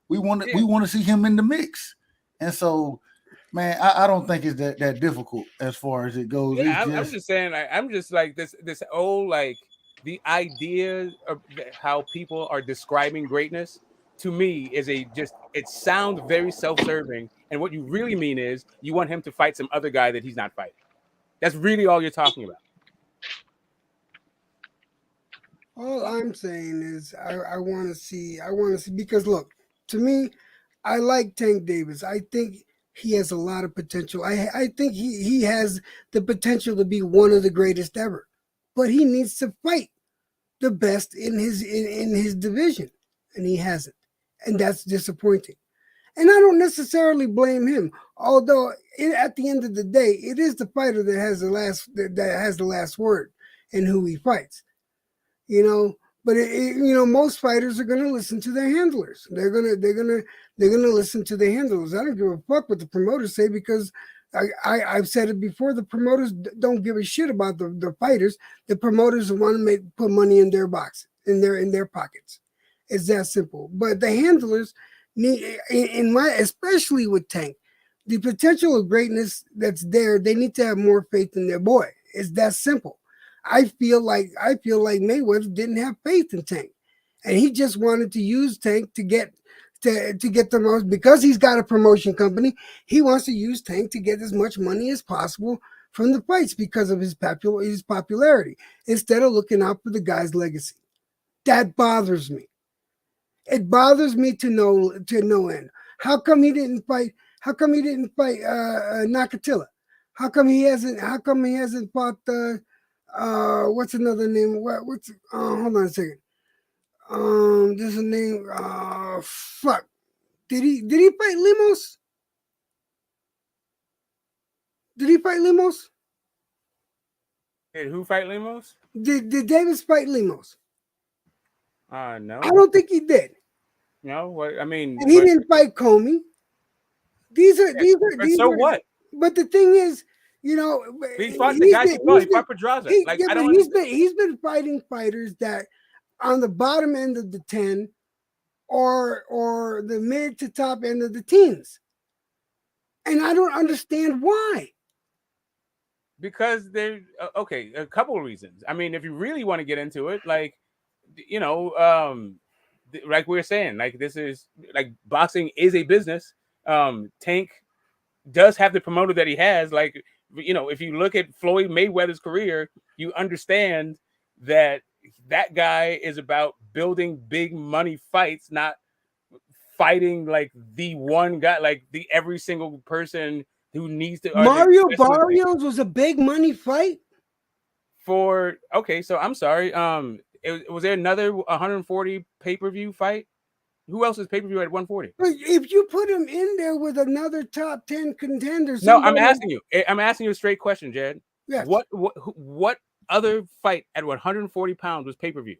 We want to see him in the mix. And so, man, I don't think it's that difficult as far as it goes. Yeah, I'm just saying, I'm just like this old like the idea of how people are describing greatness to me is it sounds very self-serving. And what you really mean is you want him to fight some other guy that he's not fighting. That's really all you're talking about. All I'm saying is I want to see because look, to me, I like Tank Davis. I think he has a lot of potential. I think he has the potential to be one of the greatest ever, but he needs to fight the best in his division, and he hasn't, and that's disappointing. And I don't necessarily blame him, although at the end of the day, it is the fighter that has the last word in who he fights. But most fighters are going to listen to their handlers. They're gonna listen to their handlers. I don't give a fuck what the promoters say because I've said it before. The promoters don't give a shit about the fighters. The promoters want to put money in their box, in their pockets. It's that simple. But the handlers need, especially with Tank, the potential of greatness that's there. They need to have more faith in their boy. It's that simple. I feel like Mayweather didn't have faith in Tank, and he just wanted to use Tank to get the most because he's got a promotion company. He wants to use Tank to get as much money as possible from the fights because of his popularity instead of looking out for the guy's legacy. That bothers me. It bothers me to no end. How come he didn't fight? How come he didn't fight Nakatila? How come he hasn't fought what's another name? Hold on a second. There's a name. Fuck. Did he fight Limos? Did he fight Limos? Did who fight Limos? Did Davis fight Limos? No. I don't think he did. No, what I mean. And he didn't fight Comey. These are. What? But the thing is, he fought the guy he fought. He fought Pedraza. He's been fighting fighters that on the bottom end of the 10 or the mid to top end of the teens. And I don't understand why. Because they're okay, a couple of reasons. I mean, if you really want to get into it, like like we were saying, like this is like boxing is a business. Tank does have the promoter that he has, like if you look at Floyd Mayweather's career, you understand that guy is about building big money fights, not fighting like the one guy, like the every single person who needs to. Mario Barrios was a big money fight. So I'm sorry. Was there another 140 pay-per-view fight? Who else is pay-per-view at 140? But if you put him in there with another top 10 contender, No, I'm asking you. I'm asking you a straight question, Jed. Yes. What other fight at 140 pounds was pay-per-view?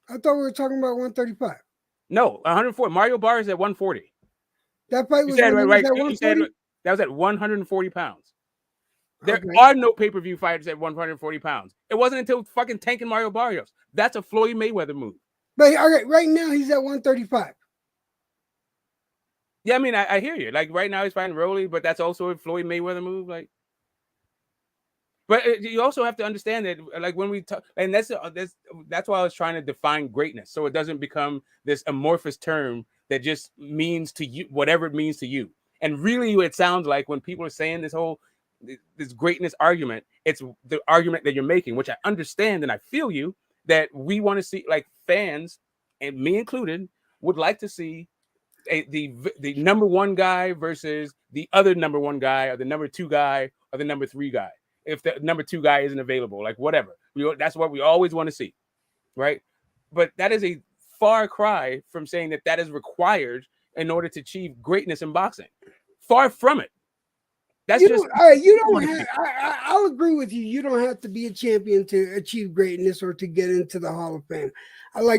I thought we were talking about 135. No, 140. Mario Barr is at 140. That fight You was said when he right. was at You said 140? that was at 140 pounds. There Okay. are no pay-per-view fighters at 140 pounds. It wasn't until fucking Tank and Mario Barrios. That's a Floyd Mayweather move. But okay, right now he's at 135. Yeah, I mean, I hear you. Like right now he's fighting Rolly, but that's also a Floyd Mayweather move. Like, but you also have to understand that, like when we talk, and that's why I was trying to define greatness, so it doesn't become this amorphous term that just means to you whatever it means to you. And really, it sounds like when people are saying this greatness argument, it's the argument that you're making, which I understand and I feel you, that we want to see, like fans, and me included, would like to see the number one guy versus the other number one guy, or the number two guy, or the number three guy. If the number two guy isn't available, like whatever, that's what we always want to see, right? But that is a far cry from saying that is required in order to achieve greatness in boxing. Far from it. That's just all right. You don't have. I'll agree with you. You don't have to be a champion to achieve greatness or to get into the Hall of Fame.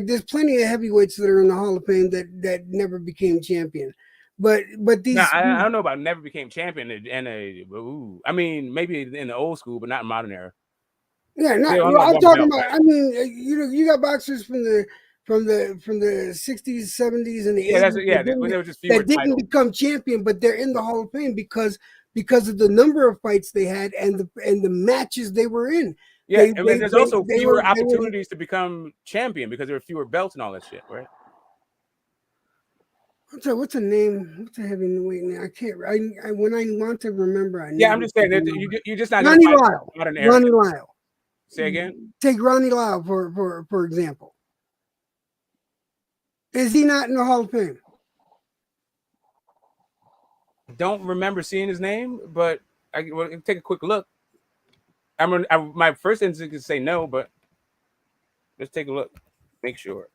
There's plenty of heavyweights that are in the Hall of Fame that never became champion. But these. Now, I don't know about never became champion I mean, maybe in the old school, but not in modern era. Yeah, I'm talking about. I mean, you got boxers from the 60s, 70s, and the 80s that didn't become champion, but they're in the Hall of Fame because of the number of fights they had and the matches they were in. Yeah, there's also fewer opportunities to become champion because there were fewer belts and all that shit, right? What's a name? What's a heavyweight name? I can't. When I want to remember, I'm just saying that you're just not Ronnie Lyle. Ronnie Lyle. Say again. Take Ronnie Lyle for example. Is he not in the Hall of Fame? Don't remember seeing his name, but I can take a quick look. My first instinct is to say no, but let's take a look. Make sure.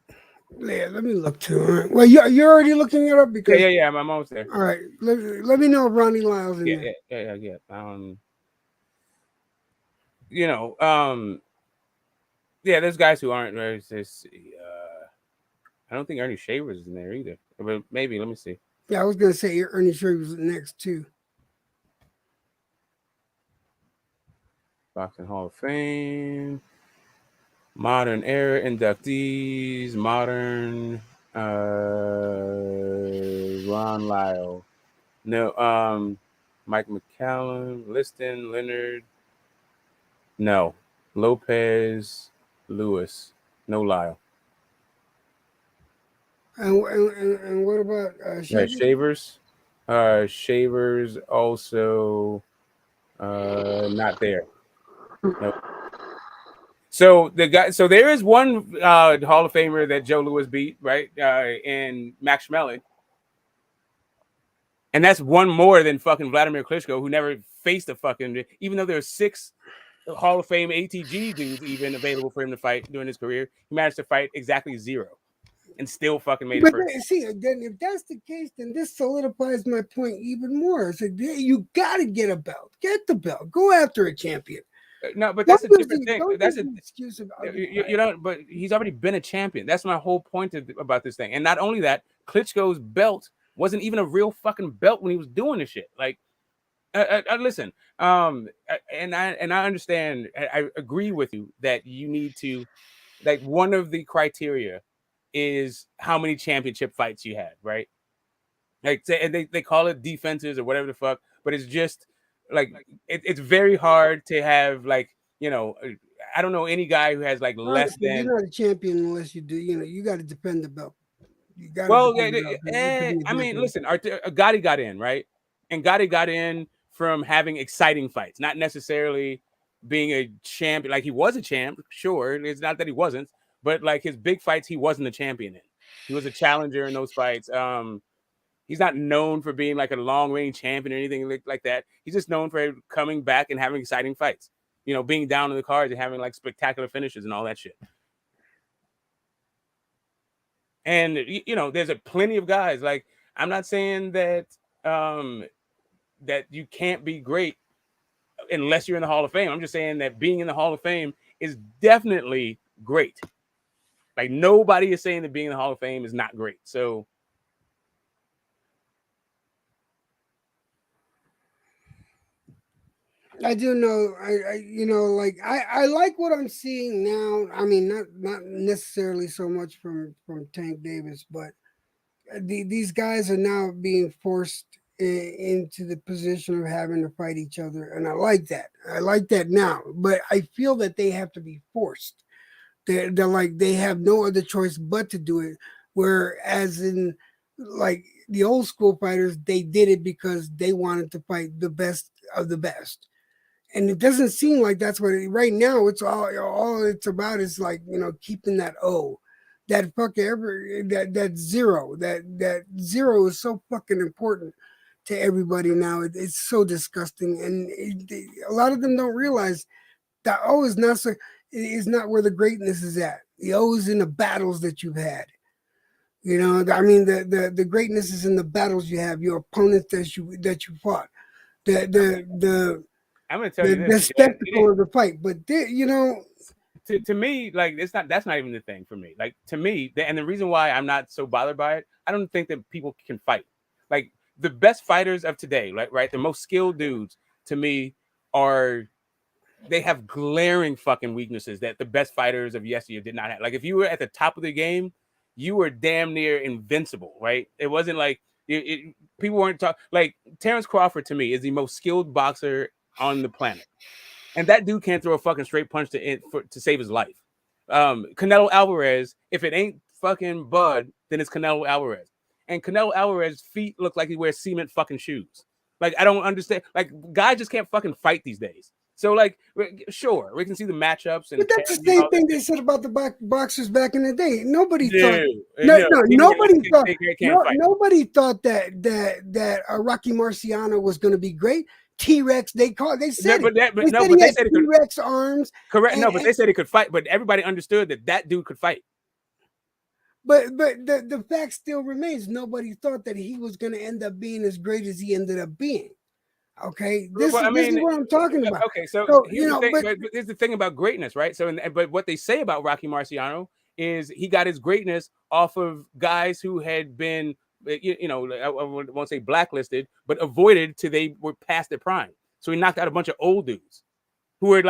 Yeah, let me look too. Right. Well, you're already looking it up because yeah. I'm almost there. All right, let me know if Ronnie Lyle's in there. Yeah. There's guys who aren't. I don't think Ernie Shavers is in there either, but maybe. Let me see. Yeah, I was gonna say Ernie Shavers was next too. Boxing Hall of Fame. Modern era inductees, modern Ron Lyle. No, Mike McCallum, Liston, Leonard. No. Lopez, Lewis. No Lyle. And what about Shavers? Shavers also not there. Nope. So there is one Hall of Famer that Joe Louis beat, right? In Max Schmeling. And that's one more than fucking Vladimir Klitschko, who never faced a fucking, even though there are 6 Hall of Fame ATG dudes even available for him to fight during his career, he managed to fight exactly 0 and still fucking made it first. See, again, if that's the case, then this solidifies my point even more. It's like, you got to get a belt. Get the belt. Go after a champion. No, but that's a different thing. That's an excuse. But he's already been a champion. That's my whole point about this thing. And not only that, Klitschko's belt wasn't even a real fucking belt when he was doing this shit. Like, listen, and I understand. I agree with you that you need to, like, one of the criteria is how many championship fights you had, right? Like, and they call it defenses or whatever the fuck, but it's just like it's very hard to have, like, I don't know any guy who has like less than. You're not a champion unless you do. You got to defend the belt. I mean, listen, Gotti got in, right? And Gotti got in from having exciting fights, not necessarily being a champion. Like, he was a champ, sure. It's not that he wasn't, but like his big fights, he wasn't a champion in. He was a challenger in those fights. He's not known for being like a long-range champion or anything like that. He's just known for coming back and having exciting fights. Being down in the cards and having like spectacular finishes and all that shit. And you know, there's a plenty of guys. Like, I'm not saying that that you can't be great unless you're in the Hall of Fame. I'm just saying that being in the Hall of Fame is definitely great. Like, nobody is saying that being in the Hall of Fame is not great. So I do know, you know, like I like what I'm seeing now. I mean, not necessarily so much from Tank Davis, but these guys are now being forced into the position of having to fight each other, and I like that. I like that now, but I feel that they have to be forced. They're like they have no other choice but to do it. Whereas in like the old school fighters, they did it because they wanted to fight the best of the best. And it doesn't seem like that's what right now. It's all it's about is like, you know, keeping that O, that fucking that zero, that zero is so fucking important to everybody now. It's so disgusting, and a lot of them don't realize that O is not so. Is not where the greatness is at. The O is in the battles that you've had. You know, I mean, the greatness is in the battles you have, your opponents that you fought, the I'm gonna tell you the this: spectacle of the fight. But you know, to me, like, that's not even the thing for me. Like, to me, and the reason why I'm not so bothered by it, I don't think that people can fight. Like, the best fighters of today, right, the most skilled dudes, to me, they have glaring fucking weaknesses that the best fighters of yesteryear did not have. Like, if you were at the top of the game, you were damn near invincible, right? It wasn't like people weren't talking. Like, Terrence Crawford, to me, is the most skilled boxer on the planet, and that dude can't throw a fucking straight punch to save his life. Canelo Alvarez, if it ain't fucking Bud, then it's Canelo Alvarez, and Canelo Alvarez's feet look like he wears cement fucking shoes. Like, I don't understand. Like, guys just can't fucking fight these days. So, like, sure, we can see the matchups, and but that's the same thing they said about the boxers back in the day. Nobody thought. Nobody thought that Rocky Marciano was going to be great. T-Rex, they said but they no, said but he they had said it could. T-Rex arms. Correct. No, but they said he could fight. But everybody understood that dude could fight. But the fact still remains: nobody thought that he was going to end up being as great as he ended up being. Okay, this is what I'm talking about. Okay, so you know, but here's the thing about greatness, right? So, but what they say about Rocky Marciano is he got his greatness off of guys who had been, you know, I won't say blacklisted, but avoided till they were past their prime. So he knocked out a bunch of old dudes who were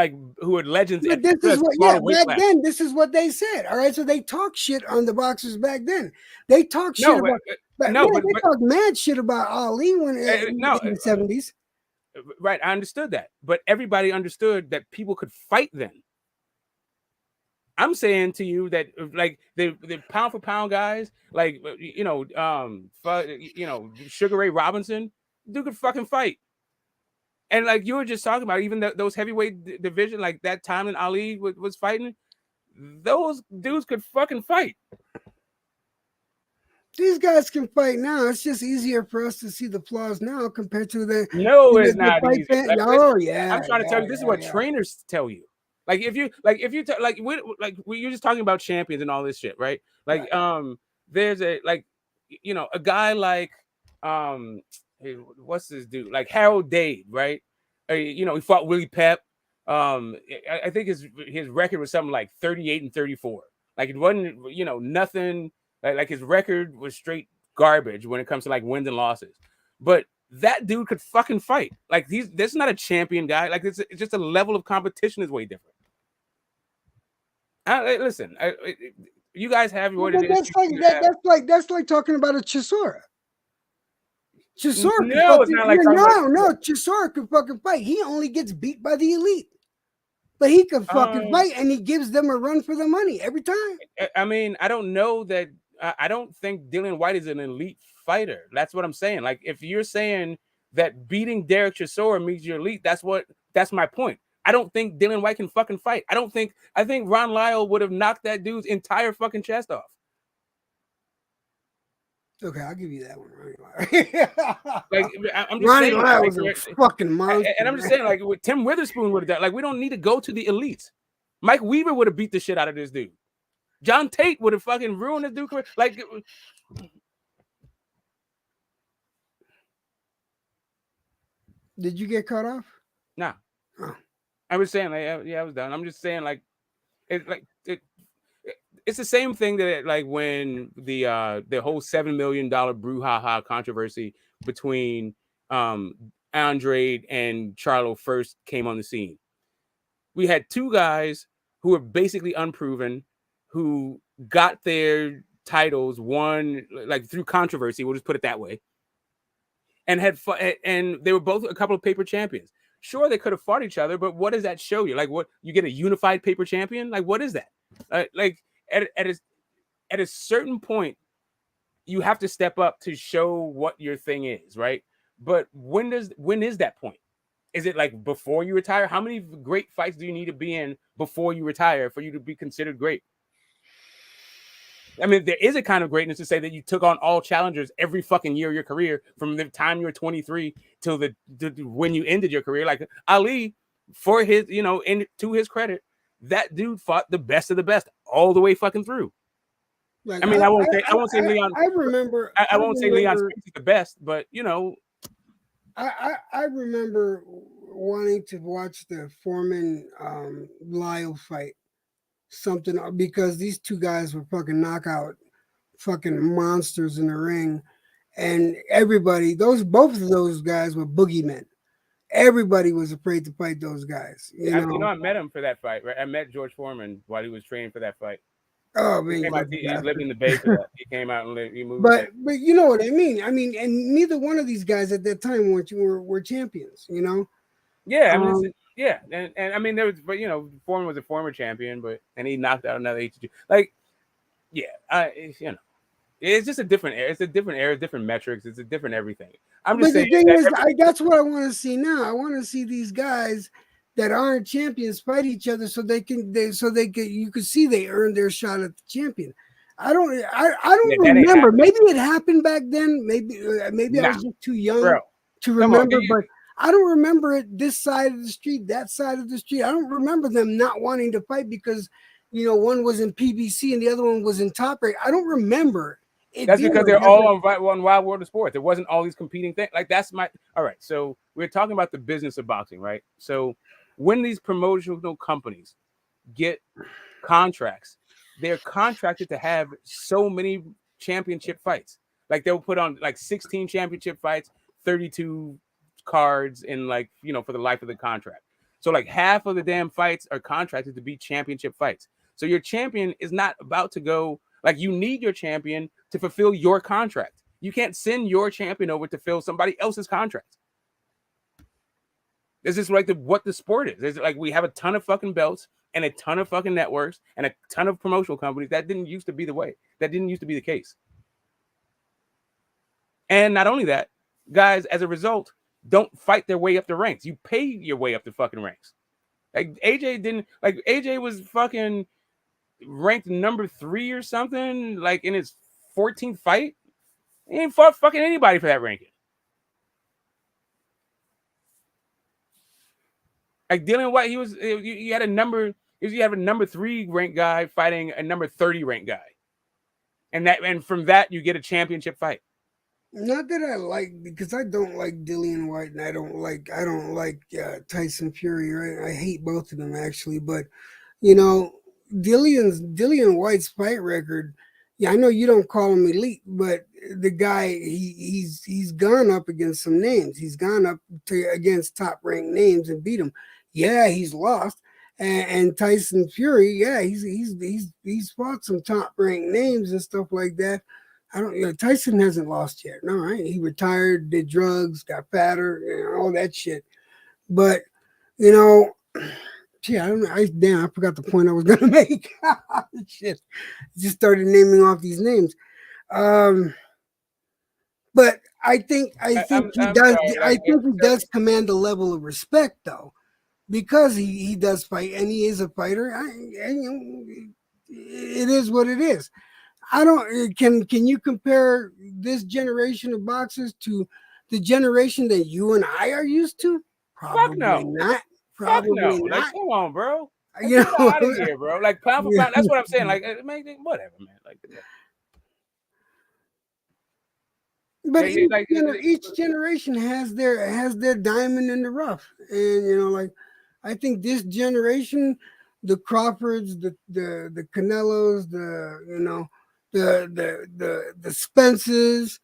legends. But this is what, back then, this is what they said. All right, so they talk shit on the boxers back then. They talk shit about, they talk mad shit about Ali in the 70s. Right, I understood that, but everybody understood that people could fight then. I'm saying to you that, like, the pound for pound guys, like, you know, Sugar Ray Robinson, dude could fucking fight. And like you were just talking about, even those heavyweight division, like that time when Ali was fighting, those dudes could fucking fight. These guys can fight now. It's just easier for us to see the flaws now compared to the. It's not easy. Like, I'm trying to tell you, this is what trainers tell you. Like, if you're just talking about champions and all this shit, right? Like, there's a guy like what's this dude? Like Harold Dade, right? He fought Willie Pep. I think his record was something like 38-34. Like, it wasn't, nothing. Like his record was straight garbage when it comes to like wins and losses. But that dude could fucking fight. Like, this is not a champion guy. Like, it's just a level of competition is way different. Listen, you guys have what it is. That's like talking about a Chisora. Chisora Chisora could fucking fight. He only gets beat by the elite. But he could fucking fight, and he gives them a run for the money every time. I mean, I don't know that. I don't think Dillian White is an elite fighter. That's what I'm saying. Like, if you're saying that beating Derek Chisora means you're elite, that's my point. I don't think Dillian White can fucking fight. I think Ron Lyle would have knocked that dude's entire fucking chest off. Okay, I'll give you that one. Like, I'm just Ronnie saying, Lyle was a fucking monster. And I'm just saying, like, what Tim Witherspoon would have done. Like, we don't need to go to the elites. Mike Weaver would have beat the shit out of this dude. John Tate would have fucking ruined his dude career. Like, Did you get cut off? nah. Oh. I was saying, like, yeah, I was done. I'm just saying, like, it's the same thing that like when the whole $7 million brouhaha controversy between Andrade and Charlo first came on the scene. We had two guys who were basically unproven, who got their titles won like through controversy. We'll just put it that way. And and they were both a couple of paper champions. Sure, they could have fought each other, but what does that show you? Like, what you get a unified paper champion? Like, what is that? Like at a certain point, you have to step up to show what your thing is, right? But when is that point? Is it like before you retire? How many great fights do you need to be in before you retire for you to be considered great? I mean, there is a kind of greatness to say that you took on all challengers every fucking year of your career from the time you were 23 till when you ended your career. Like Ali, for his, to his credit, that dude fought the best of the best all the way fucking through. Like, I mean, I won't say Leon. I remember. I won't say Leon Spinks is the best, but I remember wanting to watch the Foreman Lyle fight. Something because these two guys were fucking knockout fucking monsters in the ring, and everybody, both of those guys were boogeymen. Everybody was afraid to fight those guys. I met him for that fight, right? I met George Foreman while he was training for that fight. Oh man, he's living in the Bay for that. He came out and he moved. But you know what I mean. I mean, and neither one of these guys at that time were champions. Yeah, I mean, yeah, and I mean there was, but Foreman was a former champion, and he knocked out another 82. Like, yeah, it's just a different era. It's a different era, different metrics. It's a different everything. I'm just saying. The thing is, that's what I want to see now. I want to see these guys that aren't champions fight each other, so you can see they earned their shot at the champion. I don't remember. Maybe it happened back then. Maybe I was just too young to remember, but I don't remember it this side of the street, that side of the street. I don't remember them not wanting to fight because, one was in PBC and the other one was in Top Rank. I don't remember. That's because they're all on Wild World of Sports. There wasn't all these competing things. Like all right. So we're talking about the business of boxing, right? So when these promotional companies get contracts, they're contracted to have so many championship fights. Like they'll put on like 16 championship fights, 32 cards in for the life of the contract. So like half of the damn fights are contracted to be championship fights. So your champion is not about to go, like you need your champion to fulfill your contract. You can't send your champion over to fill somebody else's contract. This is like what the sport is. It's like we have a ton of fucking belts and a ton of fucking networks and a ton of promotional companies. That didn't used to be the way. That didn't used to be the case. And not only that, guys, as a result, don't fight their way up the ranks. You pay your way up the fucking ranks. Like AJ was fucking ranked number 3 or something, like in his 14th fight. He ain't fought fucking anybody for that ranking. Like Dylan White, you had a number 3 ranked guy fighting a number 30 ranked guy. And from that you get a championship fight. Not that I like, because I don't like Dillian White and I don't like Tyson Fury, right? I hate both of them actually, but Dillian White's fight record, I know you don't call him elite, but the guy he's gone up against some names. He's gone up against top ranked names and beat them. Yeah, he's lost. And Tyson Fury, yeah, he's fought some top ranked names and stuff like that. Tyson hasn't lost yet. No, right? He retired, did drugs, got fatter, all that shit. But gee, I don't know. I forgot the point I was gonna make. Shit, just started naming off these names. But I think he does. I think he does command a level of respect, though, because he does fight and he is a fighter. It is what it is. I don't. Can you compare this generation of boxers to the generation that you and I are used to? Probably not. Probably not. Like, come on, bro. You Get know, out of here, bro. Like pound for pound. That's what I'm saying. Like, man, whatever, man. Like, but like, each generation has their diamond in the rough, and like I think this generation, the Crawfords, the Canelos, the Spencers,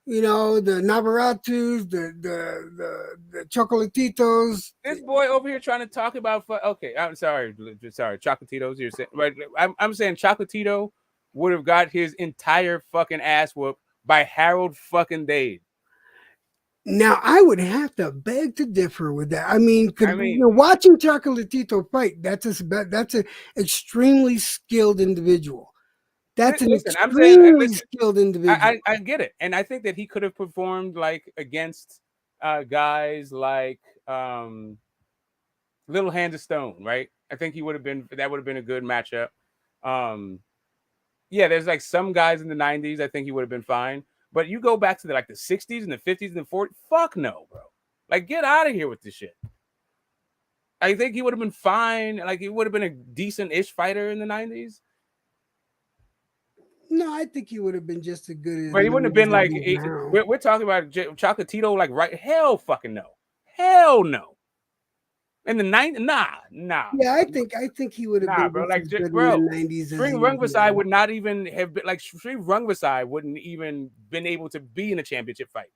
the Navaratus, the Chocolatitos. this boy over here trying to talk about. Okay, I'm sorry, Chocolatitos. You're saying, right? I'm saying Chocolatito would have got his entire fucking ass whooped by Harold fucking Dade. Now I would have to beg to differ with that. I mean, watching Chocolatito fight, that's an extremely skilled individual. That's an Listen, I'm saying, extremely skilled individual. I get it, and I think that he could have performed like against guys like Little Hands of Stone, right? I think that would have been a good matchup. Yeah, there's like some guys in the 90s. I think he would have been fine. But you go back to the 60s and the 50s and the 40s. Fuck no, bro. Like, get out of here with this shit. I think he would have been fine. Like, he would have been a decent-ish fighter in the 90s. No, I think he would have been just as good as. But he wouldn't have been like. We're talking about Chocolatito, like, right? Hell fucking no. Hell no. In the 90s, nah. Yeah, I think he would have been bro. Like, good bro, in the 90s. Sri Rungvisai would not even have been like Sri Rungvisai wouldn't even been able to be in a championship fight.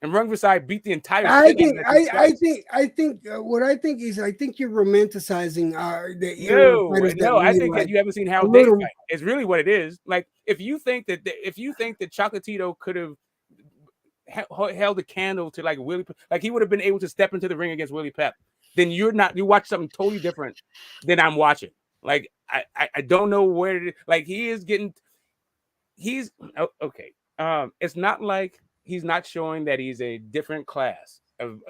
And Rungvisai beat the entire. I think what I think is you're romanticizing the era of fighters no. I think that you haven't seen Harold Dade fight. It's really what it is. Like if you think that Chocolatito could have held a candle to like Willie, like he would have been able to step into the ring against Willie Pep, then you watch something totally different than I'm watching. Like I don't know where it is. Like okay. It's not like he's not showing that he's a different class of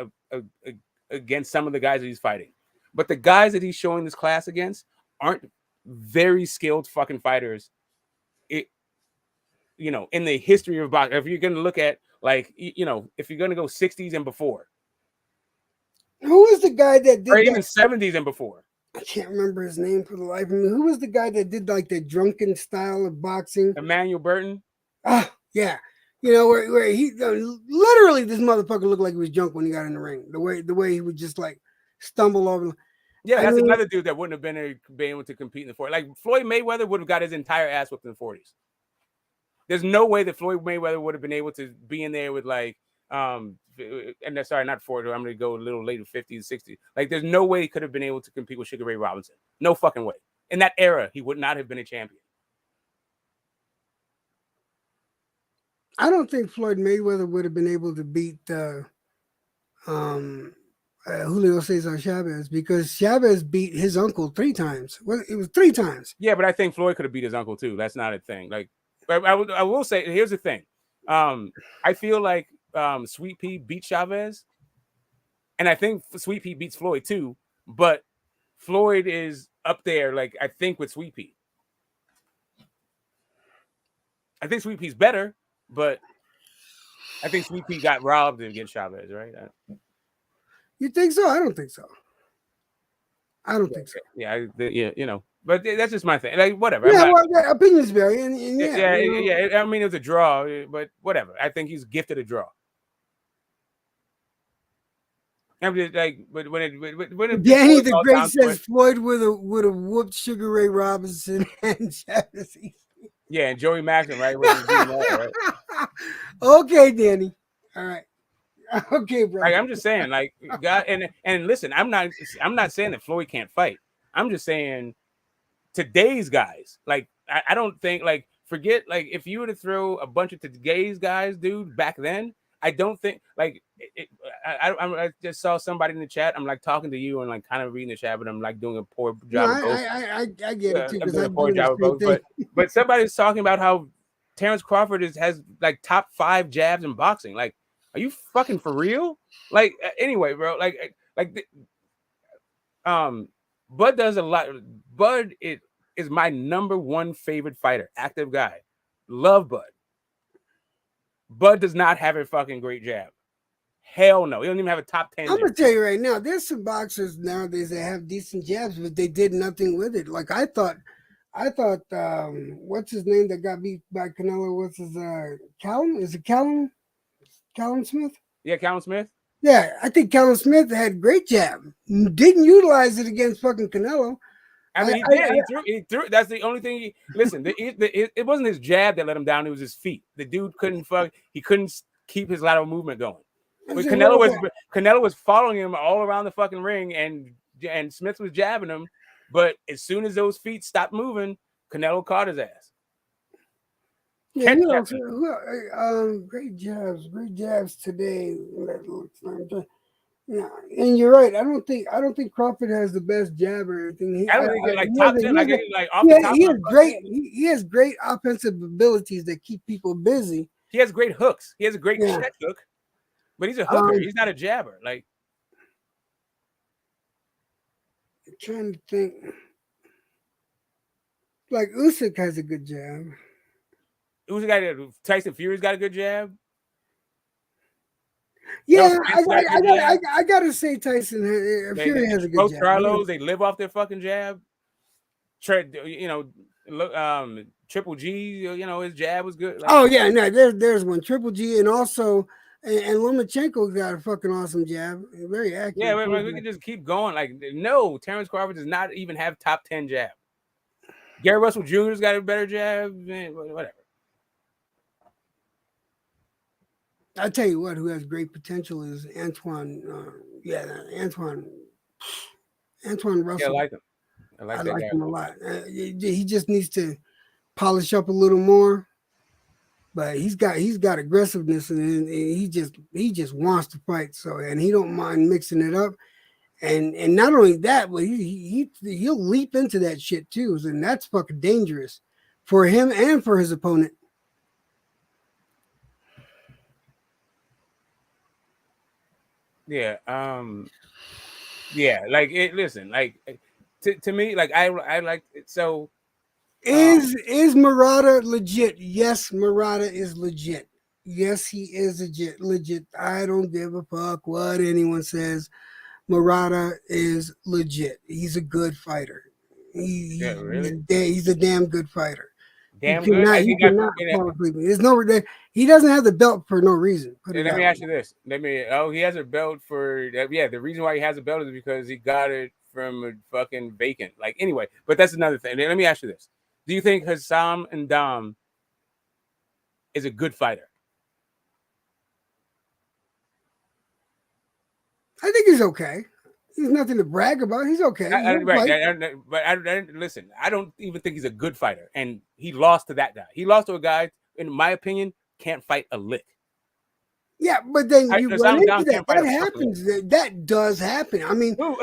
against some of the guys that he's fighting, but the guys that he's showing this class against aren't very skilled fucking fighters. In the history of boxing, if you're going to look at if you're going to go 60s and before, who was the guy that did or even 70s and before? I can't remember his name for the life of me. Who was the guy that did like the drunken style of boxing? Emmanuel Burton. Yeah. Where he literally this motherfucker looked like he was drunk when he got in the ring. The way he would just like stumble over. Yeah, that's another dude that wouldn't have been able to compete in the 40s. Like Floyd Mayweather would have got his entire ass whipped in the 40s. There's no way that Floyd Mayweather would have been able to be in there with and sorry, not 40. I'm going to go a little later, 50s, 60s. Like, there's no way he could have been able to compete with Sugar Ray Robinson. No fucking way. In that era, he would not have been a champion. I don't think Floyd Mayweather would have been able to beat Julio Cesar Chavez because Chavez beat his uncle 3 times. Well, it was 3 times. Yeah, but I think Floyd could have beat his uncle too. That's not a thing. Like, I will say, here's the thing. I feel like Sweet Pea beat Chavez, and I think Sweet Pea beats Floyd too. But Floyd is up there, like I think with Sweet Pea. I think Sweet Pea's better, but I think Sweet Pea got robbed against Chavez, right? You think so? I don't think so. I don't think so. Yeah, but that's just my thing. Like, whatever. Yeah, opinions vary, and yeah. I mean, it was a draw, but whatever. I think he's gifted a draw. I'm just like, but when Danny the Great says Floyd would have whooped Sugar Ray Robinson and Chavez. Yeah, and Joey Maxson, right? Right? Okay, Danny. All right. Okay, bro. Like, I'm just saying, like, God, and listen, I'm not saying that Floyd can't fight. I'm just saying today's guys, like, I don't think, like, forget, like, if you were to throw a bunch of today's guys, dude, back then, I don't think, like, I just saw somebody in the chat. I'm like talking to you and like kind of reading the chat, but I'm like doing a poor job. No, I get it too. I'm doing a poor job of both. But somebody's talking about how Terrence Crawford has like top 5 jabs in boxing. Like, are you fucking for real? Like, anyway, bro. Bud does a lot. Bud is my number 1 favorite fighter, active guy. Love Bud. Bud does not have a fucking great jab. Hell no. He don't even have a top 10 I'm jab. gonna tell you right now, there's some boxers nowadays that have decent jabs, but they did nothing with it. Like I thought, what's his name that got beat by Canelo? What's his Callum? Is it Callum? Callum Smith? Yeah, Callum Smith. Yeah, I think Callum Smith had great jab. Didn't utilize it against fucking Canelo. I mean, he did. He threw. That's the only thing. Listen, it wasn't his jab that let him down. It was his feet. The dude couldn't He couldn't keep his lateral movement going. But Canelo was following him all around the fucking ring, and Smith was jabbing him. But as soon as those feet stopped moving, Canelo caught his ass. Yeah, great jabs today. Yeah, and you're right. I don't think Crawford has the best jab or anything. I don't think he's like top 10. He has great offensive abilities that keep people busy. He has great hooks. He has a great check hook, but he's a hooker. He's not a jabber. Like, I'm trying to think. Like Usyk has a good jab. Tyson Fury's got a good jab. Yeah, I gotta say Tyson Fury has a good jab. Carlos, they live off their fucking jab. Triple G, his jab was good. Oh yeah, no, there's one. Triple G, and also and Lomachenko got a fucking awesome jab. Very accurate. Yeah, we can just keep going. Like, no, Terrence Crawford does not even have top 10 jab. Gary Russell Jr.'s got a better jab. Whatever. I tell you what, who has great potential is Antoine. Antoine Russell. Yeah, I like him. I like him a lot. He just needs to polish up a little more, but he's got aggressiveness, and he just wants to fight. So, and he don't mind mixing it up, and not only that, but he'll leap into that shit too, and that's fucking dangerous for him and for his opponent. Yeah. Yeah. Like listen. Like to me, like I like it. So is Murata legit? Yes, Murata is legit. Yes, he is legit. I don't give a fuck what anyone says. Murata is legit. He's a good fighter. He's a damn good fighter. Damn good. There's he doesn't have the belt for no reason. Let me ask you this. He has a belt for the reason why he has a belt is because he got it from a fucking vacant. Like, anyway, but that's another thing. Let me ask you this. Do you think Hassam and Dam is a good fighter? I think he's okay. He's nothing to brag about. He's okay. Listen, I don't even think he's a good fighter. And he lost to that guy. He lost to a guy, in my opinion, can't fight a lick. Yeah, but then you run into that. That happens. That does happen. I mean, who?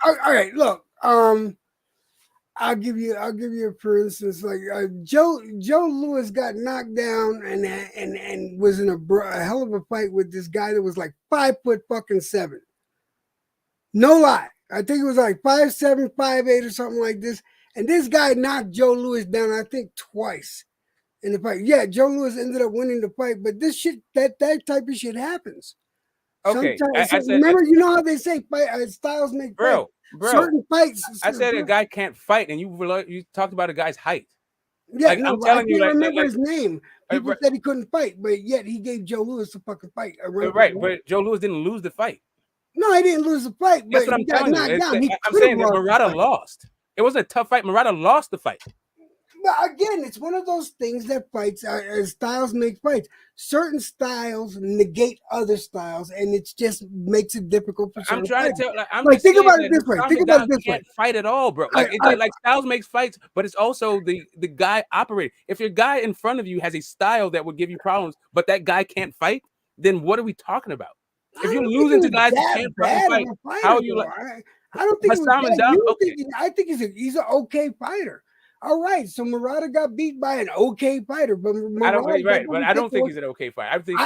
All right, look. I'll give you for instance, like Joe Louis got knocked down and was in a hell of a fight with this guy that was like 5'7". No lie. I think it was like 5'7", 5'8", or something like this. And this guy knocked Joe Louis down, I think, twice in the fight. Yeah, Joe Louis ended up winning the fight, but this shit, that type of shit happens. Okay. Remember, you know how they say styles make bro. Certain fights. I said a guy can't fight, and you talked about a guy's height. Yeah, like, no, I'm telling you, I can't remember his name. People said he couldn't fight, but yet he gave Joe Louis a fucking fight. Right, but Joe Louis didn't lose the fight. No, he didn't lose the fight. That's what I'm telling you. I'm saying that Murata lost. It wasn't a tough fight. Murata lost the fight. But again, it's one of those things that fights styles make fights. Certain styles negate other styles, and it just makes it difficult for. I'm trying to tell. Think about it this way. Think about it this way. Can't fight at all, bro. Like styles makes fights, but it's also the guy operating. If your guy in front of you has a style that would give you problems, but that guy can't fight, then what are we talking about? If you're losing to guys that can't fight, how are you like? I don't think I think he's an okay fighter. All right, so Murata got beat by an okay fighder, but I don't think he's an okay fighter. I think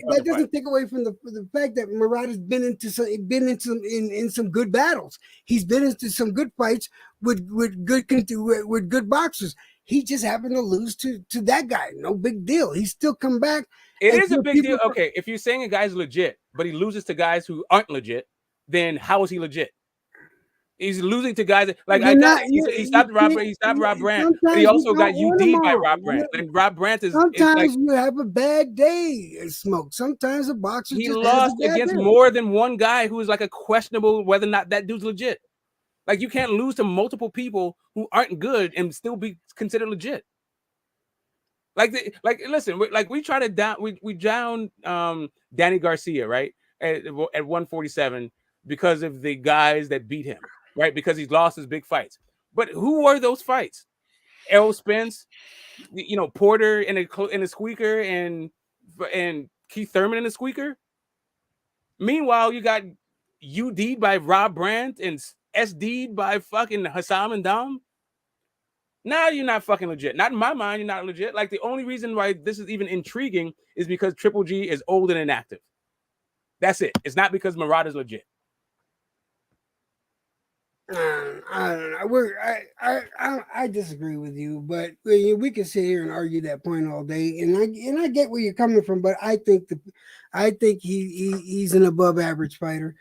that doesn't take away from the fact that Murata's been in some good battles. He's been into some good fights with good boxers. He just happened to lose to that guy. No big deal. He's still come back And is a for big deal. people- Okay, if you're saying a guy's legit, but he loses to guys who aren't legit, then how is he legit? He's losing to guys like You're I got. not. He stopped Rob. He stopped Rob Brandt, but he Sometimes you also got don't win them UD by all. Rob Brandt. And Rob Brandt is like Sometimes you have a bad day, Smoke. Sometimes a boxer he just has lost a bad against day. more than one guy who is like a questionable whether or not that dude's legit. Like you can't lose to multiple people who aren't good and still be considered legit. Listen, we try to down we down Danny Garcia, right, at 147 because of the guys that beat him, right, because he's lost his big fights. But who were those fights? Errol Spence, Porter in a squeaker, and Keith Thurman in a squeaker. Meanwhile, you got UD by Rob Brandt and SD'd by fucking Hassam and Dom. Now you're not fucking legit. Not in my mind, you're not legit. Like the only reason why this is even intriguing is because Triple G is old and inactive. That's it. It's not because Murad is legit. I don't know. I disagree with you, but we can sit here and argue that point all day, and I get where you're coming from, but I think he's an above average fighter.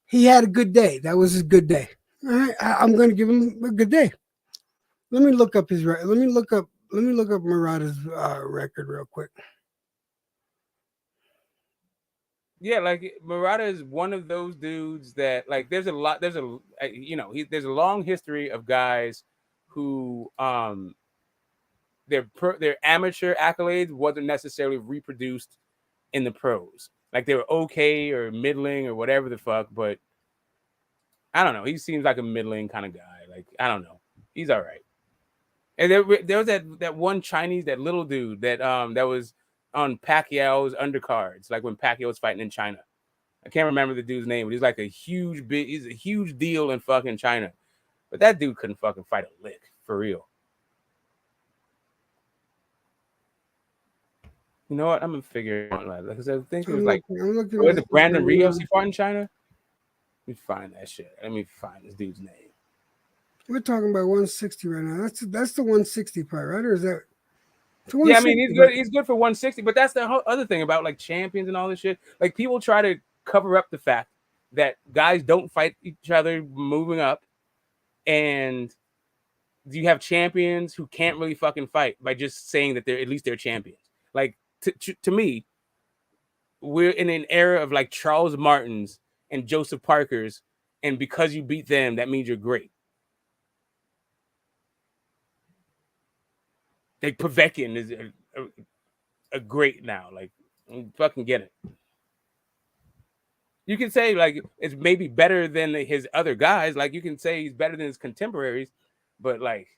He had a good day. That was his good day. All right, I'm going to give him a good day. Let me look up his record. Let me look up Murata's record real quick. Yeah, like Murata is one of those dudes that like there's a long history of guys who their amateur accolades wasn't necessarily reproduced in the pros. Like they were okay or middling or whatever the fuck, but I don't know. He seems like a middling kind of guy. Like I don't know. He's all right. And there was that one Chinese, that little dude that was on Pacquiao's undercards, like when Pacquiao was fighting in China. I can't remember the dude's name, but he's like he's a huge deal in fucking China. But that dude couldn't fucking fight a lick, for real. You know what? I'm gonna figure it out because I think it was was it Brandon Rios he fought in China? Let me find that shit. Let me find this dude's name. We're talking about 160 right now. That's the 160 part, right? Or is that? Yeah, I mean he's good. He's good for 160, but that's the whole other thing about like champions and all this shit. Like people try to cover up the fact that guys don't fight each other moving up, and you have champions who can't really fucking fight by just saying that they're champions. Like to me, we're in an era of like Charles Martins and Joseph Parkers, and because you beat them, that means you're great. Like Povetkin is a great now. Like, fucking get it. You can say like it's maybe better than his other guys. Like you can say he's better than his contemporaries, but like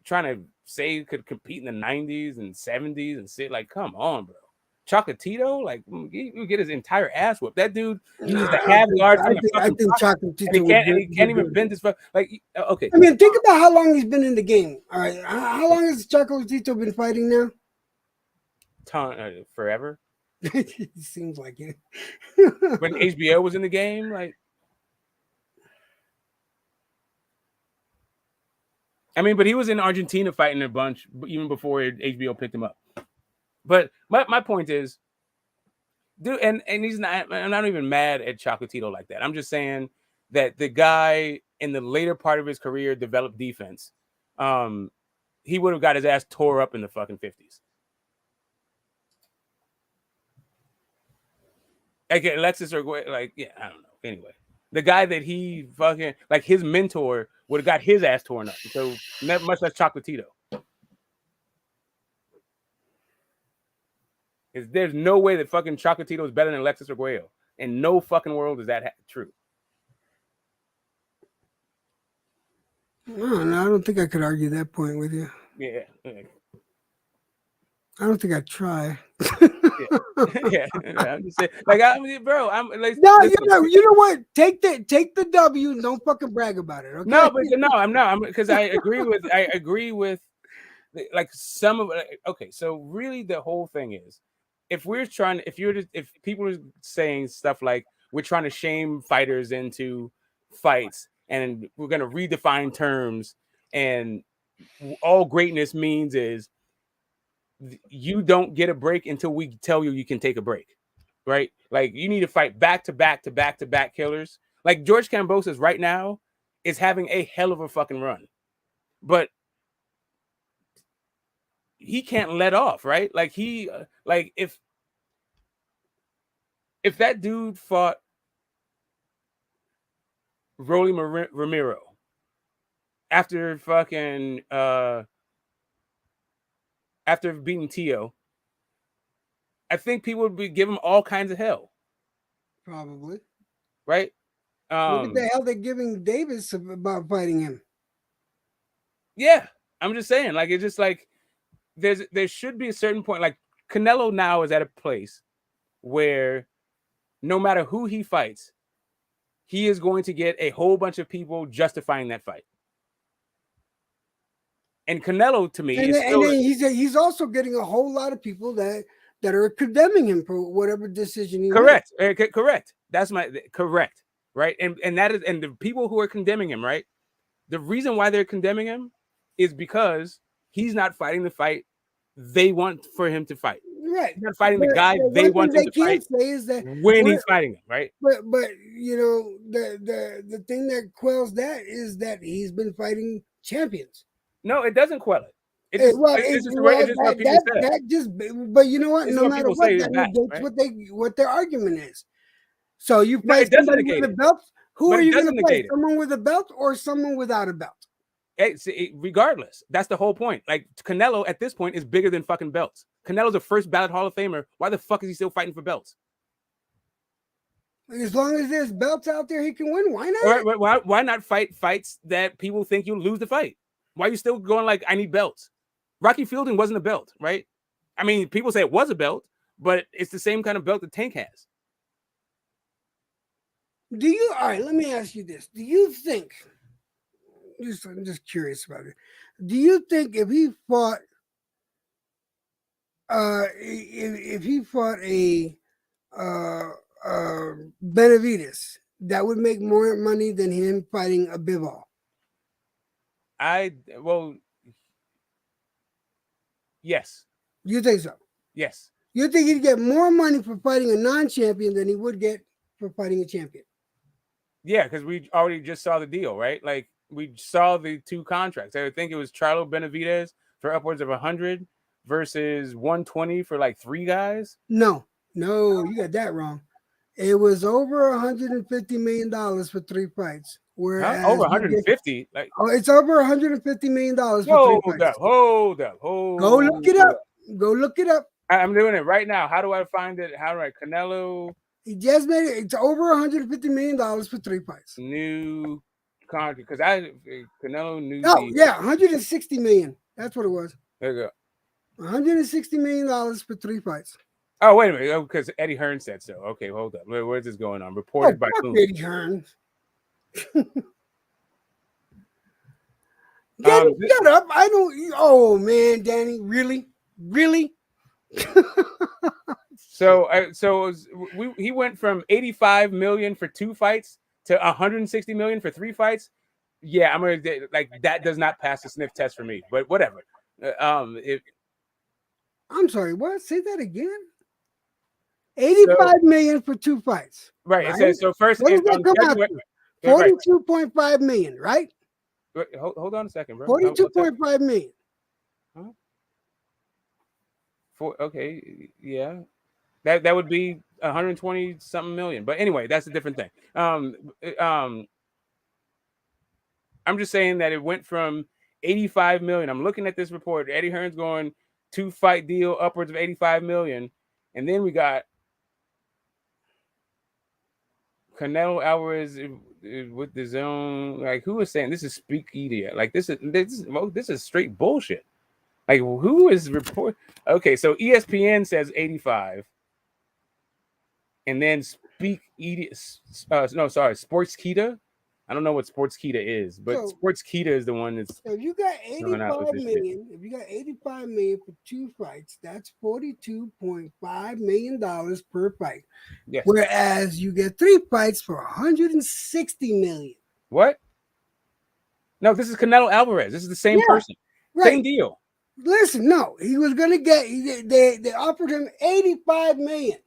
trying to say he could compete in the 90s and 70s and shit, like, come on, bro. Chocolatito, like, you get his entire ass whooped. That dude uses the half guard from the fucking Chocolatito, and he can't even bend his fuck. Like, okay. I mean, think about how long he's been in the game. All right, how long has Chocolatito been fighting now? Forever. It seems like it. When HBO was in the game, like, I mean, but he was in Argentina fighting a bunch even before HBO picked him up. But my point is, dude, and he's not. I'm not even mad at Chocolatito like that. I'm just saying that the guy in the later part of his career developed defense. He would have got his ass tore up in the fucking 50s. Like Alexis or like, yeah, I don't know. Anyway, the guy that he fucking like his mentor would have got his ass torn up. So not much less Chocolatito. There's no way that fucking Chocolatito is better than Alexis Arguello. In no fucking world is that true. No, I don't think I could argue that point with you. Yeah. I don't think I'd try. yeah. I'm just saying, like, I mean, bro, I'm like, no, you know what? Take the W and don't fucking brag about it. Okay? No, but no, I'm not. Because I agree with like some of. Okay, so really, the whole thing is, if people are saying stuff like we're trying to shame fighters into fights and we're going to redefine terms and all greatness means is you don't get a break until we tell you can take a break, right? Like you need to fight back to back to back to back killers. Like George Kambosos right now is having a hell of a fucking run, but he can't let off, right? Like like if that dude fought Rolly Ramiro after fucking after beating Tio, I think people would be giving him all kinds of hell. Probably. Right? Look at the hell they're giving Davis about fighting him. Yeah. I'm just saying, like, it's just like there should be a certain point. Like Canelo now is at a place where no matter who he fights, he is going to get a whole bunch of people justifying that fight. And Canelo, to me, and then he's also getting a whole lot of people that are condemning him for whatever decision he correct. Correct. That's correct. Right. And that is, and the people who are condemning him, right? The reason why they're condemning him is because he's not fighting the fight they want for him to fight. Right. He's not fighting the guy they want him to fight is that when he's fighting him, right? But you know, the thing that quells that is that he's been fighting champions. No, it doesn't quell it. But you know what? No matter what, that negates what their argument is. So you fight somebody with a belt. Who are you going to fight? Someone with a belt or someone without a belt? Regardless, that's the whole point. Like Canelo at this point is bigger than fucking belts. Canelo's a first ballot Hall of Famer. Why the fuck is he still fighting for belts? As long as there's belts out there, he can win. Why not? Why not fight fights that people think you'll lose the fight? Why are you still going like, I need belts? Rocky Fielding wasn't a belt, right? I mean, people say it was a belt, but it's the same kind of belt that Tank has. All right, let me ask you this. Do you think, I'm just curious about it. Do you think if he fought a Benavidez, that would make more money than him fighting a Bivol? Yes. You think so? Yes. You think he'd get more money for fighting a non-champion than he would get for fighting a champion? Yeah, because we already just saw the deal, right? Like we saw the two contracts. I would think it was Charlo Benavidez for upwards of 100 versus 120 for like 3 guys. No, you got that wrong. It was over $150 million for 3 fights. Whereas over 150, it's over $150 million for 3 fights. Hold up. Go look it up. Go look it up. I'm doing it right now. How do I find it? How do I Canelo? He just made it. It's over $150 million for 3 fights. New contract because Canelo new. Oh yeah, $160 million. That's what it was. There you go. $160 million for 3 fights. Oh wait a minute, because Eddie Hearn said so. Okay, hold up. Where's this going on? Reported by whom? Eddie Hearn. Danny, shut up! I don't. Oh man, Danny, really? So he went from 85 million for 2 fights to 160 million for 3 fights. Yeah, I'm gonna like that does not pass the sniff test for me. But whatever. I'm sorry. What? Say that again. 85 million for 2 fights. Right. It says so. First, what does that come out to? 42.5 million, right? Hold on a second, bro. 42.5 million. Huh? Okay, yeah. That would be 120 something million. But anyway, that's a different thing. I'm just saying that it went from 85 million. I'm looking at this report. Eddie Hearn's going 2-fight deal upwards of 85 million. And then we got Canelo Alvarez with the zone. Like, who is saying this is speak idiot? Like, this is straight bullshit. Like, who is report? Okay, so ESPN says 85, and then Sportskeeda. I don't know what Sportskeeda is, but Sportskeeda is the one that's. So if you got 85 million, if you got 85 million for 2 fights, that's $42.5 million per fight. Yes. Whereas you get 3 fights for 160 million. What? No, this is Canelo Alvarez. This is the same person. Right. Same deal. Listen, no, he was gonna get. They offered him $85 million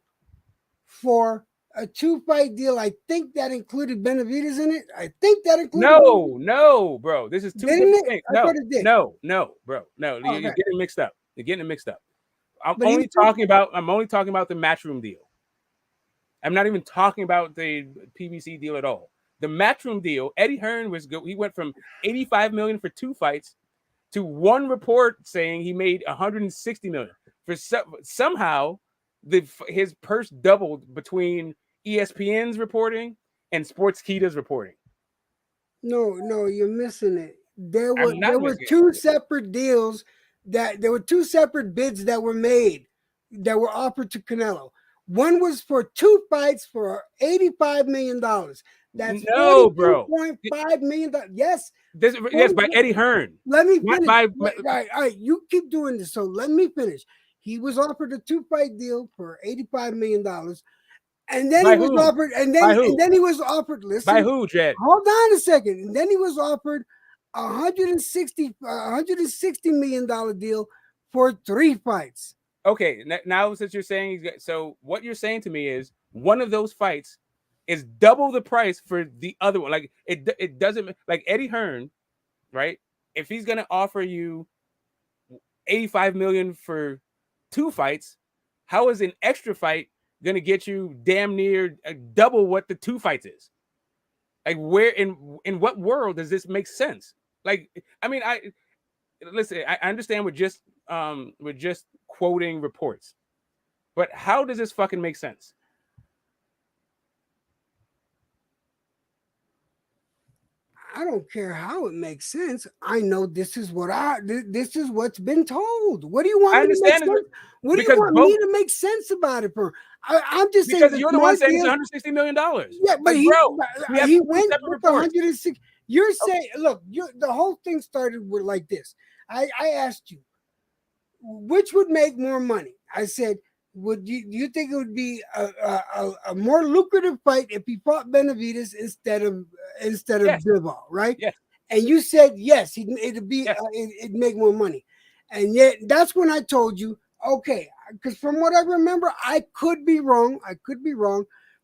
for a 2-fight deal. I think that included Benavidez in it. I think that included. No, bro. This is two Didn't different it? things. I thought it did. No, bro. No, Oh, you're okay. getting mixed up. You're getting it mixed up. I'm But only talking about the Matchroom deal. I'm not even talking about the PBC deal at all. The Matchroom deal, Eddie Hearn was good. He went from $85 million for 2 fights to one report saying he made $160 million. For somehow, his purse doubled between ESPN's reporting and Sportskeeda's reporting. No, you're missing it. There I'm not were missing it. 2 separate deals there were 2 separate bids that were made that were offered to Canelo. One was for 2 fights for $85 million. That's No, bro. $42.5 million. Yes. Yes, by Eddie Hearn. Let me Not finish. by- All right, you keep doing this. So let me finish. He was offered a 2-fight deal for $85 million. And then By he was who? offered, and By who? then he was offered. Listen, By who, Jed? Hold on a second. And then he was offered $160 million deal for 3 fights. Okay, now since you're saying so, what you're saying to me is one of those fights is double the price for the other one. Like it doesn't like Eddie Hearn, right? If he's gonna offer you $85 million for 2 fights, how is an extra fight gonna get you damn near double what the 2 fights is? Like where in what world does this make sense? Like I mean, I understand we're just quoting reports, but how does this fucking make sense? I don't care how it makes sense. I know this is this is what's been told. What do you want me to make sense? What do you want me to make sense about it for? I'm just saying because you're the one saying it's $160 million. Yeah, but like, he went with 160. You're saying, look, the whole thing started with like this. I asked you, which would make more money? I said, would you think it would be a more lucrative fight if he fought Benavidez instead of Bivol, right? Yes. And you said yes, it'd make more money. And yet that's when I told you, okay, because from what I remember, I could be wrong,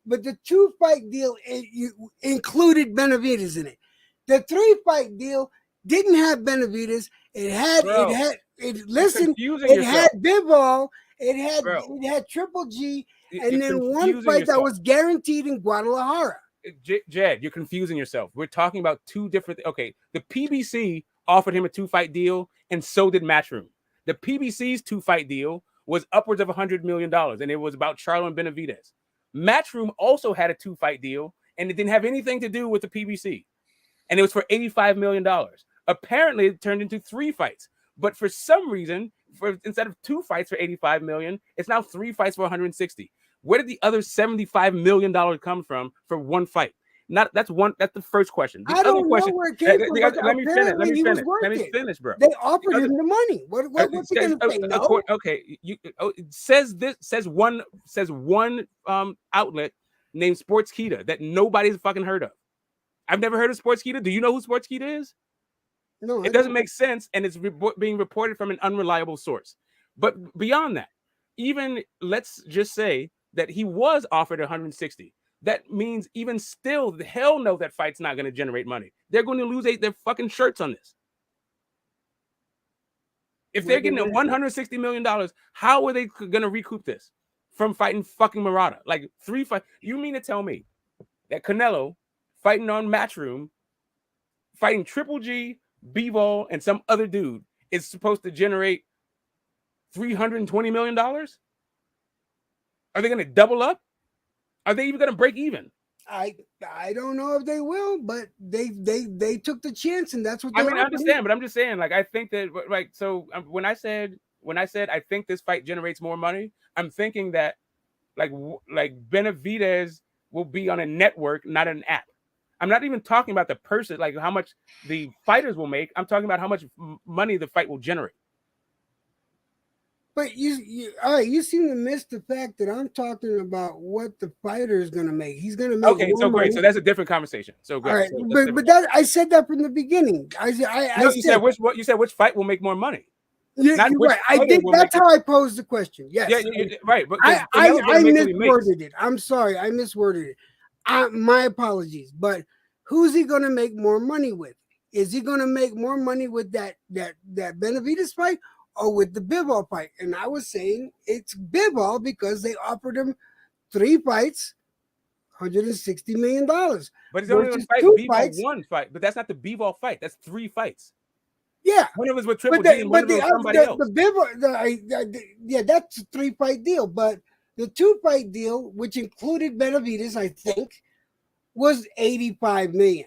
but the 2-fight deal included Benavidez in it. The 3-fight deal didn't have Benavidez. It had Bivol. It had Triple G, and then one fight that was guaranteed in Guadalajara. Jed, you're confusing yourself. We're talking about 2 different. Okay, the PBC offered him a 2-fight deal, and so did Matchroom. The PBC's 2-fight deal was upwards of $100 million, and it was about Charlo and Benavidez. Matchroom also had a 2-fight deal, and it didn't have anything to do with the PBC, and it was for $85 million. Apparently, it turned into 3 fights, but for some reason, instead of 2 fights for $85 million, it's now 3 fights for $160. Where did the other $75 million come from for 1 fight? That's the first question. The I don't other question, know where it came from. Let me finish, bro. They offered him the money. What's he going to say? No. Okay, it says one outlet named Sportskeeda that nobody's fucking heard of. I've never heard of Sportskeeda. Do you know who Sportskeeda is? No, it doesn't make sense, and it's being reported from an unreliable source. But beyond that, even let's just say that he was offered 160. That means even still, the hell no, that fight's not going to generate money. They're going to lose their fucking shirts on this. If they're getting $160 million, how are they going to recoup this from fighting fucking Murata? Like 3 fights. You mean to tell me that Canelo fighting on Matchroom, fighting Triple G, Bivol, and some other dude is supposed to generate $320 million? Are they going to double up? Are they even going to break even? I don't know if they will, but they took the chance, and that's what they. I mean, I understand, but I'm just saying, like, I think that, like, so when I said I think this fight generates more money, I'm thinking that, like Benavidez will be on a network, not an app. I'm not even talking about the person, like how much the fighters will make. I'm talking about how much money the fight will generate. But you seem to miss the fact that I'm talking about what the fighter is going to make. He's going to make. Okay, so great. Money. So that's a different conversation. So great. All right, so but that I said that from the beginning. You said which fight will make more money. You're right. I think that's how I posed the question. Yes. Yeah, right. But I misworded it. I'm sorry. I misworded it. My apologies. But who's he going to make more money with? Is he going to make more money with that Benavidez fight or with the Bivol fight? And I was saying it's Bivol because they offered him 3 fights, $160 million. But he's only going to fight Bivol 1 fight. But that's not the Bivol fight. That's 3 fights. Yeah, one of us with Triple D and one of us with somebody else. Yeah, that's a 3-fight deal. But the 2-fight deal, which included Benavidez, I think, was $85 million.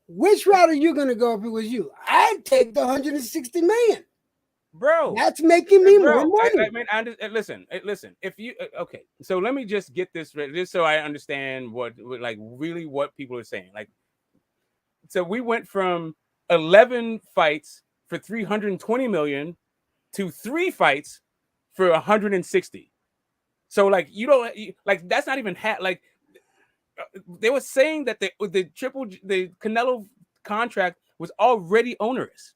Which route are you going to go if it was you? I'd take the $160 million, bro. That's making me more money. Listen. If you okay, so let me just get this just so I understand what people are saying. Like, so we went from 11 fights for $320 million to 3 fights for 160. So that's not even they were saying that the Canelo contract was already onerous.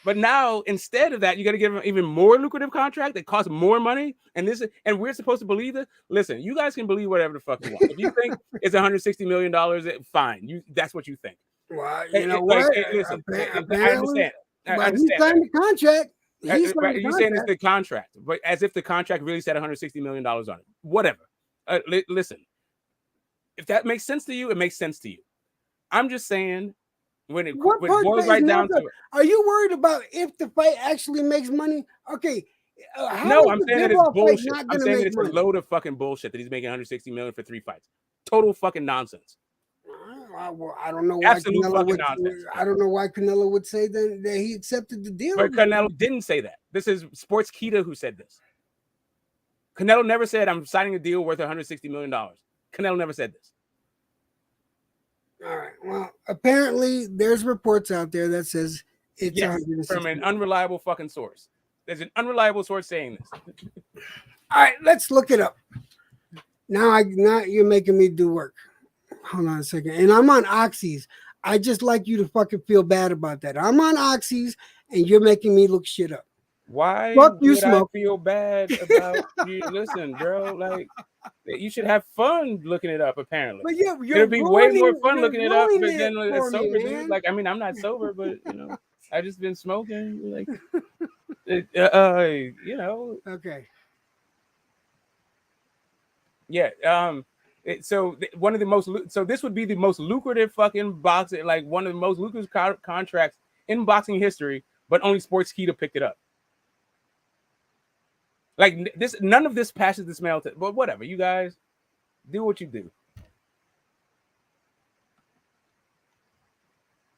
But now, instead of that, you got to give him even more lucrative contract that costs more money. And we're supposed to believe it. Listen, you guys can believe whatever the fuck you want. If you think it's $160 million, fine. That's what you think. Well, you know what? Listen, I understand. But he signed the contract. You're saying it's the contract, but as if the contract really said $160 million on it. Whatever. Listen, if that makes sense to you, it makes sense to you. I'm just saying. When it boils right down to it. Are you worried about if the fight actually makes money? Okay. No, I'm saying that it's bullshit. I'm saying that it's a load of fucking bullshit that he's making $160 million for 3 fights. Total fucking nonsense. Well, I don't know why I don't know why Canelo would say that he accepted the deal. But Canelo didn't say that. This is Sports Kita who said this. Canelo never said I'm signing a deal worth $160 million. Canelo never said this. All right. Well, apparently there's reports out there that says it's from an unreliable fucking source. There's an unreliable source saying this. All right, let's look it up. Now you're making me do work. Hold on a second. And I'm on Oxys. I just like you to fucking feel bad about that. I'm on Oxys and you're making me look shit up. Why would I feel bad about you? Listen, bro, like you should have fun looking it up, apparently. But yeah, it'll be way more fun looking it up than a sober dude. Like, I mean, I'm not sober, but I just been smoking. Like, Okay. Yeah. So one of the most. So this would be the most lucrative fucking boxing, like one of the most lucrative contracts in boxing history, but only Sports Kita picked it up. Like this, none of this passes the smell test. But whatever, you guys do what you do.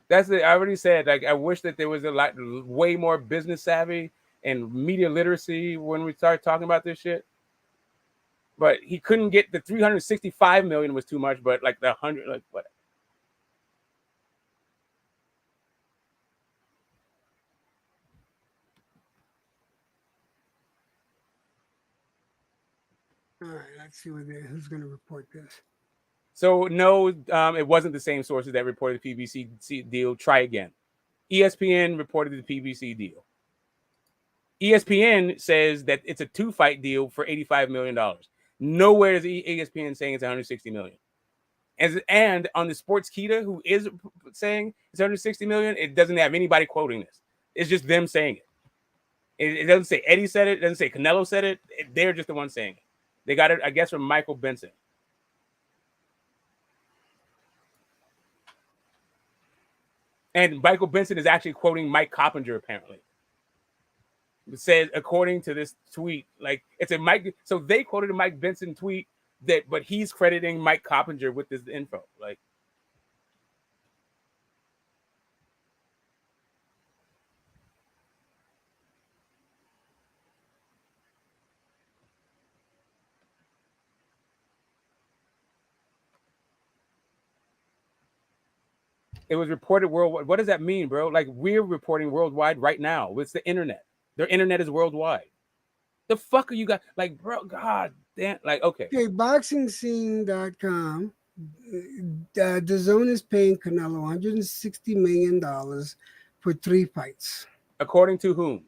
That's it. I already said. Like, I wish that there was way more business savvy and media literacy when we start talking about this shit. But he couldn't get the 365 million was too much. But like the 100, like what? All right, let's see who's going to report this. So no, it wasn't the same sources that reported the PBC deal. Try again. ESPN reported the PBC deal. ESPN says that it's a 2-fight deal for $85 million. Nowhere is ESPN saying it's $160 million. And on the Sports Kita, who is saying it's $160 million, it doesn't have anybody quoting this. It's just them saying it. It doesn't say Eddie said it. It doesn't say Canelo said it. They're just the ones saying it. They got it, I guess, from Michael Benson. And Michael Benson is actually quoting Mike Coppinger, apparently. It says, according to this tweet, like it's a Mike. So they quoted a Mike Benson tweet but he's crediting Mike Coppinger with this info. Like, it was reported worldwide. What does that mean, bro? Like, we're reporting worldwide right now. It's the internet. Their internet is worldwide. The fuck are you guys like, bro? God damn. Like, okay. Okay, boxingscene.com. DAZN is paying Canelo $160 million for 3 fights. According to whom?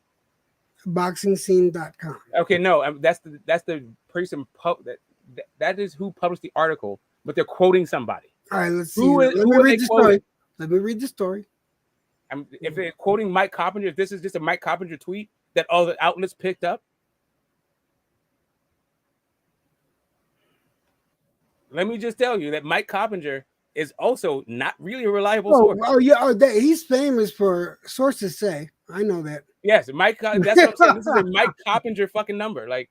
BoxingScene.com. Okay, no, that's the person that is who published the article, but they're quoting somebody. All right, let's see. Who Let me are read they the quoting? story. Let me read the story. If they're quoting Mike Coppinger, if this is just a Mike Coppinger tweet that all the outlets picked up, let me just tell you that Mike Coppinger is also not really a reliable source. Oh yeah, he's famous for sources say. I know that. Yes, Mike. That's what I'm saying. This is a Mike Coppinger fucking number. Like,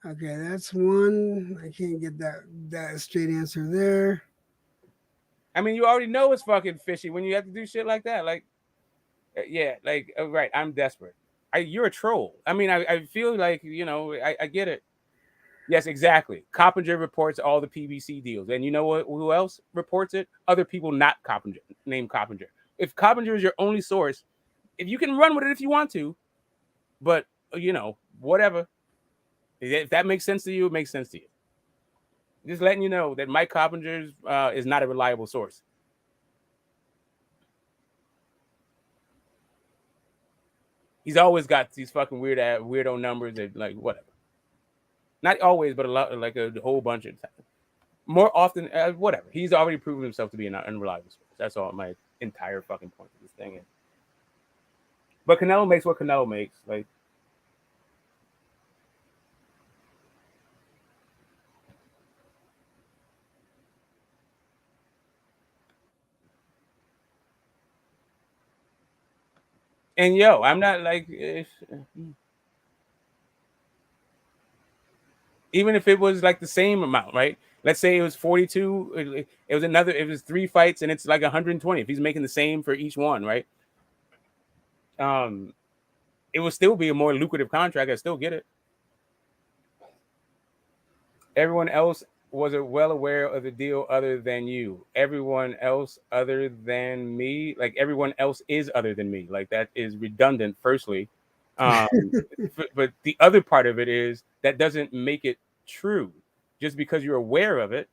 okay, that's one. I can't get that straight answer there. I mean, you already know it's fucking fishy when you have to do shit like that. Like, yeah, like right. I'm desperate. You're a troll. I mean, I feel like I get it. Yes, exactly. Coppinger reports all the PBC deals, and you know what? Who else reports it? Other people not Coppinger, named Coppinger. If Coppinger is your only source, if you can run with it if you want to, but whatever. If that makes sense to you, it makes sense to you. Just letting you know that Mike Coppinger is not a reliable source. He's always got these fucking weirdo numbers that like whatever. Not always, but a lot, like a whole bunch of times. More often, whatever. He's already proven himself to be an unreliable source. That's all my entire fucking point of this thing is. But Canelo makes what Canelo makes. Like, and I'm not like even if it was like the same amount, right? Let's say it was 42. It was 3 fights, and it's like 120. If he's making the same for each one, right? It would still be a more lucrative contract. I still get it. Everyone else was well aware of the deal other than you. Everyone else other than me, like everyone else is other than me. Like that is redundant, firstly. But the other part of it is that doesn't make it true. Just because you're aware of it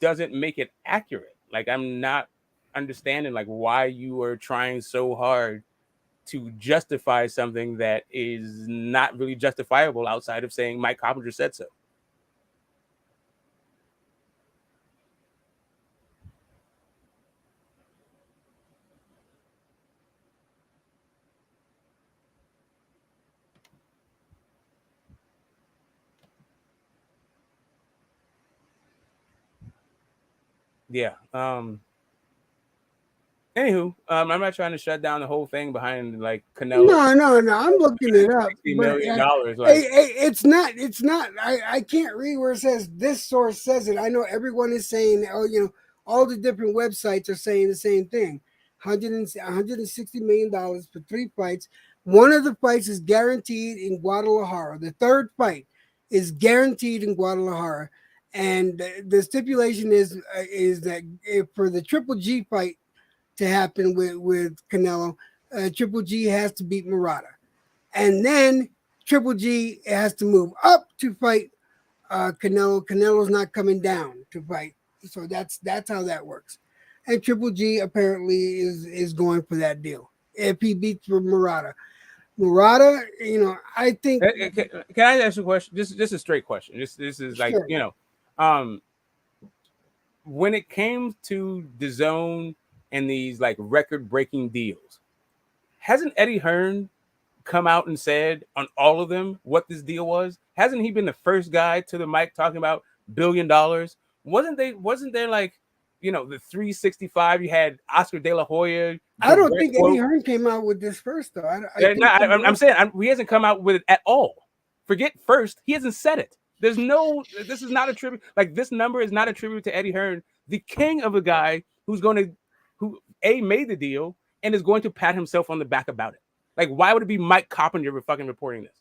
doesn't make it accurate. Like I'm not understanding like why you are trying so hard to justify something that is not really justifiable outside of saying Mike Coppinger said so. Yeah. Anywho, I'm not trying to shut down the whole thing behind like Canelo. No. I'm looking it up. $60 million. Like, it's not. I can't read where it says this source says it. I know everyone is saying, all the different websites are saying the same thing. $160 million for 3 fights. One of the fights is guaranteed in Guadalajara. The third fight is guaranteed in Guadalajara. And the stipulation is that for the Triple G fight to happen with Canelo, Triple G has to beat Murata. And then Triple G has to move up to fight Canelo. Canelo's not coming down to fight. So that's how that works. And Triple G apparently is going for that deal if he beats Murata. Murata, I think. Can I ask you a question? This is a straight question. This is like Sure. When it came to DAZN and these like record-breaking deals, hasn't Eddie Hearn come out and said on all of them what this deal was? Hasn't he been the first guy to the mic talking about $1 billion? Wasn't there like the 365? You had Oscar De La Hoya. I don't think Eddie Hearn came out with this first though. I'm saying he hasn't come out with it at all. Forget first, he hasn't said it. This is not a tribute. Like this number is not a tribute to Eddie Hearn, the king of a guy who made the deal and is going to pat himself on the back about it. Like, why would it be Mike Coppinger fucking reporting this?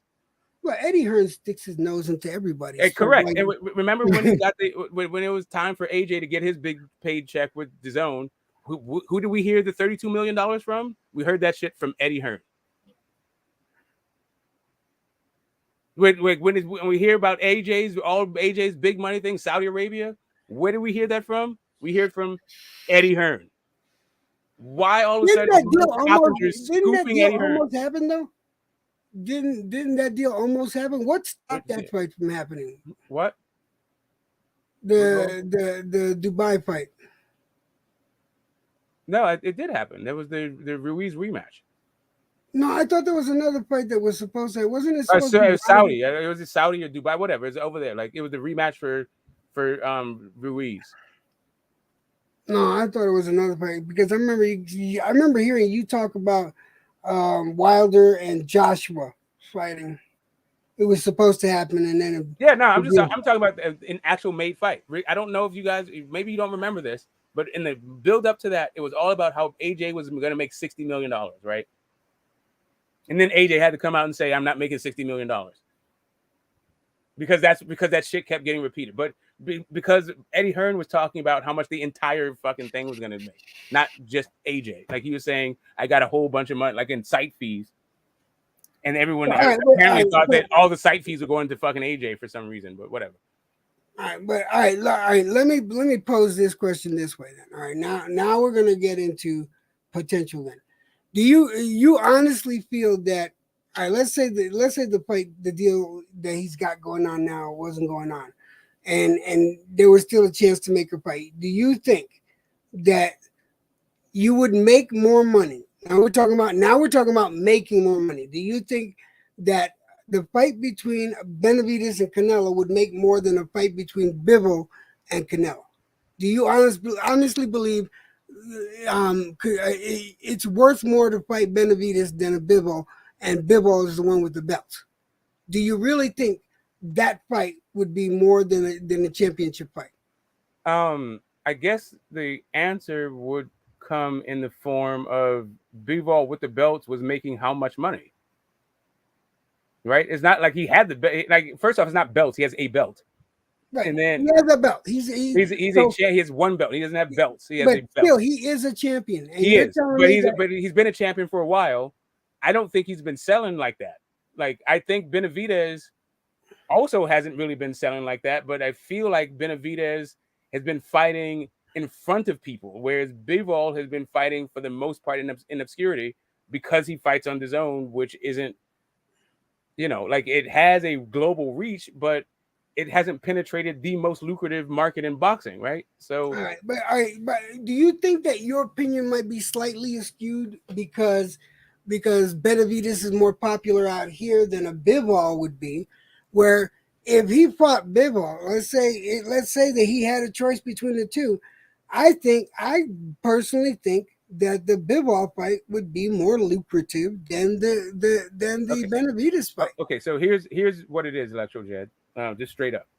Well, Eddie Hearn sticks his nose into everybody. Correct. And remember when he got when it was time for AJ to get his big paid check with DAZN, Who did we hear the $32 million from? We heard that shit from Eddie Hearn. When we hear about AJ's big money thing, Saudi Arabia, where did we hear that from? We hear it from Eddie Hearn. Why all of a sudden Didn't that deal Eddie Hearn? almost happen though? Didn't that deal almost happen? What stopped that fight from happening? What? The Dubai fight. No, it did happen. There was the Ruiz rematch. No, I thought there was another fight that was supposed to. Wasn't it So supposed it to be was Saudi. It was Saudi or Dubai, whatever. It's over there. Like it was the rematch for Ruiz. No, I thought it was another fight because I remember hearing you talk about Wilder and Joshua fighting. It was supposed to happen, and then I'm talking about an actual made fight. I don't know if you guys, maybe you don't remember this, but in the build up to that, it was all about how AJ was going to make $60 million, right? And then AJ had to come out and say, "I'm not making $60 million," because that shit kept getting repeated. But because Eddie Hearn was talking about how much the entire fucking thing was going to make, not just AJ. Like he was saying, I got a whole bunch of money, like in site fees. And everyone apparently thought that all the site fees were going to fucking AJ for some reason, but whatever. All right. Let me pose this question this way then. All right, now we're gonna get into potential then. Do you honestly feel that? All right, let's say the fight, the deal that he's got going on now wasn't going on, and there was still a chance to make a fight. Do you think that you would make more money? Now we're talking about making more money. Do you think that the fight between Benavidez and Canelo would make more than a fight between Bivol and Canelo? Do you honestly believe it's worth more to fight Benavidez than a Bivol, and Bivol is the one with the belt? Do you really think that fight would be more than a championship fight? I guess the answer would come in the form of Bivol with the belts was making how much money, right? It's not like he had the belt. Like first off, it's not belts. He has a belt, right? And then he has a belt. He has one belt. He doesn't have belts. He has but a belt. Still, he is a champion. And he is, but he's been a champion for a while. I don't think he's been selling like that. Like I think Benavidez also hasn't really been selling like that. But I feel like Benavidez has been fighting in front of people, whereas Bivol has been fighting for the most part in obscurity because he fights on his own, which isn't, like it has a global reach, but it hasn't penetrated the most lucrative market in boxing, right? So, all right, but do you think that your opinion might be slightly skewed because Benavidez is more popular out here than a Bivol would be, where if he fought Bivol, let's say that he had a choice between the two, I personally think that the Bivol fight would be more lucrative than the Benavidez fight. Okay, so here's what it is, Electro Jed, just straight up.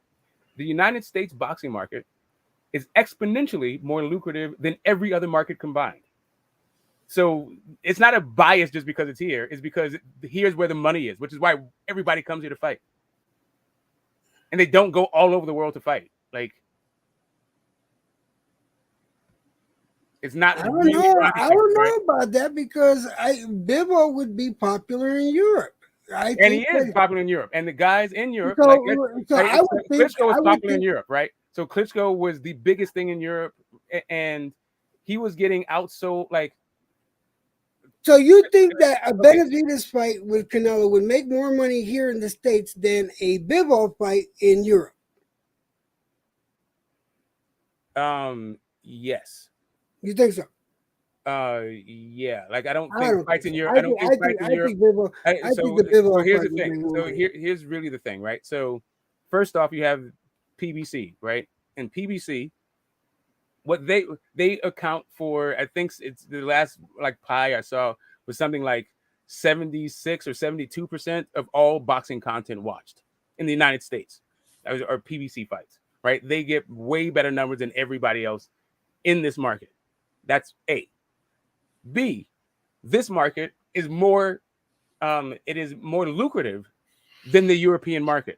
The United States boxing market is exponentially more lucrative than every other market combined. So it's not a bias just because it's here. It's because here's where the money is, which is why everybody comes here to fight. And they don't go all over the world to fight. Like, it's not. I don't know about that because Bivol would be popular in Europe. He is popular in Europe, and the guys in Europe, Klitschko was popular in Europe, right? So Klitschko was the biggest thing in Europe, and he was getting outsold. Like, so you think that a Benavidez fight with Canelo would make more money here in the States than a Bivol fight in Europe? Yes. You think so? Yeah. Like I don't think fights in Europe. I think the Bivol. So here's the thing. So here's really the thing, right? So first off, you have PBC, right? And PBC, what they account for, I think it's the last pie I saw was something like 76 or 72% of all boxing content watched in the United States, or PBC fights, right? They get way better numbers than everybody else in this market. That's A. B, this market is more lucrative than the European market.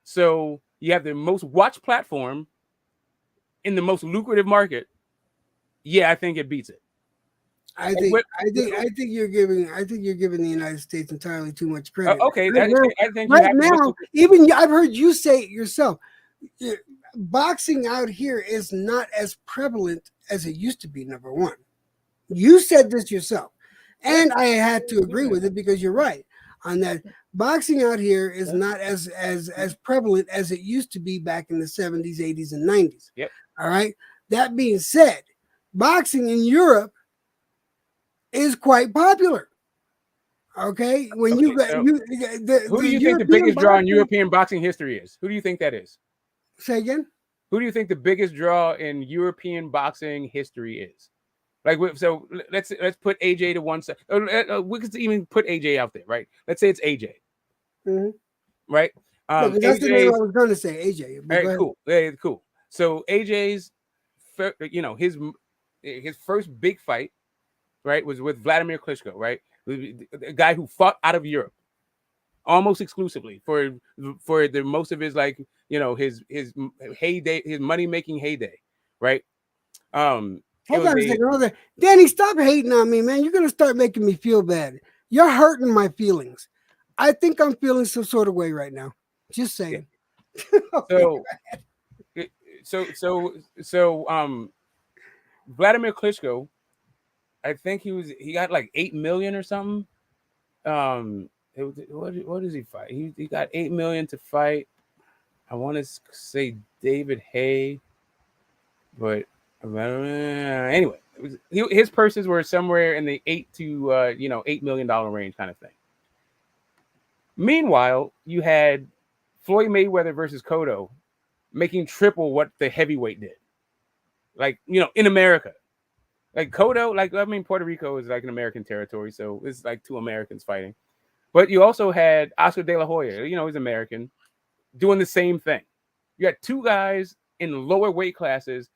So you have the most watched platform in the most lucrative market. Yeah, I think it beats it. I think you're giving the United States entirely too much credit. Okay, right I think you right have to now, look at- even I've heard you say it yourself. Boxing out here is not as prevalent as it used to be. Number one, you said this yourself, and I had to agree with it because you're right on that. Boxing out here is not as prevalent as it used to be back in the 70s, 80s, and 90s. Yep. All right. That being said, boxing in Europe is quite popular. Okay, when you got so you, who do you think the European biggest draw in boxing- European boxing history is? Who do you think that is? Say again. Who do you think the biggest draw in European boxing history is? Like, so let's put AJ to one side. We could even put AJ out there, right? Let's say it's AJ, Mhm. right? Yeah, 'cause that's the name I AJ's was going to say, AJ. but all go right, ahead. cool. Yeah, cool. So AJ's, his first big fight, right, was with Vladimir Klitschko, right? A guy who fought out of Europe almost exclusively for the most of his his heyday, his money making heyday, right? Hold on a second. Danny, stop hating on me, man. You're going to start making me feel bad. You're hurting my feelings. I think I'm feeling some sort of way right now. Just saying. So Vladimir Klitschko, I think he got like 8 million or something. What does he fight? He got 8 million to fight. I want to say David Hay, but anyway, his purses were somewhere in the $8 million range kind of thing. Meanwhile, you had Floyd Mayweather versus Cotto making triple what the heavyweight did. Like, in America. Like Cotto, Puerto Rico is like an American territory, so it's like two Americans fighting. But you also had Oscar De La Hoya, he's American, doing the same thing. You had two guys in lower weight classes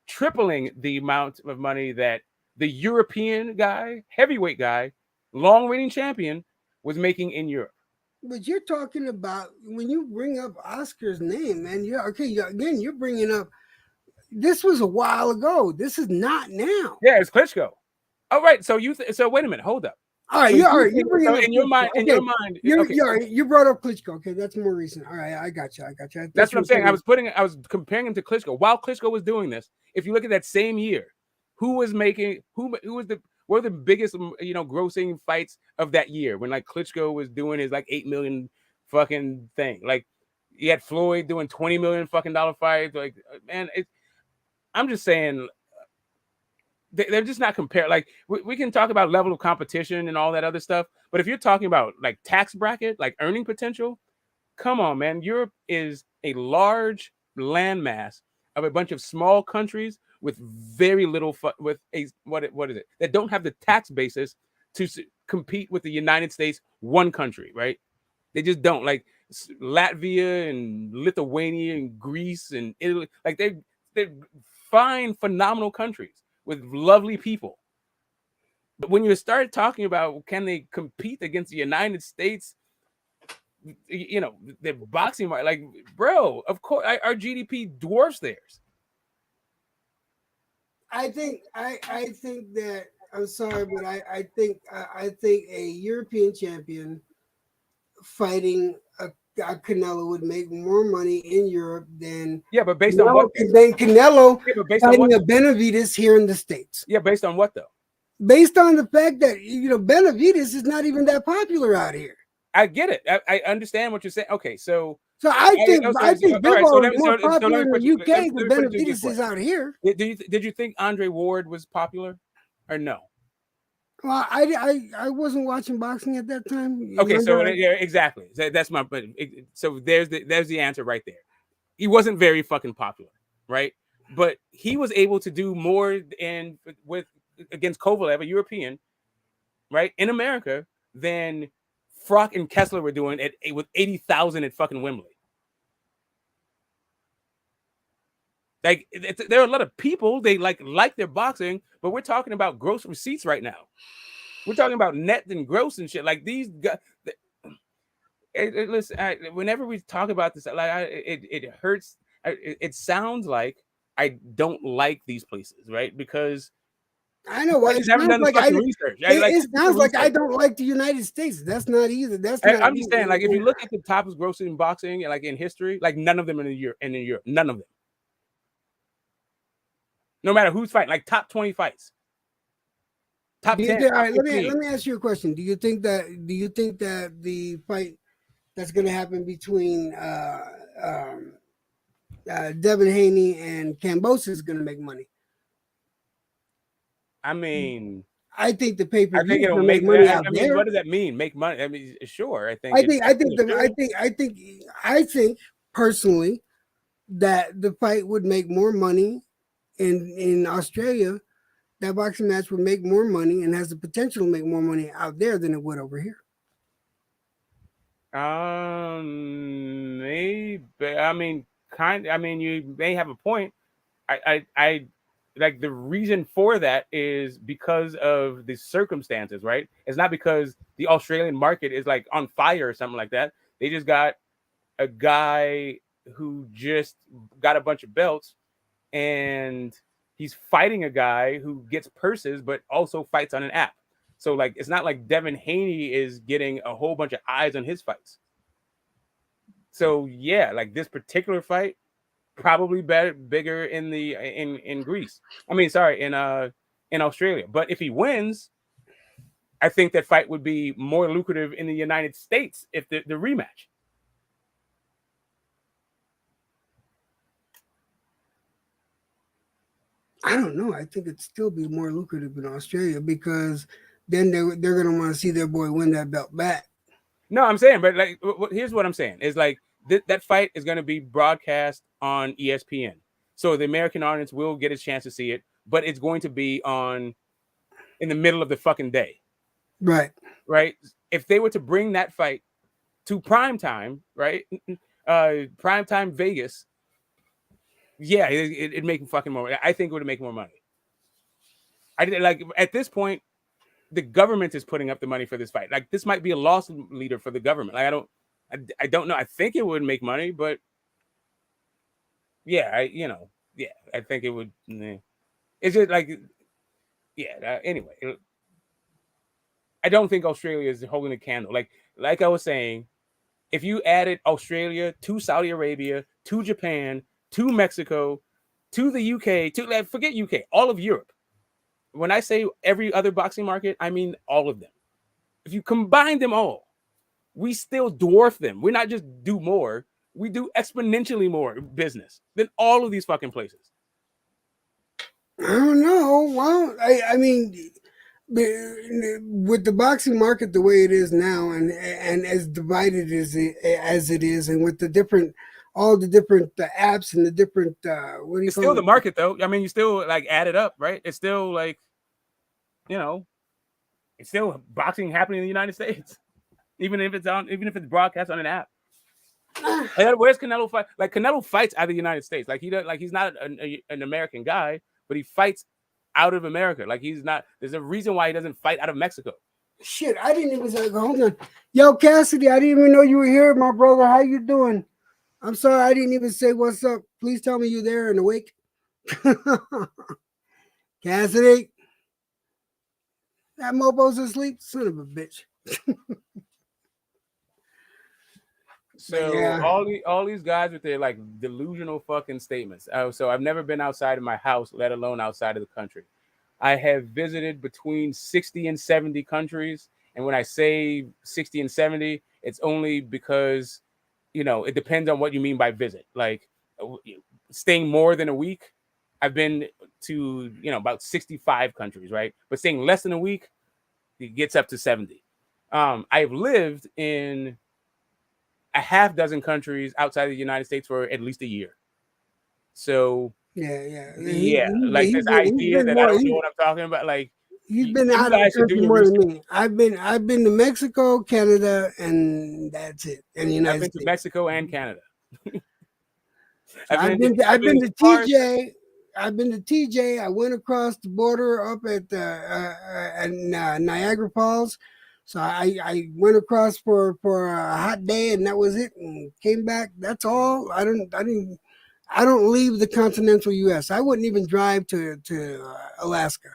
tripling the amount of money that the European guy, heavyweight guy, long-reigning champion, was making in Europe. But you're talking about when you bring up Oscar's name, man. You're bringing up. This was a while ago. This is not now. Yeah, it's Klitschko. All right, so so wait a minute, hold up. All right, you're bringing up in your mind. Klitschko. In your mind, you brought up Klitschko. Okay, that's more recent. All right, I got you. That's what I'm saying. I was comparing him to Klitschko. While Klitschko was doing this, if you look at that same year, what were the biggest grossing fights of that year when like Klitschko was doing his like 8 million fucking thing? Like you had Floyd doing $20 million fucking dollar fights. Like, man, I'm just saying they're just not compared. Like we can talk about level of competition and all that other stuff, but if you're talking about like tax bracket, like earning potential, come on, man. Europe is a large landmass of a bunch of small countries with very little what is it that don't have the tax basis to compete with the United States, one country, right? They just don't. Like Latvia and Lithuania and Greece and Italy, like they're fine, phenomenal countries with lovely people. But when you start talking about can they compete against the United States, the boxing market, like, bro, of course our GDP dwarfs theirs. I think that I'm sorry, but I think a European champion fighting a Canelo would make more money in Europe than but based Canelo, on what? Than Canelo fighting on a Benavidez here in the States. Yeah, based on what though? Based on the fact that Benavidez is not even that popular out here. I get it. I understand what you're saying. Okay, so I think Bivol is more popular in the UK than Benavidez is out here. Did you think Andre Ward was popular or no? Well, I wasn't watching boxing at that time. Okay, so yeah, exactly. That's my. So there's the answer right there. He wasn't very fucking popular, right? But he was able to do more against Kovalev, a European, right, in America than Froch and Kessler were doing with 80,000 at fucking Wembley. Like there are a lot of people they like their boxing, but we're talking about gross receipts right now. We're talking about net and gross and shit. Like these guys. Listen, whenever we talk about this, like it hurts. It sounds like I don't like these places, right? Because I know why. I just haven't done the fucking research. It sounds like I don't like the United States. That's not either. That's not. I'm just saying, like, if you look at the top grossing in boxing, like in history, like none of them in Europe, none of them. No matter who's fighting, like top 20 fights, top 10. All right, let me ask you a question. Do you think that the fight that's going to happen between Devin Haney and Kambosos is going to make money? I mean, I think the pay per I view think is it'll going to make make money I out mean, there. what does that mean? Make money? I mean, sure. I think personally that the fight would make more money in Australia. That boxing match would make more money and has the potential to make more money out there than it would over here. Maybe. I mean, you may have a point. I like the reason for that is because of the circumstances, right? It's not because the Australian market is like on fire or something like that. They just got a guy who just got a bunch of belts, and he's fighting a guy who gets purses, but also fights on an app. So like, it's not like Devin Haney is getting a whole bunch of eyes on his fights. So yeah, like this particular fight, probably bigger in Greece. I mean, sorry, in Australia. But if he wins, I think that fight would be more lucrative in the United States if the rematch. I don't know. I think it'd still be more lucrative in Australia because then they're going to want to see their boy win that belt back. No, I'm saying, but like, here's what I'm saying is like that fight is going to be broadcast on ESPN, so the American audience will get a chance to see it, but it's going to be in the middle of the fucking day. Right. Right. If they were to bring that fight to prime time, right? Prime time Vegas. Yeah, it'd make fucking more. I think it would make more money. Like at this point, the government is putting up the money for this fight. Like this might be a loss leader for the government. Like I don't know. I think it would make money, but yeah, I think it would. It's just like, yeah. Anyway, I don't think Australia is holding a candle. Like I was saying, if you added Australia to Saudi Arabia to Japan to Mexico to the UK to forget UK, all of Europe. When I say every other boxing market, I mean all of them. If you combine them all, we still dwarf them. We're not just do more. We do exponentially more business than all of these fucking places. I don't know. Well, I mean, with the boxing market the way it is now, and as divided as it is, and with all the different apps and the different what do you it's call still it? The market, though. I mean, you still like add it up, right? It's still like, it's still boxing happening in the United States, even if it's broadcast on an app. Like, where's Canelo fight? Like Canelo fights out of the United States. Like he's not an American guy, but he fights out of America. Like he's not. There's a reason why he doesn't fight out of Mexico. Shit, I didn't even say. Hold on, yo, Cassidy, I didn't even know you were here, my brother. How you doing? I'm sorry, I didn't even say what's up. Please tell me you're there and awake. Cassidy, that mobo's asleep, son of a bitch. So yeah. all these guys with their like delusional fucking statements. So I've never been outside of my house, let alone outside of the country. I have visited between 60 and 70 countries. And when I say 60 and 70, it's only because, it depends on what you mean by visit. Like staying more than a week, I've been to, about 65 countries, right? But staying less than a week, it gets up to 70. I've lived in a half dozen countries outside of the United States for at least a year. So yeah. Like this idea that I don't know what I'm talking about, like he's been out of the country more than me. I've been to Mexico, Canada, and that's it. And the United States. I've been to Mexico and Canada. I've been to TJ. I've been to TJ. I went across the border up at Niagara Falls. So I went across for a hot day, and that was it, and came back. That's all. I I don't leave the continental U.S. I wouldn't even drive to Alaska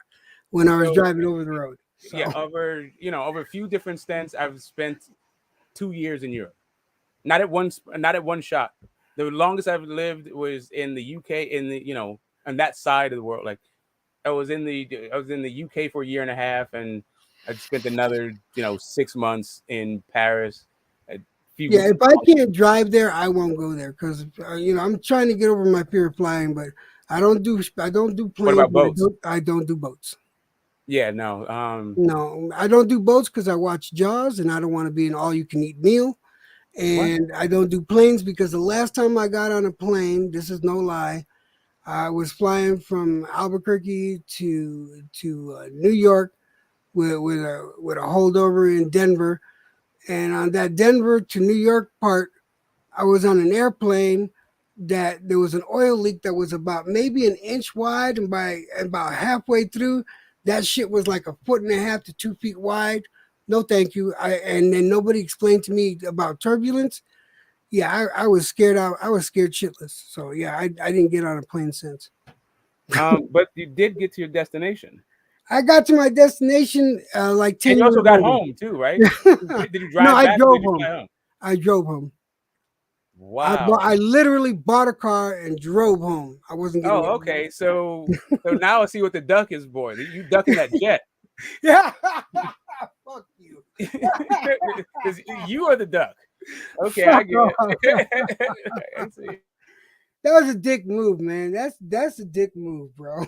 when I was So driving over the road. So yeah, over a few different stints, I've spent 2 years in Europe. Not at one shot. The longest I've lived was in the UK, in the on that side of the world. Like I was in the UK for a year and a half, and I spent another 6 months in Paris, a few yeah, weeks. if I can't drive there, I won't go there because I'm trying to get over my fear of flying, but I don't do What planes. about And boats? I don't do boats. Yeah, no. No, I don't do boats because I watch Jaws and I don't want to be an all-you-can-eat meal. What? And I don't do planes because the last time I got on a plane, this is no lie, I was flying from Albuquerque to New York with a holdover in Denver, and on that Denver to New York part, I was on an airplane that there was an oil leak that was about maybe an inch wide, and by about halfway through, that shit was like 1.5 to 2 feet wide. No, thank you. And then nobody explained to me about turbulence. Yeah, I was scared out. I was scared shitless. So yeah, I didn't get on a plane since. But you did get to your destination, I got to my destination like and 10 you also years got later. home too, right? Did you No, drive I back or drove did you home. fly home? I drove home. Wow. I literally bought a car and drove home. I wasn't getting Oh, it. okay. So now I see what the duck is, boy. You ducking that jet. Yeah. Fuck you. Because you are the duck. Okay, I Fuck get off. it. I see. That was a dick move, man. That's a dick move, bro.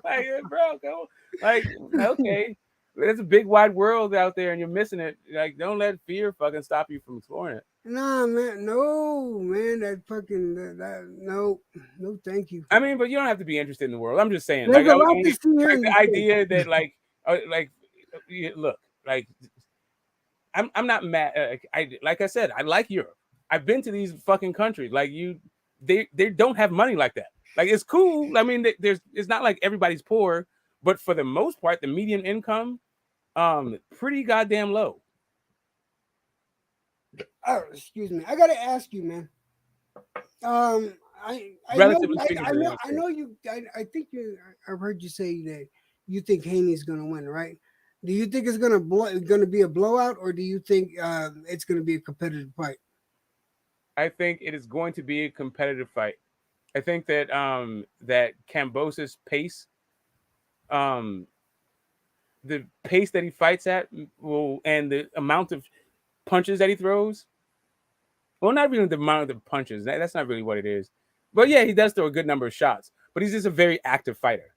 Like, bro, go. Like, okay. There's a big wide world out there and you're missing it. Like, don't let fear fucking stop you from exploring it. Nah, man. No, man. That fucking no, thank you. I mean, but you don't have to be interested in the world. I'm just saying, There's like, a lot to see here like in the the States. idea that, look, like, I'm not mad. Like I said, I like Europe. I've been to these fucking countries. Like they don't have money like that. Like it's cool. I mean, it's not like everybody's poor, but for the most part, the median income, pretty goddamn low. Oh, excuse me. I gotta ask you, man. Relatively speaking to the United I States. know you. I think you. I've heard you say that you think Haney's going to win, right? Do you think it's going to be a blowout, or do you think it's going to be a competitive fight? I think it is going to be a competitive fight. I think that that Kambosos' pace, the pace that he fights at, and the amount of punches that he throws. Well, not really the amount of punches. That's not really what it is. But yeah, he does throw a good number of shots. But he's just a very active fighter.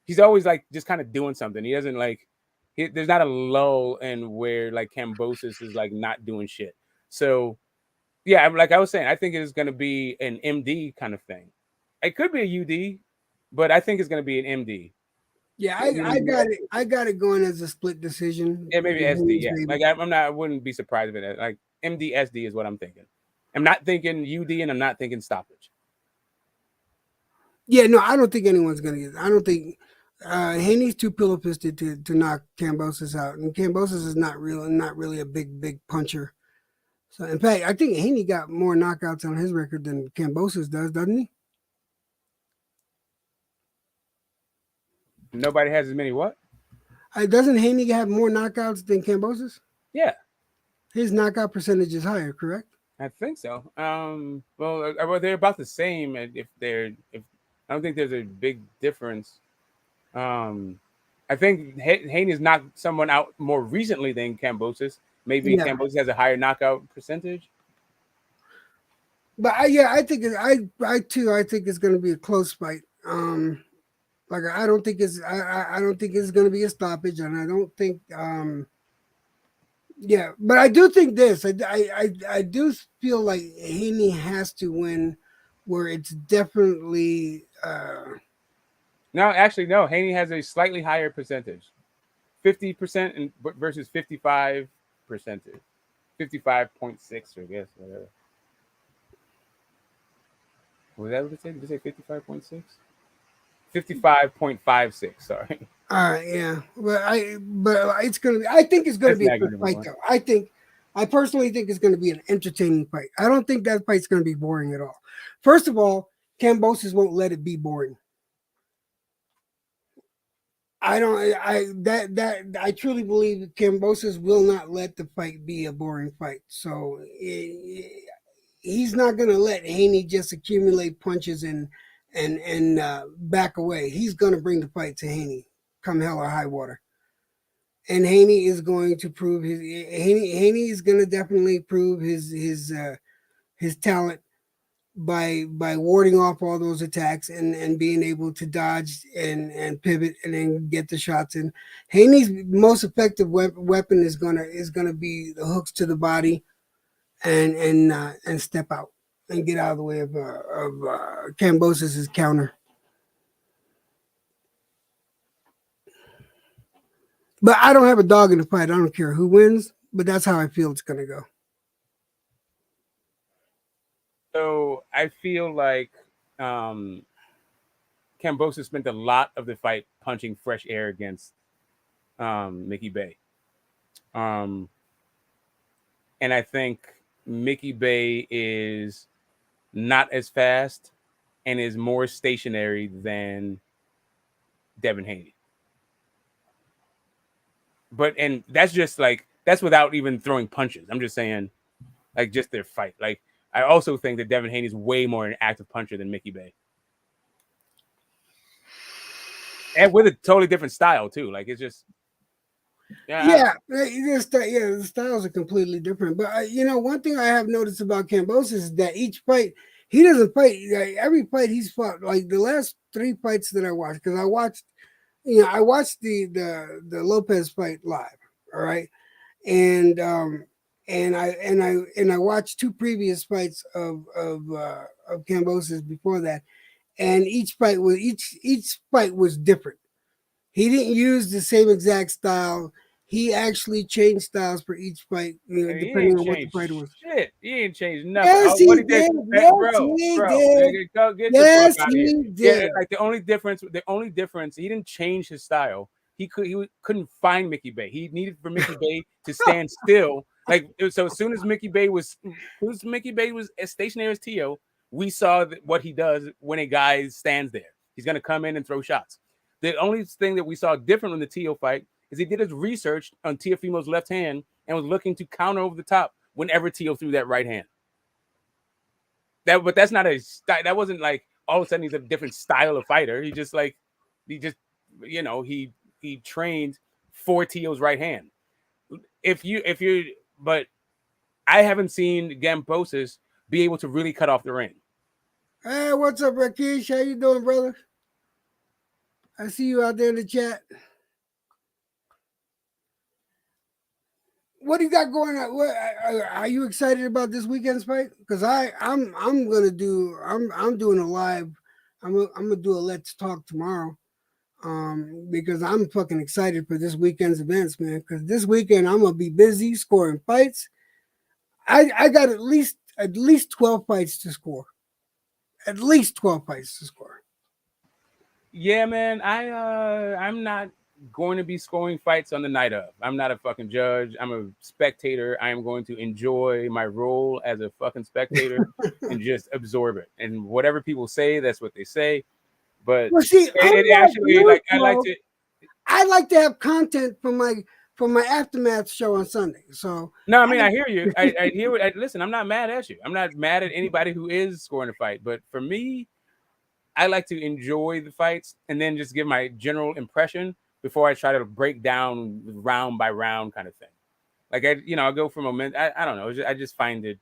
He's always like just kind of doing something. He doesn't like. There's not a lull in where like Kambosos is like not doing shit. So yeah, like I was saying, I think it is going to be an MD kind of thing. It could be a UD, but I think it's going to be an MD. Yeah, I got it going as a split decision. Yeah, maybe SD. Yeah, like I'm not. I wouldn't be surprised if it. Like MD SD is what I'm thinking. I'm not thinking UD, and I'm not thinking stoppage. Yeah, no, I don't think anyone's going to get. I don't think Haney's too pillow fisted to knock Kambosos out, and Kambosos is not really a big puncher. So in fact, I think Haney got more knockouts on his record than Kambosos does, doesn't he? Nobody has as many what? Doesn't Haney have more knockouts than Kambosos? Yeah, his knockout percentage is higher, correct? I think so. Well, they're about the same. If I don't think there's a big difference. I think Haney's knocked someone out more recently than Kambosos. Maybe Kambosos has a higher knockout percentage. But I think I think it's going to be a close fight. Like I don't think it's going to be a stoppage, and I don't think but I do think this. I do feel like Haney has to win, where it's definitely. No, actually, no. Haney has a slightly higher percentage, 50% versus 55%, 55.6, I guess. Whatever. Was that what it said? Did it say 55.6? 55.56. Sorry. Yeah, but it's gonna be. I think it's gonna be a good fight, though. I think I personally think it's going to be an entertaining fight. I don't think that fight's going to be boring at all. First of all, Kambosos won't let it be boring. I truly believe that Kambosos will not let the fight be a boring fight. So he's not going to let Haney just accumulate punches and back away. He's going to bring the fight to Haney, come hell or high water. And Haney is going to prove Haney is going to definitely prove his talent by warding off all those attacks and being able to dodge and pivot and then get the shots in. Haney's most effective weapon is gonna be the hooks to the body and step out and get out of the way of Kambosos' counter. But I don't have a dog in the fight. I don't care who wins, but that's how I feel it's gonna go. So I feel like Kambosos spent a lot of the fight punching fresh air against Mickey Bey. And I think Mickey Bey is not as fast and is more stationary than Devin Haney. And that's just like, that's without even throwing punches. I'm just saying, like, just their fight. Like, I also think that Devin Haney is way more an active puncher than Mickey Bey. And with a totally different style, too. Like, it's just... The styles are completely different. But, one thing I have noticed about Kambosos is that each fight, he doesn't fight. Like, every fight he's fought, like the last 3 fights that I watched, because I watched the Lopez fight live, all right? And I watched 2 previous fights of Kambosos before that, and each fight was different. He didn't use the same exact style. He actually changed styles for each fight, depending on what the fight was. Shit, he ain't changed nothing. Yes, he did. Yes, he did. Go get yes, the fuck out he of here. did. Yeah, like the only difference, he didn't change his style. He couldn't find Mickey Bey. He needed for Mickey Bey to stand still. Like, so as soon as Mickey Bey was as stationary as Tio, we saw what he does when a guy stands there. He's gonna come in and throw shots. The only thing that we saw different in the Tio fight is he did his research on Teofimo's left hand and was looking to counter over the top whenever Tio threw that right hand. But that's not that wasn't like all of a sudden he's a different style of fighter. He trained for Tio's right hand. But I haven't seen Kambosos be able to really cut off the ring. Hey, what's up, Rakesh? How you doing, brother? I see you out there in the chat. What do you got going on? Are you excited about this weekend's fight? Because I'm doing a live. I'm gonna do a Let's Talk tomorrow. Because I'm fucking excited for this weekend's events, man. Because this weekend I'm gonna be busy scoring fights. I got at least 12 fights to score. At least 12 fights to score. Yeah, man. I'm not going to be scoring fights on the night of. I'm not a fucking judge. I'm a spectator. I am going to enjoy my role as a fucking spectator and just absorb it. And whatever people say, that's what they say. But I like to have content from my aftermath show on Sunday. So no, I mean I hear you. I hear what. Listen, I'm not mad at you. I'm not mad at anybody who is scoring a fight. But for me, I like to enjoy the fights and then just give my general impression before I try to break down round by round kind of thing. Like I go for moment. I don't know. I just find it.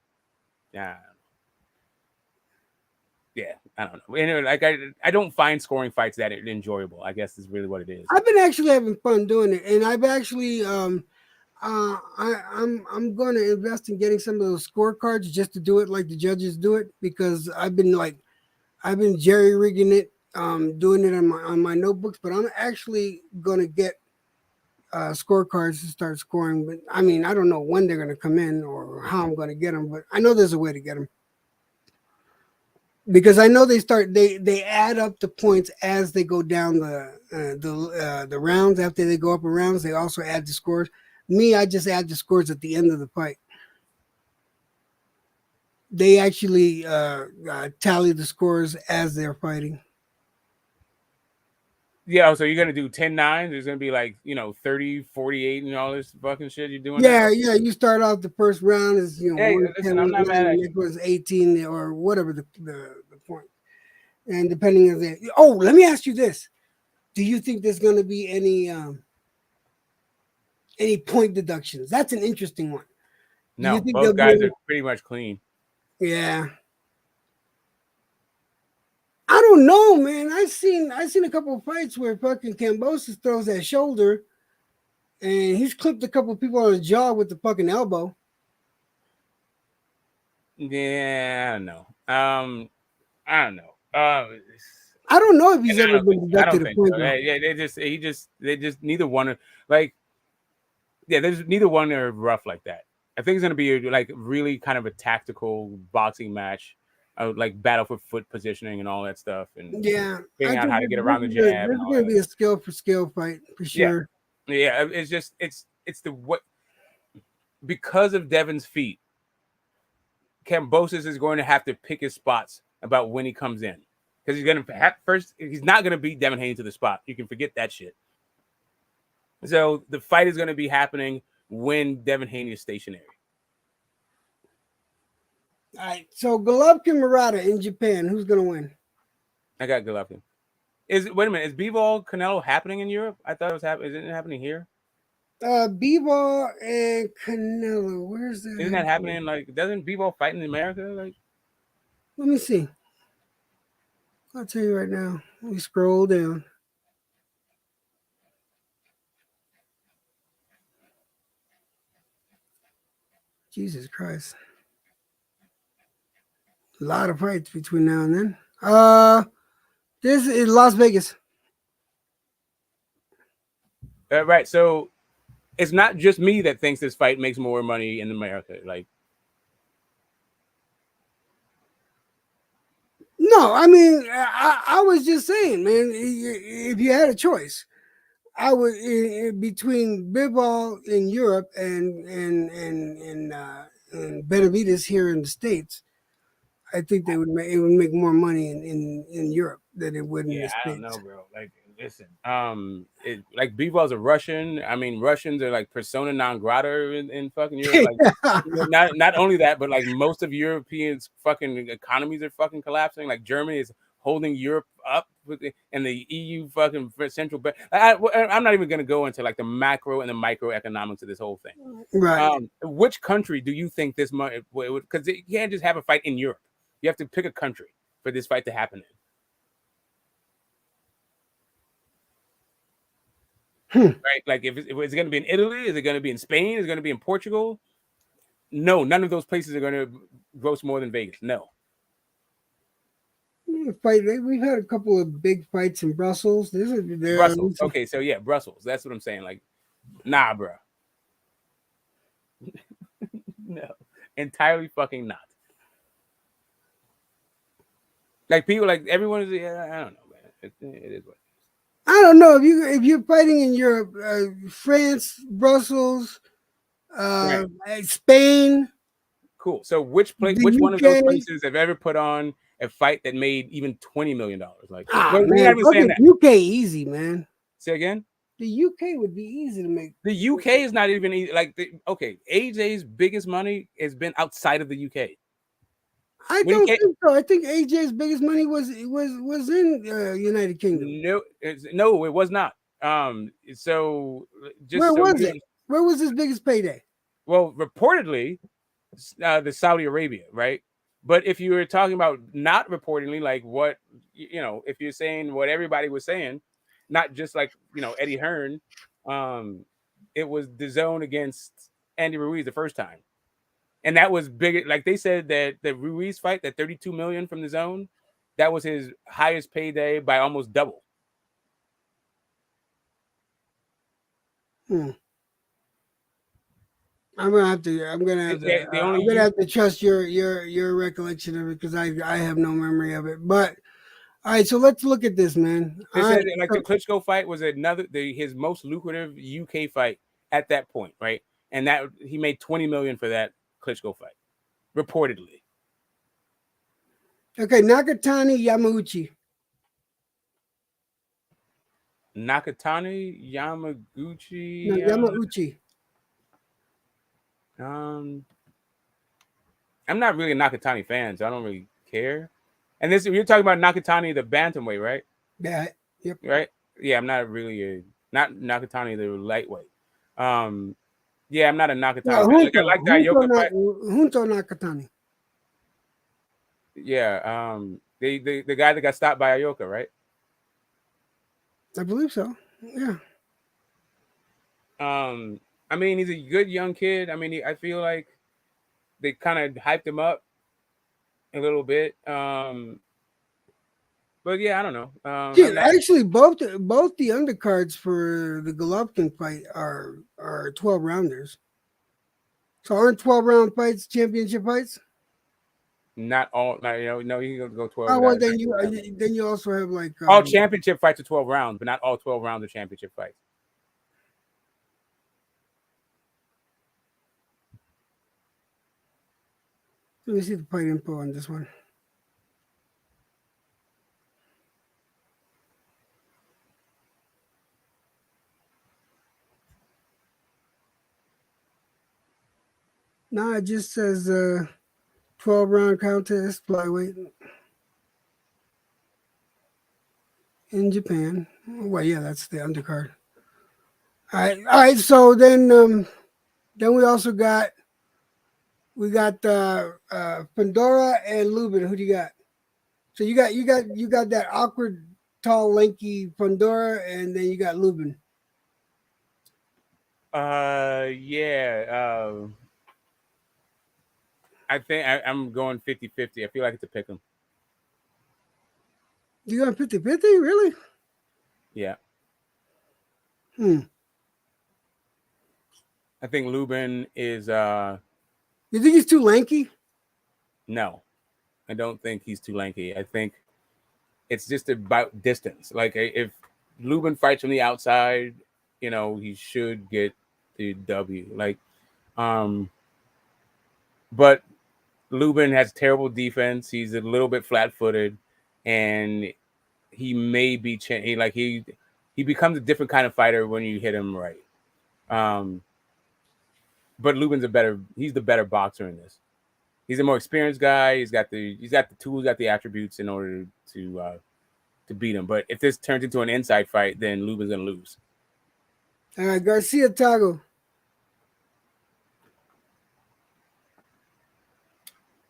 Yeah, I don't know. Anyway, like I don't find scoring fights that enjoyable. I guess is really what it is. I've been actually having fun doing it, and I've actually I'm going to invest in getting some of those scorecards just to do it like the judges do it, because I've been jerry rigging it, doing it on my notebooks. But I'm actually going to get scorecards to start scoring. But I mean, I don't know when they're going to come in or how I'm going to get them, but I know there's a way to get them. Because I know they add up the points as they go down the rounds. After they go up in rounds, they also add the scores. Me, I just add the scores at the end of the fight. they actually tally the scores as they're fighting. Yeah, so you're gonna do 10-9. There's gonna be like 30, 48, and all this fucking shit. You're doing Yeah, that? yeah. You start off the first round as Hey, 110, listen, I'm not mad at and you. it was 18 or whatever the point. And depending on the let me ask you this: do you think there's going to be any point deductions? That's an interesting one. Do you No, think both there'll be guys any? are pretty much clean. Yeah. I don't know, man. I seen a couple of fights where fucking Kambosos throws that shoulder, and he's clipped a couple of people on the jaw with the fucking elbow. Yeah, I don't know. I don't know. I don't know if he's ever been I don't deducted a think point so. though. Yeah, they just neither one are like. Yeah, there's neither one are rough like that. I think it's gonna be like really kind of a tactical boxing match, like battle for foot positioning and all that stuff, and Yeah, I figuring out think how to get around the jab this and is all going to that. be a skill for skill fight for Yeah, sure. yeah. It's just it's the what because of Devin's feet, Kambosos is going to have to pick his spots about when he comes in because he's going to have first. He's not going to beat Devin Haney to the spot. You can forget that shit. So the fight is going to be happening when Devin Haney is stationary. All right, so Golovkin Murata in Japan, who's going to win? I got Golovkin. Wait a minute? Is Bivol Canelo happening in Europe? I thought it was happening. Isn't it happening here? Bivol and Canelo. Where's that? Isn't that happening? Like, doesn't Bivol fight in America? Like, let me see. I'll tell you right now. Let me scroll down. Jesus Christ. A lot of fights between now and then. This is Las Vegas. right. So it's not just me that thinks this fight makes more money in America. Like, no, I mean, I was just saying, man, if you had a choice, I would between Bivol in Europe and Benavides here in the States. I think it would make more money in Europe than it would in the yeah, I don't States. know, bro. Like, listen, like Bivol's a Russian. I mean, Russians are like persona non grata in fucking Europe. Like, not only that, but like most of Europeans' fucking economies are fucking collapsing. Like Germany is holding Europe up, and the EU fucking central bank. I'm not even gonna go into like the macro and the microeconomics of this whole thing. Right. Which country do you think this money? Because you can't just have a fight in Europe. You have to pick a country for this fight to happen in. Right? Like, if it's going to be in Italy, is it going to be in Spain? Is it going to be in Portugal? No, none of those places are going to gross more than Vegas. No. We've had a couple of big fights in Brussels. Brussels. Okay, so yeah, Brussels. That's what I'm saying. Like, nah, bro. No, entirely fucking not. Like, people, like everyone is. Yeah, I don't know, man. It is what. I don't know if you're fighting in Europe, France, Brussels, Spain. Cool. So which one of those places have ever put on a fight that made even $20 million? Like, man, we're not even saying that. UK easy, man. Say again. The UK would be easy to make. The UK is not even easy. Like, AJ's biggest money has been outside of the UK. I don't think so. I think AJ's biggest money was in United Kingdom. No, it was not. So just where was it? Where was his biggest payday? Well, reportedly, the Saudi Arabia, right? But if you were talking about not reportedly, like what if you're saying what everybody was saying, not just like Eddie Hearn, it was DAZN against Andy Ruiz the first time. And that was big. Like, they said that the Ruiz fight, that $32 million from DAZN, that was his highest payday by almost double. I'm gonna have to trust your recollection of it because I have no memory of it. But all right, so let's look at this, man. They said that, like, the Klitschko fight was his most lucrative UK fight at that point, right? And that he made $20 million for that Klitschko fight, reportedly. Okay, Nakatani Yamauchi. Nakatani Yamaguchi. No, Yamauchi. I'm not really a Nakatani fan, so I don't really care. And this, you're talking about Nakatani the bantamweight, right? Yeah. Yep. Right. Yeah, I'm not really not Nakatani the lightweight. Yeah, I'm not a Nakatani No, fan. Like, I like the Ioka fight. Junto Nakatani. Yeah. The guy that got stopped by Ioka, right? I believe so. Yeah. I mean, he's a good young kid. I mean, I feel like they kind of hyped him up a little bit. But yeah, I don't know. Dude, actually, both the undercards for the Golovkin fight are 12 rounders. So aren't 12-round fights championship fights? Not all. No, you can go 12. Oh, well, then you also have like all championship fights are 12 rounds, but not all 12 rounds are championship fights. Let me see the fight info on this one. No, it just says 12-round contest flyweight in Japan. Well, yeah, that's the undercard. All right. So then we also got Pandora and Lubin. Who do you got? So you got that awkward, tall, lanky Pandora, and then you got Lubin. Yeah. I think I'm going 50-50. I feel like it's a pick 'em. You going 50-50? Really? Yeah. I think Lubin is. You think he's too lanky? No, I don't think he's too lanky. I think it's just about distance. Like, if Lubin fights from the outside, he should get the W. Like, but Lubin has terrible defense. He's a little bit flat-footed, and he may be he becomes a different kind of fighter when you hit him right. But Lubin's he's the better boxer in this. He's a more experienced guy. He's got the tools, got the attributes in order to beat him. But if this turns into an inside fight, then Lubin's gonna lose. All right, Garcia Tago.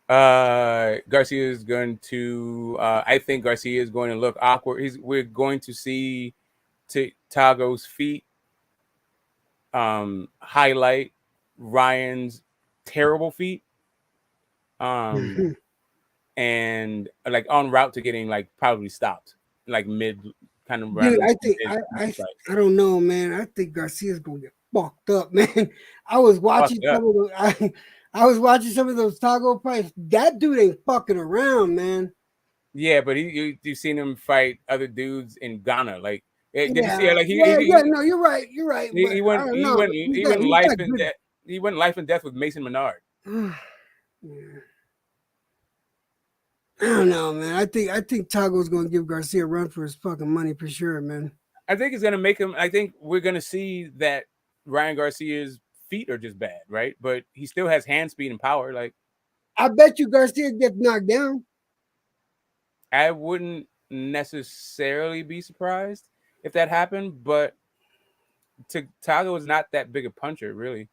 Garcia is going to. I think Garcia is going to look awkward. We're going to see Tago's feet highlight Ryan's terrible feet. And like en route to getting like probably stopped, like mid kind of round. Dude, I think I don't know, man. I think Garcia's gonna get fucked up, man. I was watching some of those. I was watching some of those Tago fights. That dude ain't fucking around, man. Yeah, but you've seen him fight other dudes in Ghana, like. Did you see? Like no, you're right. You're right. He went life and death. He went life and death with Mason Menard. I don't know, man. I think Tago's gonna give Garcia a run for his fucking money for sure, man. I think it's gonna make him. I think we're gonna see that Ryan Garcia's feet are just bad, right? But he still has hand speed and power. Like, I bet you Garcia gets knocked down. I wouldn't necessarily be surprised if that happened, but Tago is not that big a puncher, really.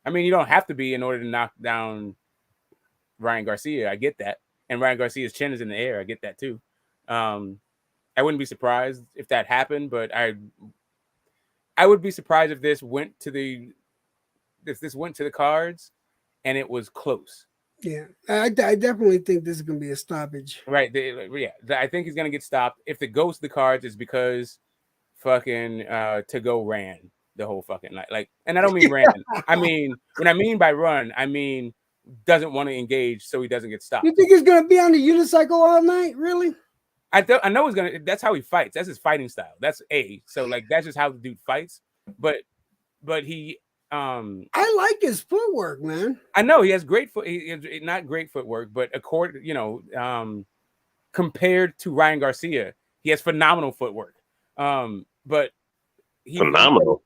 I mean, you don't have to be in order to knock down Ryan Garcia. I get that. And Ryan Garcia's chin is in the air. I get that too. I wouldn't be surprised if that happened, but I would be surprised if this went to the cards and it was close. Yeah, I definitely think this is gonna be a stoppage. Right. I think he's gonna get stopped. If it goes to the cards, it's because fucking To-Go ran the whole fucking night. Like, and I don't mean ran. I mean, when I mean by run, I mean doesn't want to engage, so he doesn't get stopped. You think he's gonna be on the unicycle all night? Really? I know he's gonna. That's how he fights. That's his fighting style. That's so like that's just how the dude fights. But he. I like his footwork, man. I know he has great foot. Not great footwork, but compared to Ryan Garcia, he has phenomenal footwork. But phenomenal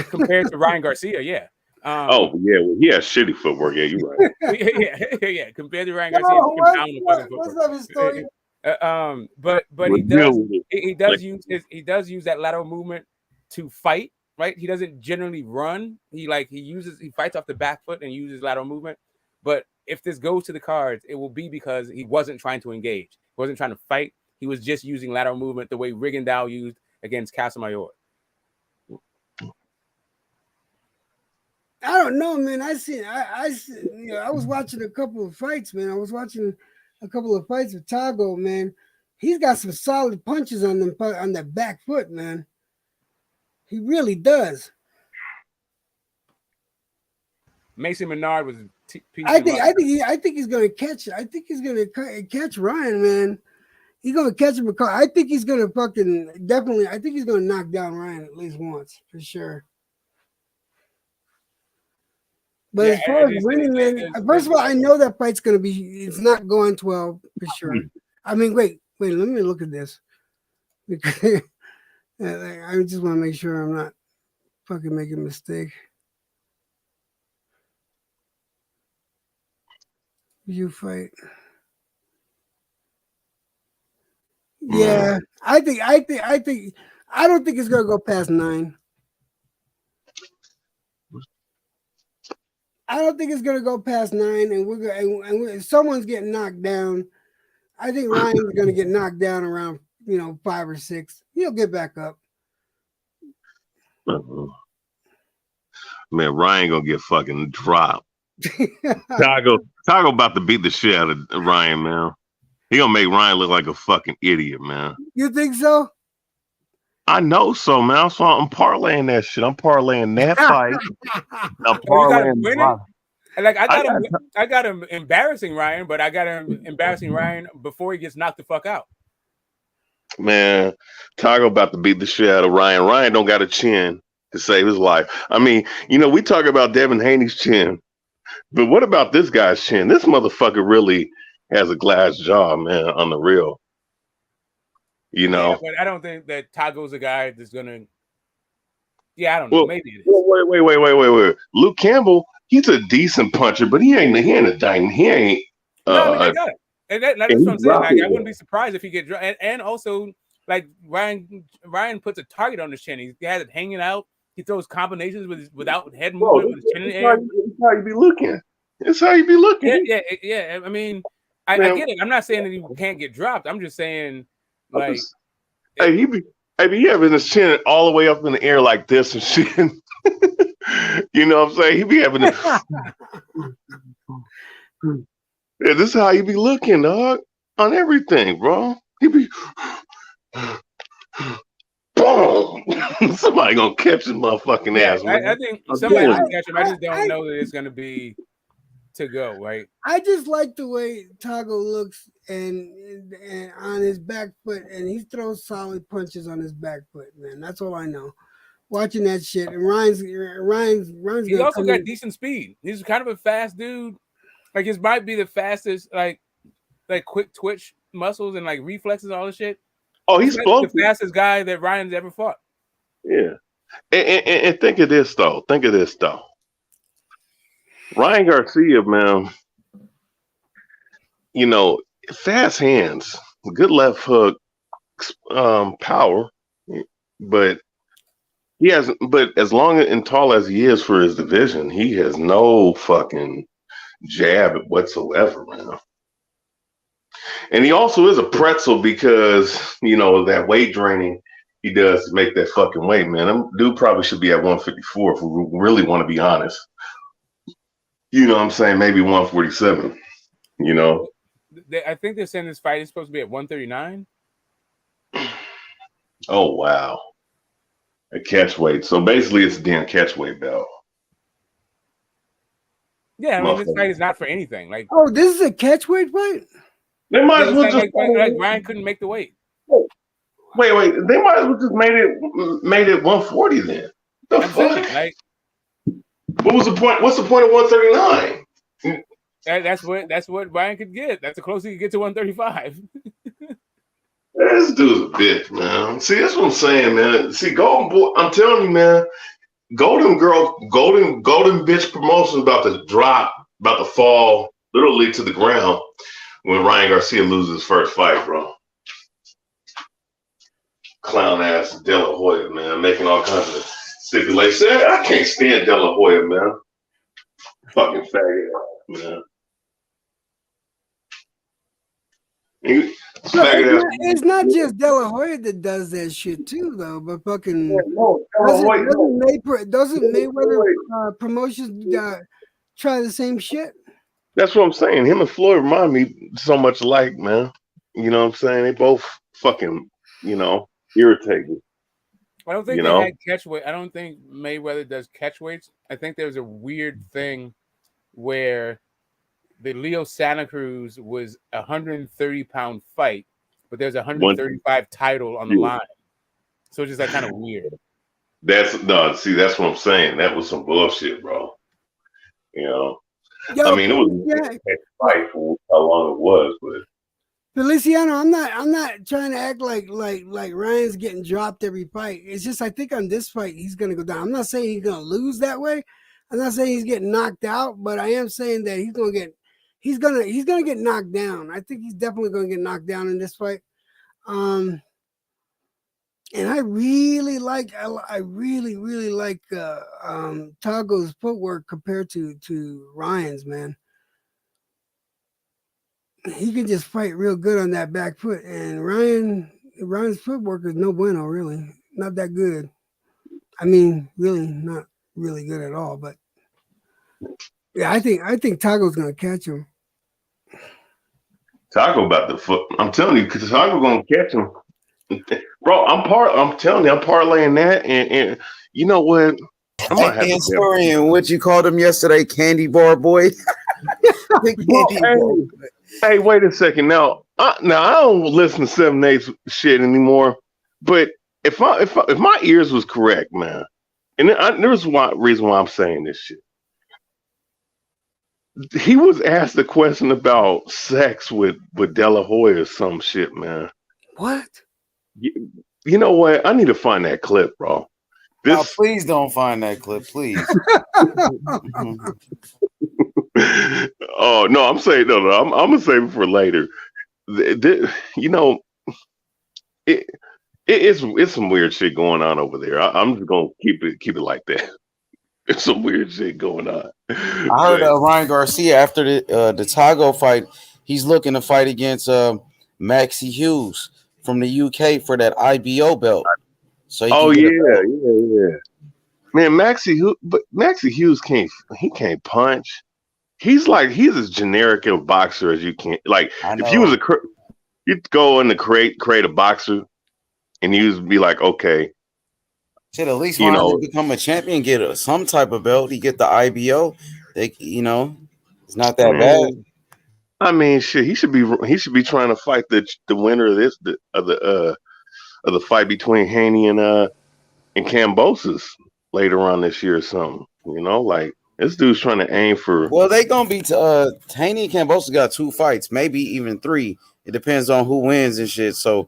compared to Ryan Garcia, yeah. Well, he has shitty footwork. Yeah, you're right. yeah. Compared to Ryan Garcia, he has phenomenal fucking footwork. What's up his story? But he does use that lateral movement to fight, right? He doesn't generally run. He fights off the back foot and uses lateral movement. But if this goes to the cards, it will be because he wasn't trying to engage. He wasn't trying to fight. He was just using lateral movement the way Rigondeaux used against Casamayor. I don't know, man. I was watching a couple of fights, man. I was watching a couple of fights with Tago, man. He's got some solid punches on that back foot, man. He really does. Mason Menard was. I think he's gonna catch it. I think he's gonna catch Ryan, man. He's gonna catch him because I think he's gonna definitely. I think he's gonna knock down Ryan at least once for sure. But as far as winning, man, first of all, I know that fight's gonna be. It's not going 12 for sure. I mean, wait. Let me look at this because I just want to make sure I'm not fucking making a mistake. You fight. Yeah, I don't think it's gonna go past 9. I don't think it's gonna go past 9, and someone's getting knocked down. I think Ryan's gonna get knocked down around 5 or 6. He'll get back up. Man, Ryan gonna get fucking dropped. Tago about to beat the shit out of Ryan, man. He gonna make Ryan look like a fucking idiot, man. You think so? I know so, man. So I'm parlaying that shit. I'm parlaying that fight. I'm parlaying. I got him embarrassing Ryan, but I got him embarrassing Ryan before he gets knocked the fuck out. Man, Tago about to beat the shit out of Ryan. Ryan don't got a chin to save his life. I mean, we talk about Devin Haney's chin, but what about this guy's chin? This motherfucker really has a glass jaw, man, on the real. Yeah, but I don't think that Tago's a guy that's gonna. Yeah, I don't know. Maybe it is. Wait. Luke Campbell, he's a decent puncher, but he ain't a diamond. He ain't. No, I got it. And that's what I'm saying. Like, I wouldn't be surprised if he get dropped. And also, like Ryan puts a target on his chin. He has it hanging out. He throws combinations without head movement with his chin in the air. That's how you be looking. That's how you be looking. Yeah. I mean, I get it. I'm not saying that he can't get dropped. I'm just saying, like, he be having his chin all the way up in the air like this and shit. You know what I'm saying? He be having yeah, this is how you be looking, dog, on everything, bro. He be boom. Somebody gonna catch his motherfucking ass, man. I think somebody will catch him. I just don't know that it's gonna be to go, right? I just like the way Tago looks and on his back foot, and he throws solid punches on his back foot, man. That's all I know. Watching that shit, and Ryan's. He's also got decent speed. He's kind of a fast dude. Like, his might be the fastest, like quick twitch muscles and like reflexes, all this shit. Oh, he's the fastest guy that Ryan's ever fought. Yeah, and think of this though. Ryan Garcia, man, fast hands, good left hook, power, but he hasn't. But as long and tall as he is for his division, he has no fucking jab whatsoever, man. And he also is a pretzel because that weight training he does to make that fucking weight, man. Dude probably should be at 154 if we really want to be honest. You know what I'm saying? Maybe 147. I think they're saying this fight is supposed to be at 139. Oh, wow. A catch weight. So basically it's a damn catch weight belt. Yeah, I mean, this fight is not for anything. Like, oh, this is a catch weight fight? They might as well just like Ryan couldn't make the weight. Wait. They might as well just made it 140 then. The fuck? Like, what was the point? What's the point of 139? That's what Ryan could get. That's the closest he could get to 135. This dude's a bitch, man. See, that's what I'm saying, man. See, Golden Boy, I'm telling you, man. Golden bitch promotion about to drop, about to fall literally to the ground when Ryan Garcia loses his first fight, bro. Clown ass De La Hoya, man, making all kinds of stipulations. I can't stand De La Hoya, man. Fucking faggot, man. No, it's not just De La Hoya that does that shit too, though. But fucking doesn't Mayweather promotions try the same shit? That's what I'm saying. Him and Floyd remind me so much alike, man. You know what I'm saying? They both fucking, irritating. I don't think they had catch weight. I don't think Mayweather does catch weights. I think there's a weird thing where the Leo Santa Cruz was a 130-pound fight, but there's a 135 title on the line. So it's just like kind of weird. That's what I'm saying. That was some bullshit, bro. I mean, it was a fight for how long it was, but Feliciano, I'm not trying to act like Ryan's getting dropped every fight. It's just I think on this fight he's gonna go down. I'm not saying he's gonna lose that way. I'm not saying he's getting knocked out, but I am saying that he's gonna get knocked down. I think he's definitely gonna get knocked down in this fight. And I really like Tago's footwork compared to Ryan's, man. He can just fight real good on that back foot, and Ryan's footwork is no bueno, really, not that good. I mean, really not really good at all. But yeah, I think Tago's gonna catch him. Tago about the foot. I'm telling you, because Tago gonna catch him, bro. I'm telling you, I'm parlaying that, and you know what? I'm gonna have historian, what you called him yesterday, candy bar boy. Hey, wait a second. Now I don't listen to 7/8 shit anymore. But if my ears was correct, man, and there's one reason why I'm saying this shit. He was asked a question about sex with De La Hoya or some shit, man. What? You know what? I need to find that clip, bro. Please don't find that clip, please. Oh no, I'm saying no. I'm gonna save it for later. It's some weird shit going on over there. I'm just gonna keep it like that. There's some weird shit going on. I heard Ryan Garcia after the Tago fight, he's looking to fight against Maxie Hughes from the UK for that IBO belt. So yeah. Man, Maxie Hughes can't punch. He's as generic a boxer as you can. Like if you was you'd go in to create a boxer, and you'd be like, okay. Should at least become a champion, get some type of belt. He get the IBO. It's not that bad. I mean, shit. He should be trying to fight the winner of the fight between Haney and Kambosos later on this year or something. Like this dude's trying to aim for. Well, they gonna be Haney and Kambosos got 2 fights, maybe even 3. It depends on who wins and shit. So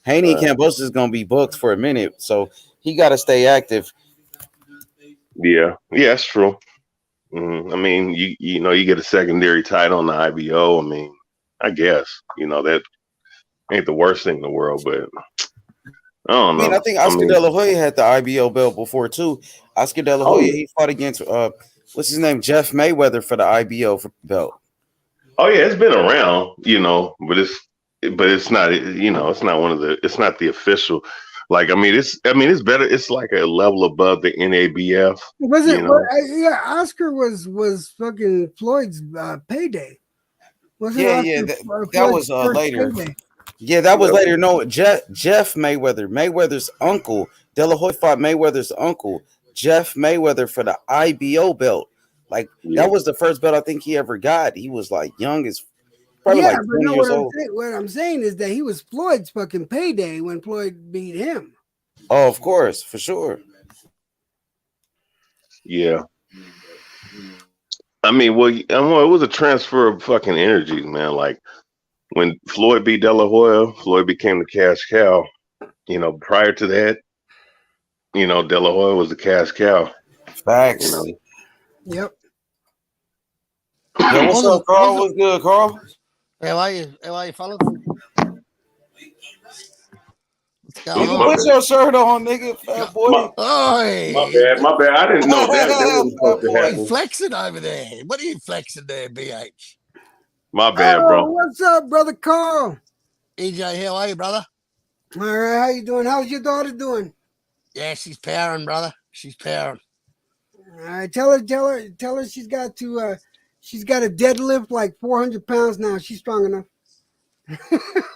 Haney and Kambosos is gonna be booked for a minute. So he got to stay active. Yeah, that's true. I mean, you get a secondary title on the IBO. I mean, I guess that ain't the worst thing in the world, but I don't know. I think Oscar De La Hoya had the IBO belt before too. Oscar De La Hoya, he fought against what's his name, Jeff Mayweather for the IBO belt. Oh yeah, it's been around, but it's not, it's not it's not the official. Like, it's better. It's like a level above the NABF. Was it? Oscar was fucking Floyd's payday. Wasn't that was later. Payday? Yeah, that was later. No, Jeff Mayweather, Mayweather's uncle. De La Hoya fought Mayweather's uncle, Jeff Mayweather, for the IBO belt. Like that was the first belt I think he ever got. He was like young as. Probably like 20 years old. What I'm saying is that he was Floyd's fucking payday when Floyd beat him. Oh, of course, for sure. Yeah. I mean, well, it was a transfer of fucking energies, man. Like when Floyd beat De La Hoya, Floyd became the cash cow. You know, prior to that, De La Hoya was the cash cow. Facts. Yep. Yo, what's up, Carl? What's good, Carl? How are you? How are you, fellas? What's going Nigga, on? put your shirt on, nigga, fat boy. My bad. I didn't know that was supposed to What are you happen. flexing over there? What are you flexing there, BH? My bad, bro. What's up, brother Carl? EJ, how are you, brother? All right, how you doing? How's your daughter doing? Yeah, she's powering, brother. She's powering. All right, tell her she's got a deadlift like 400 pounds now. She's strong enough.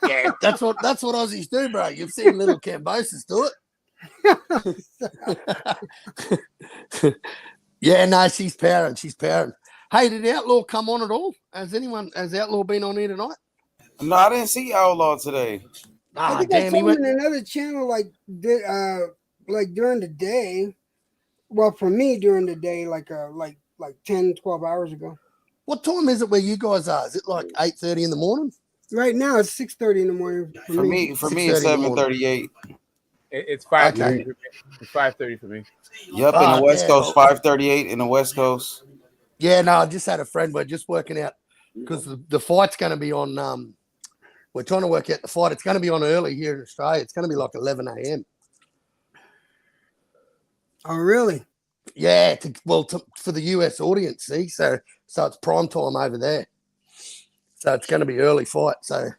Yeah, that's what Aussies do, bro. You've seen little Kambosos do it. Yeah, no, she's powering. She's powering. Hey, did Outlaw come on at all? Has Outlaw been on here tonight? No, I didn't see Outlaw today. I think I saw him in another channel like during the day. Well, for me during the day, like 10, 12 hours ago. What time is it where you guys are? Is it like 8:30 in the morning? Right now it's 6:30 in the morning. For me, it's 7:38. It's 5:30. Okay. It's 5:30 for me. Yep, in the West Coast, 5:38 in the West Coast. Yeah, no, I just had a friend. We're just working out because the fight's going to be on. We're trying to work out the fight. It's going to be on early here in Australia. It's going to be like 11 a.m. Oh, really? Yeah, for the US audience, see? So it's prime time over there. So it's going to be early fight. So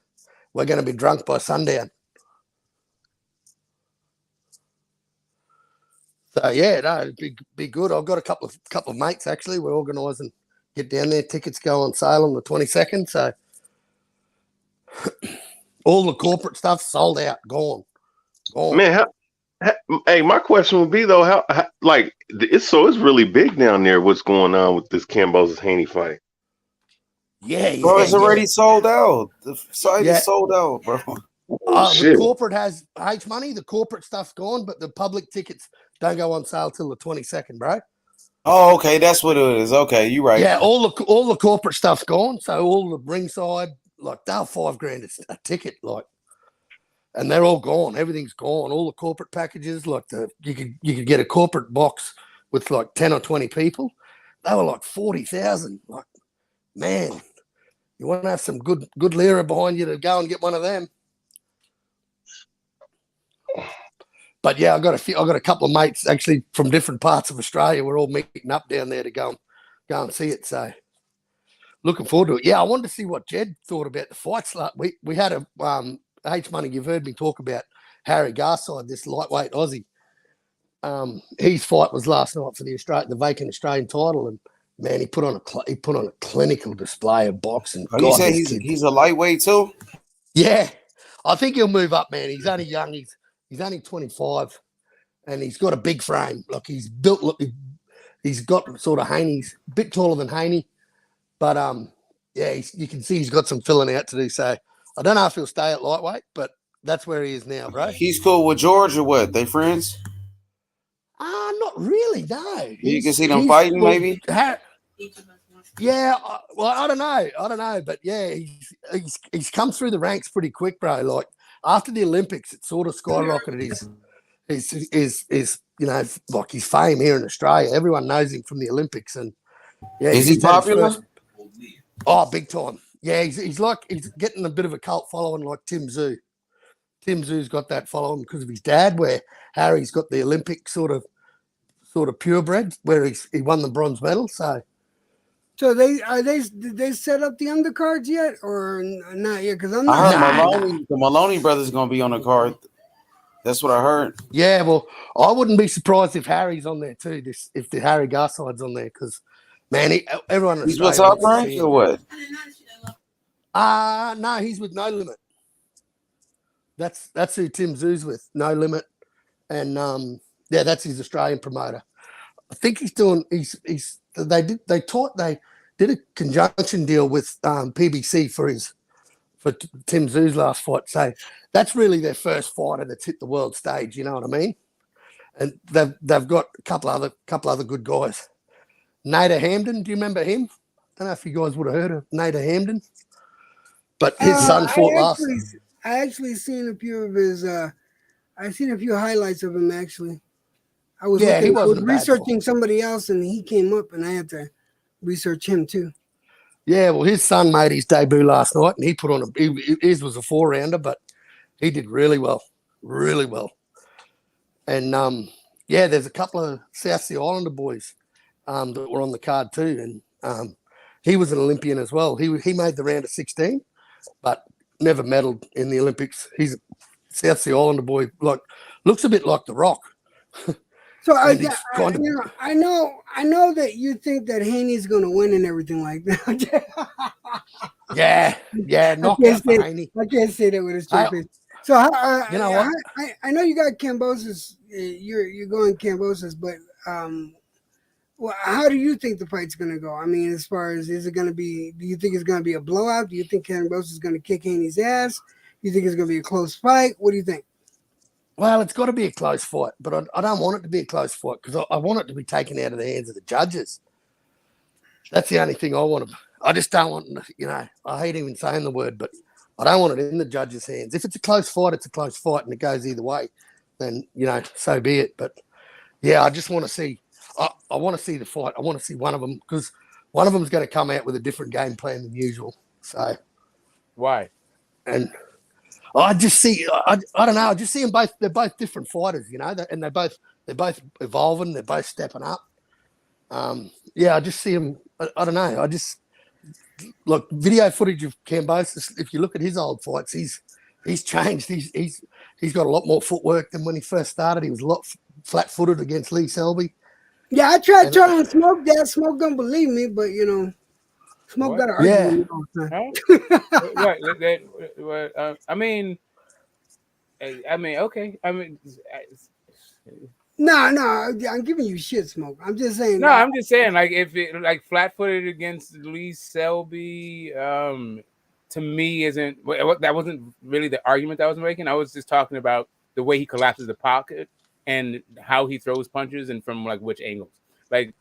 we're going to be drunk by sundown. So yeah, no, it'd be good. I've got a couple of mates actually. We're organising, get down there. Tickets go on sale on the 22nd. So all the corporate stuff sold out, gone. Man, hey, my question would be though, how like it's really big down there. What's going on with this Kambosos Haney fight? Yeah, Bro, it's already sold out. The site is sold out, bro. The corporate has H money. The corporate stuff's gone, but the public tickets don't go on sale till the 22nd, bro. Oh, okay, that's what it is. Okay, you're right. Yeah, all the corporate stuff's gone. So all the ringside, like they're $5,000 a ticket, like, and they're all gone. Everything's gone. All the corporate packages, like you could get a corporate box with like 10 or 20 people. They were like 40,000. Like, man, you want to have some good lira behind you to go and get one of them. But yeah, I got a couple of mates actually from different parts of Australia. We're all meeting up down there to go and see it. So looking forward to it. Yeah, I wanted to see what Jed thought about the fights. We had a H Money. You've heard me talk about Harry Garside, this lightweight Aussie. His fight was last night for the vacant Australian title, and man, he put on a clinical display of boxing. Oh, you say he's a lightweight too? Yeah, I think he'll move up, man. He's only young. He's only 25, and he's got a big frame. Like he's built. Look, he's got sort of Haney's a bit taller than Haney, but yeah, you can see he's got some filling out to do. So I don't know if he'll stay at lightweight, but that's where he is now, bro. He's cool with George or what? They friends? Not really. No. You can see them fighting, maybe. Yeah, well, I don't know, but yeah, he's come through the ranks pretty quick, bro. Like after the Olympics, it sort of skyrocketed his like his fame here in Australia. Everyone knows him from the Olympics, and yeah, is he popular? Big time. Yeah, he's getting a bit of a cult following like Tim Tszyu. Tim Tszyu's got that following because of his dad, where Harry's got the Olympic sort of purebred, where he won the bronze medal. So did they set up the undercards yet or not yet? Because I'm I not. heard the Maloney brothers going to be on the card. That's what I heard. Yeah, well, I wouldn't be surprised if Harry's on there too. If the Harry Garside's on there, because man, everyone in He's Australia with Top Rank or what? No, he's with No Limit. That's who Tim Tszyu's with, No Limit, and yeah, that's his Australian promoter. I think he's doing. They did a conjunction deal with PBC for Tim Tszyu's last fight. So that's really their first fighter that's hit the world stage. You know what I mean? And they've got a couple other good guys. Nader Hamden. Do you remember him? I don't know if you guys would have heard of Nader Hamden, but his son fought last. I actually seen a few of his. I seen a few highlights of him actually. I was Yeah, he looking, I was wasn't a bad researching somebody else, and he came up, and I had to research him too. Yeah, well, his son made his debut last night, and he put on his was a 4-rounder, but he did really well, really well. And yeah, there's a couple of South Sea Islander boys that were on the card too, and he was an Olympian as well. He made the round of 16, but never medaled in the Olympics. He's a South Sea Islander boy, like looks a bit like The Rock. So I know that you think that Haney's going to win and everything like that. yeah, knockout for Haney. I can't say that with a straight face. So you know what? I know you got Kambosos. You're going Kambosos, but well, how do you think the fight's going to go? I mean, as far as is it going to be? Do you think it's going to be a blowout? Do you think Kambosos is going to kick Haney's ass? Do you think it's going to be a close fight? What do you think? Well, it's got to be a close fight, but I don't want it to be a close fight because I want it to be taken out of the hands of the judges. That's the only thing I want to. I just don't want, I hate even saying the word, but I don't want it in the judges' hands. If it's a close fight, it's a close fight, and it goes either way. Then so be it. But yeah, I just want to see. I want to see the fight. I want to see one of them because one of them is going to come out with a different game plan than usual. So why? And I just see. I don't know. I just see them both. They're both different fighters, and they're both evolving. They're both stepping up. Yeah, I just see him. I don't know. I just look video footage of Kambosos. If you look at his old fights, he's changed. He's got a lot more footwork than when he first started. He was a lot flat-footed against Lee Selby. Yeah, I tried telling Smoke that. Smoke don't believe me, but Smoke got to argue with me all the time. What? I mean, okay. I mean. No, I'm giving you shit, Smoke. I'm just saying. No, I'm just saying, like, if it flat-footed against Lee Selby, to me that wasn't really the argument that I was making. I was just talking about the way he collapses the pocket and how he throws punches and from which angles. Like,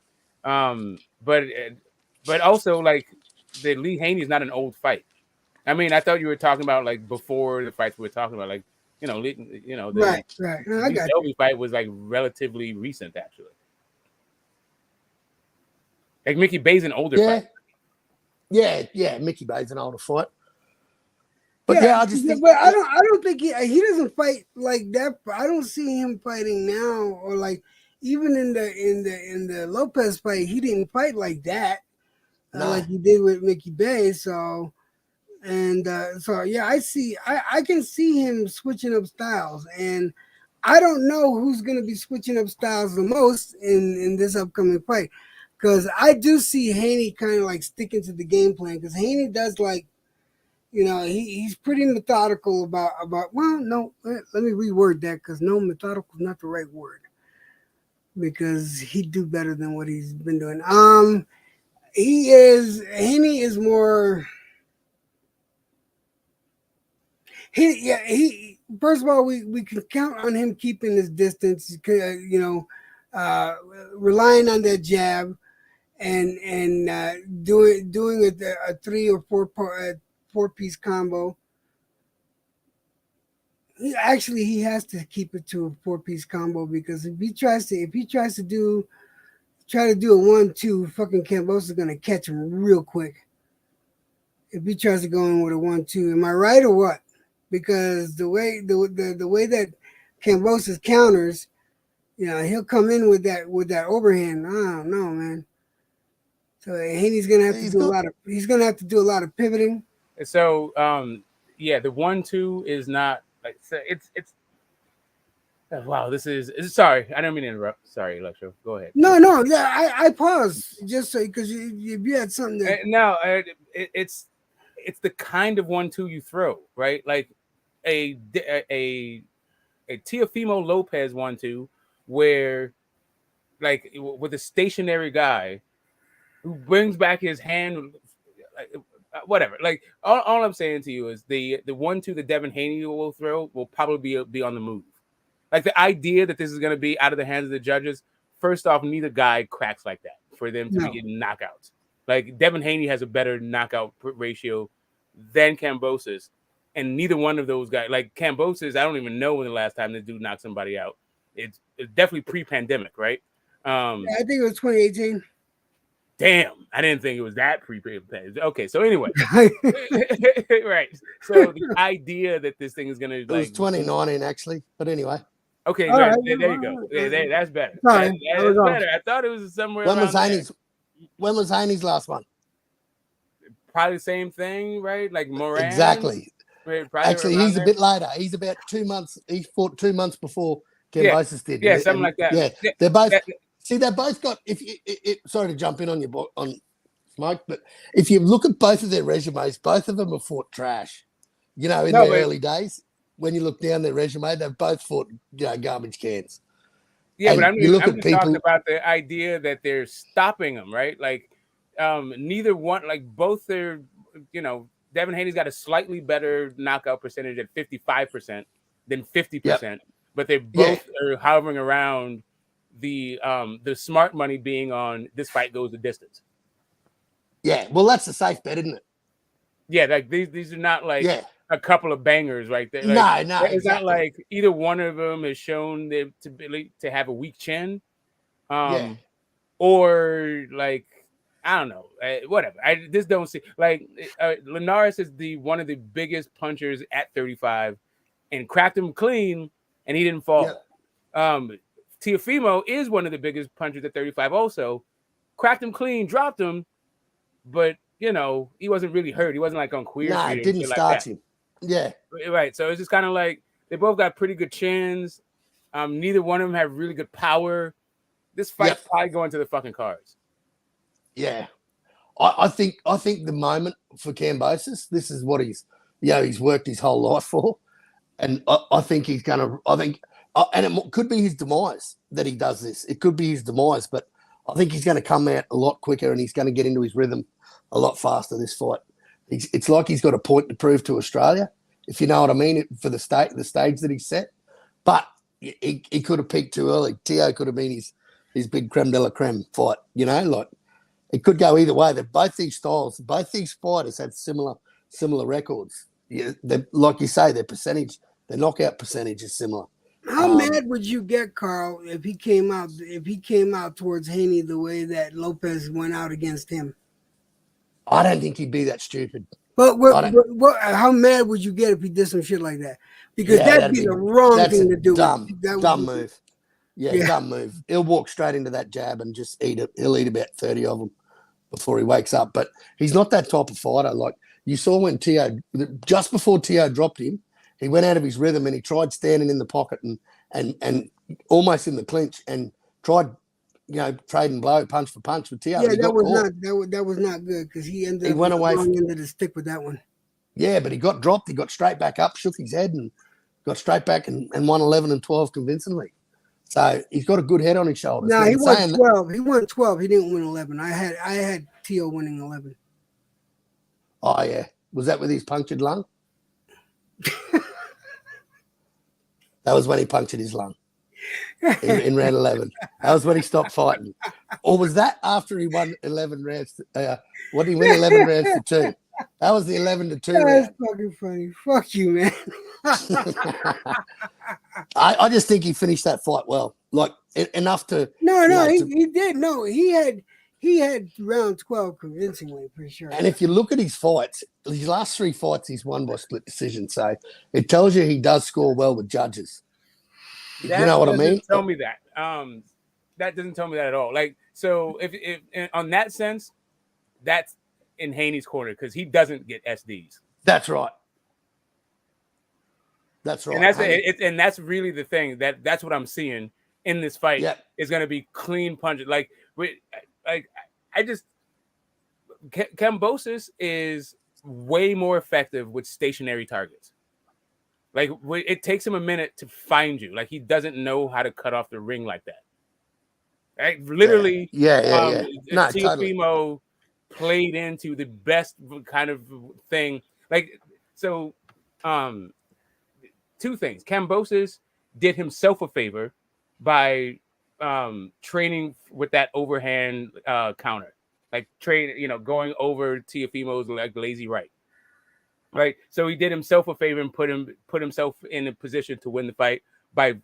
but also the Lee Haney is not an old fight. I mean, I thought you were talking about before the fights we were talking about, the right. No, I got Selby fight was relatively recent, actually. Like Mickey Bay's an older fight. Yeah, Mickey Bay's an older fight. But I just think. But I don't think he doesn't fight like that. I don't see him fighting now, or even in the Lopez fight, he didn't fight like that, like he did with Mickey Bay. So. And I can see him switching up styles, and I don't know who's going to be switching up styles the most in this upcoming fight, because I do see Haney kind of sticking to the game plan, because Haney does he's pretty methodical about well, no, let me reword that, because no, methodical is not the right word, because he'd do better than what he's been doing. Haney is more. He first of all, we can count on him keeping his distance, relying on that jab and doing a 3 or 4 piece combo. He has to keep it to a 4-piece combo, because if he tries to do a 1-2, fucking Kambosos is gonna catch him real quick. If he tries to go in with a 1-2, am I right or what? Because the way that Kambosos counters, he'll come in with that overhand. I don't know, man. So Haney's gonna have to do a lot of pivoting. So the 1-2 is not it's wow, this is sorry, I don't mean to interrupt. Sorry, Electro. Go ahead. No, yeah, I paused just so because you had something that it's the kind of 1-2 you throw, right? Like a Teofimo Lopez 1-2, where with a stationary guy who brings back his hand, whatever. All I'm saying to you is the 1-2 that Devin Haney will throw will probably be on the move. The idea that this is going to be out of the hands of the judges first off, neither guy cracks like that for them to No. be getting knockouts. Like Devin Haney has a better knockout ratio than Kambosos, and neither one of those guys, like Kambosos, I don't even know when the last time this dude knocked somebody out. It's definitely pre-pandemic, right? I think it was 2018. Damn, I didn't think it was that pre-pandemic. Okay, so anyway, right. So the idea that this thing is gonna It was 2019 actually, but anyway. Okay, All right, there you go. That's better. Sorry, I was That's off. better. I thought it was somewhere When around was there. Haney's? When was Haney's last one? Probably the same thing, right? Like Moran. Exactly. Right, Actually, around he's there. a bit later. He's about 2 months. He fought 2 months before Kambosos did. Yeah, something like that. Yeah, they're both. See, they're both got. Sorry to jump in on your on Mike, but if you look at both of their resumes, both of them have fought trash. You know, in their early days, when you look down their resume, they've both fought garbage cans. Yeah, And but I'm you look just at people. talking about the idea that they're stopping them, right? Like, neither one, like both their, Devin Haney's got a slightly better knockout percentage at 55% than 50%, but they both are hovering around the smart money being on this fight goes the distance. Yeah, well, that's a safe bet, isn't it? Yeah, like these are not like a couple of bangers right there. Like, no, it's not exactly. like either one of them has shown them to have a weak chin, or like I don't know, whatever. I just don't see like Linares is one of the biggest punchers at 35, and cracked him clean, and he didn't fall. Teofimo is one of the biggest punchers at 35, also cracked him clean, dropped him, but he wasn't really hurt. He wasn't like on Queer Nah, Street. it didn't start him. Yeah. Right. So it's just kind of like they both got pretty good chins. Neither one of them have really good power. This fight's probably going to the fucking cards. Yeah. I think the moment for Kambosos, this is what he's worked his whole life for. And I think he's going to, and it could be his demise that he does this. It could be his demise, but I think he's going to come out a lot quicker and he's going to get into his rhythm a lot faster this fight. It's like he's got a point to prove to Australia, if you know what I mean, for the stage that he's set. But he could have peaked too early. Teo could have been his big creme de la creme fight. Like it could go either way. Both these fighters have similar records. Yeah, like you say, their knockout percentage is similar. How mad would you get, Carl, if he came out towards Haney the way that Lopez went out against him? I don't think he'd be that stupid. But how mad would you get if he did some shit like that? Because that'd be the wrong thing to do. Dumb move. Yeah, dumb move. He'll walk straight into that jab and just eat it. He'll eat about 30 of them before he wakes up. But he's not that type of fighter. Like you saw when just before Teo dropped him, he went out of his rhythm and he tried standing in the pocket and almost in the clinch and tried, trading blow punch for punch with Teo. Yeah, that was not good because he ended up went away the wrong end of the stick with that one. Yeah, but he got dropped. He got straight back up, shook his head, and got straight back and won 11 and 12 convincingly. So he's got a good head on his shoulders. No, he won 12. He won 12. He didn't win 11. I had Teo winning 11. Oh yeah, was that with his punctured lung? That was when he punctured his lung in round 11. That was when he stopped fighting. Or was that after he won 11 rounds? What did he win 11 rounds to 2? That was the 11 to 2 round. That's fucking funny. Fuck you, man. I just think he finished that fight well. Like enough to he did. No, he had round 12 convincingly for sure. And if you look at his fights, his last 3 fights he's won by split decision. So it tells you he does score well with judges. You know what I mean? Tell me that. That doesn't tell me that at all. Like, so if on that sense, that's in Haney's corner because he doesn't get SDs. That's right. That's right. And that's really the thing that's what I'm seeing in this fight. Is going to be clean punches. Kambosos is way more effective with stationary targets. Like it takes him a minute to find you. Like he doesn't know how to cut off the ring like that. Right? Literally, Teofimo played into the best kind of thing. Like so, 2 things. Kambosos did himself a favor by training with that overhand counter, like going over Teofimo's like lazy right. Right, so he did himself a favor and put himself in a position to win the fight by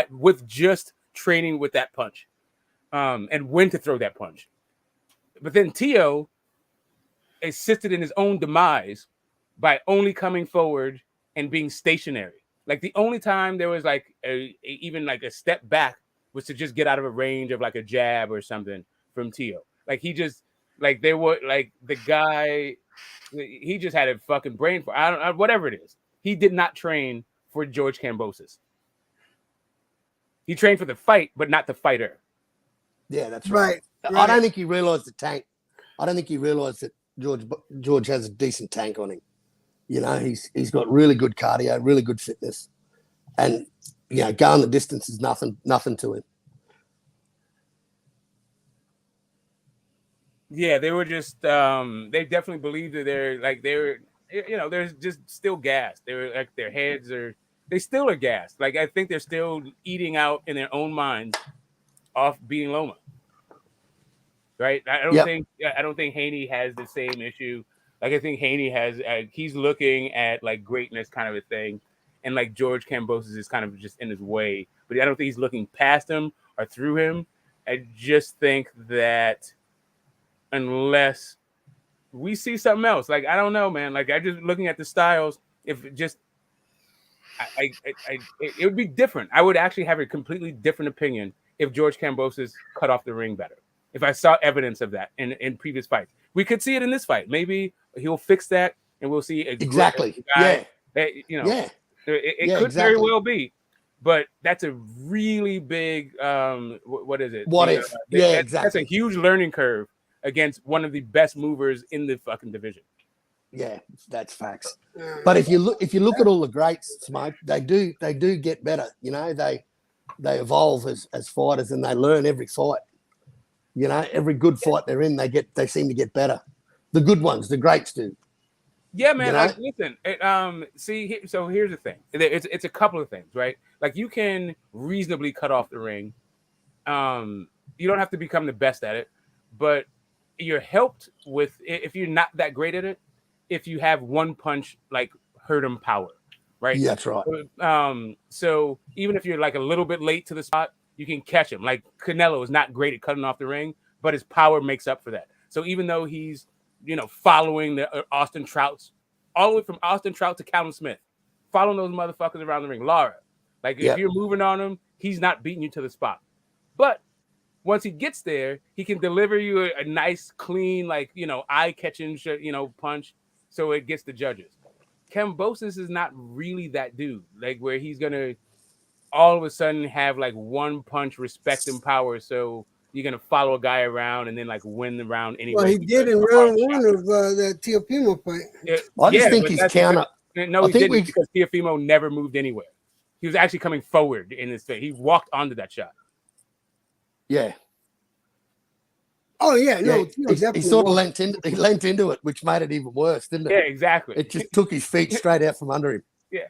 with just training with that punch, and when to throw that punch. But then Teo assisted in his own demise by only coming forward and being stationary. Like the only time there was like even like a step back was to just get out of a range of like a jab or something from Teo. Like he just like they were like the guy. He just had a fucking brain for whatever it is. He did not train for George Kambosos. He trained for the fight, but not the fighter. Yeah, that's right. I don't think he realized the tank. I don't think he realized that George has a decent tank on him. You know, he's got really good cardio, really good fitness, and going the distance is nothing to him. Yeah, they were just they definitely believed that they're just still gassed. They were like their heads they still are gassed. Like I think they're still eating out in their own minds off beating Loma. Right? I don't think Haney has the same issue. Like I think Haney has he's looking at like greatness kind of a thing, and like George Kambosos is kind of just in his way. But I don't think he's looking past him or through him. I just think that unless we see something else, like I don't know, man. Like I just looking at the styles, if it just, it would be different. I would actually have a completely different opinion if George Kambosos cut off the ring better. If I saw evidence of that in previous fights, we could see it in this fight. Maybe he'll fix that, and we'll see Exactly. Guy, Yeah. It could very well be. But that's a really big what is it? What if? That's Exactly. a huge learning curve against one of the best movers in the fucking division. Yeah, that's facts. But if you look at all the greats, Smoke, they do get better. You know, they evolve as fighters, and they learn every fight. You know, every good fight they're in, they seem to get better. The good ones, the greats do. Yeah, man. You know? Like, listen. So here's the thing. It's a couple of things, right? Like you can reasonably cut off the ring. You don't have to become the best at it, but you're helped with if you're not that great at it. If you have one punch like hurt him power, right? Yeah, that's right. So even if you're like a little bit late to the spot, you can catch him. Like Canelo is not great at cutting off the ring, but his power makes up for that. So even though he's following the Austin Trouts, all the way from Austin Trout to Callum Smith, following those motherfuckers around the ring. Lara, like if you're moving on him, he's not beating you to the spot. But once he gets there, he can deliver you a nice, clean, like eye-catching, punch, so it gets the judges. Kambosos is not really that dude, like where he's gonna all of a sudden have like one punch respect and power, so you're gonna follow a guy around and then like win the round anyway. Well, he did in round one of that Teofimo fight. I just think he's counter. No, he didn't because Teofimo never moved anywhere. He was actually coming forward in his face. He walked onto that shot. Yeah. Oh yeah, no, he sort of lent into it, which made it even worse, didn't it? Yeah, exactly. It just took his feet straight out from under him. Yeah.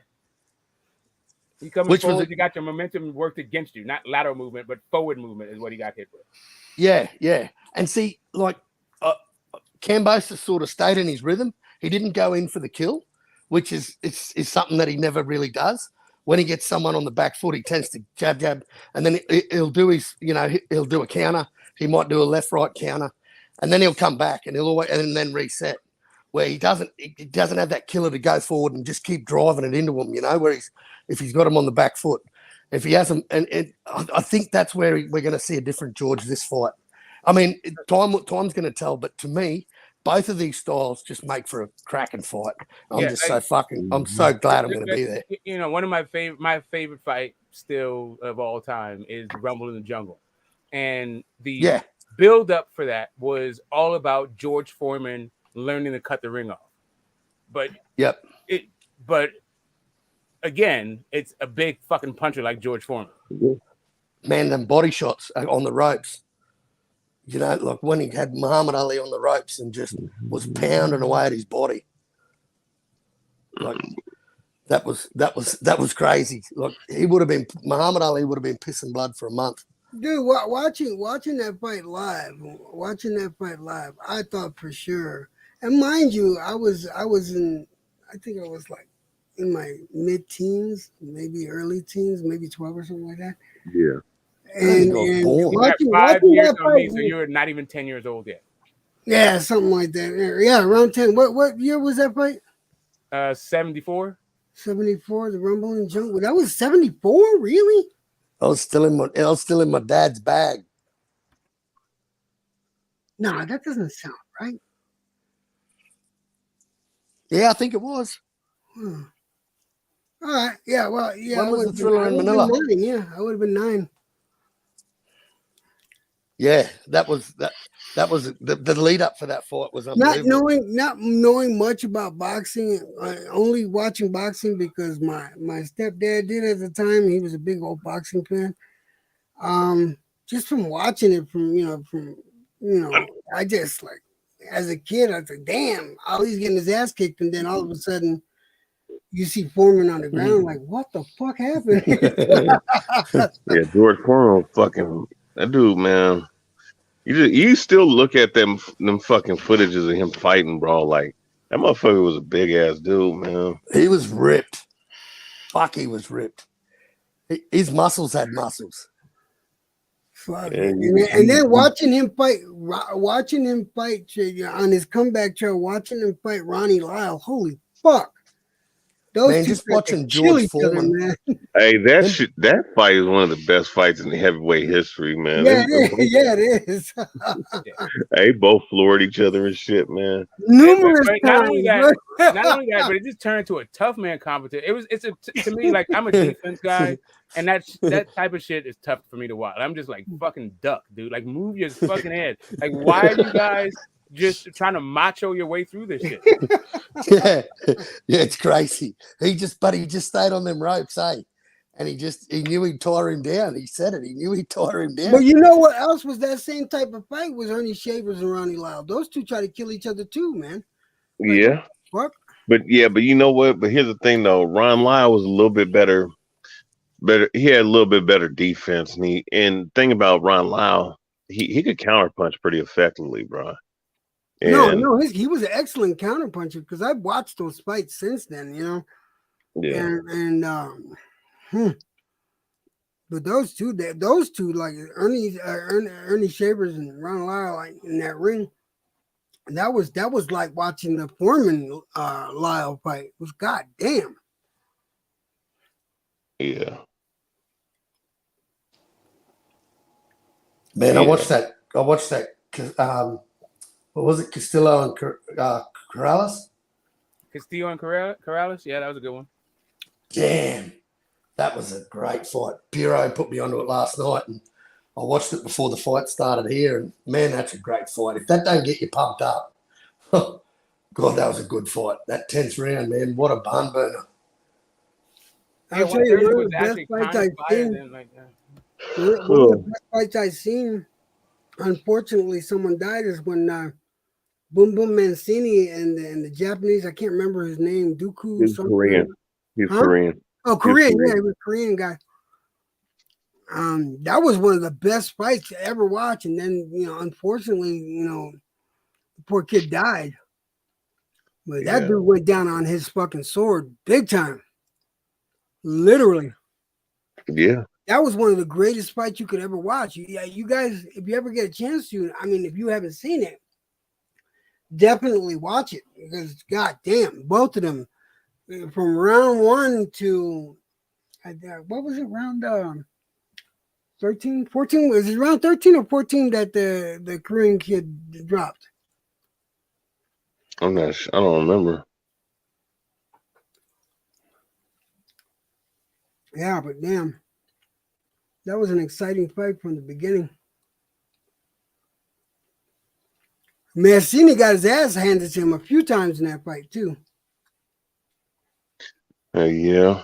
You coming forward, you got your momentum worked against you, not lateral movement, but forward movement is what he got hit with. Yeah, yeah. And see, like Kambosos sort of stayed in his rhythm. He didn't go in for the kill, which is something that he never really does. When he gets someone on the back foot, he tends to jab, and then he'll do he'll do a counter. He might do a left-right counter, and then he'll come back and and then reset. Where he doesn't have that killer to go forward and just keep driving it into him. Where if he's got him on the back foot, if he hasn't, and I think that's where we're going to see a different George this fight. I mean, time's going to tell, but to me, both of these styles just make for a cracking fight. I'm so glad I'm going to be there. One of my favorite fight still of all time is Rumble in the Jungle. And the build up for that was all about George Foreman learning to cut the ring off. But again, it's a big fucking puncher like George Foreman. Man, them body shots on the ropes. Like when he had Muhammad Ali on the ropes and just was pounding away at his body. Like that was crazy. Like Muhammad Ali would have been pissing blood for a month. Dude, watching that fight live, I thought for sure. And mind you, I think I was like in my mid-teens, maybe early teens, maybe 12 or something like that. Yeah. And You got 5 watching years that on me, fight, so you're not even 10 years old yet. yeah, something like that. Yeah, around 10. What year was that fight? 74. 74, the Rumble in Jungle. That was 74, really? I was still in my dad's bag. Nah, that doesn't sound right. Yeah, I think it was. All right. Yeah. Well. Yeah. When was the Thriller in Manila? 9. Yeah, I would have been 9. Yeah, that was the lead up for that fight was unbelievable. Not knowing much about boxing, only watching boxing because my stepdad did at the time. He was a big old boxing fan. Just from watching it, I just like as a kid, I was like, damn, all he's getting his ass kicked, and then all of a sudden, you see Foreman on the ground, like, what the fuck happened? Yeah, George Foreman, fucking that dude, man. You still look at them fucking footages of him fighting, bro. Like that motherfucker was a big ass dude, man. He was ripped. Fuck, he was ripped. His muscles had muscles. Fuck. And then watching him fight on his comeback trail, watching him fight Ronnie Lyle. Holy fuck! Those man, two just watching kill George each other, Foreman. man. Hey, that fight is one of the best fights in the heavyweight history, man. Yeah, it is. They both floored each other and shit, man. Numerous But not only times. that, but it just turned to a tough man competition. To me, like I'm a defense guy, and that type of shit is tough for me to watch. I'm just like fucking duck, dude. Like move your fucking head. Like why are you guys just trying to macho your way through this shit? yeah, it's crazy. He just stayed on them ropes, eh? And he knew he'd tire him down. He said it. He knew he'd tire him down. But you know what else was that same type of fight was Ernie Shavers and Ronnie Lyle. Those two try to kill each other too, man. Yeah. Fuck. But you know what? But here's the thing though, Ron Lyle was a little bit better. He had a little bit better defense. And the thing about Ron Lyle, he could counterpunch pretty effectively, bro. No, he was an excellent counterpuncher because I've watched those fights since then, you know. Yeah. But those two, like Ernie Shavers and Ron Lyle, like in that ring, that was like watching the Foreman Lyle fight. It was goddamn. Yeah. Man, I watched that. What was it? Castillo and Corrales? Castillo and Corrales? Yeah, that was a good one. Damn. That was a great fight. Piro put me onto it last night, and I watched it before the fight started here. And man, that's a great fight. If that don't get you pumped up, God, that was a good fight. That 10th round, man, what a barn burner. I'll tell you, one of the best fights I've seen. One of the best fights I've seen. Unfortunately, someone died is when Boom Boom Mancini and the Japanese. I can't remember his name. Dooku. He's Korean. He's Korean. Oh, Korean. Yeah, he was a Korean guy. That was one of the best fights to ever watch. And then, unfortunately, the poor kid died. But that dude went down on his fucking sword big time. Literally. Yeah. That was one of the greatest fights you could ever watch. You guys, if you ever get a chance to, if you haven't seen it, definitely watch it because goddamn, both of them from round 1 to what was it, round 13, 14? Was it round 13 or 14 that the Korean kid dropped? I don't remember. Yeah, but damn. That was an exciting fight from the beginning. Mancini got his ass handed to him a few times in that fight too. Yeah.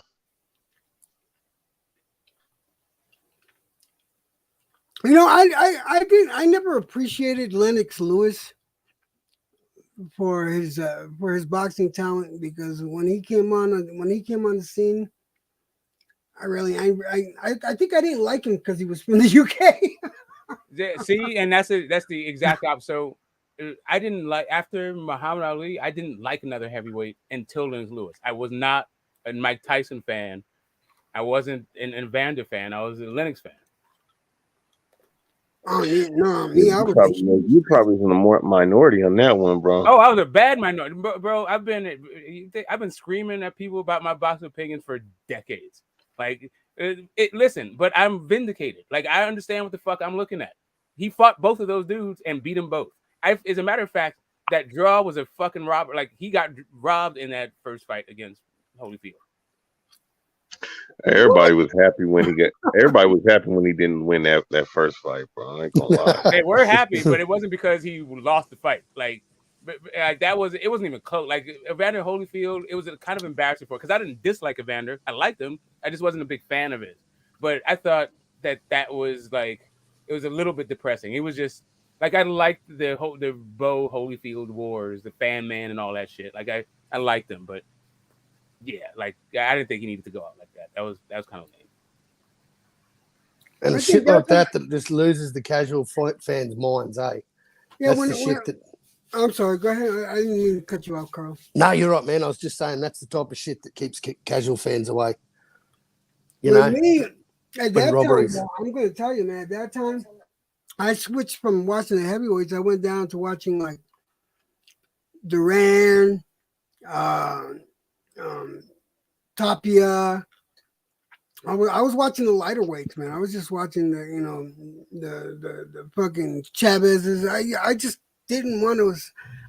I never appreciated Lennox Lewis for his boxing talent because when he came on the scene, I think I didn't like him because he was from the UK. See, and that's the exact opposite. So I didn't like after Muhammad Ali. I didn't like another heavyweight until Lennox Lewis. I was not a Mike Tyson fan. I wasn't an Evander fan. I was a Lennox fan. Oh yeah, no, me, You probably was in the minority on that one, bro. Oh, I was a bad minority, bro. I've been screaming at people about my boxing opinions for decades. Like, listen, but I'm vindicated. Like, I understand what the fuck I'm looking at. He fought both of those dudes and beat them both. As a matter of fact, that draw was a fucking robber. Like, he got robbed in that first fight against Holyfield. Everybody was happy when he didn't win that first fight, bro. I ain't gonna lie. They were happy, but it wasn't because he lost the fight. Like, it wasn't even close. Like Evander Holyfield, it was kind of embarrassing for because I didn't dislike Evander. I liked him. I just wasn't a big fan of his. But I thought that was like it was a little bit depressing. It was just like I liked the Bo Holyfield wars, the Fan Man, and all that shit. Like I liked them, but yeah, like I didn't think he needed to go out like that. That was kind of lame. And shit like that just loses the casual fans' minds, eh? Yeah, that's the shit that. I'm sorry. Go ahead. I didn't mean to cut you off, Carl. No, you're right, man. I was just saying that's the type of shit that keeps casual fans away. You With know, me, at that robberies. time, I'm going to tell you, man. At that time, I switched from watching the heavyweights. I went down to watching like Duran, Tapia. I was watching the lighter weights, man. I was just watching the fucking Chavez's. I just didn't want to.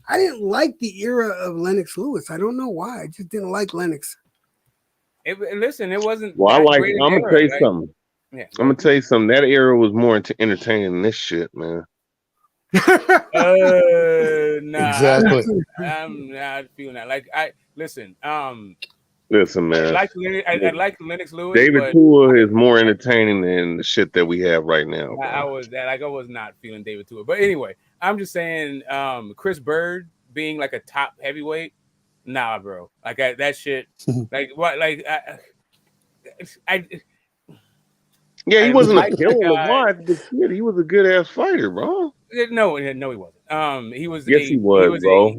I didn't like the era of Lennox Lewis. I don't know why. I just didn't like Lennox. Listen, it wasn't. Well, I'm gonna tell you right? something. Yeah, I'm gonna tell you something. That era was more entertaining than this shit, man. Nah, exactly. I'm not feeling that. Like listen, Listen, man. I like Lennox Lewis. David Tua is more entertaining than the shit that we have right now. Bro. I was not feeling David Tua, but anyway, I'm just saying, Chris Bird being like a top heavyweight, nah, bro. Like that shit. Like what? Like yeah, he wasn't a killer to watch, but shit, he was a good ass fighter, bro. No, he wasn't. He was. Yes, he was, bro.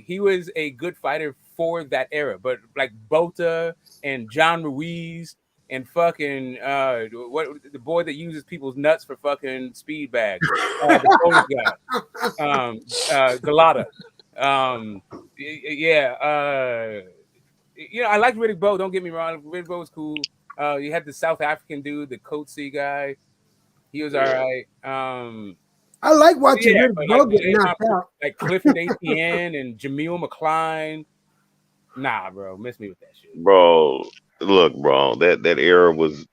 He was a good fighter for that era, but like Bota and John Ruiz and fucking what the boy that uses people's nuts for fucking speed bags, the Polish guy, Galata. I liked Riddick Bowe. Don't get me wrong, Riddick Bowe was cool. You had the South African dude, the Coetzee guy. He was all right. I like watching Riddick Bowe get knocked out. Like Clifford ATN and Jameel McCline. Nah, bro, miss me with that shit. Bro, look, bro, that era was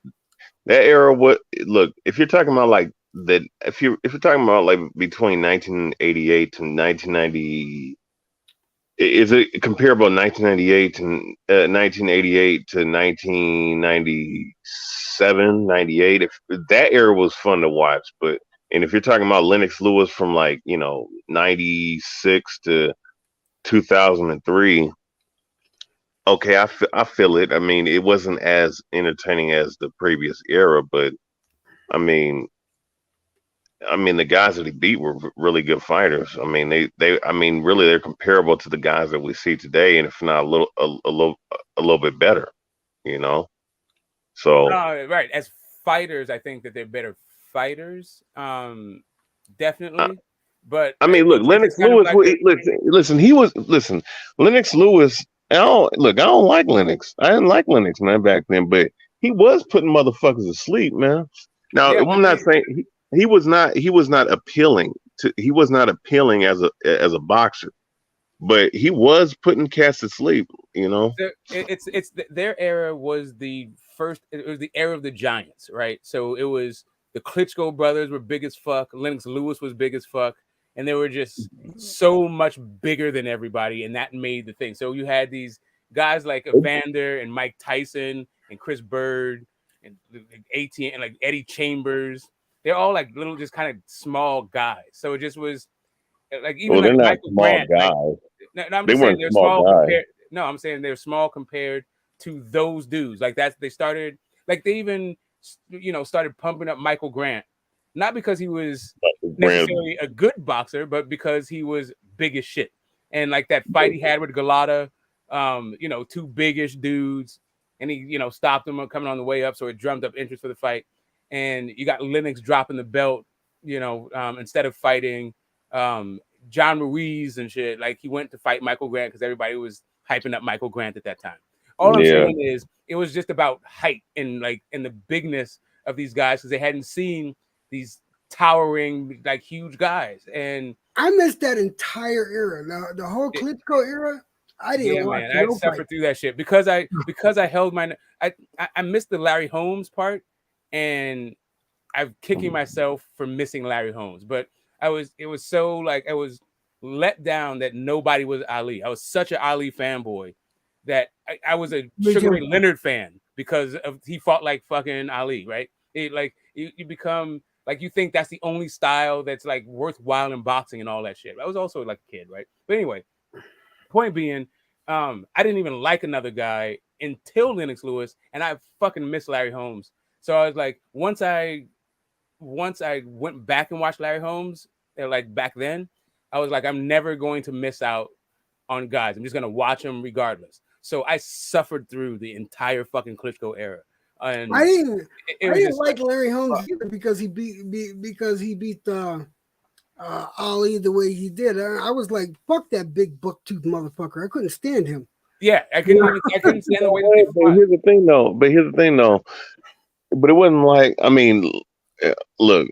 look, if you're talking about like that, if you're talking about like between 1988 to 1990, is it comparable 1998 to 1988 to 1997, 98? If that era was fun to watch, and if you're talking about Lennox Lewis from like 96 to 2003. Okay, I feel it. I mean, it wasn't as entertaining as the previous era, but I mean, the guys that he beat were really good fighters. I mean, really, they're comparable to the guys that we see today, and if not a little bit better, So right, as fighters, I think that they're better fighters, definitely. But I mean, look, Lennox Lewis. Listen, Lennox Lewis. I don't like Lennox. I didn't like Lennox, man, back then, but he was putting motherfuckers to sleep, man. Now, I'm not saying he was not appealing he was not appealing as a boxer, but he was putting cats to sleep, It's their era was the first. It was the era of the giants, right? So it was the Klitschko brothers were big as fuck. Lennox Lewis was big as fuck. And they were just so much bigger than everybody, and that made the thing. So you had these guys like Evander and Mike Tyson and Chris Bird and ATN and like Eddie Chambers. They're all like little, just kind of small guys. So it just was like even like Michael Grant. I'm just saying they're small compared. No, I'm saying they're small compared to those dudes. Like they started Like they even, started pumping up Michael Grant, not because he was Grant. necessarily a good boxer, but because he was big as shit. And like that fight he had with Galata, two biggish dudes, and he, stopped him coming on the way up, so it drummed up interest for the fight. And you got Lennox dropping the belt, instead of fighting John Ruiz and shit. Like he went to fight Michael Grant because everybody was hyping up Michael Grant at that time. All I'm saying is it was just about height and the bigness of these guys because they hadn't seen these towering, like huge guys. And I missed that entire era. The whole Klitschko era. I didn't watch man, I suffered through that shit because I held my. I missed the Larry Holmes part, and I'm kicking myself for missing Larry Holmes. But it was so like I was let down that nobody was Ali. I was such an Ali fanboy that I was a Sugar Ray Leonard fan because he fought like fucking Ali, right? You become like you think that's the only style that's like worthwhile in boxing and all that shit. I was also like a kid, right? But anyway, point being, I didn't even like another guy until Lennox Lewis, and I fucking miss Larry Holmes. So I was like, once I went back and watched Larry Holmes, like back then, I was like, I'm never going to miss out on guys. I'm just gonna watch them regardless. So I suffered through the entire fucking Klitschko era. And I didn't like Larry Holmes either because he beat Ali the way he did. I was like, fuck that big buck-toothed motherfucker. I couldn't stand him. Yeah, I couldn't stand the way that they fought. But here's the thing, though. But it wasn't like, I mean, look,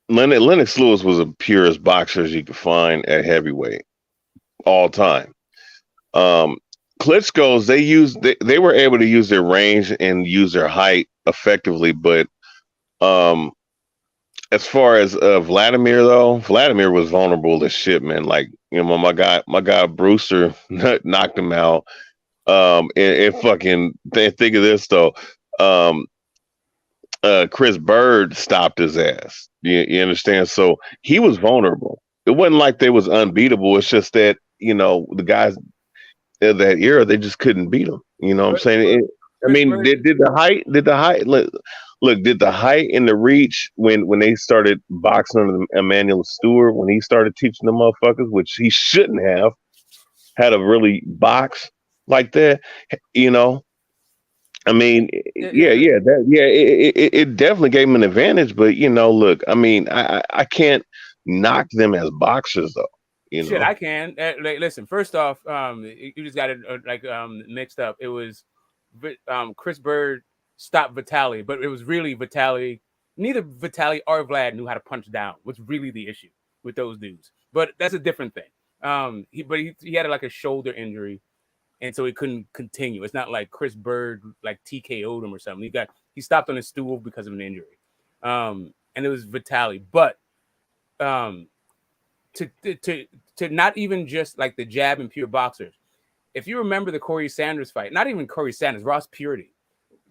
Lennox Lewis was the purest boxer as you could find at heavyweight all time. Klitschko's they were able to use their range and use their height effectively, but as far as Vladimir was vulnerable as shit, man. Like, my guy Brewster knocked him out. And fucking think of this though. Chris Bird stopped his ass. You understand? So he was vulnerable. It wasn't like they was unbeatable. It's just that, the guys of that era, they just couldn't beat them. You know what I'm saying? Did the height and the reach when they started boxing under Emmanuel Stewart, when he started teaching the motherfuckers, which he shouldn't have had a really box like that, it definitely gave him an advantage. But look, I can't knock them as boxers though. Shit, I can. Listen, first off, you just got it mixed up. It was Chris Bird stopped Vitaly, but it was really Vitaly. Neither Vitaly or Vlad knew how to punch down. What's really the issue with those dudes? But that's a different thing. He had like a shoulder injury, and so he couldn't continue. It's not like Chris Bird like TKO'd him or something. He stopped on his stool because of an injury, and it was Vitaly. But to not even just like the jab and pure boxers. If you remember the Corey Sanders fight, not even Corey Sanders, Ross Purity,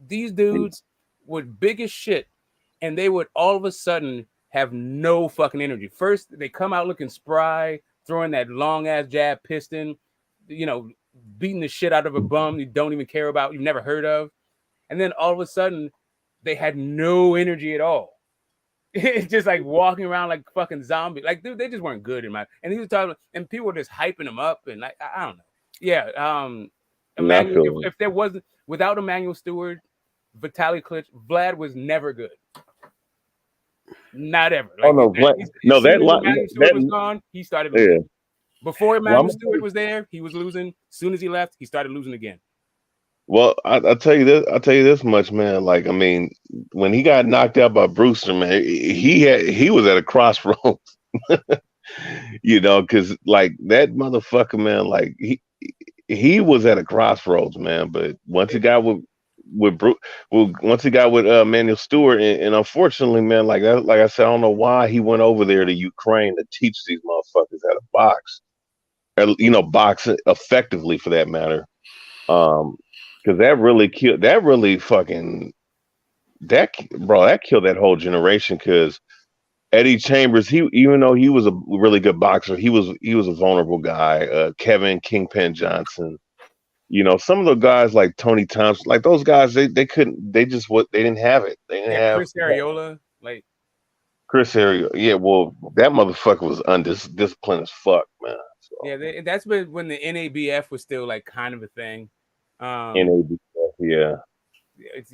these dudes were big as shit, and they would all of a sudden have no fucking energy. First, they come out looking spry, throwing that long ass jab piston, beating the shit out of a bum you don't even care about, you've never heard of, and then all of a sudden they had no energy at all. It's just like walking around like fucking zombie. Like, dude, they just weren't good in my. And he was talking, and people were just hyping him up, and like I don't know. Yeah, Emmanuel. If there wasn't without Emmanuel Stewart, Vitaly Klitschko, Vlad was never good. Not ever. Like, Emmanuel Stewart was gone, he started losing. Yeah. Before Emmanuel Stewart was there, he was losing. As soon as he left, he started losing again. Well, I'll tell you this much, man. Like, when he got knocked out by Brewster, man, he was at a crossroads. Because like that motherfucker, man, like he was at a crossroads, man. But once he got with Emmanuel Stewart, and unfortunately, man, like I said, I don't know why he went over there to Ukraine to teach these motherfuckers how to box, or box effectively for that matter. Because that killed that whole generation. Because Eddie Chambers, even though he was a really good boxer, he was a vulnerable guy. Kevin Kingpin Johnson, You know, some of the guys like Tony Thompson, like those guys, they couldn't, they just what they didn't have it. They didn't Yeah, have Chris Ariola, like Chris Harry. Yeah, well, that motherfucker was undisciplined as fuck, man. So, yeah, that's when the NABF was still like kind of a thing. NABF, yeah. It's,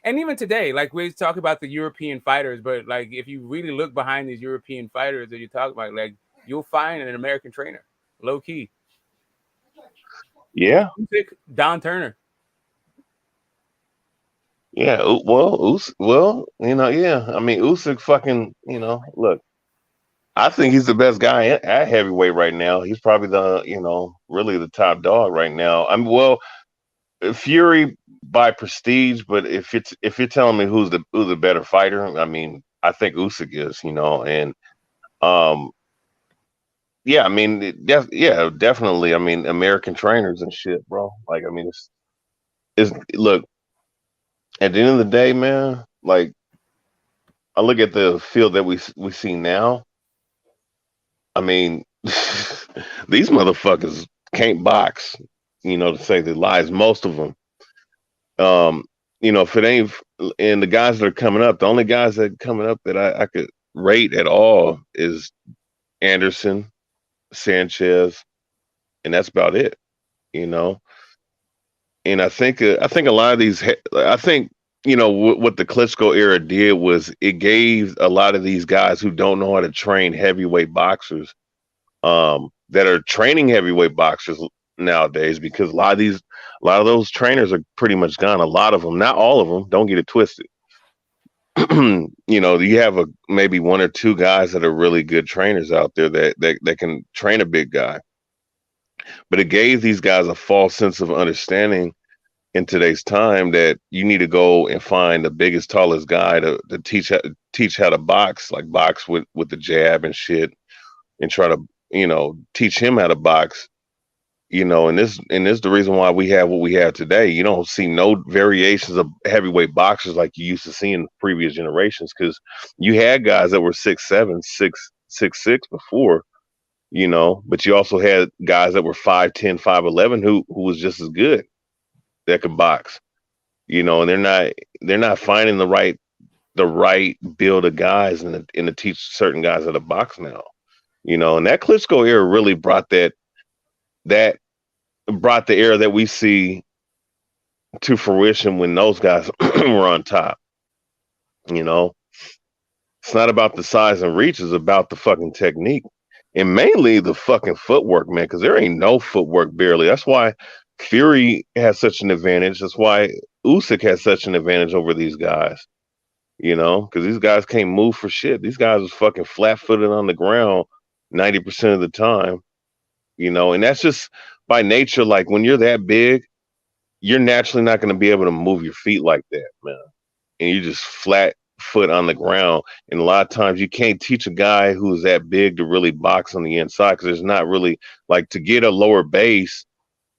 and even today, like we talk about the European fighters, but like if you really look behind these European fighters that you talk about, like you'll find an American trainer, low key. Yeah. Don Turner. Yeah, well, you know, yeah. I mean, Usyk fucking, you know, look, I think he's the best guy at heavyweight right now. He's probably the, you know, really the top dog right now. I mean, well, Fury by prestige, but if you're telling me who's the better fighter, I mean, I think Usyk is, you know, and um, yeah, I mean, yeah, definitely. I mean, American trainers and shit, bro. Like, I mean, it's look at the end of the day, man. Like, I look at the field that we see now. I mean, these motherfuckers can't box, you know, to say the lies. Most of them. You know, if it ain't, and the guys that are coming up, the only guys that are coming up that I could rate at all is Anderson, Sanchez, and that's about it. You know, and I think a lot of these, I think, you know, what the Klitschko era did was it gave a lot of these guys who don't know how to train heavyweight boxers, that are training heavyweight boxers nowadays, because a lot of those trainers are pretty much gone. A lot of them, not all of them. Don't get it twisted. You know, you have maybe one or two guys that are really good trainers out there that can train a big guy. But it gave these guys a false sense of understanding in today's time that you need to go and find the biggest, tallest guy to teach how to box, like box with the jab and shit, and try to, you know, teach him how to box. You know, and this is the reason why we have what we have today. You don't see no variations of heavyweight boxers like you used to see in previous generations, because you had guys that were 6'7", 6'6" before, you know, but you also had guys that were 5'10", 5'11", who was just as good, that could box. You know, and they're not finding the right build of guys and to teach certain guys how to box now. You know, and that Klitschko era really brought the era that we see to fruition when those guys were on top. You know, it's not about the size and reach; it's about the fucking technique, and mainly the fucking footwork, man. Because there ain't no footwork barely. That's why Fury has such an advantage. That's why Usyk has such an advantage over these guys. You know, because these guys can't move for shit. These guys are fucking flat-footed on the ground 90% of the time. You know, and that's just by nature. Like when you're that big, you're naturally not going to be able to move your feet like that, man. And you just flat foot on the ground. And a lot of times you can't teach a guy who's that big to really box on the inside, because there's not really, like, to get a lower base,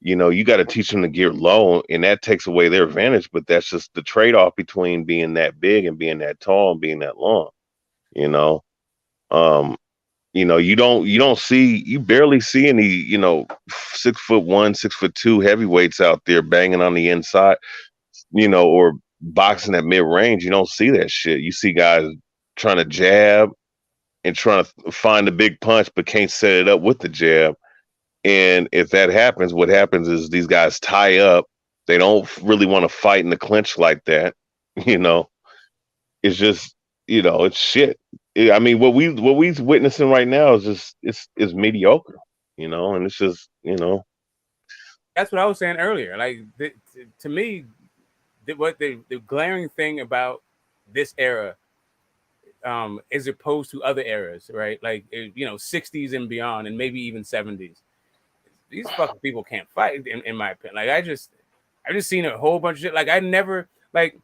you know, you got to teach them to get low, and that takes away their advantage. But that's just the trade-off between being that big and being that tall and being that long, you know. You know, you barely see any, you know, 6'1", 6'2" heavyweights out there banging on the inside, you know, or boxing at mid range. You don't see that shit. You see guys trying to jab and trying to find a big punch, but can't set it up with the jab. And if that happens, what happens is these guys tie up. They don't really want to fight in the clinch like that. You know, it's just, you know, it's shit. I mean, what we witnessing right now is just it's mediocre, you know, and it's just, you know. That's what I was saying earlier. Like to me, the glaring thing about this era, as opposed to other eras, right? Like, you know, 60s and beyond, and maybe even 70s. These fucking people can't fight, in my opinion. Like, I just seen a whole bunch of shit. Like, I never, like,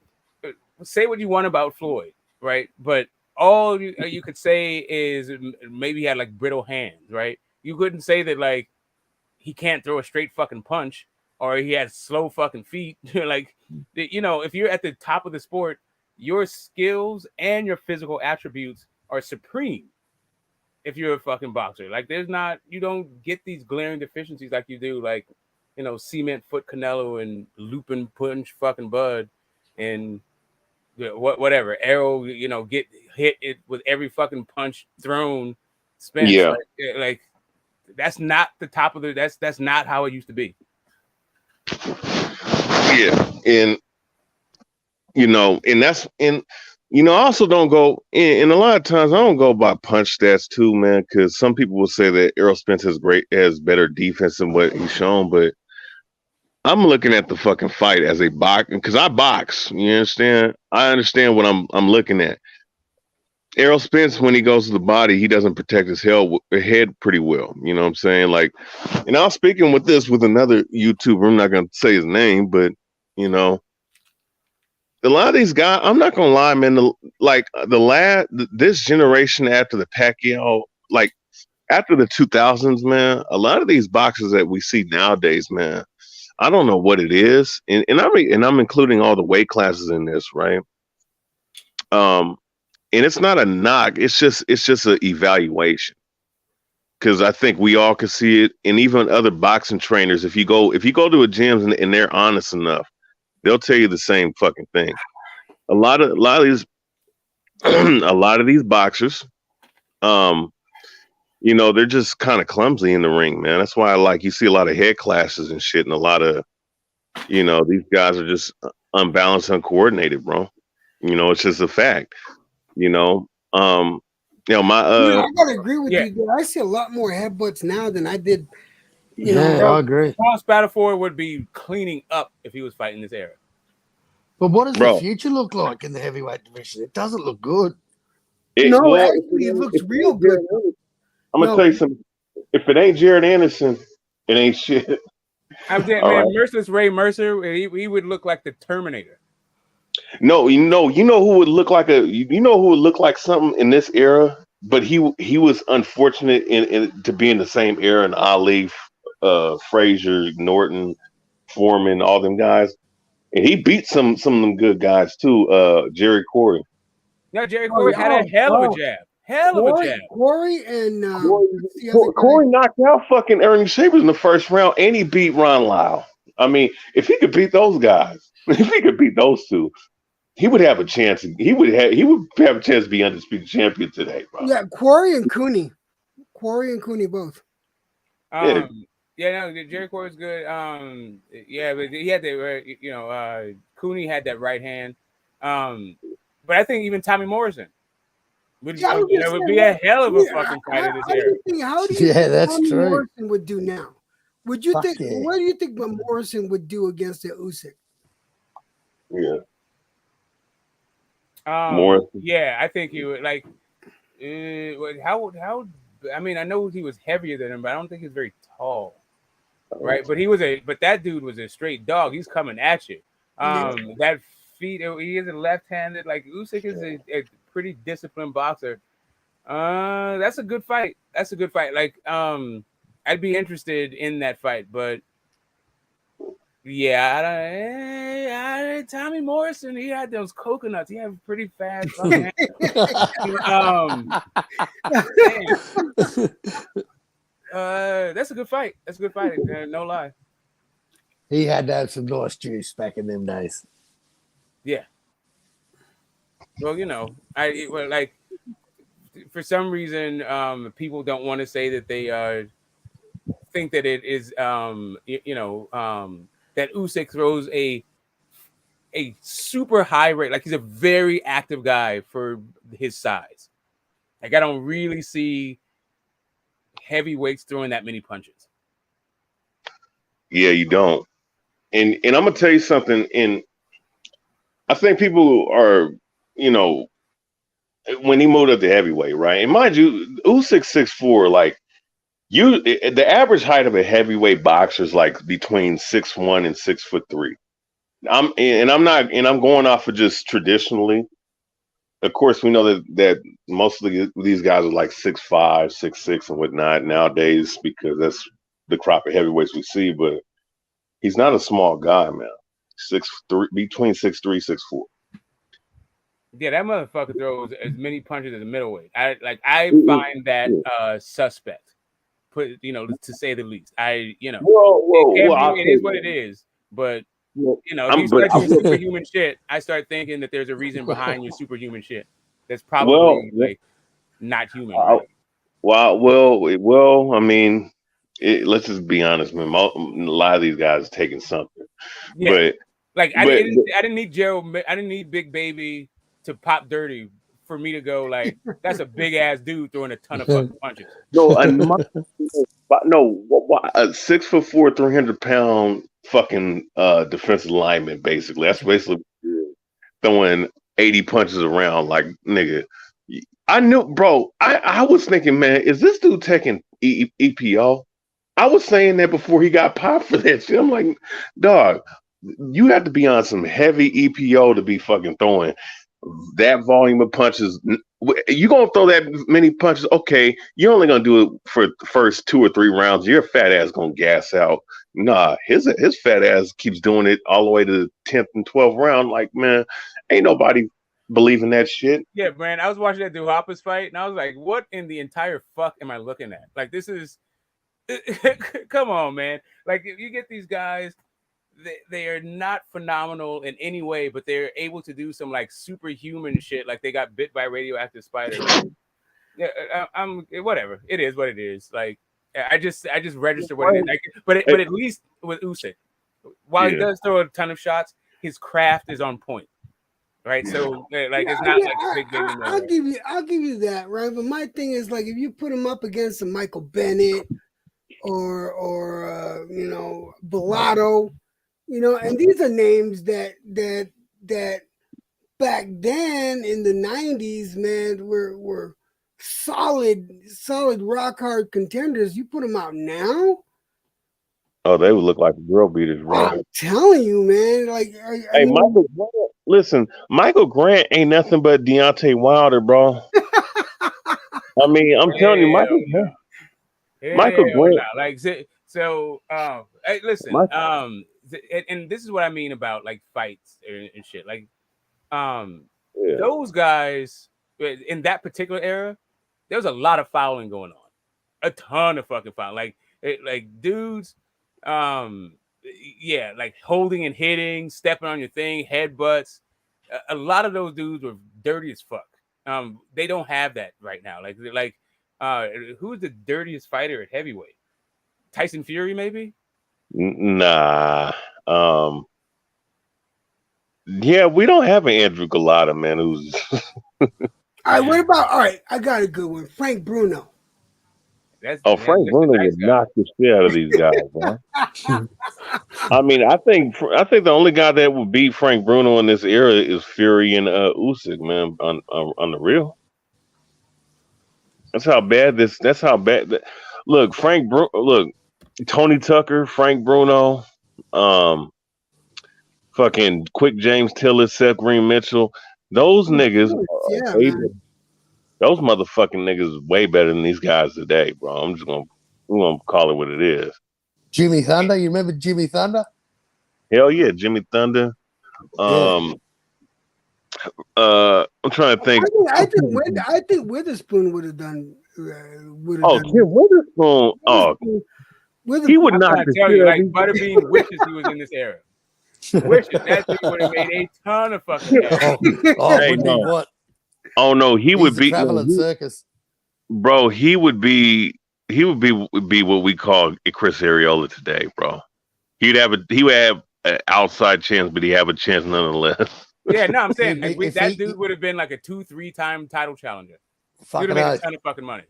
say what you want about Floyd, right? But all you could say is maybe he had like brittle hands, right? You couldn't say that like he can't throw a straight fucking punch, or he has slow fucking feet. Like, you know, if you're at the top of the sport, your skills and your physical attributes are supreme. if you're a fucking boxer. Like you don't get these glaring deficiencies like you do, like, cement foot Canelo and Lupin punch fucking Bud and whatever Arrow, get hit it with every fucking punch thrown Spence. Yeah. Like that's not the top of that's not how it used to be. Yeah. And I also don't go, and a lot of times I don't go by punch stats too, man, because some people will say that Errol Spence has better defense than what he's shown, but I'm looking at the fucking fight as a box, because I box. You understand? I understand what I'm looking at. Errol Spence, when he goes to the body, he doesn't protect his head pretty well. You know what I'm saying? Like, and I was speaking with another YouTuber. I'm not going to say his name, but a lot of these guys, I'm not gonna lie, man. This generation after the Pacquiao, like after the 2000s, man, a lot of these boxers that we see nowadays, man, I don't know what it is, and I'm including all the weight classes in this, right? And it's not a knock; it's just an evaluation, because I think we all can see it, and even other boxing trainers. If you go to a gym and they're honest enough, they'll tell you the same fucking thing. A lot of these a lot of these boxers, they're just kind of clumsy in the ring, man. That's why you see a lot of head clashes and shit, and a lot of these guys are just unbalanced, uncoordinated, bro. It's just a fact. I gotta agree with you. Dude. I see a lot more headbutts now than I did. I agree. Paul Spatafore would be cleaning up if he was fighting this era. But what does the future look like in the heavyweight division? It doesn't look good. Actually, it looks real good. I'm gonna tell you something. If it ain't Jared Anderson, it ain't shit. Merciless Ray Mercer, he would look like the Terminator. No, who would look like something in this era, but he was unfortunate to be in the same era in Ali, Frazier, Norton, Foreman, all them guys, and he beat some of them good guys too. Jerry Corey. No, Jerry Corey had a hell of a jab. Corey and Corey knocked out fucking Ernie Shavers in the first round, and he beat Ron Lyle. I mean, if he could beat those guys, if he could beat those two, he would have a chance. He would have a chance to be undisputed champion today, bro. Yeah, Corey and Cooney both. Jerry Corey's good. But he had that. Cooney had that right hand. But I think even Tommy Morrison would be a hell of a fucking fight in this era. How do you think that's Tommy true. Morrison would do now? What do you think Morrison would do against the Usyk? Yeah. I think he would like. How? I mean, I know he was heavier than him, but I don't think he's very tall, right? But that dude was a straight dog. He's coming at you. That feet. He is a left-handed. Like Usyk is a pretty disciplined boxer. That's a good fight. Like, I'd be interested in that fight, but. Yeah, Tommy Morrison, he had those coconuts. He had pretty fast. That's a good fight. No lie. He had to have some nice juice back in them days. Yeah. Well, for some reason, people don't want to say that they think that it is, that Usyk throws a super high rate. Like, he's a very active guy for his size. Like, I don't really see heavyweights throwing that many punches. Yeah, you don't. And I'm gonna tell you something. And I think people are, when he moved up to heavyweight, right? And mind you, Usyk 6'4", like. The average height of a heavyweight boxer is like between 6'1" and 6'3". I'm going off of just traditionally. Of course, we know that most of these guys are like 6'5", 6'6", and whatnot nowadays, because that's the crop of heavyweights we see. But he's not a small guy, man. 6'3", between 6'3", 6'4". Yeah, that motherfucker throws as many punches as a middleweight. I find that suspect. To say the least. It can be. I'll It say is what it that. is. But Well, if you but start I doing will. superhuman shit, I start thinking that there's a reason behind your superhuman shit. That's Well, probably like not human, I, right? well. I mean, let's just be honest, man. A lot of these guys are taking something, Yeah. but Like I but didn't. I didn't need Gerald. I didn't need Big Baby to pop dirty for me to go like that's a big ass dude throwing a ton of fucking punches. no, and no, a 6'4", 300-pound fucking defensive lineman. Basically, that's basically throwing 80 punches around like nigga. I knew, bro. I was thinking, man, is this dude taking EPO? I was saying that before he got popped for that shit. I'm like, dog, you have to be on some heavy EPO to be fucking throwing that volume of punches. You gonna throw that many punches? Okay, you're only gonna do it for the first 2 or 3 rounds. Your fat ass gonna gas out. Nah, his fat ass keeps doing it all the way to the 10th and 12th round. Like, man, ain't nobody believing that shit. Yeah, man. I was watching that Duhopper's fight, and I was like, "What in the entire fuck am I looking at? Like, this is, come on, man. Like, if you get these guys, they are not phenomenal in any way, but they're able to do some like superhuman shit. Like they got bit by a radioactive spider. Like, yeah, I'm whatever. It is what it is. Like, I just register what it is. Like, but at least with Usyk, while he does throw a ton of shots, his craft is on point. Right, so like it's not like a big baby. I'll give you that, right? But my thing is like if you put him up against a Michael Bennett or Bellato, and these are names that back then in the 90s, man, were solid rock hard contenders. You put them out now. Oh, they would look like girl beaters, bro. I'm telling you, man. Like, Hey, Michael Grant, listen, Michael Grant ain't nothing but Deontay Wilder, bro. I mean, I'm telling you, Michael Grant. Like so. Hey, listen. And this is what I mean about like fights and shit. Like, those guys in that particular era, there was a lot of fouling going on, a ton of fucking fouling. Like dudes. Like holding and hitting, stepping on your thing, headbutts. A lot of those dudes were dirty as fuck. They don't have that right now. Who's the dirtiest fighter at heavyweight? Tyson Fury, maybe? Nah. Yeah, we don't have an Andrew Galata, man. Who's all right? What about? All right, I got a good one. Frank Bruno. Frank Bruno would knock the shit out of these guys, man. I mean, I think the only guy that would beat Frank Bruno in this era is Fury and Usyk, man. On the real, that's how bad this. That's how bad. Look, Tony Tucker, Frank Bruno, fucking Quick James Tillis, Seth Green Mitchell. Those niggas, those motherfucking niggas is way better than these guys today, bro. We're gonna call it what it is. Jimmy Thunder, you remember Jimmy Thunder? Hell yeah, Jimmy Thunder. I'm trying to think. I think Witherspoon would have done. Kim Witherspoon. He would not tell you, like Butterbean wishes he was in this era. Wishes that dude would have made a ton of fucking. What? Oh no, he would be traveling circus, bro. He would be what we call a Chris Arreola today, bro. He would have an outside chance, but he have a chance nonetheless. Yeah, no, I'm saying that dude would have been like a 2-3 time title challenger. He would have made a ton of fucking money.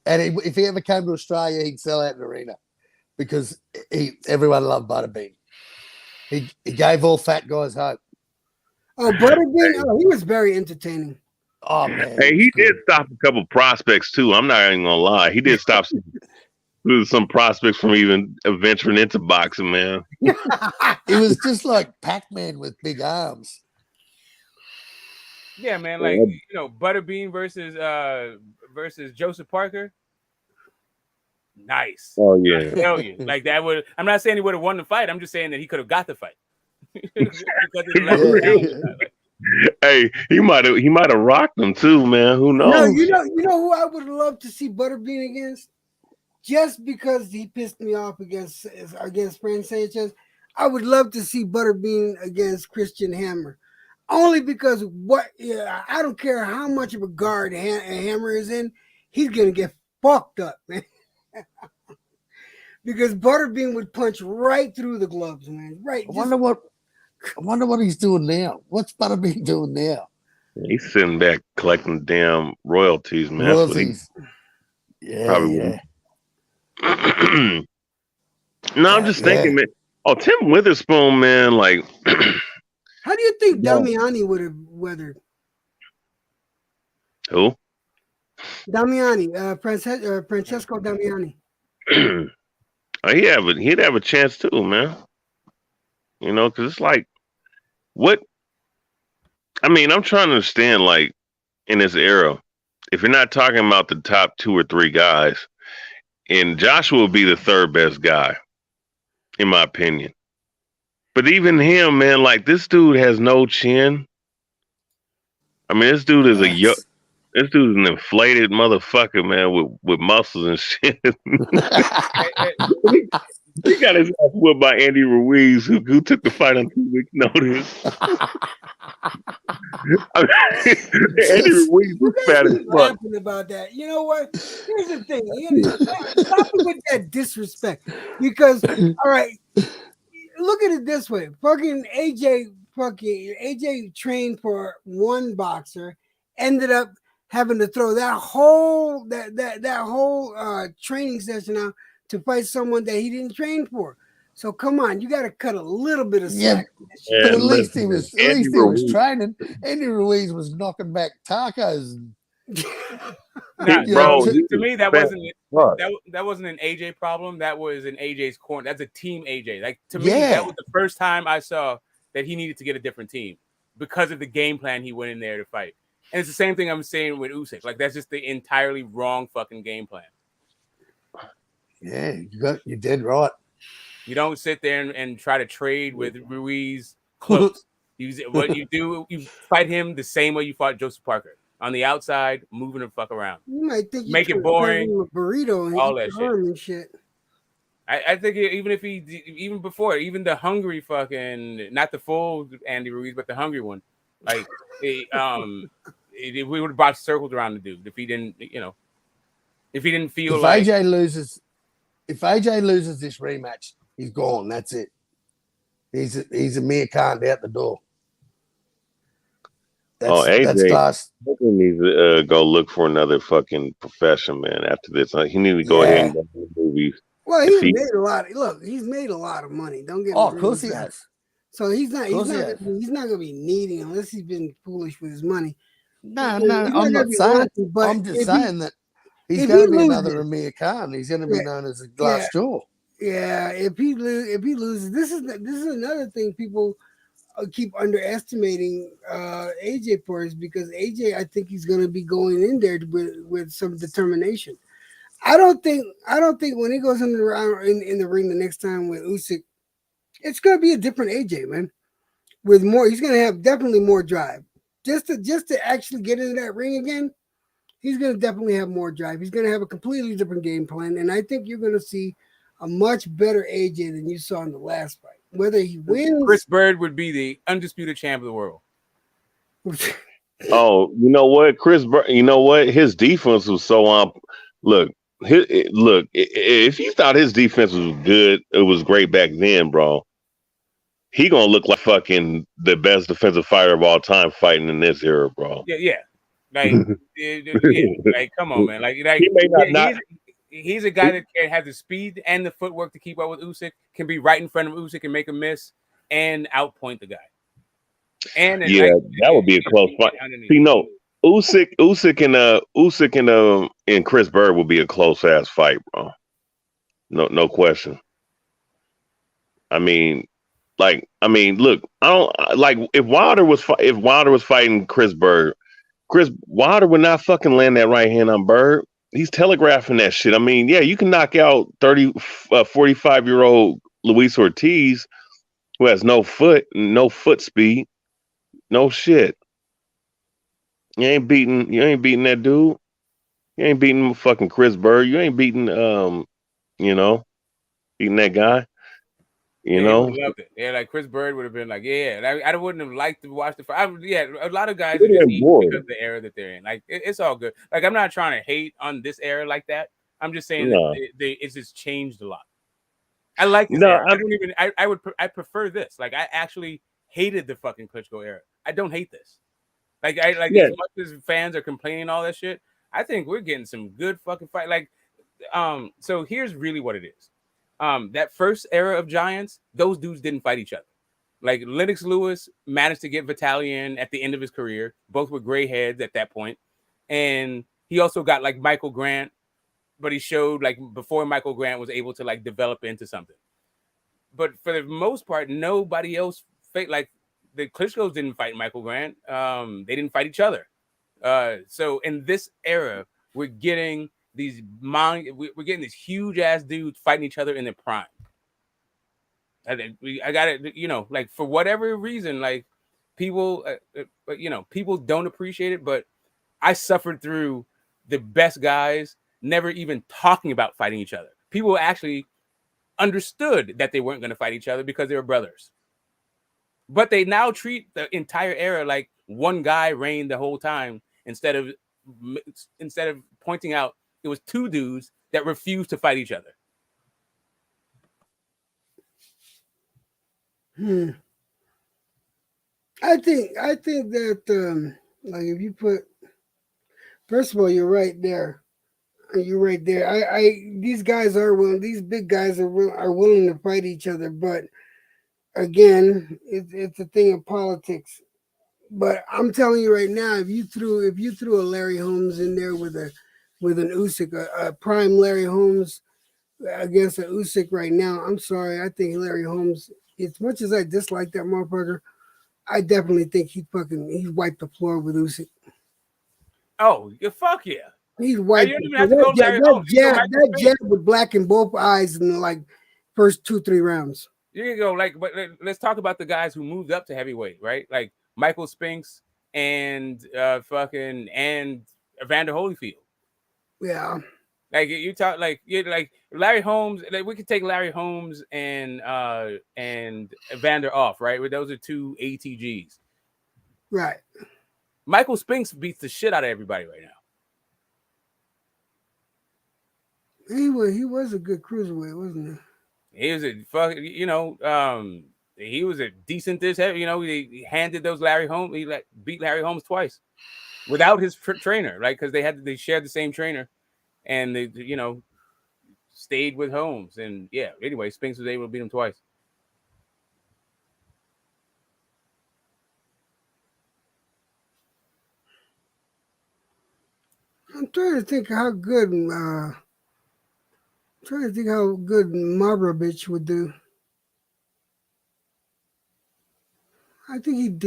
And if he ever came to Australia, he'd sell out an arena because everyone loved Butterbean. He gave all fat guys hope. Oh, Butterbean! He was very entertaining. Oh man! Hey, he did stop a couple prospects too. I'm not even gonna lie. He did stop some prospects from even venturing into boxing, man. It was just like Pac-Man with big arms. Yeah, man. Like Butterbean versus Joseph Parker. Nice. Oh yeah. I tell you, like that would. I'm not saying he would have won the fight. I'm just saying that he could have got the fight. Hey, he might have rocked them too, man. Who No, knows? you know who I would love to see Butterbean against, just because he pissed me off against Fran Sanchez. I would love to see Butterbean against Christian Hammer, only because I don't care how much of a guard Hammer is in, he's gonna get fucked up, man. Because Butterbean would punch right through the gloves, man. Right. I wonder what he's doing now. What's Butterbean doing now? He's sitting back collecting damn royalties, man. That's what he probably. No, I'm just thinking, man. Oh, Tim Witherspoon, man. Like, how do you think Damiani would have weathered? Who? Damiani, Francesco Damiani. He'd have a chance too, man. You know, because it's like, what? I mean, I'm trying to understand, like, in this era, if you're not talking about the top 2 or 3 guys, and Joshua will be the 3rd best guy, in my opinion. But even him, man, like, this dude has no chin. I mean, this dude is this dude's an inflated motherfucker, man, with muscles and shit. He got his ass whipped by Andy Ruiz, who took the fight on 2 weeks' notice. Andy Ruiz was fat as fuck. Laughing about that. You know what? Here's the thing. Stop with that disrespect. Because, all right, look at it this way. Fucking AJ trained for one boxer, ended up having to throw that whole training session out to fight someone that he didn't train for. So come on, you got to cut a little bit of slack. But at least he was training. Andy Ruiz was knocking back tacos. To me, that wasn't an AJ problem. That was an AJ's corner. That's a team AJ. Like, to me, that was the first time I saw that he needed to get a different team because of the game plan he went in there to fight. And it's the same thing I'm saying with Usyk. Like, that's just the entirely wrong fucking game plan. Yeah, you did right. You don't sit there and try to trade with Ruiz close. What you do, you fight him the same way you fought Joseph Parker. On the outside, moving the fuck around. You might think make it boring. A burrito and all that shit. I think even before, even the hungry fucking, not the full Andy Ruiz, but the hungry one, like we would have boxed circles around the dude if he didn't, if he didn't feel like AJ loses this rematch, he's gone. That's it. He's a mere cunt out the door. AJ needs to go look for another fucking profession, man. After this, he needs to go ahead and go to the movies. Well, he's made a lot. He's made a lot of money. Don't get me wrong. Of course he has. So he's not going to be needing unless he's been foolish with his money. No, I'm not saying. I'm just saying that he's going to be another Amir Khan. He's going to be known as a glass jaw. Yeah, if he loses, this is another thing people keep underestimating AJ for, is because AJ, I think he's going to be going in there with some determination. I don't think when he goes in the ring the next time with Usyk, it's going to be a different AJ, man. With more, he's going to have definitely more drive. Just to actually get into that ring again, he's going to definitely have more drive. He's going to have a completely different game plan, and I think you're going to see a much better AJ than you saw in the last fight. Whether he wins, Chris Bird would be the undisputed champ of the world. Oh, you know what, Chris Bird? You know what? His defense was so on. Look. If you thought his defense was good, it was great back then, bro. He gonna look like fucking the best defensive fighter of all time fighting in this era, bro. Yeah. Like, like, come on, man. Like he may not. He's a guy that has the speed and the footwork to keep up with Usyk. Can be right in front of Usyk and make a miss and outpoint the guy. And that would be a close fight. See, no. Usyk and Chris Bird will be a close ass fight, bro. No question. I mean, look, I don't like if Wilder was fighting Chris Bird, Wilder would not fucking land that right hand on Bird. He's telegraphing that shit. I mean, yeah, you can knock out 45-year-old Luis Ortiz, who has no foot speed. No shit. You ain't beating that dude. You ain't beating fucking Chris Bird. You ain't beating beating that guy. You Yeah, he would know. have loved it. Yeah, like Chris Bird would have been like, yeah. Like, I wouldn't have liked to watch the fight. Yeah, a lot of guys It are just ain't eating boring. because of the era that they're in. Like, it's all good. Like, I'm not trying to hate on this era like that. I'm just saying that No. it's just changed a lot. I like this No, era. I prefer this. Like, I actually hated the fucking Klitschko era. I don't hate this. Like, yeah. as much as fans are complaining all that shit, I think we're getting some good fucking fight. Like, so here's really what it is. That first era of Giants, those dudes didn't fight each other. Like Lennox Lewis managed to get Vitalian at the end of his career, both with gray heads at that point. And he also got like Michael Grant, but he showed like before Michael Grant was able to like develop into something. But for the most part, nobody else like the Klitschko's didn't fight Michael Grant. They didn't fight each other. So in this era, we're getting we're getting these huge ass dudes fighting each other in their prime. I got it, like for whatever reason, like people, people don't appreciate it, but I suffered through the best guys never even talking about fighting each other. People actually understood that they weren't going to fight each other because they were brothers. But they now treat the entire era like one guy reigned the whole time instead of pointing out it was two dudes that refused to fight each other. I think that like if you put, first of all, you're right there. You're right there. These guys are willing. These big guys are willing to fight each other, but again, it's a thing of politics. But I'm telling you right now, if you threw a Larry Holmes in there with an Usyk, a prime Larry Holmes against an Usyk right now, I'm sorry, I think Larry Holmes, as much as I dislike that motherfucker, I definitely think he wiped the floor with Usyk. Oh, fuck yeah. He's wiped. You don't even have to go Larry Holmes. That jab would blacken both eyes in the like first 2-3 rounds. You can go but let's talk about the guys who moved up to heavyweight, right? Like Michael Spinks and and Evander Holyfield. Yeah. Like you talk like Larry Holmes. Like we could take Larry Holmes and Evander off, right? Those are two ATGs. Right. Michael Spinks beats the shit out of everybody right now. He was a good cruiserweight, wasn't he? He was he was a decent heavy. He handed those Larry Holmes. He beat Larry Holmes twice without his trainer, right? Because they shared the same trainer, and they stayed with Holmes. And yeah, anyway, Spinks was able to beat him twice. I'm trying to think how good Mavrovich would do. I think he'd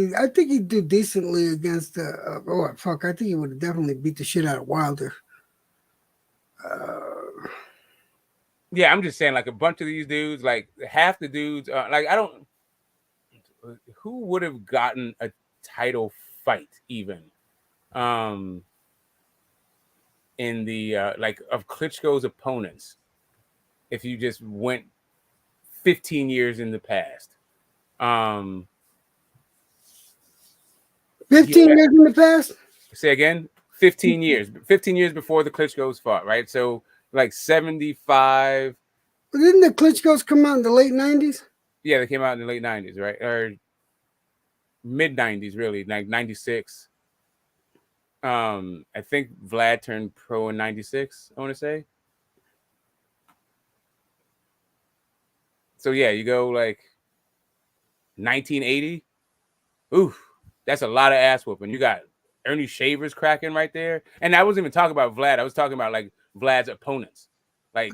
do decently against I think he would have definitely beat the shit out of Wilder. Yeah, I'm just saying, like a bunch of these dudes, like half the dudes, who would have gotten a title fight even, in the of Klitschko's opponents, if you just went 15 years in the past. 15 years in the past? Say again? 15 years. 15 years before the Klitschko's fought, right? So like 75. But didn't the Klitschko's come out in the late 90s? Yeah, they came out in the late 90s, right? Or mid 90s, really, like 96. I think Vlad turned pro in 96, I want to say. So yeah, you go like 1980. Oof, that's a lot of ass whooping. You got Ernie Shavers cracking right there. And I wasn't even talking about Vlad. I was talking about like Vlad's opponents. Like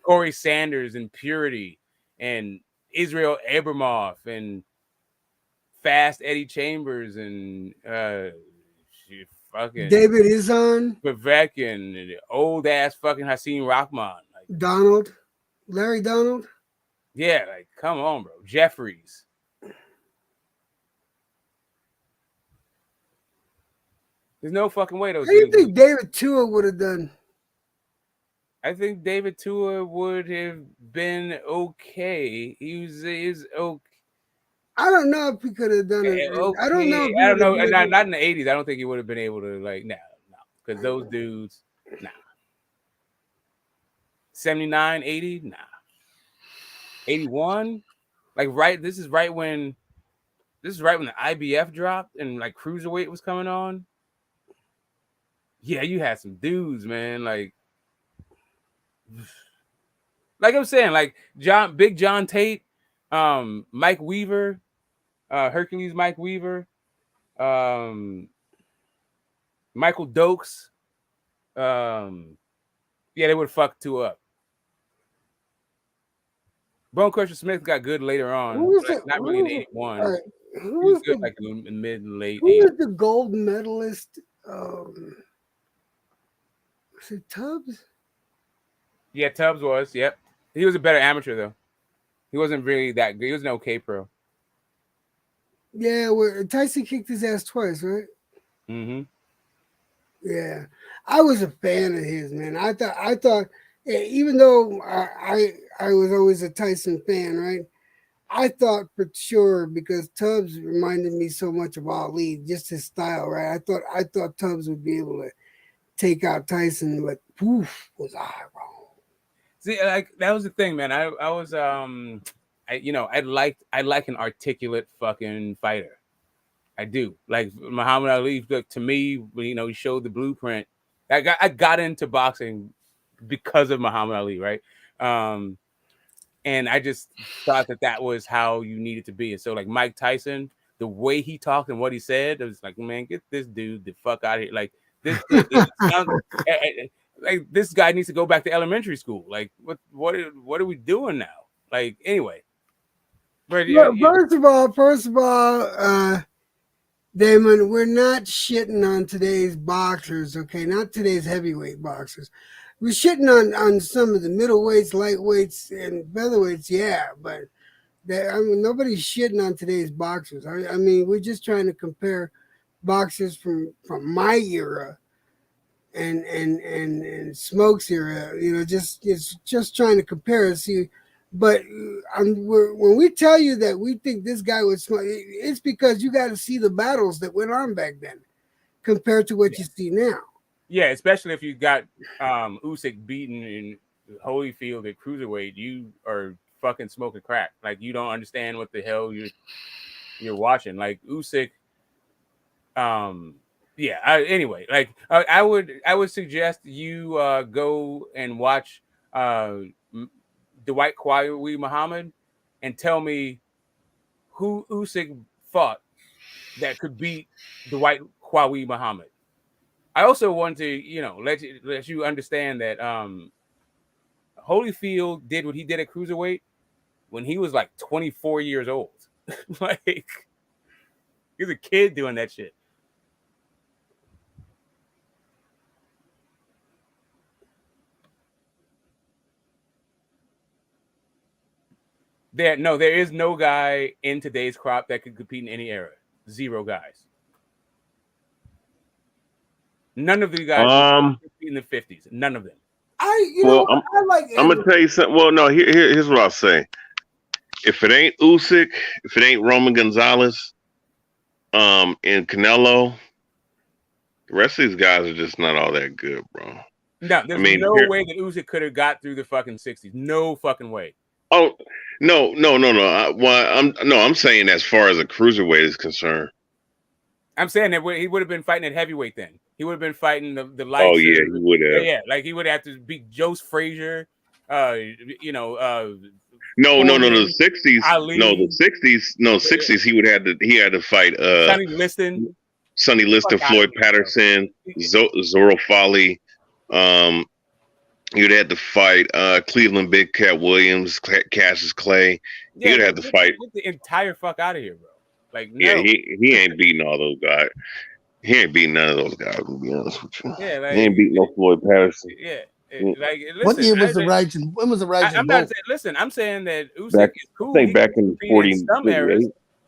Corey Sanders and Purity and Israel Abramoff and Fast Eddie Chambers and fucking David Izan, Povetkin, and old ass fucking Hasim Rahman, like Larry Donald. Yeah, like come on, bro. Jeffries. There's no fucking way those How do you dudes. think David Tua would have done? I think David Tua would have been okay. He's okay. I don't know if he could have done it. I don't know if he I don't would have know. been able. Not in the 80s. I don't think he would have been able to no, because those dudes, nah. 79, 80, nah. 81, like this is right when the IBF dropped and like cruiserweight was coming on. Yeah, you had some dudes, man. Like I'm saying, like Big John Tate, Mike Weaver, Hercules Mike Weaver, Michael Dokes. Yeah, they would have fucked two up. Bone Crusher Smith got good later on, but not really in 81. Right. He was good like in mid and late Who 80s. was the gold medalist? Was it Tubbs? Yeah, Tubbs was. Yep. He was a better amateur, though. He wasn't really that good. He was an okay pro. Yeah, where Tyson kicked his ass twice, right? Mm-hmm. Yeah, I was a fan of his, man. I thought, even though I was always a Tyson fan, right? I thought for sure, because Tubbs reminded me so much of Ali, just his style, right? I thought Tubbs would be able to take out Tyson, but poof, was I wrong. See, like that was the thing, man. I was I like an articulate fucking fighter. I do. Like Muhammad Ali, look, to me, he showed the blueprint. I got into boxing because of Muhammad Ali, right? And I just thought that was how you needed to be. And so, like Mike Tyson, the way he talked and what he said, it was like, man, get this dude the fuck out of here. Like this, like this guy needs to go back to elementary school. Like what are we doing now? Like anyway. But First of all, Damon, we're not shitting on today's boxers, okay? Not today's heavyweight boxers. We're shitting on some of the middleweights, lightweights, and featherweights, yeah, but nobody's shitting on today's boxers. I mean, we're just trying to compare boxers from my era and Smoke's era, just trying to compare and see. But when we tell you that we think this guy was smart, it's because you got to see the battles that went on back then compared to what you see now. Yeah, especially if you got Usyk beaten in Holyfield at cruiserweight, you are fucking smoking crack. Like you don't understand what the hell you're watching. Like Usyk, anyway, like I would suggest you go and watch Dwight Kwawi Muhammad and tell me who Usyk fought that could beat Dwight Kwawi Muhammad. I also want to, let you understand that Holyfield did what he did at cruiserweight when he was like 24 years old. Like he's a kid doing that shit. There is no guy in today's crop that could compete in any era. Zero guys. None of the guys compete in the 50s. None of them. I like. I'm gonna tell you something. Well, no, here's what I'll say. If it ain't Usyk, if it ain't Roman Gonzalez, and Canelo, the rest of these guys are just not all that good, bro. No, there's no way that Usyk could have got through the fucking 60s. No fucking way. Oh no! I'm saying as far as a cruiserweight is concerned. I'm saying that he would have been fighting at heavyweight then. He would have been fighting the lights. Oh yeah, he would have. Yeah, like he would have to beat Joe Frazier. No, the 60s. Ali. No, the 60s. No, 60s. He had to fight Sonny Liston, Floyd Patterson, Zoro Fali. You'd have to fight Cleveland Big Cat Williams, Cassius Clay. Yeah, You'd have to fight. Get the entire fuck out of here, bro. Like, no. Yeah, he ain't beating all those guys. He ain't beating none of those guys, to be honest with you. Yeah, like, he ain't beating no Floyd Patterson. Yeah. Like, listen, what year was the Raging? When was the Raging? I'm not saying. Listen, I'm saying that Usyk back, is cool. I think back in 40, some eras,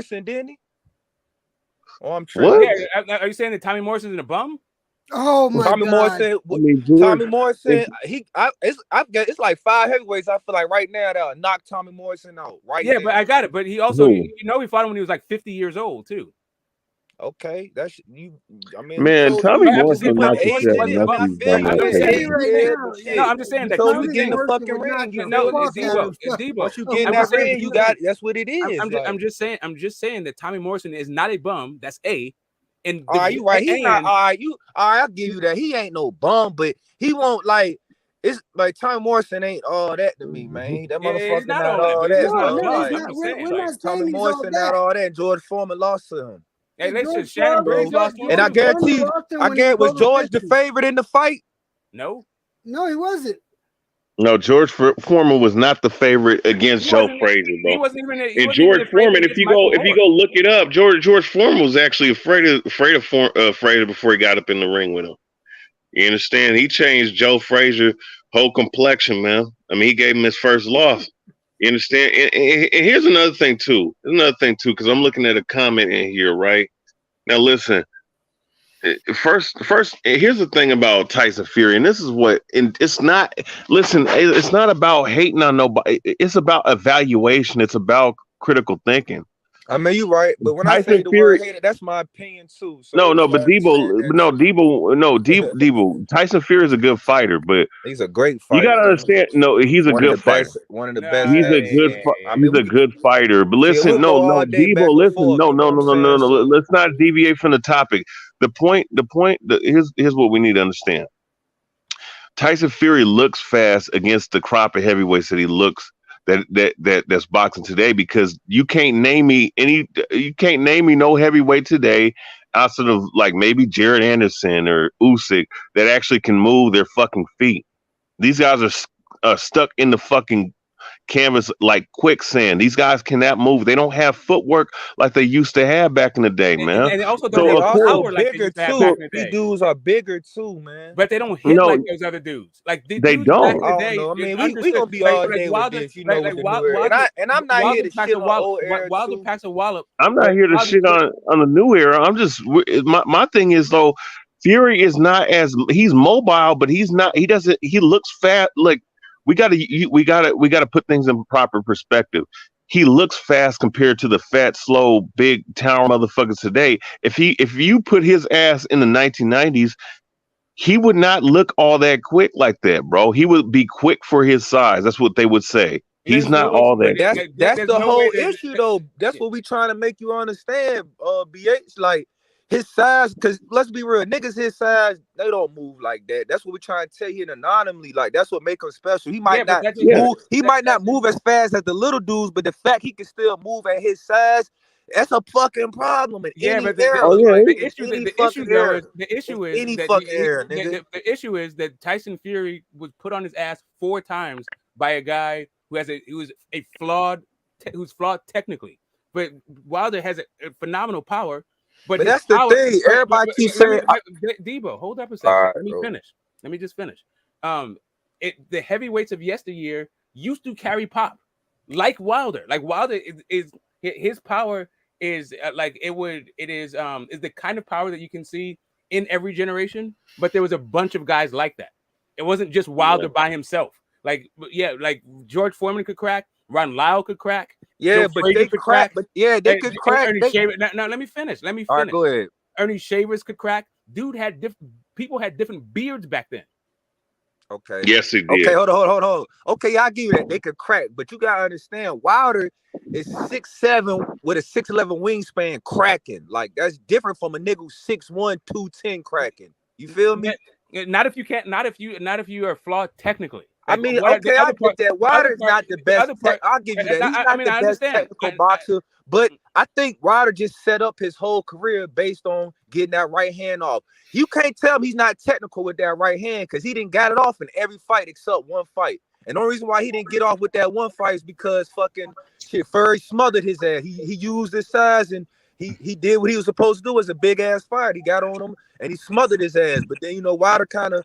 Morrison, didn't he? Oh, I'm tripping. What? Yeah, are you saying that Tommy Morrison's in a bum? Oh my Tommy God. Morrison, I mean, George, Tommy Morrison, it's like 5 heavyweights. I feel like right now they'll knock Tommy Morrison out right Yeah, now. but I got it. But he also, Who? he fought him when he was like 50 years old too. Okay, that's you. I mean, who Man, told Tommy you? But I'm just You Morrison saying, put but the not it to H shut in wasn't it. a I mean, I bum. nothing feel by you. my I'm You just ain't tell saying. say you you opinion. right scared, now, but No, shit. I'm just saying You that told you Tommy Tommy get in the Morrison. Morrison fucking would knock ring. You the No, feel me? fuck out Debo, of Debo. Once you get in I'm that just saying. ring, that's what it is. Like, I'm just saying that Tommy Morrison is not a bum. That's A, and all right, you right. He's not. and All right, all right. I'll give you that. He ain't no bum, but he won't like. It's like Tommy Morrison ain't all that to me, man. That it's motherfucker not not all that, all but he's that, just No, not a bro. no, he's bum. Like, I'm not. just saying, We're like, not Tommy saying he's all Morrison not that. all that. George Foreman lost to him. hey, listen, George Shannon Foreman, Briggs Bro, lost to him and I George too. Foreman guarantee you, lost him I when he was guarantee was over George the 50. favorite in the fight? No, No, he wasn't. No, George Foreman was not the favorite against he Joe wasn't. Frazier, He bro. wasn't even. He And wasn't even George afraid Foreman, against Michael if you Moore. go look it up, George Foreman was actually afraid of Frazier before he got up in the ring with him. You understand? He changed Joe Frazier whole complexion, man. I mean, he gave him his first loss. You understand? And here's another thing too. Because I'm looking at a comment in here, right? Now listen. First, here's the thing about Tyson Fury, and this is what, and it's not. Listen, it's not about hating on nobody. It's about evaluation. It's about critical thinking. I mean, you right, but when I say Tyson the word Fury, hater, that's my opinion too. So no, you but gotta understand Debo, that no, too. Debo. Tyson Fury is a good fighter, but He's a great you fighter, gotta man. understand. No, he's a One of good the fighter. best. One of the best. Nah, He's a good. I He's mean, a good fighter. But we'll listen, go no, all day back Debo. and Listen, forth. You know what I'm saying? no. So Let's not deviate from the topic. The point. Here's what we need to understand. Tyson Fury looks fast against the crop of heavyweights that he looks that's boxing today, because you can't name me no heavyweight today outside of like maybe Jared Anderson or Usyk that actually can move their fucking feet. These guys are stuck in the fucking canvas like quicksand. These guys cannot move. They don't have footwork like they used to have back in the day, man. and they also but don't they So have of the also course, power like they bigger used to have too. back so in the These day. dudes are bigger too, man. But they don't hit like no, those other dudes. Like the they dudes back in don't. the I don't day, know. I they mean, we understood. gonna be all day with Wilder, this, you know, with the new era. Wilder, And I'm not here Wilder to packs shit a on wallop. old era Wilder too. packs a wallop. I'm not But here to Wilder, shit on the new era. I'm just my thing is though, Fury is not as he's mobile, but he's not. He doesn't. He looks fat. Like we gotta put things in proper perspective. He looks fast compared to the fat, slow, big town motherfuckers today. If you put his ass in the 1990s, he would not look all that quick like that, bro. He would be quick for his size. That's what they would say. He's there's no not issue. all But that quick. That's there's the no way whole to. issue though. That's what we trying to make you understand, BH. Like his size, cause let's be real, niggas his size, they don't move like that. That's what we trying to tell you anonymously. Like that's what make him special. He Yeah, might but not that just Yeah. move, he might not move as fast as the little dudes, but the fact he can still move at his size, that's a fucking problem in Yeah, any but Oh era. yeah. Like the in issue any the fucking issue though era. is the In issue is any that fucking era, nigga. the issue is that Tyson Fury was put on his ass 4 times by a guy who's flawed technically. But Wilder has a phenomenal power, but But his that's the power. thing. Everybody keeps Let me saying, Debo, hold up a all second. right, Let me bro. finish. Let me just finish. The heavyweights of yesteryear used to carry pop, like Wilder. Like Wilder is his power is is the kind of power that you can see in every generation. But there was a bunch of guys like that. It wasn't just Wilder by himself. Like George Foreman could crack, Ron Lyle could crack, Yeah, Joe but Frazier they could crack, crack. but yeah, they could crack. Ernie They Shavers. Now let me finish. Let me all right, finish. go ahead. Ernie Shavers could crack. Dude had people had different beards back then. Okay. Yes, he Okay, did. hold on. Okay, I'll give you that. They could crack, but you gotta understand, Wilder is 6'7" with a 6'11" wingspan cracking. Like that's different from a nigga who's 6'1", 210 cracking. You feel me? Not if you can't. Not if you are flawed technically. I Like mean, what the okay, I other get part. that. The other Wilder's part. not the The best other part. I'll give you that. He's I not mean, the I best understand. technical boxer, but I think Wilder just set up his whole career based on getting that right hand off. You can't tell me he's not technical with that right hand because he didn't got it off in every fight except one fight. And the only reason why he didn't get off with that one fight is because fucking shit, Furry smothered his ass. He used his size and he did what he was supposed to do as a big ass fight. He got on him and he smothered his ass. But then Wilder kind of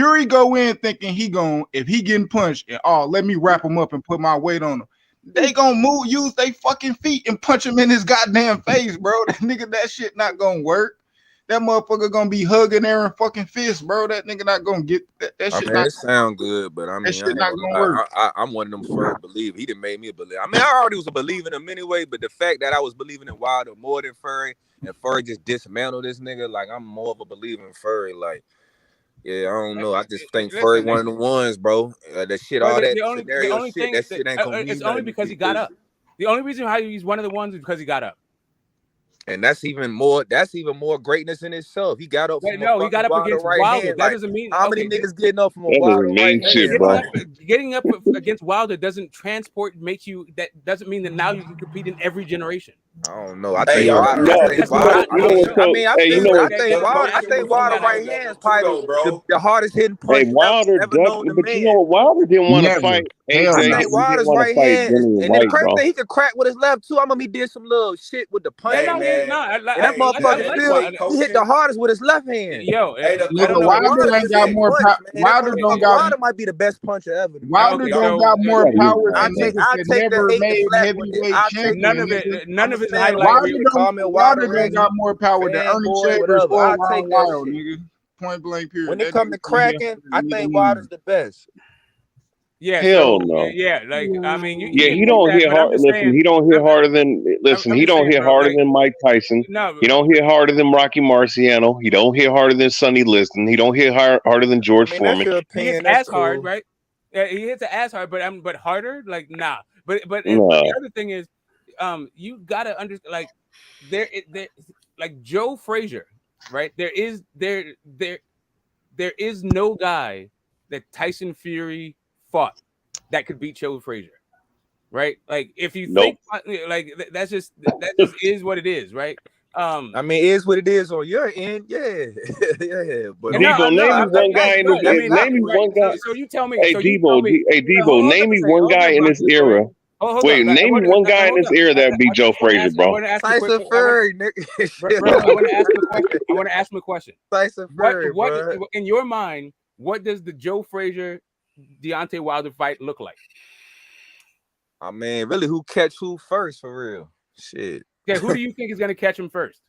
Fury go in thinking if he getting punched, and let me wrap him up and put my weight on him. They gonna use they fucking feet and punch him in his goddamn face, bro. That shit not gonna work. that motherfucker gonna be hugging Aaron fucking fist, bro. That nigga not gonna get that. That I shit mean, not. it sound good, but I That mean, I shit ain't not gonna gonna lie. work. I'm one of them first believers. He done made me a believer. I mean, I already was a believer in him anyway, but the fact that I was believing in Wilder more than Furry, and Furry just dismantled this nigga, like I'm more of a believer in Furry. Like, yeah, I don't know. I just think Furry one of the ones, bro. That shit, But all that the scenario only shit, thing that that, shit ain't gonna it's mean only nothing to because me. he got up. The only reason why he's one of the ones is because he got up. And that's even more greatness in itself. He got up from a No, he fucking got up Wilder against right Wilder. hand. That Like, doesn't mean how many okay. niggas getting up from a That Wilder doesn't right mean hand? shit, bro. Getting up against Wilder doesn't make you. That doesn't mean that now you can compete in every generation. I don't know. I Hey, think Yeah. Wilder. No, I you think know Wilder. what? You know what? So, I hey, you feel know it. what? I think Wilder right hand is probably the hardest hitting Hey, punch Wilder ever known to but you man. know what? Wilder didn't want to Never. fight Hell AJ. I no. think He didn't Wilder's want to right fight hand is, Dillian and then the White, crazy bro. thing, he could crack with his left too. I'm gonna be did some little shit with the punch. Hey, No, man. And that Hey, motherfucker Devin, still, hey, he hit the coaching. hardest with his left hand. Yo, Hey, the I don't Nigga, know. Wilder ain't just got can't more punch, power. man. That Wilder don't motherfucker, got. Wilder might be the best puncher ever. To be Wilder honest. don't So got more power I than take niggas that the never 8 to made flat with it. heavyweight I'll take the champion, 8. nigga. None I'm a of his fan of highlight Wilder. reel. You can call me a Wilder Wilder don't Reggie, got more power than Ernie fanboy, Shavers whatever. or I'll Ron take that Lyle, shit. nigga. Point blank period. When it That come nigga to gonna be a cracking, I nigga think lean. Wilder's the best. Yeah. Hell So no. yeah, like I mean, you Yeah, can he think don't that, hit but I'm hard. just Listen, saying. he don't hit harder than. Listen, I'm he just don't saying, hit bro. harder Like than Mike Tyson. no, He don't hit harder than Rocky Marciano. He don't hit harder than Sonny Liston. He don't hit harder than I George mean, that's Foreman. your he hits opinion. That's as hard, cool. right? Yeah, he hits the ass hard, but harder, like nah. But No. the other thing is, you gotta understand, like there, like Joe Frazier, right? There is no guy that Tyson Fury fought that could beat Joe Frazier, right? Like if you Nope. think like that just is what it is, right? I mean, it is what it is on your end. Yeah. Yeah. But Debo, name me one guy in this. Name me one guy. So you tell me. Hey, So you tell Debo. me. Hey, Debo. Hold up Name a me second. one Hold guy up, in this Brocky, era. hold Wait, up. name me one guy in this era that beat Joe Frazier, bro. I want to ask you a quick. Tyson Fury, nigga. Bro, I want to ask you a question. I want to ask him a question. Tyson Fury, What bro. in your mind? What does the Joe Frazier Deontay Wilder fight look like? I mean, really, who catch who first for real? Shit. Okay, who do you think is going to catch him first?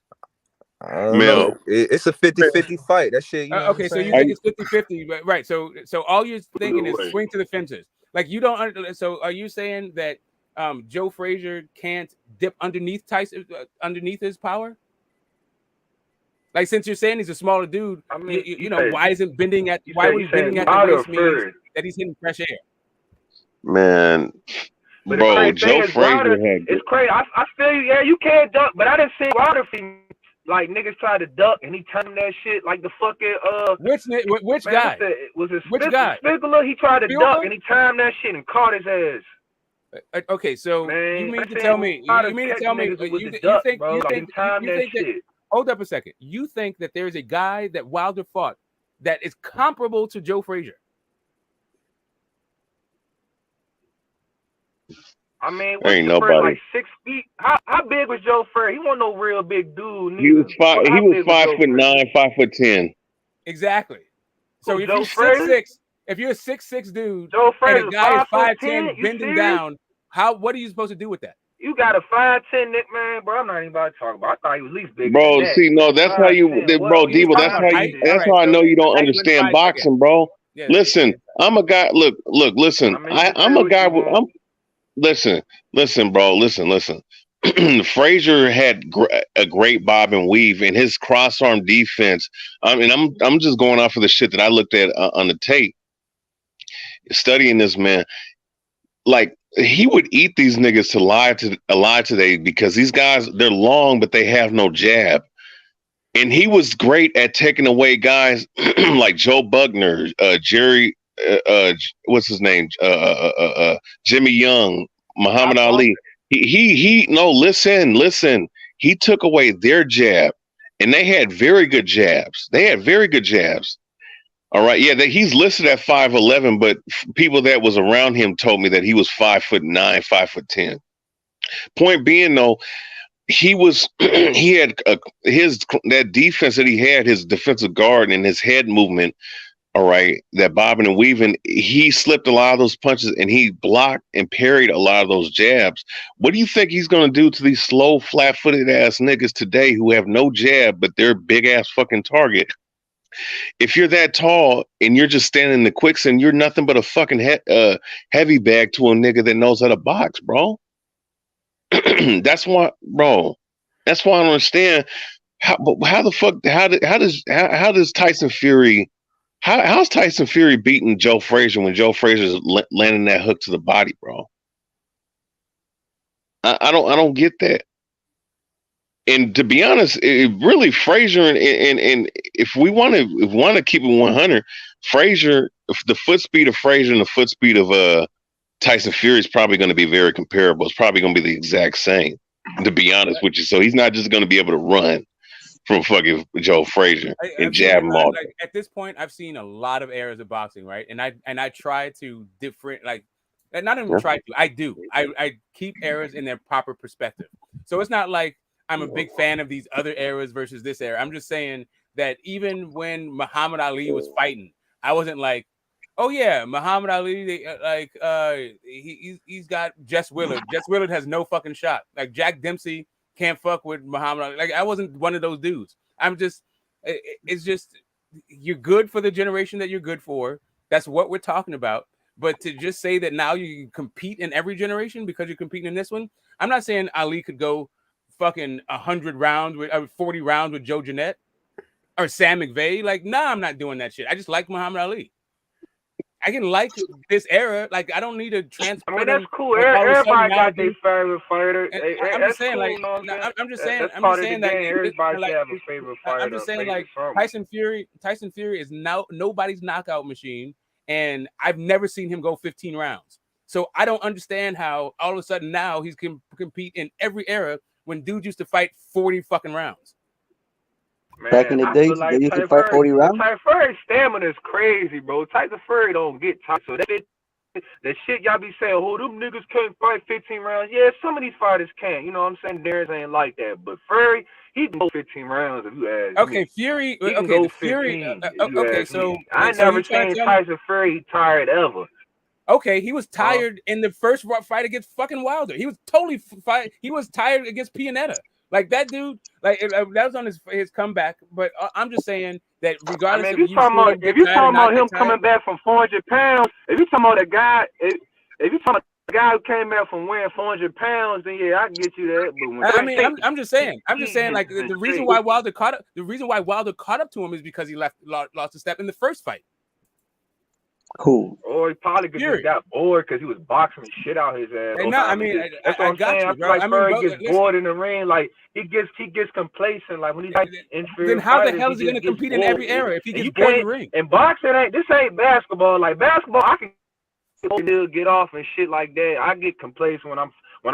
I don't know. It's a 50-50 fight. That shit, you know Okay, so you think it's 50-50, right? So all you're thinking is swing to the fences. Like you don't. So are you saying that Joe Frazier can't dip underneath Tyson, underneath his power? Like since you're saying he's a smaller dude, I mean, you know why isn't bending at why would bending at the waist means that he's hitting fresh air? Man, But bro, the crazy Joe thing is, Frazier Wilder, had. it's crazy. I feel you. Yeah, you can't duck, but I didn't see Wilder like niggas try to duck and he turned that shit like the fucking Which man, guy? Was it Which guy? Spigler? He tried to Spielberg? duck and he timed that shit and caught his ass. Okay, so Man, you mean I to think tell me? Wilder You mean to catch tell me? niggas with You the think duck, you bro. Like, think he timed that that? shit. Hold up a second. You think that there is a guy that Wilder fought that is comparable to Joe Frazier? I mean, Ain't what's Frazier, nobody. like 6 feet? How big was Joe Frazier? He wasn't no real big dude. He was Neither. He How was big was Joe 5'9", 5'10". Exactly. So Who, if Joe you're Frazier? 6'6", if you're a 6'6" dude Joe and a Frazier guy is 5'10", 5'10" you bending serious? down, what are you supposed to do with that? You got a 5'10" Nick, man, bro. I'm not even about to talk about. I thought he was at least bigger Bro, than that. see, no, that's how you, 5'10", bro, what? We was Debo. talking That's about how height you. then. That's how I know you don't height wins understand fights, I guess. boxing, bro. Yeah, Listen, I'm a guy. Look, listen. I mean, you can I'm say a what guy. you want. Listen, bro. Listen. Frazier had a great bob and weave in his cross arm defense. I mean, I'm just going off of the shit that I looked at on the tape, studying this man. Like he would eat these niggas alive today because these guys, they're long but they have no jab. And he was great at taking away guys like Joe Bugner, Jerry, what's his name, Jimmy Young, Muhammad Ali. Listen. He took away their jab, and they had very good jabs. All right, yeah, he's listed at 5'11", but people that was around him told me that he was 5'9", 5'10". Point being, though, he had that defense that he had, his defensive guard and his head movement all right, that bobbing and weaving, he slipped a lot of those punches and he blocked and parried a lot of those jabs. What do you think he's going to do to these slow, flat-footed ass niggas today who have no jab, but they're big ass fucking target? If you're that tall and you're just standing in the quicksand, you're nothing but a fucking heavy bag to a nigga that knows how to box, bro. That's why, bro. That's why I don't understand how the fuck how does Tyson Fury how's Tyson Fury beating Joe Frazier when Joe Frazier's landing that hook to the body, bro? I don't get that. And to be honest, really Frazier and if we want to keep it 100, Frazier, the foot speed of Frazier and the foot speed of Tyson Fury is probably going to be very comparable. It's probably going to be the exact same, to be honest with you. So he's not just going to be able to run from fucking Joe Frazier and jab him all. Like, at this point, I've seen a lot of eras of boxing, right? And I try to not even try to. I do. I keep eras in their proper perspective. So it's not like I'm a big fan of these other eras versus this era. I'm just saying that even when Muhammad Ali was fighting, I wasn't like, oh yeah, Muhammad Ali, he's got Jess Willard. Jess Willard has no fucking shot. Like Jack Dempsey can't fuck with Muhammad Ali. Like I wasn't one of those dudes. It's just you're good for the generation that you're good for. That's what we're talking about. But to just say that now you can compete in every generation because you're competing in this one, I'm not saying Ali could go fucking 100 rounds with 40 rounds with Joe Jeanette or Sam McVeigh. Like, nah, I'm not doing that shit. I just like Muhammad Ali. I can like this era. Like, I don't need to transport. I mean, that's cool. Everybody got their favorite fighter. I'm just saying, like, I'm just saying that everybody should have a favorite fighter. I'm just saying, like, Tyson Fury is now nobody's knockout machine, and I've never seen him go 15 rounds. So I don't understand how all of a sudden now he's can compete in every era when dudes used to fight 40 fucking rounds. Man, back in the days, they used to fight 40 rounds. Tyson Fury's stamina is crazy, bro. Tyson Fury don't get tired. So that shit y'all be saying, oh, them niggas can't fight 15 rounds. Yeah, some of these fighters can. You know what I'm saying? Theirs ain't like that. But Fury, he can go 15 rounds if you ask Okay, me. Fury. He can Okay, go Fury. 15 Okay, so I never seen Tyson Fury tired ever. Okay, he was tired in the first fight against fucking Wilder. He was totally he was tired against Pianetta. Like that dude, like that was on his comeback. But I'm just saying that regardless, I mean, if you talking about him coming back from 400 pounds, if you talking about the guy, if you talking about the guy who came back from weighing 400 pounds, then yeah, I can get you that. But I mean, I'm just saying, like the reason why Wilder caught up to him is because he lost a step in the first fight. Cool. Or he probably just got bored because he was boxing the shit out his ass. Hey, no, I mean, that's what I'm saying. you, I feel like Fury gets bored in the ring. Like he gets complacent. Like when he's inferior. Then how the hell is he going to compete in every era if he gets bored in the ring? And boxing this ain't basketball. Like basketball, I can still get off and shit like that. I get complacent when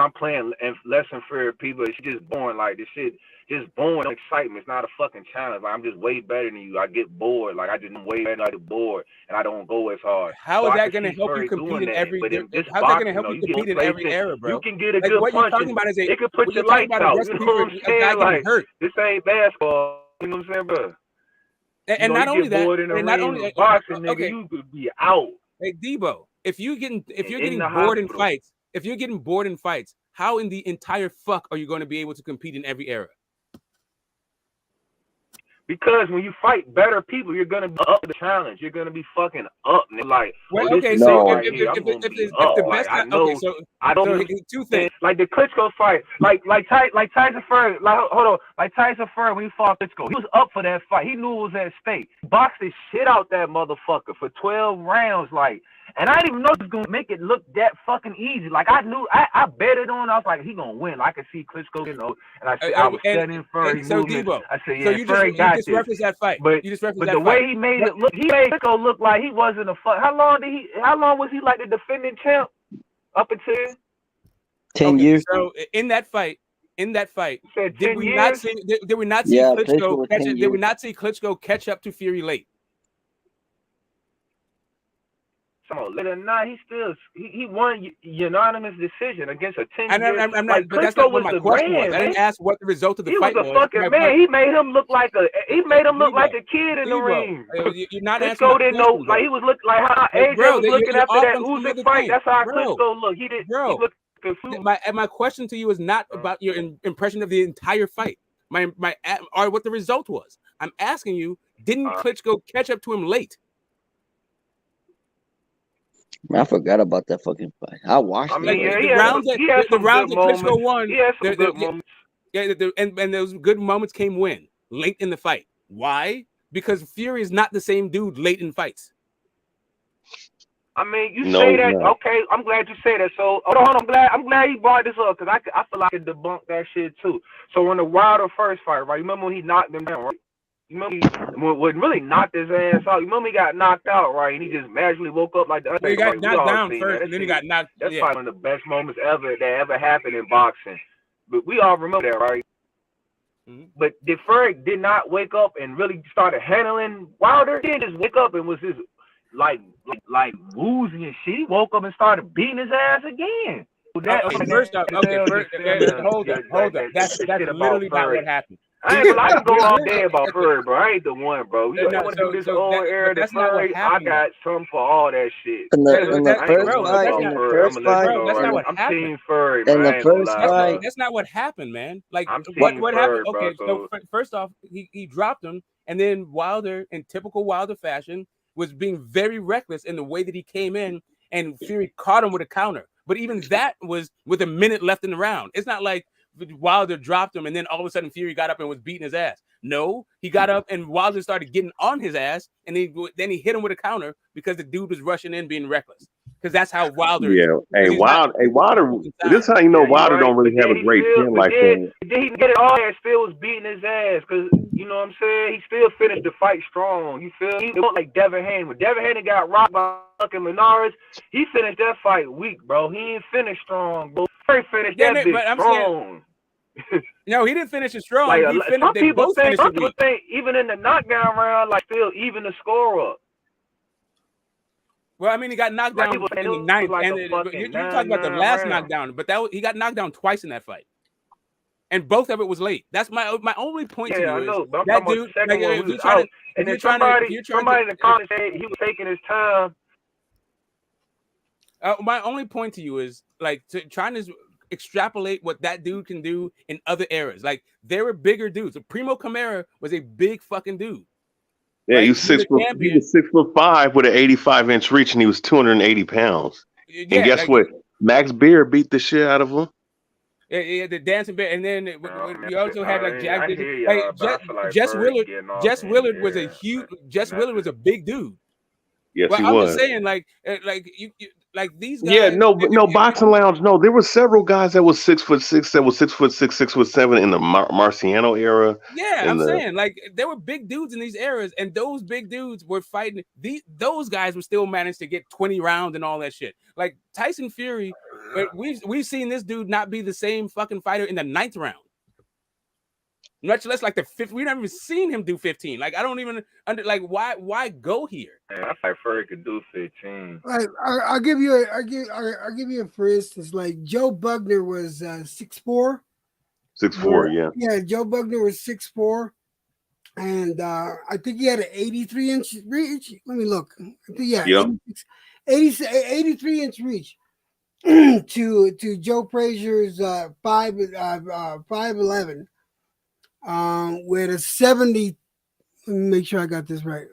I'm playing less inferior people. It's just boring. Like this shit. Just boring excitement. It's not a fucking challenge. Like, I'm just way better than you. I get bored. Like I just way better. I get bored, and I don't go as hard. How is that going to help you compete in every? How's that going to help you compete in every era, bro? You can get a good punch. What you're talking about is it could put your lights out. You know what I'm saying? Like this ain't basketball. You know what I'm saying, bro? And not only that, and not only boxing, nigga, you could be out. Hey, Debo, if you're getting bored in fights, how in the entire fuck are you going to be able to compete in every era? Because when you fight better people, you're gonna be up to the challenge. You're gonna be fucking up. Like, well, okay, so if the best, I know, okay, so I don't so two things. Like the Klitschko fight, like Tyson Fury, like Tyson Fury when he fought Klitschko, he was up for that fight. He knew it was at stake. He boxed the shit out that motherfucker for 12 rounds, like. And I didn't even know it was gonna make it look that fucking easy. Like I knew, I bet it on. I was like, he gonna win. I could see Klitschko, and I said I was studying Fury movement. I said, yeah, Fury got this. You just referenced that fight. But the way he made it look, he made Klitschko look like he wasn't a fuck. How long was he like the defending champ? Up until 10 years. So in that fight, did we not see Klitschko catch up to Fury late? So later than not, he won unanimous decision against a 10-year. I'm not, Like but that's Klitschko not what was my the question was. grand, I man. didn't ask what the result of the He was fight a was. fucking man. He made him look like a kid in the Debo, ring. you're not answering my Klitschko didn't know, question, like bro. he was looking like how Hey, AJ bro, was looking you're after off that on some Usyk other fight. thing, That's how bro. Klitschko looked. He looked confused. My question to you is not about your impression of the entire fight. Or what the result was. I'm asking you, didn't Klitschko catch up to him late? Man, I forgot about that fucking fight. I watched I mean, it. he had some That good Klitschko moments. won. He had some good moments. Yeah, and those good moments came when? Late in the fight. Why? Because Fury is not the same dude late in fights. I mean, you No, say he's that. not. Okay, I'm glad you say that. So, hold on, I'm glad you brought this up because I feel like I could debunk that shit too. So, when the Wilder first fight, right? You remember when he knocked him down, right? You remember when really knocked his ass out? You remember he got knocked out, right? And he just magically woke up like the other. Well, he got Right? We knocked all down seen first, that. and then he got knocked. That's Yeah. probably one of the best moments that ever happened in boxing. But we all remember that, right? But did Fury did not wake up and really started handling Wilder? He didn't just wake up and was just like woozy and shit. He woke up and started beating his ass again. First up, hold up. That's literally not what happened. I can go all day about Fury, bro. I ain't the one, bro. You want to do this old era to Fury? I got something for all that shit. In the first fight, I'm Team Fury, in man. the first fight, That's not what happened, man. Like I'm what Team happened? Fury, Okay, bro, so first off, he dropped him, and then Wilder, in typical Wilder fashion, was being very reckless in the way that he came in, and Fury caught him with a counter. But even that was with a minute left in the round. It's not like Wilder dropped him and then all of a sudden Fury got up and was beating his ass. No, he got up and Wilder started getting on his ass, and then he hit him with a counter because the dude was rushing in being reckless. Because that's how Wilder is. Hey, Wilder. This is how you know Wilder don't really have a great chin like that. Then he get it all and still was beating his ass because you know what I'm saying. He still finished the fight strong. You feel? He looked like Devin Haney. When Devin Haney got rocked by fucking Linares, he finished that fight weak, bro. He ain't finished strong, bro. He finished that bitch strong. No, he didn't finish it strong. Like, He finished, some people think weak. even in the knockdown round, like still even the score up. Well, I mean, he got knocked down in the ninth, and you're talking about the last knockdown, but he got knocked down twice in that fight, and both of it was late. That's my only point to you. I know, but that I'm dude, the second one, was out. And then somebody in the comments said he was taking his time. My only point to you is like trying to extrapolate what that dude can do in other eras. Like there were bigger dudes. Primo Camara was a big fucking dude. Yeah, he was 6'5" with an 85-inch reach, and he was 280 pounds. And guess what? Max Beer beat the shit out of him. Yeah, the dancing bear, and then we also had like Jack. Jess Willard. Jess Willard was a huge. Jess Willard was a big dude. Yes, well, he I'm was. just saying, like these guys. Yeah, no, Boxing Lounge. No, there were several guys that was 6'6", that was 6'6", 6'7" in the Marciano era. Yeah, I'm saying like there were big dudes in these eras, and those big dudes were fighting. Those guys were still managed to get 20 rounds and all that shit. Like Tyson Fury, we've seen this dude not be the same fucking fighter in the 9th round. Much less like the 5th. We've never even seen him do 15. Like I don't even why go here? Man, I thought Fury could do 15. Like I'll give you a for instance. Like Joe Bugner was 6'4". 6'4", yeah. Yeah, Joe Bugner was 6'4", and I think he had an 83-inch reach. Let me look. I think 83-inch reach to Joe Frazier's 5'11". With a 70, let me make sure I got this right.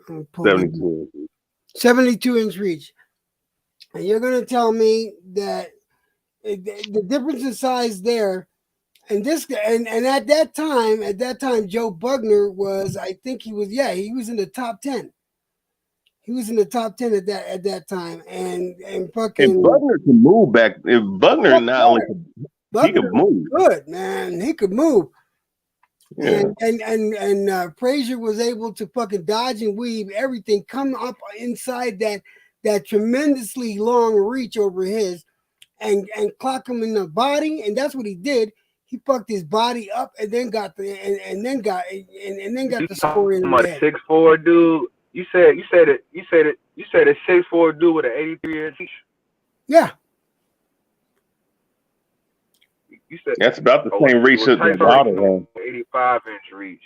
72-inch reach. And you're going to tell me that the difference in size there, and at that time, Joe Bugner was, I think he was in the top 10. He was in the top 10 at that time, and fucking. And Bugner can move back. Bugner not only he could move. Good man, he could move. Yeah. And Frazier was able to fucking dodge and weave everything, come up inside that tremendously long reach over his, and clock him in the body, and that's what he did. He fucked his body up and then got the got the score in the head. 6'4" dude. You said it. You said a 6'4" dude with an 83-inch reach. Yeah. You said That's about the oh, same reach that Tyson Wilder Fury has. 85-inch reach.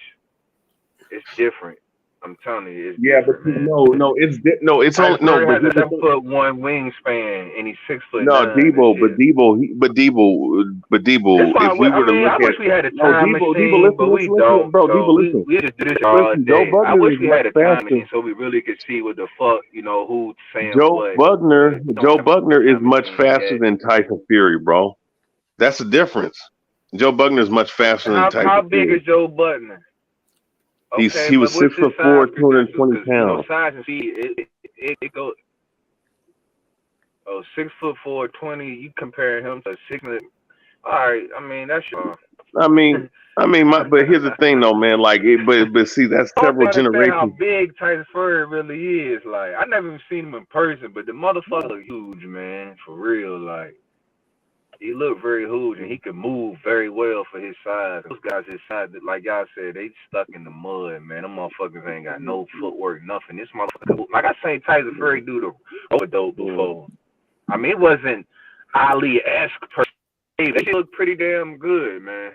It's different. I'm telling you, it's Yeah, but different, man. it's Tyson only no. Fury But has here's a the thing. 7'1" wingspan, and he's 6'9" No, and Debo, shit. but Debo. That's why If we were to I look wish at we had a no time Debo, machine, but we listen, don't. bro, So Debo, listen, we just do this all listen. Joe day. I Bugner wish is we much had a time faster. machine so we really could see what the fuck, who's saying Joe what. Bugner, But we don't Joe have a Bugner is time much machine faster yet. than Tyson Fury, bro. That's the difference. Joe Bugner is much faster than How Tyson big Fury. is Joe Butler? Okay, He was but what's his 6'4", size 220 credentials? Because pounds. size and speed, it goes. Oh, 6'4", 20. You compare him to 6'. All right, I mean that's your. I mean, but here's the thing, though, man. Like, but see, that's I don't several understand how generations. big Tyson Fury really is. Like, I never even seen him in person, but the motherfucker look huge, man, for real. Like, he looked very huge, and he could move very well for his size. Those guys his size, like y'all said, they stuck in the mud, man. Them motherfuckers ain't got no footwork, nothing. This motherfucker, like I seen Tyson Fury do the rope-a-dope before. I mean, it wasn't Ali-esque per se. They look pretty damn good, man.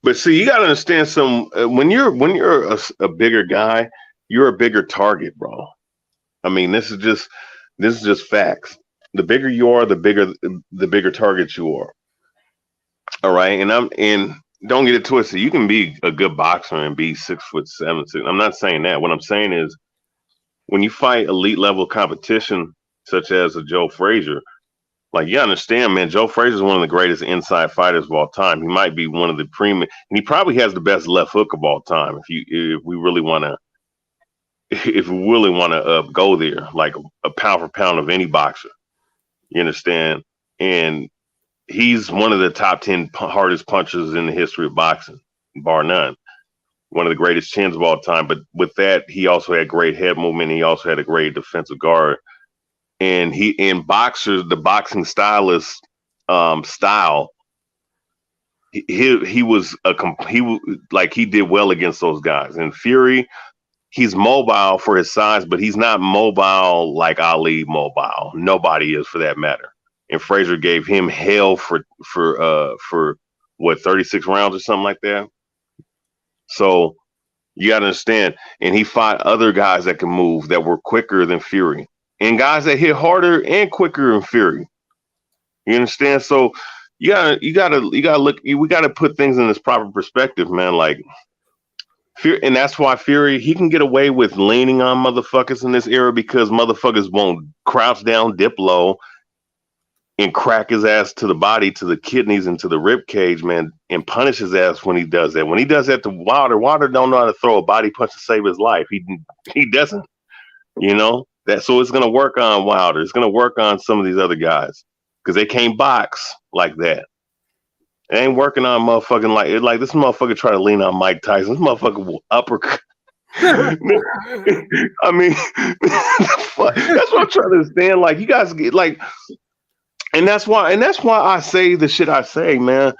But see, you gotta understand when you're a bigger guy, you're a bigger target, bro. I mean, this is just facts. The bigger you are, the bigger target you are. All right, and don't get it twisted. You can be a good boxer and be 6'7". I'm not saying that. What I'm saying is, when you fight elite level competition, such as a Joe Frazier, like, you understand, man, Joe Frazier is one of the greatest inside fighters of all time. He might be one of the premium, and he probably has the best left hook of all time. If we really want to go there, like a pound for pound of any boxer, you understand? And he's one of the top 10 hardest punchers in the history of boxing, bar none. One of the greatest chins of all time. But with that, he also had great head movement. He also had a great defensive guard. And the boxing stylist style, he did well against those guys. And Fury, he's mobile for his size, but he's not mobile like Ali mobile. Nobody is, for that matter. And Frazier gave him hell for what, 36 rounds or something like that. So you got to understand. And he fought other guys that can move, that were quicker than Fury, and guys that hit harder and quicker than Fury. You understand? So you gotta look. We gotta put things in this proper perspective, man. Like, and that's why Fury, he can get away with leaning on motherfuckers in this era, because motherfuckers won't crouch down, dip low, and crack his ass to the body, to the kidneys, and to the rib cage, man, and punish his ass when he does that. When he does that to Wilder don't know how to throw a body punch to save his life. He doesn't, that. So it's gonna work on Wilder. It's gonna work on some of these other guys, because they can't box like that. It ain't working on motherfucking like this motherfucker try to lean on Mike Tyson. This motherfucker will uppercut. I mean, that's what I'm trying to understand. Like, you guys get like, and that's why I say the shit I say, man.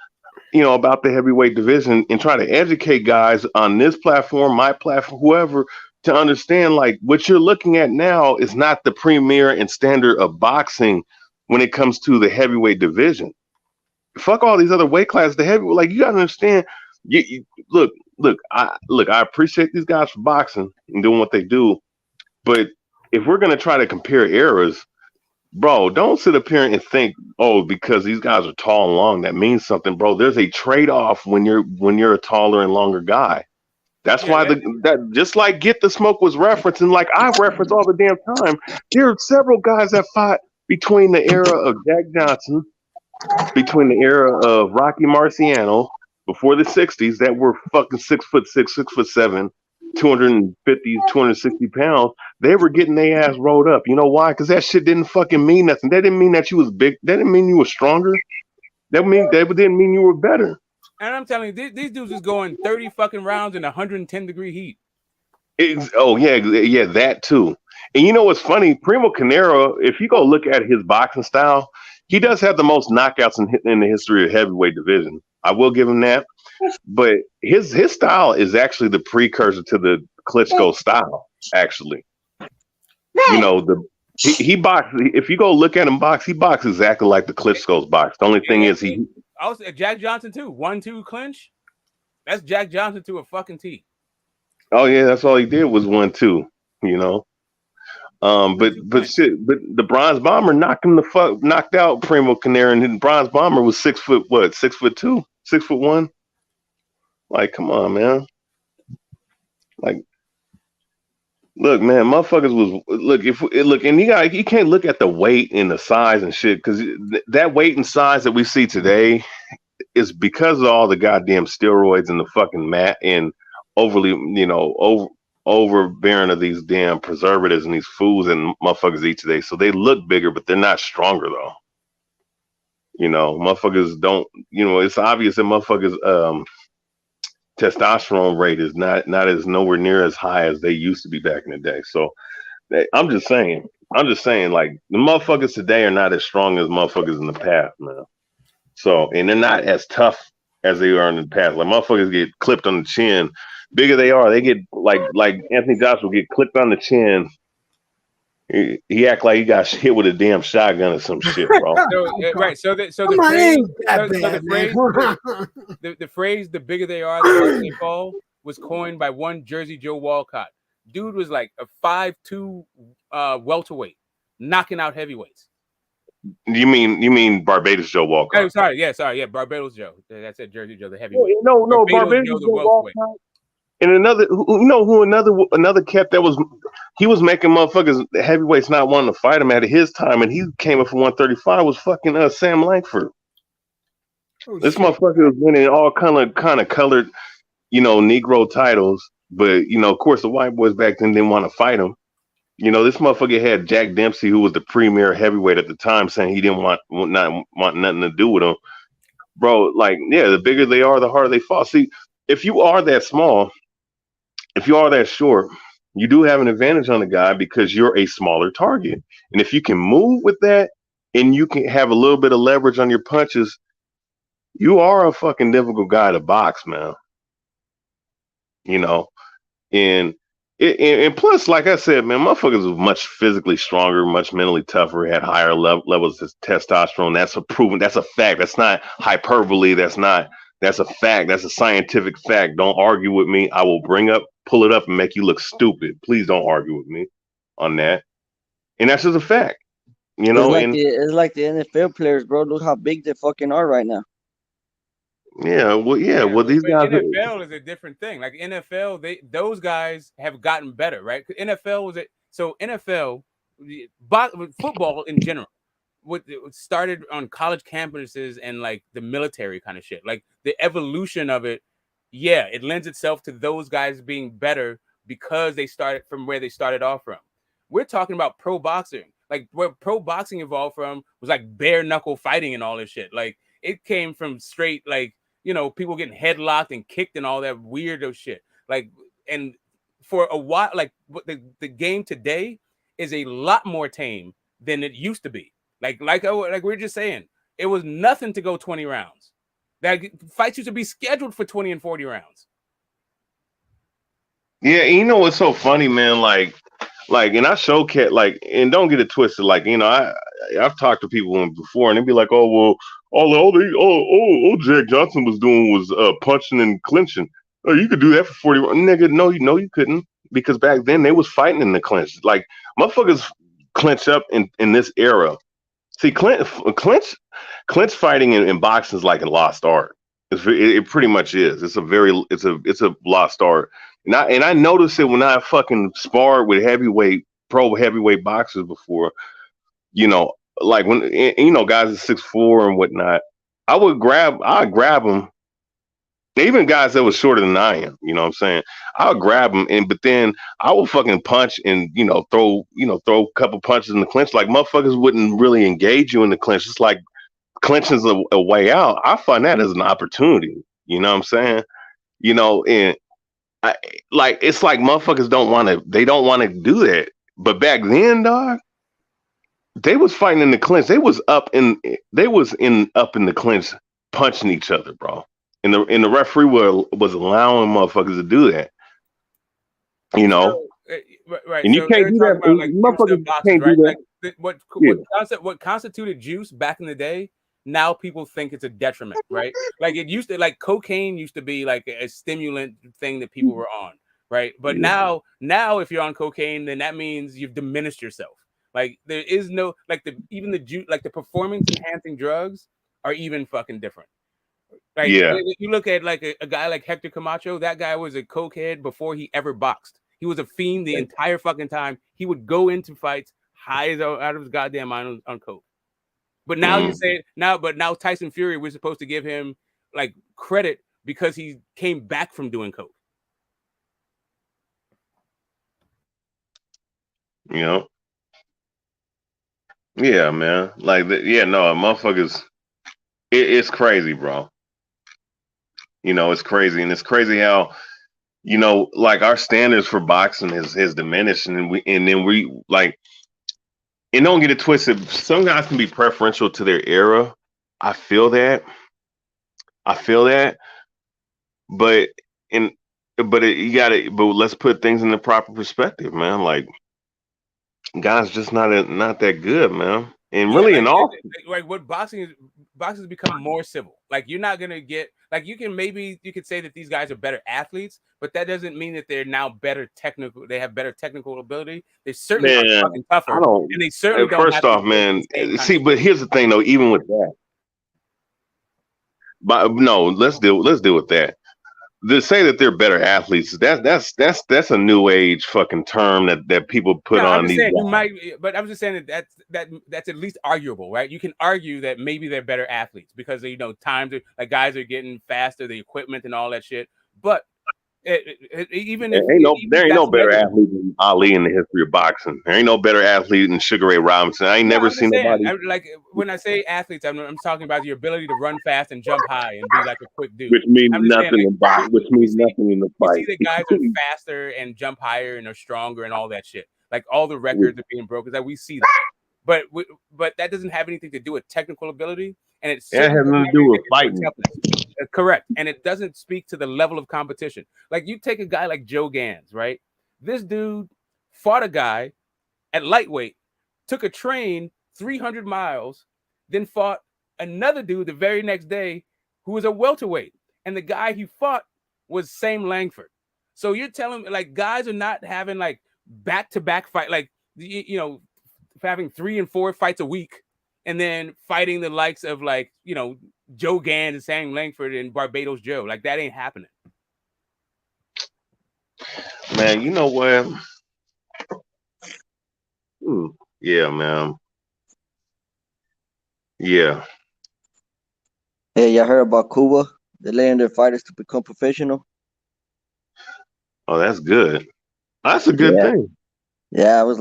About the heavyweight division, and try to educate guys on this platform, my platform, whoever, to understand, like, what you're looking at now is not the premier and standard of boxing when it comes to the heavyweight division. Fuck all these other weight classes. The heavyweight, like, you gotta understand. Look. I appreciate these guys for boxing and doing what they do, but if we're gonna try to compare eras, bro, don't sit up here and think, oh, because these guys are tall and long, that means something, bro. There's a trade-off when you're a taller and longer guy. That's why that just like Get the Smoke was referencing, like I reference all the damn time. There are several guys that fought between the era of Jack Johnson, between the era of Rocky Marciano, before the 60s, that were fucking 6'6", 6'7", 250, 260 pounds. They were getting their ass rolled up. You know why? Because that shit didn't fucking mean nothing. That didn't mean that you was big. That didn't mean you were stronger. That didn't mean you were better. And I'm telling you, these dudes is going 30 fucking rounds in 110-degree heat. Yeah, that too. And you know what's funny? Primo Carnero, if you go look at his boxing style, he does have the most knockouts in the history of heavyweight division. I will give him that. But his style is actually the precursor to the Klitschko style. actually. You know, he boxed. If you go look at him box, he boxes exactly like the Klitschko's box. The only thing is he. Also, Jack Johnson too. 1-2 clinch. That's Jack Johnson to a fucking T. Oh yeah, that's all he did was 1-2. You know. But the Bronze Bomber knocked out Primo Canera, and the Bronze Bomber was 6 foot what? 6'2", 6'1". Like, come on, man. Like, look, man, motherfuckers was and you can't look at the weight and the size and shit, because that weight and size that we see today is because of all the goddamn steroids and the fucking mat and overly, overbearing of these damn preservatives and these foods and motherfuckers eat today. So they look bigger, but they're not stronger though. Motherfuckers don't. It's obvious that motherfuckers testosterone rate is not as nowhere near as high as they used to be back in the day. So I'm just saying, like, the motherfuckers today are not as strong as motherfuckers in the past, man. So, and they're not as tough as they are in the past. Like, motherfuckers get clipped on the chin. Bigger they are, they get like Anthony Joshua get clipped on the chin. He act like he got hit with a damn shotgun or some shit, bro. So the phrase "the bigger they are, the harder they fall" was coined by one Jersey Joe Walcott. Dude was like a 5'2" welterweight, knocking out heavyweights. You mean Barbados Joe Walcott? Oh, sorry, Barbados Joe. That's it, Jersey Joe, the heavyweight. No, Barbados Joe Walcott. And another cat that was making motherfuckers heavyweights not wanting to fight him at his time, and he came up for 135 was fucking Sam Langford. This motherfucker was winning all kind of colored, Negro titles, but of course the white boys back then didn't want to fight him. This motherfucker had Jack Dempsey, who was the premier heavyweight at the time, saying he didn't want nothing to do with him, bro. Like, yeah, the bigger they are, the harder they fall. See, if you are that small, if you are that short, you do have an advantage on the guy because you're a smaller target. And if you can move with that and you can have a little bit of leverage on your punches, you are a fucking difficult guy to box, man. And plus, like I said, man, motherfuckers was much physically stronger, much mentally tougher, had higher levels of testosterone. That's a proven, that's a fact. That's not hyperbole. That's a fact. That's a scientific fact. Don't argue with me. I will pull it up and make you look stupid. Please don't argue with me on that. And that's just a fact. It's like the NFL players, bro. Look how big they fucking are right now. Yeah, well, these guys. NFL is a different thing. Like NFL, those guys have gotten better, right? NFL football in general. It started on college campuses and like the military kind of shit. Like the evolution of it, yeah, it lends itself to those guys being better because they started from where they started off from. We're talking about pro boxing. Like where pro boxing evolved from was like bare knuckle fighting and all this shit. Like it came from straight like, people getting headlocked and kicked and all that weirdo shit. Like, and for a while, like the game today is a lot more tame than it used to be. Like we were just saying, it was nothing to go 20 rounds. That fights used to be scheduled for 20 and 40 rounds. Yeah, what's so funny, man? Like, and I show cat and don't get it twisted. Like, I've talked to people before, and they'd be like, "Oh, well, all Jack Johnson was doing was punching and clinching. Oh, you could do that for 40 rounds, nigga." No, you couldn't, because back then they was fighting in the clinch. Like motherfuckers clinch up in this era. See, clinch fighting in boxing is like a lost art. It pretty much is. It's a lost art. And I noticed it when I fucking sparred with pro heavyweight boxers before. Like when guys are 6'4" and whatnot, I'd grab them. Even guys that was shorter than I am, you know what I'm saying? I'll grab them, but then I will fucking punch and throw a couple punches in the clinch. Like motherfuckers wouldn't really engage you in the clinch. It's like clinching's a way out. I find that as an opportunity. You know what I'm saying? And it's like motherfuckers don't want to do that. But back then, dog, they was fighting in the clinch. They was up in the clinch punching each other, bro. And the referee was allowing motherfuckers to do that. right. And you So can't they're do talking that. about like juiced up Motherfuckers boxers, can't do right? that. Like Yeah. what constituted juice back in the day. Now people think it's a detriment, right? Like it used to, like cocaine used to be like a stimulant thing that people were on, right? But Yeah. now if you're on cocaine, then that means you've diminished yourself. Like there is no like even the juice, like the performance enhancing drugs are even fucking different. Like Yeah. if you look at like a guy like Hector Camacho, that guy was a cokehead before he ever boxed. He was a fiend the entire fucking time. He would go into fights high as out of his goddamn mind on coke. But now you're saying but now Tyson Fury, we're supposed to give him like credit because he came back from doing coke. You know. Yeah, man. Like, no, motherfuckers. It's crazy, bro. You know, it's crazy, and it's crazy how, like our standards for boxing has diminished, and then we like, and don't get it twisted. Some guys can be preferential to their era. I feel that, but but let's put things in the proper perspective, man. Like, guys just not that good, man. And really, in all, like what boxing has become more civil. Like you're not gonna get like you could say that these guys are better athletes, but that doesn't mean that they're now better technical. They have better technical ability. They certainly are man, fucking tougher, I don't. and they certainly don't First have off, the man, same kind see, of but here's the thing, though. Even with that, but no, let's deal with that. To say that they're better athletes, that's a new age fucking term that people put No, I'm on just these saying you guys. might, but I'm just saying that's at least arguable, right? You can argue that maybe they're better athletes because times like guys are getting faster, the equipment and all that shit. But even if There ain't no that's better negative, athlete than Ali in the history of boxing. There ain't no better athlete than Sugar Ray Robinson. I ain't no, never I'm just seen saying. nobody. Like when I say athletes, I'm talking about your ability to run fast and jump high and be like a quick dude. Which means I'm just saying, nothing in box. Which means nothing in the we see fight. that guys are faster and jump higher and are stronger and all that shit. Like all the records are being broken. Like we see that. But that doesn't have anything to do with technical ability, and it That certainly has doesn't nothing have to do with anything to do with fighting. toughness. Correct, and it doesn't speak to the level of competition. Like you take a guy like Joe Gans, right? This dude fought a guy at lightweight, took a train 300 miles, then fought another dude the very next day who was a welterweight, and the guy he fought was Sam Langford. So you're telling me like guys are not having like back-to-back fight, like having 3 and 4 fights a week, and then fighting the likes of like Joe Gans and Sam Langford and Barbados Joe. Like that ain't happening. Man, you know what? Yeah, man. Yeah. Hey, y'all heard about Cuba? They're letting their fighters to become professional. Oh, that's good. That's a good Yeah, thing. yeah. I was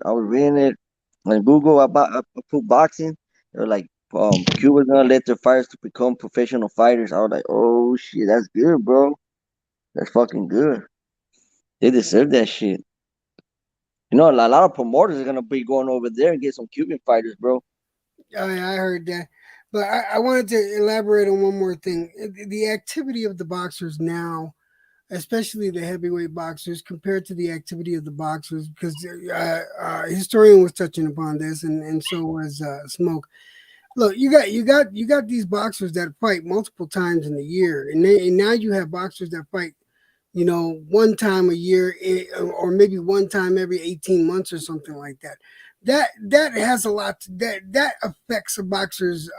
reading it on Google about I put boxing. They were like, Cuba's gonna let their fighters to become professional fighters. I was like, oh shit, that's good, bro. That's fucking good. They deserve that shit. You know, a lot of promoters are gonna be going over there and get some Cuban fighters, bro. I heard that, but I wanted to elaborate on one more thing. The activity of the boxers now, especially the heavyweight boxers, compared to the activity of the boxers, because historian was touching upon this, and so was Smoke. Look, you got these boxers that fight multiple times in the year, and now you have boxers that fight, one time a year, or maybe one time every 18 months or something like that. That has a lot that affects a boxer's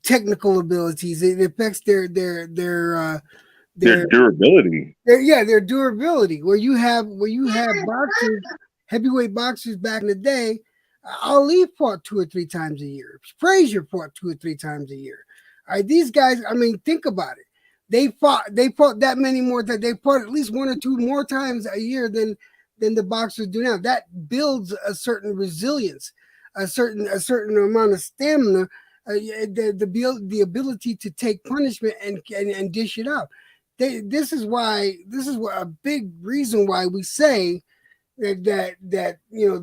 technical abilities. It affects their durability. Their durability. Where you have boxers, heavyweight boxers back in the day. Ali fought 2 or 3 times a year. Frazier fought 2 or 3 times a year. All right, these guys. I mean, think about it. They fought that many more. That they fought at least 1 or 2 more times a year than the boxers do now. That builds a certain resilience, a certain amount of stamina, the ability to take punishment and dish it out. This is a big reason why we say that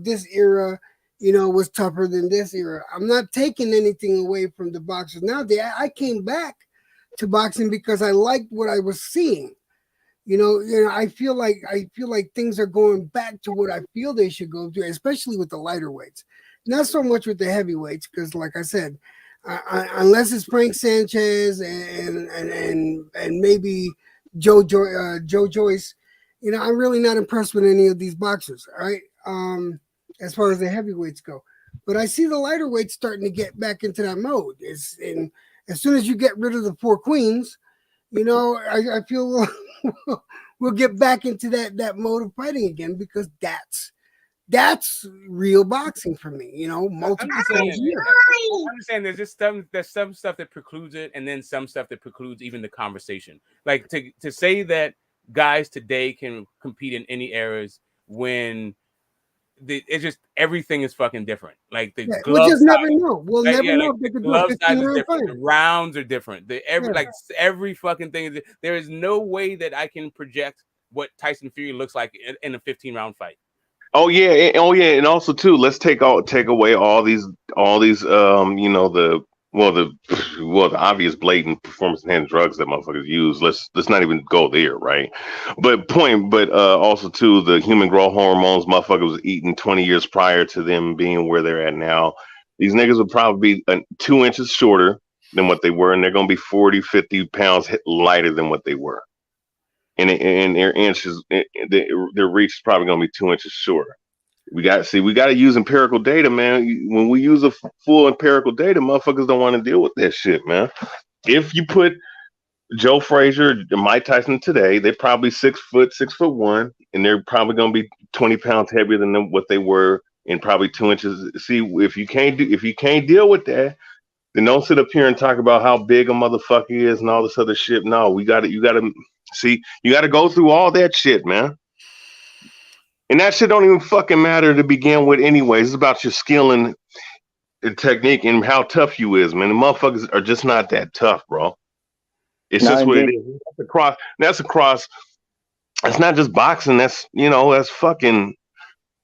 this era was tougher than this era. I'm not taking anything away from the boxers. Now I came back to boxing because I liked what I was seeing. I feel like things are going back to what I feel they should go to, especially with the lighter weights. Not so much with the heavyweights, because like I said, unless it's Frank Sanchez and maybe Joe Joyce, I'm really not impressed with any of these boxers. All right, as far as the heavyweights go, but I see the lighter weights starting to get back into that mode. And as soon as you get rid of the four queens, I feel we'll get back into that mode of fighting again, because that's real boxing for me. Multiple times a year. I'm just saying there's some stuff that precludes it, and then some stuff that precludes even the conversation. Like to say that guys today can compete in any eras when it's just everything is fucking different. Like the glove we'll just size, never know. We'll never know if they the could do a glove size 15 is round different. fight. The rounds are different. Every fucking thing is. There is no way that I can project what Tyson Fury looks like in a 15-round fight. Oh yeah, and also too, let's take away all these the obvious blatant performance enhancing drugs that motherfuckers use. Let's not even go there, right? But also too, the human growth hormones motherfuckers was eating 20 years prior to them being where they're at now. These niggas would probably be 2 inches shorter than what they were, and they're gonna be 40, 50 pounds lighter than what they were. And their inches, their reach is probably gonna be 2 inches shorter. We got to use empirical data, man. When we use a full empirical data, motherfuckers don't want to deal with that shit, man. If you put Joe Frazier and Mike Tyson today, they're probably 6'1", and they're probably gonna be 20 pounds heavier than what they were, and probably 2 inches. See, if you can't deal with that, then don't sit up here and talk about how big a motherfucker is and all this other shit. No, you got to go through all that shit, man. And that shit don't even fucking matter to begin with anyways. It's about your skill and technique and how tough you is, man. The motherfuckers are just not that tough, bro. It's just what it is. That's across. It's not just boxing. That's fucking,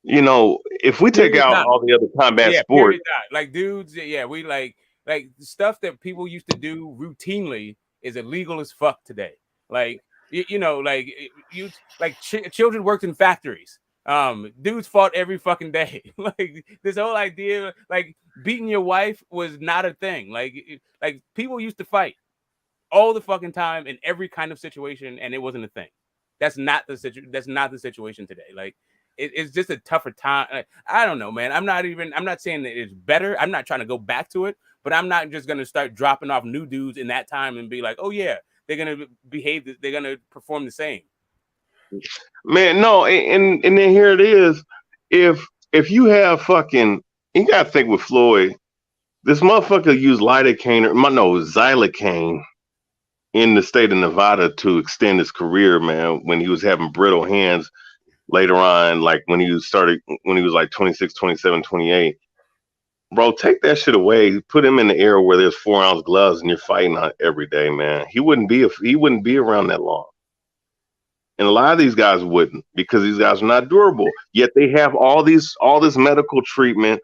if we take out all the other combat sports. Like dudes, we like stuff that people used to do routinely is illegal as fuck today. Like children worked in factories. Dudes fought every fucking day. Like this whole idea, like beating your wife was not a thing. Like people used to fight all the fucking time in every kind of situation, and it wasn't a thing. That's not the situation today. Like it's just a tougher time. Like, I don't know, man. I'm not saying that it's better. I'm not trying to go back to it, but I'm not just gonna start dropping off new dudes in that time and be like, oh yeah, they're gonna behave. They're gonna perform the same. Man, no, and then here it is. If you have fucking, you gotta think with Floyd, this motherfucker used xylocaine in the state of Nevada to extend his career, man, when he was having brittle hands later on, like when he was like 26, 27, 28. Bro, take that shit away. Put him in the era where there's 4-ounce gloves and you're fighting on every day, man. He wouldn't be around that long. And a lot of these guys wouldn't, because these guys are not durable. Yet they have all this medical treatment,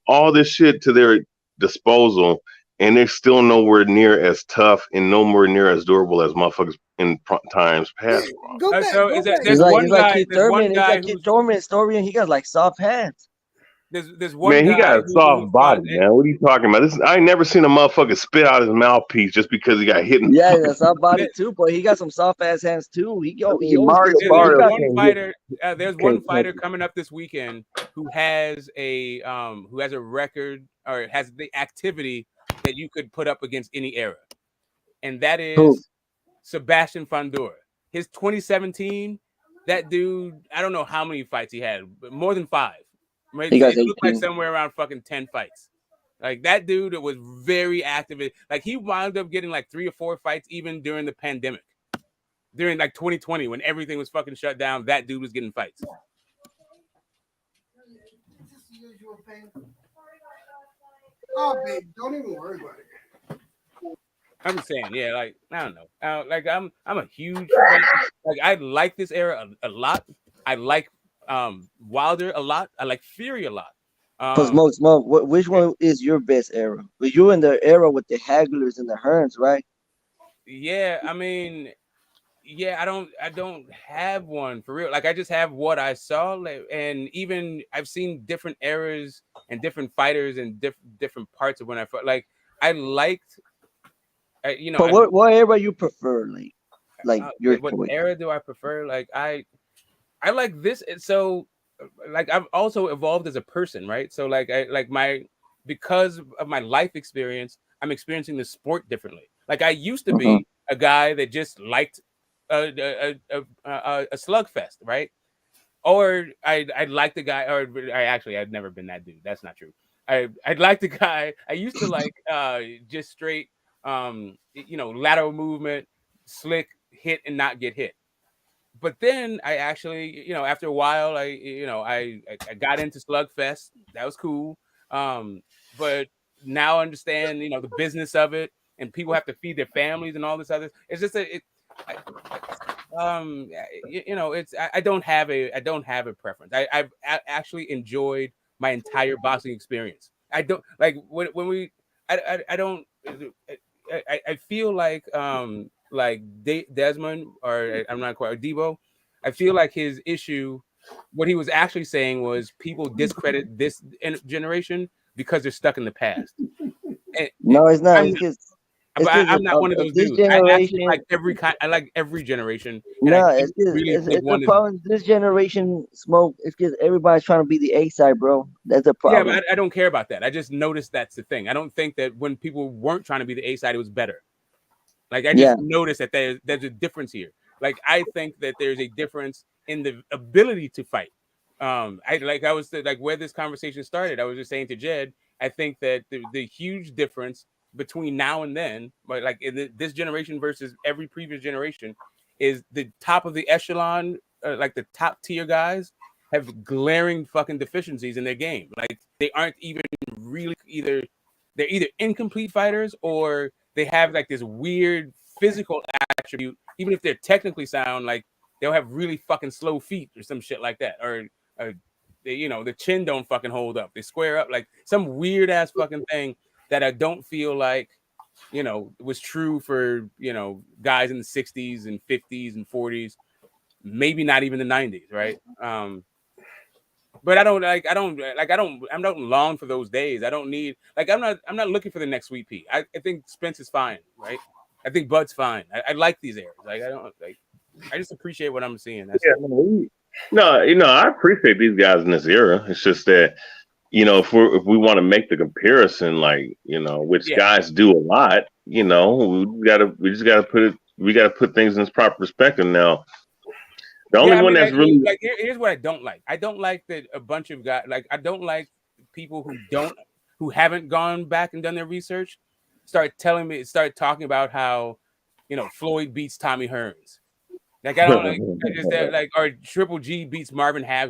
all this shit to their disposal, and they're still nowhere near as tough and nowhere near as durable as motherfuckers in times past. Go back. He's like Keith Thurman story, and he got like soft hands. There's one man, guy he got a soft body, man. What are you talking about? I ain't never seen a motherfucker spit out his mouthpiece just because he got hit. Yeah, he got soft body too, but he got some soft ass hands too. There's one fighter coming up this weekend who has a record or has the activity that you could put up against any era, and that is Sebastian Fundora. His 2017, that dude, I don't know how many fights he had, but more than 5. It looked like somewhere around fucking 10 fights. Like that dude, it was very active. Like he wound up getting like 3 or 4 fights even during the pandemic. During like 2020, when everything was fucking shut down, that dude was getting fights. Oh, babe, don't even worry about it. I'm just saying, yeah, like I don't know, like I'm a huge like I like this era a lot. I like Wilder a lot. I like Fury a lot. Smoke, which one is your best era? But you in the era with the Haglers and the Hearns, right? Yeah, I mean, Yeah, I don't have one for real. Like I just have what I saw, like, and even I've seen different eras and different fighters and different parts of when I fought. Like I liked, you know, But what era you prefer, like your what choice? era do I prefer? Like I like this. So like I've also evolved as a person, right? So like I like my because of my life experience, I'm experiencing the sport differently. Like I used to Uh-huh. be a guy that just liked a slugfest, right? Or I'd like the guy, or I'd never been that dude. That's not true. I'd like the guy. I used to like just straight lateral movement, slick hit and not get hit. But then I actually, after a while, I got into Slugfest. That was cool. But now I understand, the business of it, and people have to feed their families and all this other. It's just I don't have a preference. I've actually enjoyed my entire boxing experience. I don't like when we. I don't. I feel like Desmond, or I'm not quite, or Debo. I feel like his issue, what he was actually saying was people discredit this generation because they're stuck in the past. And No, it's not. I'm It's but because I'm not one of of those this dudes. I actually generation. like every kind. I like every generation, and I No, don't really think it's the one is. problem. This generation smoke. It's because everybody's trying to be the A side, bro. That's the Yeah, but problem. I don't care about that. I just noticed that's the thing. I don't think that when people weren't trying to be the A side, it was better. Like I Yeah. just noticed that there's a difference here. Like I think that there's a difference in the ability to fight. I was like where this conversation started. I was just saying to Jed, I think that the huge difference between now and then, but like in this generation versus every previous generation, is the top of the echelon, like the top tier guys have glaring fucking deficiencies in their game. Like they aren't even really they're either incomplete fighters or they have like this weird physical attribute. Even if they're technically sound, like they'll have really fucking slow feet or some shit like that, or the chin don't fucking hold up. They square up like some weird ass fucking thing that I don't feel like was true for guys in the 60s and 50s and 40s, maybe not even the 90s, right? But I'm not long for those days. I don't need I'm not looking for the next Sweet Pea. I think Spence is fine, right? I think Bud's fine. I like these eras. Like I don't like I just appreciate what I'm seeing. That's Yeah, it. no, I appreciate these guys in this era. It's just that if we want to make the comparison, like which Yeah. guys do a lot, we just gotta put things in its proper perspective. Now, the only one that's really Here's what I don't like. I don't like that a bunch of guys I don't like people who haven't gone back and done their research start talking about how Floyd beats Tommy Hearns. Like I don't like I just or Triple G beats Marvin Hagler.